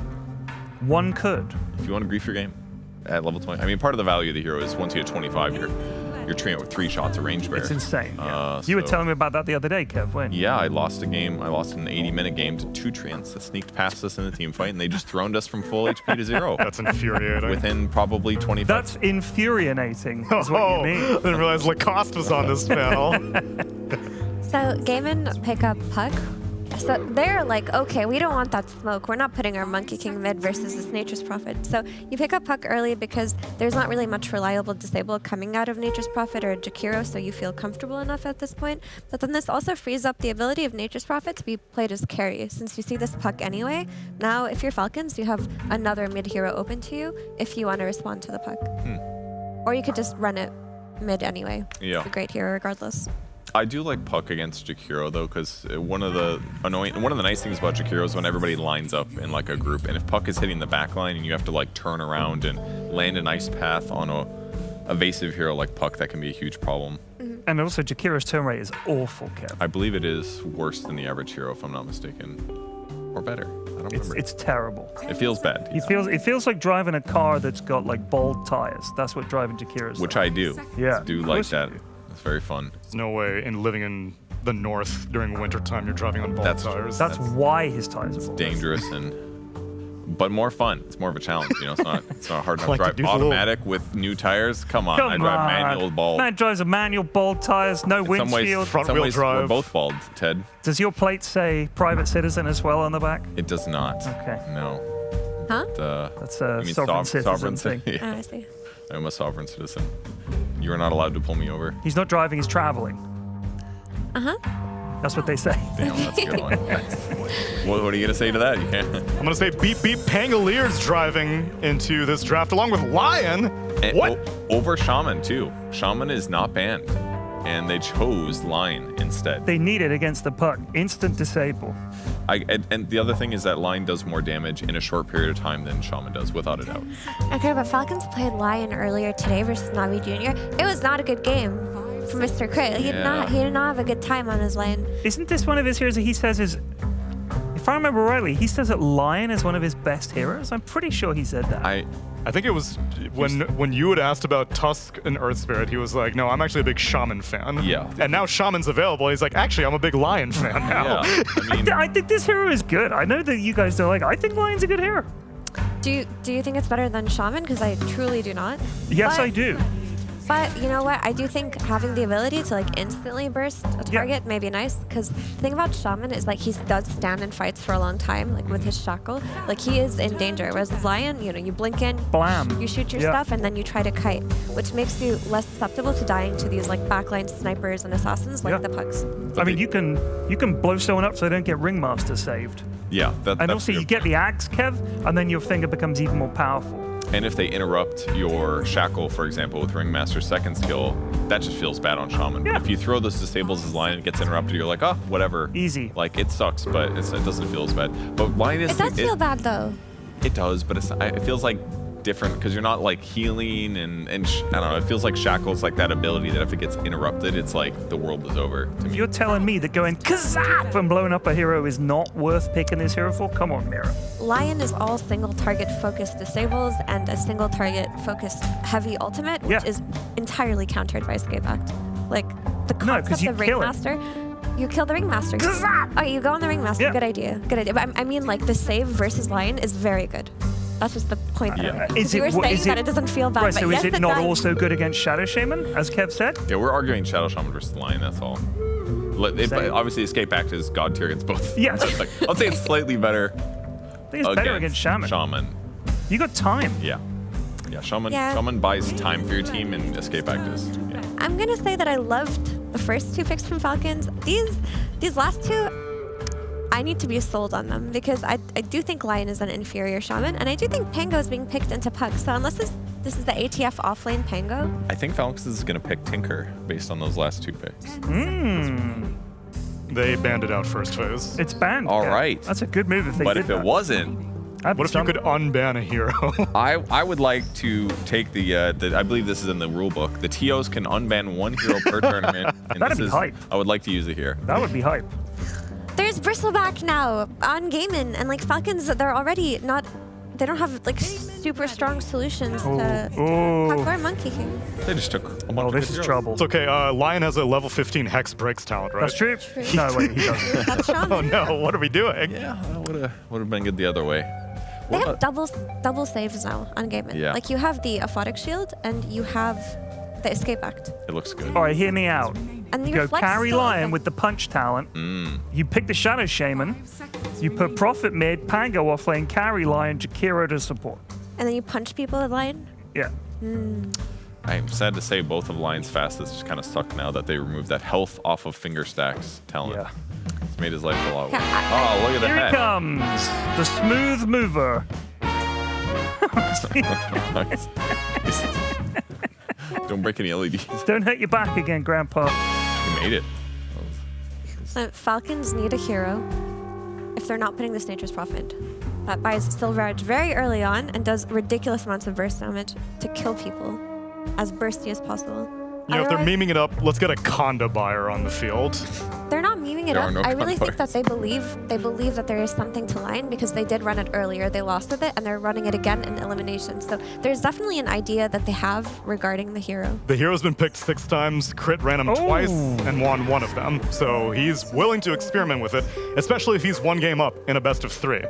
One could. If you want to grief your game at level 20. I mean, part of the value of the hero is once you hit 25, you're treating with 3 shots of range bear. It's insane. Yeah. You were telling me about that the other day, Kev. When? Yeah, I lost a game. I lost an 80-minute game to 2 treants that sneaked past us in the team fight, and they just throned us from full HP to 0. That's infuriating. Within probably 25. That's infuriating, is what you mean. I didn't realize Lacoste was on this panel. So Gaimin pick up Puck. So they're like, okay, we don't want that smoke. We're not putting our Monkey King mid versus this Nature's Prophet. So you pick up Puck early because there's not really much reliable disable coming out of Nature's Prophet or Jakiro, so you feel comfortable enough at this point. But then this also frees up the ability of Nature's Prophet to be played as carry. Since you see this Puck anyway, now if you're Falcons, you have another mid hero open to you if you want to respond to the Puck. Or you could just run it mid anyway. Yeah. It's a great hero regardless. I do like Puck against Jakiro though, because one of the nice things about Jakiro is when everybody lines up in like a group, and if Puck is hitting the back line and you have to like turn around and land an ice path on a evasive hero like Puck, that can be a huge problem. And also, Jakira's turn rate is awful, Kev. I believe it is worse than the average hero, if I'm not mistaken. Or better. I don't remember. It's terrible. It feels bad. It feels like driving a car that's got like bald tires. That's what driving Jakira's Which like. I do. Yeah. I do like that. It's very fun. There's no way in living in the north during wintertime you're driving on bald tires. That's why his tires are bald. Dangerous but more fun. It's more of a challenge. You know, it's not hard enough Like to to drive do the little- automatic with new tires. Come on, I drive manual bald. Man drives a manual bald tires, no In some ways, windshield. we're both bald, Ted. Does your plate say private citizen as well on the back? It does not. Okay. No. Huh? That's a sovereign citizen thing. Yeah. Oh, I see. I'm a sovereign citizen. You are not allowed to pull me over. He's not driving, he's traveling. Uh-huh. That's what they say. Damn, that's a good one. What are you going to say to that? You can't. I'm going to say beat Pangoliers driving into this draft along with Lion. And What? Over Shaman, too. Shaman is not banned. And they chose Lion instead. They need it against the puck. Instant disable. And the other thing is that Lion does more damage in a short period of time than Shaman does, without a doubt. Okay, but Falcons played Lion earlier today versus Navi Jr. It was not a good game for Mr. Crit. He did not have a good time on his lane. Isn't this one of his heroes that he says is... If I remember rightly, he says that Lion is one of his best heroes. I'm pretty sure he said that. I think it was when you had asked about Tusk and Earth Spirit, he was like, no, I'm actually a big Shaman fan. Yeah. And now Shaman's available. He's like, actually, I'm a big Lion fan now. Yeah. I mean, I think this hero is good. I know that you guys don't like it. I think Lion's a good hero. Do you think it's better than Shaman? Because I truly do not. Yes, But- I do. But you know what? I do think having the ability to like instantly burst a target may be nice. Because the thing about Shaman is like he does stand in fights for a long time, like with his shackle. Like he is in danger. Whereas Lion, you know, you blink in, blam, you shoot your Yeah. stuff, and then you try to kite, which makes you less susceptible to dying to these like backline snipers and assassins like Yeah. the pugs. I mean, you can blow someone up so they don't get Ringmaster saved. Yeah. And that's also, good. you get the axe, Kev, and then your finger becomes even more powerful. And if they interrupt your shackle, for example, with Ringmaster's second skill, that just feels bad on Shaman. But if you throw those disables as Lion and it gets interrupted, you're like, oh, whatever. Easy. Like, it sucks, but it doesn't feel as bad. But Lion is... It does feel bad though. It does, but it feels like different because you're not like healing and I don't know. It feels like Shackle's like that ability that if it gets interrupted, it's like the world is over to me. You're telling me that going kazap and blowing up a hero is not worth picking this hero for? Come on, Mira. Lion is all single target focused disables and a single target focused heavy ultimate, which is entirely countered by Escape Act. Like the 'cause concept you of kill it. Ringmaster. You kill the Ringmaster. Oh, you go on the Ringmaster. Yeah. Good idea. Good idea. But I mean, like the save versus Lion is very good. That's just the point. Yeah. Of it. You were saying that it doesn't feel bad, Right, but so yes, is it it not does. also good against Shadow Shaman, as Kev said? Yeah, we're arguing Shadow Shaman versus Lion, that's all. But obviously, Escape Act is God tier against both. Yeah. So it's like, I'll say it's slightly better. I think it's better against Shaman. Shaman. You got time. Yeah. Yeah, Shaman, Yeah. Shaman buys time for your team, and Escape Act is. Yeah. I'm gonna say that I loved the first two picks from Falcons. These last two, I need to be sold on them because I do think Lion is an inferior Shaman, and I do think Pango is being picked into Pug. So unless this is the ATF offlane Pango, I think Falcons is going to pick Tinker based on those last two picks. They banned it out first phase. It's banned. All yeah. right. That's a good move if they But did if it that. wasn't, What if you could unban a hero? I would like to take the I believe this is in the rule book. The TOs can unban one hero per tournament. And That'd this be is, hype. I would like to use it here. That would be hype. there's Bristleback now on Gaimin, and like Falcons, they're already not. They don't have like super strong solutions to hardcore Monkey King. They just took a bunch Oh, of this good is heroes. trouble. It's okay. Lion has a level 15 Hex Breaks talent, right? That's true. No, wait, he doesn't. That's Shaman. Oh no, what are we doing? Yeah, that would have been good the other way. They What have about- double saves now on Gaimin. Yeah. Like you have the Aphotic Shield and you have the Escape Act. It looks good. All right, hear me out. And You your go flex carry still Lion okay. with the punch talent. Mm. You pick the Shadow Shaman. You put Prophet mid, Pango offlane, carry Lion, Jakiro to support. And then you punch people with Lion. Yeah. I'm sad to say both of Lion's fastest just kind of suck now that they removed that health off of Finger Stacks talent. Yeah. It's made his life a lot worse. Yeah, Oh, look at Here that. he comes, the smooth mover. Don't break any LEDs. Don't hurt your back again, Grandpa. You made it. Falcons need a hero if they're not putting this Nature's Prophet. That buys Silver Edge very early on and does ridiculous amounts of burst damage to kill people as bursty as possible. You know, if they're memeing it up, let's get a Conda buyer on the field. They're not memeing it There are up. no I really think convoys. that they believe that there is something to Lion because they did run it earlier. They lost with it, and they're running it again in elimination. So there's definitely an idea that they have regarding the hero. The hero's been picked 6 times, Crit ran him twice, and won 1 of them. So he's willing to experiment with it, especially if he's 1 game up in a best of 3.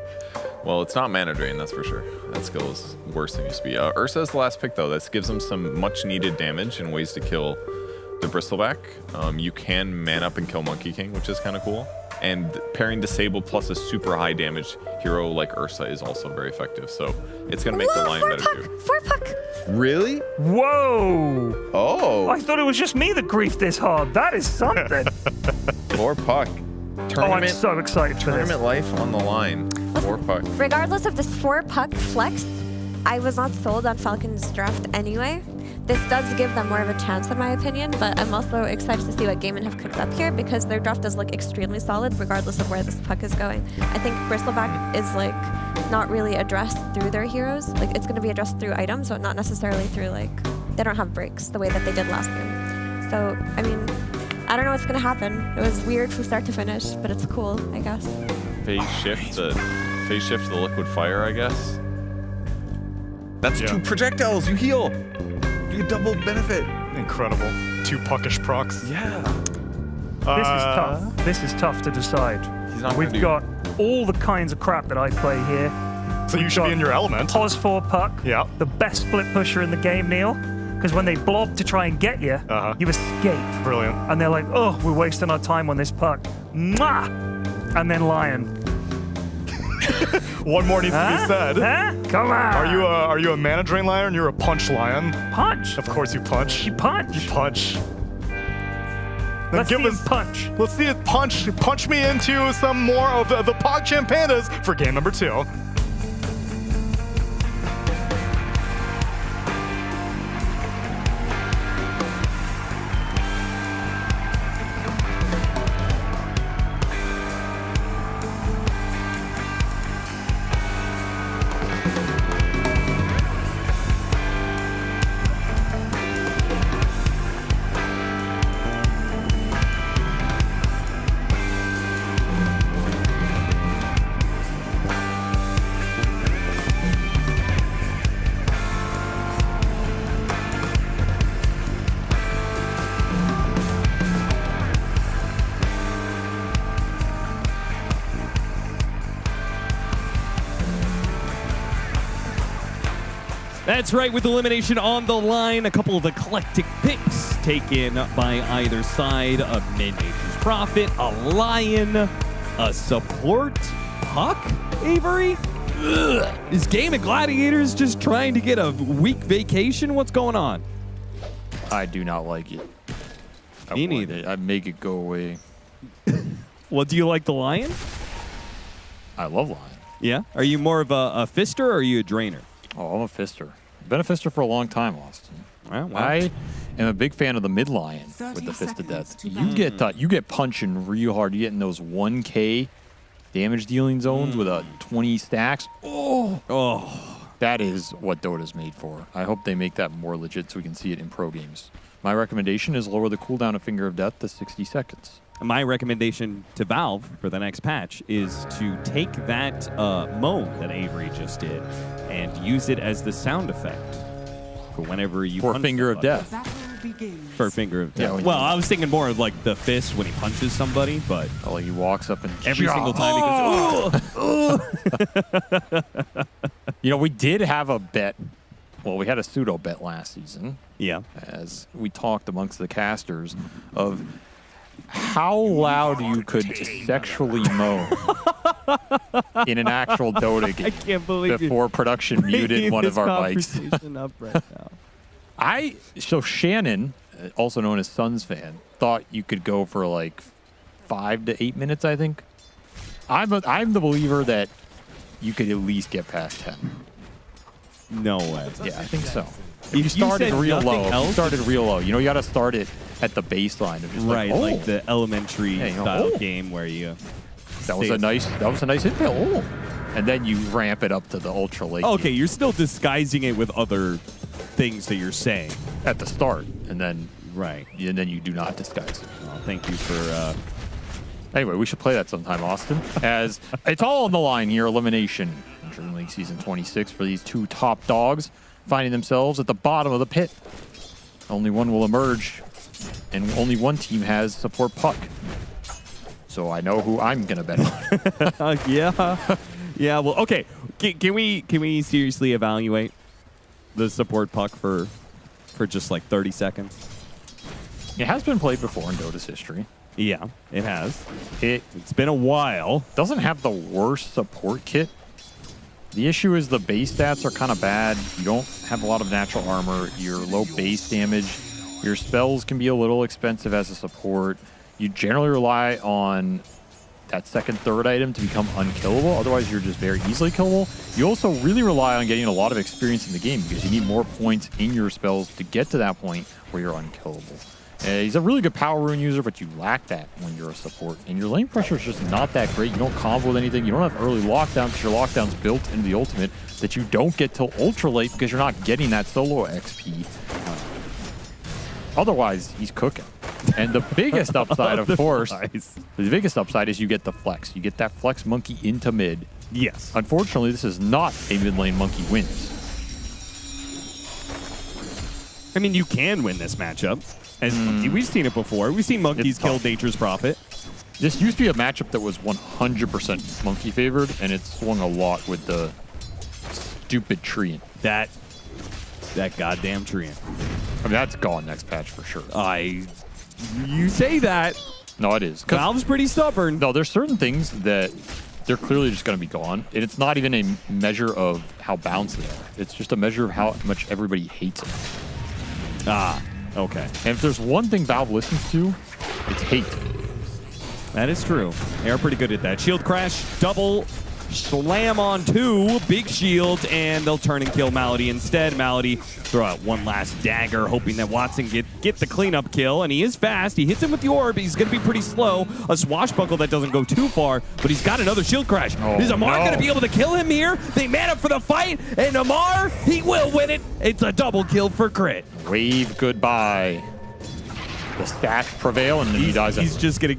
Well, it's not mana drain, that's for sure. That skill is worse than it used to be. Ursa is the last pick, though. This gives him some much-needed damage and ways to kill the Bristleback. You can man up and kill Monkey King, which is kind of cool. And pairing Disable plus a super high damage hero like Ursa is also very effective. So it's going to make the line better, too. 4 puck. Really? Whoa! Oh. I thought it was just me that griefed this hard. That is something. 4 puck. I'm so excited for this. Tournament life on the line. 4 puck. Regardless of this 4 puck flex, I was not sold on Falcon's draft anyway. This does give them more of a chance, in my opinion, but I'm also excited to see what Gaimin have cooked up here because their draft does look extremely solid regardless of where this puck is going. I think Bristleback is like not really addressed through their heroes. Like it's going to be addressed through items, but not necessarily through like, they don't have breaks the way that they did last game. So, I mean, I don't know what's going to happen. It was weird from start to finish, but it's cool, I guess. Phase shift the liquid fire, I guess. That's 2 projectiles. You heal. You get double benefit. Incredible. 2 puckish procs. Yeah. This is tough. This is tough to decide. We've got all the kinds of crap that I play here. So you should be in your element. Pos 4 puck. Yeah. The best split pusher in the game, Neil. Because when they blob to try and get you, you escape. Brilliant. And they're like, oh, we're wasting our time on this puck. Mwah! And then Lion. One more needs to be said. Huh? Come on. Are you a mana drain lion or you're a punch lion? Punch. Of course you punch. You punch. You punch. Let's see him punch. Let's see it punch. Punch me into some more of the PogChamp Pandas for game number 2. That's right, with elimination on the line, a couple of eclectic picks taken by either side. A mid-nature's prophet, a lion, a support puck, Avery? Ugh. Is Game of Gladiators just trying to get a week vacation? What's going on? I do not like it. Me neither. I'd make it go away. Well, do you like the lion? I love lion. Yeah? Are you more of a fister or are you a drainer? Oh, I'm a fister. I've been a fister for a long time, Austin. Wow. I am a big fan of the mid lion with the fist of death. You get punching real hard. You get in those 1K damage dealing zones with a 20 stacks. Oh, that is what Dota's made for. I hope they make that more legit so we can see it in pro games. My recommendation is lower the cooldown of Finger of Death to 60 seconds. My recommendation to Valve for the next patch is to take that moan that Avery just did and use it as the sound effect for whenever you For punch Finger of somebody. Death. For Finger of Yeah, Death. Well, I was thinking more of like the fist when he punches somebody, but like he walks up and every single time he goes, You know, we did have a bet. Well, we had a pseudo bet last season. Yeah. As we talked amongst the casters of how loud you could sexually moan in an actual Dota game. I can't believe before production muted one of our mics. conversation up right now. So Shannon, also known as Suns fan, thought you could go for like 5 to 8 minutes, I think. I'm the believer that you could at least get past 10. No way. Yeah, I think so. If You you started said real nothing low. else? You started real low. You know, you got to start it at the baseline of just Right, like, like the elementary Yeah, you know, style oh. game where you. that was a nice input. Oh. And then you ramp it up to the ultra late. Okay, you're still disguising it with other things that you're saying at the start, and then Right. And then you do not disguise. Well, thank you for... Anyway, we should play that sometime, Austin. As it's all on the line here, elimination in DreamLeague Season 26 for these two top dogs, finding themselves at the bottom of the pit. Only one will emerge, and only one team has support puck. So I know who I'm gonna bet on. Yeah. Yeah, well, okay. Can we seriously evaluate the support puck for just like 30 seconds? It has been played before in Dota's history. Yeah, it has. It's been a while. Doesn't have the worst support kit. The issue is the base stats are kind of bad. You don't have a lot of natural armor. You're low base damage. Your spells can be a little expensive as a support. You generally rely on that second, third item to become unkillable. Otherwise, you're just very easily killable. You also really rely on getting a lot of experience in the game because you need more points in your spells to get to that point where you're unkillable. He's a really good power rune user, but you lack that when you're a support. And your lane pressure is just not that great. You don't combo with anything. You don't have early lockdown because your lockdown's built into the ultimate that you don't get till ultra late because you're not getting that solo XP. Otherwise, he's cooking. And the biggest upside, of course, the biggest upside is you get the flex. You get that flex monkey into mid. Yes. Unfortunately, this is not a mid lane monkey wins. I mean, you can win this matchup. As we've seen it before. We've seen monkeys kill Nature's Prophet. This used to be a matchup that was 100% monkey favored, and it swung a lot with the stupid Treant. That goddamn Treant. I mean, that's gone next patch for sure. You say that. No, it is. Valve's pretty stubborn. No, there's certain things that they're clearly just going to be gone. And it's not even a measure of how balanced they are. It's just a measure of how much everybody hates it. Okay. And if there's one thing Valve listens to, it's hate. That is true. They are pretty good at that. Shield crash, double slam on 2, big shield, and they'll turn and kill Malady instead. Malady throw out one last dagger, hoping that Watson get the cleanup kill, and he is fast. He hits him with the orb. He's going to be pretty slow. A swashbuckle that doesn't go too far, but he's got another shield crash. Is Amar going to be able to kill him here? They man up for the fight, and Amar, he will win it. It's a double kill for Crit. Wave goodbye. The stats prevail, and then he dies. He's just gonna,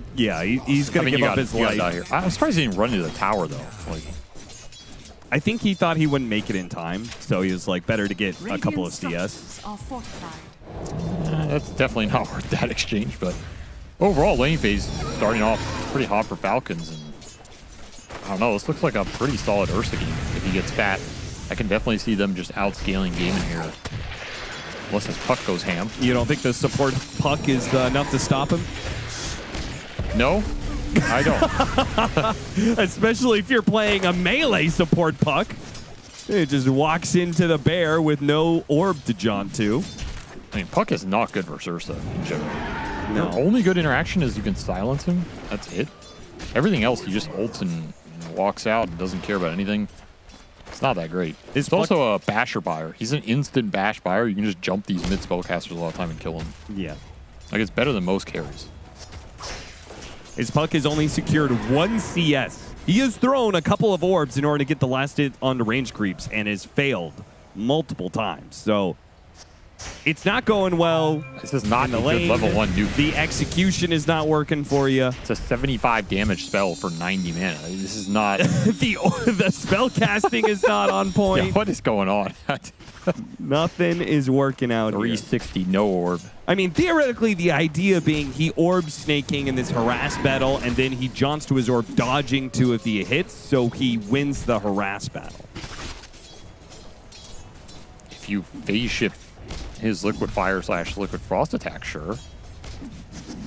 he's gonna give up his life. Die here. I'm surprised he didn't run into the tower though. I think he thought he wouldn't make it in time, so he was like, better to get a couple of CS. That's definitely not worth that exchange, but overall, lane phase starting off pretty hot for Falcons, and I don't know. This looks like a pretty solid Ursa game. If he gets fat, I can definitely see them just outscaling game in here. Unless his puck goes ham. You don't think the support puck is enough to stop him? No, I don't. Especially if you're playing a melee support puck. It just walks into the bear with no orb to jaunt to. I mean, puck is not good for Ursa in general. No. The only good interaction is you can silence him. That's it. Everything else, he just ults and walks out and doesn't care about anything. It's not that great. It's also a basher buyer. He's an instant bash buyer. You can just jump these mid spellcasters a lot of time and kill them. Yeah. Like, it's better than most carries. His puck has only secured 1 CS. He has thrown a couple of orbs in order to get the last hit on the range creeps and has failed multiple times. So it's not going well. This is not in the a lane. good level 1 nuke. The execution is not working for you. It's a 75 damage spell for 90 mana. This is not... the spell casting is not on point. Yeah, what is going on? Nothing is working out 360, no orb. I mean, theoretically, the idea being he orb snaking in this harass battle, and then he jaunts to his orb, dodging 2 of the hits, so he wins the harass battle. If you phase shift his liquid fire / liquid frost attack, sure.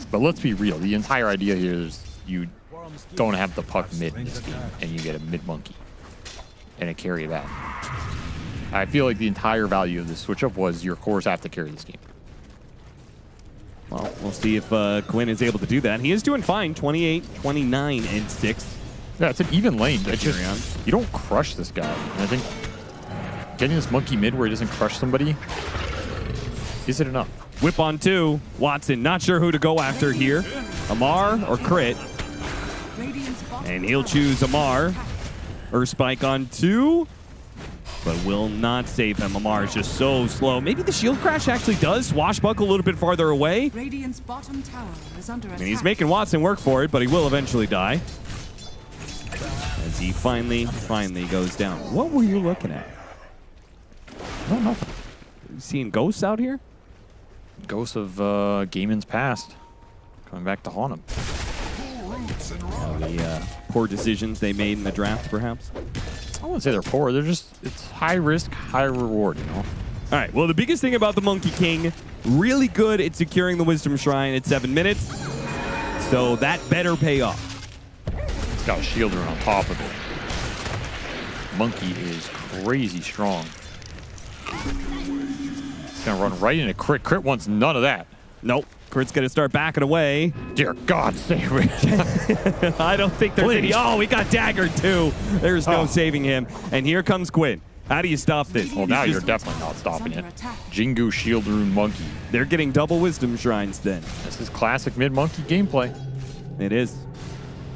But let's be real. The entire idea here is you don't have the puck mid in this game, and you get a mid monkey and a carry back. I feel like the entire value of this switch up was your cores have to carry this game. Well, we'll see if Quinn is able to do that. He is doing fine, 28, 29, and 6. Yeah, it's an even lane. It's just, you don't crush this guy. And I think getting this monkey mid where he doesn't crush somebody, is it enough? Whip on 2. Watson not sure who to go after here. Amar or Crit. And he'll choose Amar. Spike on 2. but will not save him. Amar is just so slow. Maybe the shield crash actually does swashbuckle a little bit farther away. Radiant's bottom tower is under attack. And he's making Watson work for it, but he will eventually die. As he finally goes down. What were you looking at? I don't know. You seeing ghosts out here? Ghosts of Gaiman's past coming back to haunt him. The poor decisions they made in the draft, perhaps? I wouldn't say they're poor. They're just, it's high risk, high reward, you know? All right, well, the biggest thing about the Monkey King, really good at securing the Wisdom Shrine at 7 minutes. So that better pay off. It's got a shield rune on top of it. Monkey is crazy strong. He's gonna run right into Crit. Crit wants none of that. Nope. Crit's gonna start backing away. Dear God, save me. I don't think there's any. Oh, we got daggered too. There's no saving him. And here comes Quinn. How do you stop this? Well, now you're definitely not stopping it. Jingu Shield Rune Monkey. They're getting double Wisdom Shrines then. This is classic mid-monkey gameplay. It is.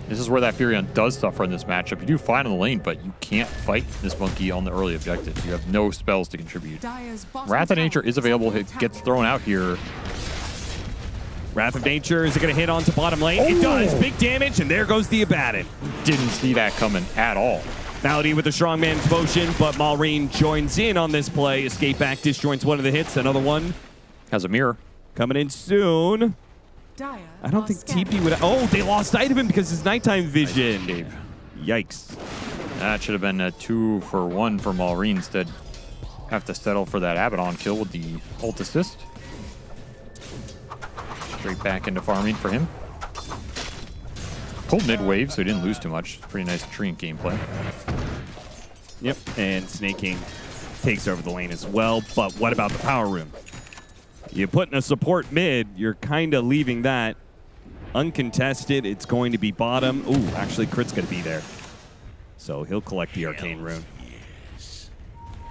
This is where that Furion does suffer in this matchup. You do fine in the lane, but you can't fight this monkey on the early objectives. You have no spells to contribute. Wrath of Nature is available. It gets thrown out here. Wrath of Nature, is it going to hit onto bottom lane? It does. Big damage, and there goes the Abaddon. Didn't see that coming at all. Malady with the strongman's motion, but Malrine joins in on this play. Escape back disjoints one of the hits. Another one. Has a mirror. Coming in soon. I don't think TP would... Oh, they lost sight of him because his nighttime vision. Yikes. That should have been a 2-for-1 for Malrine. Instead, have to settle for that Abaddon kill with the ult assist. Straight back into farming for him. Pulled mid-wave, so he didn't lose too much. Pretty nice Treant gameplay. Yep, and Snaking takes over the lane as well. But what about the power room? You put in a support mid, you're kind of leaving that uncontested. It's going to be bottom. Ooh, actually, Crit's going to be there. So he'll collect the Arcane Rune.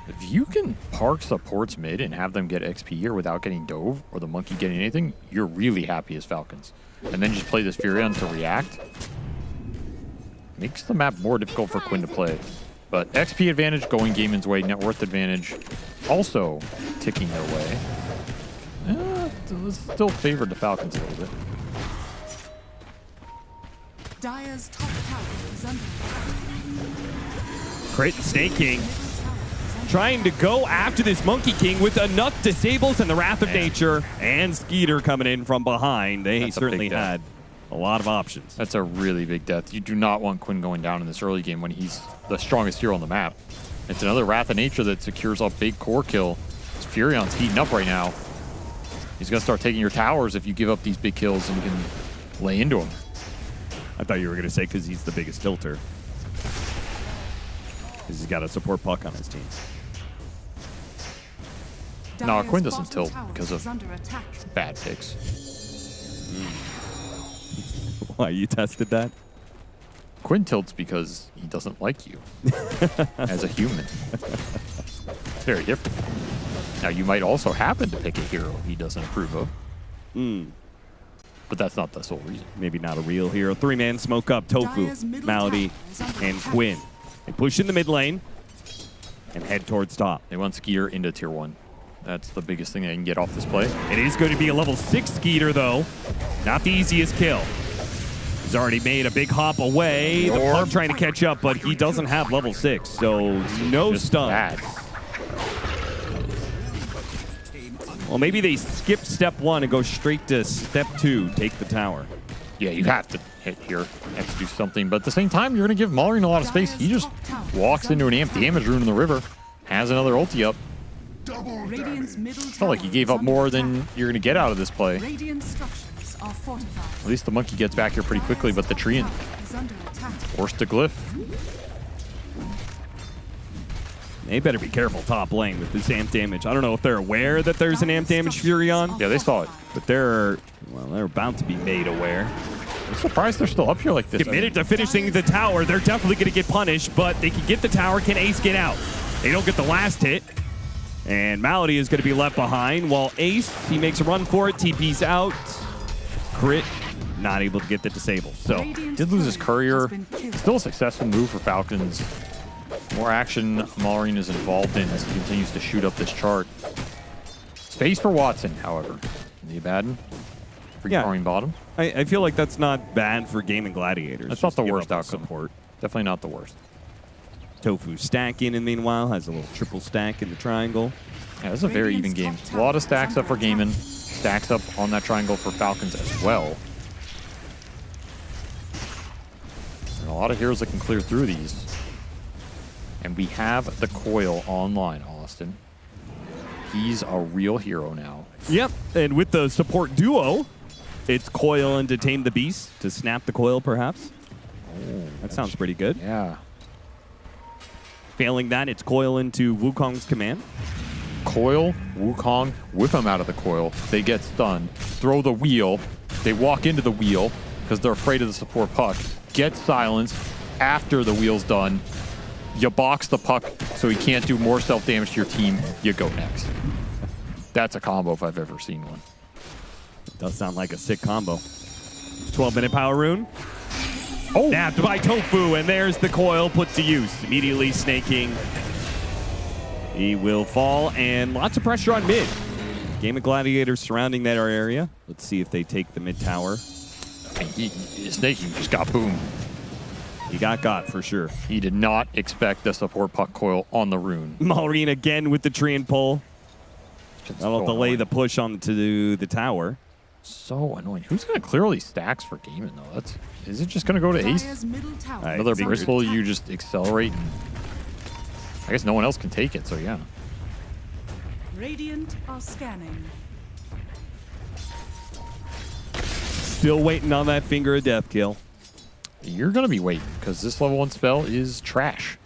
If you can park supports mid and have them get XP here without getting dove or the monkey getting anything, you're really happy as Falcons. And then just play this Furion to react. Makes the map more difficult for Quinn to play. But XP advantage going Gaiman's way, net worth advantage also ticking their way. Still favored the Falcons a little bit. Dire's top tower is under attack. Crit and Snaking trying to go after this Monkey King with enough disables and the Wrath of Nature and Skeeter coming in from behind. They certainly had a lot of options. That's a really big death. You do not want Quinn going down in this early game when he's the strongest hero on the map. It's another Wrath of Nature that secures a big core kill. This Furion's heating up right now. He's going to start taking your towers if you give up these big kills and you can lay into him. I thought you were going to say because he's the biggest tilter. Because he's got a support puck on his team. No, Quinn doesn't tilt because of bad picks. Why, you tested that? Quinn tilts because he doesn't like you as a human. It's very different. Now, you might also happen to pick a hero he doesn't approve of. But that's not the sole reason. Maybe not a real hero. Three-man smoke up. Tofu, Malady, and Quinn. They push in the mid lane and head towards top. They want Skeeter into tier 1. That's the biggest thing they can get off this play. It is going to be a level 6 Skeeter, though. Not the easiest kill. He's already made a big hop away. The Pug trying to catch up, but he doesn't have level 6, so no stun. Bad. Well, maybe they skip step 1 and go straight to step 2, take the tower. Yeah, you have to hit here. You have to do something. But at the same time, you're going to give Malrine a lot of space. He just walks into an amp damage rune in the river, has another ulti up. Felt like he gave up more than you're going to get out of this play. At least the monkey gets back here pretty quickly, but the Treant forced to glyph. They better be careful top lane with this amp damage. I don't know if they're aware that there's an amp damage Furion. Yeah, they saw it. But they're about to be made aware. I'm surprised they're still up here like this. Committed to finishing the tower. They're definitely going to get punished, but they can get the tower. Can Ace get out? They don't get the last hit. And Malady is going to be left behind while Ace, he makes a run for it. TP's out. Crit, not able to get the disable. So, did lose his courier. Still a successful move for Falcons. More action Maureen is involved in as he continues to shoot up this chart. Space for Watson, however. The Abaddon. Free throwing bottom. I feel like that's not bad for Gaming Gladiators. That's not the worst outcome. support. Definitely not the worst. Tofu stacking, and meanwhile has a little triple stack in the triangle. Yeah, this is a very even game. A lot of stacks up for Gaimin. Stacks up on that triangle for Falcons as well. And a lot of heroes that can clear through these. And we have the Coil online, Austin. He's a real hero now. Yep, and with the support duo, it's Coil and to tame the beast, to snap the coil perhaps. Oh, that sounds pretty good. Yeah. Failing that, it's Coil into Wukong's command. Coil, Wukong, whip him out of the coil. They get stunned. Throw the wheel. They walk into the wheel because they're afraid of the support puck. Get silenced. After the wheel's done, you box the puck so he can't do more self-damage to your team. You go next. That's a combo if I've ever seen one. Does sound like a sick combo. 12-minute power rune. Oh! Nabbed by Tofu, and there's the coil put to use. Immediately snaking. He will fall, and lots of pressure on mid. Game of Gladiators surrounding that area. Let's see if they take the mid tower. Snaking just got boomed. He got for sure. He did not expect the support puck coil on the rune. Maureen again with the tree and pull. That'll delay the push onto the tower. So annoying. Who's going to clear all these stacks for Gaimin, though? Is it just going to go to Ace? Another Bristle, you just accelerate. And I guess no one else can take it, so yeah. Radiant are scanning. Still waiting on that Finger of Death kill. You're going to be waiting, because this level 1 spell is trash.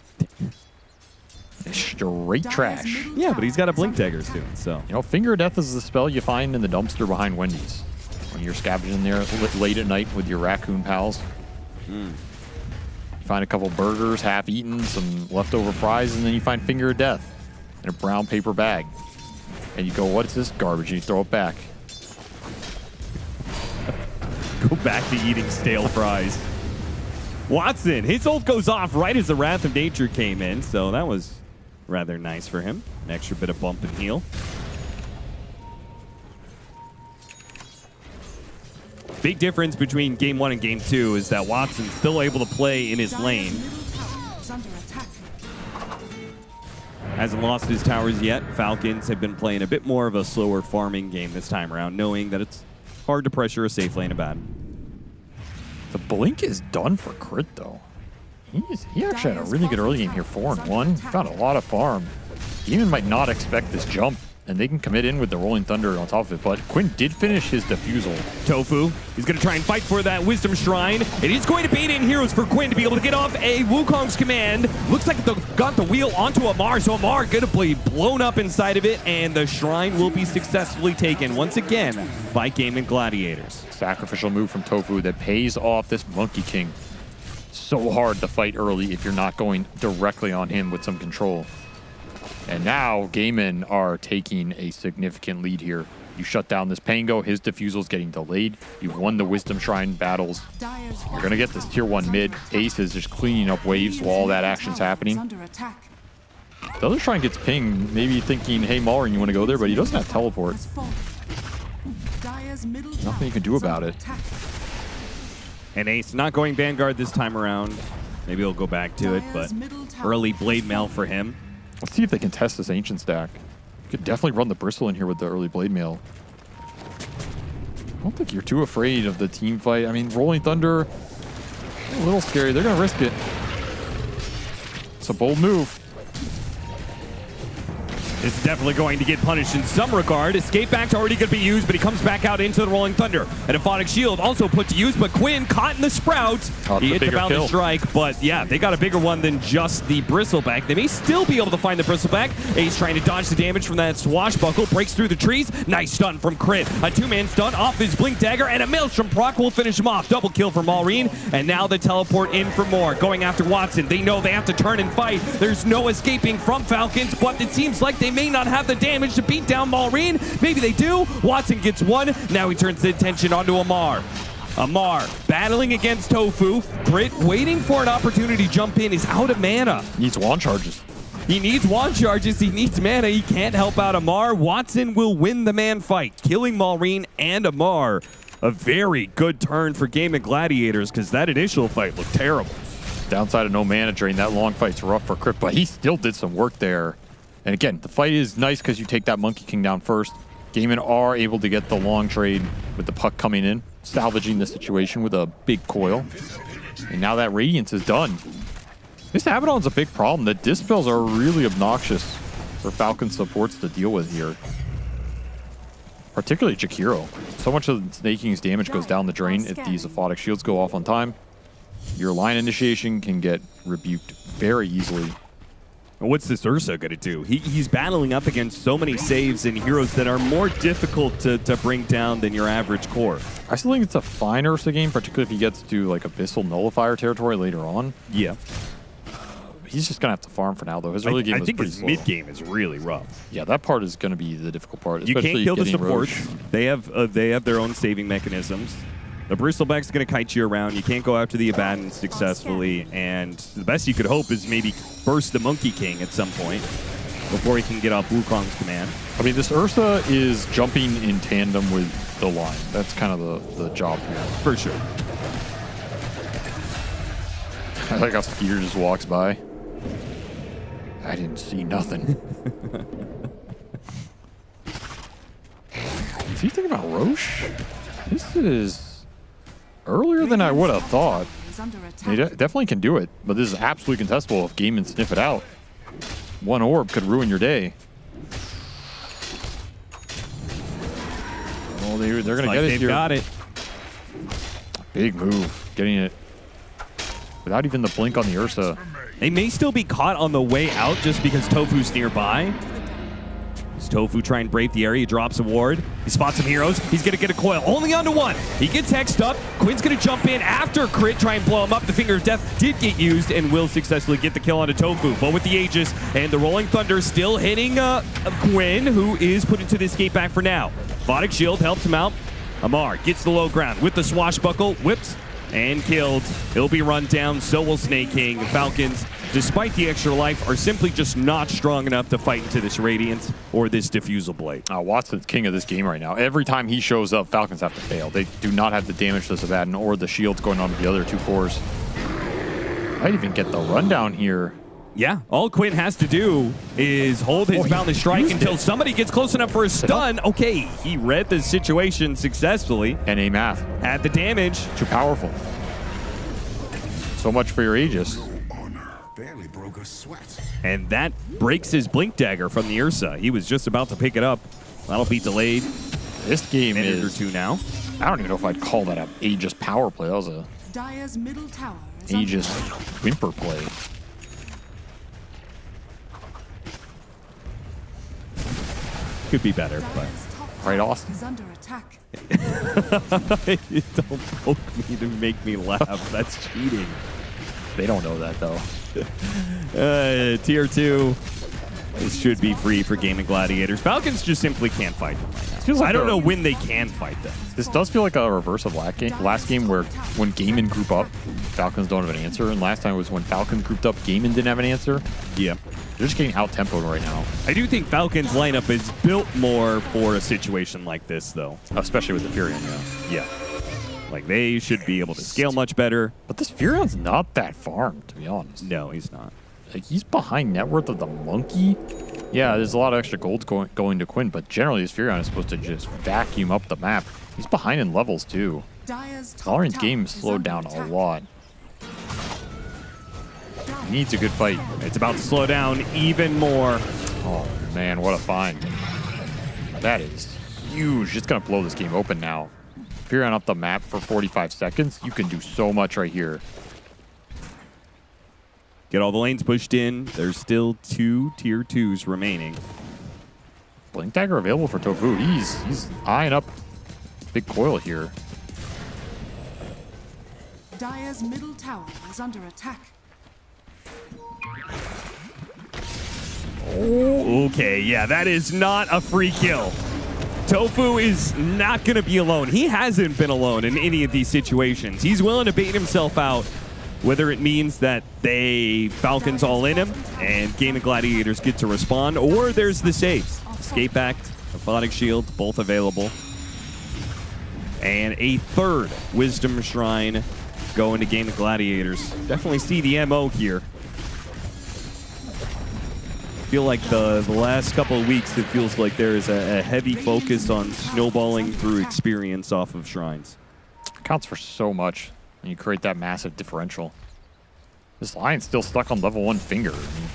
Straight trash. Yeah, but he's got a Blink Dagger soon, so. You know, Finger of Death is the spell you find in the dumpster behind Wendy's. When you're scavenging there late at night with your raccoon pals. You find a couple burgers half-eaten, some leftover fries, and then you find Finger of Death in a brown paper bag. And you go, what is this garbage? And you throw it back. Go back to eating stale fries. Watson, his ult goes off right as the Wrath of Nature came in, so that was rather nice for him. An extra bit of bump and heal. Big difference between game 1 and game 2 is that Watson's still able to play in his lane. Hasn't lost his towers yet. Falcons have been playing a bit more of a slower farming game this time around, knowing that it's hard to pressure a safe lane Abaddon. The blink is done for Crit, though. He actually had a really good early game here, 4-1. Found a lot of farm. Demon might not expect this jump, and they can commit in with the Rolling Thunder on top of it, but Quinn did finish his defusal. Tofu, he's going to try and fight for that Wisdom Shrine, and he's going to bait in heroes for Quinn to be able to get off a Wukong's command. Looks like they got the wheel onto Amar, so Amar going to be blown up inside of it, and the Shrine will be successfully taken once again by Gaming Gladiators. Sacrificial move from Tofu that pays off this Monkey King. So hard to fight early if you're not going directly on him with some control. And now Gaimin are taking a significant lead here. You shut down this Pango, his defusal is getting delayed. You've won the Wisdom Shrine battles. You're going to get this tier 1 mid. Ace is just cleaning up waves while all that action's happening. The other Shrine gets pinged, maybe thinking, hey Maureen, you want to go there? But he doesn't have teleport. Nothing you can do about it. And Ace not going Vanguard this time around. Maybe he'll go back to it, but early Blade Mail for him. Let's see if they can test this Ancient stack. You could definitely run the Bristle in here with the early Blade Mail. I don't think you're too afraid of the team fight. I mean, Rolling Thunder, a little scary. They're going to risk it. It's a bold move. Is definitely going to get punished in some regard. Escape back's already going to be used, but he comes back out into the Rolling Thunder. And a Phonic Shield also put to use, but Quinn caught in the Sprout. He hit the Boundless Strike, but yeah, they got a bigger one than just the Bristleback. They may still be able to find the Bristleback. Ace trying to dodge the damage from that Swashbuckle, breaks through the trees. Nice stun from Crit. A 2-man stun off his Blink Dagger, and a Maelstrom proc will finish him off. Double kill for Maureen, and now the teleport in for more. Going after Watson. They know they have to turn and fight. There's no escaping from Falcons, but it seems like they may not have the damage to beat down Maureen. Maybe they do. Watson gets one. Now he turns the attention onto Amar. Amar battling against Tofu. Brit waiting for an opportunity to jump in. Is out of mana. Needs wand charges. He needs wand charges. He needs mana. He can't help out Amar. Watson will win the man fight, killing Maureen and Amar. A very good turn for Gaming Gladiators because that initial fight looked terrible. Downside of no mana drain, that long fight's rough for Crypt, but he still did some work there. And again, the fight is nice because you take that Monkey King down first. Gaimin are able to get the long trade with the puck coming in, salvaging the situation with a big coil. And now that Radiance is done. This Abaddon's a big problem. The Dispels are really obnoxious for Falcon supports to deal with here. Particularly Jakiro. So much of Snake King's damage goes down the drain if these aphotic shields go off on time. Your line initiation can get rebuked very easily. What's this Ursa going to do? He's battling up against so many saves and heroes that are more difficult to bring down than your average core. I still think it's a fine Ursa game, particularly if he gets to like Abyssal Nullifier territory later on. Yeah. He's just going to have to farm for now, though. His early game was pretty slow. I think his mid game is really rough. Yeah, that part is going to be the difficult part. You can't kill the supports. Roche. They have their own saving mechanisms. The Bristleback's going to kite you around. You can't go after the Abaddon successfully. And the best you could hope is maybe burst the Monkey King at some point before he can get off Wukong's command. I mean, this Ursa is jumping in tandem with the line. That's kind of the job here. For sure. I like how Skeeter just walks by. I didn't see nothing. Is he thinking about Roche? This is earlier than I would have thought. He definitely can do it, but this is absolutely contestable if Gaimin sniff it out. One orb could ruin your day. Oh, they're going to get it here. Got it. Big move, getting it without even the blink on the Ursa. They may still be caught on the way out just because Tofu's nearby. Does Tofu try and brave the area? He drops a ward. He spots some heroes. He's going to get a coil. Only onto one. He gets hexed up. Quinn's going to jump in after Crit, try and blow him up. The Finger of Death did get used and will successfully get the kill onto Tofu. But with the Aegis and the Rolling Thunder still hitting Quinn, who is put into the escape back for now. Photic Shield helps him out. Amar gets the low ground with the swashbuckle. Whipped and killed. He'll be run down, so will Snake King. Falcons, despite the extra life, are simply just not strong enough to fight into this Radiance or this Diffusal Blade. Watson's king of this game right now. Every time he shows up, Falcons have to fail. They do not have the damage to this Abaddon or the shields going on to the other two cores. Might even get the rundown here. Yeah, all Quinn has to do is hold his Boundless Strike until somebody gets close enough for a stun. Okay, he read the situation successfully. And a math. Had the damage. Too powerful. So much for your Aegis. Barely broke a sweat. And that breaks his Blink Dagger from the Ursa. He was just about to pick it up. That'll be delayed. This game minute is or two now. I don't even know if I'd call that an Aegis power play. That was a Dire's middle tower is Aegis whimper play. Could be better, but right, Austin. is under attack. Don't poke me to make me laugh. That's cheating. They don't know that though. Tier 2. This should be free for Gaming Gladiators. Falcons just simply can't fight them right now. Feels like I don't know when they can fight them. This does feel like a reverse of last game where when Gaimin group up, Falcons don't have an answer. And last time was when Falcons grouped up, Gaimin didn't have an answer. Yeah. They're just getting out-tempoed right now. I do think Falcons lineup is built more for a situation like this, though. Especially with the Furion, yeah. Like, they should be able to scale much better. But this Furion's not that farmed, to be honest. No, he's not. Like, he's behind net worth of the Monkey. Yeah, there's a lot of extra gold going to Quinn, but generally this Furion is supposed to just vacuum up the map. He's behind in levels, too. Valorant's game slowed down a lot. He needs a good fight. It's about to slow down even more. Oh, man, what a find. That is huge. It's going to blow this game open now. Furion up the map for 45 seconds. You can do so much right here. Get all the lanes pushed in. There's still 2 tier 2s remaining. Blink Dagger available for Tofu. He's eyeing up big coil here. Dire's middle tower is under attack. Oh, okay, yeah, that is not a free kill. Tofu is not going to be alone. He hasn't been alone in any of these situations. He's willing to bait himself out, whether it means that Falcons all in him and Gaming Gladiators get to respond, or there's the saves. Escape Act, Aphotic Shield, both available. And a third Wisdom Shrine going to Gaming Gladiators. Definitely see the MO here. I feel like the last couple of weeks, it feels like there is a heavy focus on snowballing through experience off of Shrines. It counts for so much when you create that massive differential. This Lion's still stuck on level 1 finger. I mean,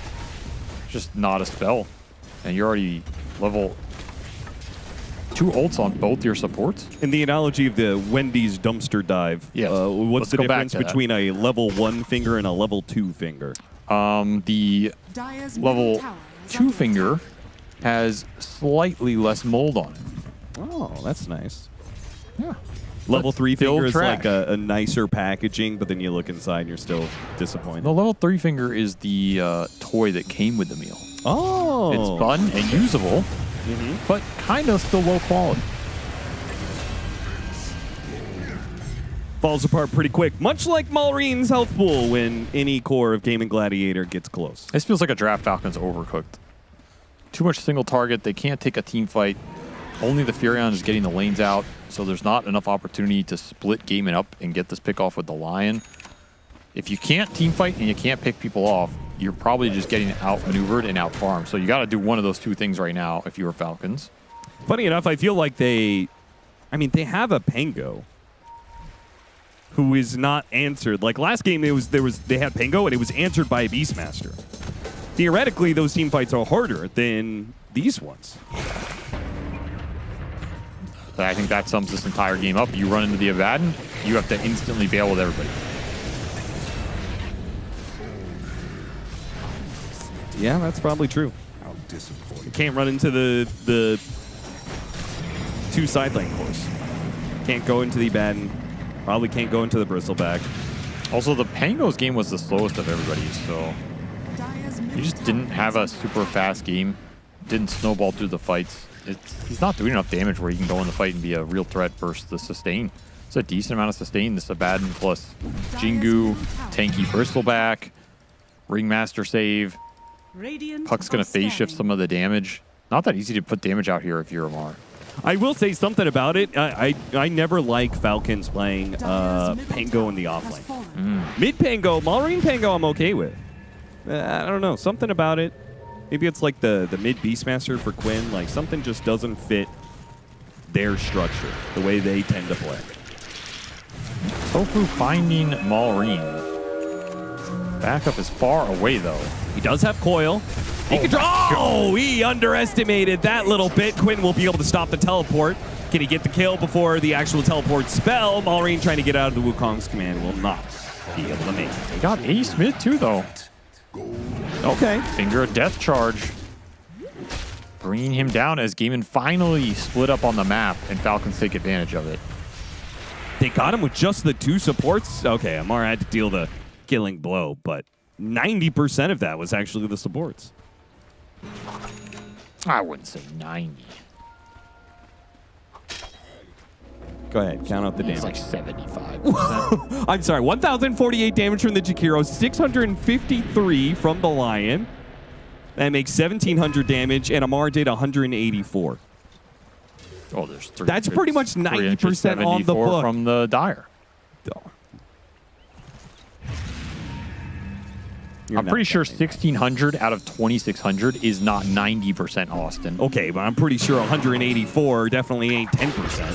it's just not a spell. And you're already level 2 ults on both your supports. In the analogy of the Wendy's dumpster dive, yes. What's the difference between a level 1 finger and a level 2 finger? The level 2 finger has slightly less mold on it. Oh, that's nice. Yeah. Level 3 Still finger is trash. like a nicer packaging, but then you look inside and you're still disappointed. The level 3 finger is the toy that came with the meal. Oh. It's fun and usable, but kind of still low quality. Falls apart pretty quick, much like Malreen's health pool when any core of Gaming Gladiator gets close. This feels like a draft Falcon's overcooked. Too much single target. They can't take a team fight. Only the Furion is getting the lanes out, so there's not enough opportunity to split gaming up and get this pick off with the Lion. If you can't team fight and you can't pick people off, you're probably just getting outmaneuvered and outfarmed. So you got to do one of those two things right now if you're Falcons. Funny enough, I feel like they have a Pango who is not answered. Like last game, they had Pango and it was answered by a Beastmaster. Theoretically, those team fights are harder than these ones. I think that sums this entire game up. You run into the Abaddon, you have to instantly bail with everybody. Yeah, that's probably true. You can't run into the 2 side lane cores. Can't go into the Abaddon. Probably can't go into the Bristleback. Also, the Pango's game was the slowest of everybody's, so he just didn't have a super fast game. Didn't snowball through the fights. He's not doing enough damage where he can go in the fight and be a real threat versus the sustain. It's a decent amount of sustain. This Abaddon plus Jingu, tanky Bristleback, Ringmaster save. Puck's going to phase shift some of the damage. Not that easy to put damage out here if you're Amar. I will say something about it. I never like Falcons playing Pango in the offlane. Mid Pango, Malreen Pango I'm okay with. I don't know. Something about it. Maybe it's like the mid Beastmaster for Quinn. Like something just doesn't fit their structure, the way they tend to play. Tofu finding Malreen. Backup is far away, though. He does have Coil. He can draw. Oh, he underestimated that little bit. Quinn will be able to stop the teleport. Can he get the kill before the actual teleport spell? Malreen trying to get out of the Wukong's command will not be able to make it. They got Ace mid, too, though. Okay. Finger of Death Charge. Bringing him down as Gaimin finally split up on the map, and Falcons take advantage of it. They got him with just the 2 supports? Okay, Amar had to deal the killing blow, but 90% of that was actually the supports. I wouldn't say 90. Go ahead, count out the damage. It's like 75%. I'm sorry, 1,048 damage from the Jakiro, 653 from the Lion. That makes 1,700 damage, and Amar did 184. Oh, there's 3. That's pretty much 90% on the book. From the Dire. I'm pretty sure 1,600 out of 2,600 is not 90% Austin. Okay, but I'm pretty sure 184 definitely ain't 10%.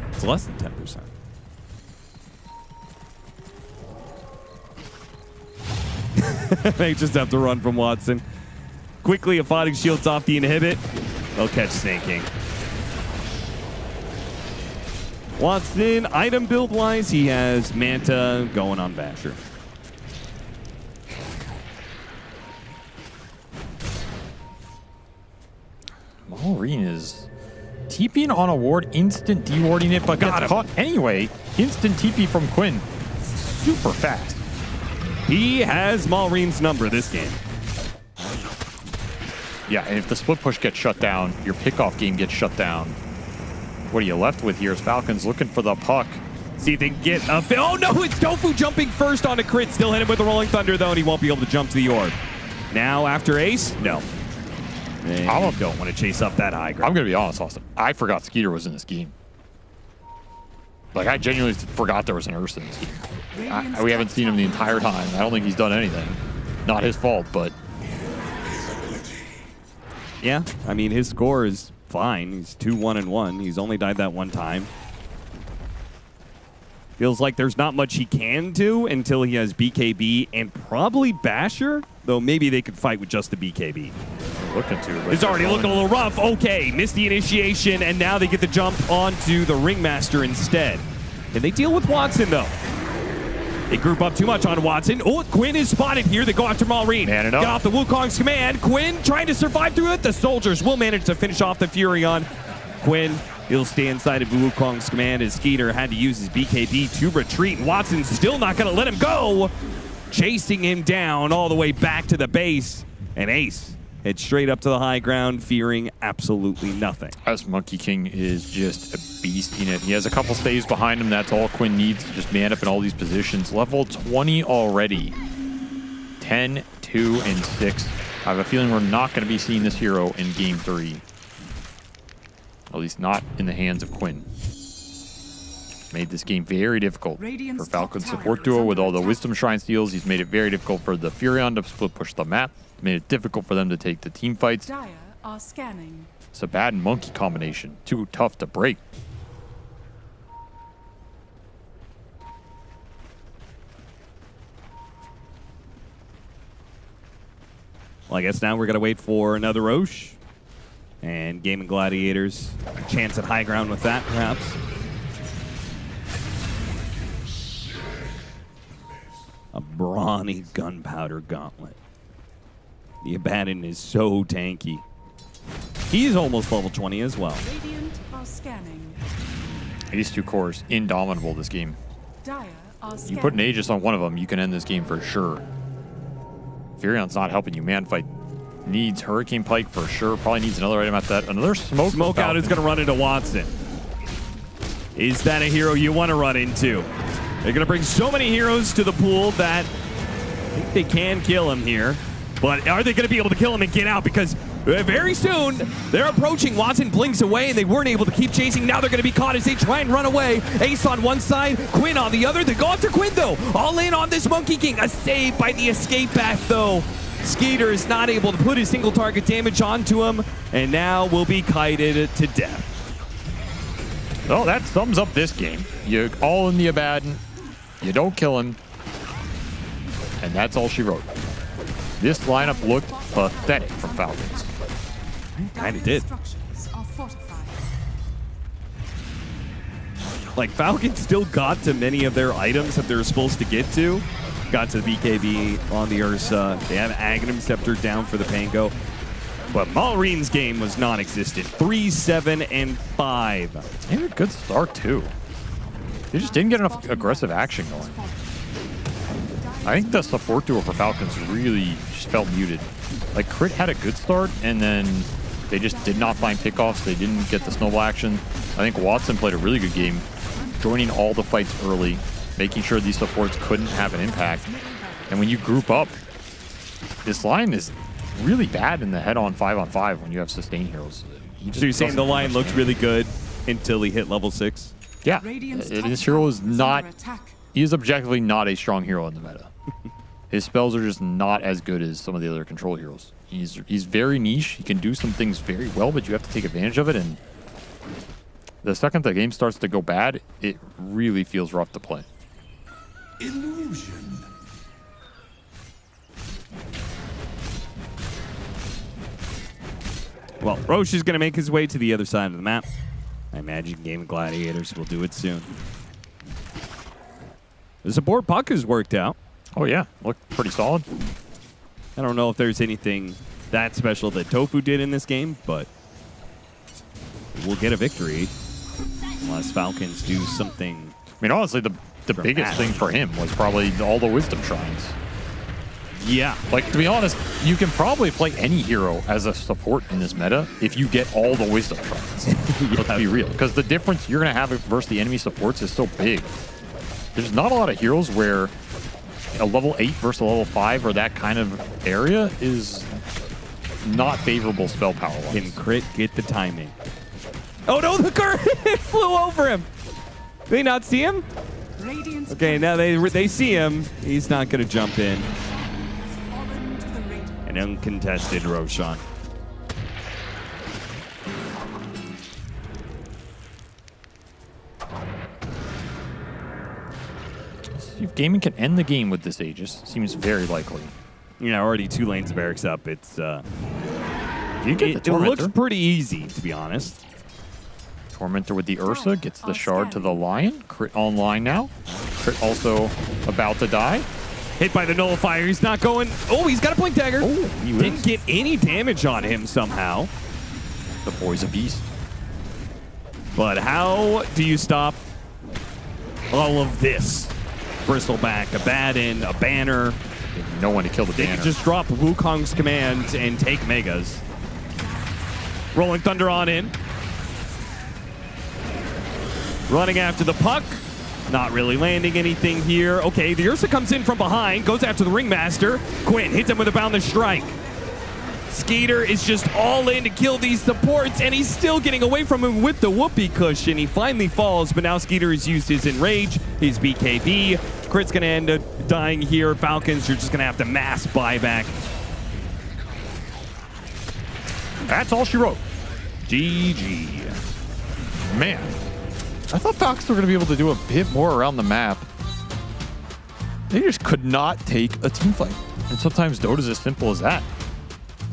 It's less than 10%. They just have to run from Watson. Quickly, Aphotic shields off the inhibit. They'll catch Snake King. Watson, item build-wise, he has Manta going on Basher. Malreen is TPing on a ward, instant dewarding it, but got caught anyway. Instant TP from Quinn. Super fast. He has Malreen's number this game. Yeah, and if the split push gets shut down, your pickoff game gets shut down. What are you left with here is Falcons looking for the puck. See if they can get a... Oh, no, it's Tofu jumping first on a crit. Still hit him with the Rolling Thunder, though, and he won't be able to jump to the orb. Now, after Ace, no. They don't want to chase up that high ground. I'm going to be honest, Austin. I forgot Skeeter was in this game. Like, I genuinely forgot there was an Ursa in this game. We haven't seen him the entire time. I don't think he's done anything. Not his fault, but... Yeah, I mean, his score is fine. He's 2-1-1. He's only died that one time. Feels like there's not much he can do until he has BKB and probably Basher, though maybe they could fight with just the BKB. Looking to. It's already looking a little rough. Okay, missed the initiation, and now they get the jump onto the Ringmaster instead. Can they deal with Watson, though? They group up too much on Watson. Oh, Quinn is spotted here. They go after Malrine. Get off the Wukong's command. Quinn trying to survive through it. The soldiers will manage to finish off the Furion. Quinn, he'll stay inside of Wukong's command as Skeeter had to use his BKB to retreat. Watson's still not going to let him go. Chasing him down all the way back to the base. And Ace heads straight up to the high ground, fearing absolutely nothing. This Monkey King is just a beast in it. He has a couple staves behind him. That's all Quinn needs to just man up in all these positions. Level 20 already. 10, 2, and 6. I have a feeling we're not going to be seeing this hero in Game 3. At least not in the hands of Quinn. Made this game very difficult for Falcon's support duo with all the Wisdom Shrine steals. He's made it very difficult for the Furion to split push the map. Made it difficult for them to take the team fights. Dire are scanning. It's a bad monkey combination. Too tough to break. Well, I guess now we're going to wait for another Roche. And Gaming Gladiators, a chance at high ground with that, perhaps. A brawny gunpowder gauntlet. The Abaddon is so tanky. He's almost level 20 as well. Radiant are scanning. These two cores, indomitable this game. Dire are You scanning. put an Aegis on one of them, you can end this game for sure. Furion's not helping you. Man fight needs Hurricane Pike for sure. Probably needs another item at that. Another smoke. Smoke out is going to run into Watson. Is that a hero you want to run into? They're going to bring so many heroes to the pool that I think they can kill him here. But are they going to be able to kill him and get out? Because very soon, they're approaching. Watson blinks away, and they weren't able to keep chasing. Now they're going to be caught as they try and run away. Ace on one side, Quinn on the other. They go after Quinn, though. All in on this Monkey King. A save by the escape path, though. Skeeter is not able to put his single target damage onto him, and now will be kited to death. Well, that sums up this game. You're all in the Abaddon. You don't kill him. And that's all she wrote. This lineup looked pathetic from Falcons. Kind of did. Structures are fortified. Like, Falcons still got to many of their items that they were supposed to get to. Got to the BKB on the Ursa. They have Aghanim Scepter down for the Pango. But Malrine's game was non-existent. 3, 7, and 5. They had a good start, too. They just didn't get enough aggressive action going. I think the support duo for Falcons really just felt muted. Like, Crit had a good start, and then they just did not find pickoffs. They didn't get the snowball action. I think Watson played a really good game, joining all the fights early, making sure these supports couldn't have an impact. And when you group up, this line is really bad in the head-on 5-on-5 when you have sustained heroes. So you're saying the line looked really good until he hit level 6? Yeah. This hero is not... He is objectively not a strong hero in the meta. His spells are just not as good as some of the other control heroes. He's very niche. He can do some things very well, but you have to take advantage of it. And the second the game starts to go bad, it really feels rough to play. Illusion. Well, Roche is going to make his way to the other side of the map. I imagine Gaming Gladiators will do it soon. The support puck has worked out. Oh, yeah. Looked pretty solid. I don't know if there's anything that special that Tofu did in this game, but we'll get a victory unless Falcons do something. I mean, honestly, the biggest thing for him was probably all the Wisdom Shrines. Yeah. Like, to be honest, you can probably play any hero as a support in this meta if you get all the wisdom shards. Let's be real. Because the difference you're going to have versus the enemy supports is so big. There's not a lot of heroes where a level 8 versus a level 5 or that kind of area is not favorable spell power-wise. Can crit get the timing. Oh no, the current flew over him. Did they not see him? Okay, now they see him. He's not going to jump in. An uncontested Roshan. See if Gaming can end the game with this Aegis. Seems very likely. Yeah, already 2 lanes barracks up. It's it looks pretty easy, to be honest. Tormentor with the Ursa gets the shard to the Lion. Crit online now. Crit also about to die. Hit by the nullifier. He's not going. Oh, he's got a blink dagger. Oh, he didn't get any damage on him somehow. The boy's a beast. But how do you stop all of this? Bristleback, Abaddon, a banner. No one to kill the banner. They can just drop Wukong's commands and take megas. Rolling Thunder on in. Running after the puck. Not really landing anything here. Okay, the Ursa comes in from behind, goes after the Ringmaster. Quinn hits him with a boundless strike. Skeeter is just all in to kill these supports, and he's still getting away from him with the whoopee cushion. He finally falls, but now Skeeter has used his Enrage, his BKB. Crit's going to end up dying here. Falcons, you're just going to have to mass buyback. That's all she wrote. GG. Man. I thought Falcons were going to be able to do a bit more around the map. They just could not take a team fight. And sometimes Dota's as simple as that.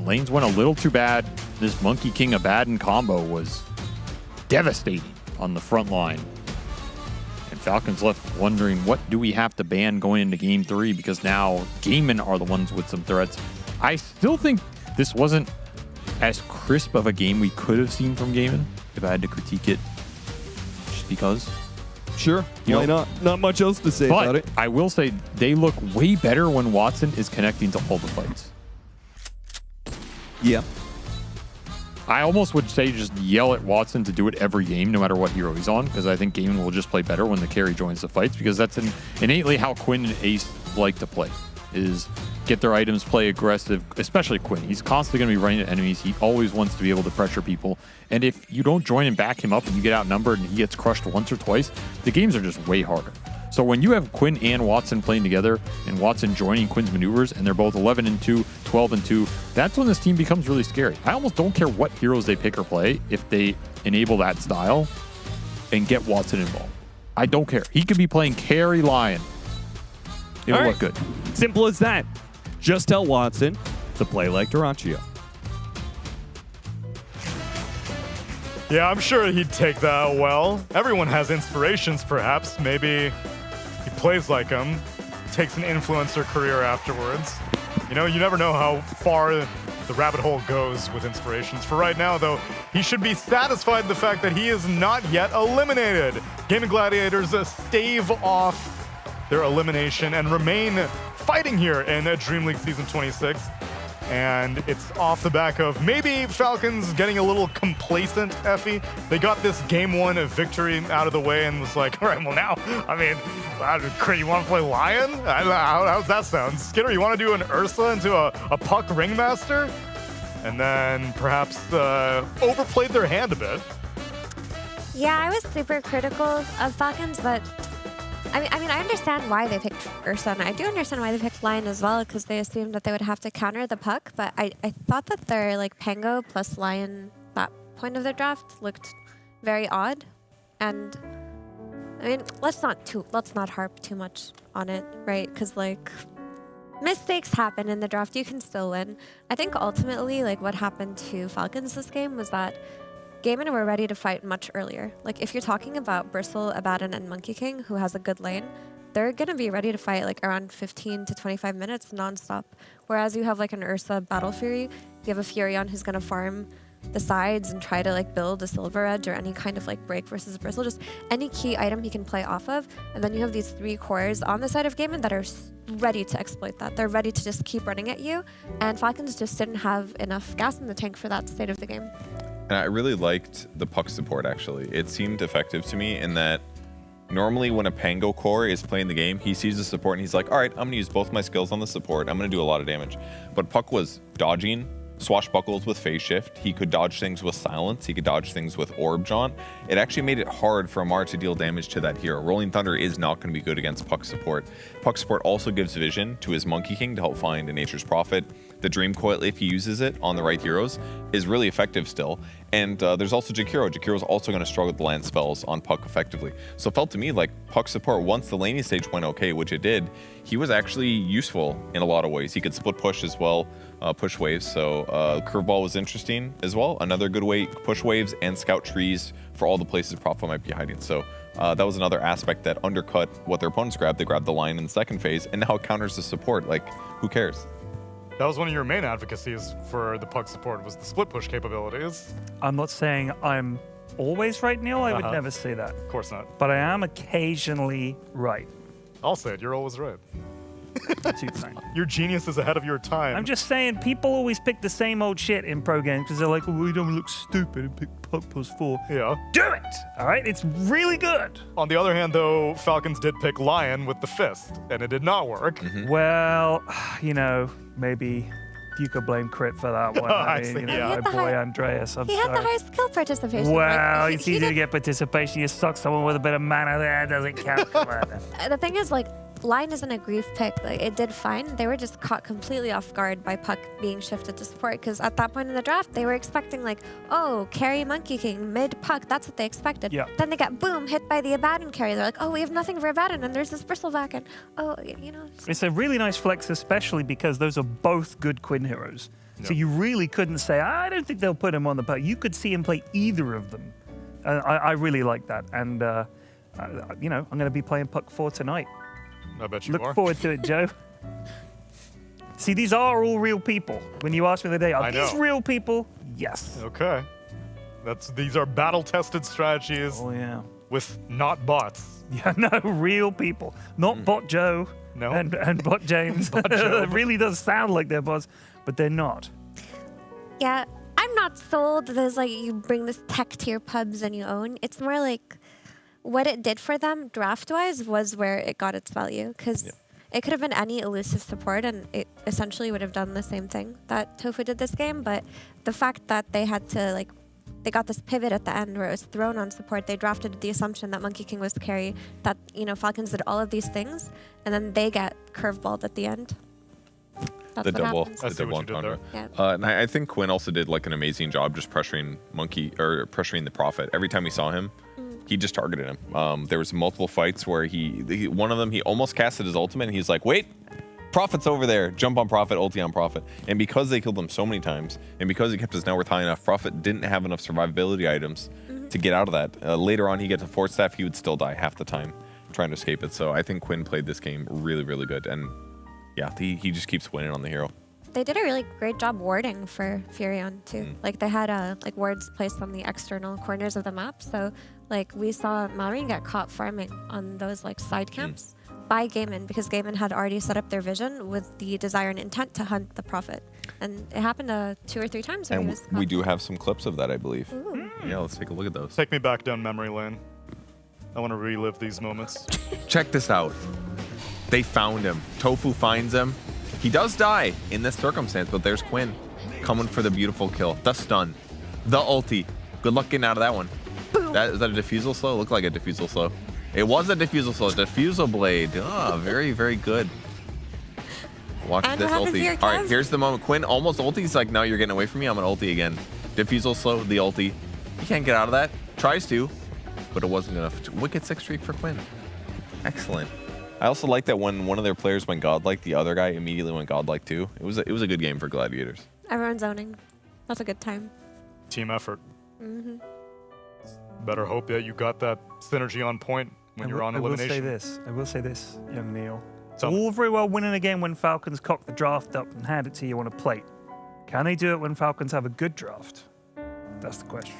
Lanes went a little too bad. This Monkey King Abaddon combo was devastating on the front line. And Falcons left wondering, what do we have to ban going into Game 3? Because now Gaimin are the ones with some threats. I still think this wasn't as crisp of a game we could have seen from Gaimin, if I had to critique it. Because sure, why not? Not much else to say about it. I will say they look way better when Watson is connecting to all the fights. Yeah. I almost would say just yell at Watson to do it every game, no matter what hero he's on, because I think Gaming will just play better when the carry joins the fights, because that's innately how Quinn and Ace like to play, is get their items, play aggressive, especially Quinn. He's constantly going to be running at enemies. He always wants to be able to pressure people. And if you don't join and back him up and you get outnumbered and he gets crushed once or twice, the games are just way harder. So when you have Quinn and Watson playing together and Watson joining Quinn's maneuvers and they're both 11-2, 12-2, that's when this team becomes really scary. I almost don't care what heroes they pick or play if they enable that style and get Watson involved. I don't care. He could be playing carry Lion. It'll look good. Simple as that. Just tell Watson to play like Durantio. Yeah, I'm sure he'd take that well. Everyone has inspirations, perhaps. Maybe he plays like him, takes an influencer career afterwards. You know, you never know how far the rabbit hole goes with inspirations. For right now, though, he should be satisfied with the fact that he is not yet eliminated. Gaming Gladiators stave off their elimination and remain fighting here in DreamLeague Season 26. And it's off the back of maybe Falcons getting a little complacent, Effie. They got this Game 1 victory out of the way and was like, all right, well now, I mean, you want to play Lion? How's that sound? Skinner, you want to do an Ursa into a Puck Ringmaster? And then perhaps overplayed their hand a bit. Yeah, I was super critical of Falcons, but I mean, I understand why they picked Ursa, and I do understand why they picked Lion as well, because they assumed that they would have to counter the puck. But I thought that their Pango plus Lion, that point of their draft, looked very odd. And I mean, let's not harp too much on it, right? Because mistakes happen in the draft. You can still win. I think ultimately, what happened to Falcons this game was that Gaimin were ready to fight much earlier. If you're talking about Bristle, Abaddon, and Monkey King, who has a good lane, they're going to be ready to fight around 15 to 25 minutes nonstop. Whereas you have an Ursa Battle Fury, you have a Furion who's going to farm the sides and try to like build a silver edge or any kind of like break versus bristle, just any key item he can play off of. And then you have these 3 cores on the side of Gaiman that are ready to exploit that. They're ready to just keep running at you. And Falcons just didn't have enough gas in the tank for that state of the game. And I really liked the puck support, actually. It seemed effective to me in that normally when a Pango core is playing the game, he sees the support and he's like, all right, I'm going to use both my skills on the support. I'm going to do a lot of damage. But Puck was dodging, swashbuckles with phase shift. He could dodge things with silence. He could dodge things with orb jaunt. It actually made it hard for Amar to deal damage to that hero. Rolling Thunder is not going to be good against Puck support. Puck support also gives vision to his Monkey King to help find a Nature's Prophet. The Dream Coil, if he uses it on the right heroes, is really effective still. And there's also Jakiro. Jakiro is also going to struggle with land spells on Puck effectively. So it felt to me like Puck support, once the laning stage went okay, which it did, he was actually useful in a lot of ways. He could split push as well, push waves. So Curveball was interesting as well. Another good way, push waves and scout trees for all the places Prophet might be hiding. So that was another aspect that undercut what their opponents grabbed. They grabbed the line in the second phase, and now it counters the support. Like, who cares? That was one of your main advocacies for the puck support, was the split push capabilities. I'm not saying I'm always right, Neil. I would never say that. Of course not. But I am occasionally right. I'll say it. You're always right. Too kind. Your genius is ahead of your time. I'm just saying, people always pick the same old shit in pro games because they're like, well, we don't look stupid and pick puck +4. Yeah. Do it! All right? It's really good. On the other hand, though, Falcons did pick Lion with the fist, and it did not work. Well, you know, maybe you could blame Crit for that one. I I mean, see, you know, yeah. my boy Andreas. I'm He had sorry. the highest skill participation. Well, Like, it's he easy to did- get participation. You suck someone with a bit of mana there. Doesn't count. Come on. The thing is, like, Line isn't a grief pick. Like, it did fine. They were just caught completely off guard by Puck being shifted to support, because at that point in the draft, they were expecting, like, oh, carry Monkey King, mid Puck. That's what they expected. Yeah. Then they got, boom, hit by the Abaddon carry. They're like, oh, we have nothing for Abaddon, and there's this Bristleback, and, oh, you know. It's a really nice flex, especially because those are both good Quinn heroes. So you really couldn't say, I don't think they'll put him on the pack. You could see him play either of them. I really like that. And, you know, I'm going to be playing Puck 4 tonight. I bet you Look are. forward to it, Joe. See, these are all real people. When you asked me the other day, are I these know. real people? Yes. Okay. These are battle-tested strategies. Oh, yeah. With not bots. Yeah, no, real people. Not Bot Joe No. and Bot James. Bot Joe. It really does sound like they're bots, but they're not. Yeah, I'm not sold. There's like, you bring this tech to your pubs and you own. It's more like what it did for them draft-wise was where it got its value, because it could have been any elusive support and it essentially would have done the same thing that Tofu did this game. But the fact that they had to, like, they got this pivot at the end where it was thrown on support. They drafted the assumption that Monkey King was the carry, that, you know, Falcons did all of these things, and then they get curveballed at the end. That's The what double happens. entendre. Yeah. And I think Quinn also did like an amazing job just pressuring pressuring the Prophet. Every time we saw him, he just targeted him. There was multiple fights where one of them, he almost casted his ultimate and he's like, wait, Prophet's over there. Jump on Prophet, ulti on Prophet. And because they killed him so many times, and because he kept his net worth high enough, Prophet didn't have enough survivability items to get out of that. Later on, he gets a Force Staff, he would still die half the time trying to escape it. So I think Quinn played this game really, really good. And yeah, he just keeps winning on the hero. They did a really great job warding for Furion too. Like, they had like wards placed on the external corners of the map. So like, we saw Marine get caught farming on those like side camps by Gaiman, because Gaiman had already set up their vision with the desire and intent to hunt the Prophet. And it happened 2 or 3 times where he And was we do have some clips of that, I believe. Ooh. Yeah, let's take a look at those. Take me back down memory lane. I want to relive these moments. Check this out. They found him. Tofu finds him. He does die in this circumstance, but there's Quinn coming for the beautiful kill. The stun. The ulti. Good luck getting out of that one. Is that a diffusal slow? Looked like a diffusal slow. It was a diffusal slow. Diffusal blade. Oh, very, very good. Watch And this what happens ulti. here, All right, Kev? here's the moment. Quinn almost ulti. He's like, no, you're getting away from me. I'm going to ulti again. Diffusal slow, the ulti. He can't get out of that. Tries to, but it wasn't enough. Wicked 6 streak for Quinn. Excellent. I also like that when one of their players went godlike, the other guy immediately went godlike too. It was a good game for Gladiators. everyone's owning. That's a good time. Team effort. Hmm. Better hope that you got that synergy on point when you're on elimination. I will say this, young Neil. It's all very well winning a game when Falcons cock the draft up and hand it to you on a plate. Can they do it when Falcons have a good draft? That's the question.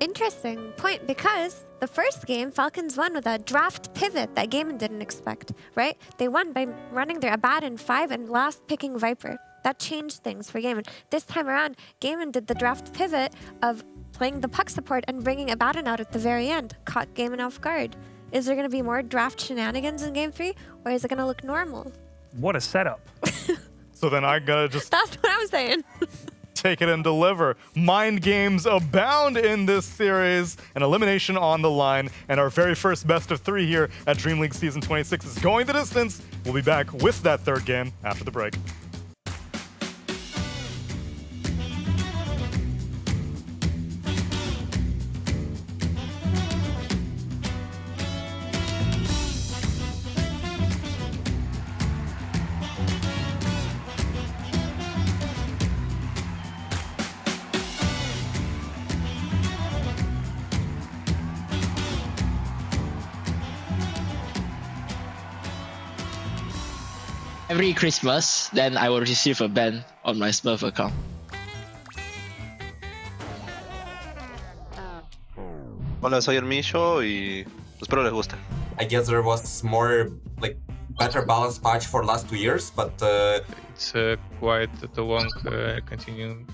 Interesting point, because the first game, Falcons won with a draft pivot that Gaiman didn't expect, right? They won by running their Abaddon 5 and last picking Viper. That changed things for Gaiman. This time around, Gaiman did the draft pivot of playing the puck support and bringing Abaddon out at the very end. Caught Gaiman off guard. Is there going to be more draft shenanigans in Game 3, or is it going to look normal? What a setup. So then I gotta just That's what I'm saying. take it and deliver. Mind games abound in this series. An elimination on the line. And our very first best of 3 here at DreamLeague Season 26 is going the distance. We'll be back with that third game after the break. Every Christmas, then I will receive a ban on my Smurf account. Hola, soy Hermillo y espero les guste. I guess there was more better balanced patch for last 2 years, but it's quite too long continuing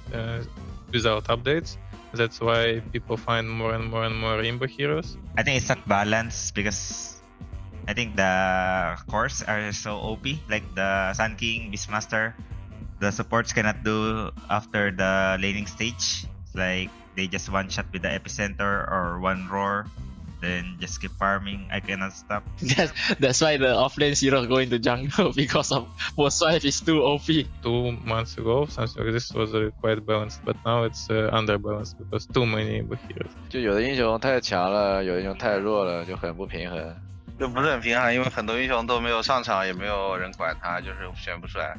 without updates. That's why people find more and more Rainbow heroes. I think it's not balanced because I think the cores are so OP, like the Sun King, Beastmaster. The supports cannot do after the laning stage. It's like they just one shot with the epicenter or one roar, then just keep farming. I cannot stop. That's why the offlane hero go into jungle because of Swipe is too OP. 2 months ago, something like this was quite balanced, but now it's underbalanced because too many Rainbow heroes. 就有的英雄太强了，有的英雄太弱了，就很不平衡。就不是很平衡，因为很多英雄都没有上场，也没有人管他，就是选不出来。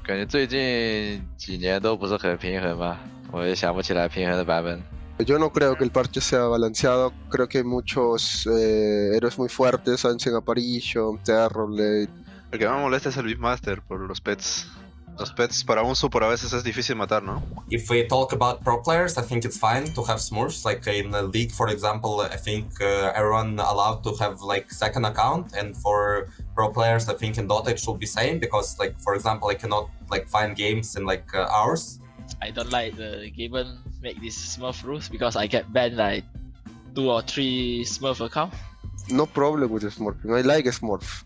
感觉最近几年都不是很平衡吧，我也想不起来平衡的版本。Yo no creo que el parche sea balanceado, creo que hay muchos héroes muy fuertes, Ancient Apparition, Terrorblade. El que más me molesta es el Beastmaster por los pets. Los pets para un support a veces es difícil matar, ¿no? if we talk about pro players, I think it's fine to have Smurfs. Like in the league, for example, I think everyone allowed to have second account, and for pro players, I think in Dota it should be same because for example, I cannot find games in hours. I don't like the Gaben make these Smurf rules because I get banned 2 or 3 Smurf account. No problem with the Smurfing, I like Smurf.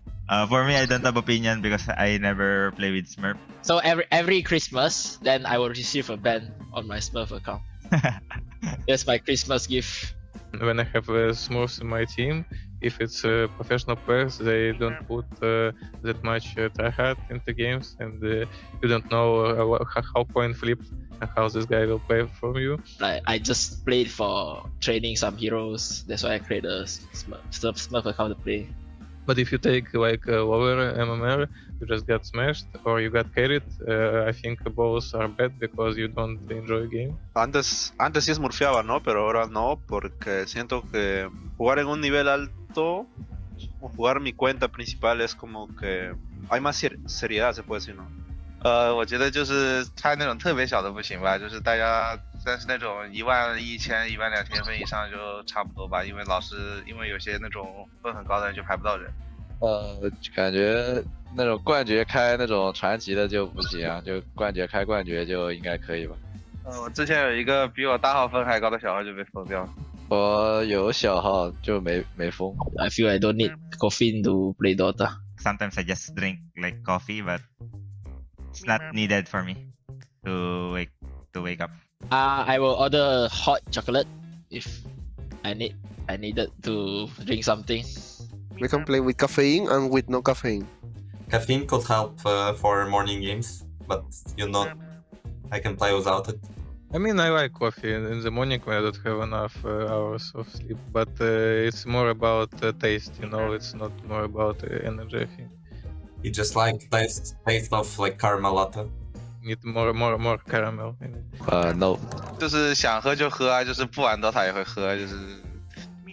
For me, I don't have opinion because I never play with Smurf. So every Christmas, then I will receive a ban on my Smurf account. That's my Christmas gift. When I have Smurfs in my team, if it's professional players, they don't put that much tryhard into games, and you don't know how point flip and how this guy will play for you. I just played for training some heroes. That's why I create a Smurf account to play. But if you take lower MMR, you just got smashed or you got carried, I think both are bad because you don't enjoy game. Antes sí smurfeaba, ¿no? Pero ahora no, porque siento que jugar en un nivel alto, o jugar mi cuenta principal es como que hay más seriedad, se puede decir, ¿no? 我觉得就是差那种特别小的不行吧，就是大家但是那种1万1000、1万2000分以上就差不多吧，因为有些那种分很高的人就排不到人。感觉那种冠绝开那种传奇的就不行啊，就冠绝开冠绝就应该可以吧。我之前有一个比我大号分还高的小号就被封掉了。我有小号就没封。I feel I don't need caffeine to play Dota. Sometimes I just drink coffee, but it's not needed for me to wake up. I will order hot chocolate if I needed to drink something. We can play with caffeine and with no caffeine. Caffeine could help for morning games, but I can play without it. I mean, I like coffee in the morning when I don't have enough hours of sleep, but it's more about taste, it's not more about energy, I think. You just like taste of caramel latte. Need more caramel in it. No. 就是想喝就喝啊，就是不玩 Dota 也会喝，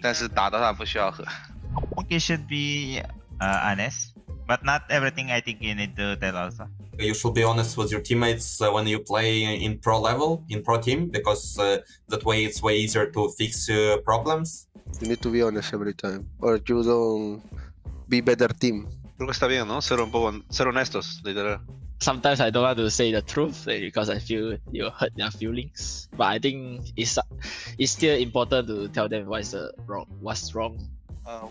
但是打 Dota 不需要喝。I think you should be honest, But not everything I think you need to tell also. You should be honest with your teammates when you play in pro level, in pro team, because that way it's way easier to fix problems. You need to be honest every time, or you don't be better team. Creo que está bien, ¿no? Ser honestos, literal. Sometimes I don't want to say the truth because I feel you hurt their feelings. But I think it's still important to tell them what's wrong.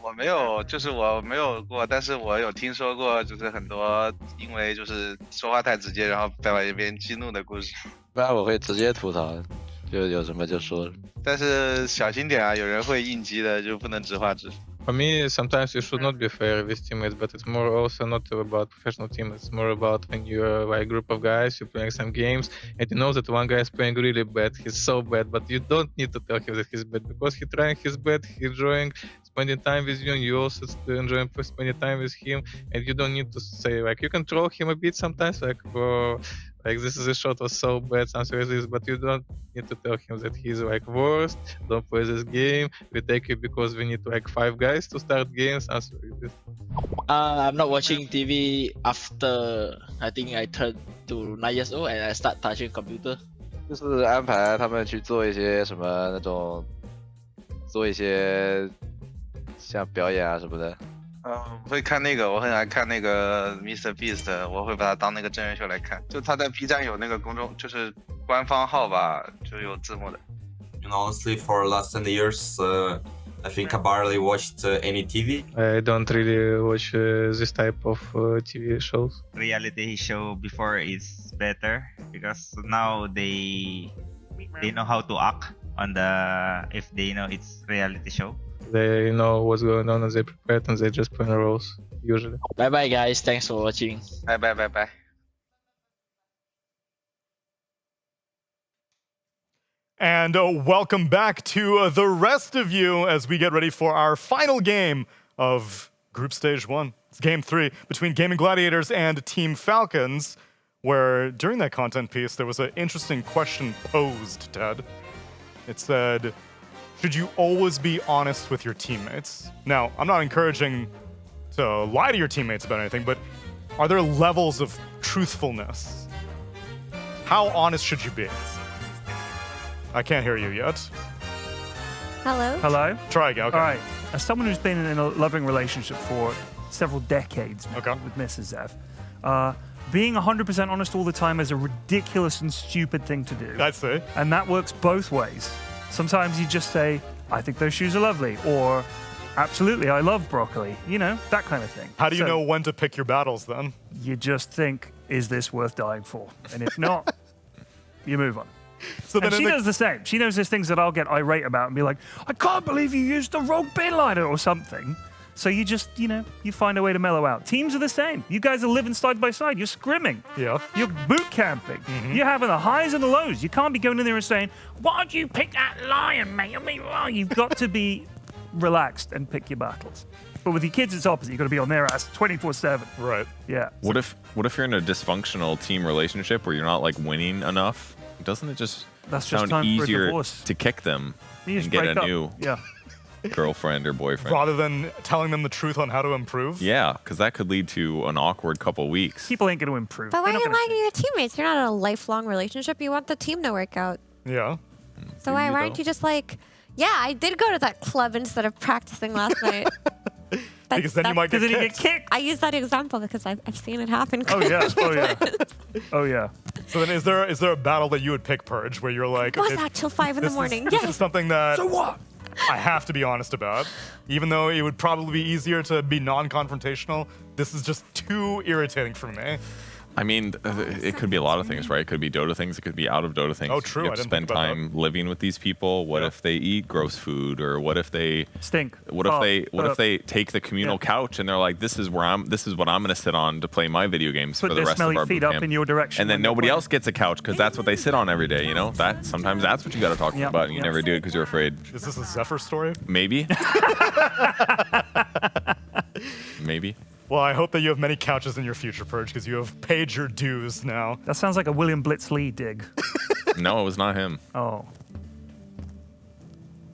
我没有过，但是我有听说过，就是很多因为就是说话太直接，然后被别人激怒的故事。不然我会直接吐槽，就有什么就说。但是小心点啊，有人会应激的，就不能直话直说。 For me, sometimes you should not be fair with teammates, but it's more also not about professional team. It's more about when you're like a group of guys, you're playing some games, and you know that one guy is playing really bad. He's so bad, but you don't need to tell him that he's bad because he's trying his best, he's enjoying spending time with you, and you also enjoying spending time with him. And you don't need to say like you can troll him a bit sometimes, like this is a shot was so bad, something like this, but you don't need to tell him that he's like worst. Don't play this game. We take it because we need like 5 guys to start games. Something like this. I'm not watching TV after I think I turned to 9 years old and I start touching computer. 就是安排他们去做一些什么那种，做一些像表演啊什么的。我会看那个，我很爱看那个 Mr. Beast， 我会把它当那个真人秀来看。就他在 B 站有那个公众，就是官方号吧，就有字幕的。You know, honestly, for last 10 years, I think I barely watched any TV. I don't really watch this type of TV shows. Reality show before is better because now they know how to act on the if they know it's reality show. They know what's going on and they prepare it and they just play the roles usually. Bye bye guys, thanks for watching. Bye. And welcome back to the rest of you as we get ready for our final game of Group Stage 1. It's Game 3 between Gaming Gladiators and Team Falcons, where during that content piece there was an interesting question posed, Ted. It said, should you always be honest with your teammates? Now, I'm not encouraging to lie to your teammates about anything, but are there levels of truthfulness? How honest should you be? I can't hear you yet. Hello? Hello? Try again, okay. All right. As someone who's been in a loving relationship for several decades with Mrs. Zev, being 100% honest all the time is a ridiculous and stupid thing to do. I'd say. And that works both ways. Sometimes you just say, I think those shoes are lovely, or absolutely, I love broccoli. You know, that kind of thing. How do you know when to pick your battles then? You just think, is this worth dying for? And if not, you move on. So and she does the same. She knows there's things that I'll get irate about and be like, I can't believe you used the wrong bin liner or something. So you just, you find a way to mellow out. Teams are the same. You guys are living side by side. You're scrimming. Yeah. You're boot camping. You're having the highs and the lows. You can't be going in there and saying, why'd you pick that lion, mate? I mean, you've got to be relaxed and pick your battles. But with your kids, it's opposite. You've got to be on their ass 24/7. Right. Yeah. What if you're in a dysfunctional team relationship where you're not like winning enough? Doesn't it just sound easier to kick them and get a new girlfriend or boyfriend? Rather than telling them the truth on how to improve? Yeah, because that could lead to an awkward couple weeks. People ain't going to improve. But why are you lying to your teammates? You're not in a lifelong relationship. You want the team to work out. Yeah. So why aren't you just like, yeah, I did go to that club instead of practicing last night. Because then you might get kicked. I use that example because I've seen it happen. Oh yeah. So then is there a battle that you would pick, Purge, where you're like, What's that till 5 in the morning? This is something that I have to be honest about. Even though it would probably be easier to be non-confrontational, this is just too irritating for me. I mean, it could be a lot of things, right? It could be Dota things. It could be out of Dota things. Oh, true. You have to spend time living with these people. What if they eat gross food, or what if they stink? What if they take the communal couch and they're like, this is what I'm going to sit on to play my video games for the rest of our feet boot up camp. in your direction. And then nobody else gets a couch because that's what they sit on every day. You know, sometimes that's what you got to talk about, and you never do it because you're afraid. Is this a Zephyr story? Maybe. Maybe. Well, I hope that you have many couches in your future, Purge, because you have paid your dues now. That sounds like a William Blitz Lee dig. No, it was not him. Oh.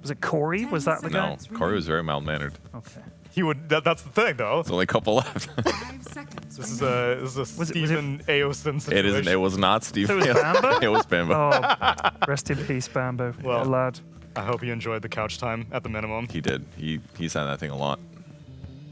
Was it Corey? Was that the guy? No, Corey was very mild-mannered. Okay. He would. That's the thing, though. There's only a couple left. This is a Stephen Aosin situation. It isn't. It was not Steve. So it was Bambo? It was Bambo. Oh, rest in peace, Bambo. Well, lad. I hope he enjoyed the couch time at the minimum. He did. He sang that thing a lot.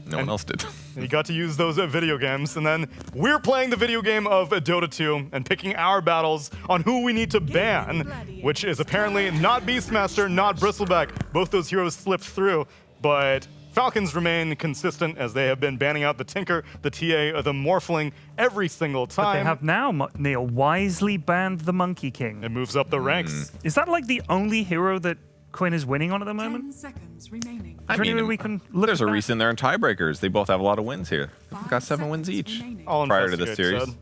No one else did. And he got to use those video games, and then we're playing the video game of Dota 2 and picking our battles on who we need to ban, which is apparently not Beastmaster, not Bristleback. Both those heroes slipped through, but Falcons remain consistent as they have been banning out the Tinker, the TA, the Morphling every single time. But they have now, Neil, wisely banned the Monkey King. It moves up the ranks. Is that like the only hero that Quinn is winning on at the moment? 10 seconds remaining. I mean, we can look there's at a that? reason they're in tiebreakers. They both have a lot of wins here. They've got 7 wins each prior to the series.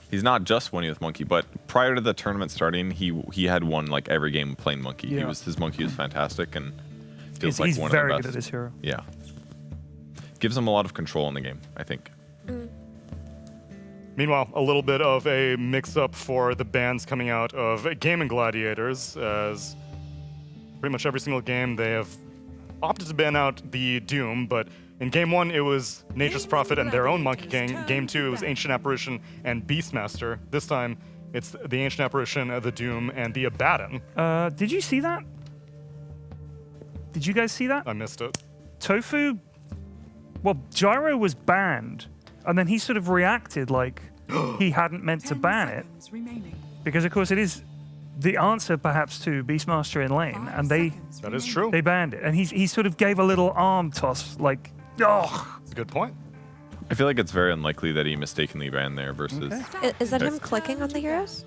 He's not just winning with Monkey, but prior to the tournament starting, he had won like every game playing Monkey. Yeah. His Monkey was fantastic and feels like he's one very of the best. good at his hero. Yeah, gives him a lot of control in the game, I think. Meanwhile, a little bit of a mix-up for the bans coming out of Gaming Gladiators, as pretty much every single game they have opted to ban out the Doom, but in Game 1 it was Nature's Prophet and their own Monkey King. Game 2 it was Ancient Apparition and Beastmaster. This time it's the Ancient Apparition, the Doom, and the Abaddon. Did you see that? Did you guys see that? I missed it. Tofu, well, Gyro was banned, and then he sort of reacted like he hadn't meant to ban it, because of course it is the answer perhaps to Beastmaster in lane, and that is true. They banned it, and he sort of gave a little arm toss, like, oh. That's a good point. I feel like it's very unlikely that he mistakenly banned there versus. Is that him clicking on the heroes?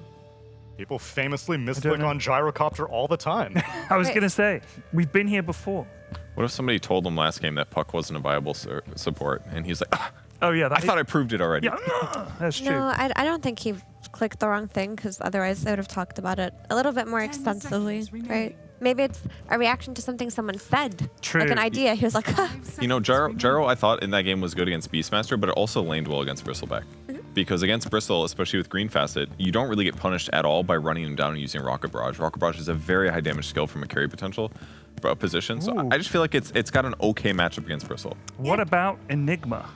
People famously misclick on Gyrocopter all the time. I was going to say, we've been here before. What if somebody told him last game that Puck wasn't a viable support, and he's like, oh yeah, I thought I proved it already. Yeah, that's true. No, I don't think he clicked the wrong thing, because otherwise they would have talked about it a little bit more extensively, right? Maybe it's a reaction to something someone said. True. Like an idea. He was like, You know, Gyro I thought in that game was good against Beastmaster, but it also laned well against Bristleback. Because against Bristle, especially with Green Facet, you don't really get punished at all by running him down and using Rocket Barrage. Rocket Barrage is a very high damage skill from a carry potential position, so I just feel like it's got an okay matchup against Bristle. What about Enigma?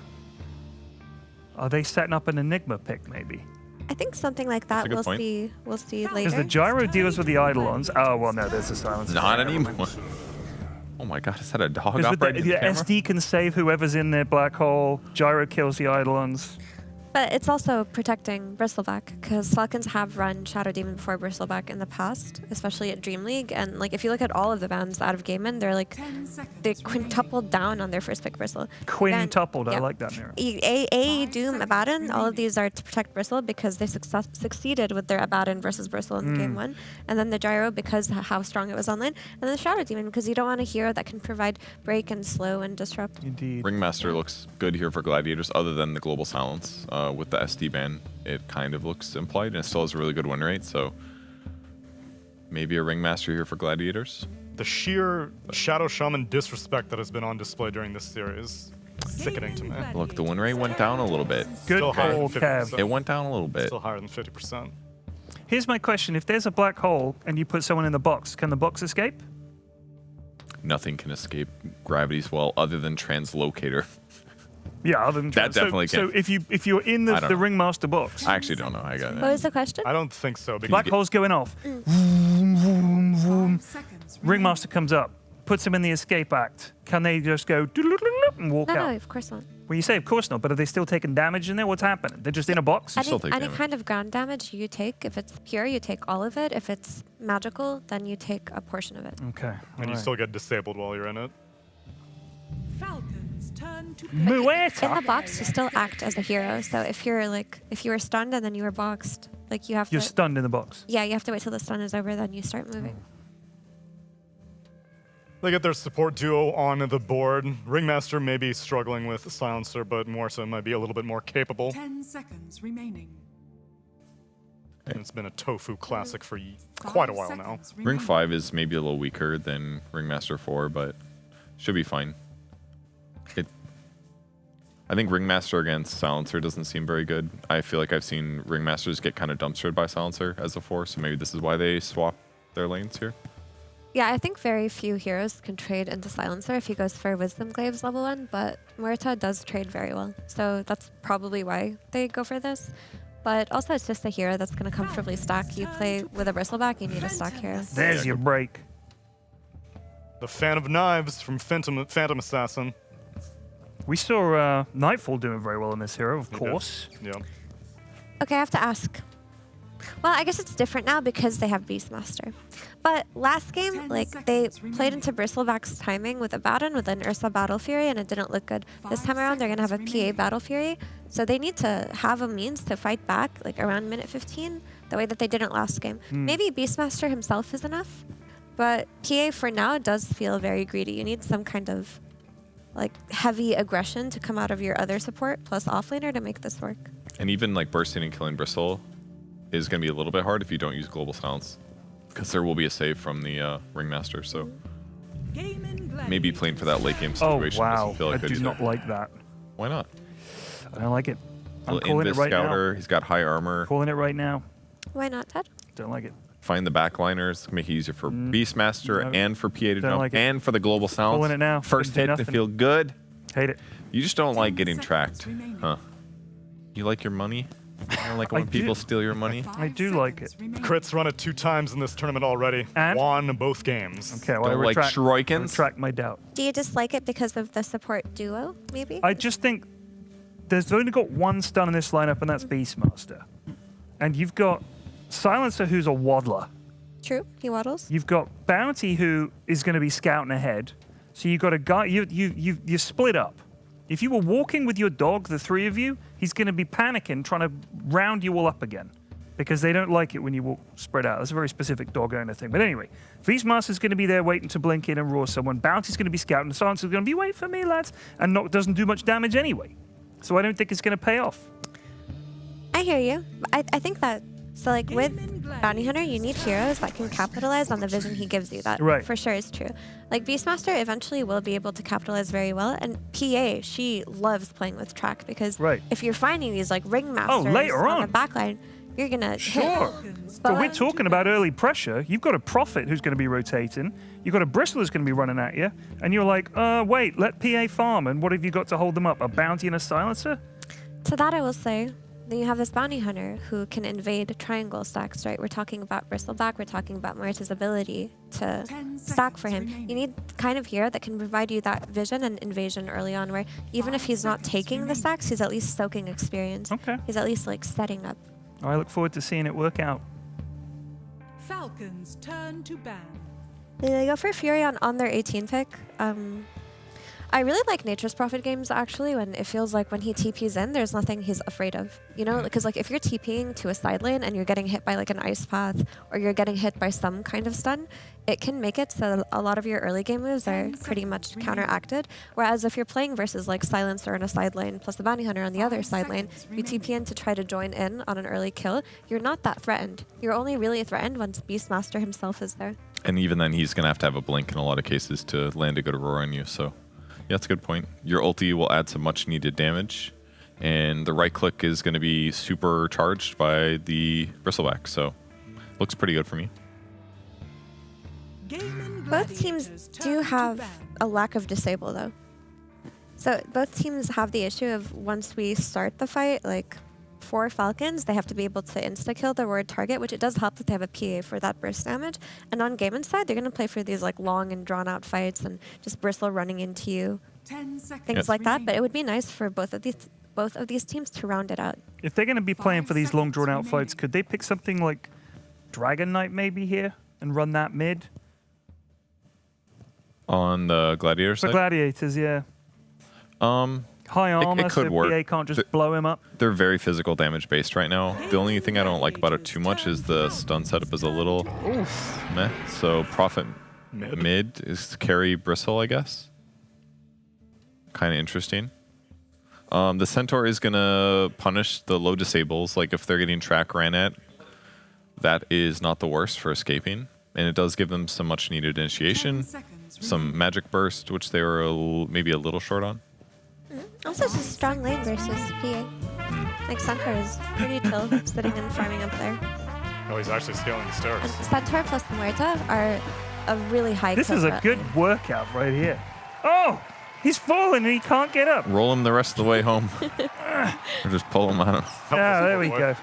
Are they setting up an Enigma pick, maybe? I think something like that That's a good we'll see Because later. the Gyro deals with the Eidolons. Oh, well, no, there's a silence. Not anymore. Oh my god, is that a dog Because operating the the camera? SD can save whoever's in their black hole. Gyro kills the Eidolons. But it's also protecting Bristleback, because Falcons have run Shadow Demon before Bristleback in the past, especially at DreamLeague. And like, if you look at all of the bans out of Game In, they're like they quintupled down on their first pick Bristle. Quintupled, I yeah. like that mirror. Doom, Abaddon, all of these are to protect Bristle because they succeeded with their Abaddon versus Bristle in Game 1. And then the Gyro because how strong it was on lane. And then the Shadow Demon because you don't want a hero that can provide break and slow and disrupt. Indeed. Ringmaster looks good here for Gladiators, other than the global silence. With the SD ban, it kind of looks implied, and it still has a really good win rate, so maybe a Ringmaster here for Gladiators. The sheer Shadow Shaman disrespect that has been on display during this series, sickening to me. Look, the win rate went down a little bit. Good Still higher call, than Kev. 50%. It went down a little bit. Still higher than 50%. Here's my question. If there's a black hole and you put someone in the box, can the box escape? Nothing can escape gravity's well other than Translocator. Yeah, other than That definitely so can. if you're in I don't the know. Ringmaster box, I actually don't know. I got What was the question? I don't think so. Because black hole's going off. Vroom, vroom, vroom. Ringmaster comes up, puts him in the escape act. Can they just go doodle-doodle-doodle and walk No, out? no, of course not. Well, you say of course not, but are they still taking damage in there? What's happening? They're just in a box? Any kind of ground damage you take, if it's pure, you take all of it. If it's magical, then you take a portion of it. Okay. And you still get disabled while you're in it. Falcons turn to In the box, you still act as a hero. So if you were stunned and then you were boxed, like you have You're to. stunned in the box. Yeah, you have to wait till the stun is over, then you start moving. They get their support duo on the board. Ringmaster may be struggling with Silencer, but Morsa might be a little bit more capable. 10 seconds remaining. And it's been a Tofu classic for quite a while now. Ring 5 is maybe a little weaker than Ringmaster 4, but should be fine. I think Ringmaster against Silencer doesn't seem very good. I feel like I've seen Ringmasters get kind of dumpstered by Silencer as a 4, so maybe this is why they swap their lanes here. Yeah, I think very few heroes can trade into Silencer if he goes for Wisdom Glaives level 1, but Muerta does trade very well. So that's probably why they go for this. But also it's just a hero that's going to comfortably stack. You play with a Bristleback, you need a stack hero. There's your break. The Fan of Knives from Phantom Assassin. We saw Nightfall doing very well in this hero, of course. Yeah. Okay, I have to ask. Well, I guess it's different now because they have Beastmaster. But last game, like, they played into Bristleback's timing with a Baton with an Ursa Battle Fury, and it didn't look good. This time around, they're going to have a PA Battle Fury, so they need to have a means to fight back, like, around minute 15, the way that they didn't last game. Maybe Beastmaster himself is enough, but PA for now does feel very greedy. You need some kind of, like, heavy aggression to come out of your other support plus offlaner to make this work. And even, like, bursting and killing Bristle is going to be a little bit hard if you don't use Global Silence, because there will be a save from the Ringmaster, so maybe playing for that late game situation doesn't feel like I good do either. not like that. Why not? I don't like it. I'm Little calling it Invis right Scouter, now. he's got high armor. Calling it right now. Why not, Ted? Don't like it. Find the backliners, make it easier for Beastmaster no. and for PA to Don't jump like it. and for the Global Silence. Calling it now. First Didn't do hit to nothing. feel good. Hate it. You just don't like getting tracked, huh? You like your money? You don't like when people steal your money? I do like it. Crits run it 2 times in this tournament already. And? Won both games. Okay, well, I Don't like retract my doubt. Do you dislike it because of the support duo, maybe? I just think there's only got one stun in this lineup, and that's Beastmaster. And you've got Silencer, who's a waddler. True, he waddles. You've got Bounty, who is going to be scouting ahead. So you've got a guy. You split up. If you were walking with your dog, the three of you, he's going to be panicking, trying to round you all up again, because they don't like it when you walk spread out. That's a very specific dog owner thing. But anyway, Beastmaster's going to be there waiting to blink in and roar someone. Bounty's going to be scouting. Silencer's going to be, wait for me, lads, and doesn't do much damage anyway. So I don't think it's going to pay off. I hear you. I think that, so like with Bounty Hunter, you need heroes that can capitalize on the vision he gives you. That Right. for sure is true. Like Beastmaster eventually will be able to capitalize very well, and PA, she loves playing with track because if you're finding these like ringmasters later on on. the backline, you're gonna Sure. hit. But we're talking about early pressure. You've got a Prophet who's going to be rotating. You've got a Bristle who's going to be running at you. And you're like, wait, let PA farm. And what have you got to hold them up? A Bounty and a Silencer? To that I will say, then you have this Bounty Hunter who can invade triangle stacks, right? We're talking about Bristleback, we're talking about Muerta's ability to stack for him. You need kind of hero that can provide you that vision and invasion early on, where even if he's not taking the stacks, he's at least soaking experience. Okay. He's at least like setting up. I look forward to seeing it work out. Falcons turn to ban. They go for Fury on their 18 pick. I really like Nature's Prophet games, actually, when it feels like when he TPs in, there's nothing he's afraid of. You know, because like if you're TPing to a side lane and you're getting hit by like an ice path or you're getting hit by some kind of stun, it can make it so a lot of your early game moves are pretty much counteracted. Whereas if you're playing versus like Silencer in a side lane plus the Bounty Hunter on the other side lane, you TP in to try to join in on an early kill, you're not that threatened. You're only really threatened once Beastmaster himself is there. And even then, he's going to have a blink in a lot of cases to land a good Aurora on you, so yeah, that's a good point. Your ulti will add some much needed damage, and the right click is going to be super charged by the Bristleback, so looks pretty good for me. Both teams do have a lack of disable, though. So both teams have the issue of once we start the fight, like for Falcons, they have to be able to insta-kill the word target, which it does help that they have a PA for that burst damage. And on Game Inside, they're going to play for these like long and drawn-out fights and just Bristle running into you, 10 seconds. things like that. But it would be nice for both of these teams to round it out. If they're going to be playing for these long drawn-out fights, could they pick something like Dragon Knight maybe here and run that mid? On the Gladiator For side? Gladiators, yeah. High armor, it could so work. PA can't just blow him up. They're very physical damage based right now. The only thing I don't like about it too much is the stun setup is a little meh. So Prophet mid is carry Bristle, I guess. Kind of interesting. The Centaur is going to punish the low disables. Like if they're getting track ran at, that is not the worst for escaping. And it does give them some much needed initiation, some magic burst, which they were maybe a little short on. Also, it's a strong lane versus PA. Like Centaur is pretty chill, sitting and farming up there. Oh, he's actually scaling the stairs. And Centaur plus Muerta are a really high. This is a good workout right here. Oh, he's falling and he can't get up. Roll him the rest of the way home. Or just pull him out of. Yeah, there we go.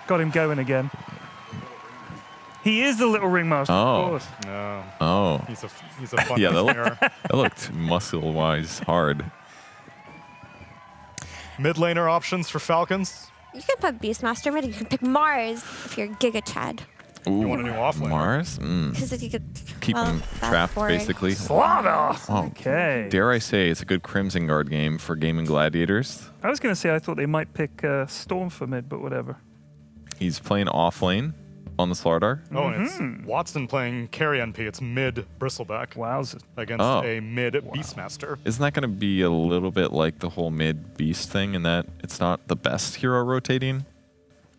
Got him going again. He is the little ringmaster, of course. No. Oh. He's a fun yeah, player. That looked muscle-wise hard. Mid laner options for Falcons. You can put Beastmaster mid. You can pick Mars if you're Giga Chad. Ooh, You want a new offlaner? Mars? Because if you could Keep him that's trapped, boring. basically. Slaughter! Oh, Okay. Dare I say it's a good Crimson Guard game for Gaming Gladiators. I was going to say I thought they might pick Storm for mid, but whatever. He's playing off lane on the Slardar. Oh, and it's Watson playing carry NP. It's mid Bristleback. Wowza. Against Oh. a mid Beastmaster. Isn't that going to be a little bit like the whole mid beast thing in that it's not the best hero rotating?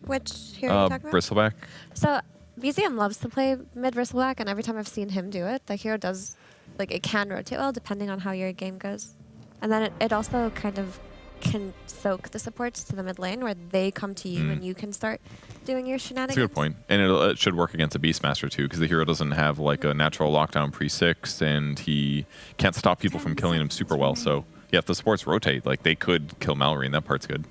Which hero are you talking about? Bristleback. So BZM loves to play mid Bristleback, and every time I've seen him do it, the hero does, like, it can rotate well depending on how your game goes. And then it also kind of can soak the supports to the mid lane where they come to you and you can start doing your shenanigans. That's a good point. And it should work against a Beastmaster too, because the hero doesn't have like a natural lockdown pre-6 and he can't stop people from killing him super well. So yeah, if the supports rotate, like they could kill Mallory, and that part's good.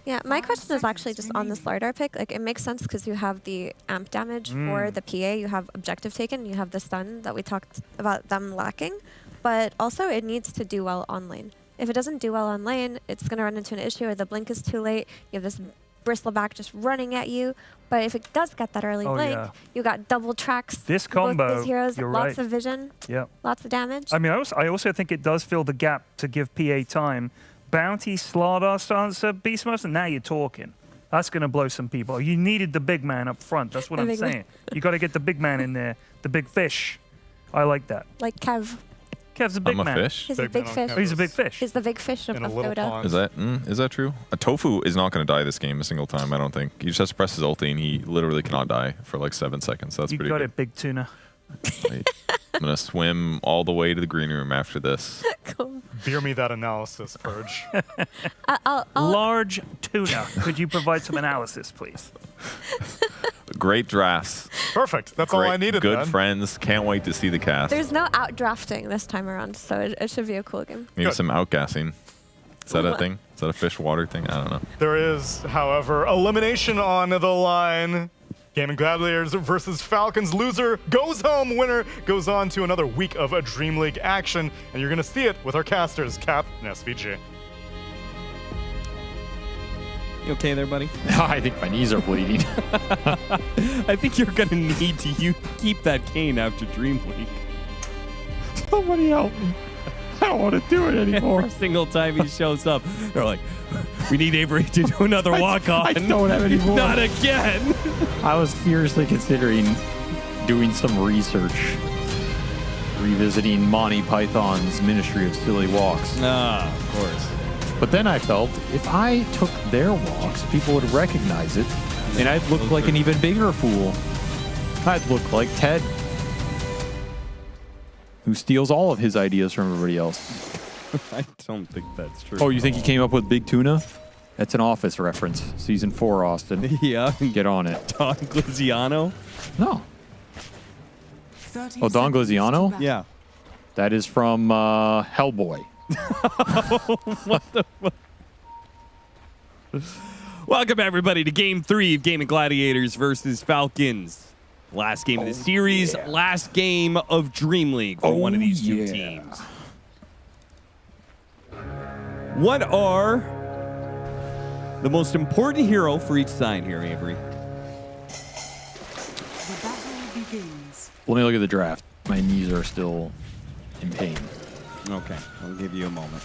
Yeah, my question is actually just on the Slardar pick. Like, it makes sense because you have the amp damage for the PA, you have objective taken, you have the stun that we talked about them lacking, but also it needs to do well on lane. If it doesn't do well on lane, it's going to run into an issue or the blink is too late. You have this Bristleback just running at you. But if it does get that early blink, you got double tracks. This for both combo, these heroes, you're lots right. of vision, Yeah. lots of damage. I mean, I also think it does fill the gap to give PA time. Bounty, Slardar, Stancer, Beastmaster, now you're talking. That's going to blow some people. You needed the big man up front. That's what The I'm big man. saying. You got to get the big man in there, the big fish. I like that. Like Kev. Kev's a big I'm a man. fish? He's a big fish. He's a big fish. He's the big fish of Dota. Is that true? A Tofu is not going to die this game a single time, I don't think. He just has to press his ulti and he literally cannot die for like 7 seconds. That's You pretty got good. it, big tuna. I'm going to swim all the way to the green room after this. Beer me that analysis, Purge. Large tuna. Could you provide some analysis, please? Great drafts. Perfect. That's all I needed. Good then. friends. Can't wait to see the cast. There's no outdrafting this time around, so it should be a cool game. Maybe some outgassing. Is that a thing? Is that a fish water thing? I don't know. There is, however, elimination on the line. Gaming Gladiators versus Falcons. Loser goes home. Winner goes on to another week of a Dream League action. And you're going to see it with our casters, Cap and SVG. You okay there, buddy? I think my knees are bleeding. I think you're gonna need to keep that cane after DreamLeague. Somebody help me. I don't want to do it anymore. Every single time he shows up, they're like, we need Avery to do another walk-on. I don't have any more. Not again. I was seriously considering doing some research, revisiting Monty Python's Ministry of Silly Walks. Ah, of course. But then I felt if I took their walks, people would recognize it, and I'd look like an even bigger fool. I'd look like Ted, who steals all of his ideas from everybody else. I don't think that's true. Oh, you think he came up with Big Tuna? That's an Office reference. Season 4, Austin. Yeah. Get on it. Don Gliziano? No. Oh, Don Gliziano? Yeah. That is from Hellboy. What the fuck? Welcome, everybody, to Game 3 of Gaming Gladiators versus Falcons. Last game of the series, last game of DreamLeague for one of these two teams. What are the most important hero for each side here, Avery? The battle begins. Let me look at the draft. My knees are still in pain. Okay, I'll give you a moment.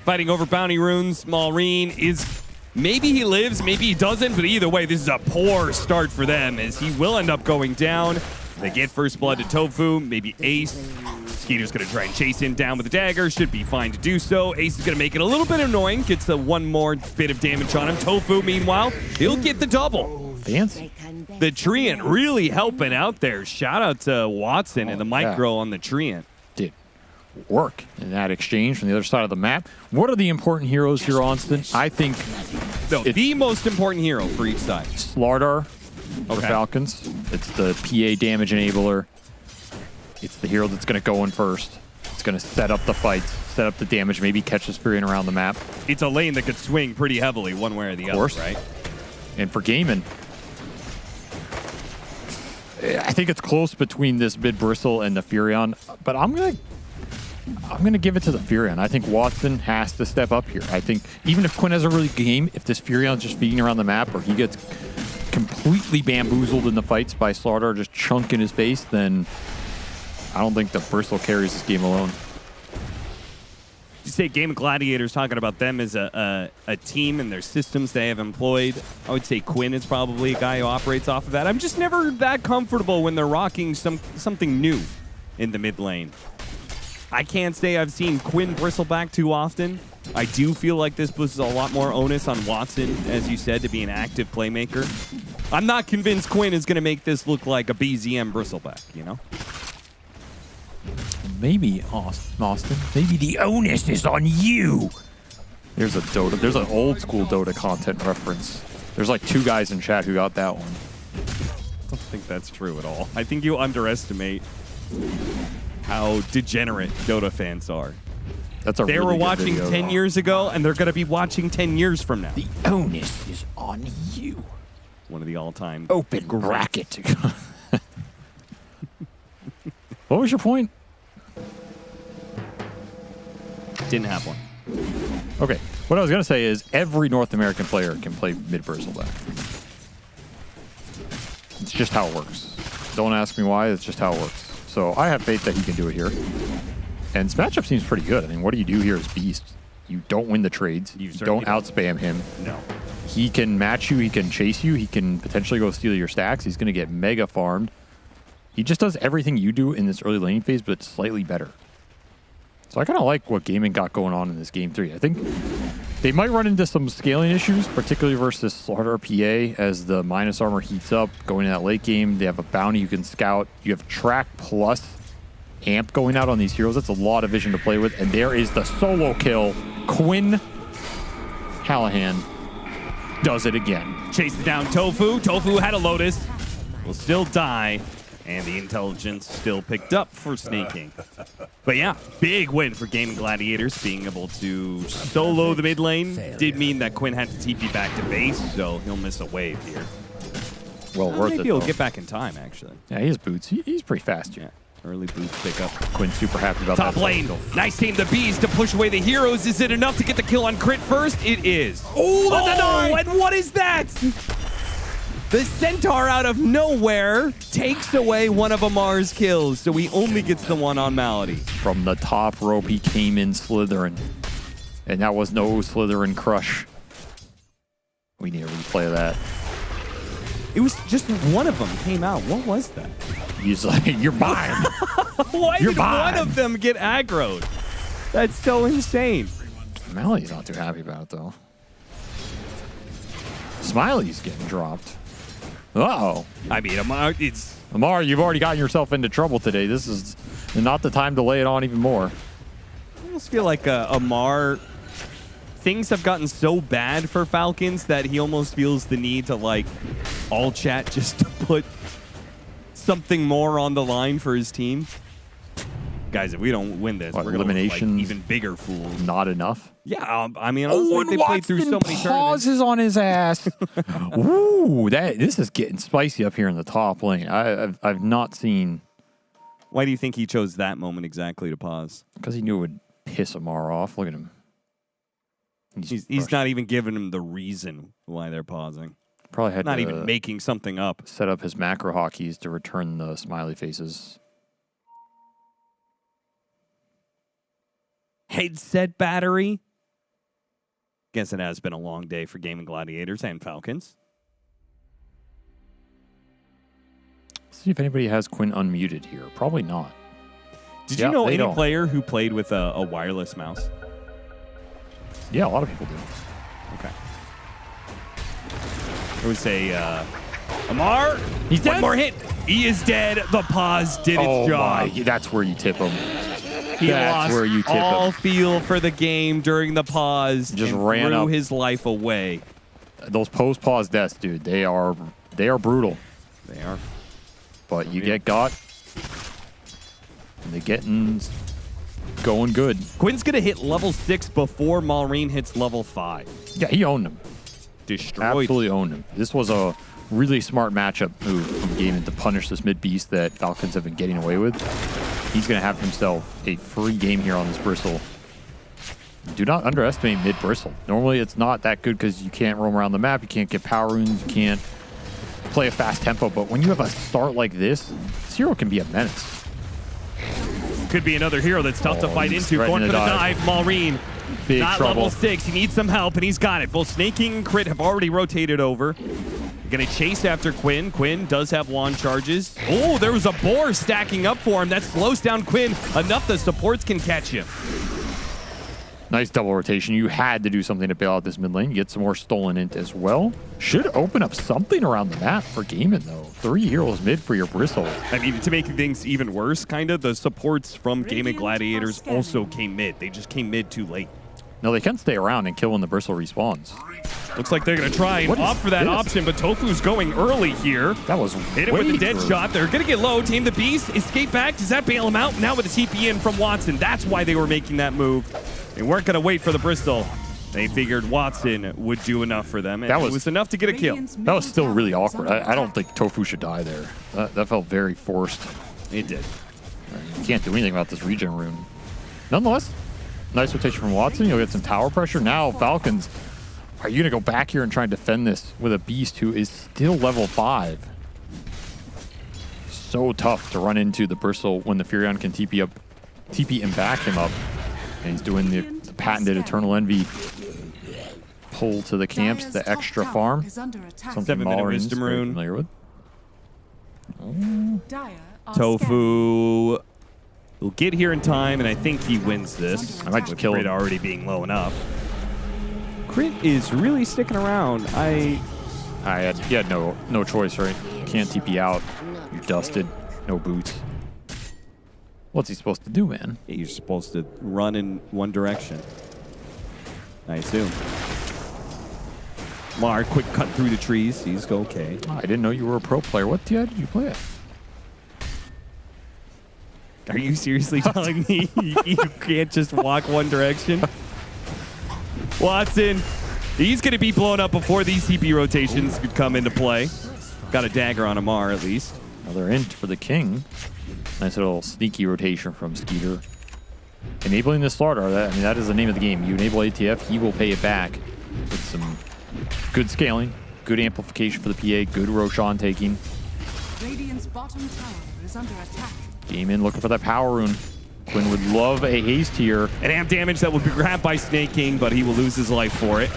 Fighting over bounty runes, Maureen is... Maybe he lives, maybe he doesn't, but either way, this is a poor start for them as he will end up going down. They get first blood to Tofu, maybe Ace. Skeeter's going to try and chase him down with a dagger, should be fine to do so. Ace is going to make it a little bit annoying, gets one more bit of damage on him. Tofu, meanwhile, he'll get the double. Fancy. The Treant really helping out there. Shout out to Watson and the micro on the Treant. Did work in that exchange from the other side of the map. What are the important heroes here, Austin? I think the most important hero for each side. Slardar for Falcons. It's the PA damage enabler. It's the hero that's going to go in first. It's going to set up the fights, set up the damage, maybe catch the Furion around the map. It's a lane that could swing pretty heavily one way or the other, right? And for Gaimin, I think it's close between this mid Bristle and the Furion, but I'm gonna give it to the Furion. I think Watson has to step up here. I think even if Quinn has a really good game, if this Furion's just feeding around the map or he gets completely bamboozled in the fights by Slaughter, just chunking his face, then I don't think the Bristle carries this game alone. You say Game of Gladiators, talking about them as a team and their systems they have employed. I would say Quinn is probably a guy who operates off of that. I'm just never that comfortable when they're rocking something new in the mid lane. I can't say I've seen Quinn bristle back too often. I do feel like this puts a lot more onus on Watson, as you said, to be an active playmaker. I'm not convinced Quinn is going to make this look like a BZM bristleback, you know? Maybe, Austin, maybe the onus is on you. There's a Dota. There's an old school Dota content reference. There's like 2 guys in chat who got that one. I don't think that's true at all. I think you underestimate how degenerate Dota fans are. That's a They really were good watching video, 10 though. years ago, and they're going to be watching 10 years from now. The onus is on you. One of the all-time open bracket. What was your point? Didn't have one. Okay. What I was going to say is every North American player can play mid bristleback. It's just how it works. Don't ask me why. It's just how it works. So I have faith that he can do it here. And this matchup seems pretty good. I mean, what do you do here is beast. You don't win the trades. You don't outspam him. No. He can match you. He can chase you. He can potentially go steal your stacks. He's going to get mega farmed. He just does everything you do in this early laning phase, but slightly better. So I kind of like what Gaming got going on in this game 3. I think they might run into some scaling issues, particularly versus Slaughter PA as the minus armor heats up. Going in that late game, they have a bounty you can scout. You have track plus amp going out on these heroes. That's a lot of vision to play with. And there is the solo kill. Quinn Hallahan does it again. Chases down Tofu. Tofu had a Lotus. Will still die. And the intelligence still picked up for Snaking. But yeah, big win for Gaming Gladiators, being able to solo the mid lane. Did mean that Quinn had to TP back to base, so he'll miss a wave here. Well worth it, Maybe he'll though. get back in time, actually. Yeah, he has boots. He's pretty fast. Yeah, early boots pick up. Quinn's super happy about Top that. lane. Nice team, the Bees, to push away the heroes. Is it enough to get the kill on Crit first? It is. Oh, and what is that? The Centaur out of nowhere takes away one of Amar's kills, so he only gets the one on Malady. From the top rope, he came in Slytherin. And that was no Slytherin crush. We need a replay of that. It was just one of them came out. What was that? He's like, you're mine. Why You're did mine. one of them get aggroed? That's so insane. Malady's not too happy about it, though. Smiley's getting dropped. Uh-oh. I mean, Amar, Amar, you've already gotten yourself into trouble today. This is not the time to lay it on even more. I almost feel like Amar, things have gotten so bad for Falcons that he almost feels the need to, like, all chat just to put something more on the line for his team. Guys, if we don't win this, we're going to look like even bigger fools. Not enough? Yeah, I mean, honestly, they played through so many tournaments. Pauses on his ass. Ooh, this is getting spicy up here in the top lane. I've not seen. Why do you think he chose that moment exactly to pause? Because he knew it would piss Amar off. Look at him. He's not even giving him the reason why they're pausing. Probably had not to even making something up. Set up his macro hotkeys to return the smiley faces. Headset battery. Guess it has been a long day for Gaming Gladiators and Falcons. See if anybody has Quinn unmuted here. Probably not. Did you know any player who played with a wireless mouse? Yeah, a lot of people do. Okay. I would say, Amar, he's dead. One more hit. He is dead. The pause did its job. That's where you tip him. He That's lost where you tip all him. feel for the game during the pause. Just and ran threw up. his life away. Those post-pause deaths, dude, they are brutal. They are. But you get got. And they're getting going good. Quinn's going to hit level 6 before Maureen hits level 5. Yeah, he owned him. Destroyed. Absolutely owned him. This was a really smart matchup move from Gaming to punish this mid beast that Falcons have been getting away with. He's going to have himself a free game here on this Bristle. Do not underestimate mid Bristle. Normally it's not that good because you can't roam around the map, you can't get power runes, you can't play a fast tempo, but when you have a start like this hero can be a menace. Could be another hero that's tough to fight into. Going for the dive. Maureen. Big not trouble. level 6. He needs some help, and he's got it. Both Snake King and Crit have already rotated over. Gonna chase after Quinn. Quinn does have wand charges. Oh, there was a boar stacking up for him. That slows down Quinn enough that supports can catch him. Nice double rotation. You had to do something to bail out this mid lane. Get some more stolen int as well. Should open up something around the map for Gaming, though. 3 heroes mid for your Bristle. I mean, to make things even worse, kind of, the supports from Gaming Gladiators also came mid. They just came mid too late. No, they can stay around and kill when the Bristle respawns. Looks like they're going to try and opt for that option, but Tofu's going early here. That was hit it with the dead shot. They're going to get low. Tame the Beast. Escape back. Does that bail him out? Now with the TP in from Watson. That's why they were making that move. They weren't going to wait for the Bristol. They figured Watson would do enough for them, and it was enough to get a kill. That was still really awkward. I don't think Tofu should die there. That felt very forced. It did. You can't do anything about this regen rune. Nonetheless, nice rotation from Watson. You'll get some tower pressure. Now, Falcons, are you going to go back here and try and defend this with a Beast who is still level 5? So tough to run into the Bristle when the Furion can TP and back him up. And he's doing the patented Eternal Envy pull to the camps, the extra farm. Something 7-minute Wisdom Rune. Familiar with. Tofu will get here in time, and I think he wins this. I might just kill Crit him. already being low enough. Crit is really sticking around. He had no choice, right? Can't TP out. You're dusted. No boots. What's he supposed to do, man? You're supposed to run in one direction, I assume. Mar, quick cut through the trees. He's okay. Oh, I didn't know you were a pro player. What TI did you play at? Are you seriously telling me you can't just walk one direction? Watson, he's going to be blown up before these TP rotations could come into play. Got a dagger on Amar, at least. Another int for the King. Nice little sneaky rotation from Skeeter. Enabling the starter, that is the name of the game. You enable ATF, he will pay it back with some good scaling, good amplification for the PA, good Roshan taking. Radiant's bottom tower is under attack. Gaming looking for that power rune. Quinn would love a haste here. An amp damage that would be grabbed by Snake King, but he will lose his life for it.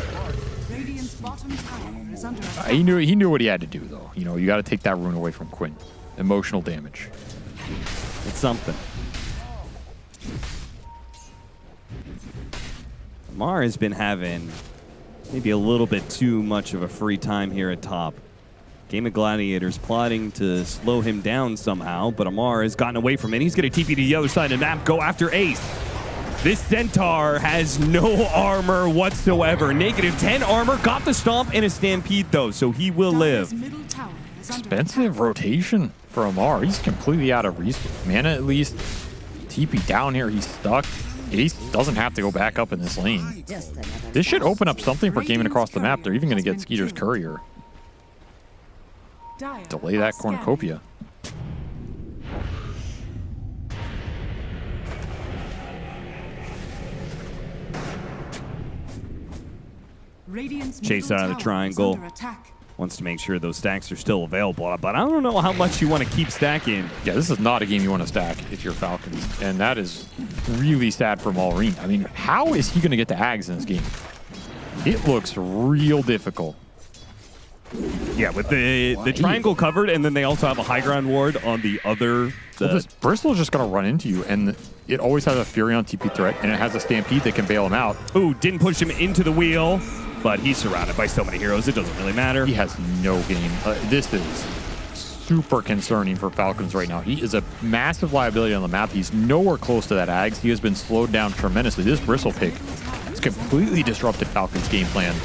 Radiant's bottom tower is under attack. He knew what he had to do, though. You know, you got to take that rune away from Quinn. Emotional damage. It's something. Amar has been having maybe a little bit too much of a free time here at top. Game of Gladiators plotting to slow him down somehow, but Amar has gotten away from it. He's going to TP to the other side of the map, go after Ace. This Centaur has no armor whatsoever. Negative 10 armor, got the stomp and a stampede though, so he will live. Expensive rotation for Amar. He's completely out of resource. Mana at least. TP down here, he's stuck. Ace doesn't have to go back up in this lane. This should open up something for Gaming across the map. They're even going to get Skeeter's Courier. Delay that cornucopia. Chase out of the triangle. Wants to make sure those stacks are still available, but I don't know how much you want to keep stacking. Yeah, this is not a game you want to stack if you're Falcons, and that is really sad for Maureen. I mean, how is he going to get the Ags in this game? It looks real difficult. Yeah, with the triangle covered, and then they also have a high ground ward on the other. This Bristol is just going to run into you, and it always has a Furion TP threat, and it has a Stampede that can bail him out. Ooh, didn't push him into the wheel, but he's surrounded by so many heroes, it doesn't really matter. He has no game. This is super concerning for Falcons right now. He is a massive liability on the map. He's nowhere close to that Ags. He has been slowed down tremendously. This Bristle pick has completely disrupted Falcons' game plan.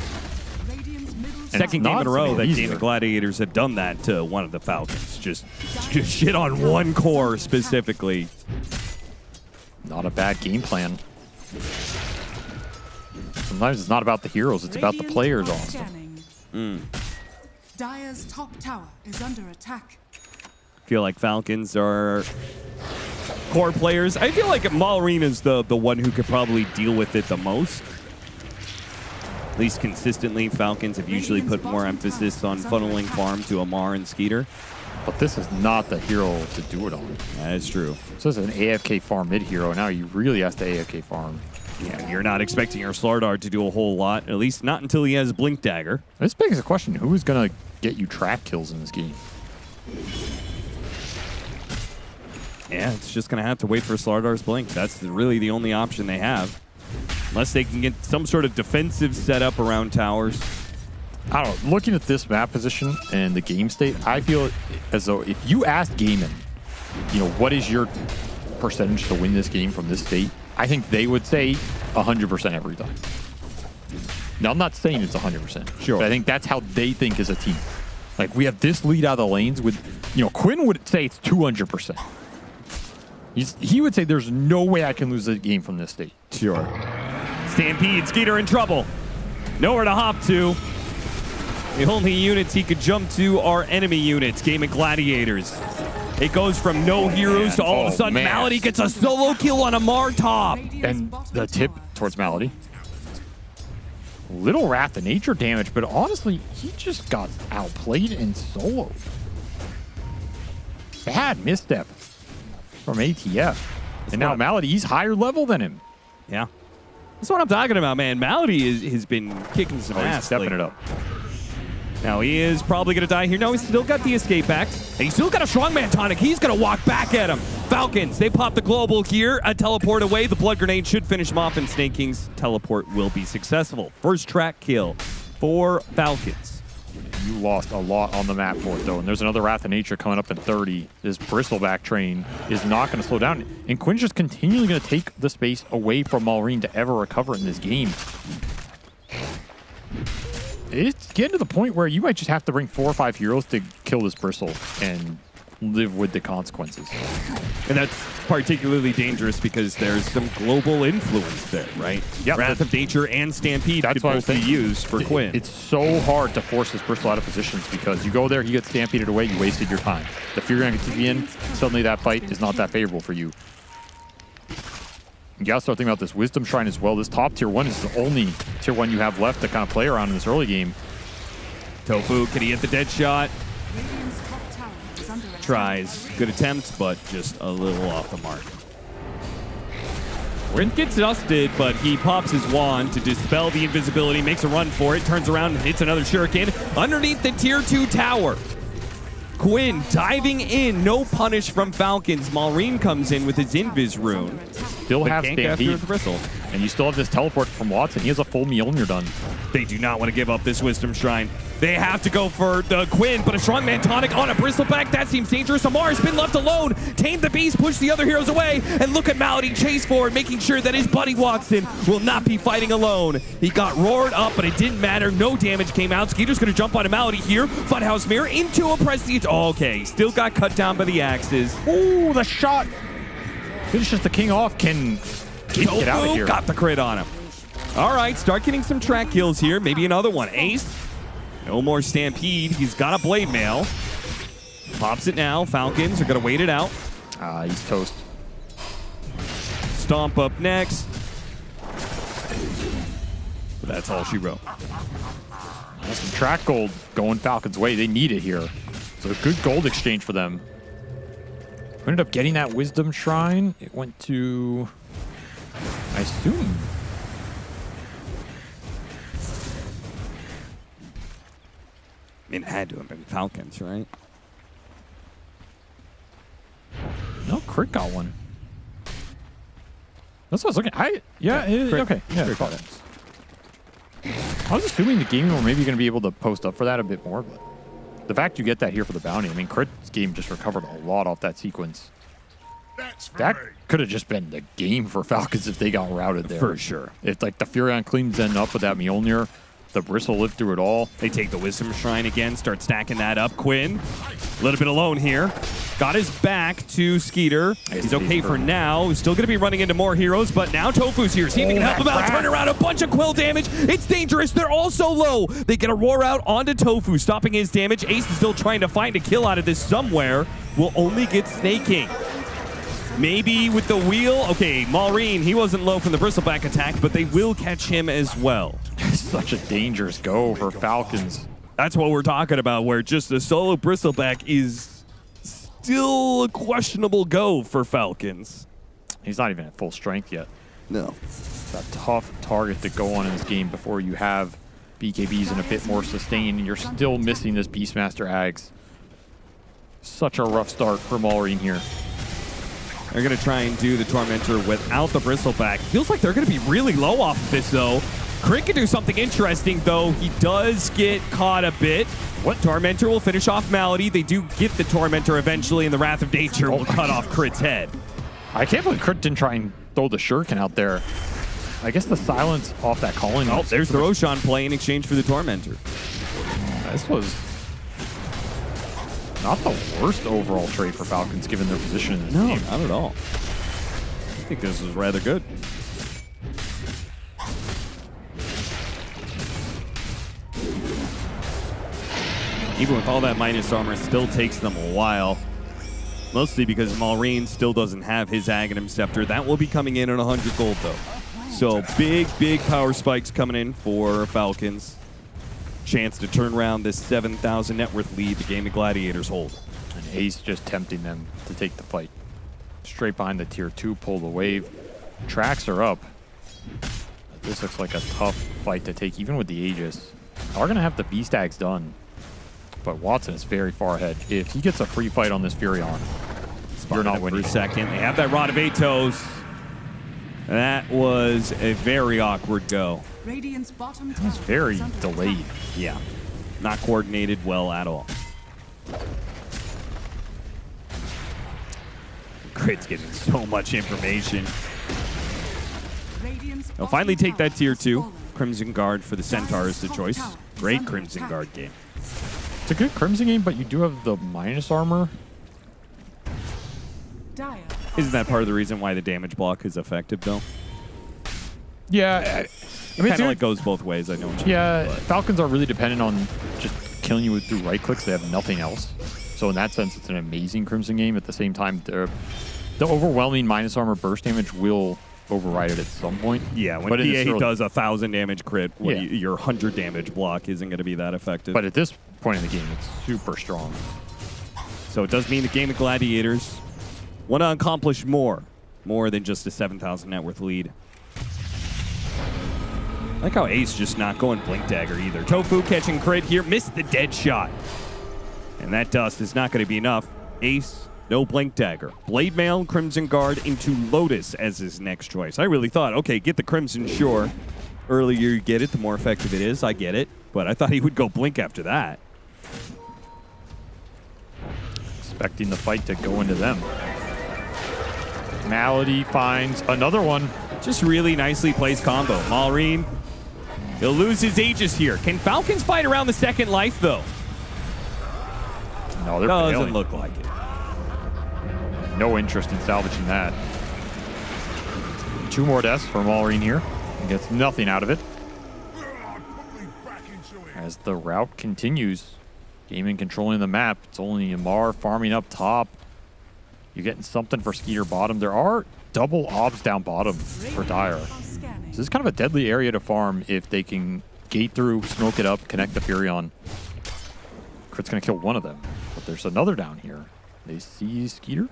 Second game in a row that Game of Gladiators have done that to one of the Falcons. Just shit on one core specifically. Not a bad game plan. Sometimes it's not about the heroes, it's about the players also. Dire's top tower is under attack. Feel like Falcons are core players. I feel like Malrine is the one who could probably deal with it the most. At least consistently, Falcons have usually put more emphasis on funneling farm to Amar and Skeeter. But this is not the hero to do it on. That is true. So this is an AFK farm mid hero. Now you really have to AFK farm. Yeah, you're not expecting your Slardar to do a whole lot, at least not until he has Blink Dagger. This begs the question, who is going to get you track kills in this game? Yeah, it's just going to have to wait for Slardar's Blink. That's really the only option they have. Unless they can get some sort of defensive setup around towers. I don't know. Looking at this map position and the game state, I feel as though if you asked Gaimin, you know, what is your percentage to win this game from this state, I think they would say 100% every time. Now, I'm not saying it's 100%. Sure. But I think that's how they think as a team. Like, we have this lead out of the lanes with, you know, Quinn would say it's 200%. He would say there's no way I can lose the game from this state. Sure. Stampede, Skeeter in trouble. Nowhere to hop to. The only units he could jump to are enemy units, Gaming Gladiators. It goes from no heroes to all of a sudden Malady gets a solo kill on a Martop. And the tip towards Malady. Little Wrath of Nature damage, but honestly, he just got outplayed and soloed. Bad misstep from ATF. And now Malady, he's higher level than him. Yeah. That's what I'm talking about, man. Malady has been kicking some ass. He's stepping it up. Now he is probably going to die here. No, he's still got the escape act. And he's still got a strongman tonic. He's going to walk back at him. Falcons, they pop the global here. A teleport away. The blood grenade should finish him off, and Snake King's teleport will be successful. First track kill for Falcons. You lost a lot on the map for it, though. And there's another Wrath of Nature coming up in 30. This Bristleback train is not going to slow down. And Quinn's just continually going to take the space away from Malrine to ever recover in this game. It's getting to the point where you might just have to bring 4 or 5 heroes to kill this Bristle and live with the consequences. And that's particularly dangerous because there's some global influence there, right? Yeah, Wrath of Nature and Stampede that's could what I both was be saying. used for Quinn. It's so hard to force this Bristle out of positions because you go there, he gets stampeded away, you wasted your time. The Furion gets you in, suddenly that fight is not that favorable for you. You gotta start thinking about this Wisdom Shrine as well. This top tier 1 is the only tier 1 you have left to kind of play around in this early game. Tofu, can he hit the dead shot? Tries. Good attempt, but just a little off the mark. Rin gets dusted, but he pops his wand to dispel the invisibility, makes a run for it, turns around and hits another shuriken underneath the tier 2 tower. Quinn diving in, no punish from Falcons. Malrine comes in with his Invis rune. Still have Stampede. With Bristle. And you still have this teleport from Watson. He has a full Mjolnir done. They do not want to give up this Wisdom Shrine. They have to go for the Quinn, but a strongman tonic on a Bristleback. That seems dangerous. Amar's been left alone. Tame the beast, push the other heroes away, and look at Malady chase forward, making sure that his buddy Watson will not be fighting alone. He got roared up, but it didn't matter. No damage came out. Skeeter's going to jump onto Malady here. Funhouse Mirror into a Prestige. Oh, okay, still got cut down by the axes. Ooh, the shot finishes the king off. Can get out of here. Got the crit on him. All right, start getting some track kills here. Maybe another one. Ace. No more Stampede. He's got a Blade Mail. Pops it now. Falcons are going to wait it out. He's toast. Stomp up next. But that's all she wrote. That's some track gold going Falcons' way. They need it here. So a good gold exchange for them. We ended up getting that Wisdom Shrine. It went to, I assume, I mean, it had to have been Falcons, right? no, Crit got one. That's what I was looking at. Okay. Yeah, Crit got Falcons. I was assuming the gaming were maybe going to be able to post up for that a bit more, but the fact you get that here for the bounty, I mean, Crit's game just recovered a lot off that sequence. That could have just been the game for Falcons if they got routed there. For sure. If like the Furion cleans them up with that Mjolnir, The Bristle lived through it all. They take the Wisdom Shrine again, start stacking that up. Quinn, a little bit alone here. Got his back to Skeeter. He's okay for now. He's still going to be running into more heroes, but now Tofu's here. See if he can help him out. Turn around, a bunch of Quill damage. It's dangerous. They're also low. They get a roar out onto Tofu, stopping his damage. Ace is still trying to find a kill out of this somewhere. Will only get Snaking. Maybe with the wheel. Okay, Maureen, he wasn't low from the Bristleback attack, but they will catch him as well. Such a dangerous go for Falcons. That's what we're talking about, where just a solo Bristleback is still a questionable go for Falcons. He's not even at full strength yet. No. It's a tough target to go on in this game before you have BKBs and a bit more sustain, and you're still missing this Beastmaster Ags. Such a rough start for Maureen here. They're going to try and do the Tormentor without the Bristleback. Feels like they're going to be really low off of this, though. Crit can do something interesting, though. He does get caught a bit. What? Tormentor will finish off Malady. They do get the Tormentor eventually, and the Wrath of Nature will cut off Crit's head. I can't believe Crit didn't try and throw the Shuriken out there. I guess the silence off that calling. Oh, there's the Roshan play in exchange for the Tormentor. This was not the worst overall trade for Falcons given their position in this game. No, not at all. I think this was rather good. Even with all that minus armor, it still takes them a while. Mostly because Maureen still doesn't have his Aghanim Scepter. That will be coming in at 100 gold, though. So big power spikes coming in for Falcons. Chance to turn around this 7,000 net worth lead the Gaming Gladiators hold. And Ace just tempting them to take the fight. Straight behind the tier 2, pull the wave. Tracks are up. This looks like a tough fight to take, even with the Aegis. Are going to have the Beast Ags done. But Watson is very far ahead. If he gets a free fight on this Furion, you're not winning. For a second. They have that Rod of Atos. That was a very awkward go. Radiant's bottom It was very delayed. Yeah. Not coordinated well at all. Crit's getting so much information. They'll finally take that tier 2. Crimson Guard for the Centaur is the choice. Great Crimson Guard game. It's a good Crimson game, but you do have the minus armor. Isn't that part of the reason why the damage block is effective, though? Yeah. I mean, it kind of goes both ways, I know what you Yeah, mean, Falcons are really dependent on just killing you through right clicks. They have nothing else. So in that sense, it's an amazing Crimson game. At the same time, the overwhelming minus armor burst damage will override it at some point. Yeah, when but PA does 1,000 damage crit, Yeah. your 100 damage block isn't going to be that effective. But at this point in the game, it's super strong. So it does mean the Game of Gladiators want to accomplish more than just a 7,000 net worth lead. I like how Ace just not going Blink Dagger either. Tofu catching crit here, missed the dead shot. And that dust is not going to be enough. Ace, no Blink Dagger. Blade Mail, Crimson Guard into Lotus as his next choice. I really thought, okay, get the Crimson, sure. Earlier you get it, the more effective it is, I get it. But I thought he would go Blink after that. Expecting the fight to go into them. Malady finds another one. Just really nicely placed combo. Maureen, he'll lose his Aegis here. Can Falcons fight around the second life, though? No, they're Doesn't failing. look like it. No interest in salvaging that. 2 more deaths for Maureen here. He gets nothing out of it. As the route continues, Gaming controlling the map. It's only Amar farming up top. You're getting something for Skeeter bottom. There are double obs down bottom for Dire. So this is kind of a deadly area to farm if they can gate through, smoke it up, connect the Furion. Crit's going to kill one of them. But there's another down here. They see Skeeter.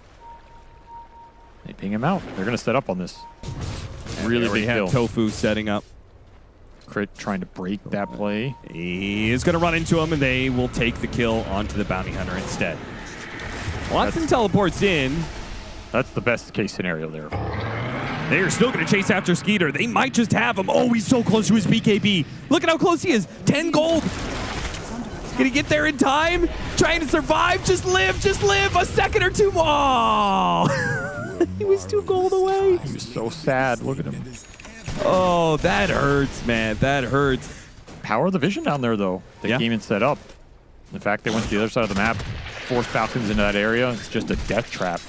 They ping him out. They're going to set up on this. Really big kill. Tofu setting up. Crit trying to break that play. He is going to run into him, and they will take the kill onto the Bounty Hunter instead. Watson teleports in. That's the best case scenario there. They are still going to chase after Skeeter. They might just have him. Oh, he's so close to his BKB. Look at how close he is. 10 gold. Can he get there in time? Trying to survive. Just live. Just live. A second or two more. Oh. He was 2 gold away. He was so sad. Look at him. Oh, that hurts, man. That hurts. power of the vision down there, though. They came and set up. In fact, they went to the other side of the map, forced Falcons into that area. It's just a death trap.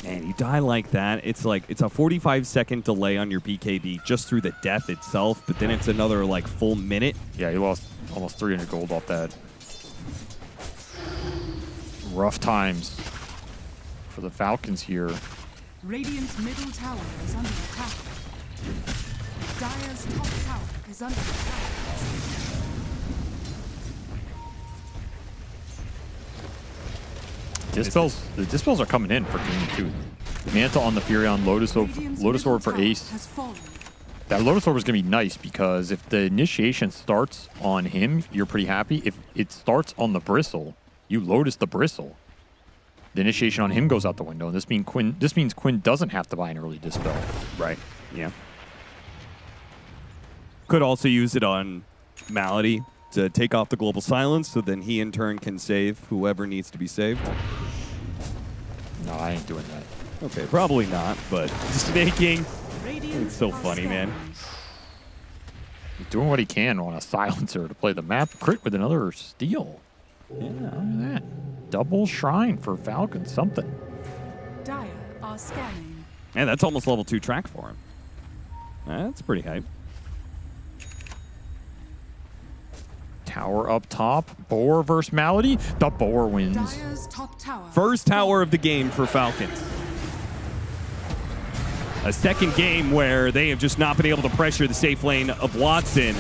Man, you die like that, it's like, it's a 45-second delay on your BKB just through the death itself, but then it's another, like, full minute. Yeah, he lost almost 300 gold off that. Rough times for the Falcons here. Radiant's middle tower is under attack. Dire's top tower is under attack. The Dispels are coming in for game 2. Manta on the Furion, Lotus Orb for Ace. That Lotus Orb is going to be nice because if the initiation starts on him, you're pretty happy. If it starts on the Bristle, you Lotus the Bristle. The initiation on him goes out the window, and this means Quinn doesn't have to buy an early Dispel. Right, yeah. Could also use it on Malady to take off the global silence, so then he in turn can save whoever needs to be saved. No, I ain't doing that. Okay, probably not, but snaking. It's so funny, man. He's doing what he can on a silencer to play the map. Crit with another steal. Yeah, look at that. Double shrine for Falcon, something. Dire are scanning. And that's almost level 2 track for him. That's pretty hype. Tower up top. Boar versus Malady. The Boar wins. Dire's top tower. First tower of the game for Falcons. A second game where they have just not been able to pressure the safe lane of Watson.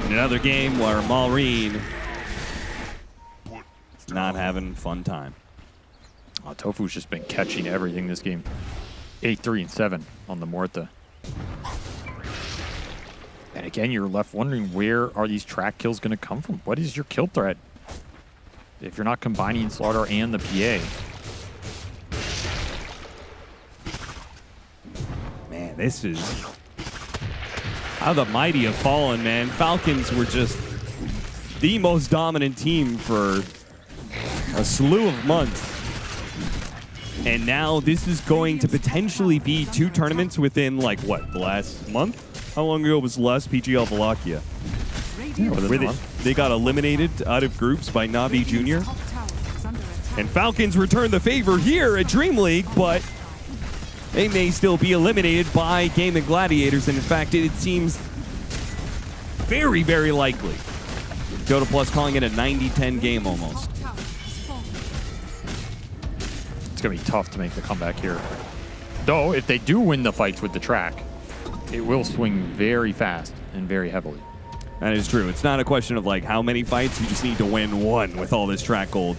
And another game where Maureen is not having fun time. Oh, Tofu's just been catching everything this game. 8-3 and 7 on the Morta. And again, you're left wondering, where are these track kills going to come from? What is your kill threat if you're not combining Slaughter and the PA? Man, this is how the mighty have fallen, man. Falcons were just the most dominant team for a slew of months. And now this is going to potentially be 2 tournaments within, like, what, the last month? How long ago was last PGL Wallachia? Where they got eliminated out of groups by Navi Jr. And Falcons return the favor here at DreamLeague, but they may still be eliminated by Gaming Gladiators. And in fact, it seems very, very likely. Dota Plus calling it a 90-10 game almost. It's going to be tough to make the comeback here. Though, if they do win the fights with the track, it will swing very fast and very heavily. That is true. It's not a question of like how many fights. You just need to win one with all this track gold.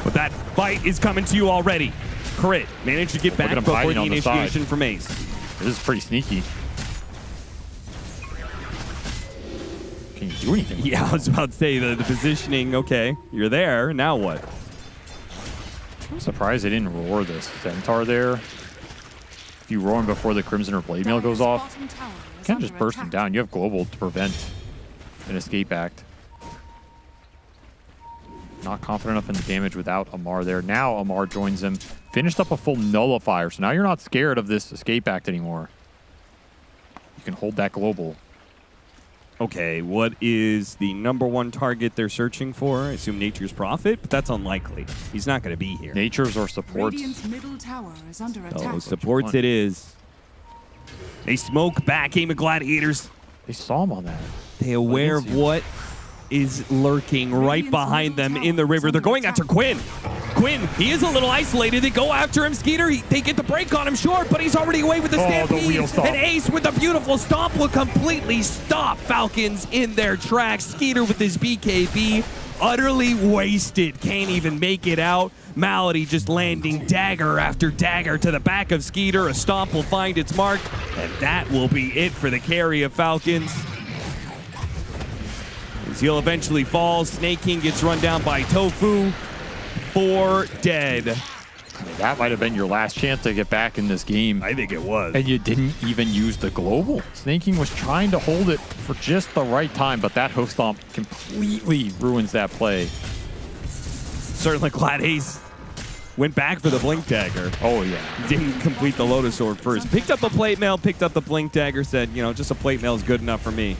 But that fight is coming to you already. Crit managed to get back before the initiation from Ace. This is pretty sneaky. Can you do anything? Yeah, I was about to say the positioning. Okay, you're there. Now what? I'm surprised they didn't roar this Centaur there. If you roar him before the Crimson or Blade Mail goes off, you can't just burst him down. You have Global to prevent an escape act. Not confident enough in the damage without Amar there. Now Amar joins him. Finished up a full nullifier, so now you're not scared of this escape act anymore. You can hold that Global. Okay, what is the #1 target they're searching for? I assume Nature's Prophet, but that's unlikely. He's not going to be here. Nature's or supports. Radiant's middle tower is under attack. Oh, supports it is. They smoke back, Game of Gladiators. They saw him on that. They aware of what is lurking right behind them in the river. They're going after Quinn. Quinn, he is a little isolated. They go after him. Skeeter, they get the break on him short, but he's already away with the stampede. And Ace with a beautiful stomp will completely stop Falcons in their tracks. Skeeter with his BKB, utterly wasted. Can't even make it out. Malady just landing dagger after dagger to the back of Skeeter. A stomp will find its mark, and that will be it for the carry of Falcons. As he'll eventually fall, Snake King gets run down by Tofu. 4 dead. I mean, that might have been your last chance to get back in this game. I think it was. And you didn't even use the Global. Snake King was trying to hold it for just the right time, but that hoof stomp completely ruins that play. Certainly glad Ace Went back for the Blink Dagger. Oh, yeah. Didn't complete the Lotus Orb first. Picked up the Plate Mail, picked up the Blink Dagger, said, you know, just a Plate Mail is good enough for me.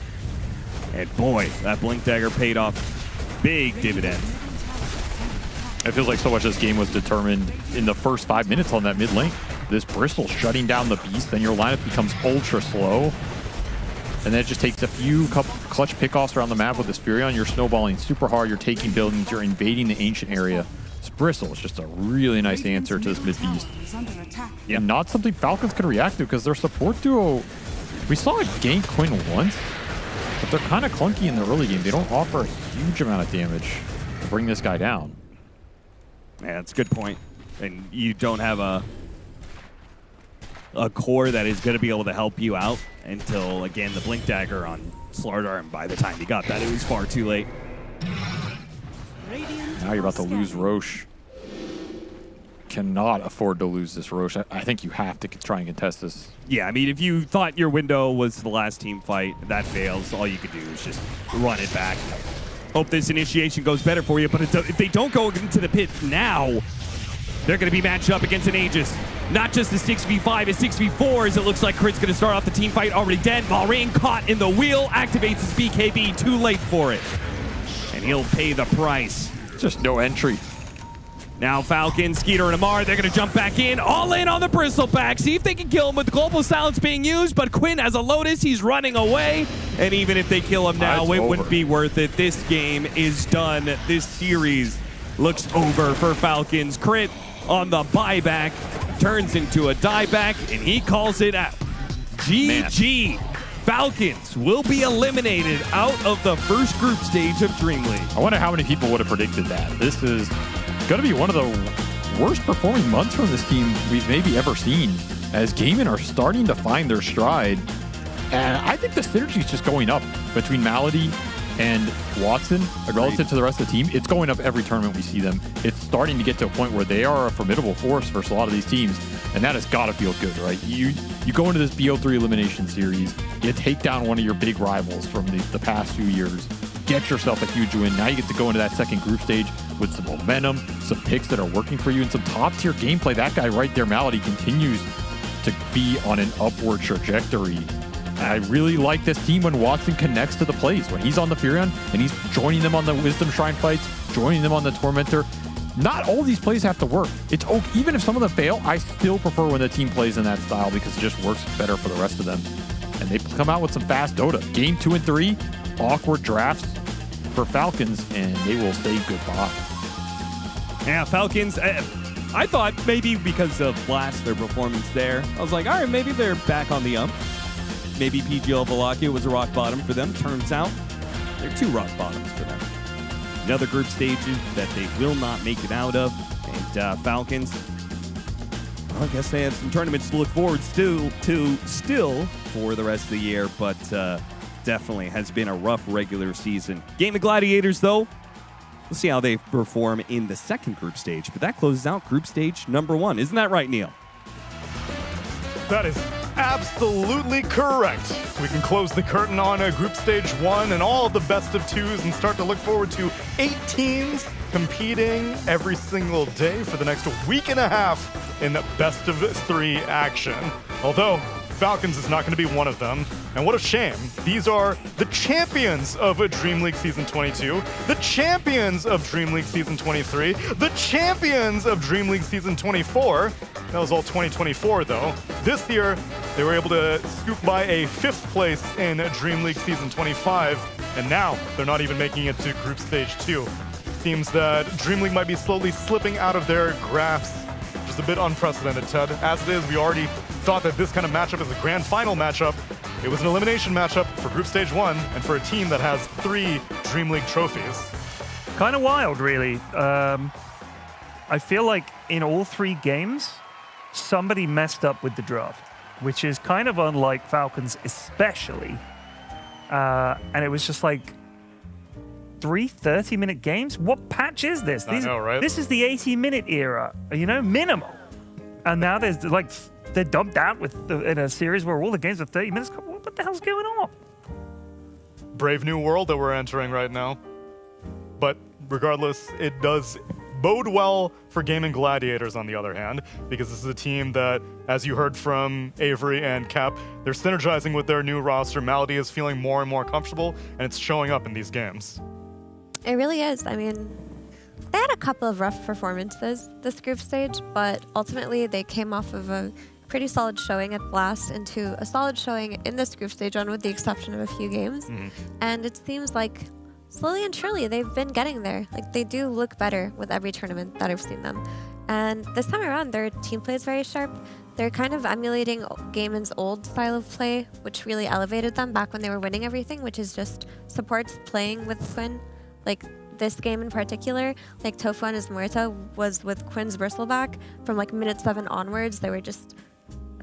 And boy, that Blink Dagger paid off big dividends. It feels like so much of this game was determined in the first 5 minutes on that mid lane. This Bristol shutting down the Beast, then your lineup becomes ultra slow. And then it just takes a few clutch pickoffs around the map with this Furion. You're snowballing super hard, you're taking buildings, you're invading the ancient area. This Bristol is just a really nice answer to this mid Beast. Yeah. And not something Falcons can react to because their support duo, we saw it gank Quinn once, but they're kind of clunky in the early game. They don't offer a huge amount of damage to bring this guy down. Yeah, that's a good point. And you don't have a core that is going to be able to help you out until, again, the Blink Dagger on Slardar, and by the time he got that, it was far too late. Now you're about to lose Roche. Cannot afford to lose this Roche. I think you have to try and contest this. Yeah, I mean, if you thought your window was the last team fight, that fails. All you could do is just run it back. Hope this initiation goes better for you, but if they don't go into the pit now, they're going to be matched up against an Aegis. Not just a 6v5, a 6v4, as it looks like Crit's going to start off the team fight already dead. Malrain caught in the wheel, activates his BKB, too late for it. And he'll pay the price. Just no entry. Now Falcon, Skeeter, and Amar, they're going to jump back in. All in on the Bristleback. See if they can kill him with the Global Silence being used, but Quinn has a Lotus. He's running away. And even if they kill him now, it wouldn't be worth it. This game is done. This series looks over for Falcons. Crit on the buyback turns into a dieback, and he calls it out. GG. Falcons will be eliminated out of the first group stage of DreamLeague. I wonder how many people would have predicted that. This is going to be one of the worst performing months from this team we've maybe ever seen, as Gaimin are starting to find their stride. And I think the synergy is just going up between Malady and Watson relative to the rest of the team. It's going up every tournament we see them. It's starting to get to a point where they are a formidable force versus a lot of these teams, and that has got to feel good, right? You go into this BO3 elimination series, you take down one of your big rivals from the past few years, get yourself a huge win. Now you get to go into that second group stage with some momentum, some picks that are working for you, and some top-tier gameplay. That guy right there, Malady, continues to be on an upward trajectory. I really like this team when Watson connects to the plays. When he's on the Furion and he's joining them on the Wisdom Shrine fights, joining them on the Tormentor. Not all these plays have to work. It's okay. Even if some of them fail, I still prefer when the team plays in that style because it just works better for the rest of them. And they come out with some fast Dota. Game 2 and 3, awkward drafts for Falcons, and they will say goodbye. Yeah, Falcons, I thought maybe because of Blast, their performance there, I was like, all right, maybe they're back on the ump. Maybe PGL Wallachia was a rock bottom for them. Turns out, they're two rock bottoms for them. Another group stage that they will not make it out of. And Falcons, well, I guess they have some tournaments to look forward to still for the rest of the year, but definitely has been a rough regular season. Game of Gladiators, though, we'll see how they perform in the second group stage, but that closes out group stage number 1. Isn't that right, Neil? That is absolutely correct. We can close the curtain on Group Stage 1 and all of the best of twos and start to look forward to 8 teams competing every single day for the next week and a half in best of 3 action. Although Falcons is not going to be one of them. And what a shame. These are the champions of DreamLeague Season 22, the champions of DreamLeague Season 23, the champions of DreamLeague Season 24. That was all 2024, though. This year, they were able to scoop by a 5th place in DreamLeague Season 25, and now they're not even making it to Group Stage 2. Seems that DreamLeague might be slowly slipping out of their grasp, which is a bit unprecedented, Ted. As it is, we already thought that this kind of matchup is a grand final matchup. It was an elimination matchup for Group Stage 1 and for a team that has 3 DreamLeague trophies. Kind of wild, really. I feel like in all 3 games, somebody messed up with the draft, which is kind of unlike Falcons especially. And it was just like 3 30-minute games? What patch is this? I know, right? This is the 80-minute era, minimum. And now there's like they're dumped out in a series where all the games are 30 minutes. What the hell's going on? Brave new world that we're entering right now. But regardless, it does bode well for Gaming Gladiators, on the other hand, because this is a team that, as you heard from Avery and Cap, they're synergizing with their new roster. Malady is feeling more and more comfortable, and it's showing up in these games. It really is. I mean, they had a couple of rough performances this group stage, but ultimately they came off of a pretty solid showing at Blast into a solid showing in this group stage run, with the exception of a few games. And it seems like slowly and surely they've been getting there. Like, they do look better with every tournament that I've seen them. And this time around, their team play is very sharp. They're kind of emulating Gaimin's old style of play, which really elevated them back when they were winning everything, which is just supports playing with Quinn. Like, this game in particular, like Tofu and his Muerta was with Quinn's Bristleback from like minute 7 onwards. They were just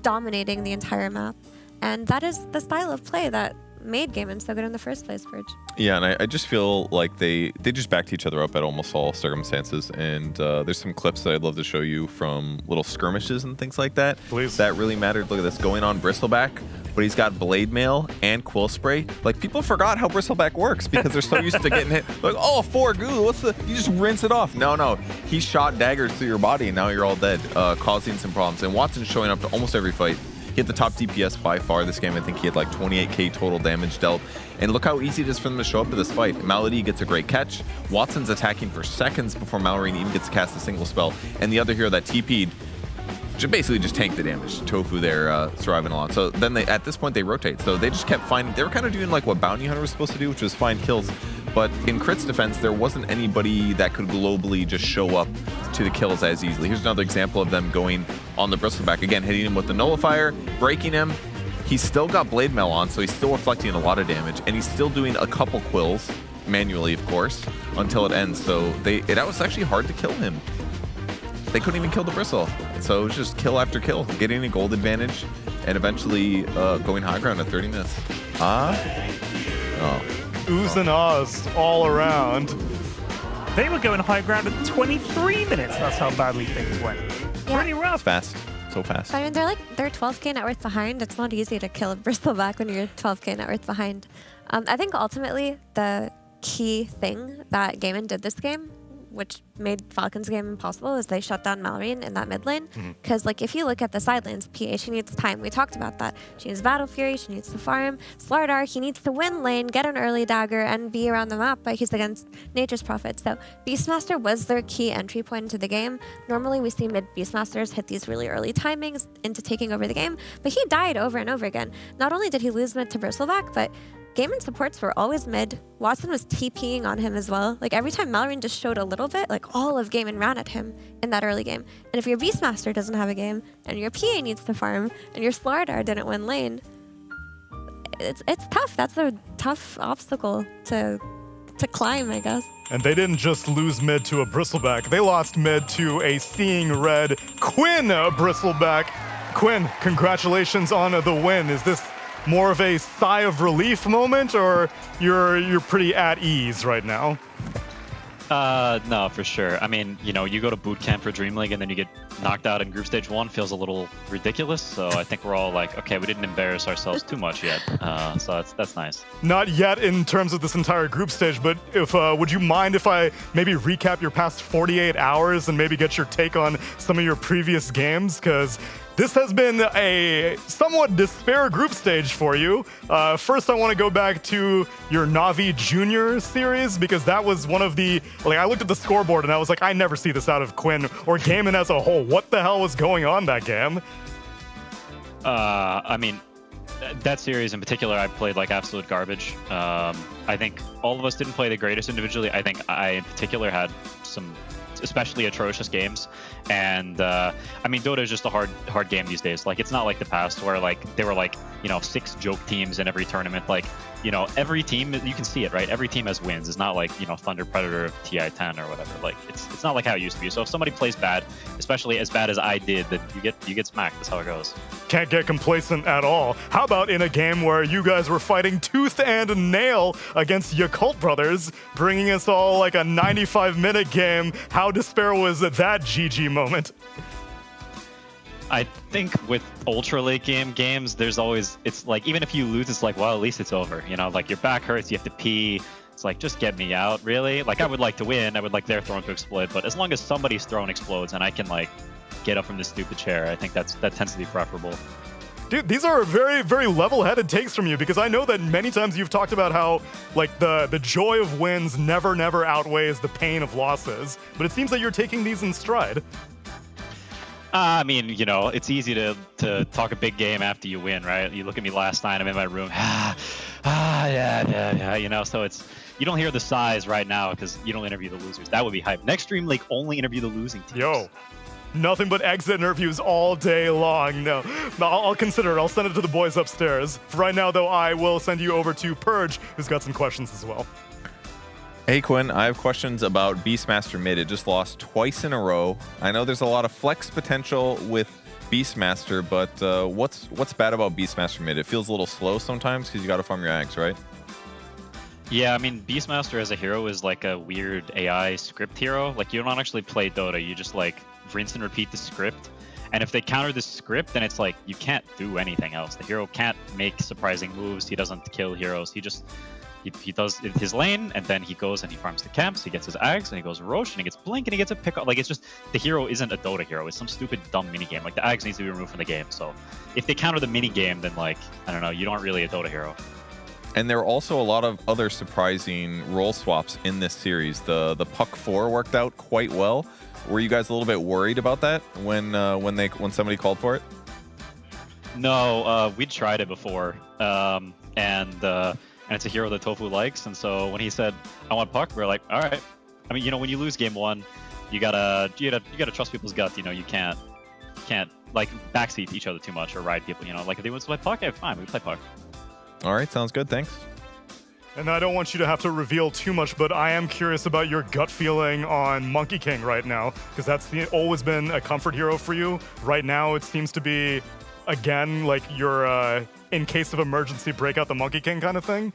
dominating the entire map. And that is the style of play that made Gaimin so good in the first place, Bridge. Yeah, and I just feel like they just backed each other up at almost all circumstances. And there's some clips that I'd love to show you from little skirmishes and things like that. Please. That really mattered. Look at this, going on Bristleback, but he's got Blade Mail and Quill Spray. Like, people forgot how Bristleback works because they're so used to getting hit. Like, oh, 4 goo, you just rinse it off. No, he shot daggers through your body and now you're all dead, causing some problems. And Watson's showing up to almost every fight. He had the top DPS by far this game. I think he had like 28k total damage dealt. And look how easy it is for them to show up to this fight. Malady gets a great catch. Watson's attacking for seconds before Mallory even gets to cast a single spell. And the other hero that TP'd basically just tanked the damage. Tofu there surviving a lot. So then at this point they rotate. So they just kept finding, they were kind of doing like what Bounty Hunter was supposed to do, which was find kills. But in Crit's defense, there wasn't anybody that could globally just show up to the kills as easily. Here's another example of them going on the Bristleback. Again, hitting him with the Nullifier, breaking him. He's still got Blade Mail on, so he's still reflecting a lot of damage. And he's still doing a couple quills, manually of course, until it ends. So it was actually hard to kill him. They couldn't even kill the Bristle. So it was just kill after kill, getting a gold advantage, and eventually going high ground at 30 minutes. Oohs and ahs all around. They were going high ground at 23 minutes. That's how badly things went. Yeah. Pretty rough. Fast. So fast. I mean, they're 12k net worth behind. It's not easy to kill a Bristleback when you're 12k net worth behind. I think ultimately the key thing that Gaimin did this game, which made Falcon's game impossible, is they shut down Malrine in that mid lane. Because like, if you look at the side lanes, PA, she needs time. We talked about that. She needs Battle Fury, she needs to farm. Slardar, he needs to win lane, get an early dagger, and be around the map, but he's against Nature's Prophet. So Beastmaster was their key entry point into the game. Normally we see mid Beastmasters hit these really early timings into taking over the game, but he died over and over again. Not only did he lose mid to Bristleback, but Gaimin supports were always mid. Watson was TPing on him as well. Like, every time Malrine just showed a little bit, like, all of Gaimin ran at him in that early game. And if your Beastmaster doesn't have a game, and your PA needs to farm, and your Slardar didn't win lane, it's tough. That's a tough obstacle to climb, I guess. And they didn't just lose mid to a Bristleback. They lost mid to a Seeing Red Quinn Bristleback. Quinn, congratulations on the win. Is this more of a sigh of relief moment, or you're pretty at ease right now? No, for sure. I mean, you go to boot camp for DreamLeague and then you get knocked out in group stage 1 feels a little ridiculous. So I think we're all like, okay, we didn't embarrass ourselves too much yet. So that's nice. Not yet in terms of this entire group stage, but if would you mind if I maybe recap your past 48 hours and maybe get your take on some of your previous games? Because this has been a somewhat despair group stage for you. First, I want to go back to your Na'Vi Junior series, because that was one of the, I looked at the scoreboard and I was like, I never see this out of Quinn or Gaimin as a whole. What the hell was going on that game? I mean, that series in particular, I played like absolute garbage. I think all of us didn't play the greatest individually. I think I in particular had some especially atrocious games, and I mean, Dota is just a hard game these days. Like, it's not like the past where like there were 6 joke teams in every tournament. Like, every team, you can see it, right? Every team has wins. It's not like Thunder Predator of TI10 or whatever. Like, it's not like how it used to be. So if somebody plays bad, especially as bad as I did, then you get smacked. That's how it goes. Can't get complacent at all. How about in a game where you guys were fighting tooth and nail against Yakult Brothers, bringing us all like a 95-minute game? How despair was that GG moment? I think with ultra late game games, there's always, it's like, even if you lose, it's like, well, at least it's over. Like, your back hurts, you have to pee. It's like, just get me out, really? Like, I would like to win. I would like their throne to explode, but as long as somebody's throne explodes and I can, like, get up from this stupid chair, I think that tends to be preferable. Dude, these are very, very level-headed takes from you, because I know that many times you've talked about how, like, the joy of wins never outweighs the pain of losses, but it seems that you're taking these in stride. I mean, you know, it's easy to talk a big game after you win, right? You look at me last night, I'm in my room, yeah, you know, so it's, you don't hear the sighs right now because you don't interview the losers. That would be hype. Next DreamLeague, only interview the losing teams. Yo. Nothing but exit interviews all day long. No, I'll consider it. I'll send it to the boys upstairs. For right now, though, I will send you over to Purge, who's got some questions as well. Hey, Quinn, I have questions about Beastmaster mid. It just lost twice in a row. I know there's a lot of flex potential with Beastmaster, but what's bad about Beastmaster mid? It feels a little slow sometimes because you got to farm your Ags, right? Yeah, I mean, Beastmaster as a hero is like a weird AI script hero. Like, you don't actually play Dota. You just, like, rinse and repeat the script. And if they counter the script, then it's like, you can't do anything else. The hero can't make surprising moves. He doesn't kill heroes. He just, he does his lane, and then he goes and he farms the camps, he gets his Ags, and he goes Roche, and he gets Blink, and he gets a pick up. Like, it's just, the hero isn't a Dota hero. It's some stupid, dumb minigame. Like, the Ags needs to be removed from the game. So if they counter the minigame, then, like, I don't know, you aren't really a Dota hero. And there are also a lot of other surprising role swaps in this series. The Puck 4 worked out quite well. Were you guys a little bit worried about that when somebody called for it? No, we'd tried it before, and it's a hero that Tofu likes, and so when he said I want Puck, we're like, all right. I mean, you know, when you lose game one, you gotta trust people's gut. You know, you can't like backseat each other too much or ride people. You know, like if they want to play Puck, yeah, fine, we play Puck. All right, sounds good. Thanks. And I don't want you to have to reveal too much, but I am curious about your gut feeling on Monkey King right now, because that's always been a comfort hero for you. Right now, it seems to be, again, like you're, in case of emergency, break out the Monkey King kind of thing.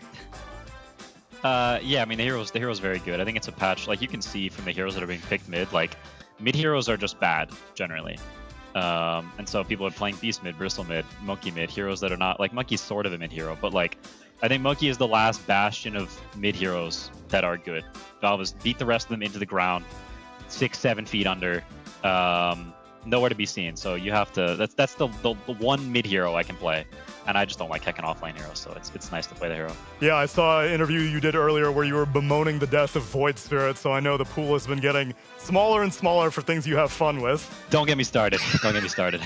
Yeah, I mean, the hero's very good. I think it's a patch. Like, you can see from the heroes that are being picked mid, like, mid heroes are just bad, generally. And so people are playing Beast mid, Bristle mid, Monkey mid, heroes that are not, like, Monkey's sort of a mid hero, but, like, I think Monkey is the last bastion of mid heroes that are good. Valve has beat the rest of them into the ground, 6-7 feet under, nowhere to be seen. So you have to, that's the one mid hero I can play. And I just don't like heckin' offlane heroes, so it's nice to play the hero. Yeah, I saw an interview you did earlier where you were bemoaning the death of Void Spirit, so I know the pool has been getting smaller and smaller for things you have fun with. Don't get me started. Don't get me started.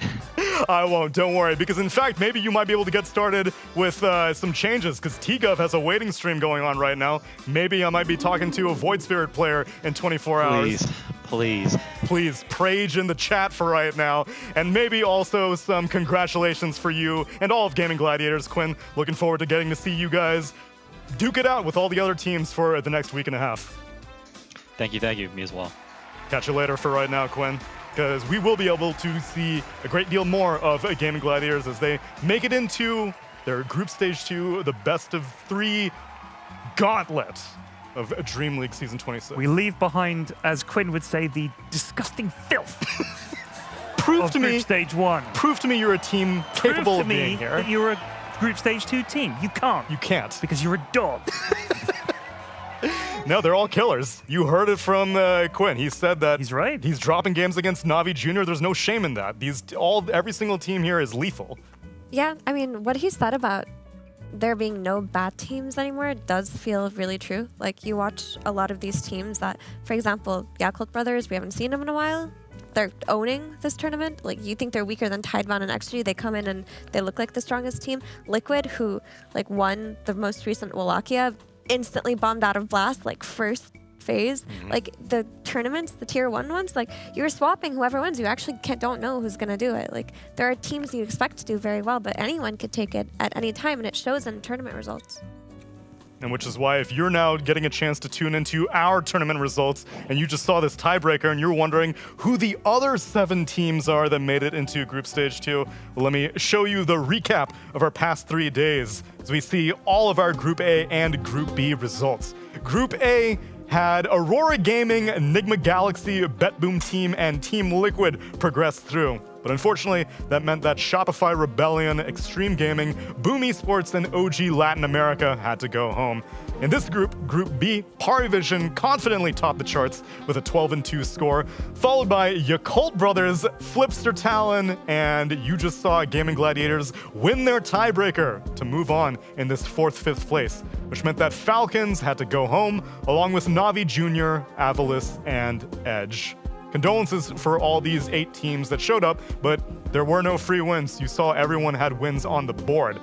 I won't, don't worry, because in fact, maybe you might be able to get started with some changes, because TGov has a waiting stream going on right now. Maybe I might be talking to a Void Spirit player in 24 hours. Please. Please, Prage in the chat for right now. And maybe also some congratulations for you and all of Gaming Gladiators, Quinn. Looking forward to getting to see you guys duke it out with all the other teams for the next week and a half. Thank you. Me as well. Catch you later for right now, Quinn, because we will be able to see a great deal more of Gaming Gladiators as they make it into their Group Stage 2, the best of 3 gauntlet of DreamLeague Season 26. We leave behind, as Quinn would say, the disgusting filth Prove to me, Stage 1. Prove to me you're a team capable of being here. That you're a Group Stage 2 team. You can't. You can't. Because you're a dog. No, they're all killers. You heard it from Quinn. He said that he's right. He's dropping games against Navi Jr. There's no shame in that. Every single team here is lethal. Yeah, I mean, what he said about there being no bad teams anymore does feel really true. Like, you watch a lot of these teams that, for example, Yakult Brothers, we haven't seen them in a while. They're owning this tournament. Like, you think they're weaker than Tidebound and XG, they come in and they look like the strongest team. Liquid, who like won the most recent Wallachia, instantly bombed out of Blast, like first phase. Like, the tournaments, the tier 1 ones, like, you're swapping whoever wins. You actually don't know who's gonna do it. Like, there are teams you expect to do very well, but anyone could take it at any time, and it shows in tournament results. And which is why, if you're now getting a chance to tune into our tournament results and you just saw this tiebreaker and you're wondering who the other 7 teams are that made it into Group Stage 2, well, let me show you the recap of our past 3 days as we see all of our Group A and Group B results. Group A had Aurora Gaming, Enigma Galaxy, BetBoom Team, and Team Liquid progress through. But unfortunately, that meant that Shopify Rebellion, Extreme Gaming, Boom Esports, and OG Latin America had to go home. In this group, Group B, Parivision confidently topped the charts with a 12-2 score, followed by Yakult Brothers, Flipster Talon, and you just saw Gaming Gladiators win their tiebreaker to move on in this 4th, 5th place, which meant that Falcons had to go home, along with Navi Jr., Avalis, and Edge. Condolences for all these 8 teams that showed up, but there were no free wins. You saw everyone had wins on the board.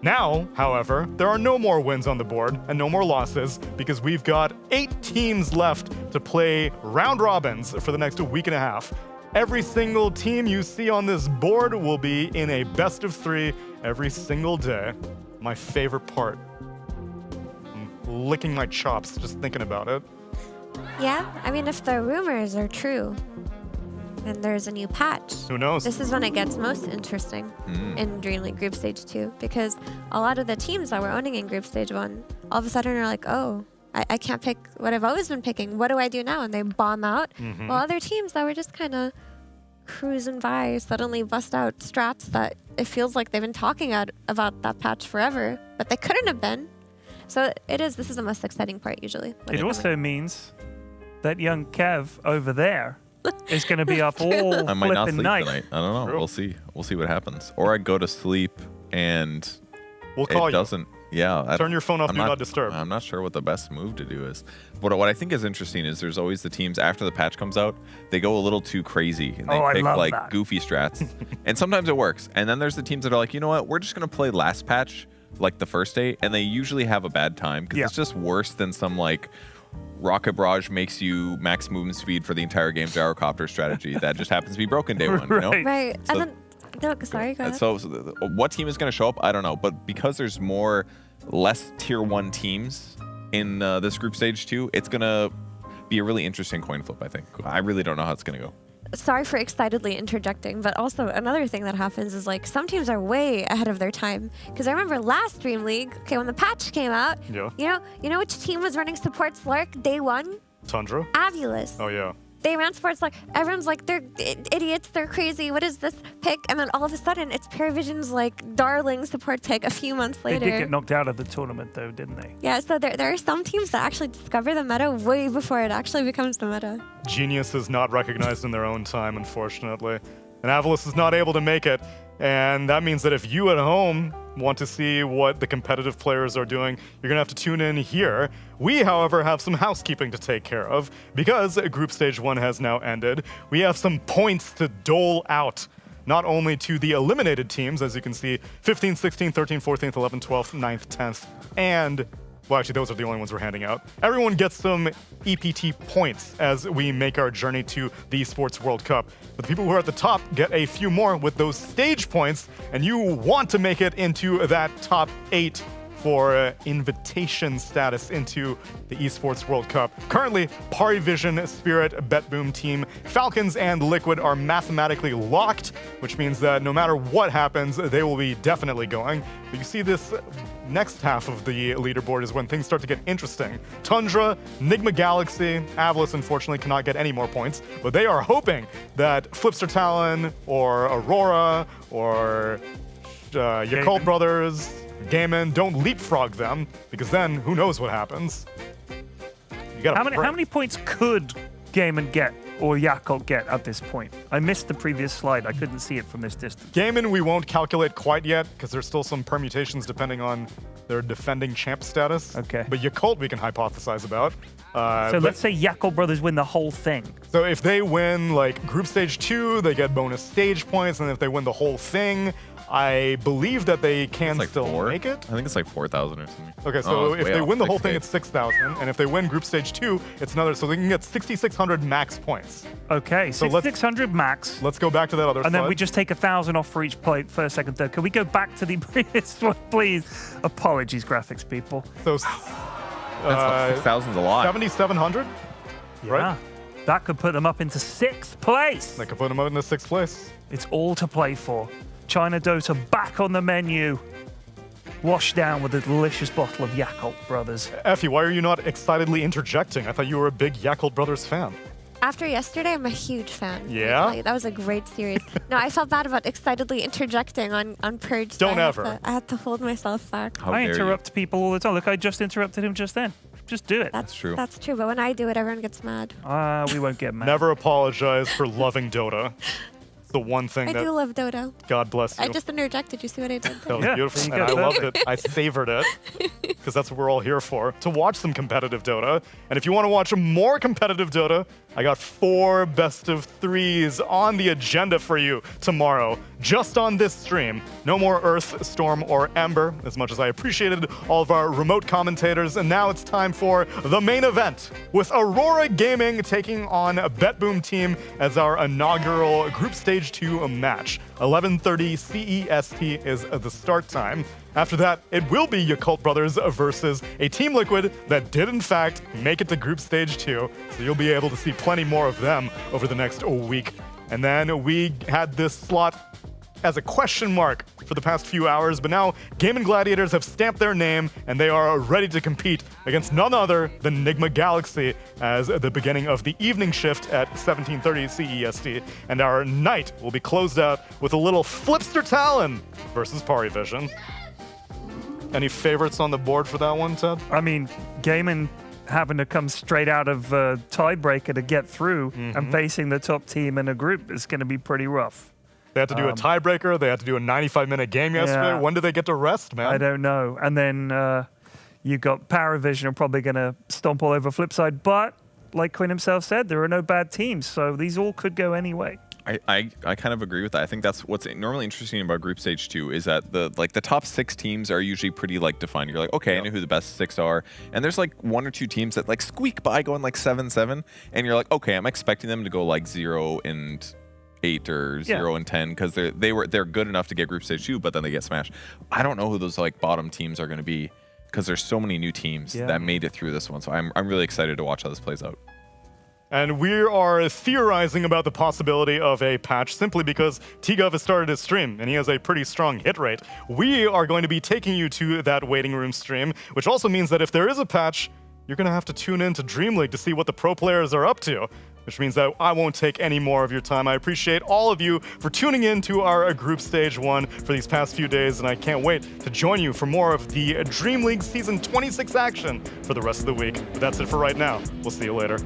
Now, however, there are no more wins on the board and no more losses because we've got 8 teams left to play round robins for the next week and a half. Every single team you see on this board will be in a best of 3 every single day. My favorite part. I'm licking my chops just thinking about it. Yeah, I mean, if the rumors are true, and there's a new patch. Who knows? This is when it gets most interesting in DreamLeague Group Stage 2, because a lot of the teams that were owning in Group Stage 1 all of a sudden are like, oh, I can't pick what I've always been picking. What do I do now? And they bomb out. While other teams that were just kind of cruising by suddenly bust out strats that it feels like they've been talking about that patch forever, but they couldn't have been. So this is the most exciting part usually. It also means that young Kev over there is going to be up all I might not flipping sleep night. tonight. I don't know. We'll see. We'll see what happens. Or I go to sleep and we'll call it doesn't. Yeah. Turn your phone off, do not disturb. I'm not sure what the best move to do is. But what I think is interesting is there's always the teams after the patch comes out, they go a little too crazy and they pick like that. goofy strats. And sometimes it works. And then there's the teams that are like, you know what? We're just going to play last patch like the first day, and they usually have a bad time because it's just worse than some like Rocket Barrage makes you max movement speed for the entire game gyrocopter strategy that just happens to be broken day one, you know? Right. So, And then, sorry, go ahead. so what team is going to show up? I don't know. But because there's less tier 1 teams in this group stage 2, it's going to be a really interesting coin flip, I think. I really don't know how it's going to go. Sorry for excitedly interjecting, but also another thing that happens is like some teams are way ahead of their time. Because I remember last DreamLeague, okay, when the patch came out, you know which team was running support Slark day 1? Tundra? Avulus. Oh, yeah. They ran sports like everyone's like they're idiots, they're crazy. What is this pick? And then all of a sudden, it's Paravision's like darling support pick a few months later. They did get knocked out of the tournament though, didn't they? Yeah, so there are some teams that actually discover the meta way before it actually becomes the meta. Genius is not recognized in their own time, unfortunately. And Avalis is not able to make it. And that means that if you at home want to see what the competitive players are doing, you're going to have to tune in here. We, however, have some housekeeping to take care of. Because Group Stage 1 has now ended, we have some points to dole out. Not only to the eliminated teams, as you can see, 15th, 16th, 13th, 14th, 11th, 12th, 9th, 10th, and... well, actually, those are the only ones we're handing out. Everyone gets some EPT points as we make our journey to the Esports World Cup. But the people who are at the top get a few more with those stage points, and you want to make it into that top 8 for invitation status into the Esports World Cup. Currently, Parivision, Spirit, BetBoom Team, Falcons, and Liquid are mathematically locked, which means that no matter what happens, they will be definitely going. But you see this next half of the leaderboard is when things start to get interesting. Tundra, Nigma Galaxy, Avalis unfortunately cannot get any more points, but they are hoping that Flipster Talon or Aurora or Yakult Brothers, Gaiman don't leapfrog them, because then who knows what happens. You gotta how many points could Gaiman get or Yakult get at this point? I missed the previous slide. I couldn't see it from this distance. Gaiman we won't calculate quite yet, because there's still some permutations depending on their defending champ status. Okay. But Yakult we can hypothesize about. So let's say Yakult Brothers win the whole thing. So if they win like Group Stage 2, they get bonus stage points, and if they win the whole thing, I believe that they can still make it. I think it's like 4,000 or something. Okay, so if they win the whole thing, it's 6,000, and if they win Group Stage 2, it's another, so they can get 6,600 max points. Okay, so 6,600 max. Let's go back to that other And slide. then we just take 1,000 off for each plate, first, second, third. Can we go back to the previous one, please? Apologies, graphics people. So 6,000's a lot. 7,700? Yeah. Right? That could put them up into 6th place. That could put them up into 6th place. It's all to play for. China Dota back on the menu. Washed down with a delicious bottle of Yakult Brothers. Effie, why are you not excitedly interjecting? I thought you were a big Yakult Brothers fan. After yesterday, I'm a huge fan. Yeah? Like, that was a great series. No, I felt bad about excitedly interjecting on Purge. so Don't ever. I had to hold myself back. How I dare you. interrupt people all the time. Look, I just interrupted him just then. Just do it. That's true. That's true, but when I do it, everyone gets mad. We won't get mad. Never apologize for loving Dota. It's the one thing I that do love Dota. God bless you. I just interjected. You see what I did? That was Yeah, beautiful, there and you I go. loved it. I savored it because that's what we're all here for, to watch some competitive Dota. And if you want to watch more competitive Dota, I got 4 best of 3s on the agenda for you tomorrow, just on this stream. No more Earth, Storm, or Ember, as much as I appreciated all of our remote commentators. And now it's time for the main event, with Aurora Gaming taking on a BetBoom team as our inaugural Group Stage 2 match. 11:30 CEST is the start time. After that, it will be Yakult Brothers versus a Team Liquid that did in fact make it to Group Stage 2, so you'll be able to see plenty more of them over the next week. And then we had this slot as a question mark for the past few hours, but now Gaming Gladiators have stamped their name and they are ready to compete against none other than Nigma Galaxy as the beginning of the evening shift at 17:30 CEST. And our night will be closed out with a little Flipster Talon versus Parivision. Any favorites on the board for that one, Ted? I mean, Gaiman having to come straight out of tiebreaker to get through and facing the top team in a group is going to be pretty rough. They had to do a tiebreaker. They had to do a 95-minute game yesterday. Yeah. When do they get to rest, man? I don't know. And then you got Paravision are probably going to stomp all over Flipside. But like Quinn himself said, there are no bad teams, so these all could go anyway. I kind of agree with that. I think that's what's normally interesting about Group Stage 2 is that the top 6 teams are usually pretty defined. You're like, okay, I know who the best 6 are. And there's 1 or 2 teams that squeak by going 7-7, and you're like, okay, I'm expecting them to go 0-8 or 0-10 because they're good enough to get Group Stage 2, but then they get smashed. I don't know who those bottom teams are going to be because there's so many new teams that made it through this one. So I'm really excited to watch how this plays out. And we are theorizing about the possibility of a patch simply because T-Gov has started his stream and he has a pretty strong hit rate. We are going to be taking you to that waiting room stream, which also means that if there is a patch, you're going to have to tune in to DreamLeague to see what the pro players are up to, which means that I won't take any more of your time. I appreciate all of you for tuning in to our Group Stage 1 for these past few days, and I can't wait to join you for more of the DreamLeague Season 26 action for the rest of the week. But that's it for right now. We'll see you later.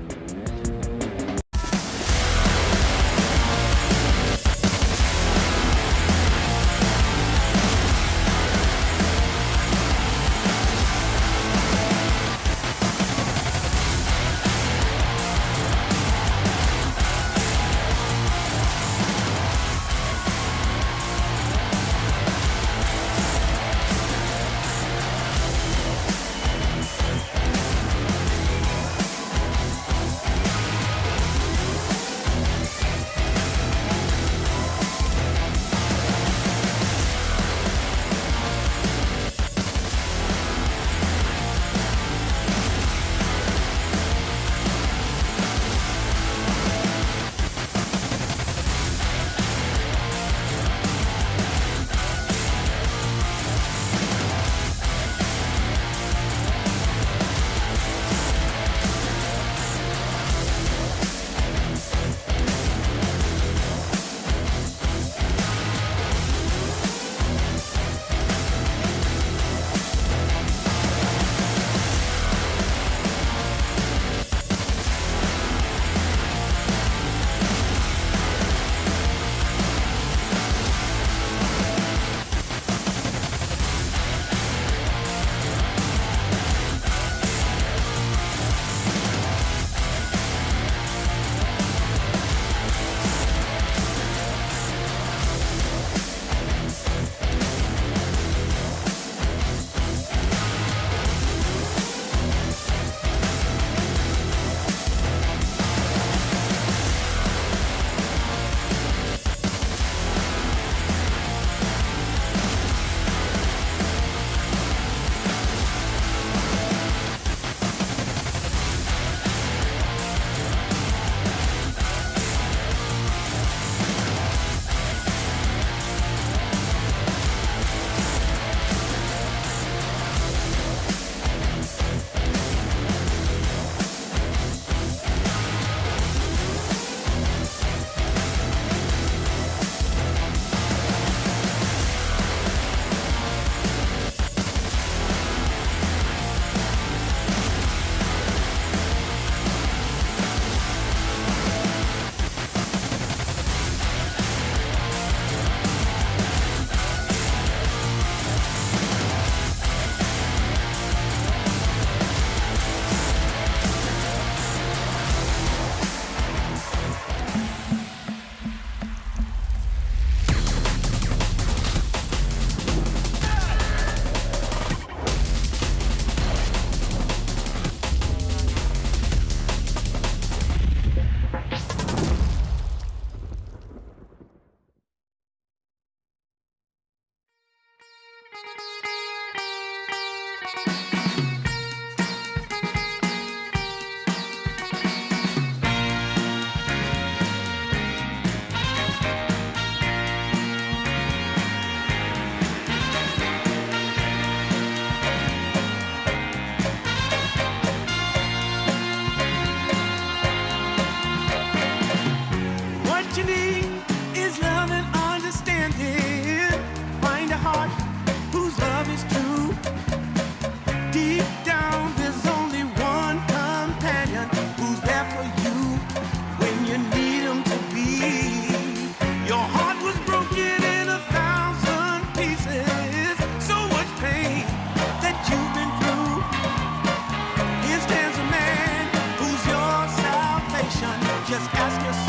Just ask yourself.